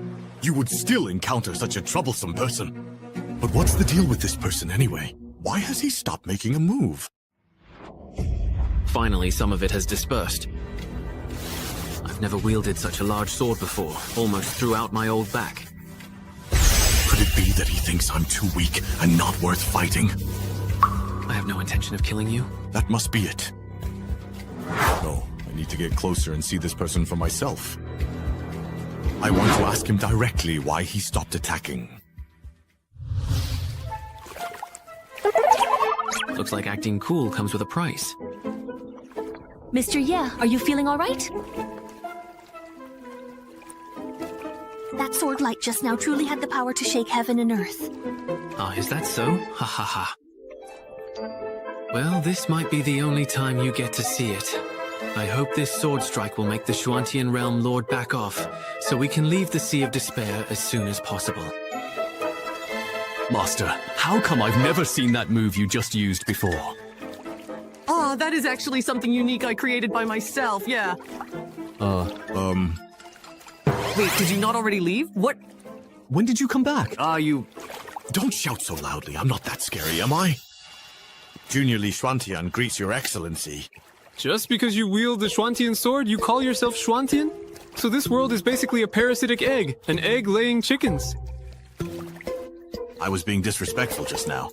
you would still encounter such a troublesome person? But what's the deal with this person anyway? Why has he stopped making a move? Finally, some of it has dispersed. I've never wielded such a large sword before, almost threw out my old back. Could it be that he thinks I'm too weak and not worth fighting? I have no intention of killing you. That must be it. No, I need to get closer and see this person for myself. I want to ask him directly why he stopped attacking. Looks like acting cool comes with a price. Mr. Ye, are you feeling all right? That sword light just now truly had the power to shake heaven and earth. Ah, is that so? Ha ha ha. Well, this might be the only time you get to see it. I hope this sword strike will make the Shuantian Realm Lord back off, so we can leave the Sea of Despair as soon as possible. Master, how come I've never seen that move you just used before? Oh, that is actually something unique I created by myself, yeah. Wait, did you not already leave? What? When did you come back? You... Don't shout so loudly, I'm not that scary, am I? Junior Li Shuantian greets your excellency. Just because you wield the Shuantian sword, you call yourself Shuantian? So this world is basically a parasitic egg, an egg laying chickens. I was being disrespectful just now.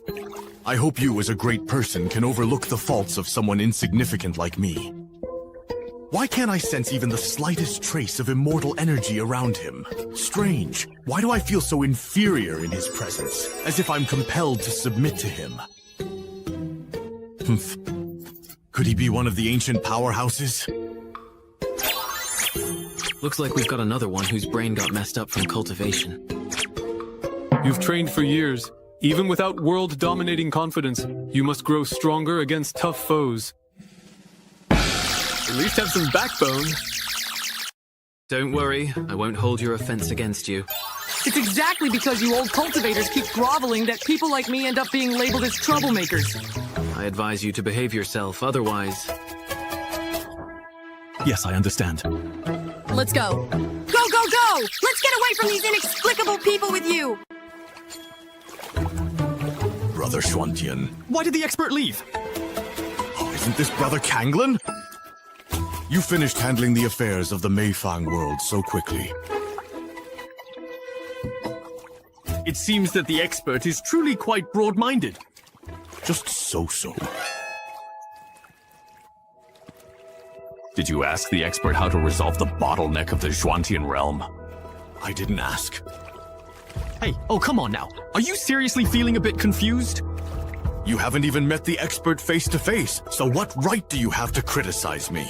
I hope you, as a great person, can overlook the faults of someone insignificant like me. Why can't I sense even the slightest trace of immortal energy around him? Strange. Why do I feel so inferior in his presence? As if I'm compelled to submit to him. Humph. Could he be one of the ancient powerhouses? Looks like we've got another one whose brain got messed up from cultivation. You've trained for years. Even without world-dominating confidence, you must grow stronger against tough foes. At least have some backbone. Don't worry, I won't hold your offense against you. It's exactly because you old cultivators keep groveling that people like me end up being labeled as troublemakers. I advise you to behave yourself, otherwise... Yes, I understand. Let's go. Go, go, go! Let's get away from these inexplicable people with you! Brother Shuantian. Why did the expert leave? Oh, isn't this Brother Kanglin? You finished handling the affairs of the Meifang world so quickly. It seems that the expert is truly quite broad-minded. Just so-so. Did you ask the expert how to resolve the bottleneck of the Shuantian realm? I didn't ask. Hey, oh come on now. Are you seriously feeling a bit confused? You haven't even met the expert face-to-face, so what right do you have to criticize me?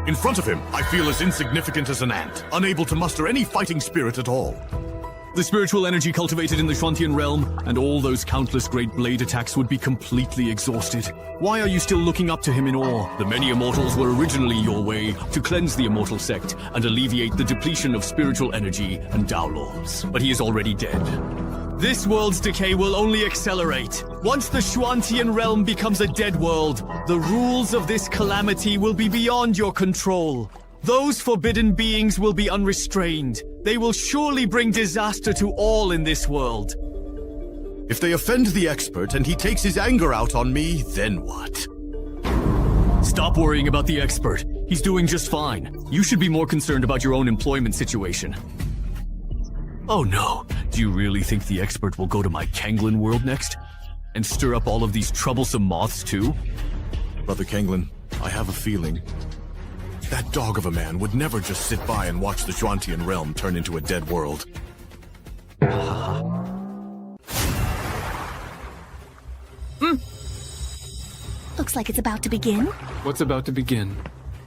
In front of him, I feel as insignificant as an ant, unable to muster any fighting spirit at all. The spiritual energy cultivated in the Shuantian realm, and all those countless great blade attacks would be completely exhausted. Why are you still looking up to him in awe? The many immortals were originally your way to cleanse the immortal sect and alleviate the depletion of spiritual energy and Dao laws. But he is already dead. This world's decay will only accelerate. Once the Shuantian realm becomes a dead world, the rules of this calamity will be beyond your control. Those forbidden beings will be unrestrained. They will surely bring disaster to all in this world. If they offend the expert and he takes his anger out on me, then what? Stop worrying about the expert. He's doing just fine. You should be more concerned about your own employment situation. Oh no, do you really think the expert will go to my Kanglin world next? And stir up all of these troublesome moths too? Brother Kanglin, I have a feeling. That dog of a man would never just sit by and watch the Shuantian realm turn into a dead world. Looks like it's about to begin. What's about to begin?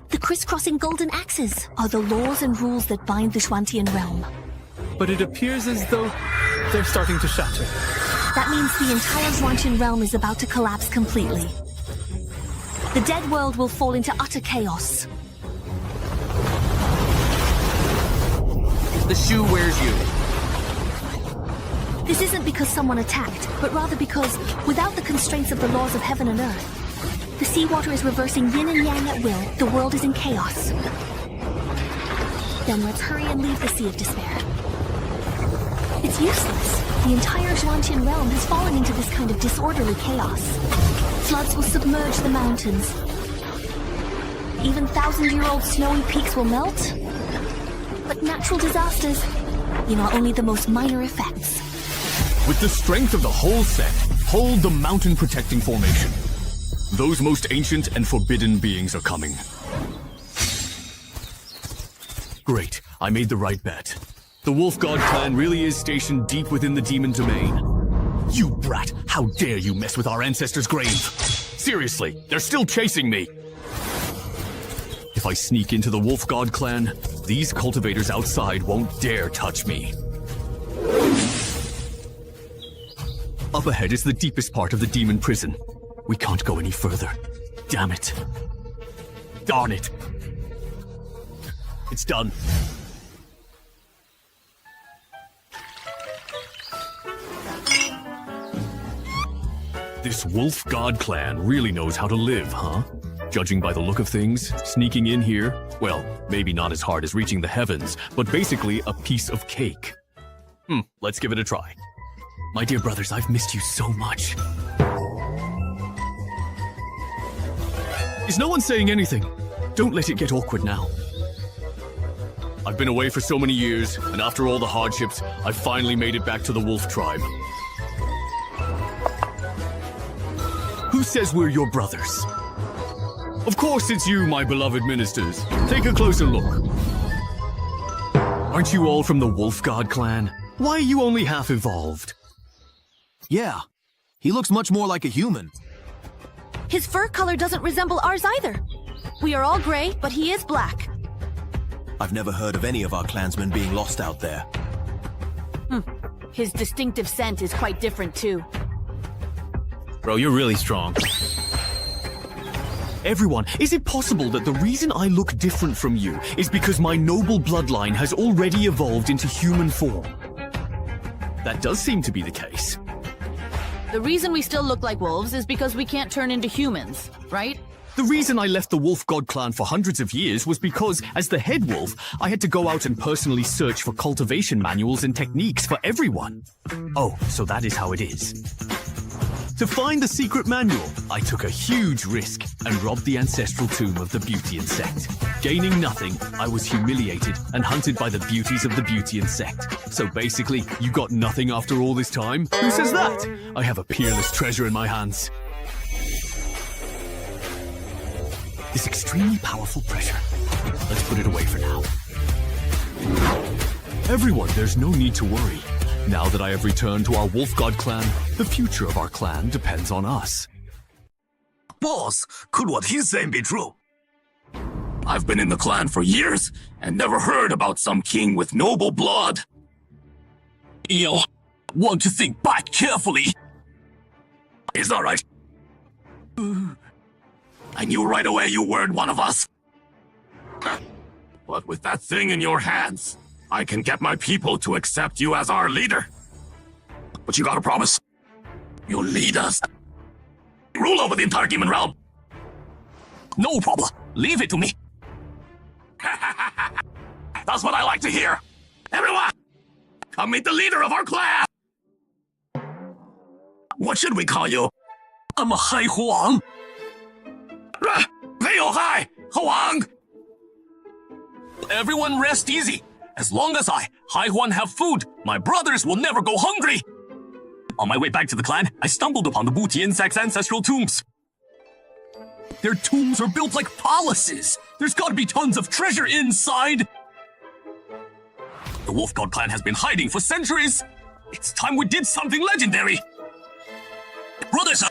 The crisscrossing golden axes are the laws and rules that bind the Shuantian realm. But it appears as though they're starting to shatter. That means the entire Shuantian realm is about to collapse completely. The dead world will fall into utter chaos. The shoe wears you. This isn't because someone attacked, but rather because, without the constraints of the laws of heaven and earth, the seawater is reversing yin and yang at will. The world is in chaos. Then let's hurry and leave the Sea of Despair. It's useless. The entire Shuantian realm has fallen into this kind of disorderly chaos. Floods will submerge the mountains. Even thousand-year-old snowy peaks will melt. But natural disasters, only the most minor effects. With the strength of the whole set, hold the mountain protecting formation. Those most ancient and forbidden beings are coming. Great, I made the right bet. The Wolf God clan really is stationed deep within the demon domain. You brat, how dare you mess with our ancestors' grave? Seriously, they're still chasing me. If I sneak into the Wolf God clan, these cultivators outside won't dare touch me. Up ahead is the deepest part of the demon prison. We can't go any further. Damn it. Darn it. It's done. This Wolf God clan really knows how to live, huh? Judging by the look of things, sneaking in here, well, maybe not as hard as reaching the heavens, but basically a piece of cake. Let's give it a try. My dear brothers, I've missed you so much. Is no one saying anything? Don't let it get awkward now. I've been away for so many years, and after all the hardships, I finally made it back to the Wolf tribe. Who says we're your brothers? Of course it's you, my beloved ministers. Take a closer look. Aren't you all from the Wolf God clan? Why are you only half evolved? Yeah, he looks much more like a human. His fur color doesn't resemble ours either. We are all gray, but he is black. I've never heard of any of our clansmen being lost out there. His distinctive scent is quite different too. Bro, you're really strong. Everyone, is it possible that the reason I look different from you is because my noble bloodline has already evolved into human form? That does seem to be the case. The reason we still look like wolves is because we can't turn into humans, right? The reason I left the Wolf God clan for hundreds of years was because, as the head wolf, I had to go out and personally search for cultivation manuals and techniques for everyone. Oh, so that is how it is. To find the secret manual, I took a huge risk and robbed the ancestral tomb of the beauty insect. Gaining nothing, I was humiliated and hunted by the beauties of the beauty insect. So basically, you got nothing after all this time? Who says that? I have a peerless treasure in my hands. This extremely powerful pressure. Let's put it away for now. Everyone, there's no need to worry. Now that I have returned to our Wolf God clan, the future of our clan depends on us. Boss, could what he's saying be true? I've been in the clan for years and never heard about some king with noble blood. You want to think back carefully. Is that right? I knew right away you weren't one of us. But with that thing in your hands, I can get my people to accept you as our leader. But you gotta promise, you'll lead us. Rule over the entire demon realm. No problem. Leave it to me. That's what I like to hear. Everyone, come meet the leader of our clan. What should we call you? I'm a Hai Huang. Hai Huang. Everyone rest easy. As long as Hai Huan, have food, my brothers will never go hungry. On my way back to the clan, I stumbled upon the booty insect's ancestral tombs. Their tombs are built like palaces. There's gotta be tons of treasure inside. The Wolf God clan has been hiding for centuries. It's time we did something legendary. Brothers,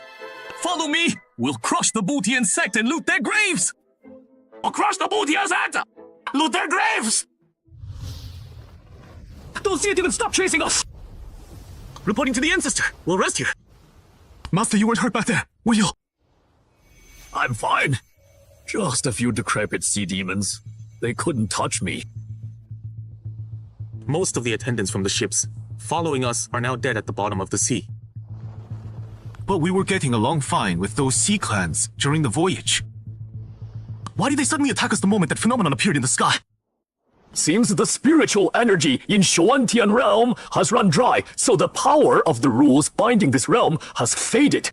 follow me. We'll crush the booty insect and loot their graves. We'll crush the booty insect, loot their graves. Don't see it, you can stop chasing us! Reporting to the ancestor. We'll rest here. Master, you weren't hurt back there, were you? I'm fine. Just a few decrepit sea demons. They couldn't touch me. Most of the attendants from the ships following us are now dead at the bottom of the sea. But we were getting along fine with those sea clans during the voyage. Why did they suddenly attack us the moment that phenomenon appeared in the sky? Seems the spiritual energy in Shuantian realm has run dry, so the power of the rules binding this realm has faded.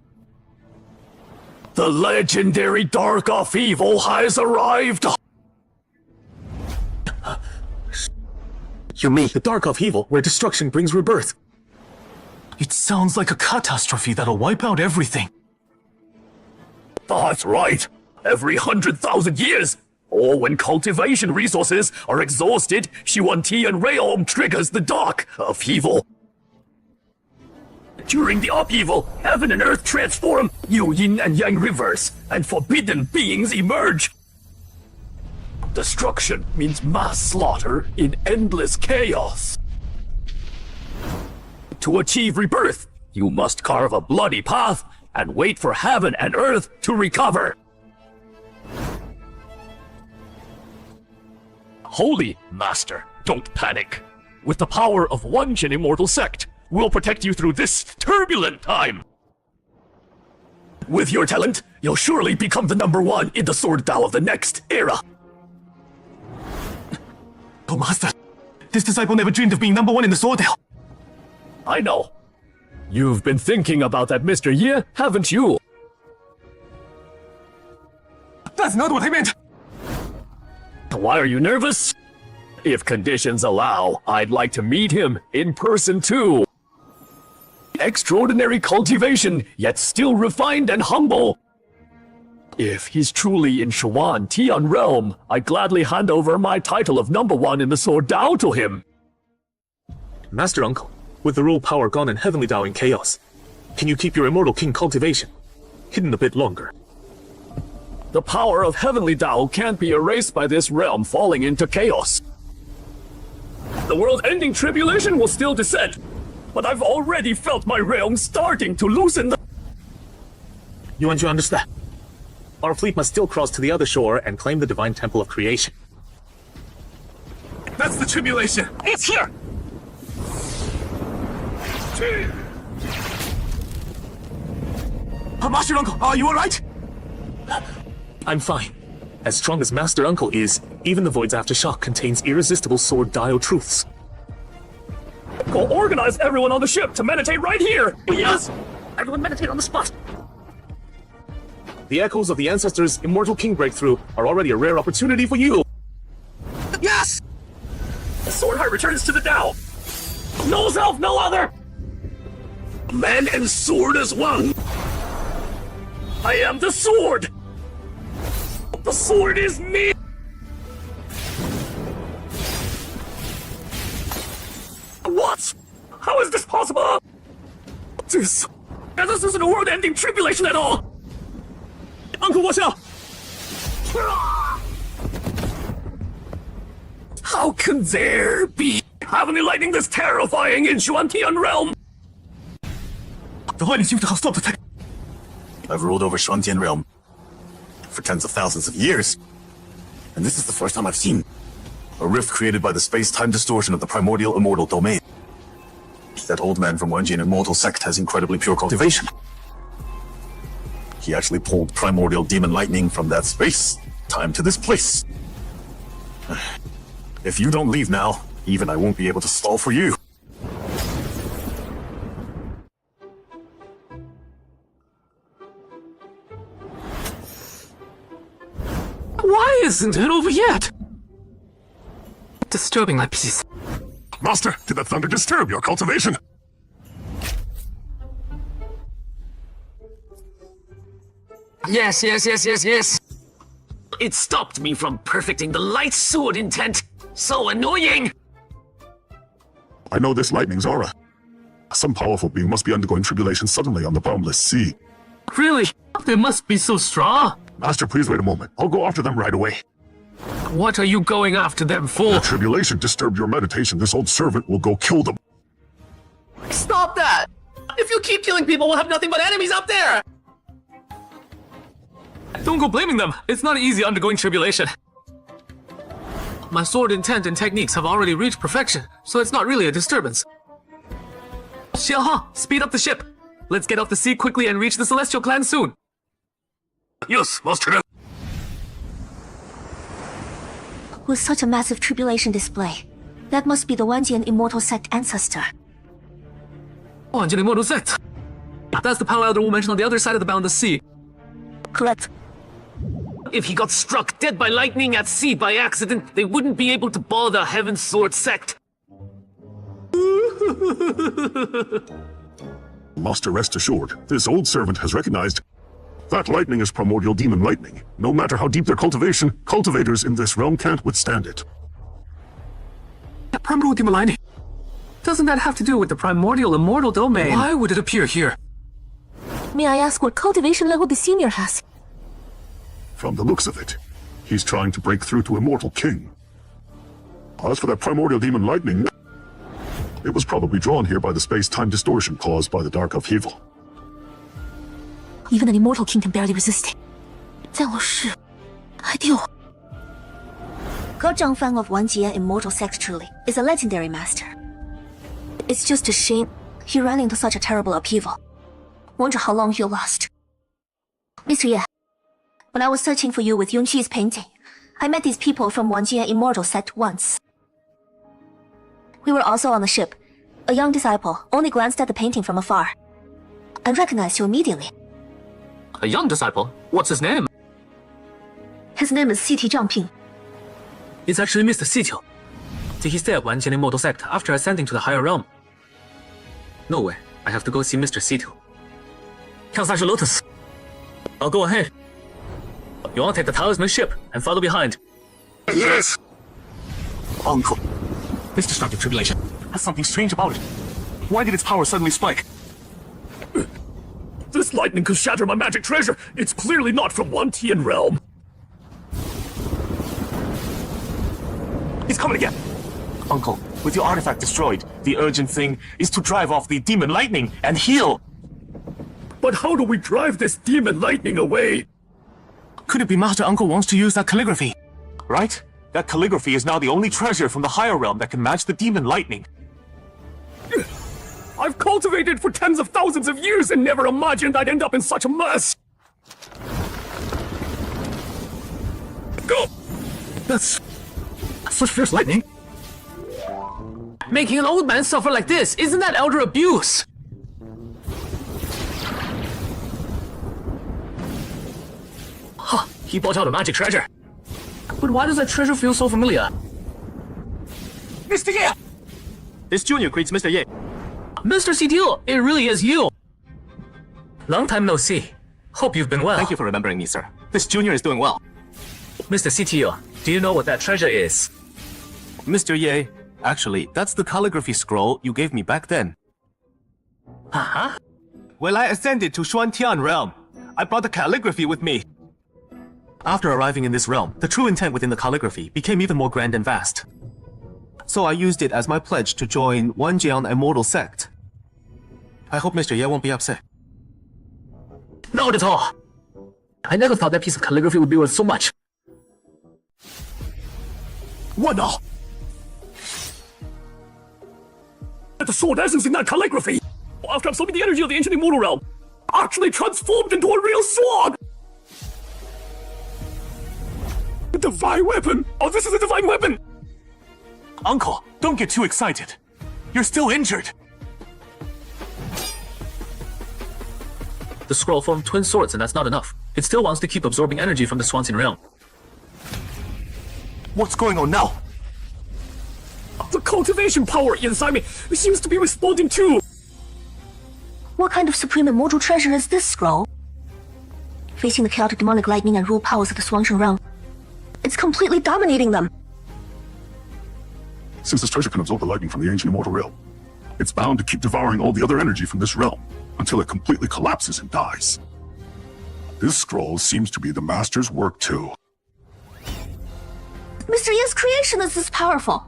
The legendary Dark of Evil has arrived! You mean the dark upheaval where destruction brings rebirth? It sounds like a catastrophe that'll wipe out everything. That's right. Every 100,000 years, or when cultivation resources are exhausted, Xuantian realm triggers the dark upheaval. During the upheaval, heaven and earth transform, new yin and yang reverse, and forbidden beings emerge. Destruction means mass slaughter in endless chaos. To achieve rebirth, you must carve a bloody path and wait for heaven and earth to recover. Holy Master, don't panic. With the power of one Jin immortal sect, we'll protect you through this turbulent time. With your talent, you'll surely become the #1 in the Sword Dao of the next era. Oh, Master, this disciple never dreamed of being #1 in the Sword Dao. I know. You've been thinking about that, Mr. Ye, haven't you? That's not what I meant! Why are you nervous? If conditions allow, I'd like to meet him in person too. Extraordinary cultivation, yet still refined and humble. If he's truly in Xuantian realm, I'd gladly hand over my title of #1 in the Sword Dao to him. Master Uncle, with the rule power gone and Heavenly Dao in chaos, can you keep your immortal king cultivation hidden a bit longer? The power of Heavenly Dao can't be erased by this realm falling into chaos. The world-ending tribulation will still descend, but I've already felt my realm starting to loosen. You understand? Our fleet must still cross to the other shore and claim the divine temple of creation. That's the tribulation! It's here! Master Uncle, are you alright? I'm fine. As strong as Master Uncle is, even the Void's aftershock contains irresistible Sword Dao truths. Go organize everyone on the ship to meditate right here! Yes! Everyone meditate on the spot! The echoes of the Ancestors' Immortal King breakthrough are already a rare opportunity for you! Yes! The Sword Heart returns to the Dao! No self, no other! Man and sword as one! I am the sword! The sword is me! What? How is this possible? This isn't a world-ending tribulation at all! Uncle, watch out! How can there be heavenly lightning this terrifying in Xuantian realm? The lightning seems to have stopped attacking. I've ruled over Xuantian realm for tens of thousands of years, and this is the first time I've seen a rift created by the space-time distortion of the primordial immortal domain. That old man from Wanjian immortal sect has incredibly pure cultivation. He actually pulled primordial demon lightning from that space-time to this place. If you don't leave now, even I won't be able to stall for you. Why isn't it over yet? Disturbing my peace. Master, did the thunder disturb your cultivation? Yes. It stopped me from perfecting the light sword intent. So annoying! I know this lightning's aura. Some powerful being must be undergoing tribulation suddenly on the boundless sea. Really? They must be so strong. Master, please wait a moment. I'll go after them right away. What are you going after them for? The tribulation disturbed your meditation. This old servant will go kill them. Stop that! If you keep killing people, we'll have nothing but enemies up there! Don't go blaming them. It's not easy undergoing tribulation. My sword intent and techniques have already reached perfection, so it's not really a disturbance. Xiaohong, speed up the ship. Let's get off the sea quickly and reach the Celestial Clan soon. Yes, Master. With such a massive tribulation display, that must be the Wanjian Immortal Sect ancestor. Wanjian Immortal Sect. That's the Pale Elder Wu mentioned on the other side of the boundless sea. Correct. If he got struck dead by lightning at sea by accident, they wouldn't be able to bother Heaven's Sword Sect. Master, rest assured, this old servant has recognized that lightning is primordial demon lightning. No matter how deep their cultivation, cultivators in this realm can't withstand it. Primordial demon lightning? Doesn't that have to do with the primordial immortal domain? Why would it appear here? May I ask what cultivation level the senior has? From the looks of it, he's trying to break through to Immortal King. As for that primordial demon lightning, it was probably drawn here by the space-time distortion caused by the dark upheaval. Even an Immortal King can barely resist it. 在我是ideal. Ge Zhangfang of Wanjie Immortal Sect truly is a legendary master. It's just a shame he ran into such a terrible upheaval. Wonder how long he'll last. Mr. Ye, when I was searching for you with Yongqi's painting, I met these people from Wanjie Immortal Sect once. We were also on the ship. A young disciple only glanced at the painting from afar. I recognized you immediately. A young disciple? What's his name? His name is Siti Zhangping. It's actually Mr. Sitio. Did he stay at Wanjian Immortal Sect after ascending to the higher realm? No way. I have to go see Mr. Sitio. 跳伞是 Lotus. I'll go ahead. You want to take the talisman ship and follow behind? Yes! Uncle, this destructive tribulation has something strange about it. Why did its power suddenly spike? This lightning could shatter my magic treasure. It's clearly not from Wantian realm. It's coming again. Uncle, with your artifact destroyed, the urgent thing is to drive off the demon lightning and heal. But how do we drive this demon lightning away? Could it be Master Uncle wants to use that calligraphy? Right? That calligraphy is now the only treasure from the higher realm that can match the demon lightning. I've cultivated for tens of thousands of years and never imagined I'd end up in such a mess. Go! That's such fierce lightning. Making an old man suffer like this, isn't that elder abuse? Huh, he brought out a magic treasure. But why does that treasure feel so familiar? Mr. Ye! This junior greets Mr. Ye. Mr. CTO, it really is you. Long time no see. Hope you've been well. Thank you for remembering me, sir. This junior is doing well. Mr. CTO, do you know what that treasure is? Mr. Ye, actually, that's the calligraphy scroll you gave me back then. Uh-huh. When I ascended to Xuantian realm, I brought the calligraphy with me. After arriving in this realm, the true intent within the calligraphy became even more grand and vast. So I used it as my pledge to join Wanjian Immortal Sect. I hope Mr. Ye won't be upset. Not at all. I never thought that piece of calligraphy would be worth so much. What now? The sword essence in that calligraphy, after absorbing the energy of the ancient immortal realm, actually transformed into a real sword! A divine weapon! Oh, this is a divine weapon! Uncle, don't get too excited. You're still injured. The scroll formed twin swords, and that's not enough. It still wants to keep absorbing energy from the Swanson realm. What's going on now? The cultivation power inside me seems to be responding too! What kind of supreme immortal treasure is this scroll? Facing the chaotic demonic lightning and rule powers of the Swanshan realm, it's completely dominating them. Since this treasure can absorb the lightning from the ancient immortal realm, it's bound to keep devouring all the other energy from this realm until it completely collapses and dies. This scroll seems to be the Master's work too. Mr. Ye's creation is this powerful.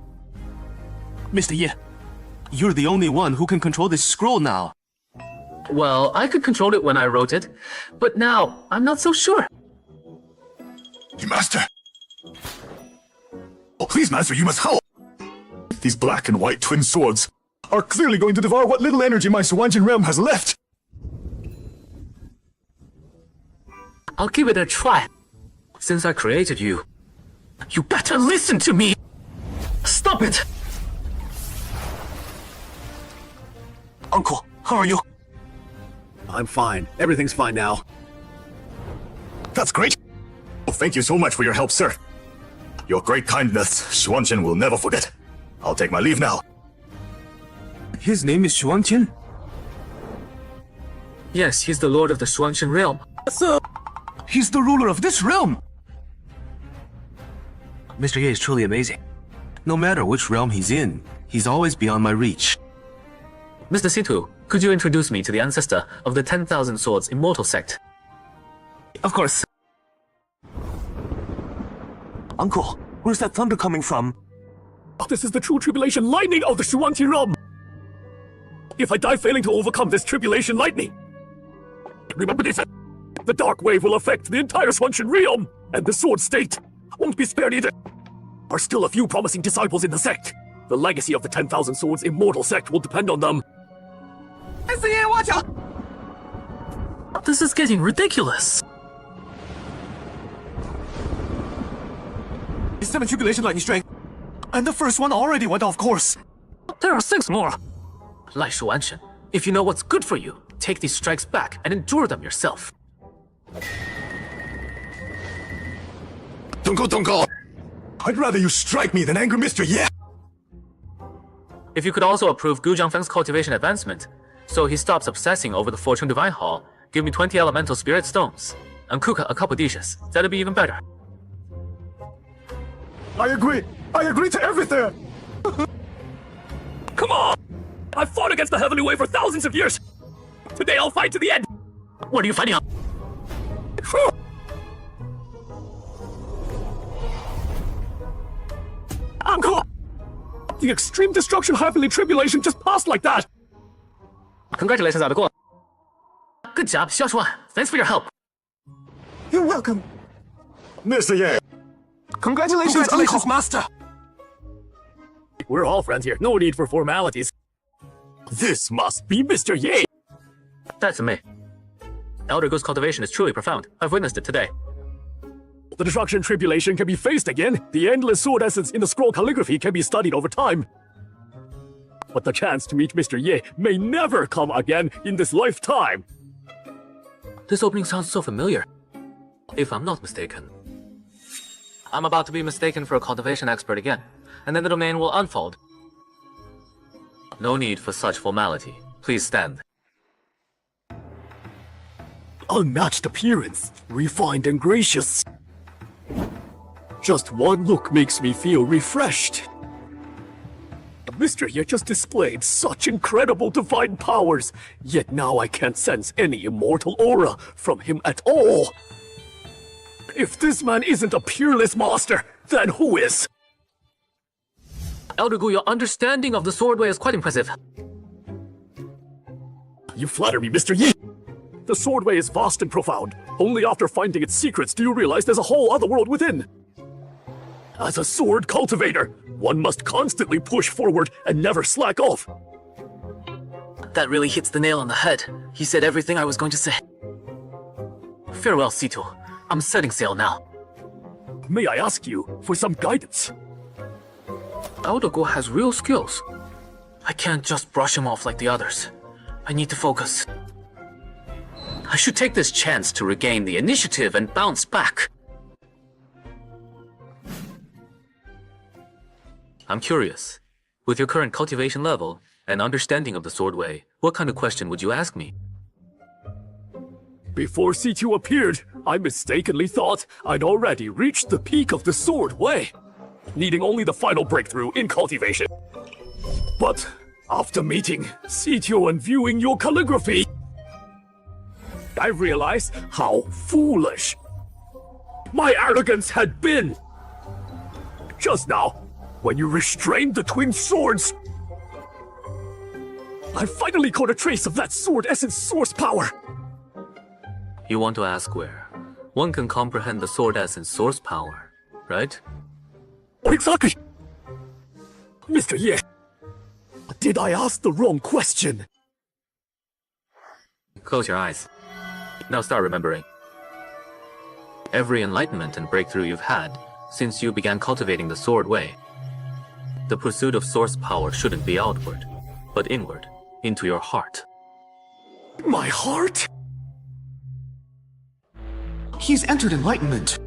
Mr. Ye, you're the only one who can control this scroll now. Well, I could control it when I wrote it, but now I'm not so sure. Master! Oh, please, Master, you must help! These black and white twin swords are clearly going to devour what little energy my Swanjian realm has left. I'll give it a try. Since I created you, you better listen to me! Stop it! Uncle, how are you? I'm fine. Everything's fine now. That's great. Oh, thank you so much for your help, sir. Your great kindness, Xuanzhen will never forget. I'll take my leave now. His name is Xuantian? Yes, he's the lord of the Xuantian realm. So, he's the ruler of this realm! Mr. Ye is truly amazing. No matter which realm he's in, he's always beyond my reach. Mr. Situ, could you introduce me to the ancestor of the 10,000 Swords Immortal Sect? Of course. Uncle, where's that thunder coming from? This is the true tribulation lightning of the Xuanti realm! If I die failing to overcome this tribulation lightning, remember this, the dark wave will affect the entire Xuantian realm, and the sword state won't be spared either. Are still a few promising disciples in the sect. The legacy of the 10,000 Swords Immortal Sect will depend on them. Watch out! This is getting ridiculous. 7 tribulation lightning strike, and the first one already went off course. There are 6 more. Lai Xuanchen, if you know what's good for you, take these strikes back and endure them yourself. Don't go! I'd rather you strike me than anger Mr. Ye! If you could also approve Gu Jiangfeng's cultivation advancement, so he stops obsessing over the Fortune Divine Hall, give me 20 elemental spirit stones, and cook a couple dishes. That'd be even better. I agree to everything! Come on! I've fought against the Heavenly Way for thousands of years! Today I'll fight to the end! What are you fighting on? Uncle! The extreme destruction Heavenly Tribulation just passed like that! Congratulations, Adaptation. Good job, Xiao Chuan. Thanks for your help. You're welcome. Mr. Ye! Congratulations, Uncle! Master! We're all friends here, no need for formalities. This must be Mr. Ye! That's me. Elder Go's cultivation is truly profound. I've witnessed it today. The destruction tribulation can be faced again. The endless sword essence in the scroll calligraphy can be studied over time. But the chance to meet Mr. Ye may never come again in this lifetime. This opening sounds so familiar. If I'm not mistaken. I'm about to be mistaken for a cultivation expert again, and then the domain will unfold. No need for such formality. Please stand. Unmatched appearance, refined and gracious. Just one look makes me feel refreshed. Mr. Ye just displayed such incredible divine powers, yet now I can't sense any immortal aura from him at all. If this man isn't a peerless master, then who is? Elder Gu, your understanding of the sword way is quite impressive. You flatter me, Mr. Yi. The sword way is vast and profound. Only after finding its secrets do you realize there's a whole other world within. As a sword cultivator, one must constantly push forward and never slack off. That really hits the nail on the head. He said everything I was going to say. Farewell, Situ. I'm setting sail now. May I ask you for some guidance? Elder Gu has real skills. I can't just brush him off like the others. I need to focus. I should take this chance to regain the initiative and bounce back. I'm curious. With your current cultivation level and understanding of the sword way, what kind of question would you ask me? Before C2 appeared, I mistakenly thought I'd already reached the peak of the sword way, needing only the final breakthrough in cultivation. But after meeting C2 and viewing your calligraphy, I realized how foolish my arrogance had been. Just now, when you restrained the twin swords, I finally caught a trace of that sword essence source power. You want to ask where? One can comprehend the sword essence source power, right? Exactly! Mr. Ye, did I ask the wrong question? Close your eyes. Now start remembering. Every enlightenment and breakthrough you've had since you began cultivating the sword way. The pursuit of source power shouldn't be outward, but inward, into your heart. My heart? He's entered enlightenment.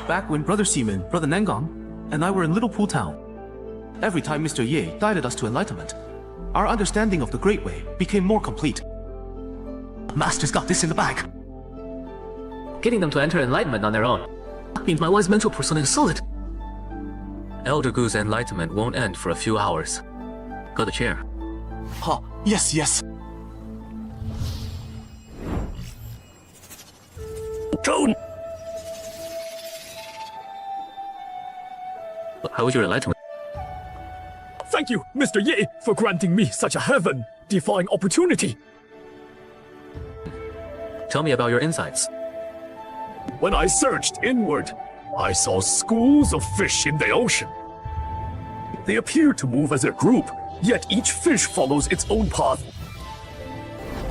Back when Brother Seaman, Brother Nangong, and I were in Little Pool Town, every time Mr. Ye guided us to enlightenment, our understanding of the Great Way became more complete. Master's got this in the bag. Getting them to enter enlightenment on their own means my wise mental persona is solid. Elder Gu's enlightenment won't end for a few hours. Got a chair. Oh, yes. Tone! How was your enlightenment? Thank you, Mr. Ye, for granting me such a heaven-defying opportunity. Tell me about your insights. When I searched inward, I saw schools of fish in the ocean. They appear to move as a group, yet each fish follows its own path.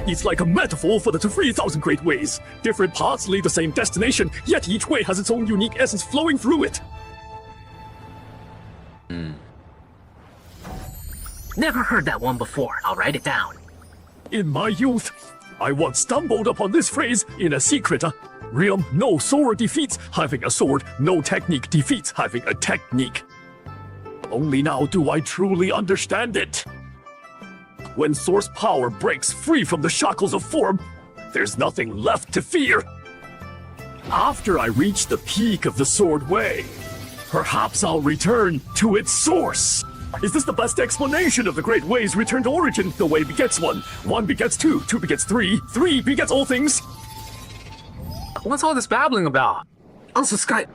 It's like a metaphor for the 3,000 great ways. Different paths lead the same destination, yet each way has its own unique essence flowing through it. Never heard that one before. I'll write it down. In my youth, I once stumbled upon this phrase in a secret. Realm no sword defeats having a sword, no technique defeats having a technique. Only now do I truly understand it. When source power breaks free from the shackles of form, there's nothing left to fear. After I reach the peak of the sword way, perhaps I'll return to its source. Is this the best explanation of the Great Way's returned origin? The way begets one, one begets two, two begets three, three begets all things. What's all this babbling about? Unsubscribe.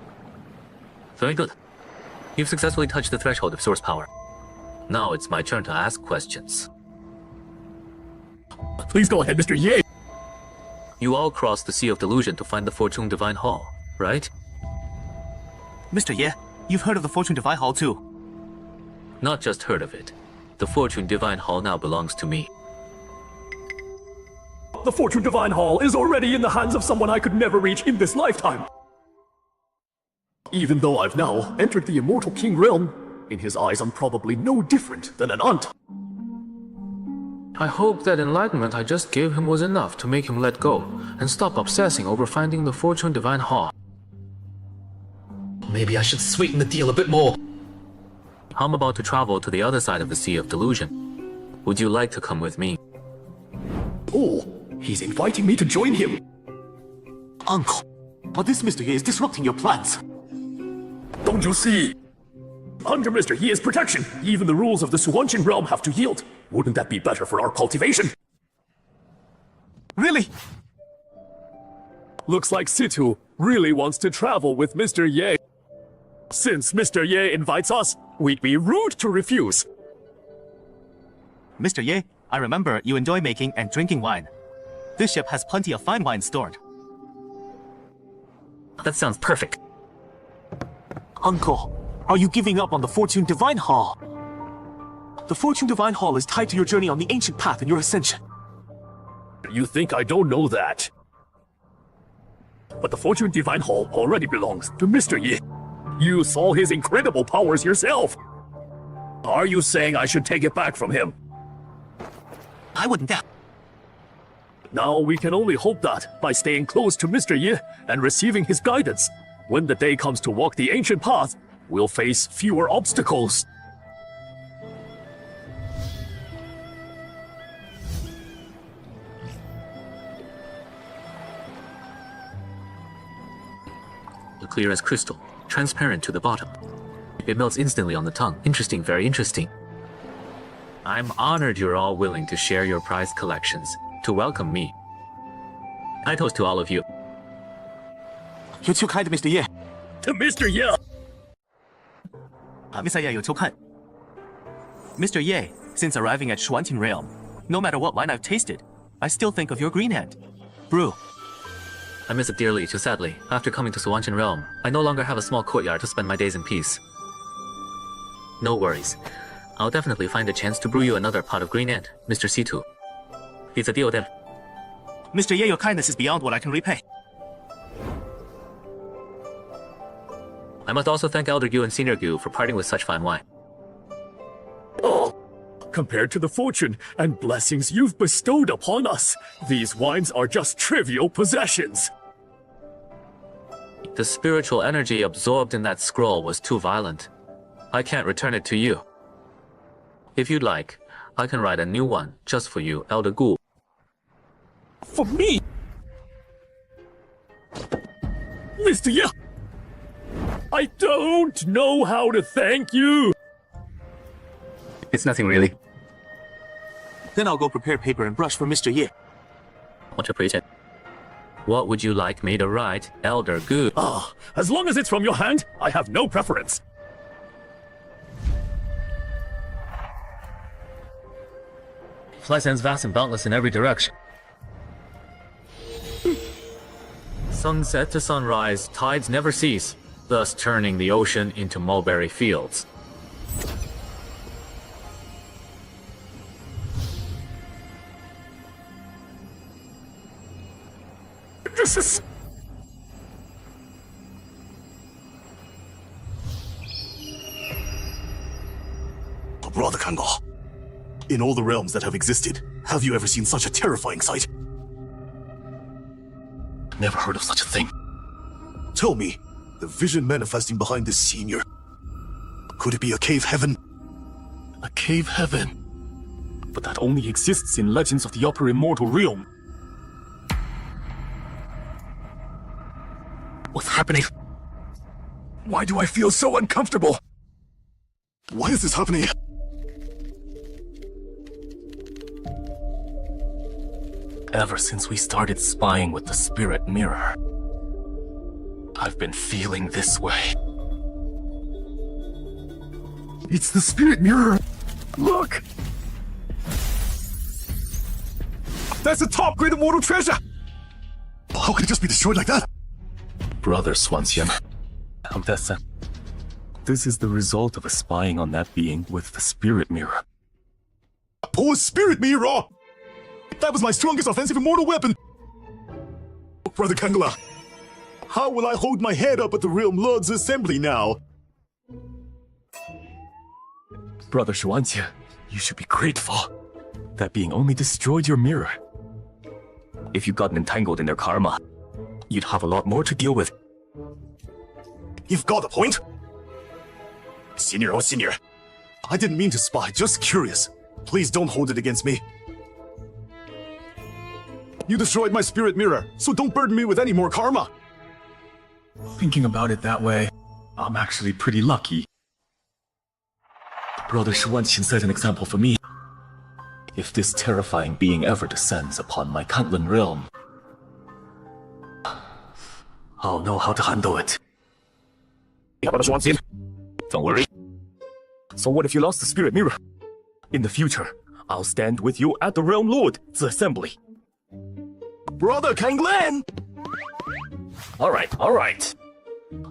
Very good. You've successfully touched the threshold of source power. Now it's my turn to ask questions. Please go ahead, Mr. Ye. You all crossed the Sea of Delusion to find the Fortune Divine Hall, right? Mr. Ye, you've heard of the Fortune Divine Hall too. Not just heard of it. The Fortune Divine Hall now belongs to me. The Fortune Divine Hall is already in the hands of someone I could never reach in this lifetime. Even though I've now entered the Immortal King realm, in his eyes I'm probably no different than an ant. I hope that enlightenment I just gave him was enough to make him let go and stop obsessing over finding the Fortune Divine Hall. Maybe I should sweeten the deal a bit more. I'm about to travel to the other side of the Sea of Delusion. Would you like to come with me? Oh, he's inviting me to join him. Uncle, but this Mr. Ye is disrupting your plans. Don't you see? Under Mr. Ye's protection, even the rules of the Suwanchin realm have to yield. Wouldn't that be better for our cultivation? Really? Looks like Situ really wants to travel with Mr. Ye. Since Mr. Ye invites us, we'd be rude to refuse. Mr. Ye, I remember you enjoy making and drinking wine. This ship has plenty of fine wine stored. That sounds perfect. Uncle, are you giving up on the Fortune Divine Hall? The Fortune Divine Hall is tied to your journey on the ancient path and your ascension. You think I don't know that? But the Fortune Divine Hall already belongs to Mr. Ye. You saw his incredible powers yourself. Are you saying I should take it back from him? I wouldn't doubt. Now we can only hope that, by staying close to Mr. Ye and receiving his guidance, when the day comes to walk the ancient path, we'll face fewer obstacles. Clear as crystal, transparent to the bottom. It melts instantly on the tongue. Interesting, very interesting. I'm honored you're all willing to share your prized collections, to welcome me. I toast to all of you. You're too kind to Mr. Ye. To Mr. Ye! Mr. Ye, you're too kind. Mr. Ye, since arriving at Shuantin Realm, no matter what wine I've tasted, I still think of your green hand. Brew. I miss it dearly, too sadly. After coming to Suwanchin Realm, I no longer have a small courtyard to spend my days in peace. No worries. I'll definitely find a chance to brew you another pot of green ant, Mr. Situ. It's a deal then. Mr. Ye, your kindness is beyond what I can repay. I must also thank Elder Gu and Senior Gu for parting with such fine wine. Oh, compared to the fortune and blessings you've bestowed upon us, these wines are just trivial possessions. The spiritual energy absorbed in that scroll was too violent. I can't return it to you. If you'd like, I can write a new one just for you, Elder Gu. For me? Mr. Ye, I don't know how to thank you. It's nothing really. Then I'll go prepare paper and brush for Mr. Ye. What a pretend. What would you like me to write, Elder Gu? Ah, as long as it's from your hand, I have no preference. Fly sends vast and boundless in every direction. Sunset to sunrise, tides never cease, thus turning the ocean into mulberry fields. This is... Brother Kangol, in all the realms that have existed, have you ever seen such a terrifying sight? Never heard of such a thing. Tell me, the vision manifesting behind this senior, could it be a cave heaven? A cave heaven? But that only exists in Legends of the Upper Immortal Realm. What's happening? Why do I feel so uncomfortable? Why is this happening? Ever since we started spying with the spirit mirror, I've been feeling this way. It's the spirit mirror! Look! That's the top grade immortal treasure! How could it just be destroyed like that? Brother Swantian, this is the result of a spying on that being with the spirit mirror. Poor spirit mirror! That was my strongest offensive immortal weapon! Brother Kangala, how will I hold my head up at the Realm Lord's assembly now? Brother Shuantia, you should be grateful. That being only destroyed your mirror. If you'd gotten entangled in their karma, you'd have a lot more to deal with. You've got a point. Senior, oh senior. I didn't mean to spy, just curious. Please don't hold it against me. You destroyed my spirit mirror, so don't burden me with any more karma. Thinking about it that way, I'm actually pretty lucky. Brother Shuanqin set an example for me. If this terrifying being ever descends upon my Cantlan realm, I'll know how to handle it. Brother Shuanqin, don't worry. So what if you lost the spirit mirror? In the future, I'll stand with you at the Realm Lord's assembly. Brother Kanglan! Alright.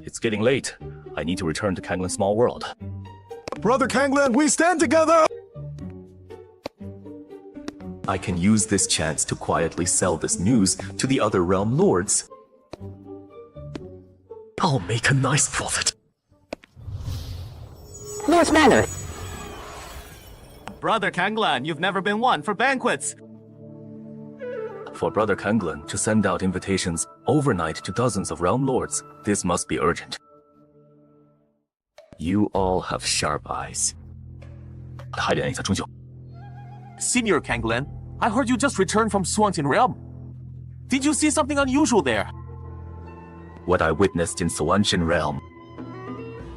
It's getting late. I need to return to Kanglan's small world. Brother Kanglan, we stand together! I can use this chance to quietly sell this news to the other Realm Lords. I'll make a nice profit. North Manor. Brother Kanglan, you've never been one for banquets. For Brother Kanglan to send out invitations overnight to dozens of Realm Lords, this must be urgent. You all have sharp eyes. Senior Kanglan, I heard you just returned from Swantian Realm. Did you see something unusual there? What I witnessed in Swanshan Realm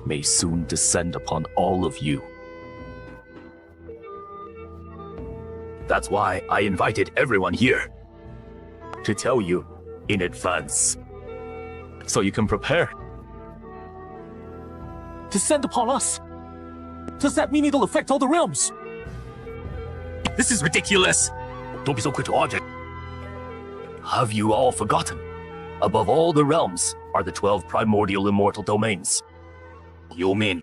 may soon descend upon all of you. That's why I invited everyone here. To tell you in advance. So you can prepare. Descend upon us? Does that mean it'll affect all the realms? This is ridiculous! Don't be so quick to argue it. Have you all forgotten? Above all the realms are the 12 primordial immortal domains. You mean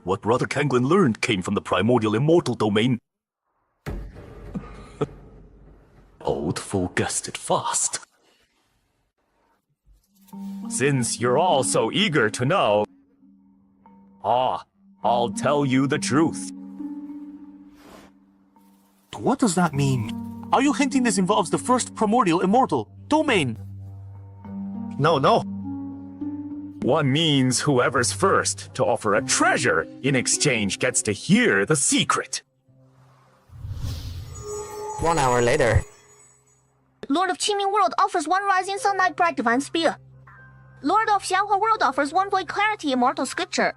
what Brother Kanglan learned came from the primordial immortal domain? Old fool guessed it fast. Since you're all so eager to know, I'll tell you the truth. What does that mean? Are you hinting this involves the first primordial immortal domain? No. One means whoever's first to offer a treasure in exchange gets to hear the secret. 1 hour later. Lord of Qiming World offers 1 Rising Sunlight Bright Divine Spear. Lord of Xianhua World offers 1 Void Clarity Immortal Scripture.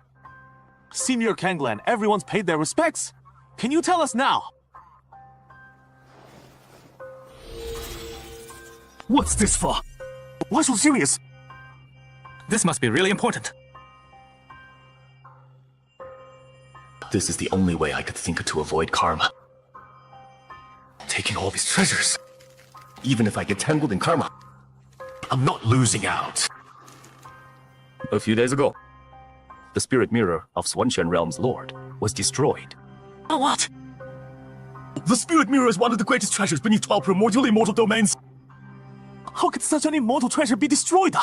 Senior Kanglan, everyone's paid their respects. Can you tell us now? What's this for? Why so serious? This must be really important. This is the only way I could think to avoid karma. Taking all these treasures. Even if I get tangled in karma, I'm not losing out. A few days ago, the spirit mirror of Swantian Realm's lord was destroyed. What? The spirit mirror is one of the greatest treasures beneath 12 primordial immortal domains. How could such an immortal treasure be destroyed?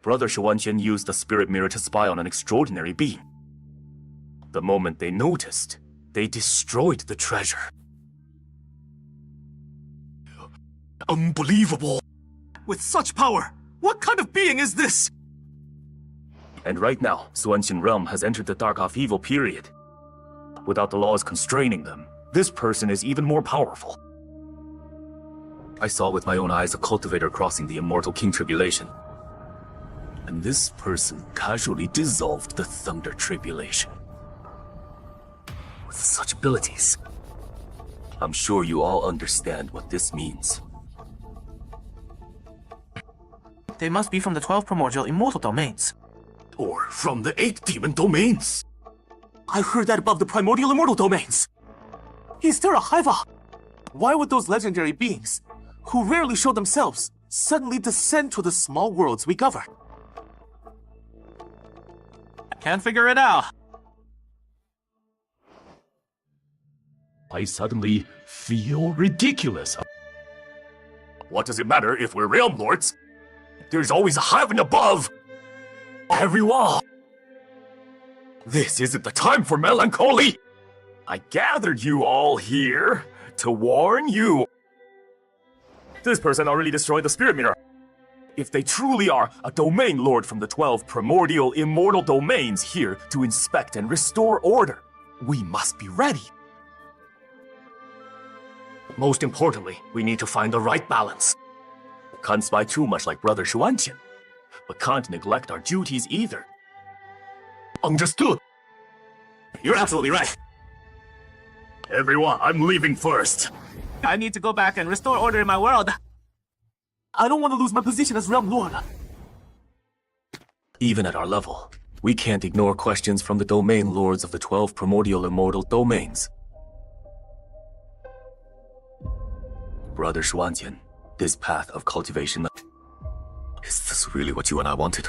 Brother Shuanqian used the spirit mirror to spy on an extraordinary being. The moment they noticed, they destroyed the treasure. Unbelievable! With such power, what kind of being is this? And right now, Swantian Realm has entered the Dark of Evil period. Without the laws constraining them, this person is even more powerful. I saw with my own eyes a cultivator crossing the immortal King Tribulation. And this person casually dissolved the Thunder Tribulation. With such abilities, I'm sure you all understand what this means. They must be from the 12 primordial immortal domains. Or from the 8 demon domains. I heard that above the primordial immortal domains. Is there a Haiva? Why would those legendary beings, who rarely show themselves, suddenly descend to the small worlds we govern? Can't figure it out. I suddenly feel ridiculous. What does it matter if we're realm lords? There's always a heaven above! Everyone! This isn't the time for melancholy! I gathered you all here to warn you. This person already destroyed the spirit mirror. If they truly are a domain lord from the 12 primordial immortal domains here to inspect and restore order, we must be ready. Most importantly, we need to find the right balance. Can't spy too much like Brother Shuanqian, but can't neglect our duties either. Understood. You're absolutely right. Everyone, I'm leaving first. I need to go back and restore order in my world. I don't want to lose my position as Realm Lord. Even at our level, we can't ignore questions from the domain lords of the 12 primordial immortal domains. Brother Shuanqian, this path of cultivation, is this really what you and I wanted?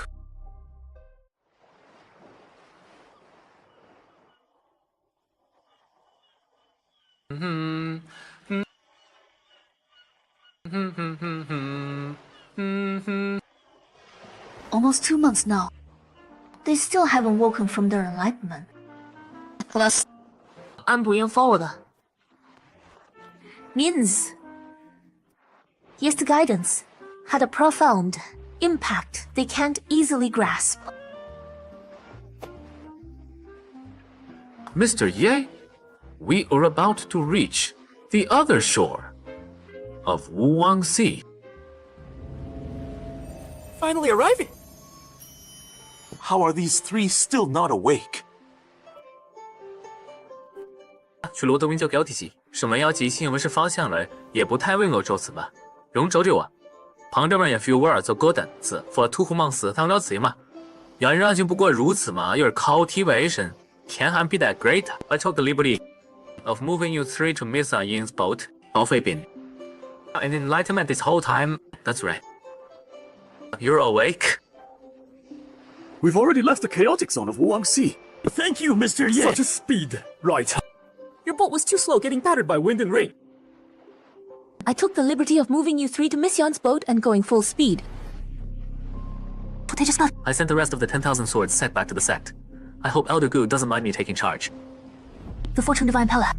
Almost 2 months now. They still haven't woken from their enlightenment. Plus, 安不言 forward. Means yes, the guidance had a profound impact they can't easily grasp. Mr. Ye, we are about to reach the other shore of Wuwang Sea. Finally arriving! How are these 3 still not awake? 去罗德温教交體系，什麼要急性為是方向嚟，也不太為我做此吧。容走咗啊，旁這邊也 feel 威爾做歌等字，for 突虎望死當了詞嘛。人讓就不過如此嘛，又是 cultivation， can't be that great. I took the liberty of moving you 3 to Miss Ying's boat, 保費邊。And enlightenment this whole time, that's right. You're awake? We've already left the chaotic zone of Wuwang Sea. Thank you, Mr. Ye. Such a speed. Right. Your boat was too slow, getting battered by wind and rain. I took the liberty of moving you 3 to Miss Yan's boat and going full speed. But they just not. I sent the rest of the 10,000 swords sect back to the sect. I hope Elder Gu doesn't mind me taking charge. The Fortune Divine Pella.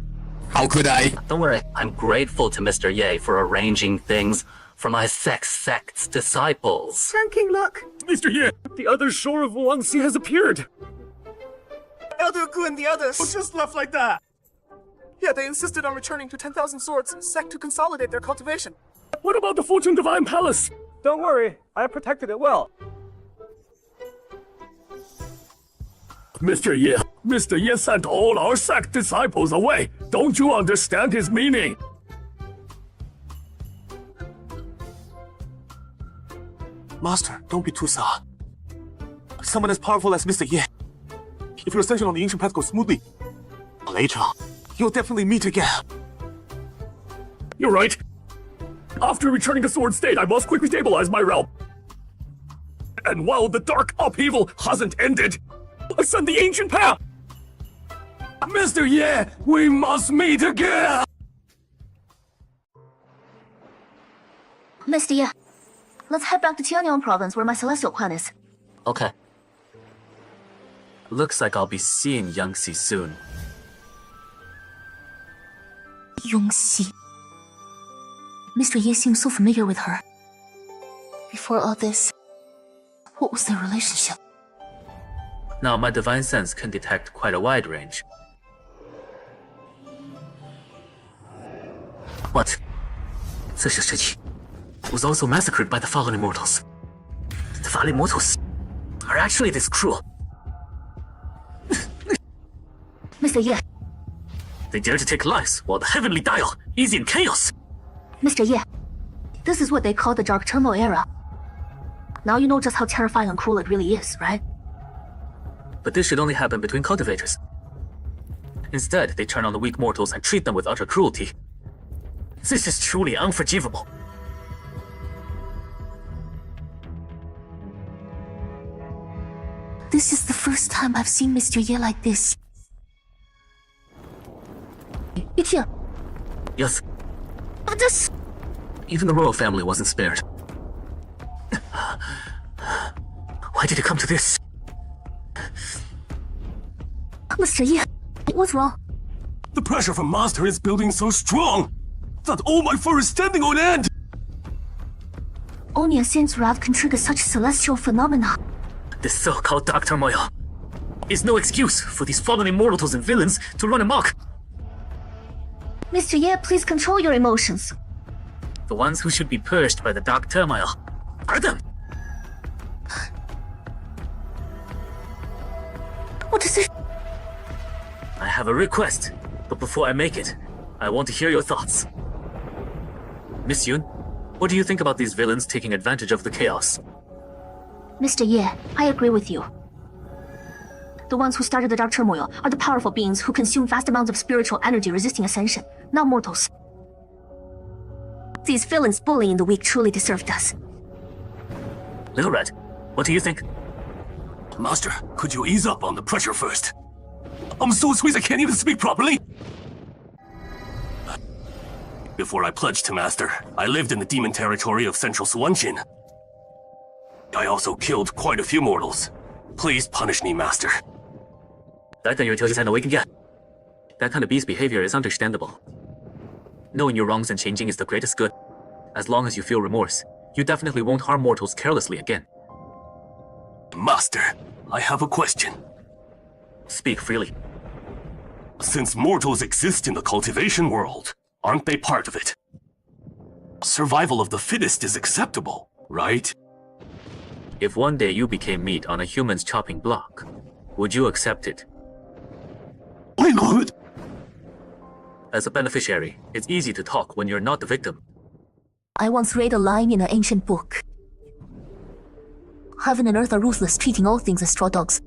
How could I? Don't worry. I'm grateful to Mr. Ye for arranging things for my sect's disciples. Ranking luck. Mr. Ye, the other shore of Wuwang Sea has appeared. Elder Gu and the others just left like that. Yeah, they insisted on returning to 10,000 Swords sect to consolidate their cultivation. What about the Fortune Divine Palace? Don't worry, I have protected it well. Mr. Ye sent all our sect disciples away. Don't you understand his meaning? Master, don't be too sad. Someone as powerful as Mr. Ye. If your ascension on the ancient path goes smoothly, later, you'll definitely meet again. You're right. After returning to Sword State, I must quickly stabilize my realm. And while the dark upheaval hasn't ended, ascend the ancient path! Mr. Ye, we must meet again! Mr. Ye, let's head back to Tianyang province where my celestial clan is. Okay. Looks like I'll be seeing Yangxi soon. Yongxi. Mr. Ye seems so familiar with her. Before all this, what was their relationship? Now my divine sense can detect quite a wide range. What? 这些事情 was also massacred by the fallen immortals. The fallen immortals are actually this cruel. Mr. Ye. They dare to take lives while the heavenly dial is in chaos. Mr. Ye, this is what they call the Dark Turmoil era. Now you know just how terrifying and cruel it really is, right? But this should only happen between cultivators. Instead, they turn on the weak mortals and treat them with utter cruelty. This is truly unforgivable. This is the first time I've seen Mr. Ye like this. Yuqing. Yes. But this... Even the royal family wasn't spared. Why did it come to this? Mr. Ye, what's wrong? The pressure from Master is building so strong that all my fur is standing on end! Only a sense wrath can trigger such celestial phenomena. This so-called Dark Turmoil is no excuse for these fallen immortals and villains to run amok. Mr. Ye, please control your emotions. The ones who should be purged by the Dark Turmoil are them. What is it? I have a request, but before I make it, I want to hear your thoughts. Miss Yun, what do you think about these villains taking advantage of the chaos? Mr. Ye, I agree with you. The ones who started the Dark Turmoil are the powerful beings who consume vast amounts of spiritual energy resisting ascension, not mortals. These villains bullying the weak truly deserved us. Little Red, what do you think? Master, could you ease up on the pressure first? I'm so squeezed I can't even speak properly! Before I pledged to Master, I lived in the demon territory of Central Suanshin. I also killed quite a few mortals. Please punish me, Master. That kind of beast behavior is understandable. Knowing your wrongs and changing is the greatest good. As long as you feel remorse, you definitely won't harm mortals carelessly again. Master, I have a question. Speak freely. Since mortals exist in the cultivation world, aren't they part of it? Survival of the fittest is acceptable, right? If one day you became meat on a human's chopping block, would you accept it? Why not? As a beneficiary, it's easy to talk when you're not the victim. I once read a line in an ancient book. Heaven and earth are ruthless, treating all things as straw dogs.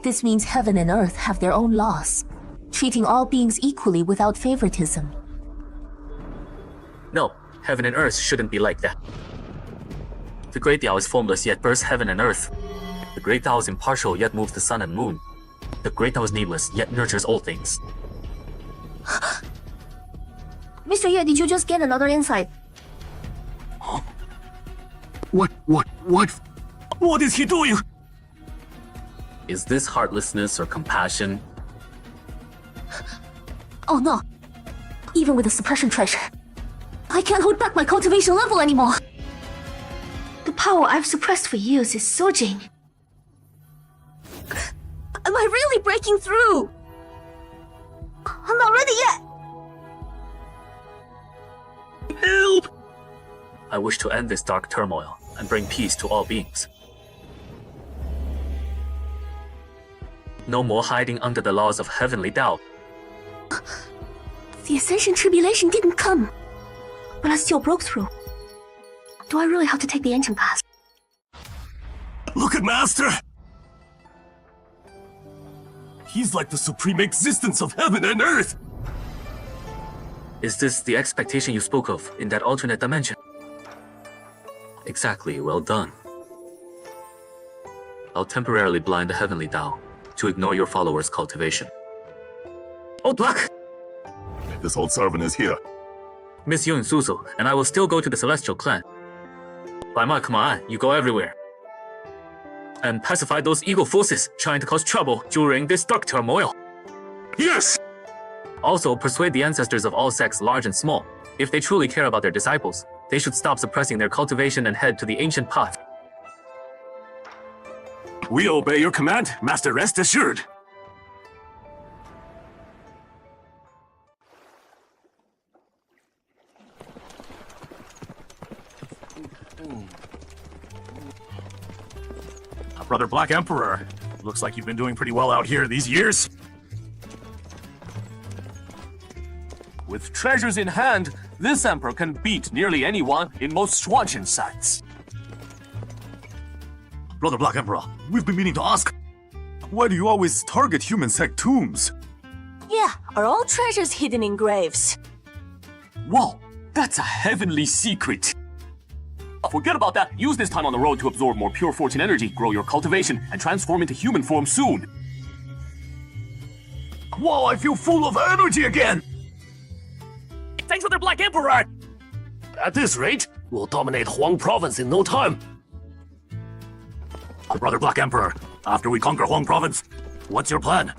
This means heaven and earth have their own laws, treating all beings equally without favoritism. No, heaven and earth shouldn't be like that. The Great Tao is formless yet bursts heaven and earth. The Great Tao is impartial yet moves the sun and moon. The Great Tao is needless yet nurtures all things. Mr. Ye, did you just get another insight? Huh? What? What is he doing? Is this heartlessness or compassion? Oh no. Even with the suppression treasure, I can't hold back my cultivation level anymore. The power I've suppressed for years is surging. Am I really breaking through? I'm not ready yet! Help! I wish to end this dark turmoil and bring peace to all beings. No more hiding under the laws of heavenly Tao. The Ascension Tribulation didn't come, but I still broke through. Do I really have to take the ancient path? Look at Master! He's like the supreme existence of heaven and earth! Is this the expectation you spoke of in that alternate dimension? Exactly, well done. I'll temporarily blind the heavenly Tao to ignore your followers' cultivation. Old Black! This old servant is here. Miss Yun Suzu, and I will still go to the Celestial Clan. By my command, you go everywhere. And pacify those evil forces trying to cause trouble during this dark turmoil. Yes! Also, persuade the ancestors of all sects, large and small. If they truly care about their disciples, they should stop suppressing their cultivation and head to the ancient path. We obey your command, Master, rest assured. Brother Black Emperor, looks like you've been doing pretty well out here these years. With treasures in hand, this emperor can beat nearly anyone in most Schwanchen sites. Brother Black Emperor, we've been meaning to ask, why do you always target human sect tombs? Yeah, are all treasures hidden in graves? Whoa, that's a heavenly secret. Forget about that. Use this time on the road to absorb more pure fortune energy, grow your cultivation, and transform into human form soon. Whoa, I feel full of energy again! Thanks for the Black Emperor! At this rate, we'll dominate Huang Province in no time. Brother Black Emperor, after we conquer Huang Province, what's your plan?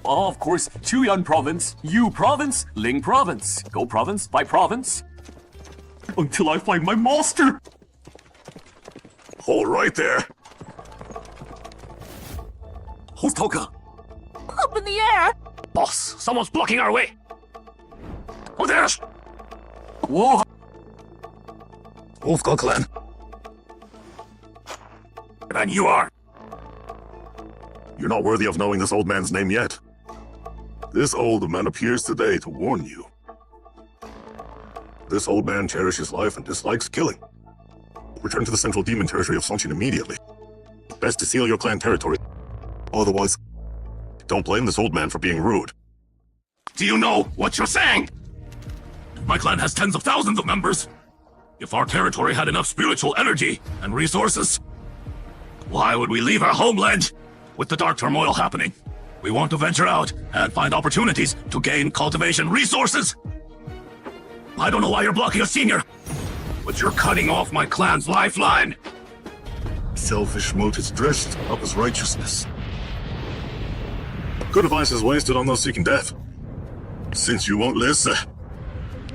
Oh, of course, Chuyan Province, Yu Province, Ling Province. Go province by province. Until I find my master! Hold right there. Who's Toka? Up in the air! Boss, someone's blocking our way! Oh, there's... Whoa! Wolfgang Clan. And you are? You're not worthy of knowing this old man's name yet. This old man appears today to warn you. This old man cherishes life and dislikes killing. Return to the central demon territory of Songqin immediately. Best to seal your clan territory. Otherwise, don't blame this old man for being rude. Do you know what you're saying? My clan has tens of thousands of members. If our territory had enough spiritual energy and resources, why would we leave our homeland? With the dark turmoil happening, we want to venture out and find opportunities to gain cultivation resources. I don't know why you're blocking a senior, but you're cutting off my clan's lifeline. Selfish motives dressed up as righteousness. Good advice is wasted on those seeking death. Since you won't listen,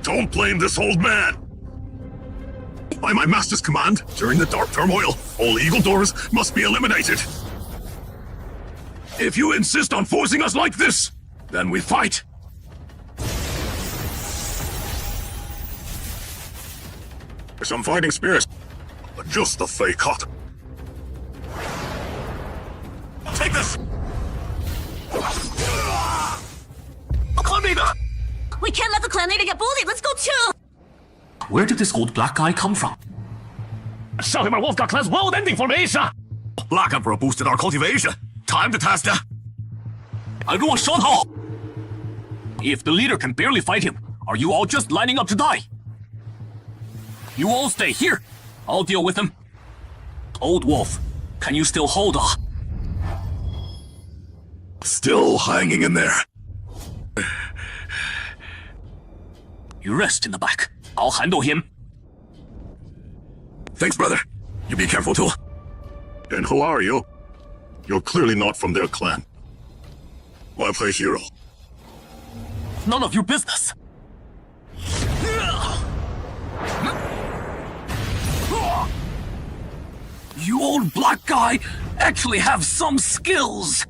don't blame this old man. By my master's command, during the dark turmoil, all evildoers must be eliminated. If you insist on forcing us like this, then we fight. Some fighting spirits, but just a fake hot. Take this! We can't let the clan leader get bullied. Let's go too! Where did this old black guy come from? Show him our Wolfgang clan's world-ending formation! Black Emperor boosted our cultivation. Time to test it. If the leader can barely fight him, are you all just lining up to die? You all stay here. I'll deal with him. Old Wolf, can you still hold on? Still hanging in there. You rest in the back. I'll handle him. Thanks, brother. You be careful too. And who are you? You're clearly not from their clan. Why play hero? None of your business. You old black guy actually have some skills.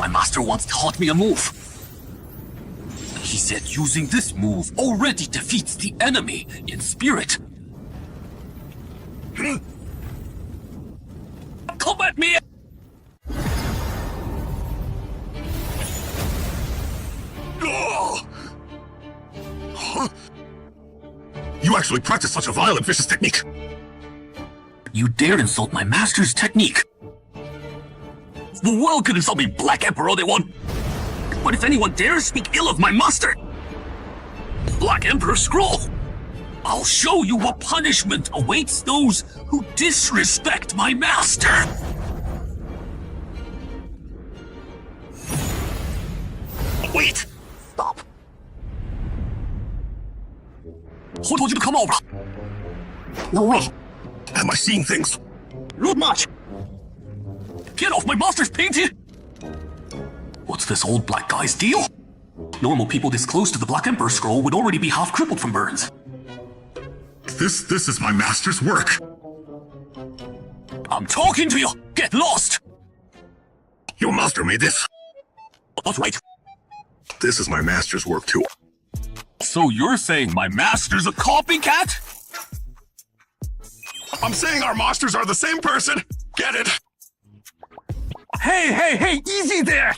My master once taught me a move. He said using this move already defeats the enemy in spirit. Come at me! Huh? You actually practice such a violent, vicious technique. You dare insult my master's technique. The world could insult me, Black Emperor all they want. But if anyone dares speak ill of my master, Black Emperor Scroll, I'll show you what punishment awaits those who disrespect my master. Wait! Stop. 我told you to come over. No way. Am I seeing things? Not much. Get off my master's painting! What's this old black guy's deal? Normal people this close to the Black Emperor Scroll would already be half crippled from burns. This is my master's work. I'm talking to you! Get lost! Your master made this. That's right. This is my master's work too. So you're saying my master's a copycat? I'm saying our masters are the same person. Get it? Hey, easy there!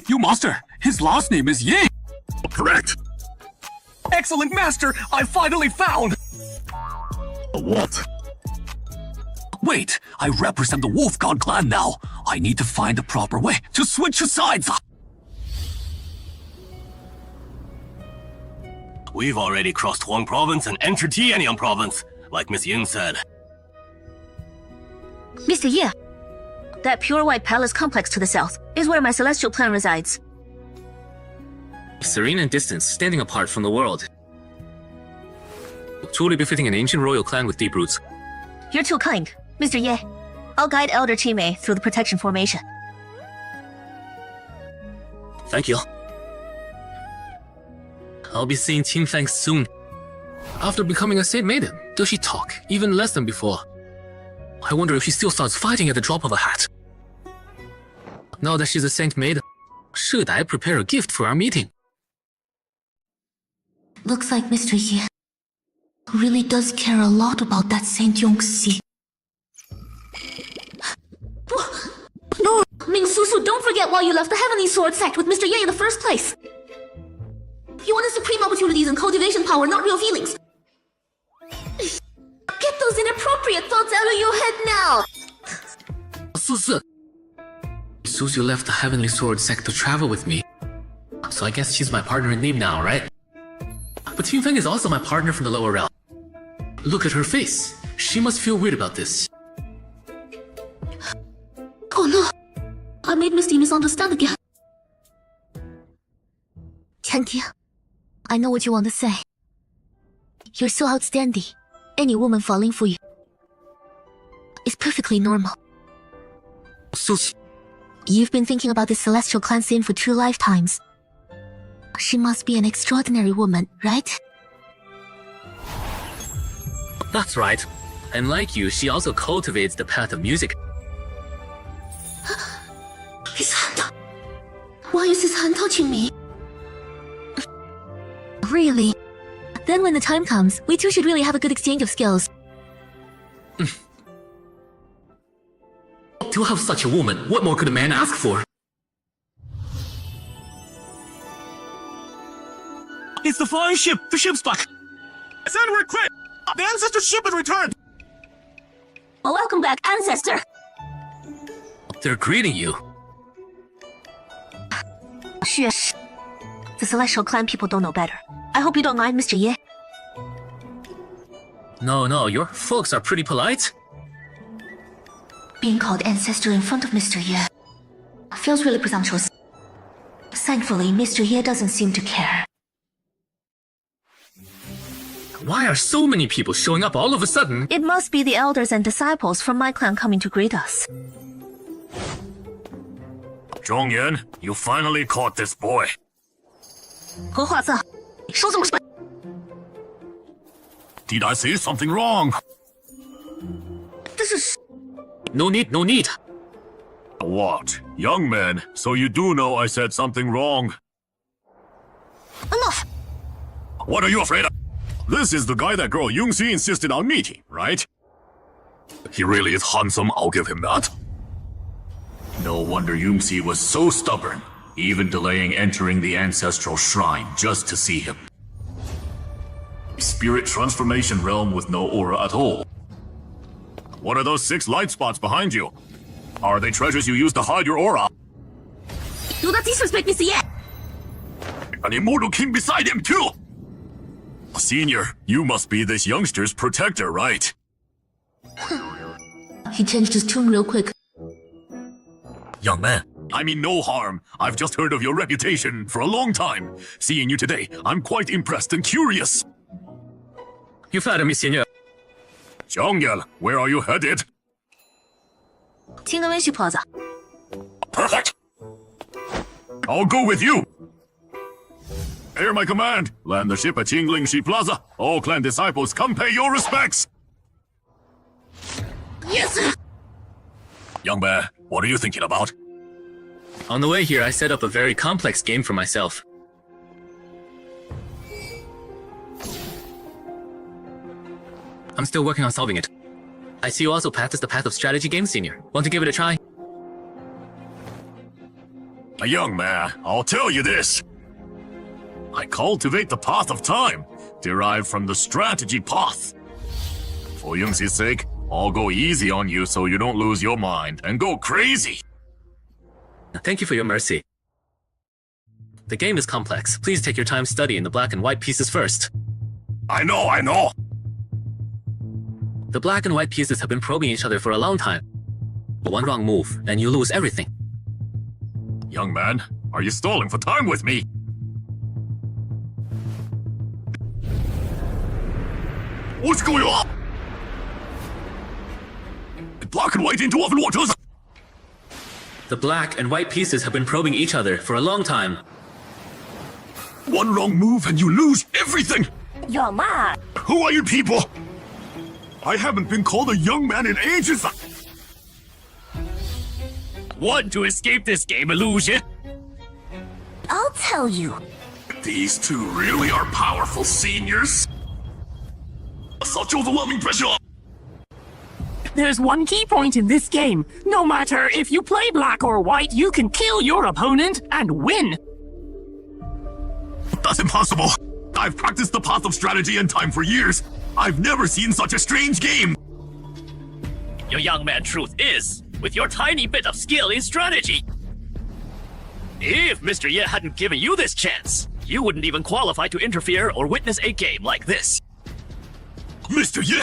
You master, his last name is Ye. Correct. Excellent master, I finally found! What? Wait, I represent the Wolf God clan now. I need to find the proper way to switch sides. We've already crossed Huang Province and entered Tianyang Province, like Miss Yun said. Mr. Ye, that pure white palace complex to the south is where my celestial clan resides. Serene and distant, standing apart from the world. Truly befitting an ancient royal clan with deep roots. You're too kind, Mr. Ye. I'll guide Elder Chimei through the protection formation. Thank you. I'll be seeing Qin Feng soon. After becoming a Saint Maiden, does she talk even less than before? I wonder if she still starts fighting at the drop of a hat. Now that she's a Saint Maiden, should I prepare a gift for our meeting? Looks like Mr. Ye really does care a lot about that Saint Yongxi. No, Ming Susu, don't forget why you left the Heavenly Sword sect with Mr. Ye in the first place. You wanted supreme opportunities and cultivation power, not real feelings. Get those inappropriate thoughts out of your head now! Susu left the Heavenly Sword sect to travel with me. So I guess she's my partner in name now, right? But Qin Feng is also my partner from the lower realm. Look at her face. She must feel weird about this. Oh no! I made Misty misunderstand again. Tianqi, I know what you want to say. You're so outstanding. Any woman falling for you is perfectly normal. Susu. You've been thinking about this celestial clan scene for 2 lifetimes. She must be an extraordinary woman, right? That's right. And like you, she also cultivates the path of music. His hand. Why is his hand touching me? Really? Then when the time comes, we two should really have a good exchange of skills. To have such a woman, what more could a man ask for? It's the flying ship! The ship's back! Send word quick! The Ancestor ship has returned! Well, welcome back, Ancestor! They're greeting you. Shush. The Celestial Clan people don't know better. I hope you don't mind, Mr. Ye. No, your folks are pretty polite. Being called Ancestor in front of Mr. Ye feels really presumptuous. Thankfully, Mr. Ye doesn't seem to care. Why are so many people showing up all of a sudden? It must be the elders and disciples from my clan coming to greet us. Zhongyan, you finally caught this boy. 何华子，说这么说。 Did I say something wrong? This is... No need. What? Young man, so you do know I said something wrong. Enough! What are you afraid of? This is the guy that girl Yungxi insisted on meeting, right? He really is handsome, I'll give him that. No wonder Yungxi was so stubborn, even delaying entering the ancestral shrine just to see him. Spirit transformation realm with no aura at all. What are those 6 light spots behind you? Are they treasures you use to hide your aura? Do not disrespect Mr. Ye! An immortal king beside him too! Senior, you must be this youngster's protector, right? He changed his tune real quick. Young man, I mean no harm. I've just heard of your reputation for a long time. Seeing you today, I'm quite impressed and curious. You flatter me, Senior. Zhongyel, where are you headed? Qing'enwenxi Plaza. Perfect! I'll go with you! Hear my command! Land the ship at Qinglingxi Plaza. All clan disciples, come pay your respects! Yes, sir! Young man, what are you thinking about? On the way here, I set up a very complex game for myself. I'm still working on solving it. I see you also practice the path of strategy game, Senior. Want to give it a try? Young man, I'll tell you this. I cultivate the path of time, derived from the strategy path. For Yungxi's sake, I'll go easy on you so you don't lose your mind and go crazy. Thank you for your mercy. The game is complex. Please take your time studying the black and white pieces first. I know. The black and white pieces have been probing each other for a long time. One wrong move, and you lose everything. Young man, are you stalling for time with me? What's going on? Black and white into Overlord. The black and white pieces have been probing each other for a long time. One wrong move and you lose everything! You're mad! Who are you people? I haven't been called a young man in ages! Want to escape this game illusion? I'll tell you. These two really are powerful seniors. Such overwhelming pressure! There's one key point in this game. No matter if you play black or white, you can kill your opponent and win. That's impossible. I've practiced the path of strategy and time for years. I've never seen such a strange game. Your young man truth is, with your tiny bit of skill in strategy. If Mr. Ye hadn't given you this chance, you wouldn't even qualify to interfere or witness a game like this. Mr. Ye!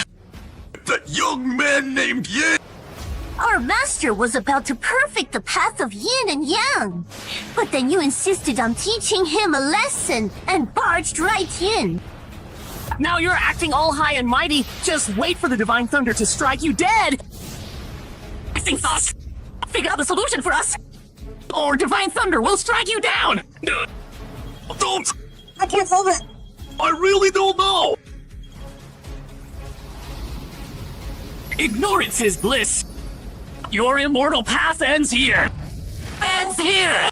That young man named Ye! Our master was about to perfect the path of yin and yang. But then you insisted on teaching him a lesson and barged right in. Now you're acting all high and mighty. Just wait for the Divine Thunder to strike you dead. Acting thoughts. Figure out the solution for us. Or Divine Thunder will strike you down. Don't! I can't solve it. I really don't know! Ignorance is bliss. Your immortal path ends here. Ends here!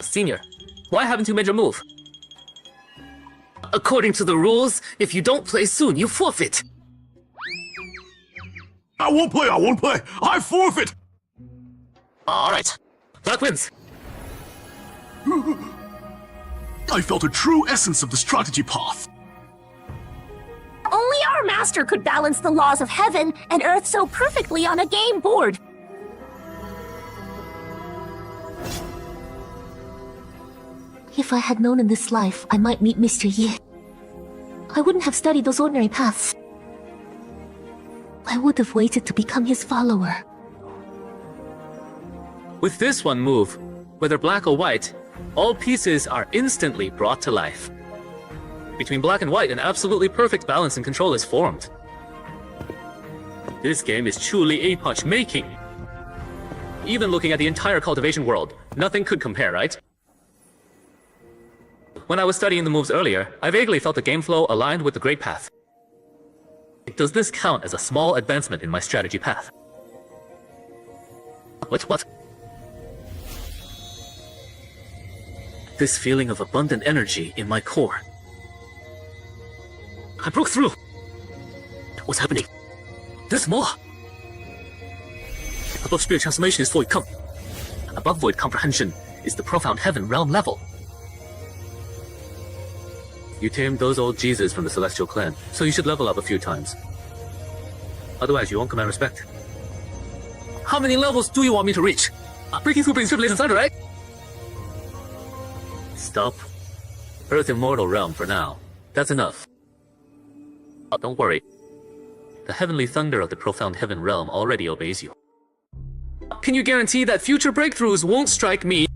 Senior, why haven't you made your move? According to the rules, if you don't play soon, you forfeit. I won't play! I forfeit! Alright. Black wins. I felt a true essence of the strategy path. Only our master could balance the laws of heaven and earth so perfectly on a game board. If I had known in this life I might meet Mr. Ye, I wouldn't have studied those ordinary paths. I would have waited to become his follower. With this one move, whether black or white, all pieces are instantly brought to life. Between black and white, an absolutely perfect balance and control is formed. This game is truly epoch-making. Even looking at the entire Cultivation world, nothing could compare, right? When I was studying the moves earlier, I vaguely felt the game flow aligned with the Great Path. does this count as a small advancement in my strategy path? What? This feeling of abundant energy in my core. I broke through. What's happening? There's more. Above spirit transformation is void Above void comprehension is the profound heaven realm level. You tamed those old Jesus from the Celestial Clan, so you should level up a few times. Otherwise, you won't command respect. How many levels do you want me to reach? Breaking through brings privilege and thunder, right? Stop. Earth Immortal Realm for now. That's enough. Don't worry. The heavenly thunder of the profound heaven realm already obeys you. Can you guarantee that future breakthroughs won't strike me?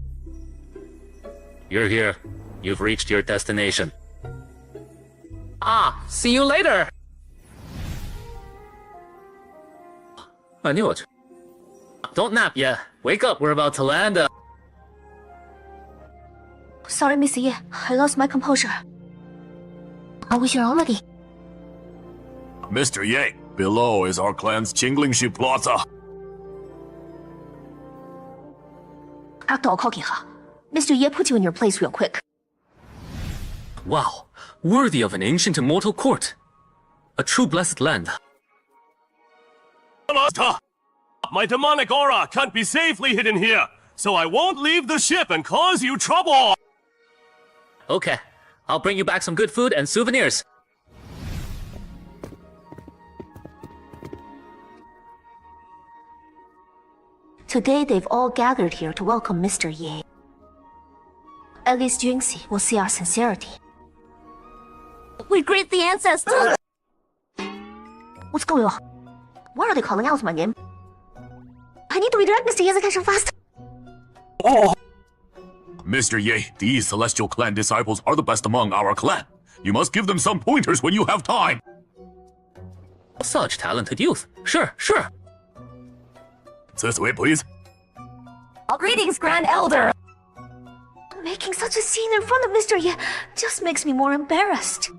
You're here. You've reached your destination. See you later! I knew it. Don't nap yet. Wake up, we're about to land. Sorry, Mr. Ye. I lost my composure. Are we here already? Mr. Ye, below is our clan's Qinglingshi Plaza. After all, Kokiha, Mr. Ye put you in your place real quick. Wow, worthy of an ancient immortal court. A true blessed land. My demonic aura can't be safely hidden here, so I won't leave the ship and cause you trouble! Okay, I'll bring you back some good food and souvenirs. Today they've all gathered here to welcome Mr. Ye. At least Yunxi will see our sincerity. We greet the ancestors! What's going on? Why are they calling out my name? I need to redirect Mr. Ye's attention fast. Mr. Ye, these Celestial Clan disciples are the best among our clan. You must give them some pointers when you have time. Such talented youth. Sure. This way, please. Greetings, Grand Elder! Making such a scene in front of Mr. Ye just makes me more embarrassed.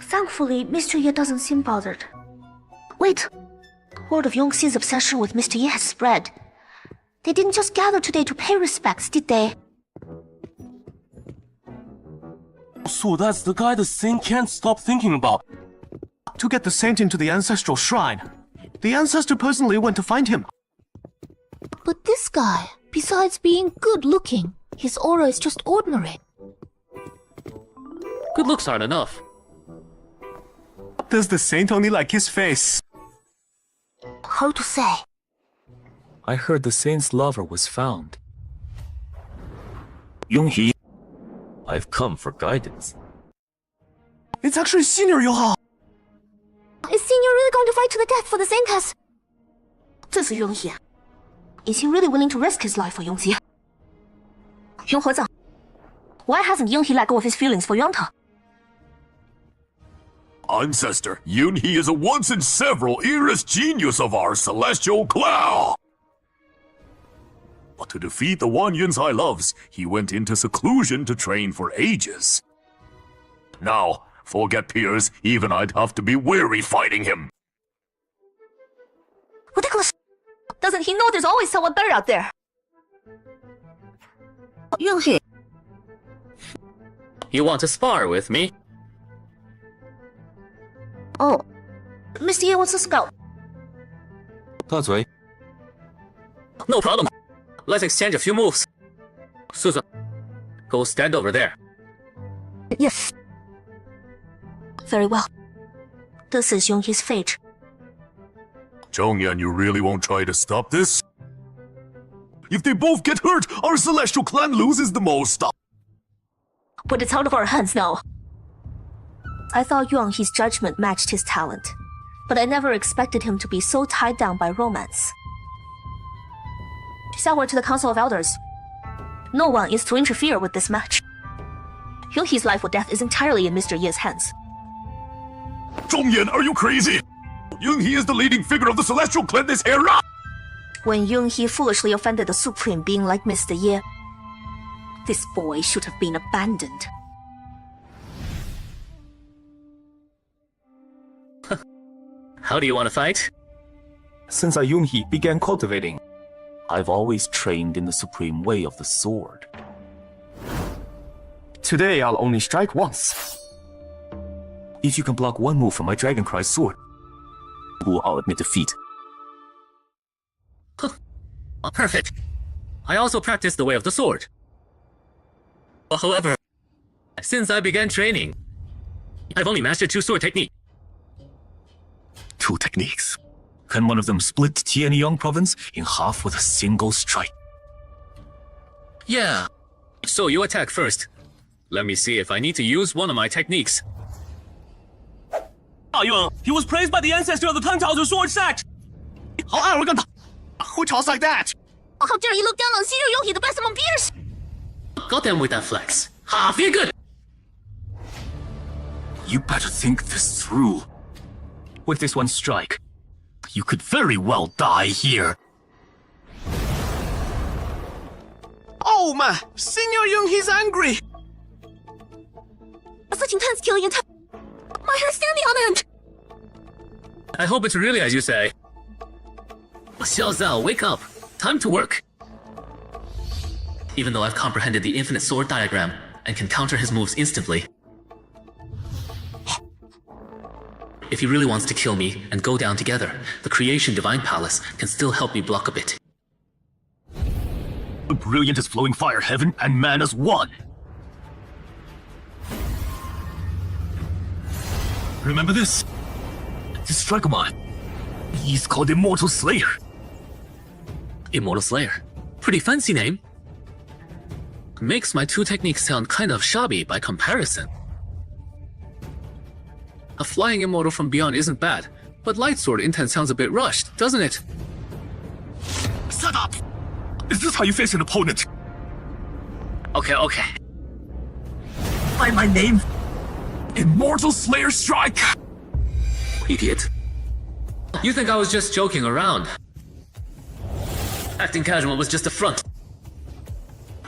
Thankfully, Mr. Ye doesn't seem bothered. Wait. Word of Yongxi's obsession with Mr. Ye has spread. They didn't just gather today to pay respects, did they? So that's the guy the saint can't stop thinking about. To get the saint into the ancestral shrine, the ancestor personally went to find him. But this guy, besides being good-looking, his aura is just ordinary. Good looks aren't enough. Does the saint only like his face? Hard to say. I heard the saint's lover was found. Yonghi, I've come for guidance. It's actually Senior Yohao! Is Senior really going to fight to the death for the saint cause? This is Yonghi. Is he really willing to risk his life for Yongxi? Yonghezang, why hasn't Yonghi let go of his feelings for Yuanta? Ancestor, Yunhe is a once in several eras genius of our Celestial Clan. But to defeat the one Yunzai loves, he went into seclusion to train for ages. Now, forget peers, even I'd have to be weary fighting him. Ridiculous! Doesn't he know there's always someone better out there? Yonghi. You want to spar with me? Oh, Mr. Ye wants to scout. 大嘴. No problem. Let's exchange a few moves. Susan, go stand over there. Yes. Very well. This is Yonghi's fate. Zhongyan, you really won't try to stop this? If they both get hurt, our Celestial Clan loses the most. But it's out of our hands now. I thought Yonghi's judgment matched his talent, but I never expected him to be so tied down by romance. Send word to the Council of Elders. No one is to interfere with this match. Yonghi's life or death is entirely in Mr. Ye's hands. Zhongyan, are you crazy? Yonghi is the leading figure of the Celestial Clan this era! When Yonghi foolishly offended the Supreme being like Mr. Ye, this boy should have been abandoned. How do you want to fight? Since Yunhee began cultivating, I've always trained in the supreme way of the sword. Today I'll only strike once. If you can block one move from my Dragon Cry sword, I'll admit defeat. Perfect. I also practice the way of the sword. However, since I began training, I've only mastered 2 sword techniques. 2 techniques. Can one of them split Tianyang province in half with a single strike? Yeah. So you attack first. Let me see if I need to use one of my techniques. Yun, he was praised by the ancestor of the Tang sword sect. How arrogant! Who talks like that? How dare you look down on senior Yohi, the best among peers? Got them with that flex. Ha, feel good. You better think this through. With this one strike, you could very well die here. Oh man, Senior Young, he's angry. Such intense killing and my hair standing on end. I hope it's really as you say. Xiao Zhao, wake up. Time to work. Even though I've comprehended the infinite sword diagram and can counter his moves instantly, if he really wants to kill me and go down together, the Creation Divine Palace can still help me block a bit. Brilliant as flowing fire heaven and man as one. Remember this? This strike of mine. He's called Immortal Slayer. Immortal Slayer. Pretty fancy name. Makes my 2 techniques sound kind of shabby by comparison. A flying immortal from beyond isn't bad, but light sword intent sounds a bit rushed, doesn't it? Shut up! Is this how you face an opponent? Okay. By my name? Immortal Slayer Strike! Idiot. You think I was just joking around? Acting casual was just a front.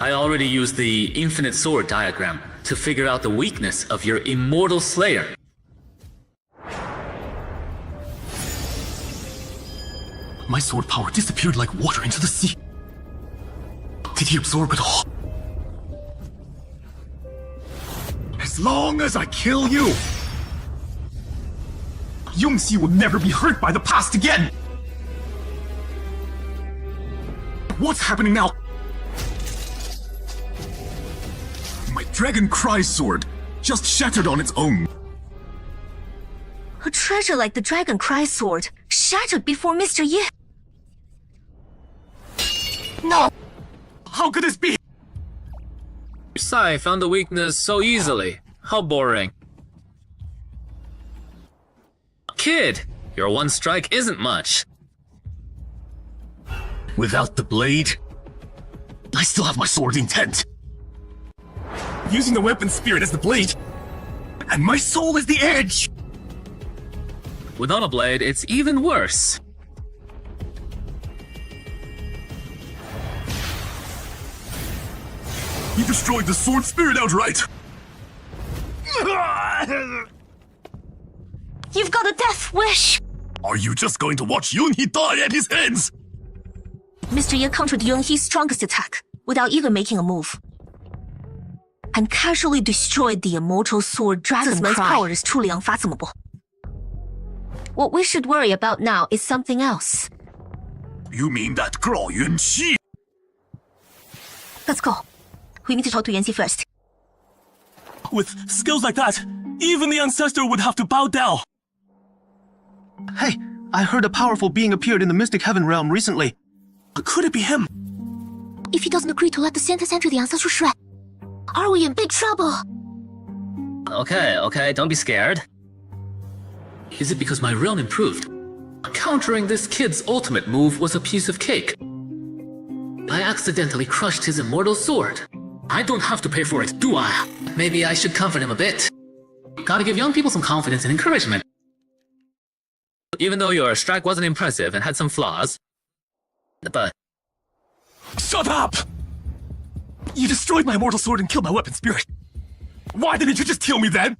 I already used the infinite sword diagram to figure out the weakness of your Immortal Slayer. My sword power disappeared like water into the sea. Did he absorb it all? As long as I kill you, Yongxi will never be hurt by the past again! What's happening now? My Dragon Cry sword just shattered on its own. A treasure like the Dragon Cry sword shattered before Mr. Ye. No! How could this be? Sai found the weakness so easily. How boring. Kid, your 1 strike isn't much. Without the blade, I still have my sword intent. Using the weapon spirit as the blade, and my soul as the edge. Without a blade, it's even worse. You destroyed the sword spirit outright. You've got a death wish. Are you just going to watch Yunhee die at his hands? Mr. Ye countered Yunhee's strongest attack without even making a move, and casually destroyed the immortal sword Dragon Cry. This man's power is truly unfathomable. What we should worry about now is something else. You mean that girl Yunxi? Let's go. We need to talk to Yanxi first. With skills like that, even the ancestor would have to bow down. Hey, I heard a powerful being appeared in the Mystic Heaven realm recently. Could it be him? If he doesn't agree to let the Santas enter the ancestral shrine, are we in big trouble? Okay, don't be scared. Is it because my realm improved? Countering this kid's ultimate move was a piece of cake. I accidentally crushed his immortal sword. I don't have to pay for it, do I? Maybe I should comfort him a bit. Gotta give young people some confidence and encouragement. Even though your strike wasn't impressive and had some flaws, but... Shut up! You destroyed my immortal sword and killed my weapon spirit. Why didn't you just kill me then?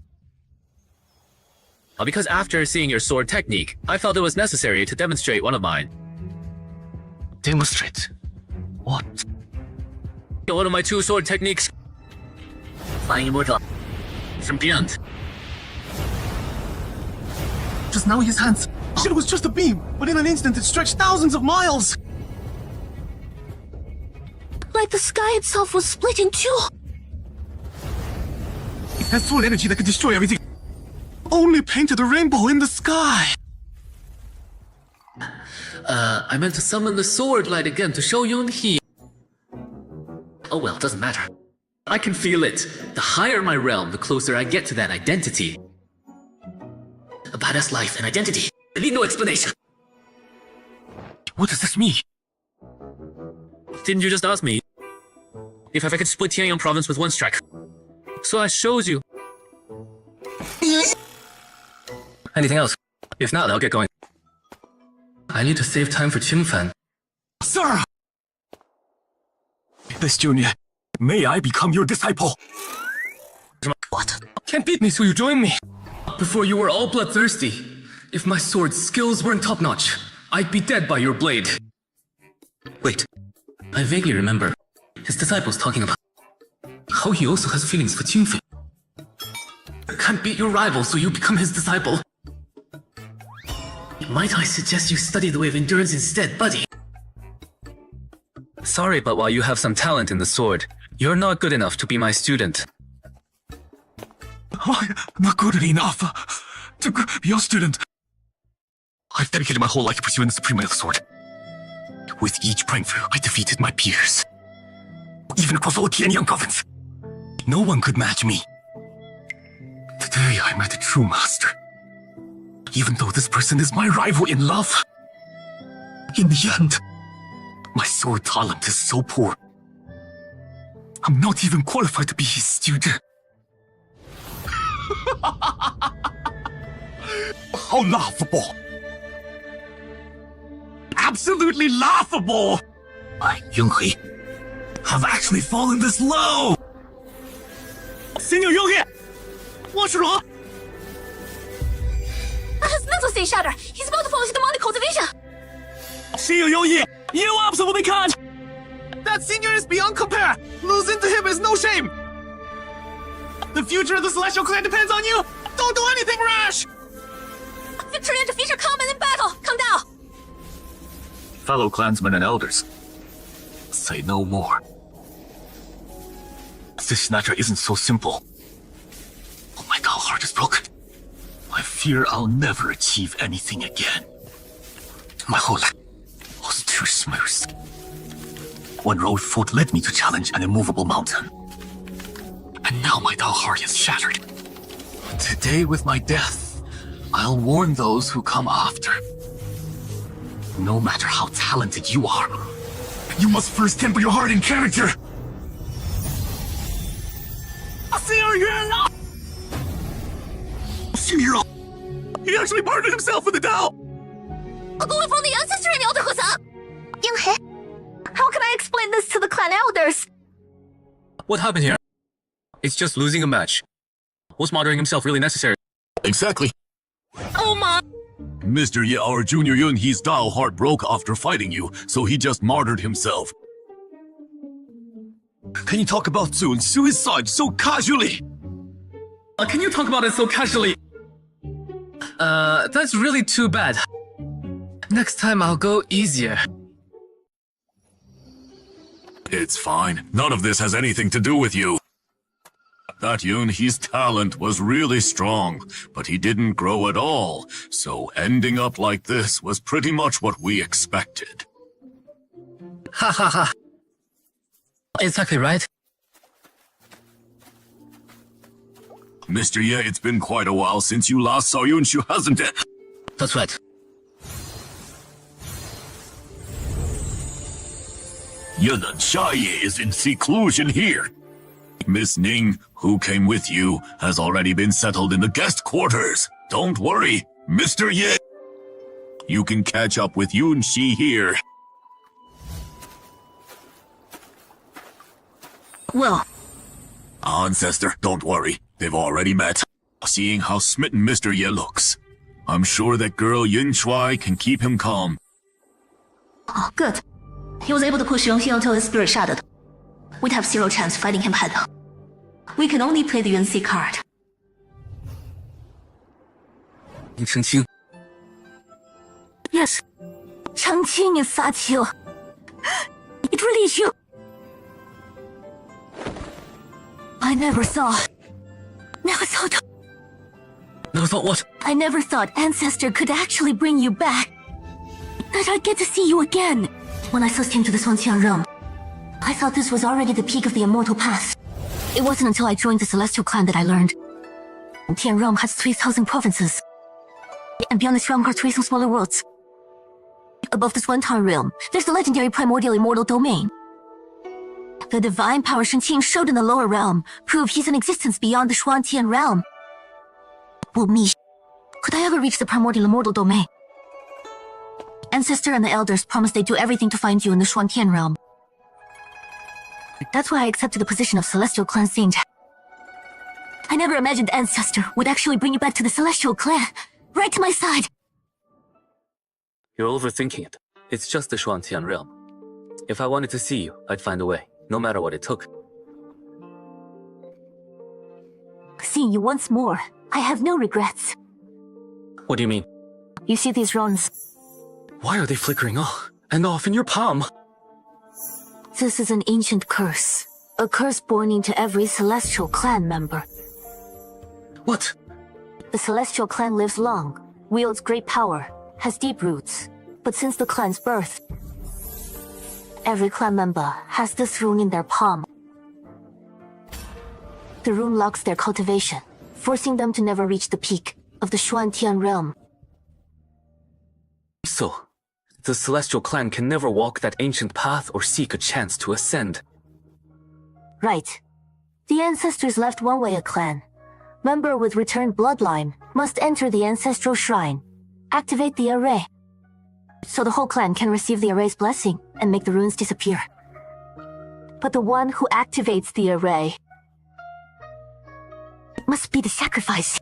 Because after seeing your sword technique, I felt it was necessary to demonstrate one of mine. Demonstrate? What? One of my 2 sword techniques. Flying immortal. From beyond. Just now his hands. It was just a beam, but in an instant it stretched thousands of miles. Like the sky itself was split in 2. It has sword energy that could destroy everything. Only painted a rainbow in the sky. I meant to summon the sword light again to show Yun He. Oh well, doesn't matter. I can feel it. The higher my realm, the closer I get to that identity. A badass life and identity. I need no explanation. What does this mean? Didn't you just ask me if I could split Tianyang province with 1 strike? So I showed you. Anything else? If not, I'll get going. I need to save time for Qingfan. Sir! Miss Junior, may I become your disciple? What? Can't beat me, so you join me. Before you were all bloodthirsty. If my sword skills weren't top-notch, I'd be dead by your blade. Wait. I vaguely remember his disciples talking about how he also has feelings for Qingfan. Can't beat your rival, so you become his disciple. Might I suggest you study the way of endurance instead, buddy? Sorry, but while you have some talent in the sword, you're not good enough to be my student. I'm not good enough to be your student. I've dedicated my whole life to pursuing the supreme way of the sword. With each breakthrough, I defeated my peers. Even across all Tianyang province. No one could match me. Today I met a true master. Even though this person is my rival in love. In the end, my sword talent is so poor. I'm not even qualified to be his student. How laughable! Absolutely laughable! I, Yonghui, have actually fallen this low! Senior Yonghui! What's wrong? His mental state shattered. He's about to fall into demonic cultivation. Senior Yonghui, you absolutely can't! That senior is beyond compare! Losing to him is no shame! The future of the Celestial Clan depends on you! Don't do anything rash! Victory and defeat are common in battle. Come down. Fellow clansmen and elders, say no more. This matter isn't so simple. Oh, my Tao heart is broken. I fear I'll never achieve anything again. My whole life was too smooth. One road fort led me to challenge an immovable mountain. And now my Tao heart is shattered. Today, with my death, I'll warn those who come after. No matter how talented you are, you must first temper your heart and character. Senior, he actually pardoned himself with the Tao. A glory from the ancestor and elder Husa. Yonghe, how can I explain this to the clan elders? What happened here? It's just losing a match. Was martyring himself really necessary? Exactly. Oh my! Mr. Ye, our junior Yun, his Tao heart broke after fighting you, so he just martyred himself. Can you talk about suicide so casually? Can you talk about it so casually? That's really too bad. Next time I'll go easier. It's fine. None of this has anything to do with you. That Yun, his talent was really strong, but he didn't grow at all, so ending up like this was pretty much what we expected. Ha ha ha. Exactly right. Mr. Ye, it's been quite a while since you last saw Yunshu, hasn't it? That's right. Yunan Shaye is in seclusion here. Miss Ning, who came with you, has already been settled in the guest quarters. Don't worry, Mr. Ye. You can catch up with Yun Shi here. Well, Ancestor, don't worry. They've already met. Seeing how smitten Mr. Ye looks, I'm sure that girl Yun Shuai can keep him calm. Oh, good. He was able to push Yongxi until his spirit shattered. We'd have zero chance fighting him head on. We can only play the UNC card. Chengqing. Yes. Chengqing is Satio. It really is you. I never thought what? I never thought Ancestor could actually bring you back. That I'd get to see you again. When I first came to the Swantian realm, I thought this was already the peak of the immortal path. It wasn't until I joined the Celestial Clan that I learned. Tian Realm has 3,000 provinces. And beyond this realm are 3 smaller worlds. Above the Swantian realm, there's the legendary primordial immortal domain. The divine power Shenqing showed in the lower realm prove he's in existence beyond the Shuantian realm. Well, me. Could I ever reach the primordial immortal domain? Ancestor and the elders promised they'd do everything to find you in the Shuantian realm. That's why I accepted the position of Celestial Clan Saint. I never imagined Ancestor would actually bring you back to the Celestial Clan, right to my side. You're overthinking it. It's just the Shuantian realm. If I wanted to see you, I'd find a way, no matter what it took. Seeing you once more, I have no regrets. What do you mean? You see these runes? Why are they flickering off and off in your palm? This is an ancient curse. A curse born into every Celestial Clan member. What? The Celestial Clan lives long, wields great power, has deep roots. But since the clan's birth, every clan member has this rune in their palm. The rune locks their cultivation, forcing them to never reach the peak of the Shuantian realm. So, the Celestial Clan can never walk that ancient path or seek a chance to ascend. Right. The ancestors left one-way clan. Member with returned bloodline must enter the ancestral shrine, activate the array, so the whole clan can receive the array's blessing and make the runes disappear. But the one who activates the array must be the sacrifice.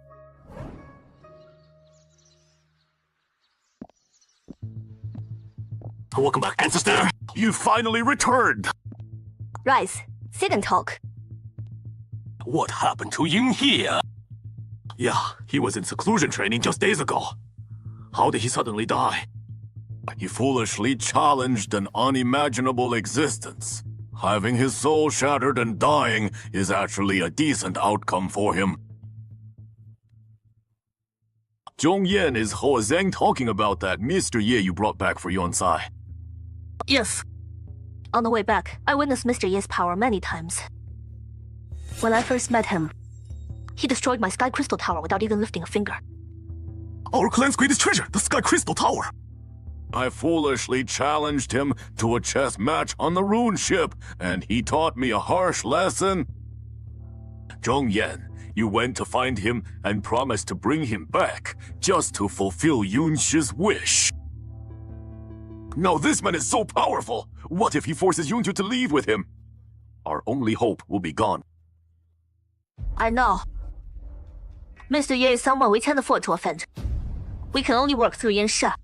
Welcome back, Ancestor! You finally returned! Rise, sit and talk. What happened to Ying here? Yeah, he was in seclusion training just days ago. How did he suddenly die? He foolishly challenged an unimaginable existence. Having his soul shattered and dying is actually a decent outcome for him. Zhongyan, is Ho Zheng talking about that Mr. Ye you brought back for Yonsai? Yes. On the way back, I witnessed Mr. Ye's power many times. When I first met him, he destroyed my Sky Crystal Tower without even lifting a finger. Our clan's greatest treasure, the Sky Crystal Tower! I foolishly challenged him to a chess match on the rune ship, and he taught me a harsh lesson. Zhongyan, you went to find him and promised to bring him back, just to fulfill Yunxi's wish. Now this man is so powerful! What if he forces Yunju to leave with him? Our only hope will be gone. I know. Mr. Ye is someone we can't afford to offend. We can only work through Yansha.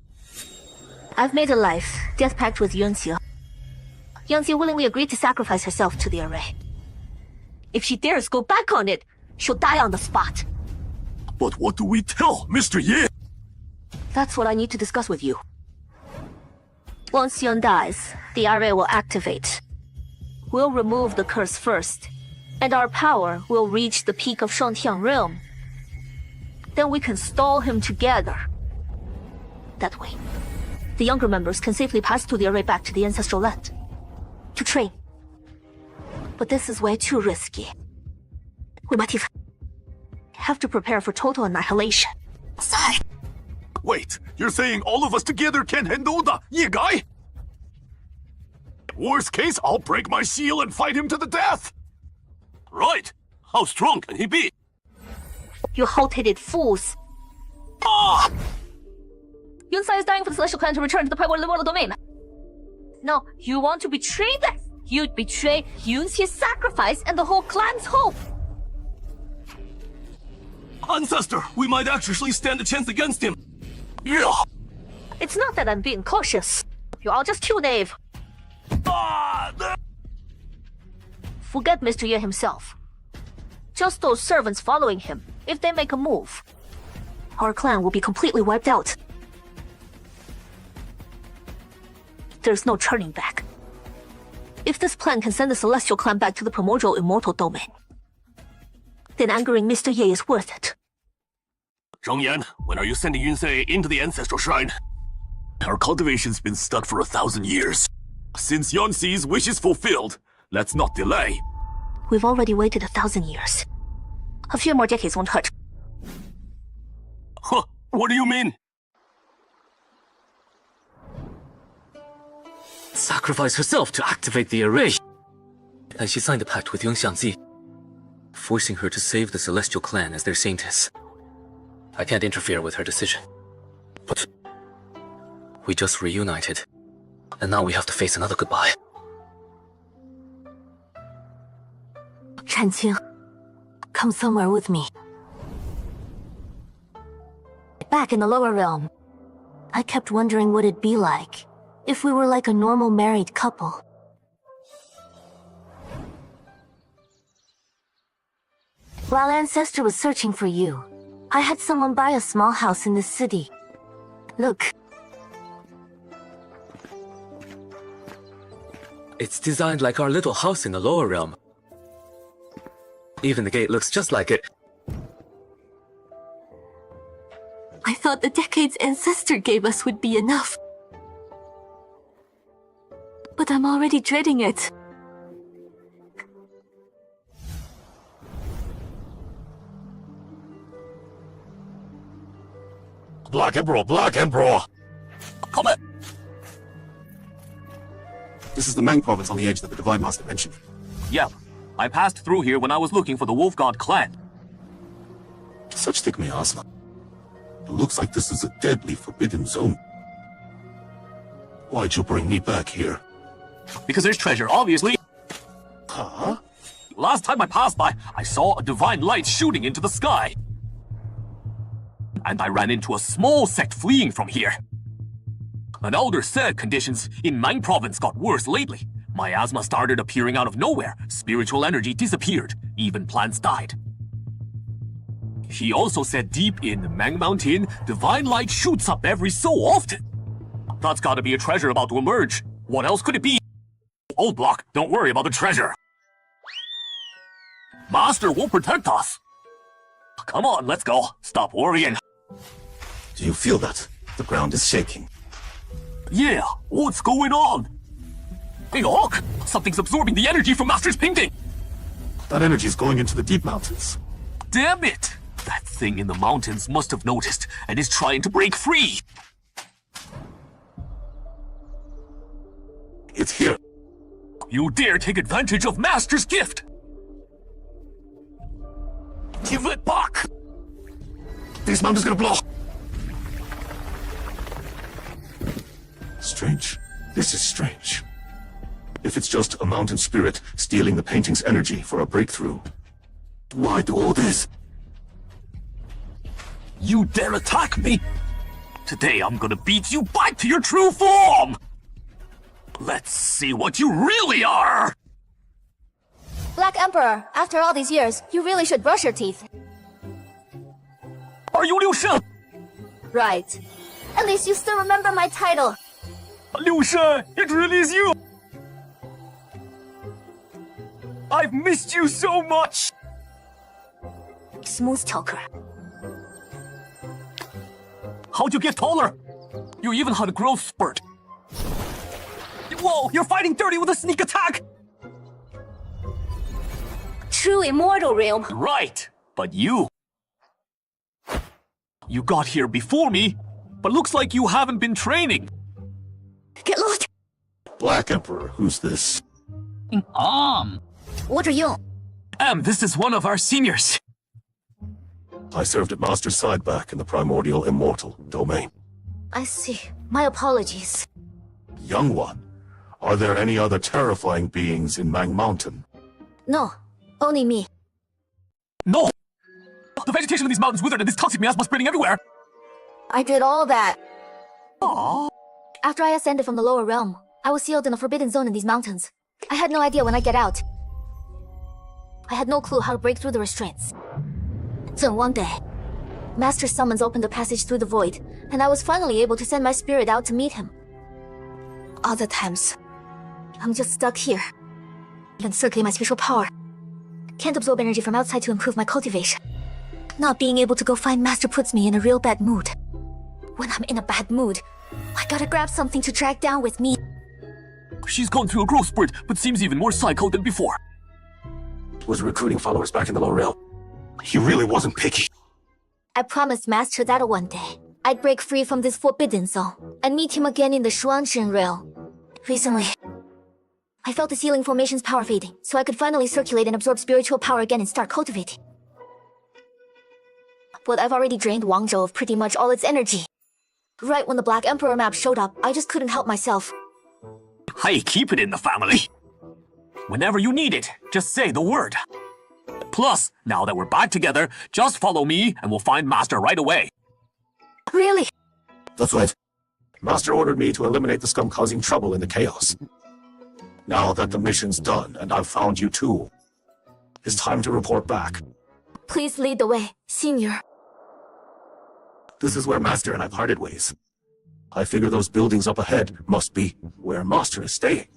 I've made a life-death pact with Yunxi. Yunxi willingly agreed to sacrifice herself to the array. If she dares go back on it, she'll die on the spot. But what do we tell Mr. Ye? That's what I need to discuss with you. Once Yun dies, the array will activate. We'll remove the curse first, and our power will reach the peak of Shuantian realm. Then we can stall him together. That way, the younger members can safely pass through the array back to the ancestral land. To train. But this is way too risky. We might even have to prepare for total annihilation. Sigh. Wait, you're saying all of us together can't handle the Ye guy? Worst case, I'll break my seal and fight him to the death! Right. How strong can he be? You hot-headed fools. Ah! Yunsai is dying for the Celestial Clan to return to the primordial immortal domain. No, you want to betray that? You'd betray Yunxi's sacrifice and the whole clan's hope. Ancestor, we might actually stand a chance against him. Yeah. It's not that I'm being cautious. You're all just too naive. Forget Mr. Ye himself. Just those servants following him. If they make a move, our clan will be completely wiped out. There's no turning back. If this plan can send the Celestial Clan back to the primordial immortal domain, then angering Mr. Ye is worth it. Zhongyan, when are you sending Yunsei into the Ancestral Shrine? Our cultivation's been stuck for 1,000 years. Since Yonsi's wish is fulfilled, let's not delay. We've already waited 1,000 years. A few more decades won't hurt. Huh, what do you mean? Sacrifice herself to activate the array. And she signed a pact with Yung Xiangzi, forcing her to save the Celestial Clan as their saintess. I can't interfere with her decision. But we just reunited, and now we have to face another goodbye. Chanqing, come somewhere with me. Back in the lower realm, I kept wondering what it'd be like if we were like a normal married couple. While Ancestor was searching for you, I had someone buy a small house in the city. Look. It's designed like our little house in the lower realm. Even the gate looks just like it. I thought the decades Ancestor gave us would be enough. But I'm already dreading it. Black Emperor, Black Emperor! Come on! This is the Mang province on the edge that the Divine Master mentioned. Yep. I passed through here when I was looking for the Wolf God clan. Such thick miasma. It looks like this is a deadly forbidden zone. Why'd you bring me back here? Because there's treasure, obviously. Huh? Last time I passed by, I saw a divine light shooting into the sky. And I ran into a small sect fleeing from here. An elder said conditions in Mang province got worse lately. Miasma started appearing out of nowhere, spiritual energy disappeared, even plants died. He also said deep in Mang Mountain, divine light shoots up every so often. That's gotta be a treasure about to emerge. What else could it be? Old Block, don't worry about the treasure. Master will protect us. Come on, let's go. Stop worrying. Do you feel that? The ground is shaking. Yeah, what's going on? Hey, Hawk! Something's absorbing the energy from Master's painting! That energy is going into the deep mountains. Damn it! That thing in the mountains must have noticed and is trying to break free! It's here. You dare take advantage of Master's gift! Give it back! This mountain's gonna blow! Strange. This is strange. If it's just a mountain spirit stealing the painting's energy for a breakthrough, why do all this? You dare attack me? Today I'm gonna beat you back to your true form! Let's see what you really are! Black Emperor, after all these years, you really should brush your teeth. Are you Liu Shen? Right. At least you still remember my title. Liu Shen, it really is you! I've missed you so much! Smooth talker. How'd you get taller? You even had a growth spurt. Whoa, you're fighting dirty with a sneak attack! True immortal realm. Right, but you got here before me, but looks like you haven't been training. Get lost! Black Emperor, who's this? What are you? This is one of our seniors. I served at Master's side back in the primordial immortal domain. I see. My apologies. Young one, are there any other terrifying beings in Mang Mountain? No, only me. No! The vegetation in these mountains withered and this toxic miasma spreading everywhere. I did all that. Aww. After I ascended from the lower realm, I was sealed in a forbidden zone in these mountains. I had no idea when I get out. I had no clue how to break through the restraints. Then one day, Master's summons opened a passage through the void, and I was finally able to send my spirit out to meet him. Other times, I'm just stuck here. Can't circulate my spiritual power. Can't absorb energy from outside to improve my cultivation. Not being able to go find Master puts me in a real bad mood. When I'm in a bad mood, I gotta grab something to drag down with me. She's gone through a growth spurt, but seems even more psycho than before. Was recruiting followers back in the lower realm. He really wasn't picky. I promised Master that one day, I'd break free from this forbidden zone and meet him again in the Shuanshan realm. Recently, I felt the ceiling formation's power fading, so I could finally circulate and absorb spiritual power again and start cultivating. But I've already drained Wangzhou of pretty much all its energy. Right when the Black Emperor map showed up, I just couldn't help myself. Hey, keep it in the family. Whenever you need it, just say the word. Plus, now that we're back together, just follow me and we'll find Master right away. Really? That's right. Master ordered me to eliminate the scum causing trouble in the chaos. Now that the mission's done and I've found you too, it's time to report back. Please lead the way, Senior. This is where Master and I parted ways. I figure those buildings up ahead must be where Master is staying.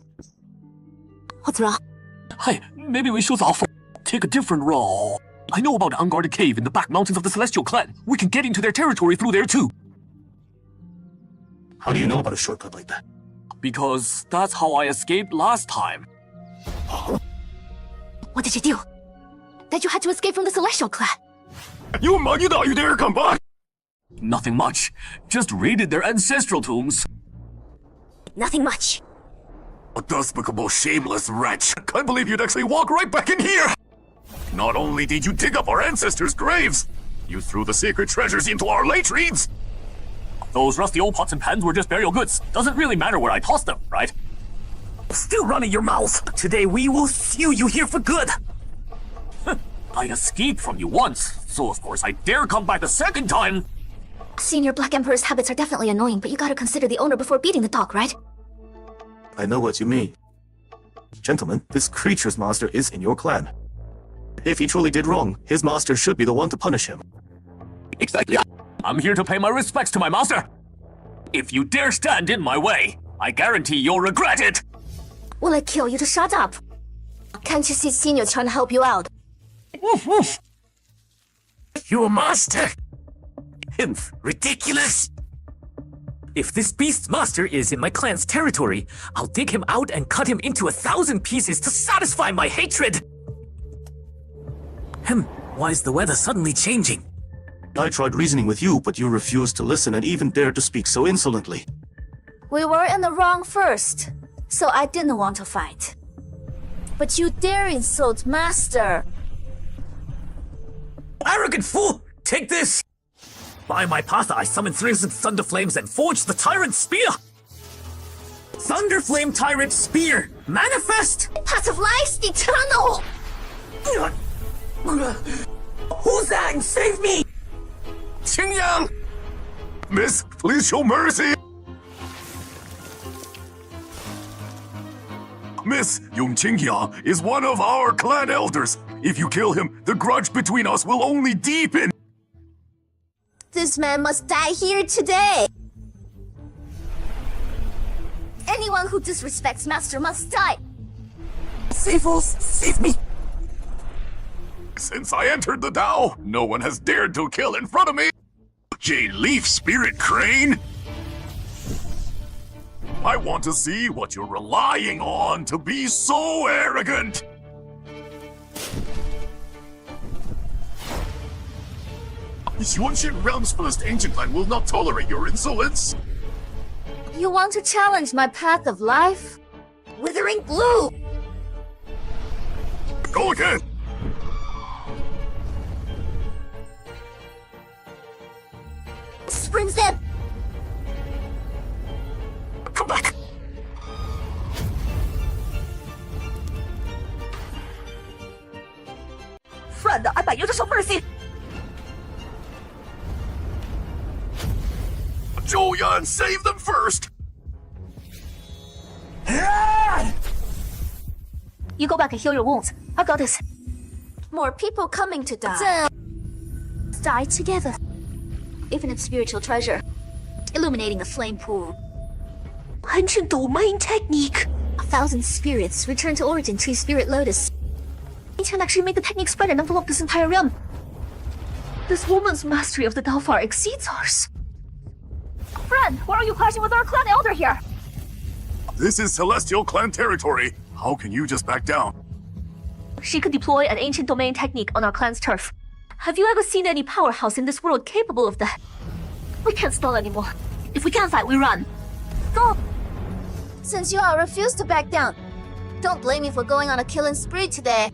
What's wrong? Hey, maybe we should take a different role. I know about an unguarded cave in the back mountains of the Celestial Clan. We can get into their territory through there too. How do you know about a shortcut like that? Because that's how I escaped last time. What did you do? That you had to escape from the Celestial Clan? You muggy dog, you dare come back! Nothing much. Just raided their ancestral tombs. Nothing much. A despicable, shameless wretch. Can't believe you'd actually walk right back in here! Not only did you dig up our ancestors' graves, you threw the sacred treasures into our latrines! Those rusty old pots and pans were just burial goods. Doesn't really matter where I tossed them, right? Still running your mouth. Today we will seal you here for good. I escaped from you once, so of course I dare come back a second time. Senior Black Emperor's habits are definitely annoying, but you gotta consider the owner before beating the dog, right? I know what you mean. Gentlemen, this creature's master is in your clan. If he truly did wrong, his master should be the one to punish him. Exactly. I'm here to pay my respects to my master. If you dare stand in my way, I guarantee you'll regret it. Will I kill you to shut up? Can't you see Senior's trying to help you out? Woof woof. Your master? Ridiculous. If this beast's master is in my clan's territory, I'll dig him out and cut him into 1,000 pieces to satisfy my hatred. Why is the weather suddenly changing? I tried reasoning with you, but you refused to listen and even dared to speak so insolently. We were in the wrong first, so I didn't want to fight. But you dare insult Master. Arrogant fool! Take this! By my patha, I summon 300 thunder flames and forge the tyrant spear! Thunder flame tyrant spear! Manifest! Path of life eternal! Huzang, save me! Qingyang! Miss, please show mercy! Miss, Yung Qingyang is one of our clan elders. If you kill him, the grudge between us will only deepen. This man must die here today! Anyone who disrespects Master must die! Save us! Save me! Since I entered the Tao, no one has dared to kill in front of me! Jade Leaf Spirit Crane! I want to see what you're relying on to be so arrogant! Xuanxin Realm's first ancient clan will not tolerate your insolence! You want to challenge my path of life? Withering Blue! Go again! Spring Zip! Come back! Friend, I beg you to show mercy! Joya and save them first! You go back and heal your wounds. I got this. More people coming to die. Let's die together. Infinite spiritual treasure. Illuminating a flame pool. Ancient domain technique. 1,000 spirits return to origin tree spirit lotus. Ancient actually made the technique spread and envelop this entire realm. This woman's mastery of the Dao far exceeds ours. Friend, why are you clashing with our clan elder here? This is Celestial Clan territory. How can you just back down? She could deploy an ancient domain technique on our clan's turf. Have you ever seen any powerhouse in this world capable of that? We can't stall anymore. If we can't fight, we run. Go! Since you all refuse to back down, don't blame me for going on a killing spree today.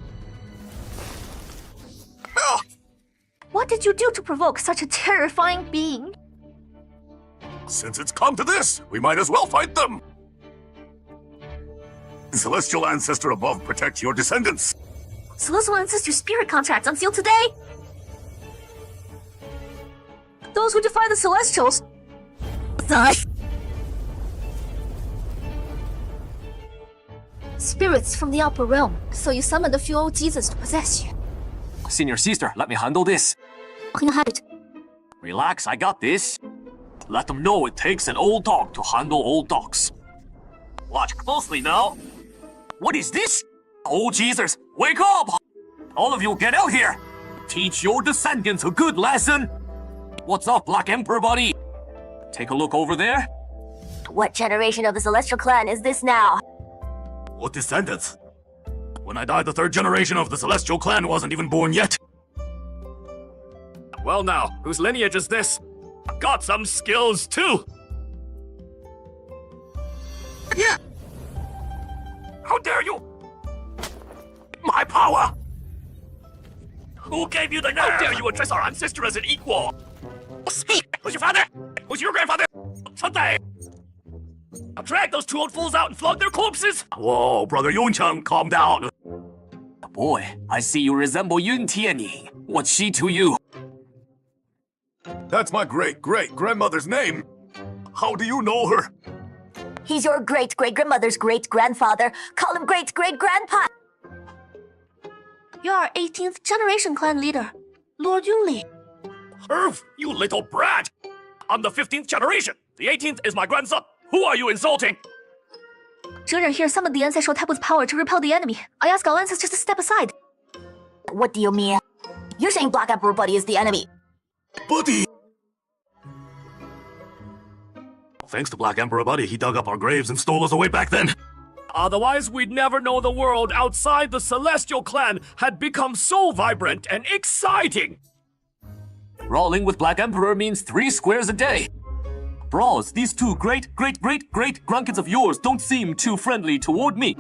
What did you do to provoke such a terrifying being? Since it's come to this, we might as well fight them! Celestial Ancestor above, protect your descendants! Celestial Ancestor spirit contracts unsealed today? Those who defy the Celestials... Die! Spirits from the upper realm, so you summoned a few old Jesus to possess you. Senior sister, let me handle this. Relax, I got this. Let them know it takes an old dog to handle old dogs. Watch closely now. What is this? Oh, Jesus, wake up! All of you get out here! Teach your descendants a good lesson! What's up, Black Emperor buddy? Take a look over there. What generation of the Celestial Clan is this now? What descendants? When I died, the third generation of the Celestial Clan wasn't even born yet. Well now, whose lineage is this? Got some skills too! Yeah! How dare you! My power! Who gave you the nerve? How dare you address our ancestor as an equal? Speak! Who's your father? Who's your grandfather? Someday! Now drag those two old fools out and flog their corpses! Whoa, brother Yuncheng, calm down! Boy, I see you resemble Yun Tianying. What's she to you? That's my great-great-grandmother's name! How do you know her? He's your great-great-grandmother's great-grandfather. Call him great-great-grandpa! You're our 18th generation clan leader, Lord Yunli. Herf, you little brat! I'm the 15th generation! The 18th is my grandson! Who are you insulting? Zheran here summoned the ancestral tablet's power to repel the enemy. I ask our ancestors to step aside. What do you mean? You're saying Black Emperor Buddy is the enemy. Buddy! Thanks to Black Emperor Buddy, he dug up our graves and stole us away back then. Otherwise, we'd never know the world outside the Celestial Clan had become so vibrant and exciting. Brawling with Black Emperor means 3 squares a day. Bros, these two great-great-great-great-grandkids of yours don't seem too friendly toward me.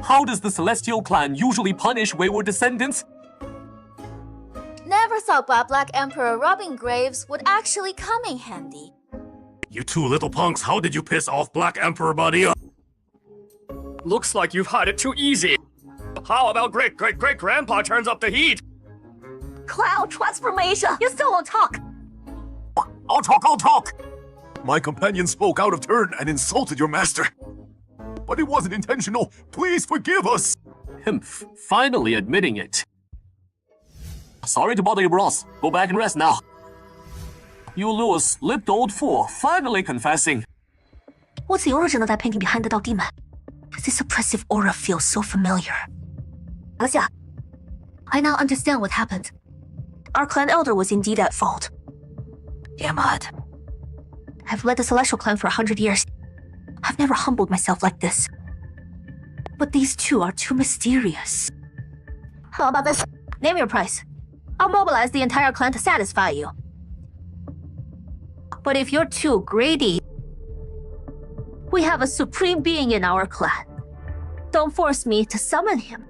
How does the Celestial Clan usually punish wayward descendants? Never thought Black Emperor robbing graves would actually come in handy. You two little punks, how did you piss off Black Emperor Buddy? Looks like you've had it too easy. How about great-great-great-grandpa turns up the heat? Cloud transformation! You still won't talk! I'll talk! My companion spoke out of turn and insulted your master. But it wasn't intentional. Please forgive us. Finally admitting it. Sorry to bother you, bros. Go back and rest now. You little slipped old fool, finally confessing. What's the origin of that painting behind the Dao Demon? This oppressive aura feels so familiar. Xia, I now understand what happened. Our clan elder was indeed at fault. Yamad. I've led the Celestial Clan for 100 years. I've never humbled myself like this. But these two are too mysterious. How about this? Name your price. I'll mobilize the entire clan to satisfy you. But if you're too greedy, we have a supreme being in our clan. Don't force me to summon him.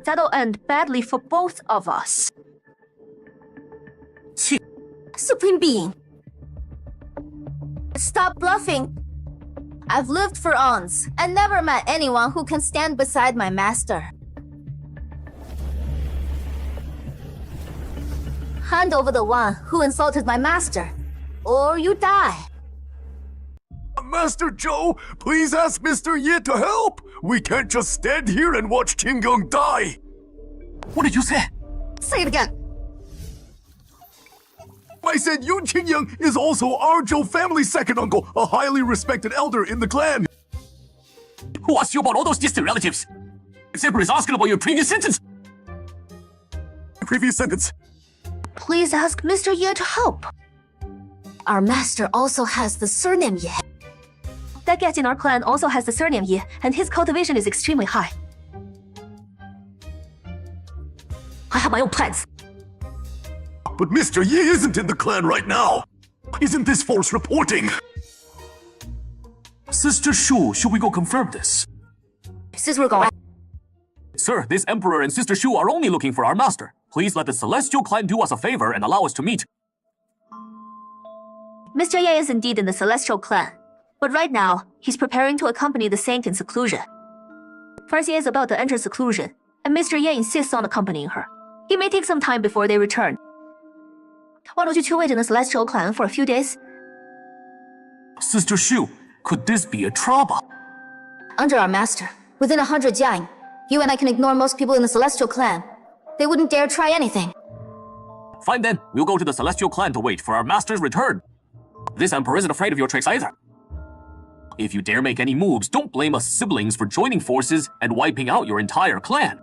That'll end badly for both of us. Supreme being. Stop bluffing. I've lived for aeons and never met anyone who can stand beside my master. Hand over the one who insulted my master, or you die. Master Zhou, please ask Mr. Ye to help. We can't just stand here and watch Qingyong die. What did you say? Say it again. I said Yun Qingyong is also our Zhou family's second uncle, a highly respected elder in the clan. Who asked you about all those distant relatives? Zebra is asking about your previous sentence. Previous sentence. Please ask Mr. Ye to help. Our master also has the surname Ye. That guy in our clan also has the surname Ye, and his cultivation is extremely high. I have my own plans. But Mr. Ye isn't in the clan right now. Isn't this false reporting? Sister Shu, should we go confirm this? Since we're going. Sir, this Emperor and Sister Shu are only looking for our master. Please let the Celestial Clan do us a favor and allow us to meet. Mr. Ye is indeed in the Celestial Clan, but right now, he's preparing to accompany the Saint in seclusion. Farxie is about to enter seclusion, and Mr. Ye insists on accompanying her. He may take some time before they return. Why don't you two wait in the Celestial Clan for a few days? Sister Shu, could this be a trouble? Under our master, within 100 yang, you and I can ignore most people in the Celestial Clan. They wouldn't dare try anything. Fine then, we'll go to the Celestial Clan to wait for our master's return. This Emperor isn't afraid of your tricks either. If you dare make any moves, don't blame us siblings for joining forces and wiping out your entire clan.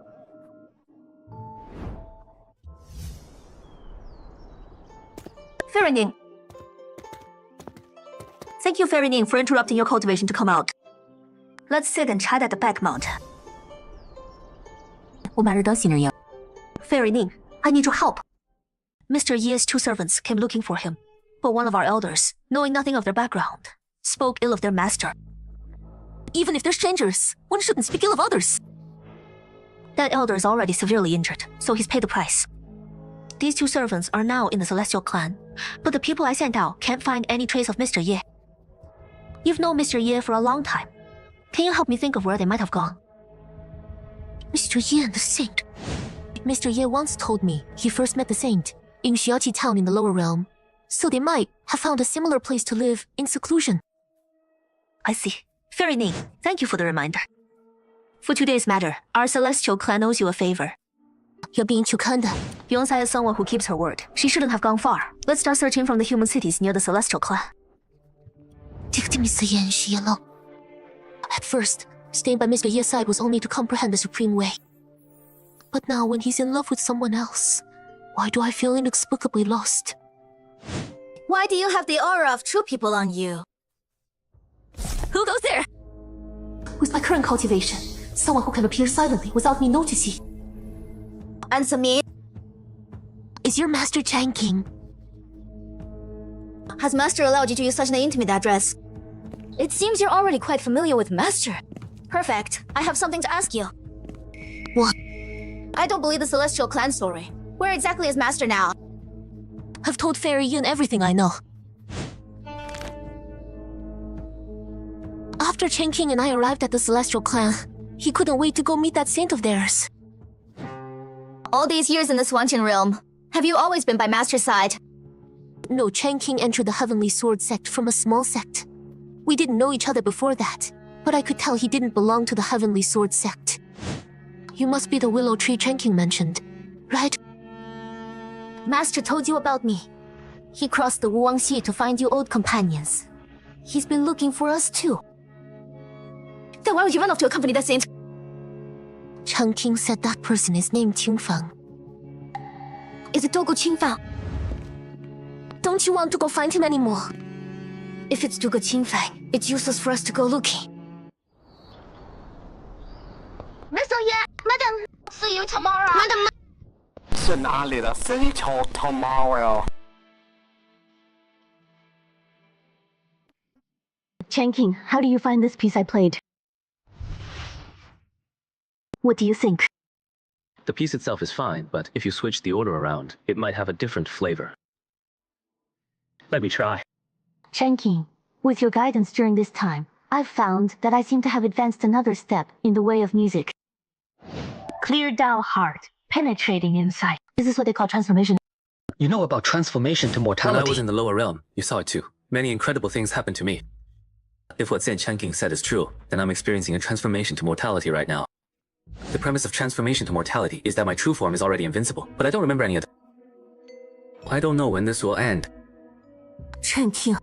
Fairy Ning. Thank you, Fairy Ning, for interrupting your cultivation to come out. Let's sit and chat at the back mountain. Fairy Ning, I need your help. Mr. Ye's two servants came looking for him, but one of our elders, knowing nothing of their background, spoke ill of their master. Even if they're strangers, one shouldn't speak ill of others. That elder is already severely injured, so he's paid the price. These two servants are now in the Celestial Clan, but the people I sent out can't find any trace of Mr. Ye. You've known Mr. Ye for a long time. Can you help me think of where they might have gone? Mr. Ye and the Saint. Mr. Ye once told me he first met the Saint in Xiaoqi town in the lower realm, so they might have found a similar place to live in seclusion. I see. Fairy Ning, thank you for the reminder. For today's matter, our Celestial Clan owes you a favor. You're being too kind. Yonsai is someone who keeps her word. She shouldn't have gone far. Let's start searching from the human cities near the Celestial Clan. At first, staying by Mr. Ye's side was only to comprehend the supreme way. But now when he's in love with someone else, why do I feel inexplicably lost? Why do you have the aura of true people on you? Who goes there? With my current cultivation, someone who can appear silently without me noticing. Answer me. Is your master Chang King? Has master allowed you to use such an intimate address? It seems you're already quite familiar with master. Perfect. I have something to ask you. What? I don't believe the Celestial Clan story. Where exactly is master now? I've told Fairy Yun everything I know. After Chang King and I arrived at the Celestial Clan, he couldn't wait to go meet that saint of theirs. All these years in the Swantian realm, have you always been by master's side? No, Chang King entered the Heavenly Sword sect from a small sect. We didn't know each other before that, but I could tell he didn't belong to the Heavenly Sword sect. You must be the willow tree Chang King mentioned, right? Master told you about me. He crossed the Wuangxi to find you old companions. He's been looking for us too. Then why would you run off to accompany that saint? Chang King said that person is named Qingfang. Is it Dogo Qingfang? Don't you want to go find him anymore? If it's Dogo Qingfang, it's useless for us to go looking. Mr. Ye, Madam, see you tomorrow. Madam. 是哪里的星球 tomorrow? Chang King, how do you find this piece I played? What do you think? The piece itself is fine, but if you switch the order around, it might have a different flavor. Let me try. Chang King, with your guidance during this time, I've found that I seem to have advanced another step in the way of music. Clear down heart, penetrating insight. This is what they call transformation. You know about transformation to mortality. When I was in the lower realm, you saw it too. Many incredible things happened to me. If what Chen King said is true, then I'm experiencing a transformation to mortality right now. The premise of transformation to mortality is that my true form is already invincible, but I don't remember any of it. I don't know when this will end. Chen King,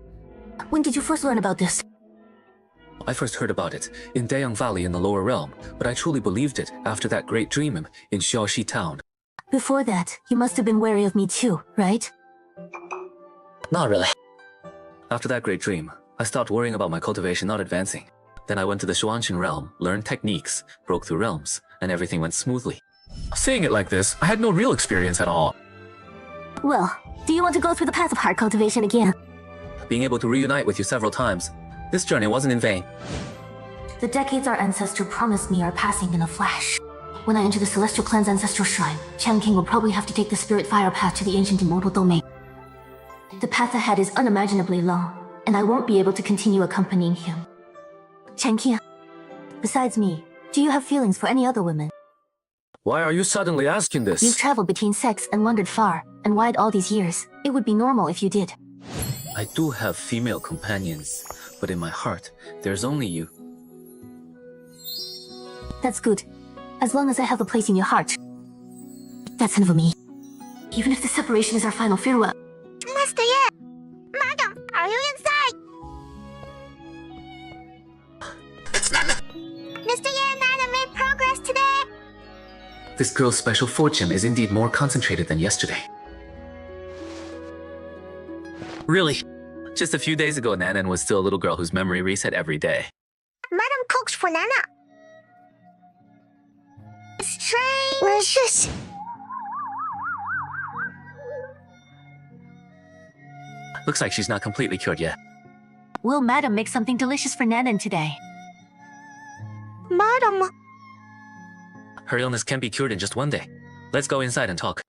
when did you first learn about this? I first heard about it in Dayang Valley in the lower realm, but I truly believed it after that great dream in Xiaoxi town. Before that, you must have been wary of me too, right? Not really. After that great dream, I stopped worrying about my cultivation not advancing. Then I went to the Xuanqin realm, learned techniques, broke through realms, and everything went smoothly. Saying it like this, I had no real experience at all. Well, do you want to go through the path of hard cultivation again? Being able to reunite with you several times, this journey wasn't in vain. The decades our ancestor promised me are passing in a flash. When I enter the Celestial Clan's ancestral shrine, Chen King will probably have to take the Spirit Fire path to the ancient immortal domain. The path ahead is unimaginably long, and I won't be able to continue accompanying him. Chen King, besides me, do you have feelings for any other women? Why are you suddenly asking this? You've traveled between sects and wandered far and wide all these years. It would be normal if you did. I do have female companions, but in my heart, there's only you. That's good. As long as I have a place in your heart. That's enough of me. Even if the separation is our final farewell. Master Ye! Madam, are you inside? It's Nana. Mr. Ye and Nana made progress today. This girl's special fortune is indeed more concentrated than yesterday. Really? Just a few days ago, Nanan was still a little girl whose memory reset every day. Madam cooks for Nana. Strange. Where is this? Looks like she's not completely cured yet. Will Madam make something delicious for Nanan today? Madam. Her illness can be cured in just one day. Let's go inside and talk.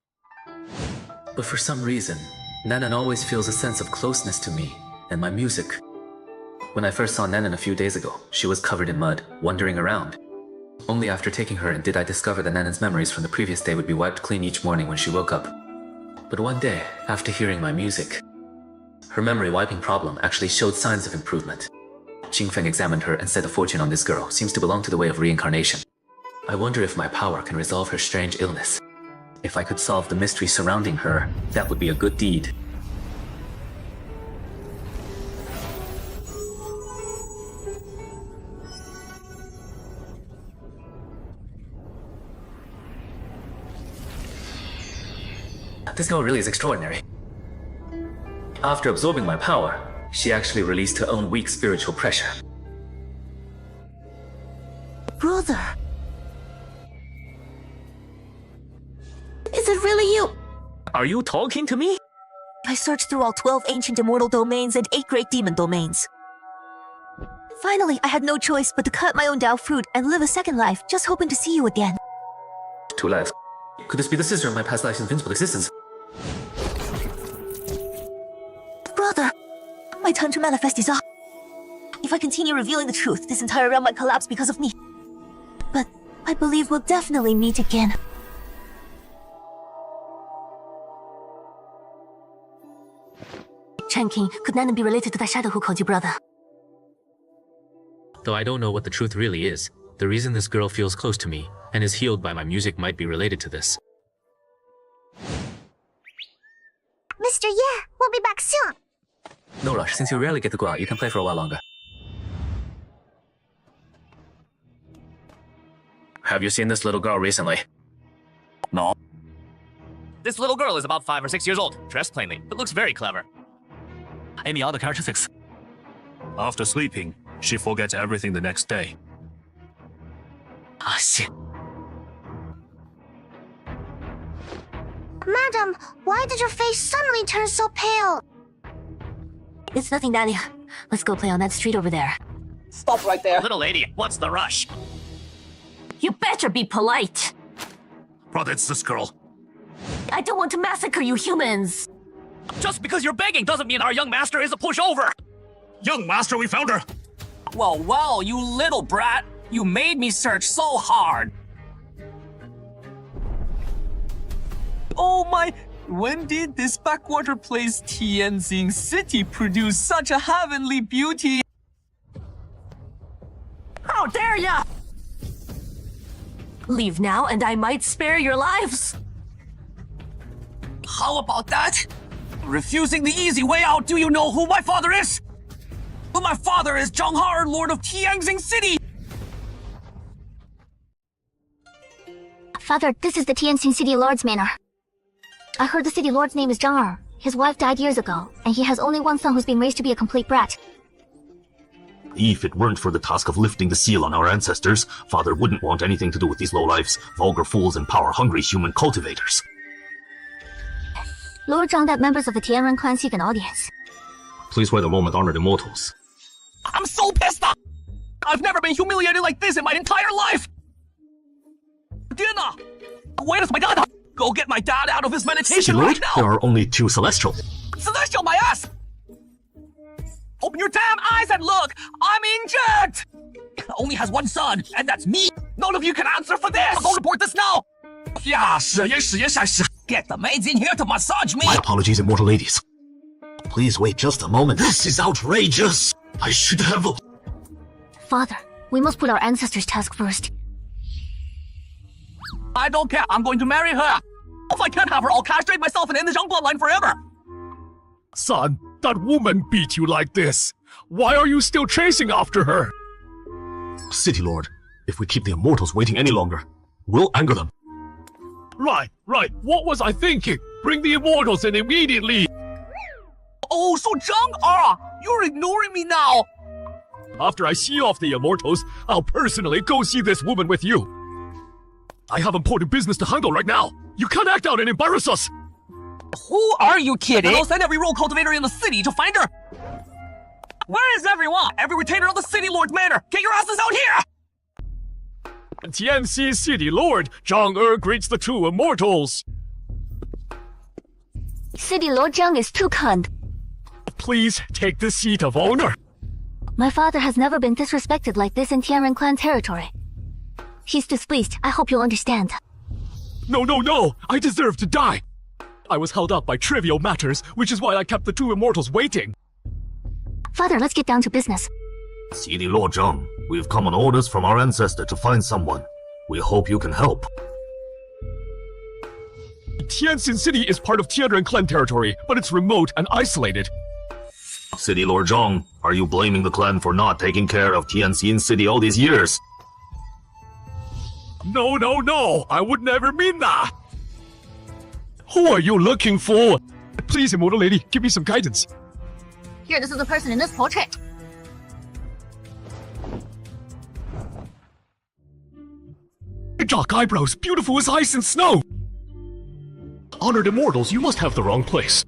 But for some reason, Nanan always feels a sense of closeness to me and my music. When I first saw Nanan a few days ago, she was covered in mud, wandering around. Only after taking her in did I discover that Nanan's memories from the previous day would be wiped clean each morning when she woke up. But one day, after hearing my music, her memory wiping problem actually showed signs of improvement. Qingfeng examined her and said the fortune on this girl seems to belong to the way of reincarnation. I wonder if my power can resolve her strange illness. If I could solve the mystery surrounding her, that would be a good deed. This girl really is extraordinary. After absorbing my power, she actually released her own weak spiritual pressure. Brother. Is it really you? Are you talking to me? I searched through all 12 ancient immortal domains and 8 great demon domains. Finally, I had no choice but to cut my own Dao fruit and live a second life, just hoping to see you again. 2 lives. Could this be the sister of my past life's invincible existence? Brother, my time to manifest is up. If I continue revealing the truth, this entire realm might collapse because of me. But I believe we'll definitely meet again. Chen King, could Nanan be related to that shadow who called you brother? Though I don't know what the truth really is, the reason this girl feels close to me and is healed by my music might be related to this. Mr. Ye, we'll be back soon. No rush, since you rarely get to go out, you can play for a while longer. Have you seen this little girl recently? No. This little girl is about 5 or 6 years old, dressed plainly, but looks very clever. Any other characteristics? After sleeping, she forgets everything the next day. Ah, shit. Madam, why did your face suddenly turn so pale? It's nothing, Dahlia. Let's go play on that street over there. Stop right there. Little lady, what's the rush? You better be polite. Brother, it's this girl. I don't want to massacre you humans. Just because you're begging doesn't mean our young master is a pushover. Young master, we found her. Well, you little brat. You made me search so hard. Oh my... When did this backwater place Tianjin City produce such a heavenly beauty? How dare ya! Leave now, and I might spare your lives. How about that? Refusing the easy way out, do you know who my father is? My father is Zhanghar, Lord of Tianjin City! Father, this is the Tianjin City Lord's manor. I heard the city lord's name is Zhanghar. His wife died years ago, and he has only one son who's been raised to be a complete brat. If it weren't for the task of lifting the seal on our ancestors, Father wouldn't want anything to do with these lowlifes, vulgar fools and power-hungry human cultivators. Lord Zhang that members of the Tianren clan seek an audience. Please wait a moment, honored immortals. I'm so pissed off! I've never been humiliated like this in my entire life! Dinner! Where is my dad? Go get my dad out of his meditation Lord, right now! there are only 2 celestial. Celestial, my ass! Open your damn eyes and look! I'm injured! Only has one son, and that's me! None of you can answer for this! I'll go report this now! Get the maids in here to massage me! My apologies, immortal ladies. Please wait just a moment. This is outrageous! I should have... Father, we must put our ancestors' task first. I don't care. I'm going to marry her. If I can't have her, I'll castrate myself and end the Zhang bloodline forever. Son, that woman beat you like this. Why are you still chasing after her? City Lord, if we keep the immortals waiting any longer, we'll anger them. Right. What was I thinking? Bring the immortals in immediately. Oh, so Zhang, you're ignoring me now. After I see off the immortals, I'll personally go see this woman with you. I have important business to handle right now. You can't act out and embarrass us. Who are you kidding? I'll send every rogue cultivator in the city to find her. Where is everyone? Every retainer of the City Lord's manor. Get your asses out here! Tianxi City Lord, Zhang greets the 2 immortals. City Lord Zhang is too kind. Please take the seat of honor. My father has never been disrespected like this in Tianren clan territory. He's displeased. I hope you'll understand. No. I deserve to die. I was held up by trivial matters, which is why I kept the 2 immortals waiting. Father, let's get down to business. City Lord Zhang, we've come on orders from our ancestor to find someone. We hope you can help. Tianxin City is part of Tianren clan territory, but it's remote and isolated. City Lord Zhang, are you blaming the clan for not taking care of Tianxin City all these years? No, I would never mean that. Who are you looking for? Please, immortal lady, give me some guidance. Here, this is the person in this portrait. Dark eyebrows, beautiful as ice and snow. Honored immortals, you must have the wrong place.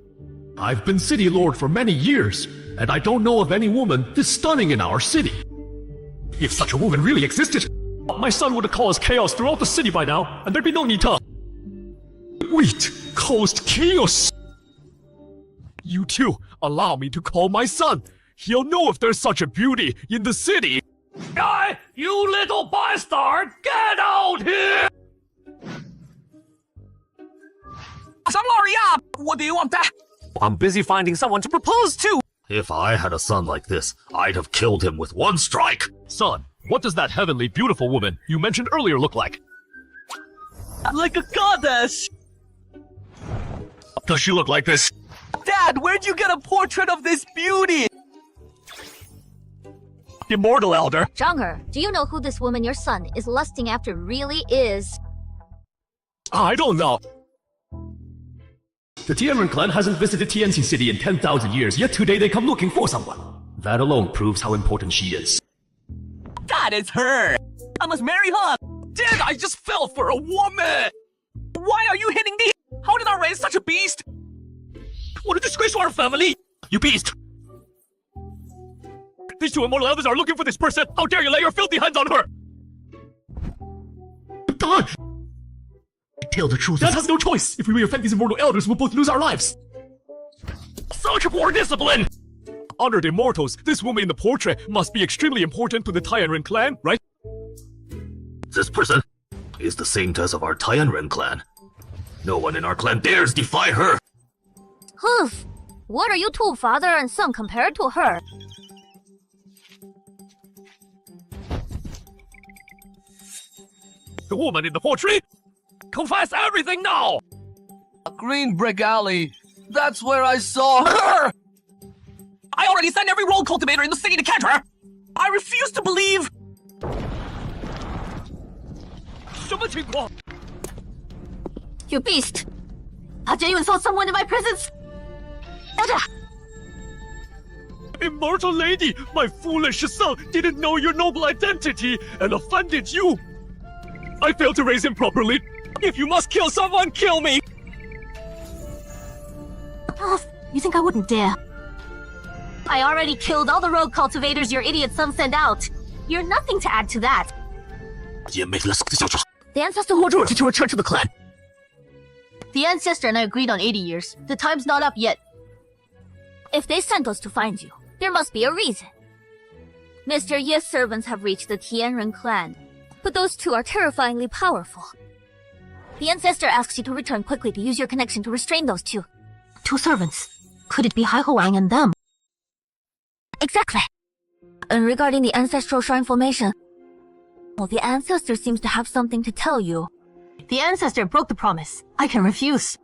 I've been City Lord for many years, and I don't know of any woman this stunning in our city. If such a woman really existed, my son would have caused chaos throughout the city by now, and there'd be no need to... Wait, caused chaos? You two, allow me to call my son. He'll know if there's such a beauty in the city. Guy, you little bastard! Get out here! What do you want that? I'm busy finding someone to propose to. If I had a son like this, I'd have killed him with 1 strike. Son, what does that heavenly beautiful woman you mentioned earlier look like? Like a goddess. Does she look like this? Dad, where'd you get a portrait of this beauty? Immortal Elder. Zhang, do you know who this woman your son is lusting after really is? I don't know. The Tianren clan hasn't visited Tianjin City in 10,000 years, yet today they come looking for someone. That alone proves how important she is. That is her! I must marry her! Dad, I just fell for a woman! Why are you hitting me? How did I raise such a beast? What a disgrace to our family! You beast! These 2 immortal elders are looking for this person! How dare you lay your filthy hands on her! God! Tell the truth. Dad has no choice! If we re-offend these immortal elders, we'll both lose our lives! Such poor discipline! Honored immortals, this woman in the portrait must be extremely important to the Tianren clan, right? This person is the saintess of our Tianren clan. No one in our clan dares defy her! Hoof! What are you two, father and son, compared to her? The woman in the portrait? Confess everything now! Green Brick Alley. That's where I saw her! I already sent every road cultivator in the city to catch her! I refuse to believe! 什么情况? You beast! How dare you insult someone in my presence? Immortal lady, my foolish son didn't know your noble identity and offended you. I failed to raise him properly. If you must kill someone, kill me! Oh, you think I wouldn't dare? I already killed all the rogue cultivators your idiot son sent out. You're nothing to add to that. The ancestor who ordered you to return to the clan. The ancestor and I agreed on 80 years. The time's not up yet. If they sent us to find you, there must be a reason. Mr. Ye's servants have reached the Tianren clan, but those two are terrifyingly powerful. The ancestor asks you to return quickly to use your connection to restrain those two. Two servants? Could it be Hai Huang and them? Exactly. And regarding the ancestral shrine formation, well, the ancestor seems to have something to tell you. The ancestor broke the promise. I can refuse.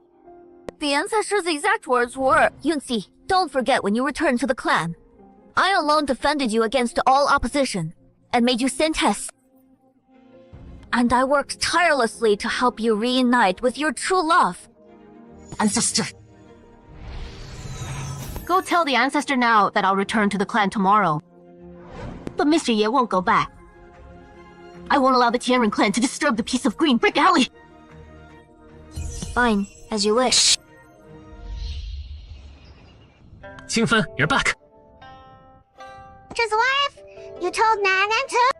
The ancestor's exact words were, Yunxi, don't forget when you return to the clan. I alone defended you against all opposition, and made you Sentes. And I worked tirelessly to help you reunite with your true love. Ancestor. Go tell the ancestor now that I'll return to the clan tomorrow. But Mr. Ye won't go back. I won't allow the Tianren clan to disturb the peace of Green Brick Alley. Fine, as you wish. Qingfen, you're back. His wife, you told Nanan to...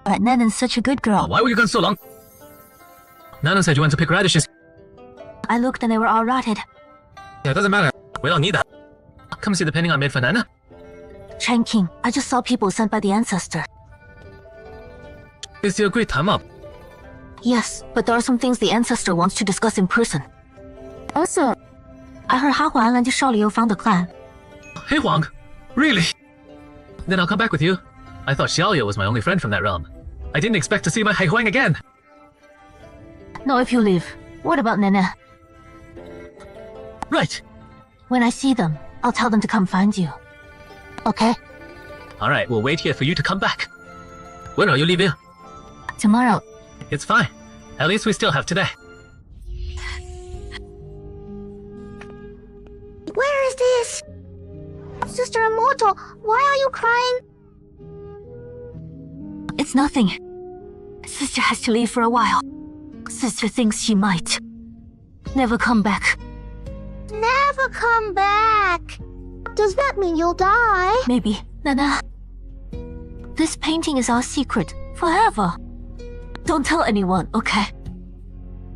But Nanan's such a good girl. Why were you gone so long? Nanan said you went to pick radishes. I looked and they were all rotted. Yeah, it doesn't matter. We don't need that. Come see the painting I made for Nana. Chen King, I just saw people sent by the ancestor. Is you agreed time up? Yes, but there are some things the ancestor wants to discuss in person. Also, I heard Ha Huan and Shaoliu found the clan. Hey Huang, really? Then I'll come back with you. I thought Xiaoyu was my only friend from that realm. I didn't expect to see my Hai Huang again. No, if you leave. What about Nana? Right. When I see them, I'll tell them to come find you. Okay? Alright, we'll wait here for you to come back. When are you leaving? Tomorrow. It's fine. At least we still have today. Where is this? Sister Immortal, why are you crying? It's nothing. Sister has to leave for a while. Sister thinks she might never come back. Never come back? Does that mean you'll die? Maybe. Nana. This painting is our secret. Forever. Don't tell anyone, okay?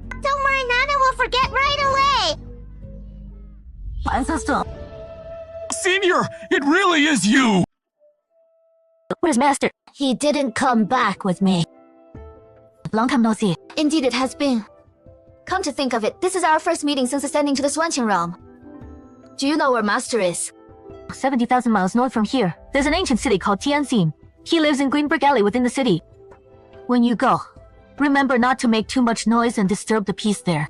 Don't worry, Nana will forget right away. Ancestor. Senior, it really is you! Where's Master? He didn't come back with me. Long time no see. Indeed it has been. Come to think of it, this is our first meeting since ascending to the Swanqing realm. Do you know where Master is? 70,000 miles north from here. There's an ancient city called Tianxin. He lives in Green Brick Alley within the city. When you go, remember not to make too much noise and disturb the peace there.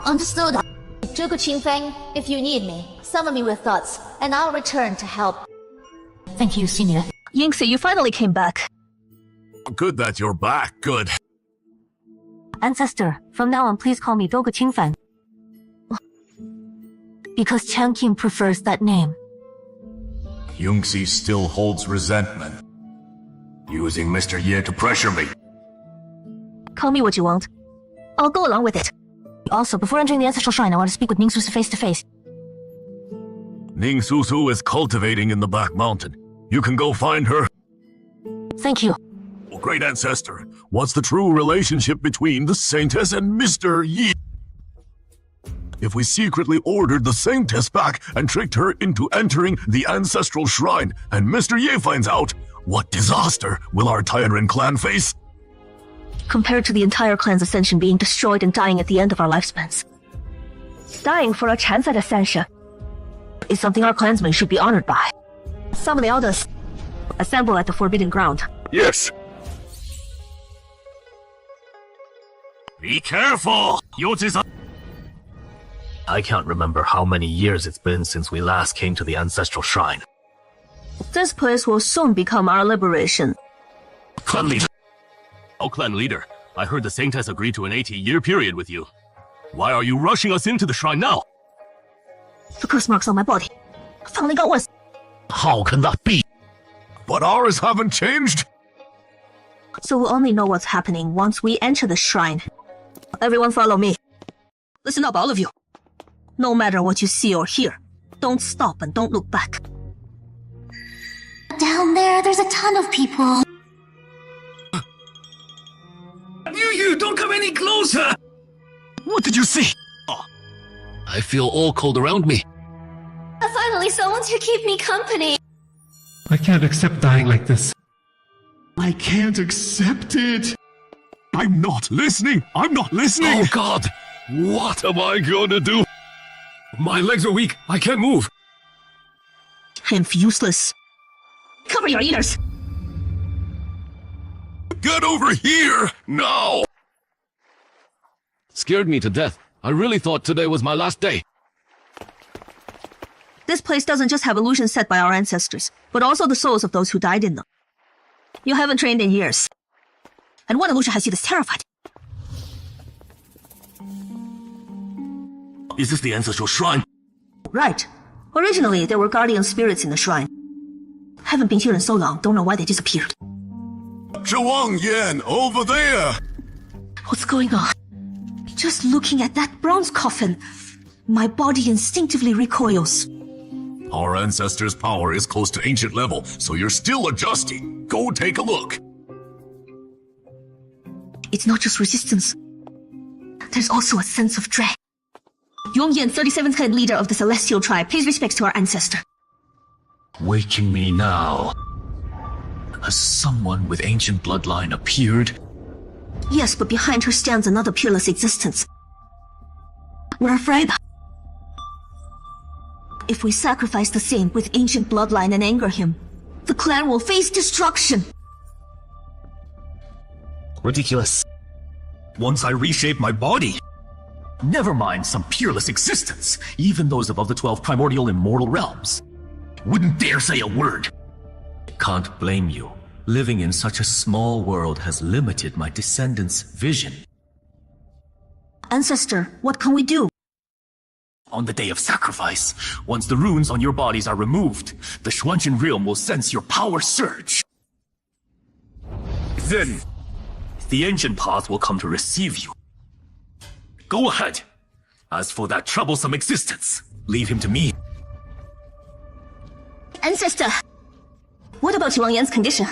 Understood. Zhuge Qingfeng, if you need me, summon me with thoughts, and I'll return to help. Thank you, Senior. Yingxi, you finally came back. Good that you're back, good. Ancestor, from now on please call me Zhuge Qingfeng. Because Chen King prefers that name. Yungxi still holds resentment. Using Mr. Ye to pressure me. Call me what you want. I'll go along with it. Also, before entering the Ancestral Shrine, I want to speak with Ning Susu face to face. Ning Susu is cultivating in the back mountain. You can go find her. Thank you. Oh, great ancestor, what's the true relationship between the Saintess and Mr. Yi? If we secretly ordered the Saintess back and tricked her into entering the Ancestral Shrine, and Mr. Ye finds out, what disaster will our Tianren clan face? Compared to the entire clan's ascension being destroyed and dying at the end of our lifespans, dying for a chance at ascension is something our clansmen should be honored by. Some of the elders, Assemble at the Forbidden Ground. Yes. Be careful! I can't remember how many years it's been since we last came to the Ancestral Shrine. This place will soon become our liberation. Clan leader. Oh, clan leader. I heard the Saint has agreed to an 80-year period with you. Why are you rushing us into the shrine now? The curse marks on my body finally got worse. How can that be? But ours haven't changed. So we'll only know what's happening once we enter the shrine. Everyone follow me. Listen up, all of you. No matter what you see or hear, don't stop and don't look back. Down there, there's a ton of people. You don't come any closer! What did you see? Oh, I feel all cold around me. Finally, someone's here to keep me company. I can't accept dying like this. I can't accept it. I'm not listening. I'm not listening. Oh God! What am I gonna do? My legs are weak. I can't move. I'm useless. Cover your ears. Get over here now! Scared me to death. I really thought today was my last day. This place doesn't just have illusions set by our ancestors, but also the souls of those who died in them. You haven't trained in years. And one illusion has you this terrified. Is this the Ancestral Shrine? Right. Originally, there were guardian spirits in the shrine. Haven't been here in so long, don't know why they disappeared. Zhuang Yan, over there! What's going on? Just looking at that bronze coffin, my body instinctively recoils. Our ancestors' power is close to ancient level, so you're still adjusting. Go take a look. It's not just resistance. There's also a sense of dread. Yongyan, 37th head leader of the Celestial Tribe, pays respects to our ancestor. Waking me now. Has someone with ancient bloodline appeared? Yes, but behind her stands another peerless existence. We're afraid. If we sacrifice the same with ancient bloodline and anger him, the clan will face destruction. Ridiculous. Once I reshape my body. Never mind some peerless existence, even those above the 12 primordial immortal realms. Wouldn't dare say a word. Can't blame you. Living in such a small world has limited my descendants' vision. Ancestor, what can we do? On the day of sacrifice, once the runes on your bodies are removed, the Xuanzhen realm will sense your power surge. Then, the ancient path will come to receive you. Go ahead. As for that troublesome existence, leave him to me. Ancestor, what about Wang Yan's condition?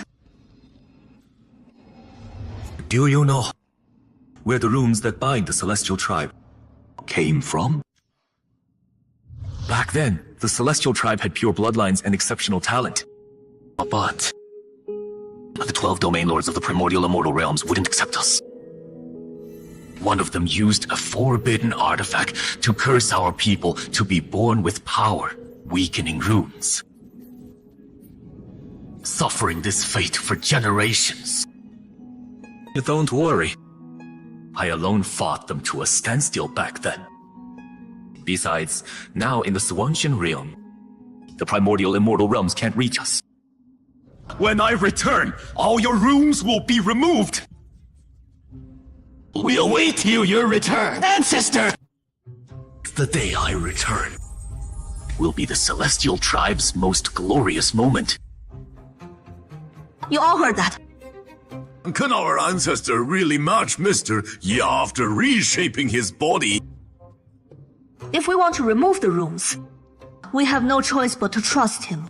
Do you know where the runes that bind the Celestial Tribe came from? Back then, the Celestial Tribe had pure bloodlines and exceptional talent. But the 12 domain lords of the primordial immortal realms wouldn't accept us. One of them used a forbidden artifact to curse our people to be born with power, weakening runes. Suffering this fate for generations. Don't worry. I alone fought them to a standstill back then. Besides, now in the Xuanzhen realm, the primordial immortal realms can't reach us. When I return, all your runes will be removed! We await your return, ancestor! The day I return will be the Celestial Tribe's most glorious moment. You all heard that. Can our ancestor really match Mr. Ye after reshaping his body? If we want to remove the runes, we have no choice but to trust him.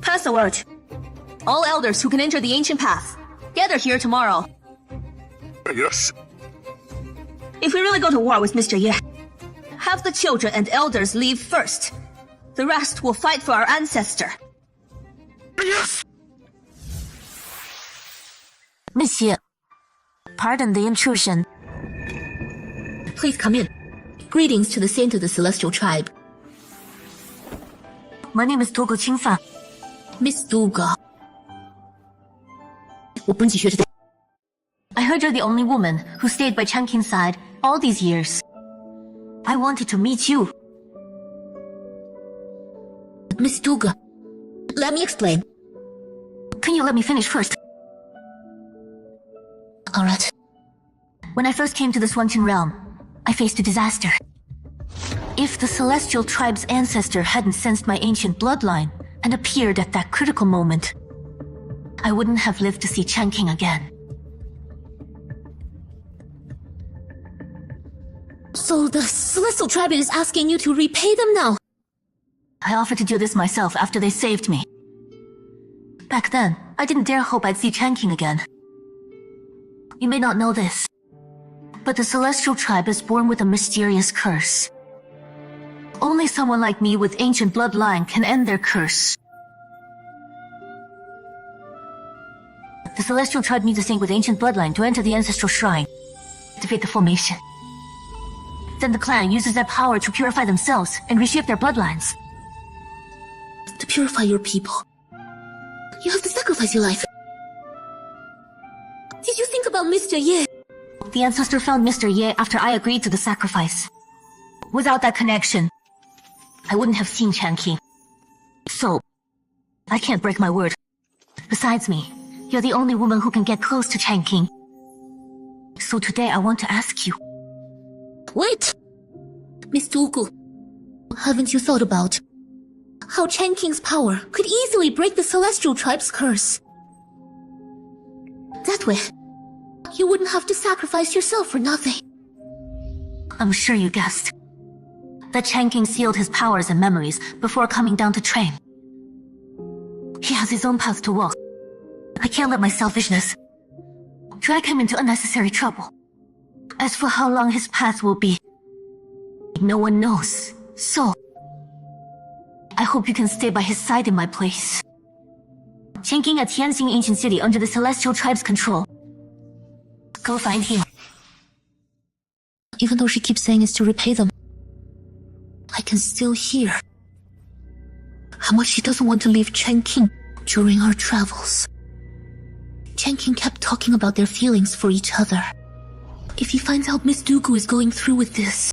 Pass the word. All elders who can enter the ancient path, gather here tomorrow. Yes. If we really go to war with Mr. Ye, have the children and elders leave first. The rest will fight for our ancestor. Yes! Monsieur, pardon the intrusion. Please come in. Greetings to the Saint of the Celestial Tribe. My name is Togo Qingfan. Miss Duga. I heard you're the only woman who stayed by Changqing's side all these years. I wanted to meet you. Miss Duga, let me explain. Can you let me finish first? Alright. When I first came to the Shuangqin realm, I faced a disaster. If the Celestial Tribe's ancestor hadn't sensed my ancient bloodline and appeared at that critical moment, I wouldn't have lived to see Changqing again. So the Celestial Tribe is asking you to repay them now? I offered to do this myself after they saved me. Back then, I didn't dare hope I'd see Changqing again. You may not know this, but the Celestial Tribe is born with a mysterious curse. Only someone like me with ancient bloodline can end their curse. The Celestial Tribe needs a saint with ancient bloodline to enter the ancestral shrine, activate the formation. Then the clan uses that power to purify themselves and reshape their bloodlines. To purify your people, you have to sacrifice your life. Did you think about Mr. Ye? The ancestor found Mr. Ye after I agreed to the sacrifice. Without that connection, I wouldn't have seen Changqing. So, I can't break my word. Besides me, you're the only woman who can get close to Changqing. So today I want to ask you. Wait! Miss Dugu, haven't you thought about how Changqing's power could easily break the Celestial Tribe's curse? That way, you wouldn't have to sacrifice yourself for nothing. I'm sure you guessed that Changqing sealed his powers and memories before coming down to train. He has his own path to walk. I can't let my selfishness drag him into unnecessary trouble. As for how long his path will be, no one knows. So, I hope you can stay by his side in my place. Changqing at Tianxing Ancient City under the Celestial Tribe's control. Go find him. Even though she keeps saying it's to repay them, I can still hear how much she doesn't want to leave Changqing during our travels. Changqing kept talking about their feelings for each other. If he finds out Miss Dugu is going through with this...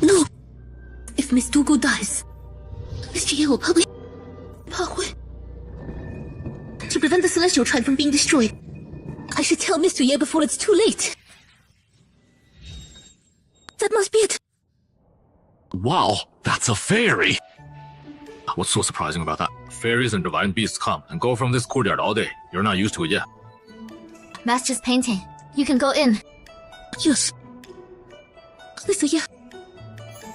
No! If Miss Dugu dies, Mr. Ye will probably... To prevent the Celestial Tribe from being destroyed, I should tell Mr. Ye before it's too late. That must be it. Wow, that's a fairy! What's so surprising about that? Fairies and divine beasts come and go from this courtyard all day. You're not used to it yet. Master's painting. You can go in. Yes. Mr. Ye.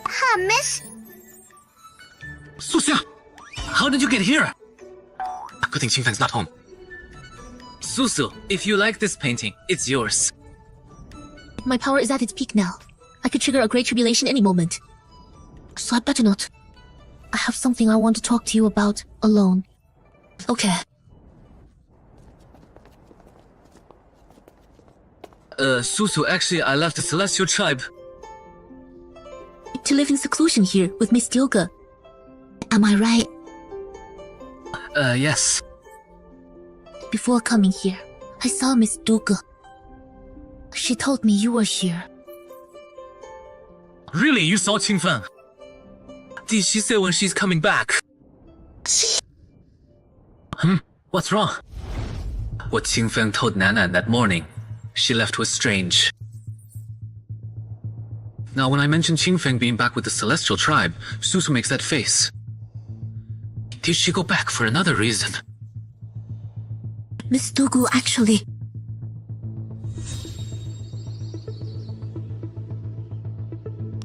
Hi, miss. Suxia! How did you get here? Good thing Qingfeng's not home. Susu, if you like this painting, it's yours. My power is at its peak now. I could trigger a great tribulation any moment. So I better not. I have something I want to talk to you about alone. Okay. Susu, actually, I left the Celestial Tribe. To live in seclusion here with Miss Duga. Am I right? Yes. Before coming here, I saw Miss Duga. She told me you were here. Really, you saw Qingfeng? Did she say when she's coming back? What's wrong? What Qingfeng told Nanan that morning, she left was strange. Now, when I mentioned Qingfeng being back with the Celestial Tribe, Susu makes that face. Did she go back for another reason? Miss Dugu actually...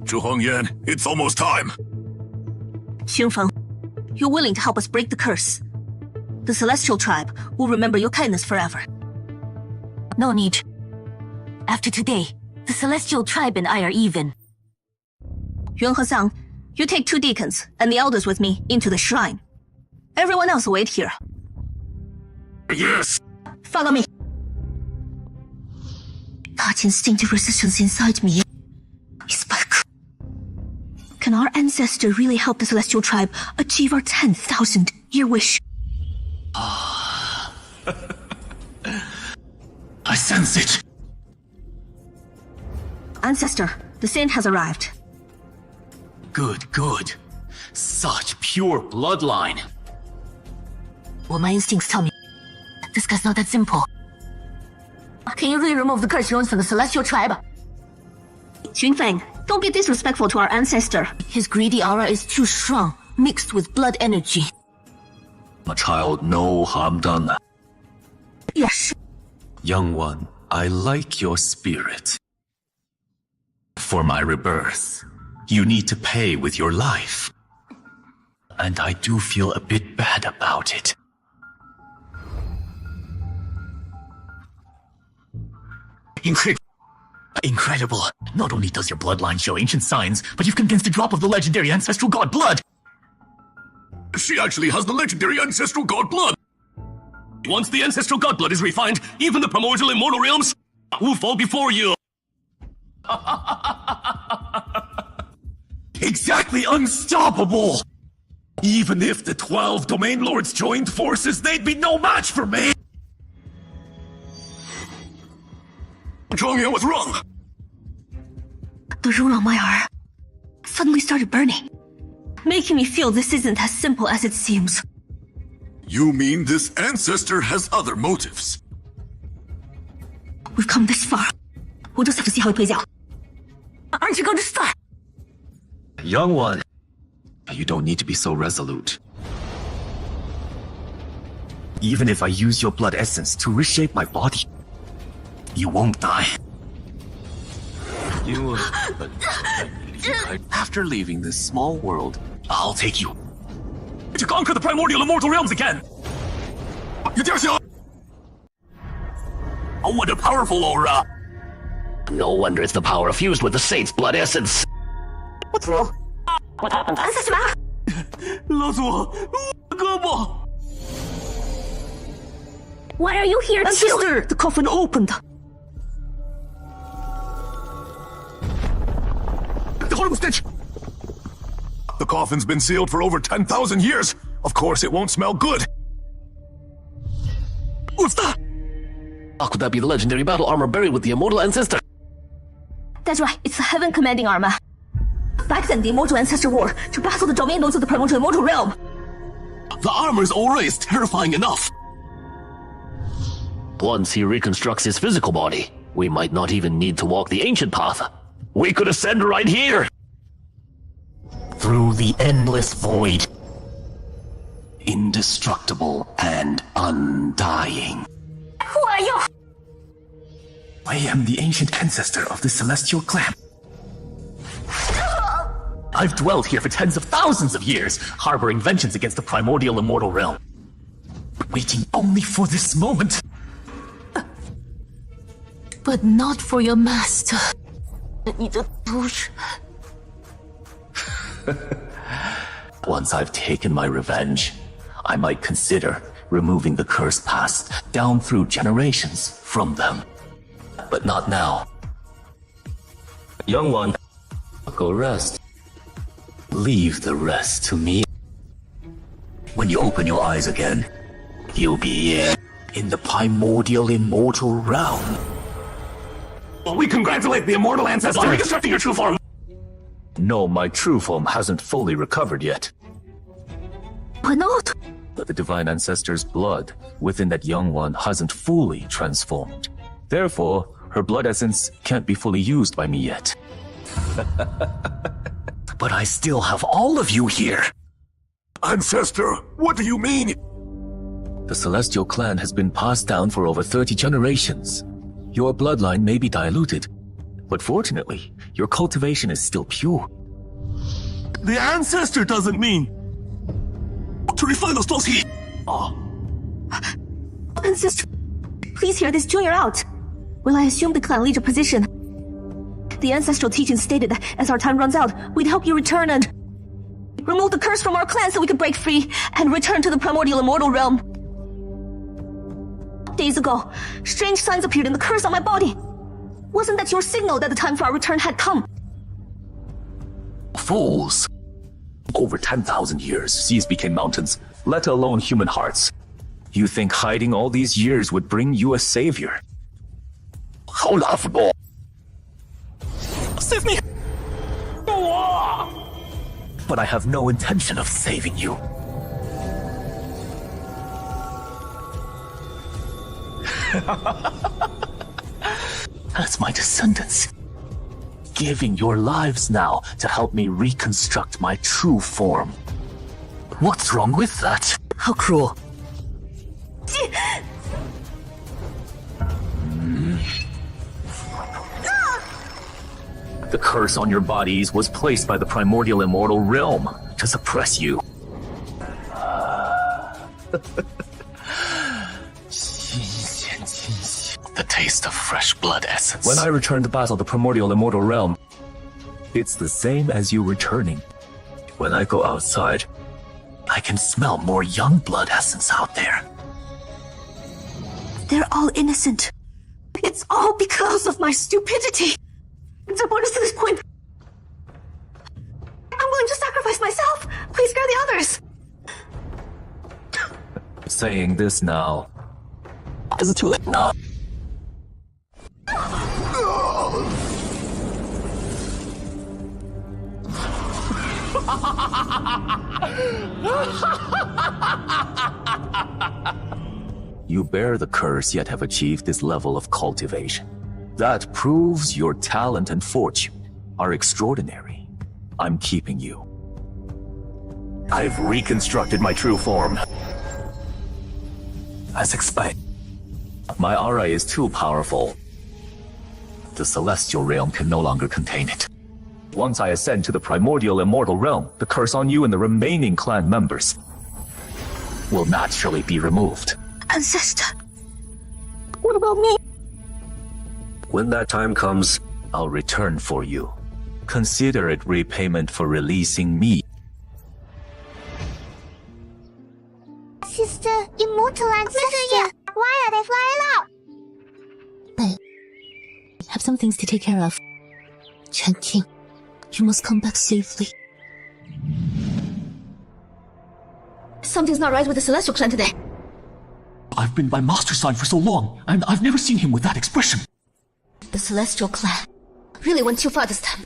Zhu Hongyan, it's almost time. Qingfeng, you're willing to help us break the curse. The Celestial Tribe will remember your kindness forever. No need. After today, the Celestial Tribe and I are even. Yuan Hezang, you take 2 deacons and the elders with me into the shrine. Everyone else wait here. Yes! Follow me. That instinctive resistance inside me is back. Can our ancestor really help the Celestial Tribe achieve our 10,000-year wish? I sense it. Ancestor, the saint has arrived. Good, good. Such pure bloodline. Well, my instincts tell me this guy's not that simple. Can you really remove the curse runes from the celestial tribe? Junfeng, don't be disrespectful to our ancestor. His greedy aura is too strong, mixed with blood energy. My child, no harm done. Yes. Young one, I like your spirit. For my rebirth, you need to pay with your life. And I do feel a bit bad about it. Incredible. Not only does your bloodline show ancient signs, but you've condensed a drop of the legendary ancestral god blood. She actually has the legendary ancestral god blood. Once the ancestral god blood is refined, even the primordial immortal realms will fall before you. Exactly unstoppable! Even if the 12 domain lords joined forces, they'd be no match for me! Zhuangyan was wrong. The rune on my arm suddenly started burning, making me feel this isn't as simple as it seems. You mean this ancestor has other motives? We've come this far. We'll just have to see how it plays out. Aren't you going to start? Young one, you don't need to be so resolute. Even if I use your blood essence to reshape my body, you won't die. After leaving this small world, I'll take you To conquer the primordial immortal realms again! Oh, what a powerful aura! No wonder it's the power fused with the saint's blood essence. What's wrong? What happened? Ancestor! Why are you here, Ancestor? The coffin opened. The coffin's been sealed for over 10,000 years. Of course, it won't smell good. What's that? How could that be the legendary battle armor buried with the immortal ancestor? That's right, it's the heaven commanding armor. Back then, the immortal ancestor wore to battle the domain lords of the primordial immortal realm. The armor's aura is terrifying enough. Once he reconstructs his physical body, we might not even need to walk the ancient path. We could ascend right here! Through the endless void. Indestructible and undying. Who are you? I am the ancient ancestor of the celestial clan. I've dwelled here for tens of thousands of years, harboring vengeance against the primordial immortal realm. Waiting only for this moment. But not for your master. Once I've taken my revenge, I might consider removing the curse passed down through generations from them. But not now. Young one, go rest. Leave the rest to me. When you open your eyes again, you'll be in the primordial immortal realm. Well, we congratulate the immortal ancestor on reconstructing your true form. No, my true form hasn't fully recovered yet. Why not? But the divine ancestor's blood within that young one hasn't fully transformed. Therefore, her blood essence can't be fully used by me yet. But I still have all of you here. Ancestor, what do you mean? The celestial clan has been passed down for over 30 generations. Your bloodline may be diluted, but fortunately, your cultivation is still pure. The ancestor doesn't mean to refine those clothes. Ancestor, please hear this junior out. When I assumed the clan leader position, the ancestral teaching stated that as our time runs out, we'd help you return and remove the curse from our clan so we could break free and return to the primordial immortal realm. Days ago, strange signs appeared in the curse on my body. Wasn't that your signal that the time for our return had come? Fools! Over 10,000 years, seas became mountains, let alone human hearts. You think hiding all these years would bring you a savior? How laughable! Save me! But I have no intention of saving you. As my descendants, giving your lives now to help me reconstruct my true form. What's wrong with that? How cruel. The curse on your bodies was placed by the primordial immortal realm to suppress you. The taste of fresh blood essence. When I return to battle the primordial immortal realm, it's the same as you returning. When I go outside, I can smell more young blood essence out there. They're all innocent. It's all because of my stupidity. It's brought us to this point. I'm willing to sacrifice myself. Please spare the others. Saying this now. Is it too late now? You bear the curse yet have achieved this level of cultivation. That proves your talent and fortune are extraordinary. I'm keeping you. I've reconstructed my true form. As expected. My aura is too powerful. The celestial realm can no longer contain it. Once I ascend to the primordial immortal realm, the curse on you and the remaining clan members will naturally be removed. Ancestor. What about me? When that time comes, I'll return for you. Consider it repayment for releasing me. Sister, immortal ancestor, why are they flying out? I have some things to take care of. Chen King, you must come back safely. Something's not right with the Celestial Clan today. I've been by Master's side for so long, and I've never seen him with that expression. The Celestial Clan really went too far this time.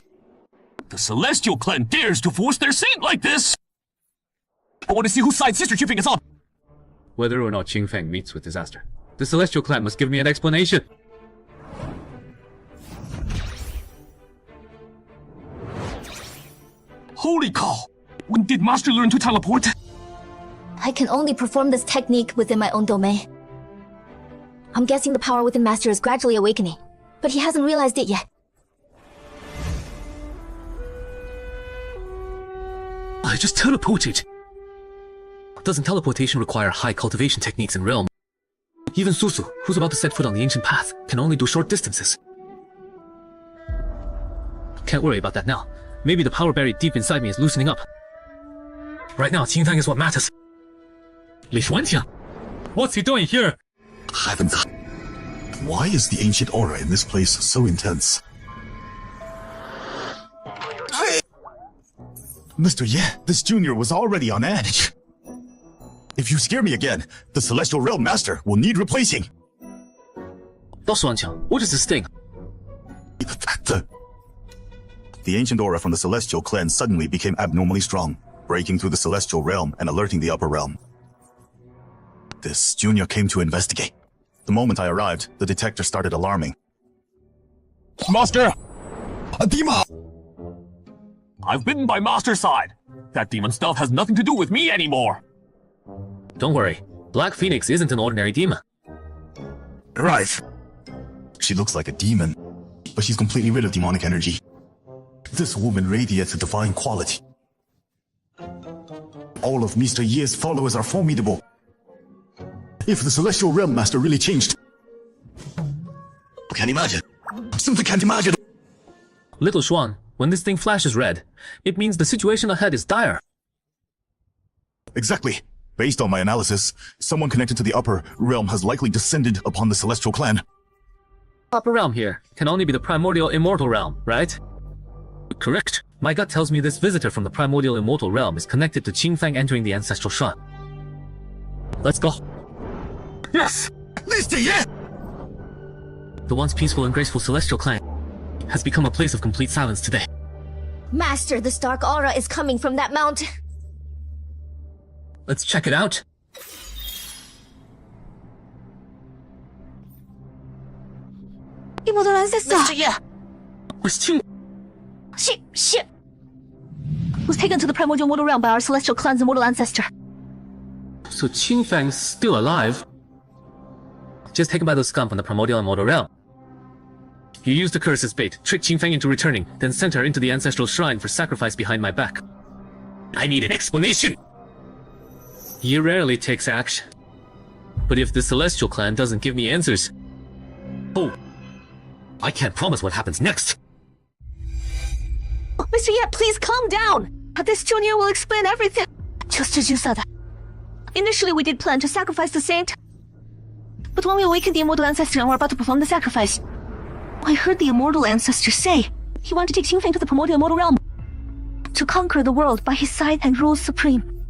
The Celestial Clan dares to force their saint like this! I want to see whose side sister chipping is on! Whether or not Qingfeng meets with disaster, the Celestial Clan must give me an explanation. Holy cow! When did Master learn to teleport? I can only perform this technique within my own domain. I'm guessing the power within Master is gradually awakening, but he hasn't realized it yet. I just teleported. Doesn't teleportation require high cultivation techniques in Realm? Even Susu, who's about to set foot on the ancient path, can only do short distances. Can't worry about that now. Maybe the power buried deep inside me is loosening up. Right now, Qingfeng is what matters. Li Xuanqiang, what's he doing here? Why is the ancient aura in this place so intense? Mr. Ye, this junior was already on edge. If you scare me again, the Celestial Realm Master will need replacing. Xuanqiang, what is this thing? The ancient aura from the Celestial Clan suddenly became abnormally strong, breaking through the Celestial Realm and alerting the Upper Realm. This junior came to investigate. The moment I arrived, the detector started alarming. Master! A demon! I've been by Master's side. That demon stuff has nothing to do with me anymore. Don't worry, Black Phoenix isn't an ordinary demon. Right. She looks like a demon, but she's completely rid of demonic energy. This woman radiates a divine quality. All of Mr. Ye's followers are formidable. If the Celestial Realm Master really changed... Can't imagine. Simply can't imagine. Little Xuan, when this thing flashes red, it means the situation ahead is dire. Exactly. Based on my analysis, someone connected to the Upper Realm has likely descended upon the Celestial Clan. Upper Realm here can only be the Primordial Immortal Realm, right? Correct. My gut tells me this visitor from the Primordial Immortal Realm is connected to Qingfeng entering the Ancestral Shrine. Let's go. Yes! Listen, yeah! The once peaceful and graceful Celestial Clan has become a place of complete silence today. Master, this dark aura is coming from that mountain. Let's check it out. Immortal ancestor! Mr. Ye! Where's Qing? Shit! Was taken to the primordial mortal realm by our celestial clan's immortal ancestor. So Qingfang's still alive? Just taken by those scum from the primordial and mortal realm. You used the curse as bait, tricked Qingfang into returning, then sent her into the ancestral shrine for sacrifice behind my back. I need an explanation! He rarely takes action. But if the Celestial Clan doesn't give me answers... Oh, I can't promise what happens next. Oh, Mr. Ye, please calm down! This junior will explain everything. Just as you said. Initially, we did plan to sacrifice the saint. But when we awakened the immortal ancestor and were about to perform the sacrifice, I heard the immortal ancestor say he wanted to take Qingfang to the primordial immortal realm to conquer the world by his side and rule supreme.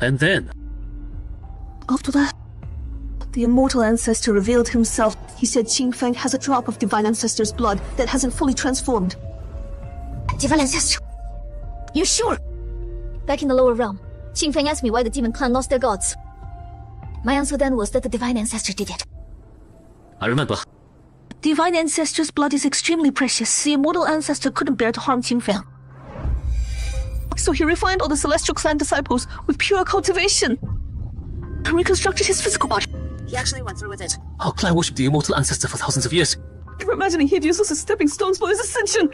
And then? After that, the immortal ancestor revealed himself. He said Qingfang has a drop of divine ancestor's blood that hasn't fully transformed. Divine ancestor? You sure? Back in the lower realm, Qingfang asked me why the demon clan lost their gods. My answer then was that the divine ancestor did it. I remember. Divine ancestor's blood is extremely precious. The immortal ancestor couldn't bear to harm Qingfang. So he refined all the celestial clan disciples with pure cultivation and reconstructed his physical body. He actually went through with it. Our clan worshipped the immortal ancestor for thousands of years. You're imagining he'd use us as stepping stones for his ascension.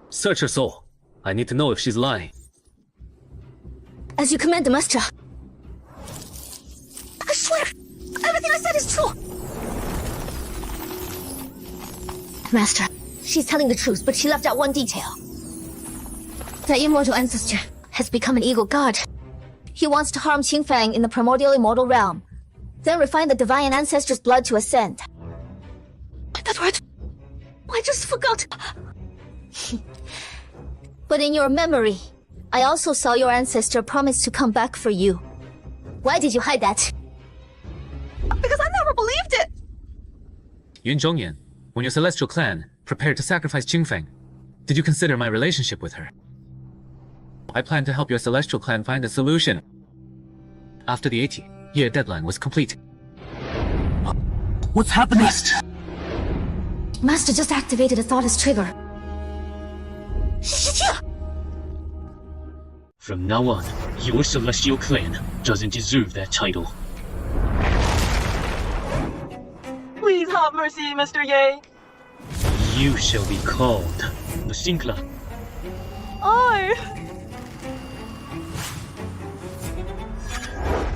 Search her soul. I need to know if she's lying. As you command, Master. I swear, everything I said is true. Master, she's telling the truth, but she left out one detail. The immortal ancestor has become an eagle god. He wants to harm Qingfang in the primordial immortal realm, then refine the divine ancestor's blood to ascend. That's right. I just forgot. But in your memory, I also saw your ancestor promise to come back for you. Why did you hide that? Because I never believed it! Yun Zhongyan, when your celestial clan prepared to sacrifice Qingfang, did you consider my relationship with her? I plan to help your celestial clan find a solution after the 80-year deadline was complete. What's happening? Master just activated a thoughtless trigger. From now on, your celestial clan doesn't deserve that title. Please have mercy, Mr. Ye. You shall be called the Sincla.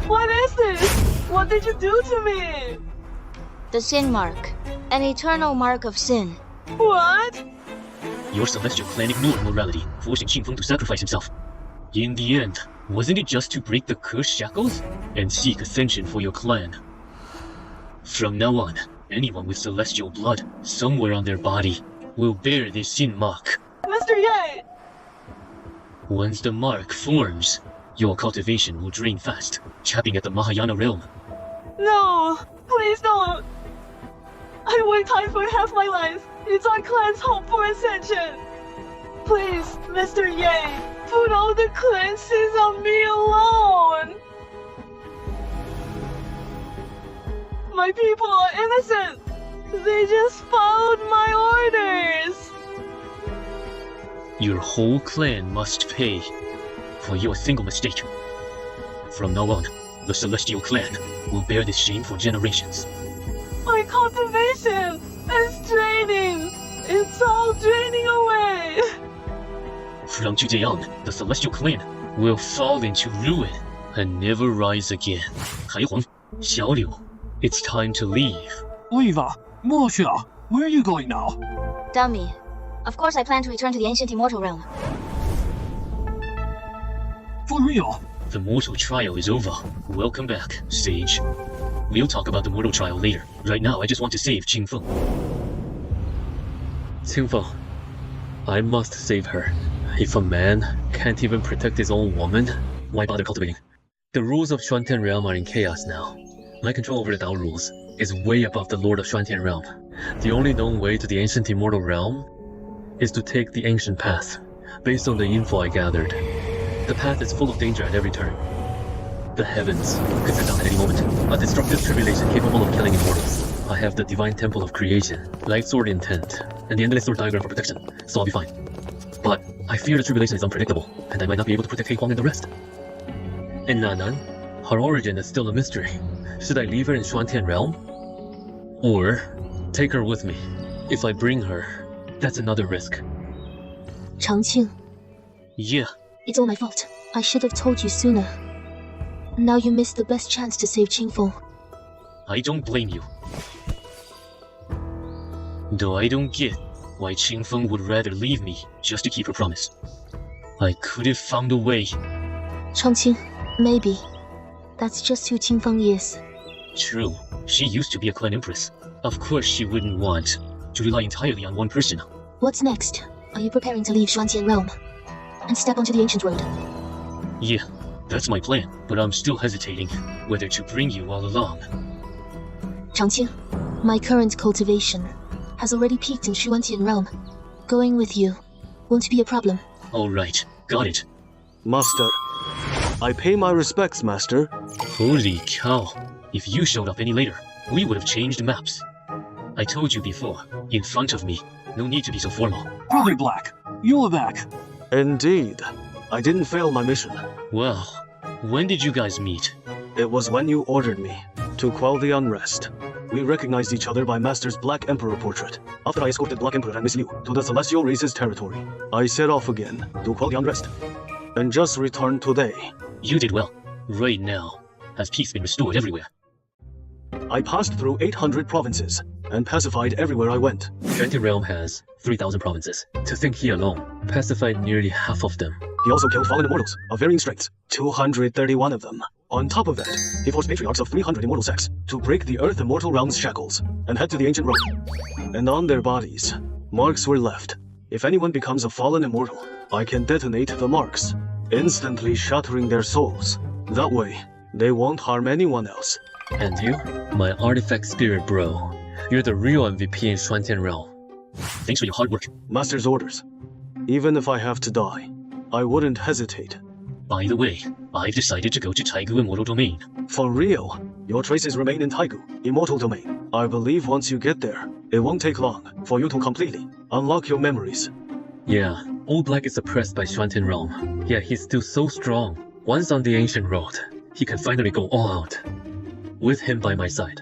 What is this? What did you do to me? The sin mark. An eternal mark of sin. What? Your celestial clan ignored morality, forcing Qingfeng to sacrifice himself. In the end, wasn't it just to break the cursed shackles and seek ascension for your clan? From now on, anyone with celestial blood somewhere on their body will bear this sin mark. Mr. Ye! Once the mark forms, your cultivation will drain fast, capping at the Mahayana realm. No! Please don't! I worked hard for half my life. It's our clan's hope for ascension. Please, Mr. Ye, put all the clan sins on me alone. My people are innocent. They just followed my orders. Your whole clan must pay for your single mistake. From now on, the Celestial Clan will bear this shame for generations. My cultivation is draining. It's all draining away. From today on, the Celestial Clan will fall into ruin and never rise again. Haihuang, Xiaoliu, it's time to leave. Liva, Mosha, where are you going now? Dummy. Of course I plan to return to the ancient immortal realm. For real? The mortal trial is over. Welcome back, Sage. We'll talk about the mortal trial later. Right now, I just want to save Qingfeng. Qingfeng, I must save her. If a man can can't even protect his own woman, why bother cultivating? The rules of Xuantian Realm are in chaos now. My control over the Dao rules is way above the Lord of Xuantian Realm. The only known way to the ancient immortal realm is to take the ancient path, based on the info I gathered. The path is full of danger at every turn. The heavens could set down at any moment, a destructive tribulation capable of killing immortals. I have the divine temple of creation, light sword intent, and the endless sword diagram for protection, so I'll be fine. But I fear the tribulation is unpredictable, and I might not be able to protect Hei Huang and the rest. And Nanan, her origin is still a mystery. Should I leave her in Xuantian Realm? Or take her with me? If I bring her, that's another risk. Changqing. Yeah. It's all my fault. I should have told you sooner. Now you missed the best chance to save Qingfeng. I don't blame you. Though I don't get why Qingfeng would rather leave me just to keep her promise. I could have found a way. Changqing, maybe. That's just who Qingfeng is. True. She used to be a clan empress. Of course she wouldn't want to rely entirely on one person. What's next? Are you preparing to leave Xuantian Realm and step onto the ancient road? Yeah, that's my plan, but I'm still hesitating whether to bring you all along. Changqing, my current cultivation has already peaked in Xuantian Realm. Going with you won't be a problem. Alright, got it. Master, I pay my respects, Master. Holy cow. If you showed up any later, we would have changed maps. I told you before, in front of me, no need to be so formal. Brother Black, you're back. Indeed. I didn't fail my mission. Well, when did you guys meet? It was when you ordered me to quell the unrest. We recognized each other by Master's Black Emperor portrait. After I escorted Black Emperor and Miss Liu to the Celestial Race's territory, I set off again to quell the unrest. And just returned today. You did well. Right now, has peace been restored everywhere? I passed through 800 provinces and pacified everywhere I went. Xuantian Realm has 3,000 provinces. To think he alone pacified nearly half of them. He also killed fallen immortals of varying strengths, 231 of them. On top of that, he forced patriarchs of 300 immortal sects to break the Earth Immortal Realm's shackles and head to the ancient road. And on their bodies, marks were left. If anyone becomes a fallen immortal, I can detonate the marks, instantly shattering their souls. That way, they won't harm anyone else. And you? My artifact spirit bro. You're the real MVP in Xuantian Realm. Thanks for your hard work. Master's orders. Even if I have to die, I wouldn't hesitate. By the way, I've decided to go to Taigu Immortal Domain. For real? Your traces remain in Taigu, Immortal Domain. I believe once you get there, it won't take long for you to completely unlock your memories. Yeah, Old Black is suppressed by Xuantian Realm. Yet he's still so strong. Once on the ancient road, he can finally go all out. With him by my side,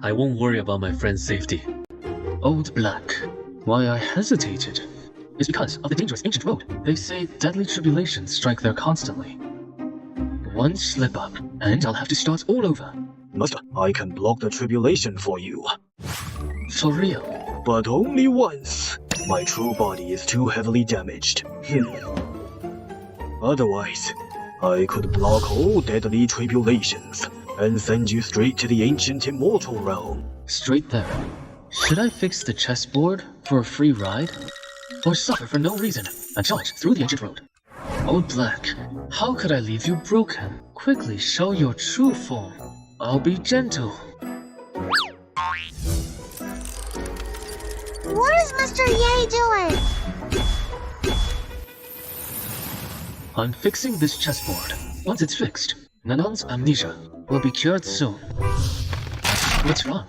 I won't worry about my friend's safety. Old Black. Why I hesitated is because of the dangerous ancient road. They say deadly tribulations strike there constantly. One slip up, and I'll have to start all over. Master, I can block the tribulation for you. For real? But only once. My true body is too heavily damaged. Otherwise, I could block all deadly tribulations and send you straight to the ancient immortal realm. Straight there. Should I fix the chessboard for a free ride? Or suffer for no reason and charge through the ancient road? Old Black, how could I leave you broken? Quickly show your true form. I'll be gentle. What is Mr. Ye doing? I'm fixing this chessboard. Once it's fixed, Nanan's amnesia will be cured soon. What's wrong?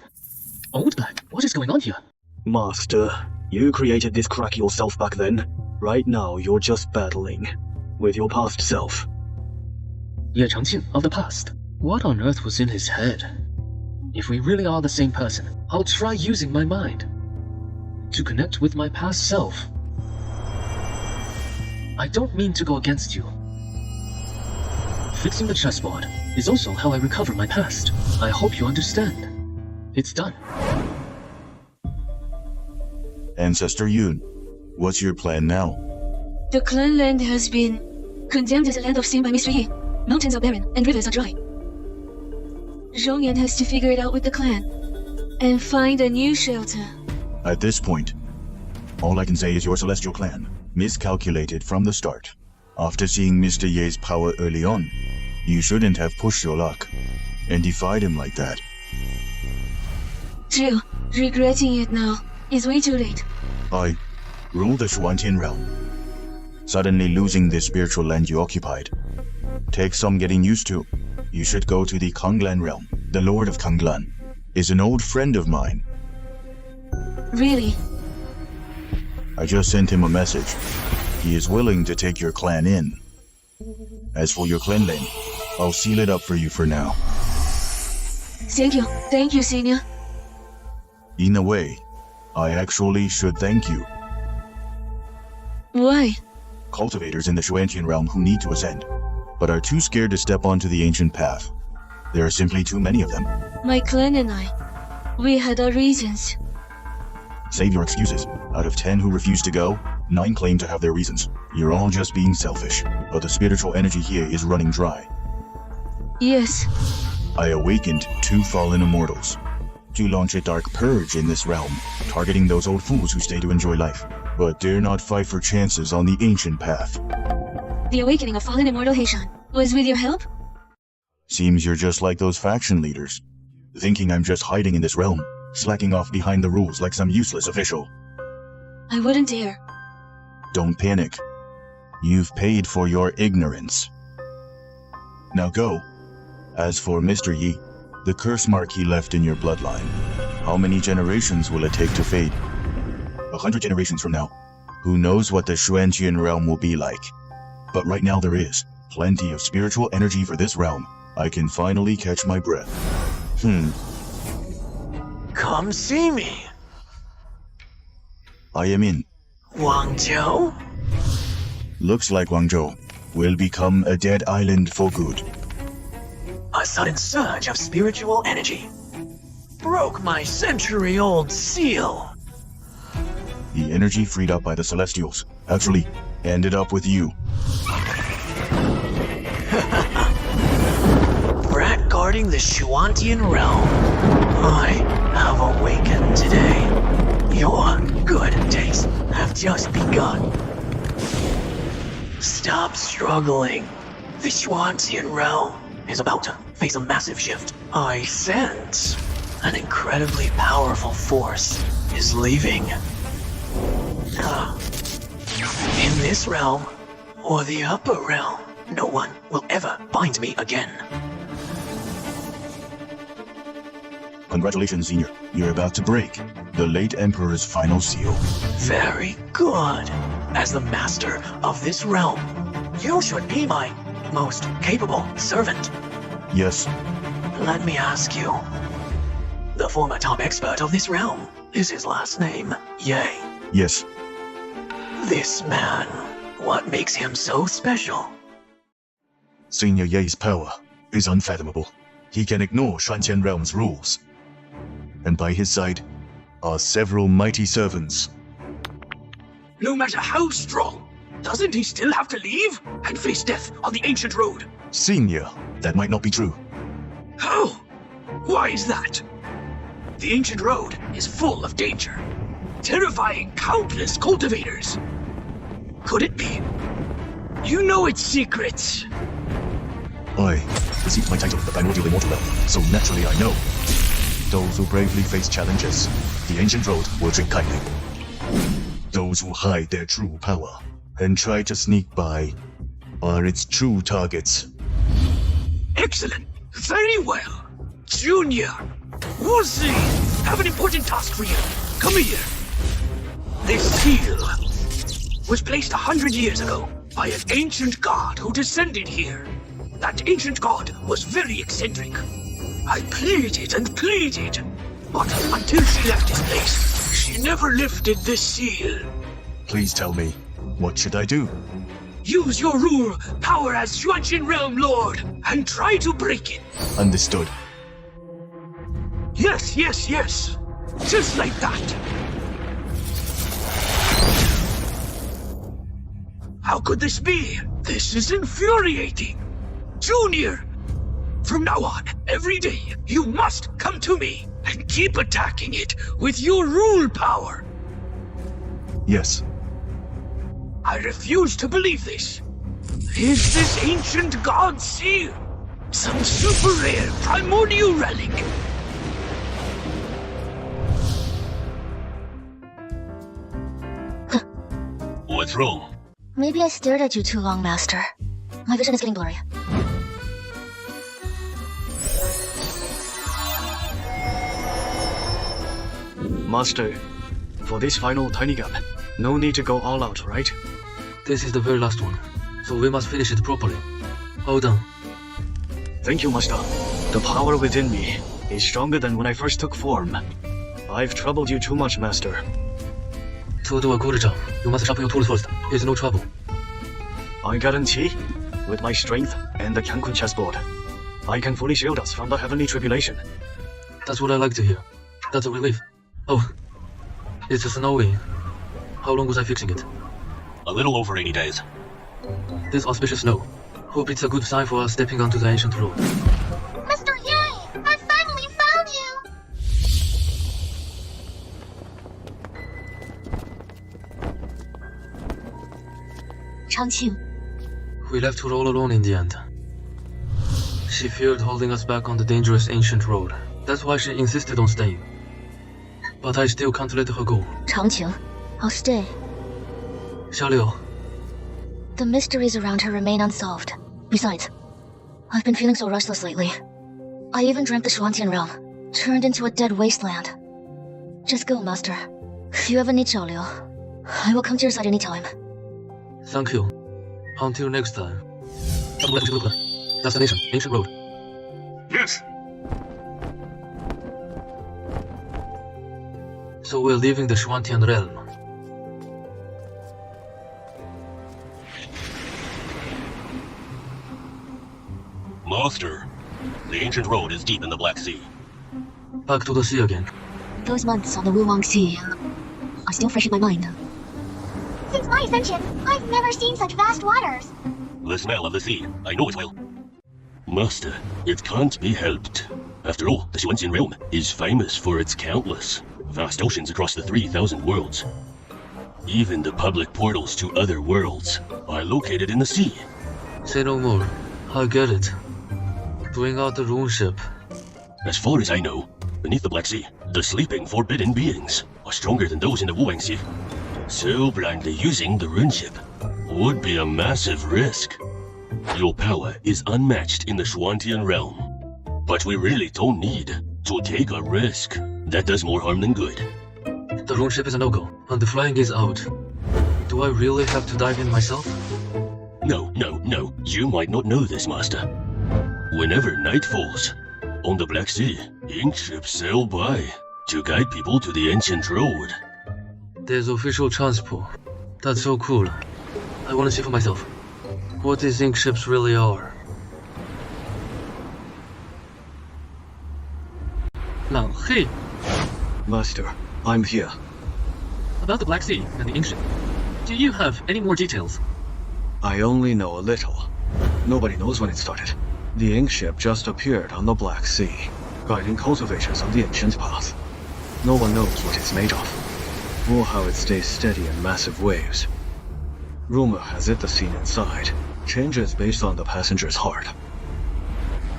Old Black, what is going on here? Master, you created this crack yourself back then. Right now, you're just battling with your past self. Ye Changqing of the past. What on earth was in his head? If we really are the same person, I'll try using my mind to connect with my past self. I don't mean to go against you. Fixing the chessboard is also how I recover my past. I hope you understand. It's done. Ancestor Yun, what's your plan now? The clan land has been condemned as a land of sin by Mr. Yi. Mountains are barren and rivers are dry. Zhongyan has to figure it out with the clan and find a new shelter. At this point, all I can say is your celestial clan miscalculated from the start. After seeing Mr. Ye's power early on, you shouldn't have pushed your luck and defied him like that. True. Regretting it now is way too late. I rule the Xuantian realm. Suddenly losing the spiritual land you occupied takes some getting used to. You should go to the Kanglan realm. The Lord of Kanglan is an old friend of mine. Really? I just sent him a message. He is willing to take your clan in. As for your clan lane, I'll seal it up for you for now. Thank you, Senior. In a way, I actually should thank you. Why? Cultivators in the Xuantian realm who need to ascend, but are too scared to step onto the ancient path. There are simply too many of them. My clan and I, we had our reasons. Save your excuses. Out of 10 who refuse to go, 9 claim to have their reasons. You're all just being selfish, but the spiritual energy here is running dry. Yes. I awakened 2 fallen immortals to launch a dark purge in this realm, targeting those old fools who stay to enjoy life, but dare not fight for chances on the ancient path. The awakening of fallen immortal Heishan was with your help? Seems you're just like those faction leaders, thinking I'm just hiding in this realm, slacking off behind the rules like some useless official. I wouldn't dare. Don't panic. You've paid for your ignorance. Now go. As for Mr. Yi, the curse mark he left in your bloodline, how many generations will it take to fade? 100 generations from now, who knows what the Xuantian realm will be like? But right now there is plenty of spiritual energy for this realm. I can finally catch my breath. Come see me. I am in. Wangzhou? Looks like Wangzhou will become a dead island for good. A sudden surge of spiritual energy broke my century-old seal. The energy freed up by the Celestials actually ended up with you. Brat guarding the Xuantian realm. I have awakened today. Your good days have just begun. Stop struggling. The Xuantian realm is about to face a massive shift. I sense an incredibly powerful force is leaving. In this realm, or the upper realm, no one will ever find me again. Congratulations, Senior. You're about to break the late Emperor's final seal. Very good. As the master of this realm, you should be my most capable servant. Yes. Let me ask you. The former top expert of this realm, is his last name Ye? Yes. This man, what makes him so special? Senior Ye's power is unfathomable. He can ignore Xuantian Realm's rules. And by his side are several mighty servants. No matter how strong, doesn't he still have to leave and face death on the ancient road? Senior, that might not be true. How? Why is that? The ancient road is full of danger, terrifying countless cultivators. Could it be? You know its secrets. I received my title of the Primordial Immortal Realm, so naturally I know. Those who bravely face challenges, the ancient road will treat kindly. Those who hide their true power and try to sneak by are its true targets. Excellent. Very well. Junior, Wuzi, have an important task for you. Come here. This seal was placed 100 years ago by an ancient god who descended here. That ancient god was very eccentric. I pleaded and pleaded, but until she left his place, she never lifted this seal. Please tell me, what should I do? Use your rule, power as Xuantian Realm Lord, and try to break it. Understood. Yes, yes, yes. Just like that. How could this be? This is infuriating. Junior, from now on, every day, you must come to me and keep attacking it with your rule power. Yes. I refuse to believe this. Is this ancient god seal? Some super rare primordial relic? What's wrong? Maybe I stared at you too long, Master. My vision is getting blurry. Master, for this final tiny gap, no need to go all out, right? This is the very last one, so we must finish it properly. Hold on. Thank you, Master. The power within me is stronger than when I first took form. I've troubled you too much, Master. To do a good job, you must sharpen your tools first. It's no trouble. I guarantee, with my strength and the Cancun chessboard, I can fully shield us from the heavenly tribulation. That's what I like to hear. That's a relief. Oh, it's snowing. How long was I fixing it? A little over 80 days. This auspicious snow. Hope it's a good sign for us stepping onto the ancient road. Mr. Yi, I finally found you! Changqing. We left her all alone in the end. She feared holding us back on the dangerous ancient road. That's why she insisted on staying. But I still can't let her go. Changqing, I'll stay. Xiaoliu. The mysteries around her remain unsolved. Besides, I've been feeling so restless lately. I even dreamt the Xuantian realm turned into a dead wasteland. Just go, Master. If you ever need Xiaoliu, I will come to your side anytime. Thank you. Until next time. Destination, ancient road. Yes. So we're leaving the Xuantian realm. Master, the ancient road is deep in the Black Sea. Back to the sea again. Those months on the Wulong Sea are still fresh in my mind. Since my ascension, I've never seen such vast waters. The smell of the sea, I know it well. Master, it can't be helped. After all, the Xuantian realm is famous for its countless, vast oceans across the 3,000 worlds. Even the public portals to other worlds are located in the sea. Say no more. I get it. Bring out the rune ship. As far as I know, beneath the Black Sea, the sleeping forbidden beings are stronger than those in the Wulong Sea. So blindly using the rune ship would be a massive risk. Your power is unmatched in the Xuantian realm, but we really don't need to take a risk. That does more harm than good. The rune ship is a no-go, and the flying is out. Do I really have to dive in myself? No. You might not know this, Master. Whenever night falls, on the Black Sea, ink ships sail by to guide people to the ancient road. There's official transport. That's so cool. I want to see for myself what these ink ships really are. Now, hey! Master, I'm here. About the Black Sea and the ink ship, do you have any more details? I only know a little. Nobody knows when it started. The ink ship just appeared on the Black Sea, guiding cultivations on the ancient path. No one knows what it's made of, or how it stays steady in massive waves. Rumor has it the scene inside changes based on the passenger's heart.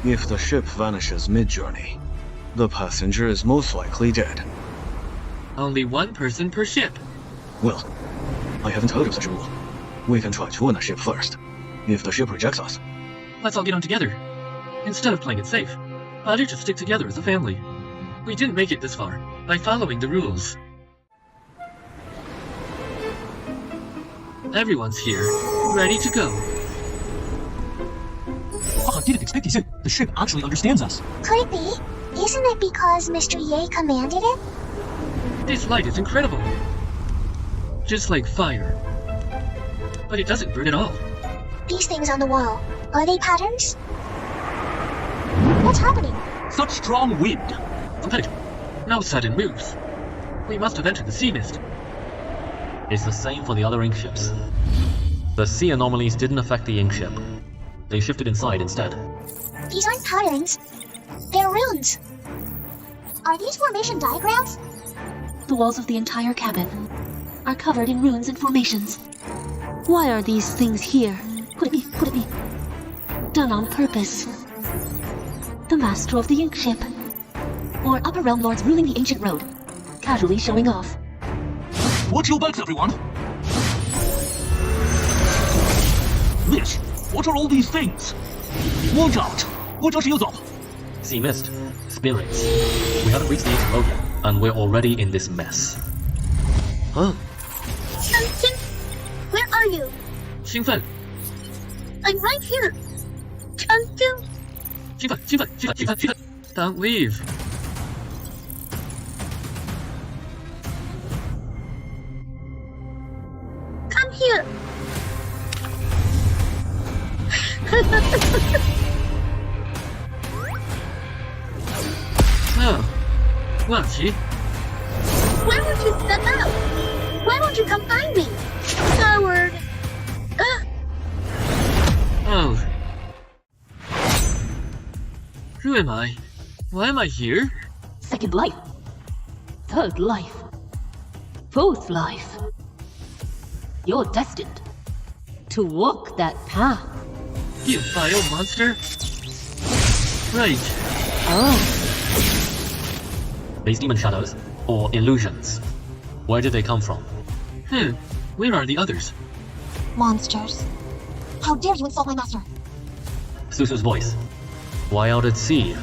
If the ship vanishes mid-journey, the passenger is most likely dead. Only one person per ship. Well, I haven't heard of such a rule. We can try to win a ship first. If the ship rejects us, Let's all get on together. Instead of playing it safe, better to stick together as a family. We didn't make it this far by following the rules. Everyone's here, ready to go. Oh, I didn't expect this. The ship actually understands us. Could it be? Isn't it because Mr. Ye commanded it? This light is incredible. Just like fire. But it doesn't burn at all. These things on the wall, are they patterns? What's happening? Such strong wind. Competitor. No sudden moves. We must have entered the sea mist. It's the same for the other ink ships. The sea anomalies didn't affect the ink ship. They shifted inside instead. These aren't patterns. They're runes. Are these formation diagrams? The walls of the entire cabin are covered in runes and formations. Why are these things here? Could it be? Could it be? Done on purpose. The master of the ink ship. Or upper realm lords ruling the ancient road. Casually showing off. Watch your backs, everyone! This, what are all these things? Watch out! 我这是又走 See mist. Spirits. We haven't reached the ancient road yet, and we're already in this mess. Huh? Where are you? 兴奋 I'm right here. Chunkin. 兴奋 Don't leave. Come here. Oh. Well, gee. Why won't you step out? Why won't you come find me? Coward. Oh. Who am I? Why am I here? Second life. Third life. Fourth life. You're destined to walk that path. You bio monster? Right. Oh. These demon shadows, or illusions. Where did they come from? Where are the others? Monsters. How dare you insult my master? Susu's voice. Why out at sea?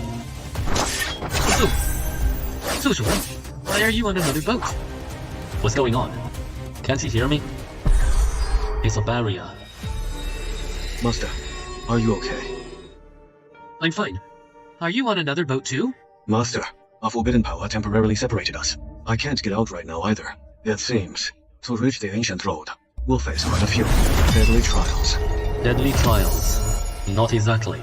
Susu, why are you on another boat? What's going on? Can't he hear me? It's a barrier. Master, are you okay? I'm fine. Are you on another boat too? Master, a forbidden power temporarily separated us. I can't get out right now either. It seems, to reach the ancient road, we'll face quite a few deadly trials. Deadly trials. Not exactly.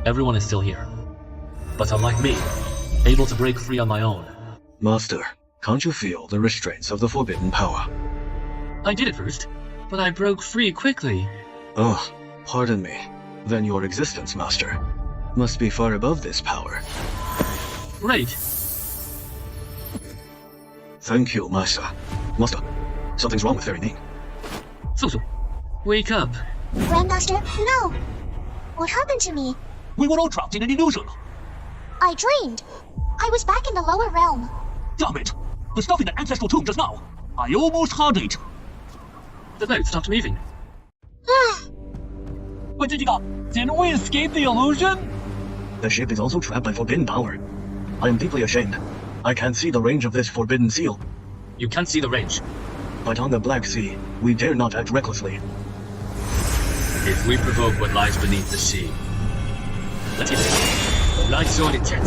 Everyone is still here. But unlike me, able to break free on my own. Master, can't you feel the restraints of the forbidden power? I did it first, but I broke free quickly. Oh, pardon me. Then your existence, Master, must be far above this power. Right. Thank you, Master. Master, something's wrong with Fairy Ning. Susu, wake up. Grandmaster, no. What happened to me? We were all trapped in an illusion. I dreamed. I was back in the lower realm. Damn it! The stuff in the ancestral tomb just now. I almost had it. The boat stopped moving. But didn't we escape the illusion? The ship is also trapped by forbidden power. I am deeply ashamed. I can't see the range of this forbidden seal. You can't see the range. But on the Black Sea, we dare not act recklessly. If we provoke what lies beneath the sea, let's hit it. Light sword intent.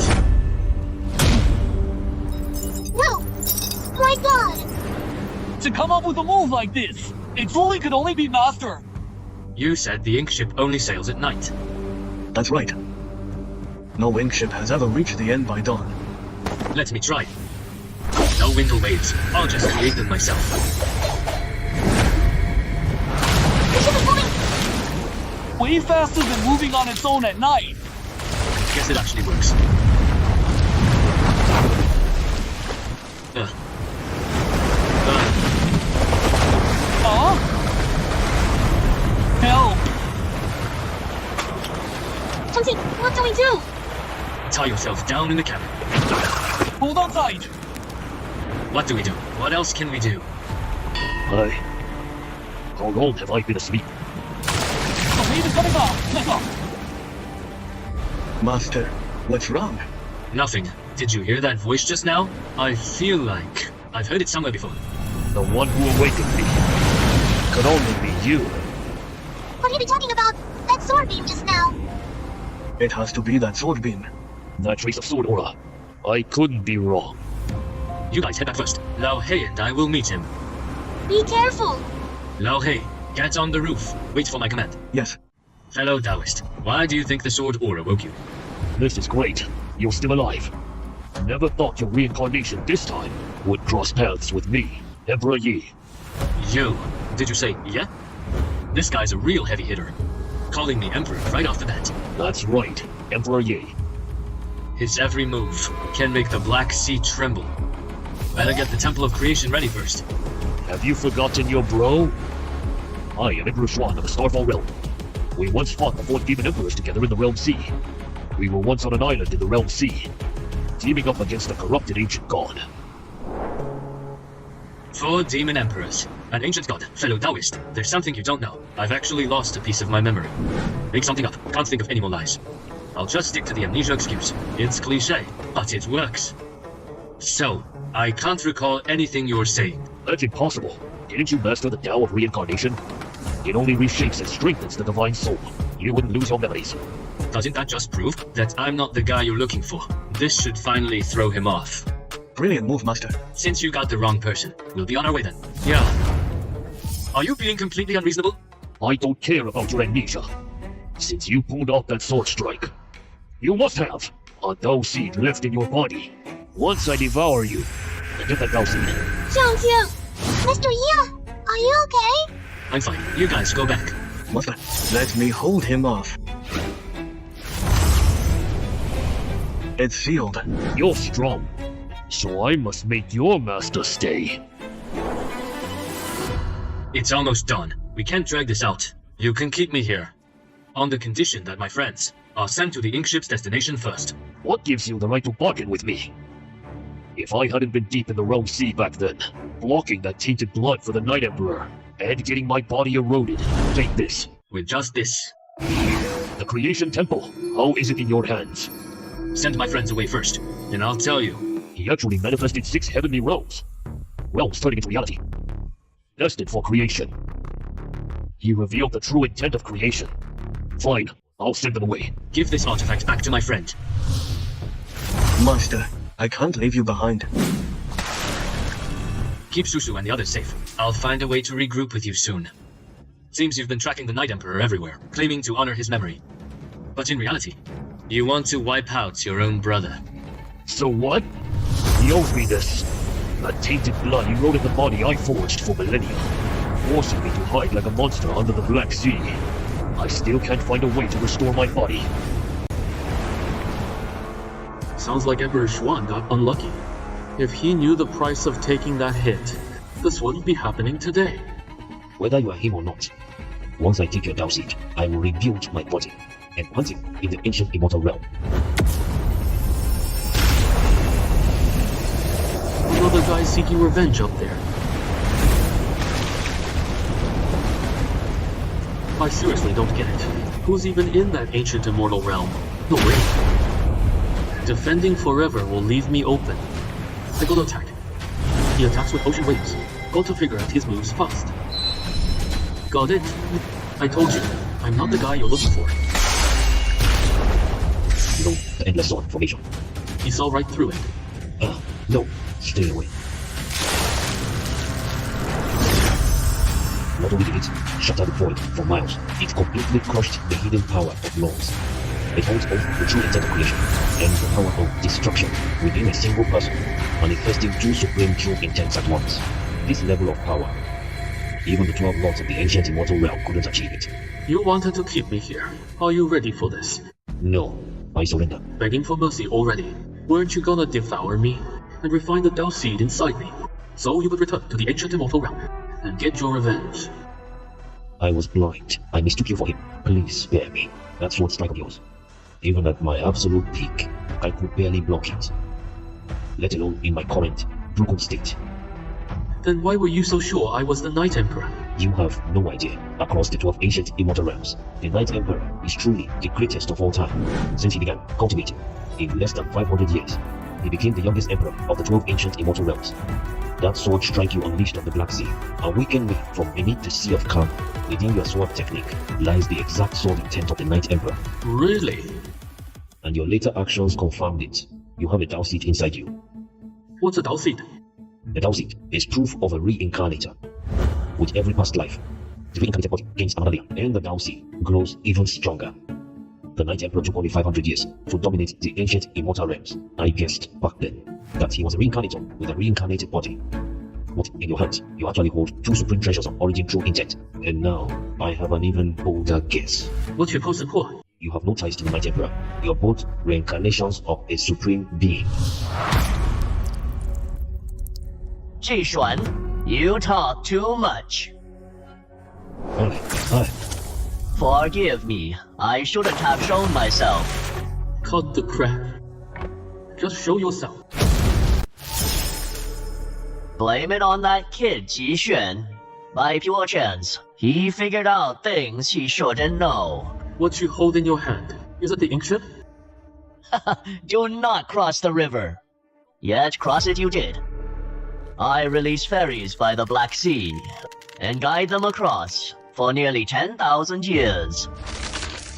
No! My god! To come up with a move like this, it truly could only be Master. You said the ink ship only sails at night. That's right. No ink ship has ever reached the end by dawn. Let me try. No wind or waves. I'll just create them myself. The ship is moving! Way faster than moving on its own at night. Guess it actually works. Help! Chelsea, what do we do? Tie yourself down in the cabin. Hold on tight. What do we do? What else can we do? How long have I been asleep? The wave is coming off. Let's go. Master, what's wrong? Nothing. Did you hear that voice just now? I feel like I've heard it somewhere before. The one who awakened me could only be you. What are you talking about? That sword beam just now. It has to be that sword beam. That trace of sword aura. I couldn't be wrong. You guys head back first. Lao Hei and I will meet him. Be careful. Lao Hei, get on the roof. Wait for my command. Yes. Fellow Taoist, why do you think the sword aura woke you? This is great. You're still alive. Never thought your reincarnation this time would cross paths with me, Emperor Yi. You? Did you say yeah? This guy's a real heavy hitter. Calling me Emperor right off the bat. That's right, Emperor Yi. His every move can make the Black Sea tremble. Better get the Temple of Creation ready first. Have you forgotten your bro? I am Emperor Swan of the Starfall Realm. We once fought the 4 demon emperors together in the Realm Sea. We were once on an island in the Realm Sea, teaming up against a corrupted ancient god. 4 demon emperors, an ancient god, fellow Taoist. There's something you don't know. I've actually lost a piece of my memory. Make something up. Can't think of any more lies. I'll just stick to the amnesia excuse. It's cliche, but it works. So, I can't recall anything you were saying. That's impossible. Didn't you master the Tao of Reincarnation? It only reshapes and strengthens the divine soul. You wouldn't lose your memories. Doesn't that just prove that I'm not the guy you're looking for? This should finally throw him off. Brilliant move, Master. Since you got the wrong person, we'll be on our way then. Yeah. Are you being completely unreasonable? I don't care about your amnesia. Since you pulled off that sword strike, you must have a Dao seed left in your body. Once I devour you, I get that Dao seed. Xiang, Mr. Yi, are you okay? I'm fine. You guys go back. Master, let me hold him off. It's sealed. You're strong, so I must make your master stay. It's almost done. We can't drag this out. You can keep me here, on the condition that my friends are sent to the ink ship's destination first. What gives you the right to bargain with me? If I hadn't been deep in the Realm Sea back then, blocking that tainted blood for the Night Emperor, and getting my body eroded, take this. With just this. The Creation Temple, how is it in your hands? Send my friends away first, and I'll tell you. He actually manifested 6 heavenly realms. Realms turning into reality. Destined for creation. He revealed the true intent of creation. Fine, I'll send them away. Give this artifact back to my friend. Master, I can't leave you behind. Keep Susu and the others safe. I'll find a way to regroup with you soon. Seems you've been tracking the Night Emperor everywhere, claiming to honor his memory. But in reality, you want to wipe out your own brother. So what? He owes me this. That tainted blood eroded the body I forged for millennia, forcing me to hide like a monster under the Black Sea. I still can't find a way to restore my body. Sounds like Emperor Xuan got unlucky. If he knew the price of taking that hit, this wouldn't be happening today. Whether you are him or not, once I take your Dao seed, I will rebuild my body and hunt him in the ancient immortal realm. Another guy seeking revenge up there. I seriously don't get it. Who's even in that ancient immortal realm? No way. Defending forever will leave me open. I go to attack. He attacks with ocean waves. Got to figure out his moves fast. Got it. I told you, I'm not the guy you're looking for. No, the endless sword formation. He saw right through it. No, stay away. Not only did it shatter the void for miles, it completely crushed the hidden power of laws. It holds both the true intent of creation and the power of destruction within a single person, manifesting 2 supreme true intents at once. This level of power, even the 12 lords of the ancient immortal realm couldn't achieve it. You wanted to keep me here. Are you ready for this? No, I surrender. Begging for mercy already. Weren't you gonna devour me and refine the Dao seed inside me, so you would return to the ancient immortal realm and get your revenge? I was blind. I mistook you for him. Please spare me. That sword strike of yours. Even at my absolute peak, I could barely block it. Let alone in my current, broken state. Then why were you so sure I was the Night Emperor? You have no idea. Across the 12 ancient immortal realms, the Night Emperor is truly the greatest of all time. Since he began cultivating, in less than 500 years, he became the youngest emperor of the 12 ancient immortal realms. That sword strike you unleashed on the Black Sea awakened me from beneath the Sea of Calm. Within your sword technique lies the exact sword intent of the Night Emperor. Really? And your later actions confirmed it. You have a Dao seed inside you. What's a Dao seed? The Dao seed is proof of a reincarnator. With every past life, the reincarnated body gains another layer, and the Dao seed grows even stronger. The Night Emperor took only 500 years to dominate the ancient immortal realms. I guessed back then that he was a reincarnator with a reincarnated body. But in your hands, you actually hold 2 supreme treasures of origin true intent. And now, I have an even bolder guess. What's your posing for? You have no ties to the Night Emperor. You're both reincarnations of a supreme being. 智玄， You talk too much. Forgive me. I shouldn't have shown myself. Cut the crap. Just show yourself. Blame it on that kid, Qi Xuan. By pure chance, he figured out things he shouldn't know. What you hold in your hand, is it the ink ship? Do not cross the river. Yet cross it you did. I released ferries by the Black Sea, and guide them across for nearly 10,000 years.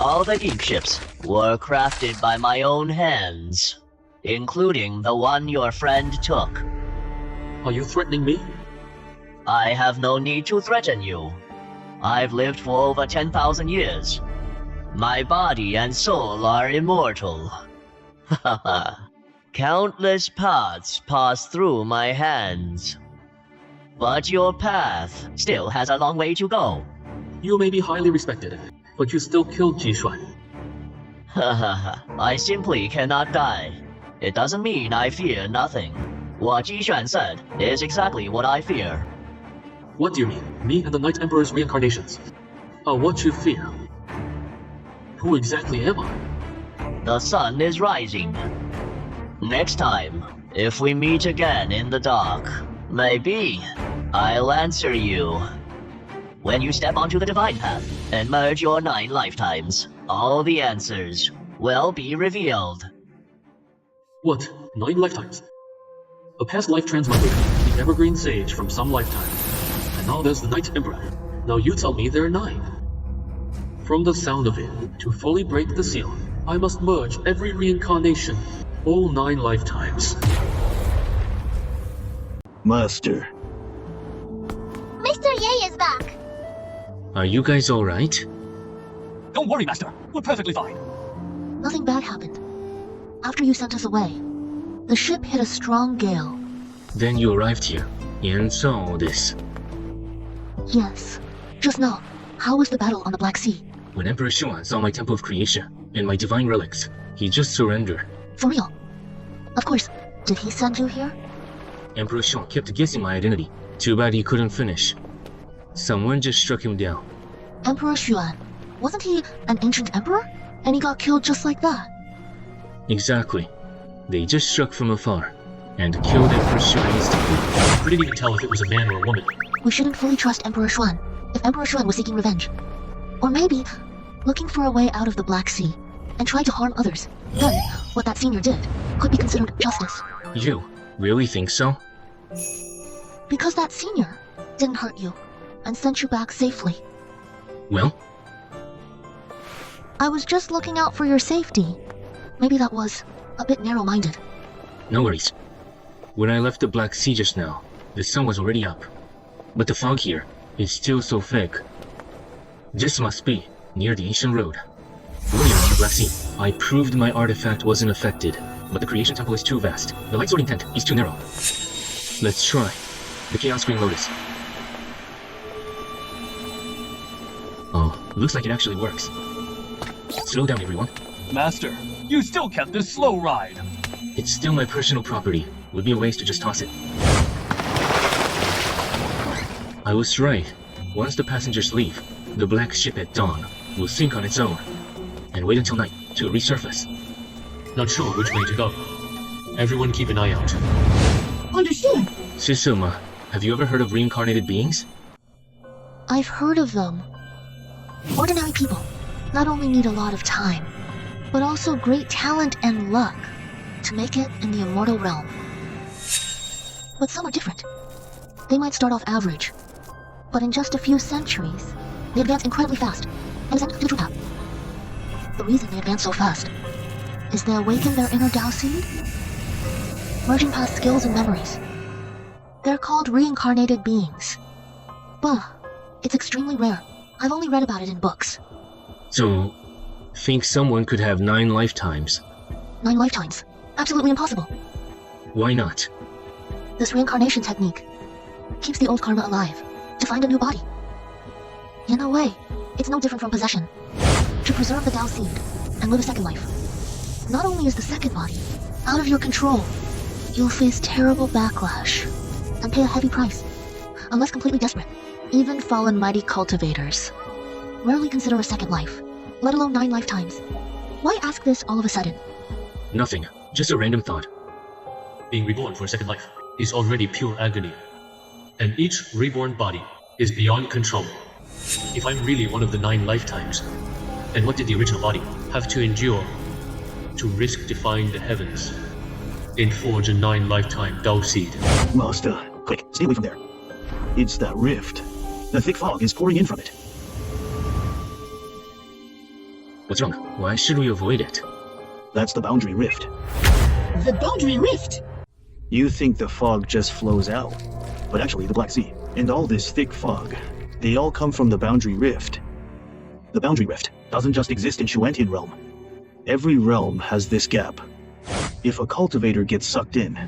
All the ink ships were crafted by my own hands, including the one your friend took. Are you threatening me? I have no need to threaten you. I've lived for over 10,000 years. My body and soul are immortal. Countless paths pass through my hands. But your path still has a long way to go. You may be highly respected, but you still killed Qi Xuan. I simply cannot die. It doesn't mean I fear nothing. What Qi Xuan said is exactly what I fear. What do you mean? Me and the Night Emperor's reincarnations are what you fear. Who exactly am I? The sun is rising. Next time, if we meet again in the dark, maybe I'll answer you. When you step onto the divine path and merge your 9 lifetimes, all the answers will be revealed. What? 9 lifetimes? A past life transmogrifier, the evergreen sage from some lifetime. And now there's the Night Emperor. Now you tell me there are 9. From the sound of it, to fully break the seal, I must merge every reincarnation, all 9 lifetimes. Master. Mr. Ye is back. Are you guys alright? Don't worry, Master. We're perfectly fine. Nothing bad happened. After you sent us away, the ship hit a strong gale. Then you arrived here, and saw all this. Yes. Just now, how was the battle on the Black Sea? When Emperor Xuan saw my Temple of Creation and my divine relics, he just surrendered. For real? Of course. Did he send you here? Emperor Xuan kept guessing my identity. Too bad he couldn't finish. Someone just struck him down. Emperor Xuan. Wasn't he an ancient emperor? And he got killed just like that. Exactly. They just struck from afar, and killed Emperor Xuan instantly. We didn't even tell if it was a man or a woman. We shouldn't fully trust Emperor Xuan if Emperor Xuan was seeking revenge. Or maybe looking for a way out of the Black Sea and try to harm others. Then, what that senior did could be considered justice. You really think so? Because that senior didn't hurt you and sent you back safely. Well? I was just looking out for your safety. Maybe that was a bit narrow-minded. No worries. When I left the Black Sea just now, the sun was already up. But the fog here is still so thick. This must be near the ancient road. Earlier on the Black Sea, I proved my artifact wasn't affected, but the Creation Temple is too vast. The light sorting tent is too narrow. Let's try the Chaos Green Lotus. Oh, looks like it actually works. Slow down, everyone. Master, you still kept this slow ride. It's still my personal property. Would be a waste to just toss it. I was right. Once the passengers leave, the black ship at dawn will sink on its own, and wait until night to resurface. Not sure which way to go. Everyone keep an eye out. Understood. Sisuma, have you ever heard of reincarnated beings? I've heard of them. Ordinary people not only need a lot of time, but also great talent and luck to make it in the immortal realm. But some are different. They might start off average, but in just a few centuries, they advance incredibly fast and ascend to the true path. The reason they advance so fast is they awaken their inner Tao seed, merging past skills and memories. They're called reincarnated beings. But it's extremely rare. I've only read about it in books. So, think someone could have 9 lifetimes? 9 lifetimes? Absolutely impossible. Why not? This reincarnation technique keeps the old karma alive to find a new body. In a way, it's no different from possession. To preserve the Tao seed and live a second life. Not only is the second body out of your control, you'll face terrible backlash and pay a heavy price. unless completely desperate. Even fallen mighty cultivators rarely consider a second life, let alone 9 lifetimes. Why ask this all of a sudden? Nothing, just a random thought. Being reborn for a second life is already pure agony, and each reborn body is beyond control. If I'm really one of the 9 lifetimes, then what did the original body have to endure to risk defying the heavens and forge a 9 lifetime Dao seed? Master, quick, stay away from there. It's that rift. The thick fog is pouring in from it. What's wrong? Why should we avoid it? That's the boundary rift. The boundary rift? You think the fog just flows out, but actually the Black Sea and all this thick fog, they all come from the boundary rift. The boundary rift doesn't just exist in Shuantian realm. Every realm has this gap. If a cultivator gets sucked in,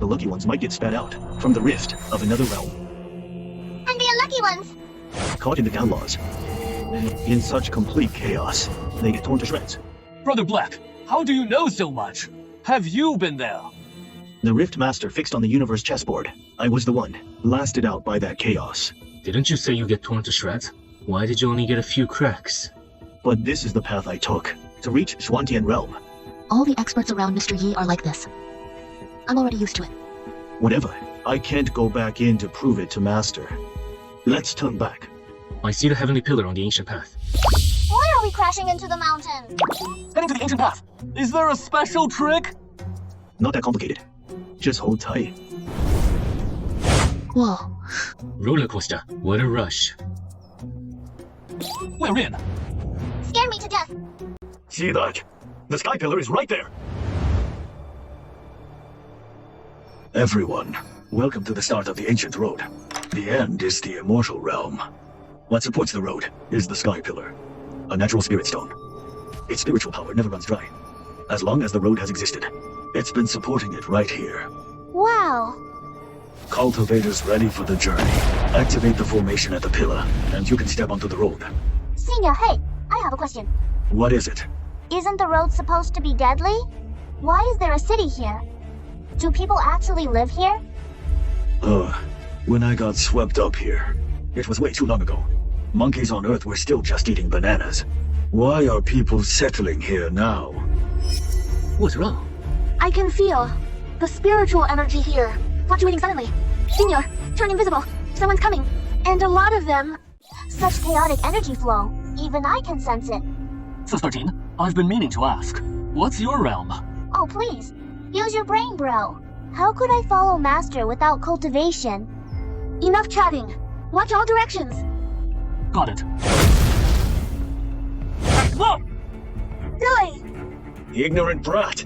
the lucky ones might get spat out from the rift of another realm. And the unlucky ones? Caught in the down laws. In such complete chaos, they get torn to shreds. Brother Black, how do you know so much? Have you been there? The Rift Master fixed on the universe chessboard. I was the one, blasted out by that chaos. Didn't you say you get torn to shreds? Why did you only get a few cracks? But this is the path I took, to reach Shuantian realm. All the experts around Mr. Yi are like this. I'm already used to it. Whatever, I can't go back in to prove it to Master. Let's turn back. I see the heavenly pillar on the ancient path. Why are we crashing into the mountain? Heading to the ancient path. Is there a special trick? Not that complicated. Just hold tight. Whoa. Roller coaster, what a rush. We're in. Scared me to death. See that? The sky pillar is right there. Everyone, welcome to the start of the ancient road. The end is the immortal realm. What supports the road is the sky pillar, a natural spirit stone. Its spiritual power never runs dry. As long as the road has existed, it's been supporting it right here. Wow. Cultivators ready for the journey. Activate the formation at the pillar, and you can step onto the road. Senior, hey, I have a question. What is it? Isn't the road supposed to be deadly? Why is there a city here? Do people actually live here? When I got swept up here, it was way too long ago. Monkeys on Earth were still just eating bananas. Why are people settling here now? What's wrong? I can feel the spiritual energy here fluctuating suddenly. Senior, turn invisible. Someone's coming. And a lot of them. Such chaotic energy flow. Even I can sense it. Sis 13, I've been meaning to ask. What's your realm? Oh, please. Use your brain, bro. How could I follow Master without cultivation? Enough chatting. Watch all directions. Got it. Whoa! Die! Ignorant brat.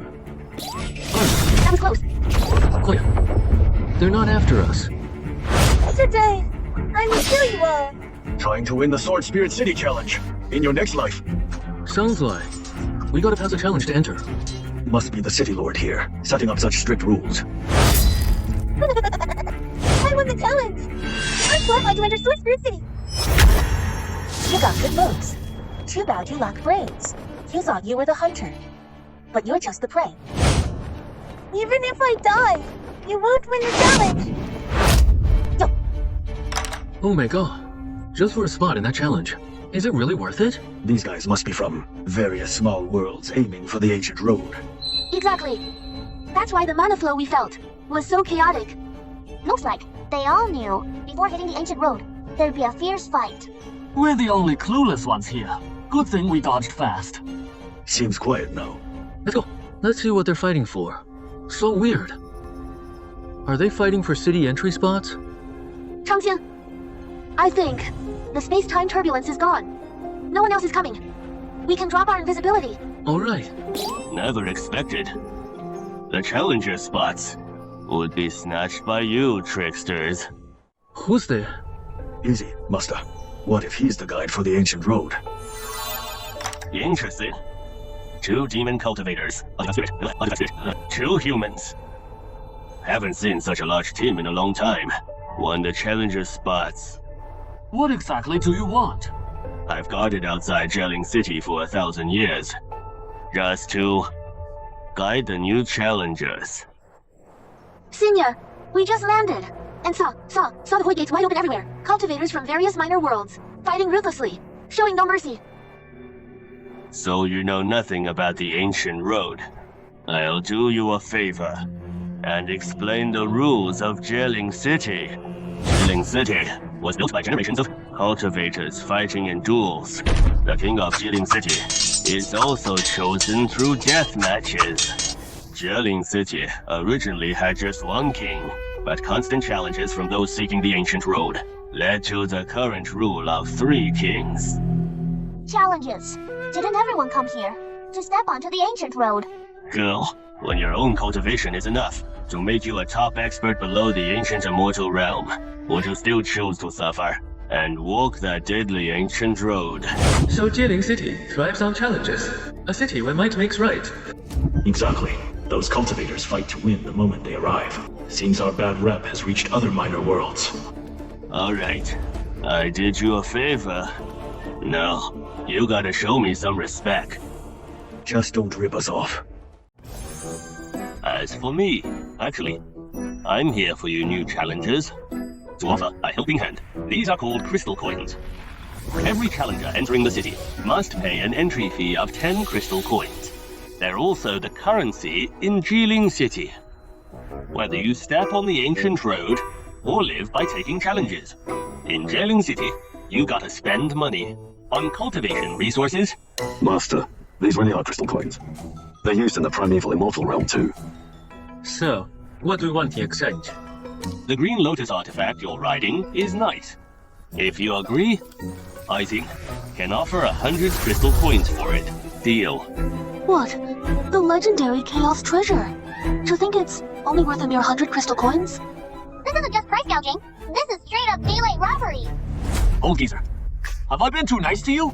That was close. Clear. They're not after us. Today, I will kill you all. Trying to win the Sword Spirit City Challenge in your next life. Sounds like we gotta pass a challenge to enter. Must be the City Lord here, setting up such strict rules. I won the challenge! I'm qualified to enter Sword Spirit City! You got good moves. Too bad you lack brains. You thought you were the hunter. But you're just the prey. Even if I die, you won't win the challenge! Oh my god. Just for a spot in that challenge. Is it really worth it? These guys must be from various small worlds aiming for the ancient road. Exactly. That's why the mana flow we felt was so chaotic. Looks like they all knew, before hitting the ancient road, there'd be a fierce fight. We're the only clueless ones here. Good thing we dodged fast. Seems quiet now. Let's go. Let's see what they're fighting for. So weird. Are they fighting for city entry spots? Changqian, I think the space-time turbulence is gone. No one else is coming. We can drop our invisibility. Alright. Never expected. The challenger spots would be snatched by you, tricksters. Who's there? Easy, Master. What if he's the guide for the ancient road? Interested? 2 demon cultivators, 2 humans. Haven't seen such a large team in a long time. Won the challenger spots. What exactly do you want? I've guarded outside Jelling City for 1,000 years. Just to guide the new challengers. Senior, we just landed. And saw the void gates wide open everywhere. Cultivators from various minor worlds, fighting ruthlessly, showing no mercy. So you know nothing about the ancient road. I'll do you a favor and explain the rules of Jieling City. Jieling City was built by generations of cultivators fighting in duels. The king of Jieling City is also chosen through death matches. Jieling City originally had just one king, but constant challenges from those seeking the ancient road led to the current rule of 3 kings. Challenges. Didn't everyone come here to step onto the ancient road? Girl, when your own cultivation is enough to make you a top expert below the ancient immortal realm, would you still choose to suffer and walk that deadly ancient road? So Jieling City thrives on challenges. A city where might makes right. Exactly. Those cultivators fight to win the moment they arrive. Seems our bad rep has reached other minor worlds. Alright, I did you a favor. Now, you gotta show me some respect. Just don't rip us off. As for me, actually, I'm here for you new challengers. To offer a helping hand, these are called crystal coins. Every challenger entering the city must pay an entry fee of 10 crystal coins. They're also the currency in Jieling City. Whether you step on the ancient road or live by taking challenges, in Jieling City, you gotta spend money on cultivation resources. Master, these really are crystal coins. They're used in the primeval immortal realm too. So, what do we want in exchange? The green lotus artifact you're riding is nice. If you agree, I think can offer 100 crystal coins for it. Deal. What? The legendary Chaos Treasure. Do you think it's only worth a mere 100 crystal coins? This isn't just price gouging. This is straight up daylight robbery. Old geezer, have I been too nice to you?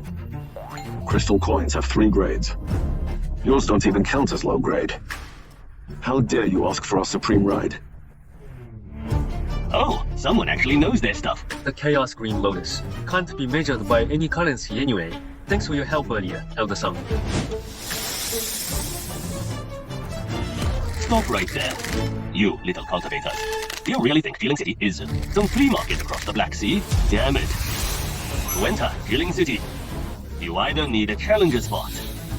Crystal coins have 3 grades. Yours don't even count as low grade. How dare you ask for our supreme ride? Oh, someone actually knows their stuff. The Chaos Green Lotus can't be measured by any currency anyway. Thanks for your help earlier, Elder Son. Stop right there. You little cultivators. Do you really think Jieling City is some flea market across the Black Sea? Damn it. To enter Jieling City, you either need a challenger spot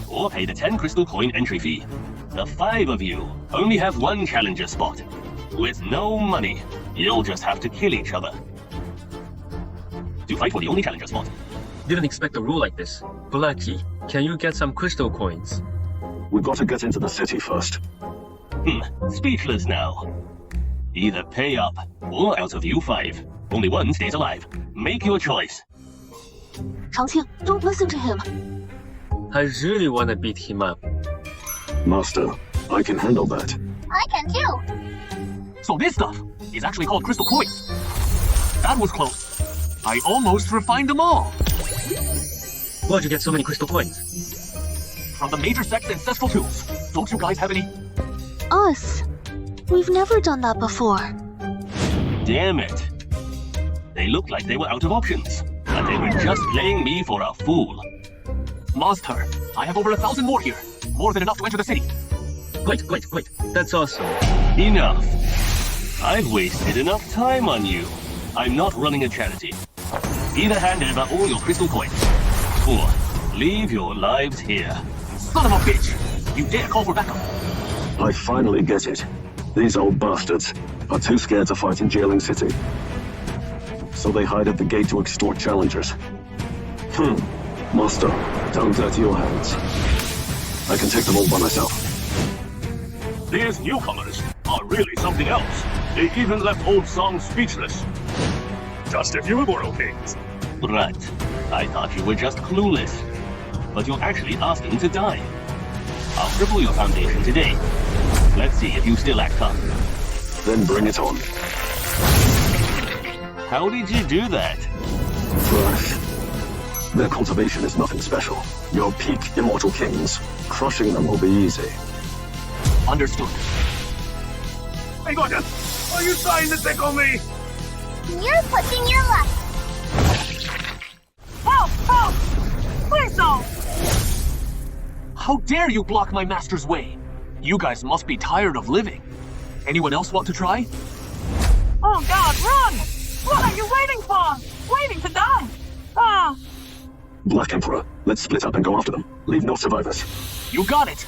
or pay the 10 crystal coin entry fee. The 5 of you only have 1 challenger spot. With no money, you'll just have to kill each other to fight for the only challenger spot. Didn't expect a rule like this. Blackie, can you get some crystal coins? We've got to get into the city first. Speechless now. Either pay up, or out of you 5, only 1 stays alive. Make your choice. Changqing, don't listen to him. I really wanna beat him up. Master, I can handle that. I can too. So this stuff is actually called crystal coins. That was close. I almost refined them all. Where'd you get so many crystal coins? From the major sect's ancestral tombs. Don't you guys have any? Us? We've never done that before. Damn it. They looked like they were out of options, but they were just playing me for a fool. Master, I have over 1,000 more here. More than enough to enter the city. Wait. That's awesome. Enough. I've wasted enough time on you. I'm not running a charity. Either hand over all your crystal coins, or leave your lives here. Son of a bitch! You dare call for backup? I finally get it. These old bastards are too scared to fight in Jieling City. So they hide at the gate to extort challengers. Master, don't dirty your hands. I can take them all by myself. These newcomers are really something else. They even left Old Song speechless. Just a few immortal kings. Right. I thought you were just clueless. But you're actually asking to die. I'll cripple your foundation today. Let's see if you still act tough. Then bring it on. How did you do that? Brush. Their cultivation is nothing special. Your peak immortal kings. Crushing them will be easy. Understood. Hey, Gordon! Are you trying to tickle me? You're pushing your luck. Help! Help! Please don't! How dare you block my master's way? You guys must be tired of living. Anyone else want to try? Oh God, run! What are you waiting for? Waiting to die? Ah! Black Emperor, let's split up and go after them. Leave no survivors. You got it!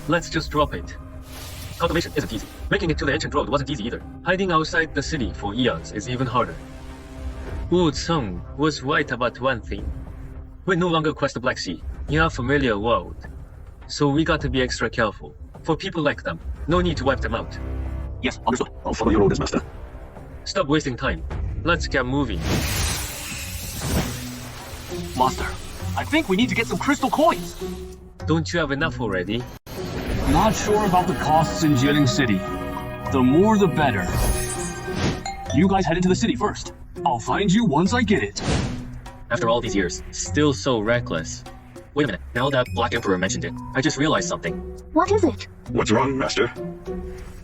Let's just drop it. Cultivation isn't easy. Making it to the ancient road wasn't easy either. Hiding outside the city for eons is even harder. Wu Tseng was right about one thing. We no longer cross the Black Sea in our familiar world. So we got to be extra careful. For people like them, no need to wipe them out. Yes, understood. I'll follow your orders, Master. Stop wasting time. Let's get moving. Master, I think we need to get some crystal coins. Don't you have enough already? Not sure about the costs in Jieling City. The more the better. You guys head into the city first. I'll find you once I get it. After all these years, still so reckless. Wait a minute, now that Black Emperor mentioned it, I just realized something. What is it? What's wrong, Master?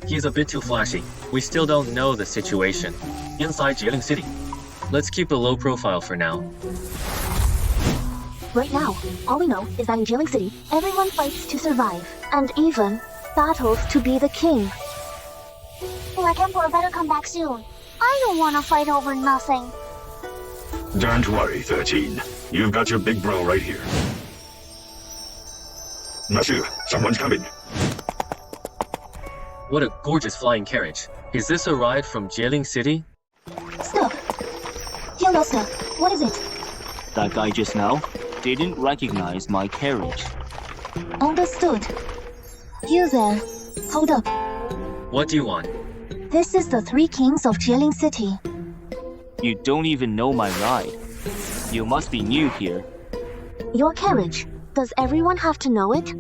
He's a bit too flashy. We still don't know the situation inside Jieling City. Let's keep a low profile for now. Right now, all we know is that in Jieling City, everyone fights to survive, and even battles to be the king. Black Emperor better come back soon. I don't want to fight over nothing. Don't worry, 13. You've got your big bro right here. Monsieur, someone's coming. What a gorgeous flying carriage. Is this a ride from Jieling City? Stop! Young Master, what is it? That guy just now didn't recognize my carriage. Understood. You there. Hold up. What do you want? This is the Three Kings of Jieling City. You don't even know my ride. You must be new here. Your carriage. Does everyone have to know it?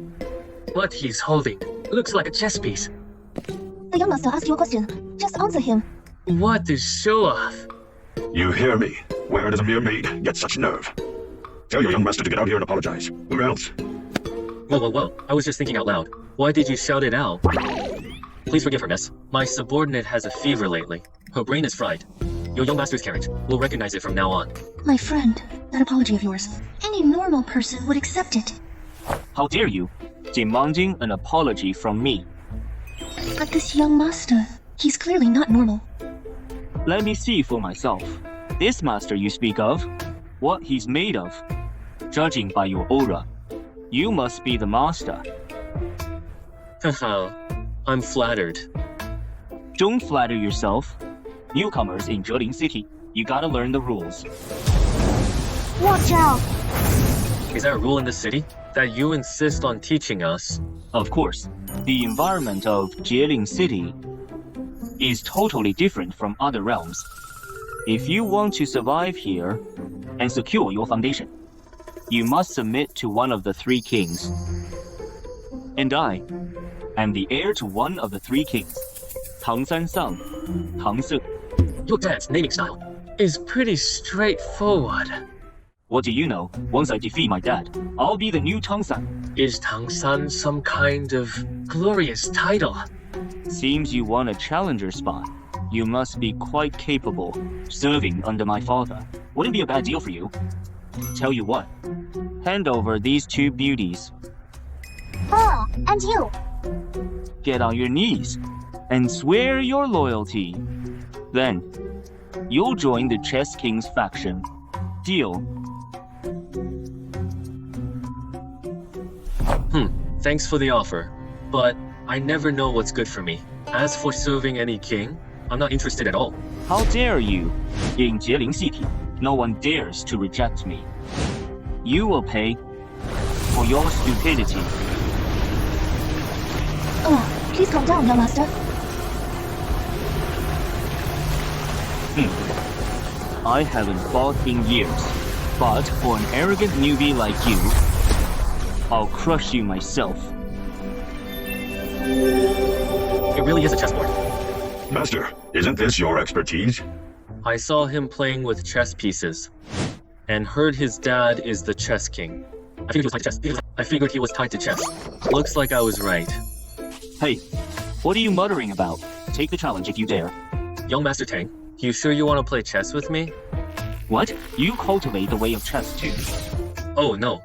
What he's holding looks like a chess piece. The young master asked you a question. Just answer him. What a show-off. You hear me? Where does a mere maid get such nerve? Tell your young master to get out here and apologize. Or else. Whoa. I was just thinking out loud. Why did you shout it out? Please forgive her, miss. My subordinate has a fever lately. Her brain is fried. Your young master's carriage. We'll recognize it from now on. My friend, that apology of yours. Any normal person would accept it. How dare you, demanding an apology from me? But this young master, he's clearly not normal. Let me see for myself. This master you speak of, what he's made of. Judging by your aura, you must be the master. Haha, I'm flattered. Don't flatter yourself. Newcomers in Jieling City, you gotta learn the rules. Watch out! Is there a rule in the city that you insist on teaching us? Of course, the environment of Jieling City is totally different from other realms. If you want to survive here and secure your foundation, you must submit to one of the three kings. And I am the heir to one of the three kings, Tang San Sang, Tang Se. Your dad's naming style is pretty straightforward. What do you know? Once I defeat my dad, I'll be the new Tang San. Is Tang San some kind of glorious title? Seems you want a challenger spot. You must be quite capable, serving under my father. Wouldn't be a bad deal for you. Tell you what, hand over these two beauties. Oh, and you! Get on your knees and swear your loyalty. Then, you'll join the Chess King's faction. Deal? Thanks for the offer, but I never know what's good for me. As for serving any king, I'm not interested at all. How dare you? In Jieling City, no one dares to reject me. You will pay for your stupidity. Oh, please calm down, young master. I haven't fought in years, but for an arrogant newbie like you, I'll crush you myself. It really is a chessboard. Master, isn't this your expertise? I saw him playing with chess pieces, and heard his dad is the chess king. I figured he was tied to chess. Looks like I was right. Hey, what are you muttering about? Take the challenge if you dare. Young Master Tang, you sure you want to play chess with me? What? You cultivate the way of chess too? Oh, no.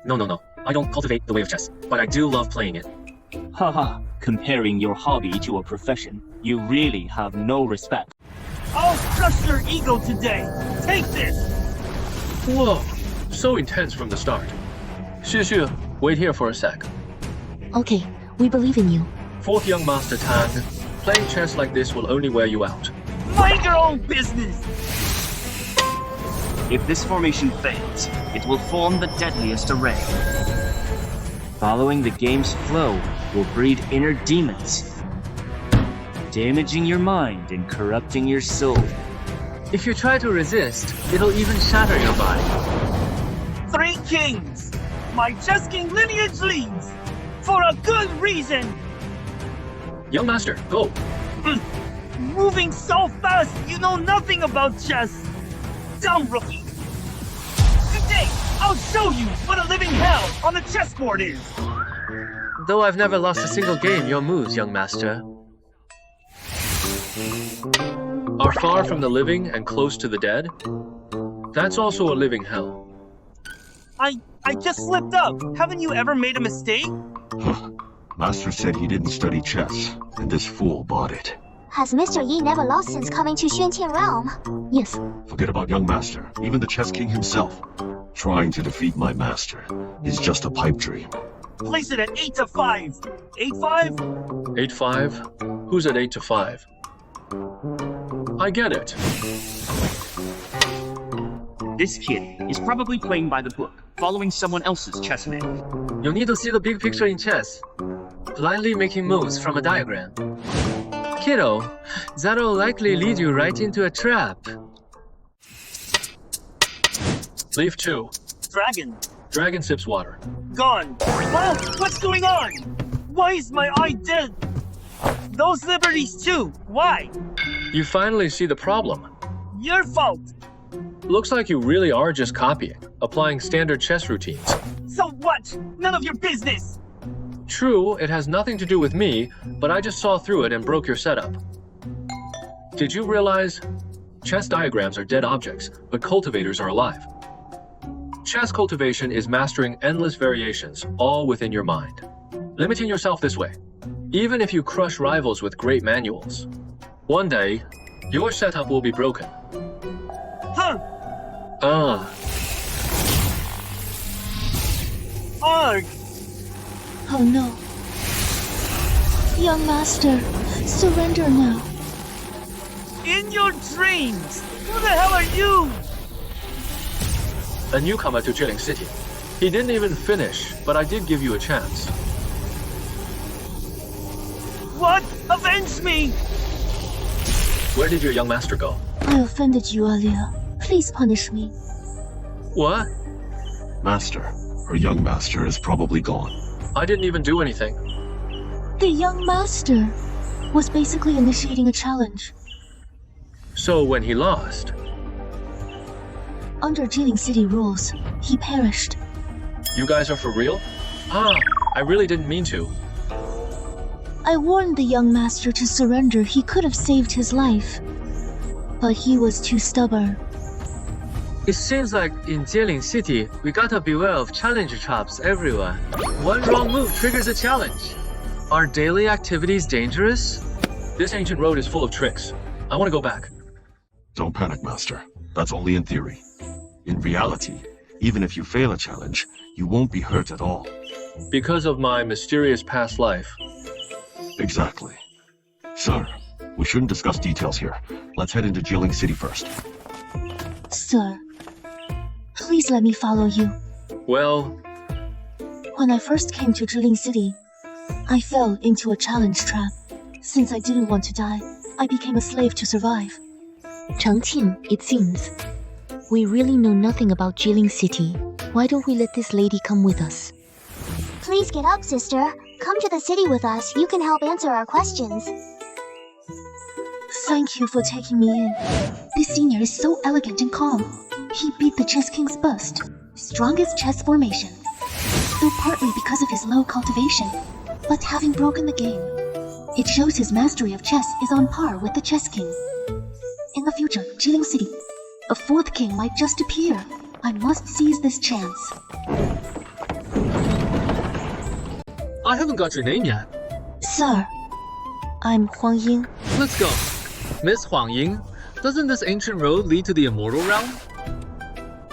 I don't cultivate the way of chess, but I do love playing it. Haha, comparing your hobby to a profession, you really have no respect. I'll crush your ego today. Take this. Whoa, so intense from the start. Xu, wait here for a sec. Okay, we believe in you. Fourth young master Tang, playing chess like this will only wear you out. Mind your own business. If this formation fails, it will form the deadliest array. Following the game's flow will breed inner demons, damaging your mind and corrupting your soul. If you try to resist, it'll even shatter your body. 3 kings. My chess king lineage leads. For a good reason. Young master, go. Moving so fast, you know nothing about chess. Dumb rookie. Today, I'll show you what a living hell on the chessboard is. Though I've never lost a single game, your moves, young master, are far from the living and close to the dead. That's also a living hell. I just slipped up. Haven't you ever made a mistake? Master said he didn't study chess, and this fool bought it. Has Mr. Yi never lost since coming to Xuantian Realm? Yes. Forget about young master, even the chess king himself. Trying to defeat my master is just a pipe dream. Place it at 8 to 5. 8-5? 8-5? Who's at 8 to 5? I get it. This kid is probably playing by the book, following someone else's chess man. You need to see the big picture in chess. Blindly making moves from a diagram. Kiddo, that'll likely lead you right into a trap. Leaf 2. Dragon. Dragon sips water. Gone. Well, what's going on? Why is my eye dead? Those liberties too. Why? You finally see the problem. Your fault. Looks like you really are just copying, applying standard chess routines. So what? None of your business. True, it has nothing to do with me, but I just saw through it and broke your setup. Did you realize chess diagrams are dead objects, but cultivators are alive? Chess cultivation is mastering endless variations, all within your mind. Limiting yourself this way. Even if you crush rivals with great manuals, one day, your setup will be broken. Huh. Arg. Oh no. Young master, surrender now. In your dreams. Who the hell are you? A newcomer to Jilin City. He didn't even finish, but I did give you a chance. What? Avenge me! Where did your young master go? I offended you earlier. Please punish me. What? Master, her young master is probably gone. I didn't even do anything. The young master was basically initiating a challenge. So when he lost? Under Jilin City rules, he perished. You guys are for real? I really didn't mean to. I warned the young master to surrender. He could have saved his life. But he was too stubborn. It seems like in Jilin City, we gotta beware of challenge traps everywhere. One wrong move triggers a challenge. Are daily activities dangerous? This ancient road is full of tricks. I want to go back. Don't panic, Master. That's only in theory. In reality, even if you fail a challenge, you won't be hurt at all. Because of my mysterious past life. Exactly. Sir, we shouldn't discuss details here. Let's head into Jilin City first. Sir, please let me follow you. Well, when I first came to Jilin City, I fell into a challenge trap. Since I didn't want to die, I became a slave to survive. Chengqin, it seems. We really know nothing about Jilin City. Why don't we let this lady come with us? Please get up, sister. Come to the city with us. You can help answer our questions. Thank you for taking me in. This senior is so elegant and calm. He beat the chess king's bust. Strongest chess formation. Though partly because of his low cultivation. But having broken the game, it shows his mastery of chess is on par with the chess king. In the future, Jilin City, a fourth king might just appear. I must seize this chance. I haven't got your name yet. Sir, I'm Huang Ying. Let's go. Miss Huang Ying, Doesn't this ancient road lead to the immortal realm?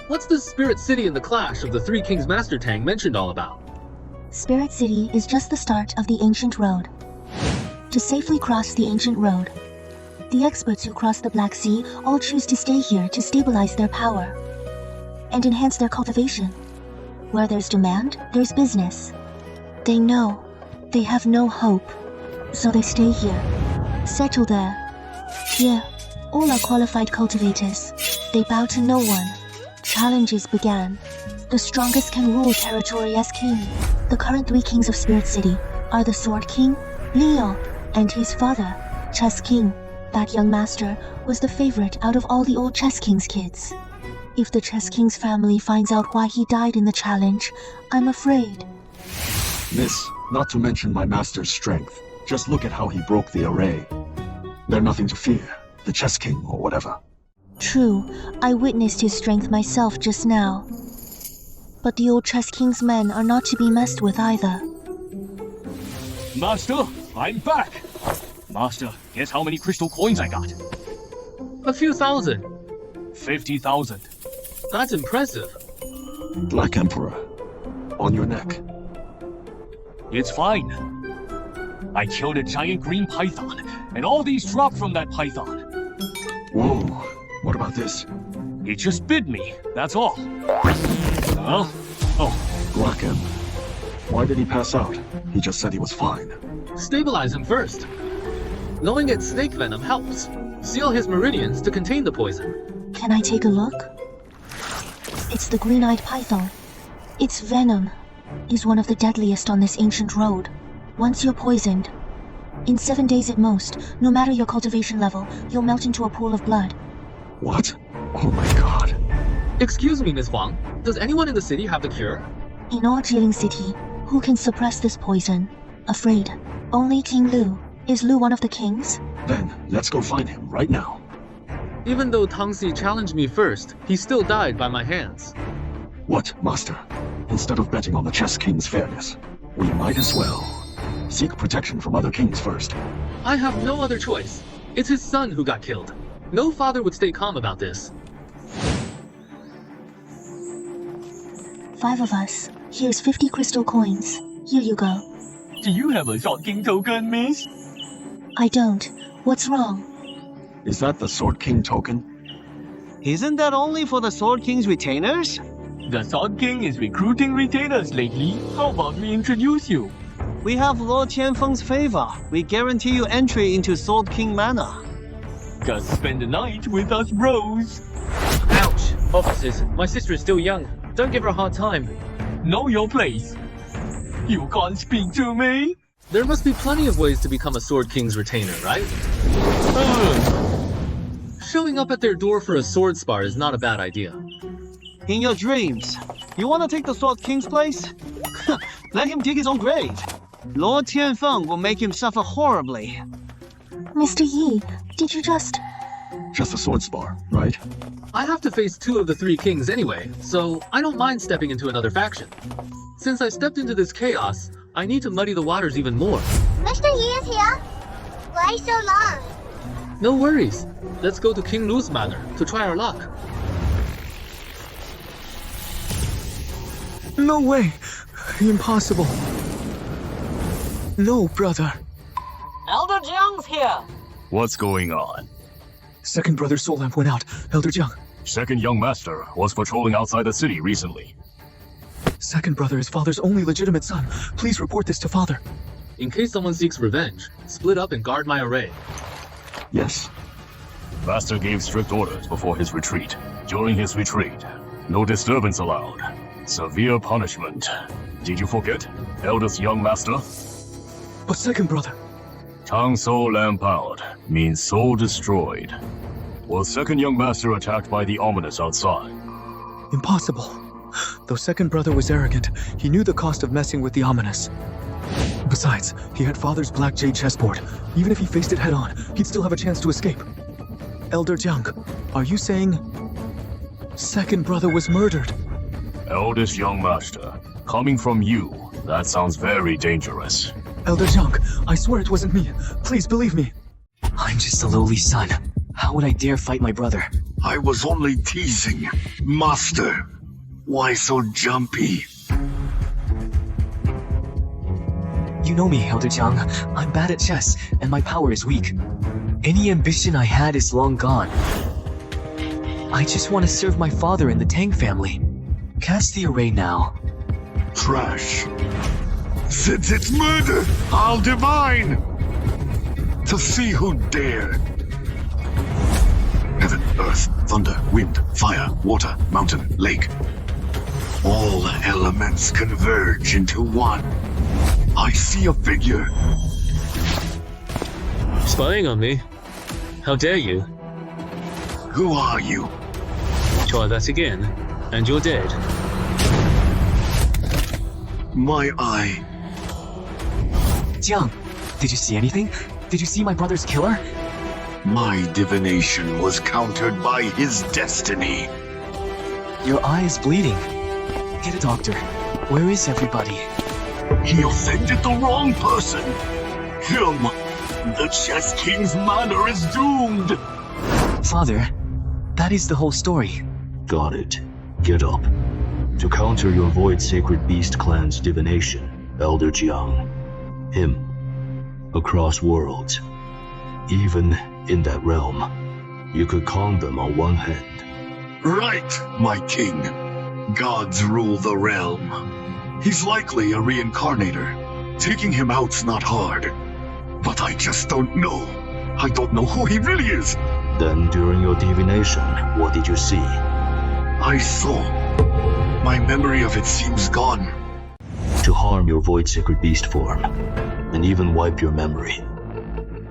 What's the Spirit City and the clash of the Three Kings Master Tang mentioned all about? Spirit City is just the start of the ancient road. To safely cross the ancient road, the experts who cross the Black Sea all choose to stay here to stabilize their power and enhance their cultivation. Where there's demand, there's business. They know they have no hope, so they stay here, settle there. Here, all are qualified cultivators. They bow to no one. Challenges began. The strongest can rule territory as king. The current 3 kings of Spirit City are the Sword King, Leo, and his father, Chess King. That young master was the favorite out of all the old Chess King's kids. If the Chess King's family finds out why he died in the challenge, I'm afraid. Miss, not to mention my master's strength. Just look at how he broke the array. They're nothing to fear, the Chess King or whatever. True, I witnessed his strength myself just now. But the old Chess King's men are not to be messed with either. Master, I'm back! Master, guess how many crystal coins I got? A few thousand. 50,000. That's impressive. Black Emperor, on your neck. It's fine. I killed a giant green python, and all these dropped from that python. Whoa, what about this? It just bit me, that's all. Huh? Oh. Black Em, why did he pass out? He just said he was fine. Stabilize him first. Knowing it's snake venom helps. Seal his meridians to contain the poison. Can I take a look? It's the green-eyed python. Its venom is one of the deadliest on this ancient road. Once you're poisoned, in 7 days at most, no matter your cultivation level, you'll melt into a pool of blood. What? Oh my god. Excuse me, Ms. Huang. Does anyone in the city have the cure? In all Jiling City, who can suppress this poison? Afraid. Only King Lu. Is Lu one of the kings? Then, let's go find him right now. Even though Tangxi challenged me first, he still died by my hands. What, Master? Instead of betting on the Chess King's fairness, we might as well seek protection from other kings first. I have no other choice. It's his son who got killed. No father would stay calm about this. 5 of us. Here's 50 crystal coins. Here you go. Do you have a Sword King token, miss? I don't. What's wrong? Is that the Sword King token? Isn't that only for the Sword King's retainers? The Sword King is recruiting retainers lately. How about we introduce you? We have Lord Tianfeng's favor. We guarantee you entry into Sword King Manor. Just spend the night with us, bros. Ouch! Officers, my sister is still young. Don't give her a hard time. Know your place. You can't speak to me? There must be plenty of ways to become a Sword King's retainer, right? Showing up at their door for a sword spar is not a bad idea. In your dreams, you want to take the Sword King's place? Let him dig his own grave. Lord Tianfeng will make him suffer horribly. Mr. Yi, did you just a sword spar, right? I have to face 2 of the 3 kings anyway, so I don't mind stepping into another faction. Since I stepped into this chaos, I need to muddy the waters even more. Mr. Yi is here. Why so long? No worries. Let's go to King Lu's manor to try our luck. No way! Impossible. No, brother. Elder Jiang's here. What's going on? Second brother's soul lamp went out. Elder Jiang. Second young master was patrolling outside the city recently. Second brother is father's only legitimate son. Please report this to father. In case someone seeks revenge, split up and guard my array. Yes. Master gave strict orders before his retreat. During his retreat, no disturbance allowed. Severe punishment. Did you forget, eldest young master? But second brother. Tang soul lamp out means soul destroyed. Was second young master attacked by the ominous outside? Impossible. Though second brother was arrogant, he knew the cost of messing with the ominous. Besides, he had father's black jade chessboard. Even if he faced it head-on, he'd still have a chance to escape. Elder Jiang, are you saying second brother was murdered? Eldest young master, coming from you, that sounds very dangerous. Elder Jiang, I swear it wasn't me. Please believe me. I'm just a lowly son. How would I dare fight my brother? I was only teasing. Master, why so jumpy? You know me, Elder Jiang. I'm bad at chess, and my power is weak. Any ambition I had is long gone. I just want to serve my father and the Tang family. Cast the array now. Trash. Since it's murder, I'll divine! To see who dared. Heaven, earth, thunder, wind, fire, water, mountain, lake. All elements converge into one. I see a figure. Spying on me? How dare you? Who are you? Try that again, and you're dead. My eye. Jiang, did you see anything? Did you see my brother's killer? My divination was countered by his destiny. Your eye is bleeding. Get a doctor. Where is everybody? He offended the wrong person. Him. The Chess King's manor is doomed. Father, that is the whole story. Got it. Get up. To counter your Void Sacred Beast clan's divination, Elder Jiang. Him. Across worlds. Even in that realm, you could count them on one hand. Right, my king. Gods rule the realm. He's likely a reincarnator. Taking him out's not hard. But I just don't know. I don't know who he really is. Then during your divination, what did you see? I saw. My memory of it seems gone. To harm your Void Sacred Beast form, and even wipe your memory.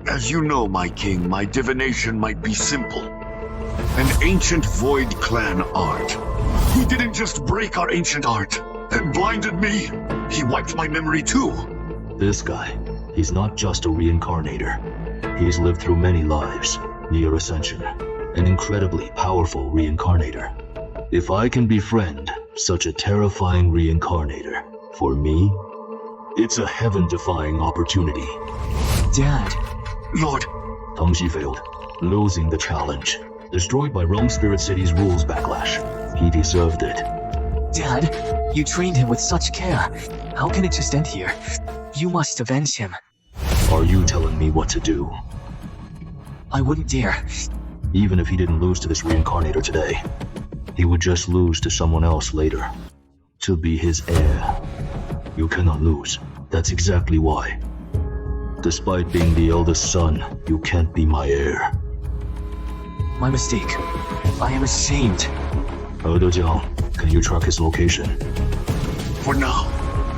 As you know, my king, my divination might be simple. An ancient Void clan art. He didn't just break our ancient art and blinded me. He wiped my memory too. This guy, he's not just a reincarnator. He's lived through many lives, near ascension, an incredibly powerful reincarnator. If I can befriend such a terrifying reincarnator, for me, it's a heaven-defying opportunity. Dad. Lord. Tangxi failed, losing the challenge. Destroyed by Realm Spirit City's rules backlash. He deserved it. Dad, you trained him with such care. How can it just end here? You must avenge him. Are you telling me what to do? I wouldn't dare. Even if he didn't lose to this reincarnator today, he would just lose to someone else later. To be his heir. You cannot lose. That's exactly why. Despite being the eldest son, you can't be my heir. My mistake. I am ashamed. Elder Jiang, can you track his location? For now,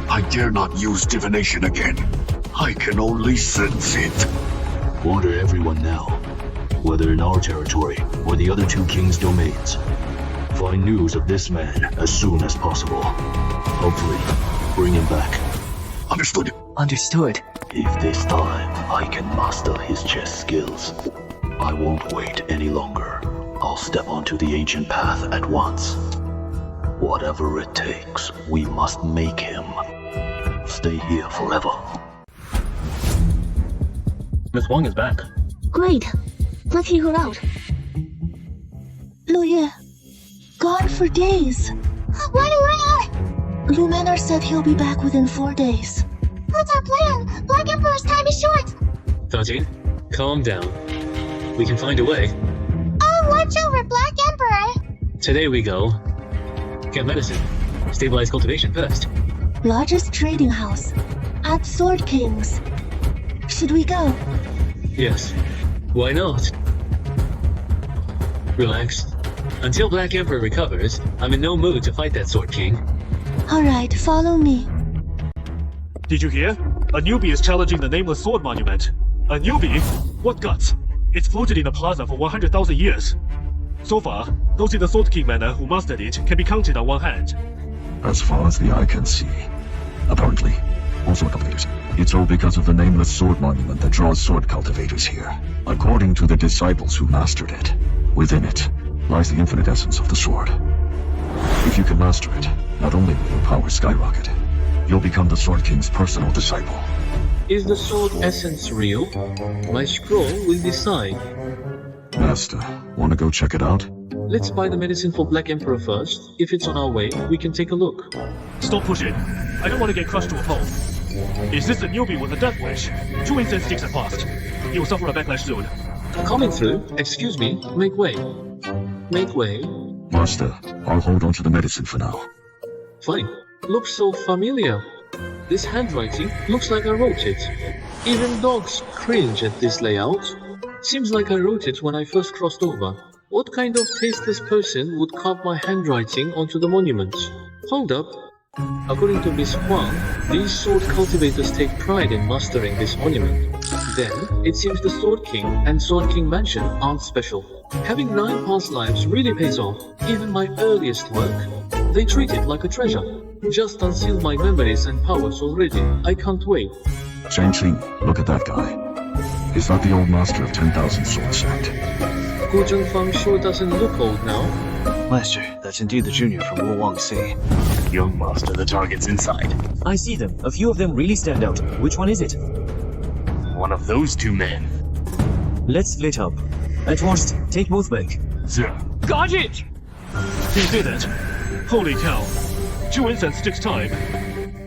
I dare not use divination again. I can only sense it. Order everyone now, whether in our territory or the other two kings' domains. Find news of this man as soon as possible. Hopefully, bring him back. Understood. Understood. If this time I can master his chess skills, I won't wait any longer. I'll step onto the ancient path at once. Whatever it takes, we must make him. Stay here forever. Miss Wang is back. Great. Let's hear her out. Luye, gone for days. What? Luminar said he'll be back within 4 days. What's our plan? Black Emperor's time is short. Tajin, calm down. We can find a way. I'll watch over Black Emperor. Today we go. Get medicine. Stabilize cultivation first. Largest trading house. At Sword King's. Should we go? Yes. Why not? Relax. Until Black Emperor recovers, I'm in no mood to fight that Sword King. Alright, follow me. Did you hear? A newbie is challenging the Nameless Sword Monument. A newbie? What guts? It's floated in the plaza for 100,000 years. So far, those in the Sword King manor who mastered it can be counted on one hand. As far as the eye can see. Apparently, all sword cultivators. It's all because of the Nameless Sword Monument that draws sword cultivators here. According to the disciples who mastered it, within it lies the infinite essence of the sword. If you can master it, not only will your power skyrocket, you'll become the Sword King's personal disciple. Is the sword essence real? My scroll will decide. Master, wanna go check it out? Let's buy the medicine for Black Emperor first. If it's on our way, we can take a look. Stop pushing. I don't want to get crushed to a pulp. Is this the newbie with a death wish? 2 incense sticks at fast. He will suffer a backlash soon. Coming through. Excuse me. Make way. Make way. Master, I'll hold on to the medicine for now. Fine. Looks so familiar. This handwriting looks like I wrote it. Even dogs cringe at this layout. Seems like I wrote it when I first crossed over. What kind of tasteless person would carve my handwriting onto the monument? Hold up. According to Miss Huang, these sword cultivators take pride in mastering this monument. Then, it seems the Sword King and Sword King Mansion aren't special. Having 9 past lives really pays off. Even my earliest work, they treat it like a treasure. Just unsealed my memories and powers already. I can't wait. Shang-Chi, look at that guy. Is that the old master of 10,000 sword sect? Gu Zhengfang sure doesn't look old now. Master, that's indeed the junior from Wu Wang Si. Young master, the target's inside. I see them. A few of them really stand out. Which one is it? One of those 2 men. Let's split up. At worst, take both back. Sir. Got it! He did it! Holy cow. 2 incense sticks time.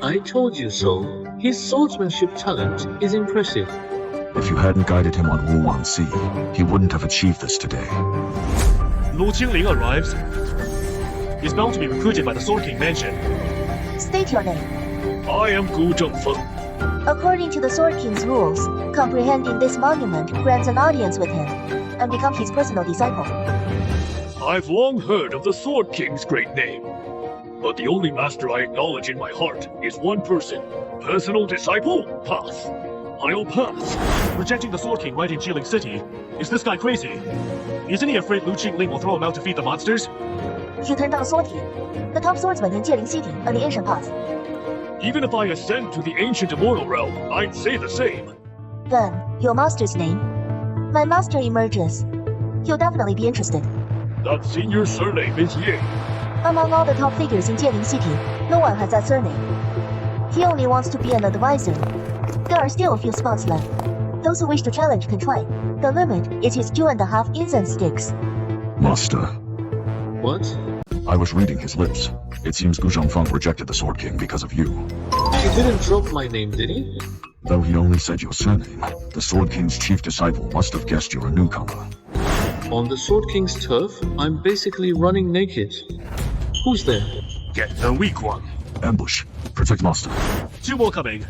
I told you so. His swordsmanship talent is impressive. If you hadn't guided him on Wu Wang Si, he wouldn't have achieved this today. Lu Qingling arrives. He's bound to be recruited by the Sword King Mansion. State your name. I am Gu Zhengfeng. According to the Sword King's rules, comprehending this monument grants an audience with him and become his personal disciple. I've long heard of the Sword King's great name. But the only master I acknowledge in my heart is one person. Personal disciple? Pass. I'll pass. Rejecting the Sword King right in Jilin City. Is this guy crazy? Isn't he afraid Lu Qingling will throw him out to feed the monsters? You turned down Sword King, the top swordsman in Jilin City and the ancient path. Even if I ascend to the ancient immortal realm, I'd say the same. Then, your master's name? My master emerges. You'll definitely be interested. That senior surname is Ye. Among all the top figures in Jilin City, no one has that surname. He only wants to be an advisor. There are still a few spots left. Those who wish to challenge can try. The limit is his 2.5 incense sticks. Master. What? I was reading his lips. It seems Gu Zhengfeng rejected the Sword King because of you. He didn't drop my name, did he? Though he only said your surname, the Sword King's chief disciple must have guessed you're a newcomer. On the Sword King's turf, I'm basically running naked. Who's there? Get the weak one. Ambush. Protect Master. 2 more coming.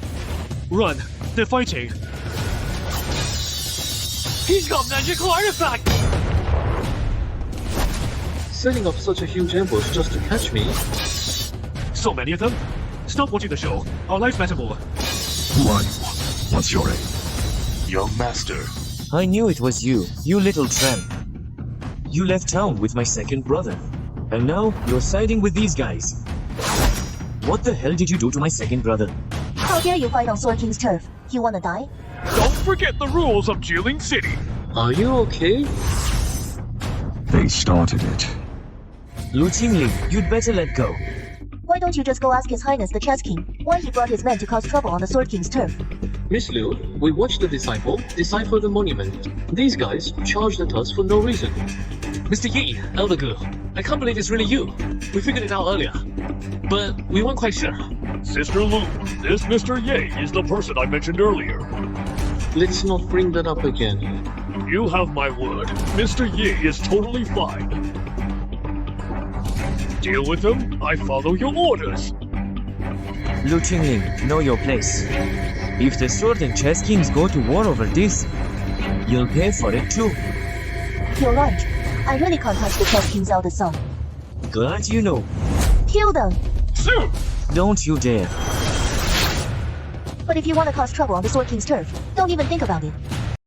Run. They're fighting. He's got magical artifact! Setting up such a huge ambush just to catch me. So many of them? Stop watching the show. Our lives matter more. Who are you? What's your aim? Young master. I knew it was you, you little tramp. You left town with my second brother. And now you're siding with these guys. What the hell did you do to my second brother? How dare you fight on Sword King's turf? You wanna die? Don't forget the rules of Jilin City. Are you okay? They started it. Lu Qingling, you'd better let go. Why don't you just go ask His Highness the Chess King why he brought his men to cause trouble on the Sword King's turf? Miss Liu, we watched the disciple decipher the monument. These guys charged at us for no reason. Mr. Yi, Elder Gu, I can't believe it's really you. We figured it out earlier. But we weren't quite sure. Sister Lu, this Mr. Ye is the person I mentioned earlier. Let's not bring that up again. You have my word. Mr. Ye is totally fine. Deal with him. I follow your orders. Lu Qingling, know your place. If the Sword and Chess Kings go to war over this, you'll pay for it too. You're right. I really can't touch the Chess King's eldest son. Glad you know. Kill them! Shoot! Don't you dare. But if you want to cause trouble on the Sword King's turf, don't even think about it.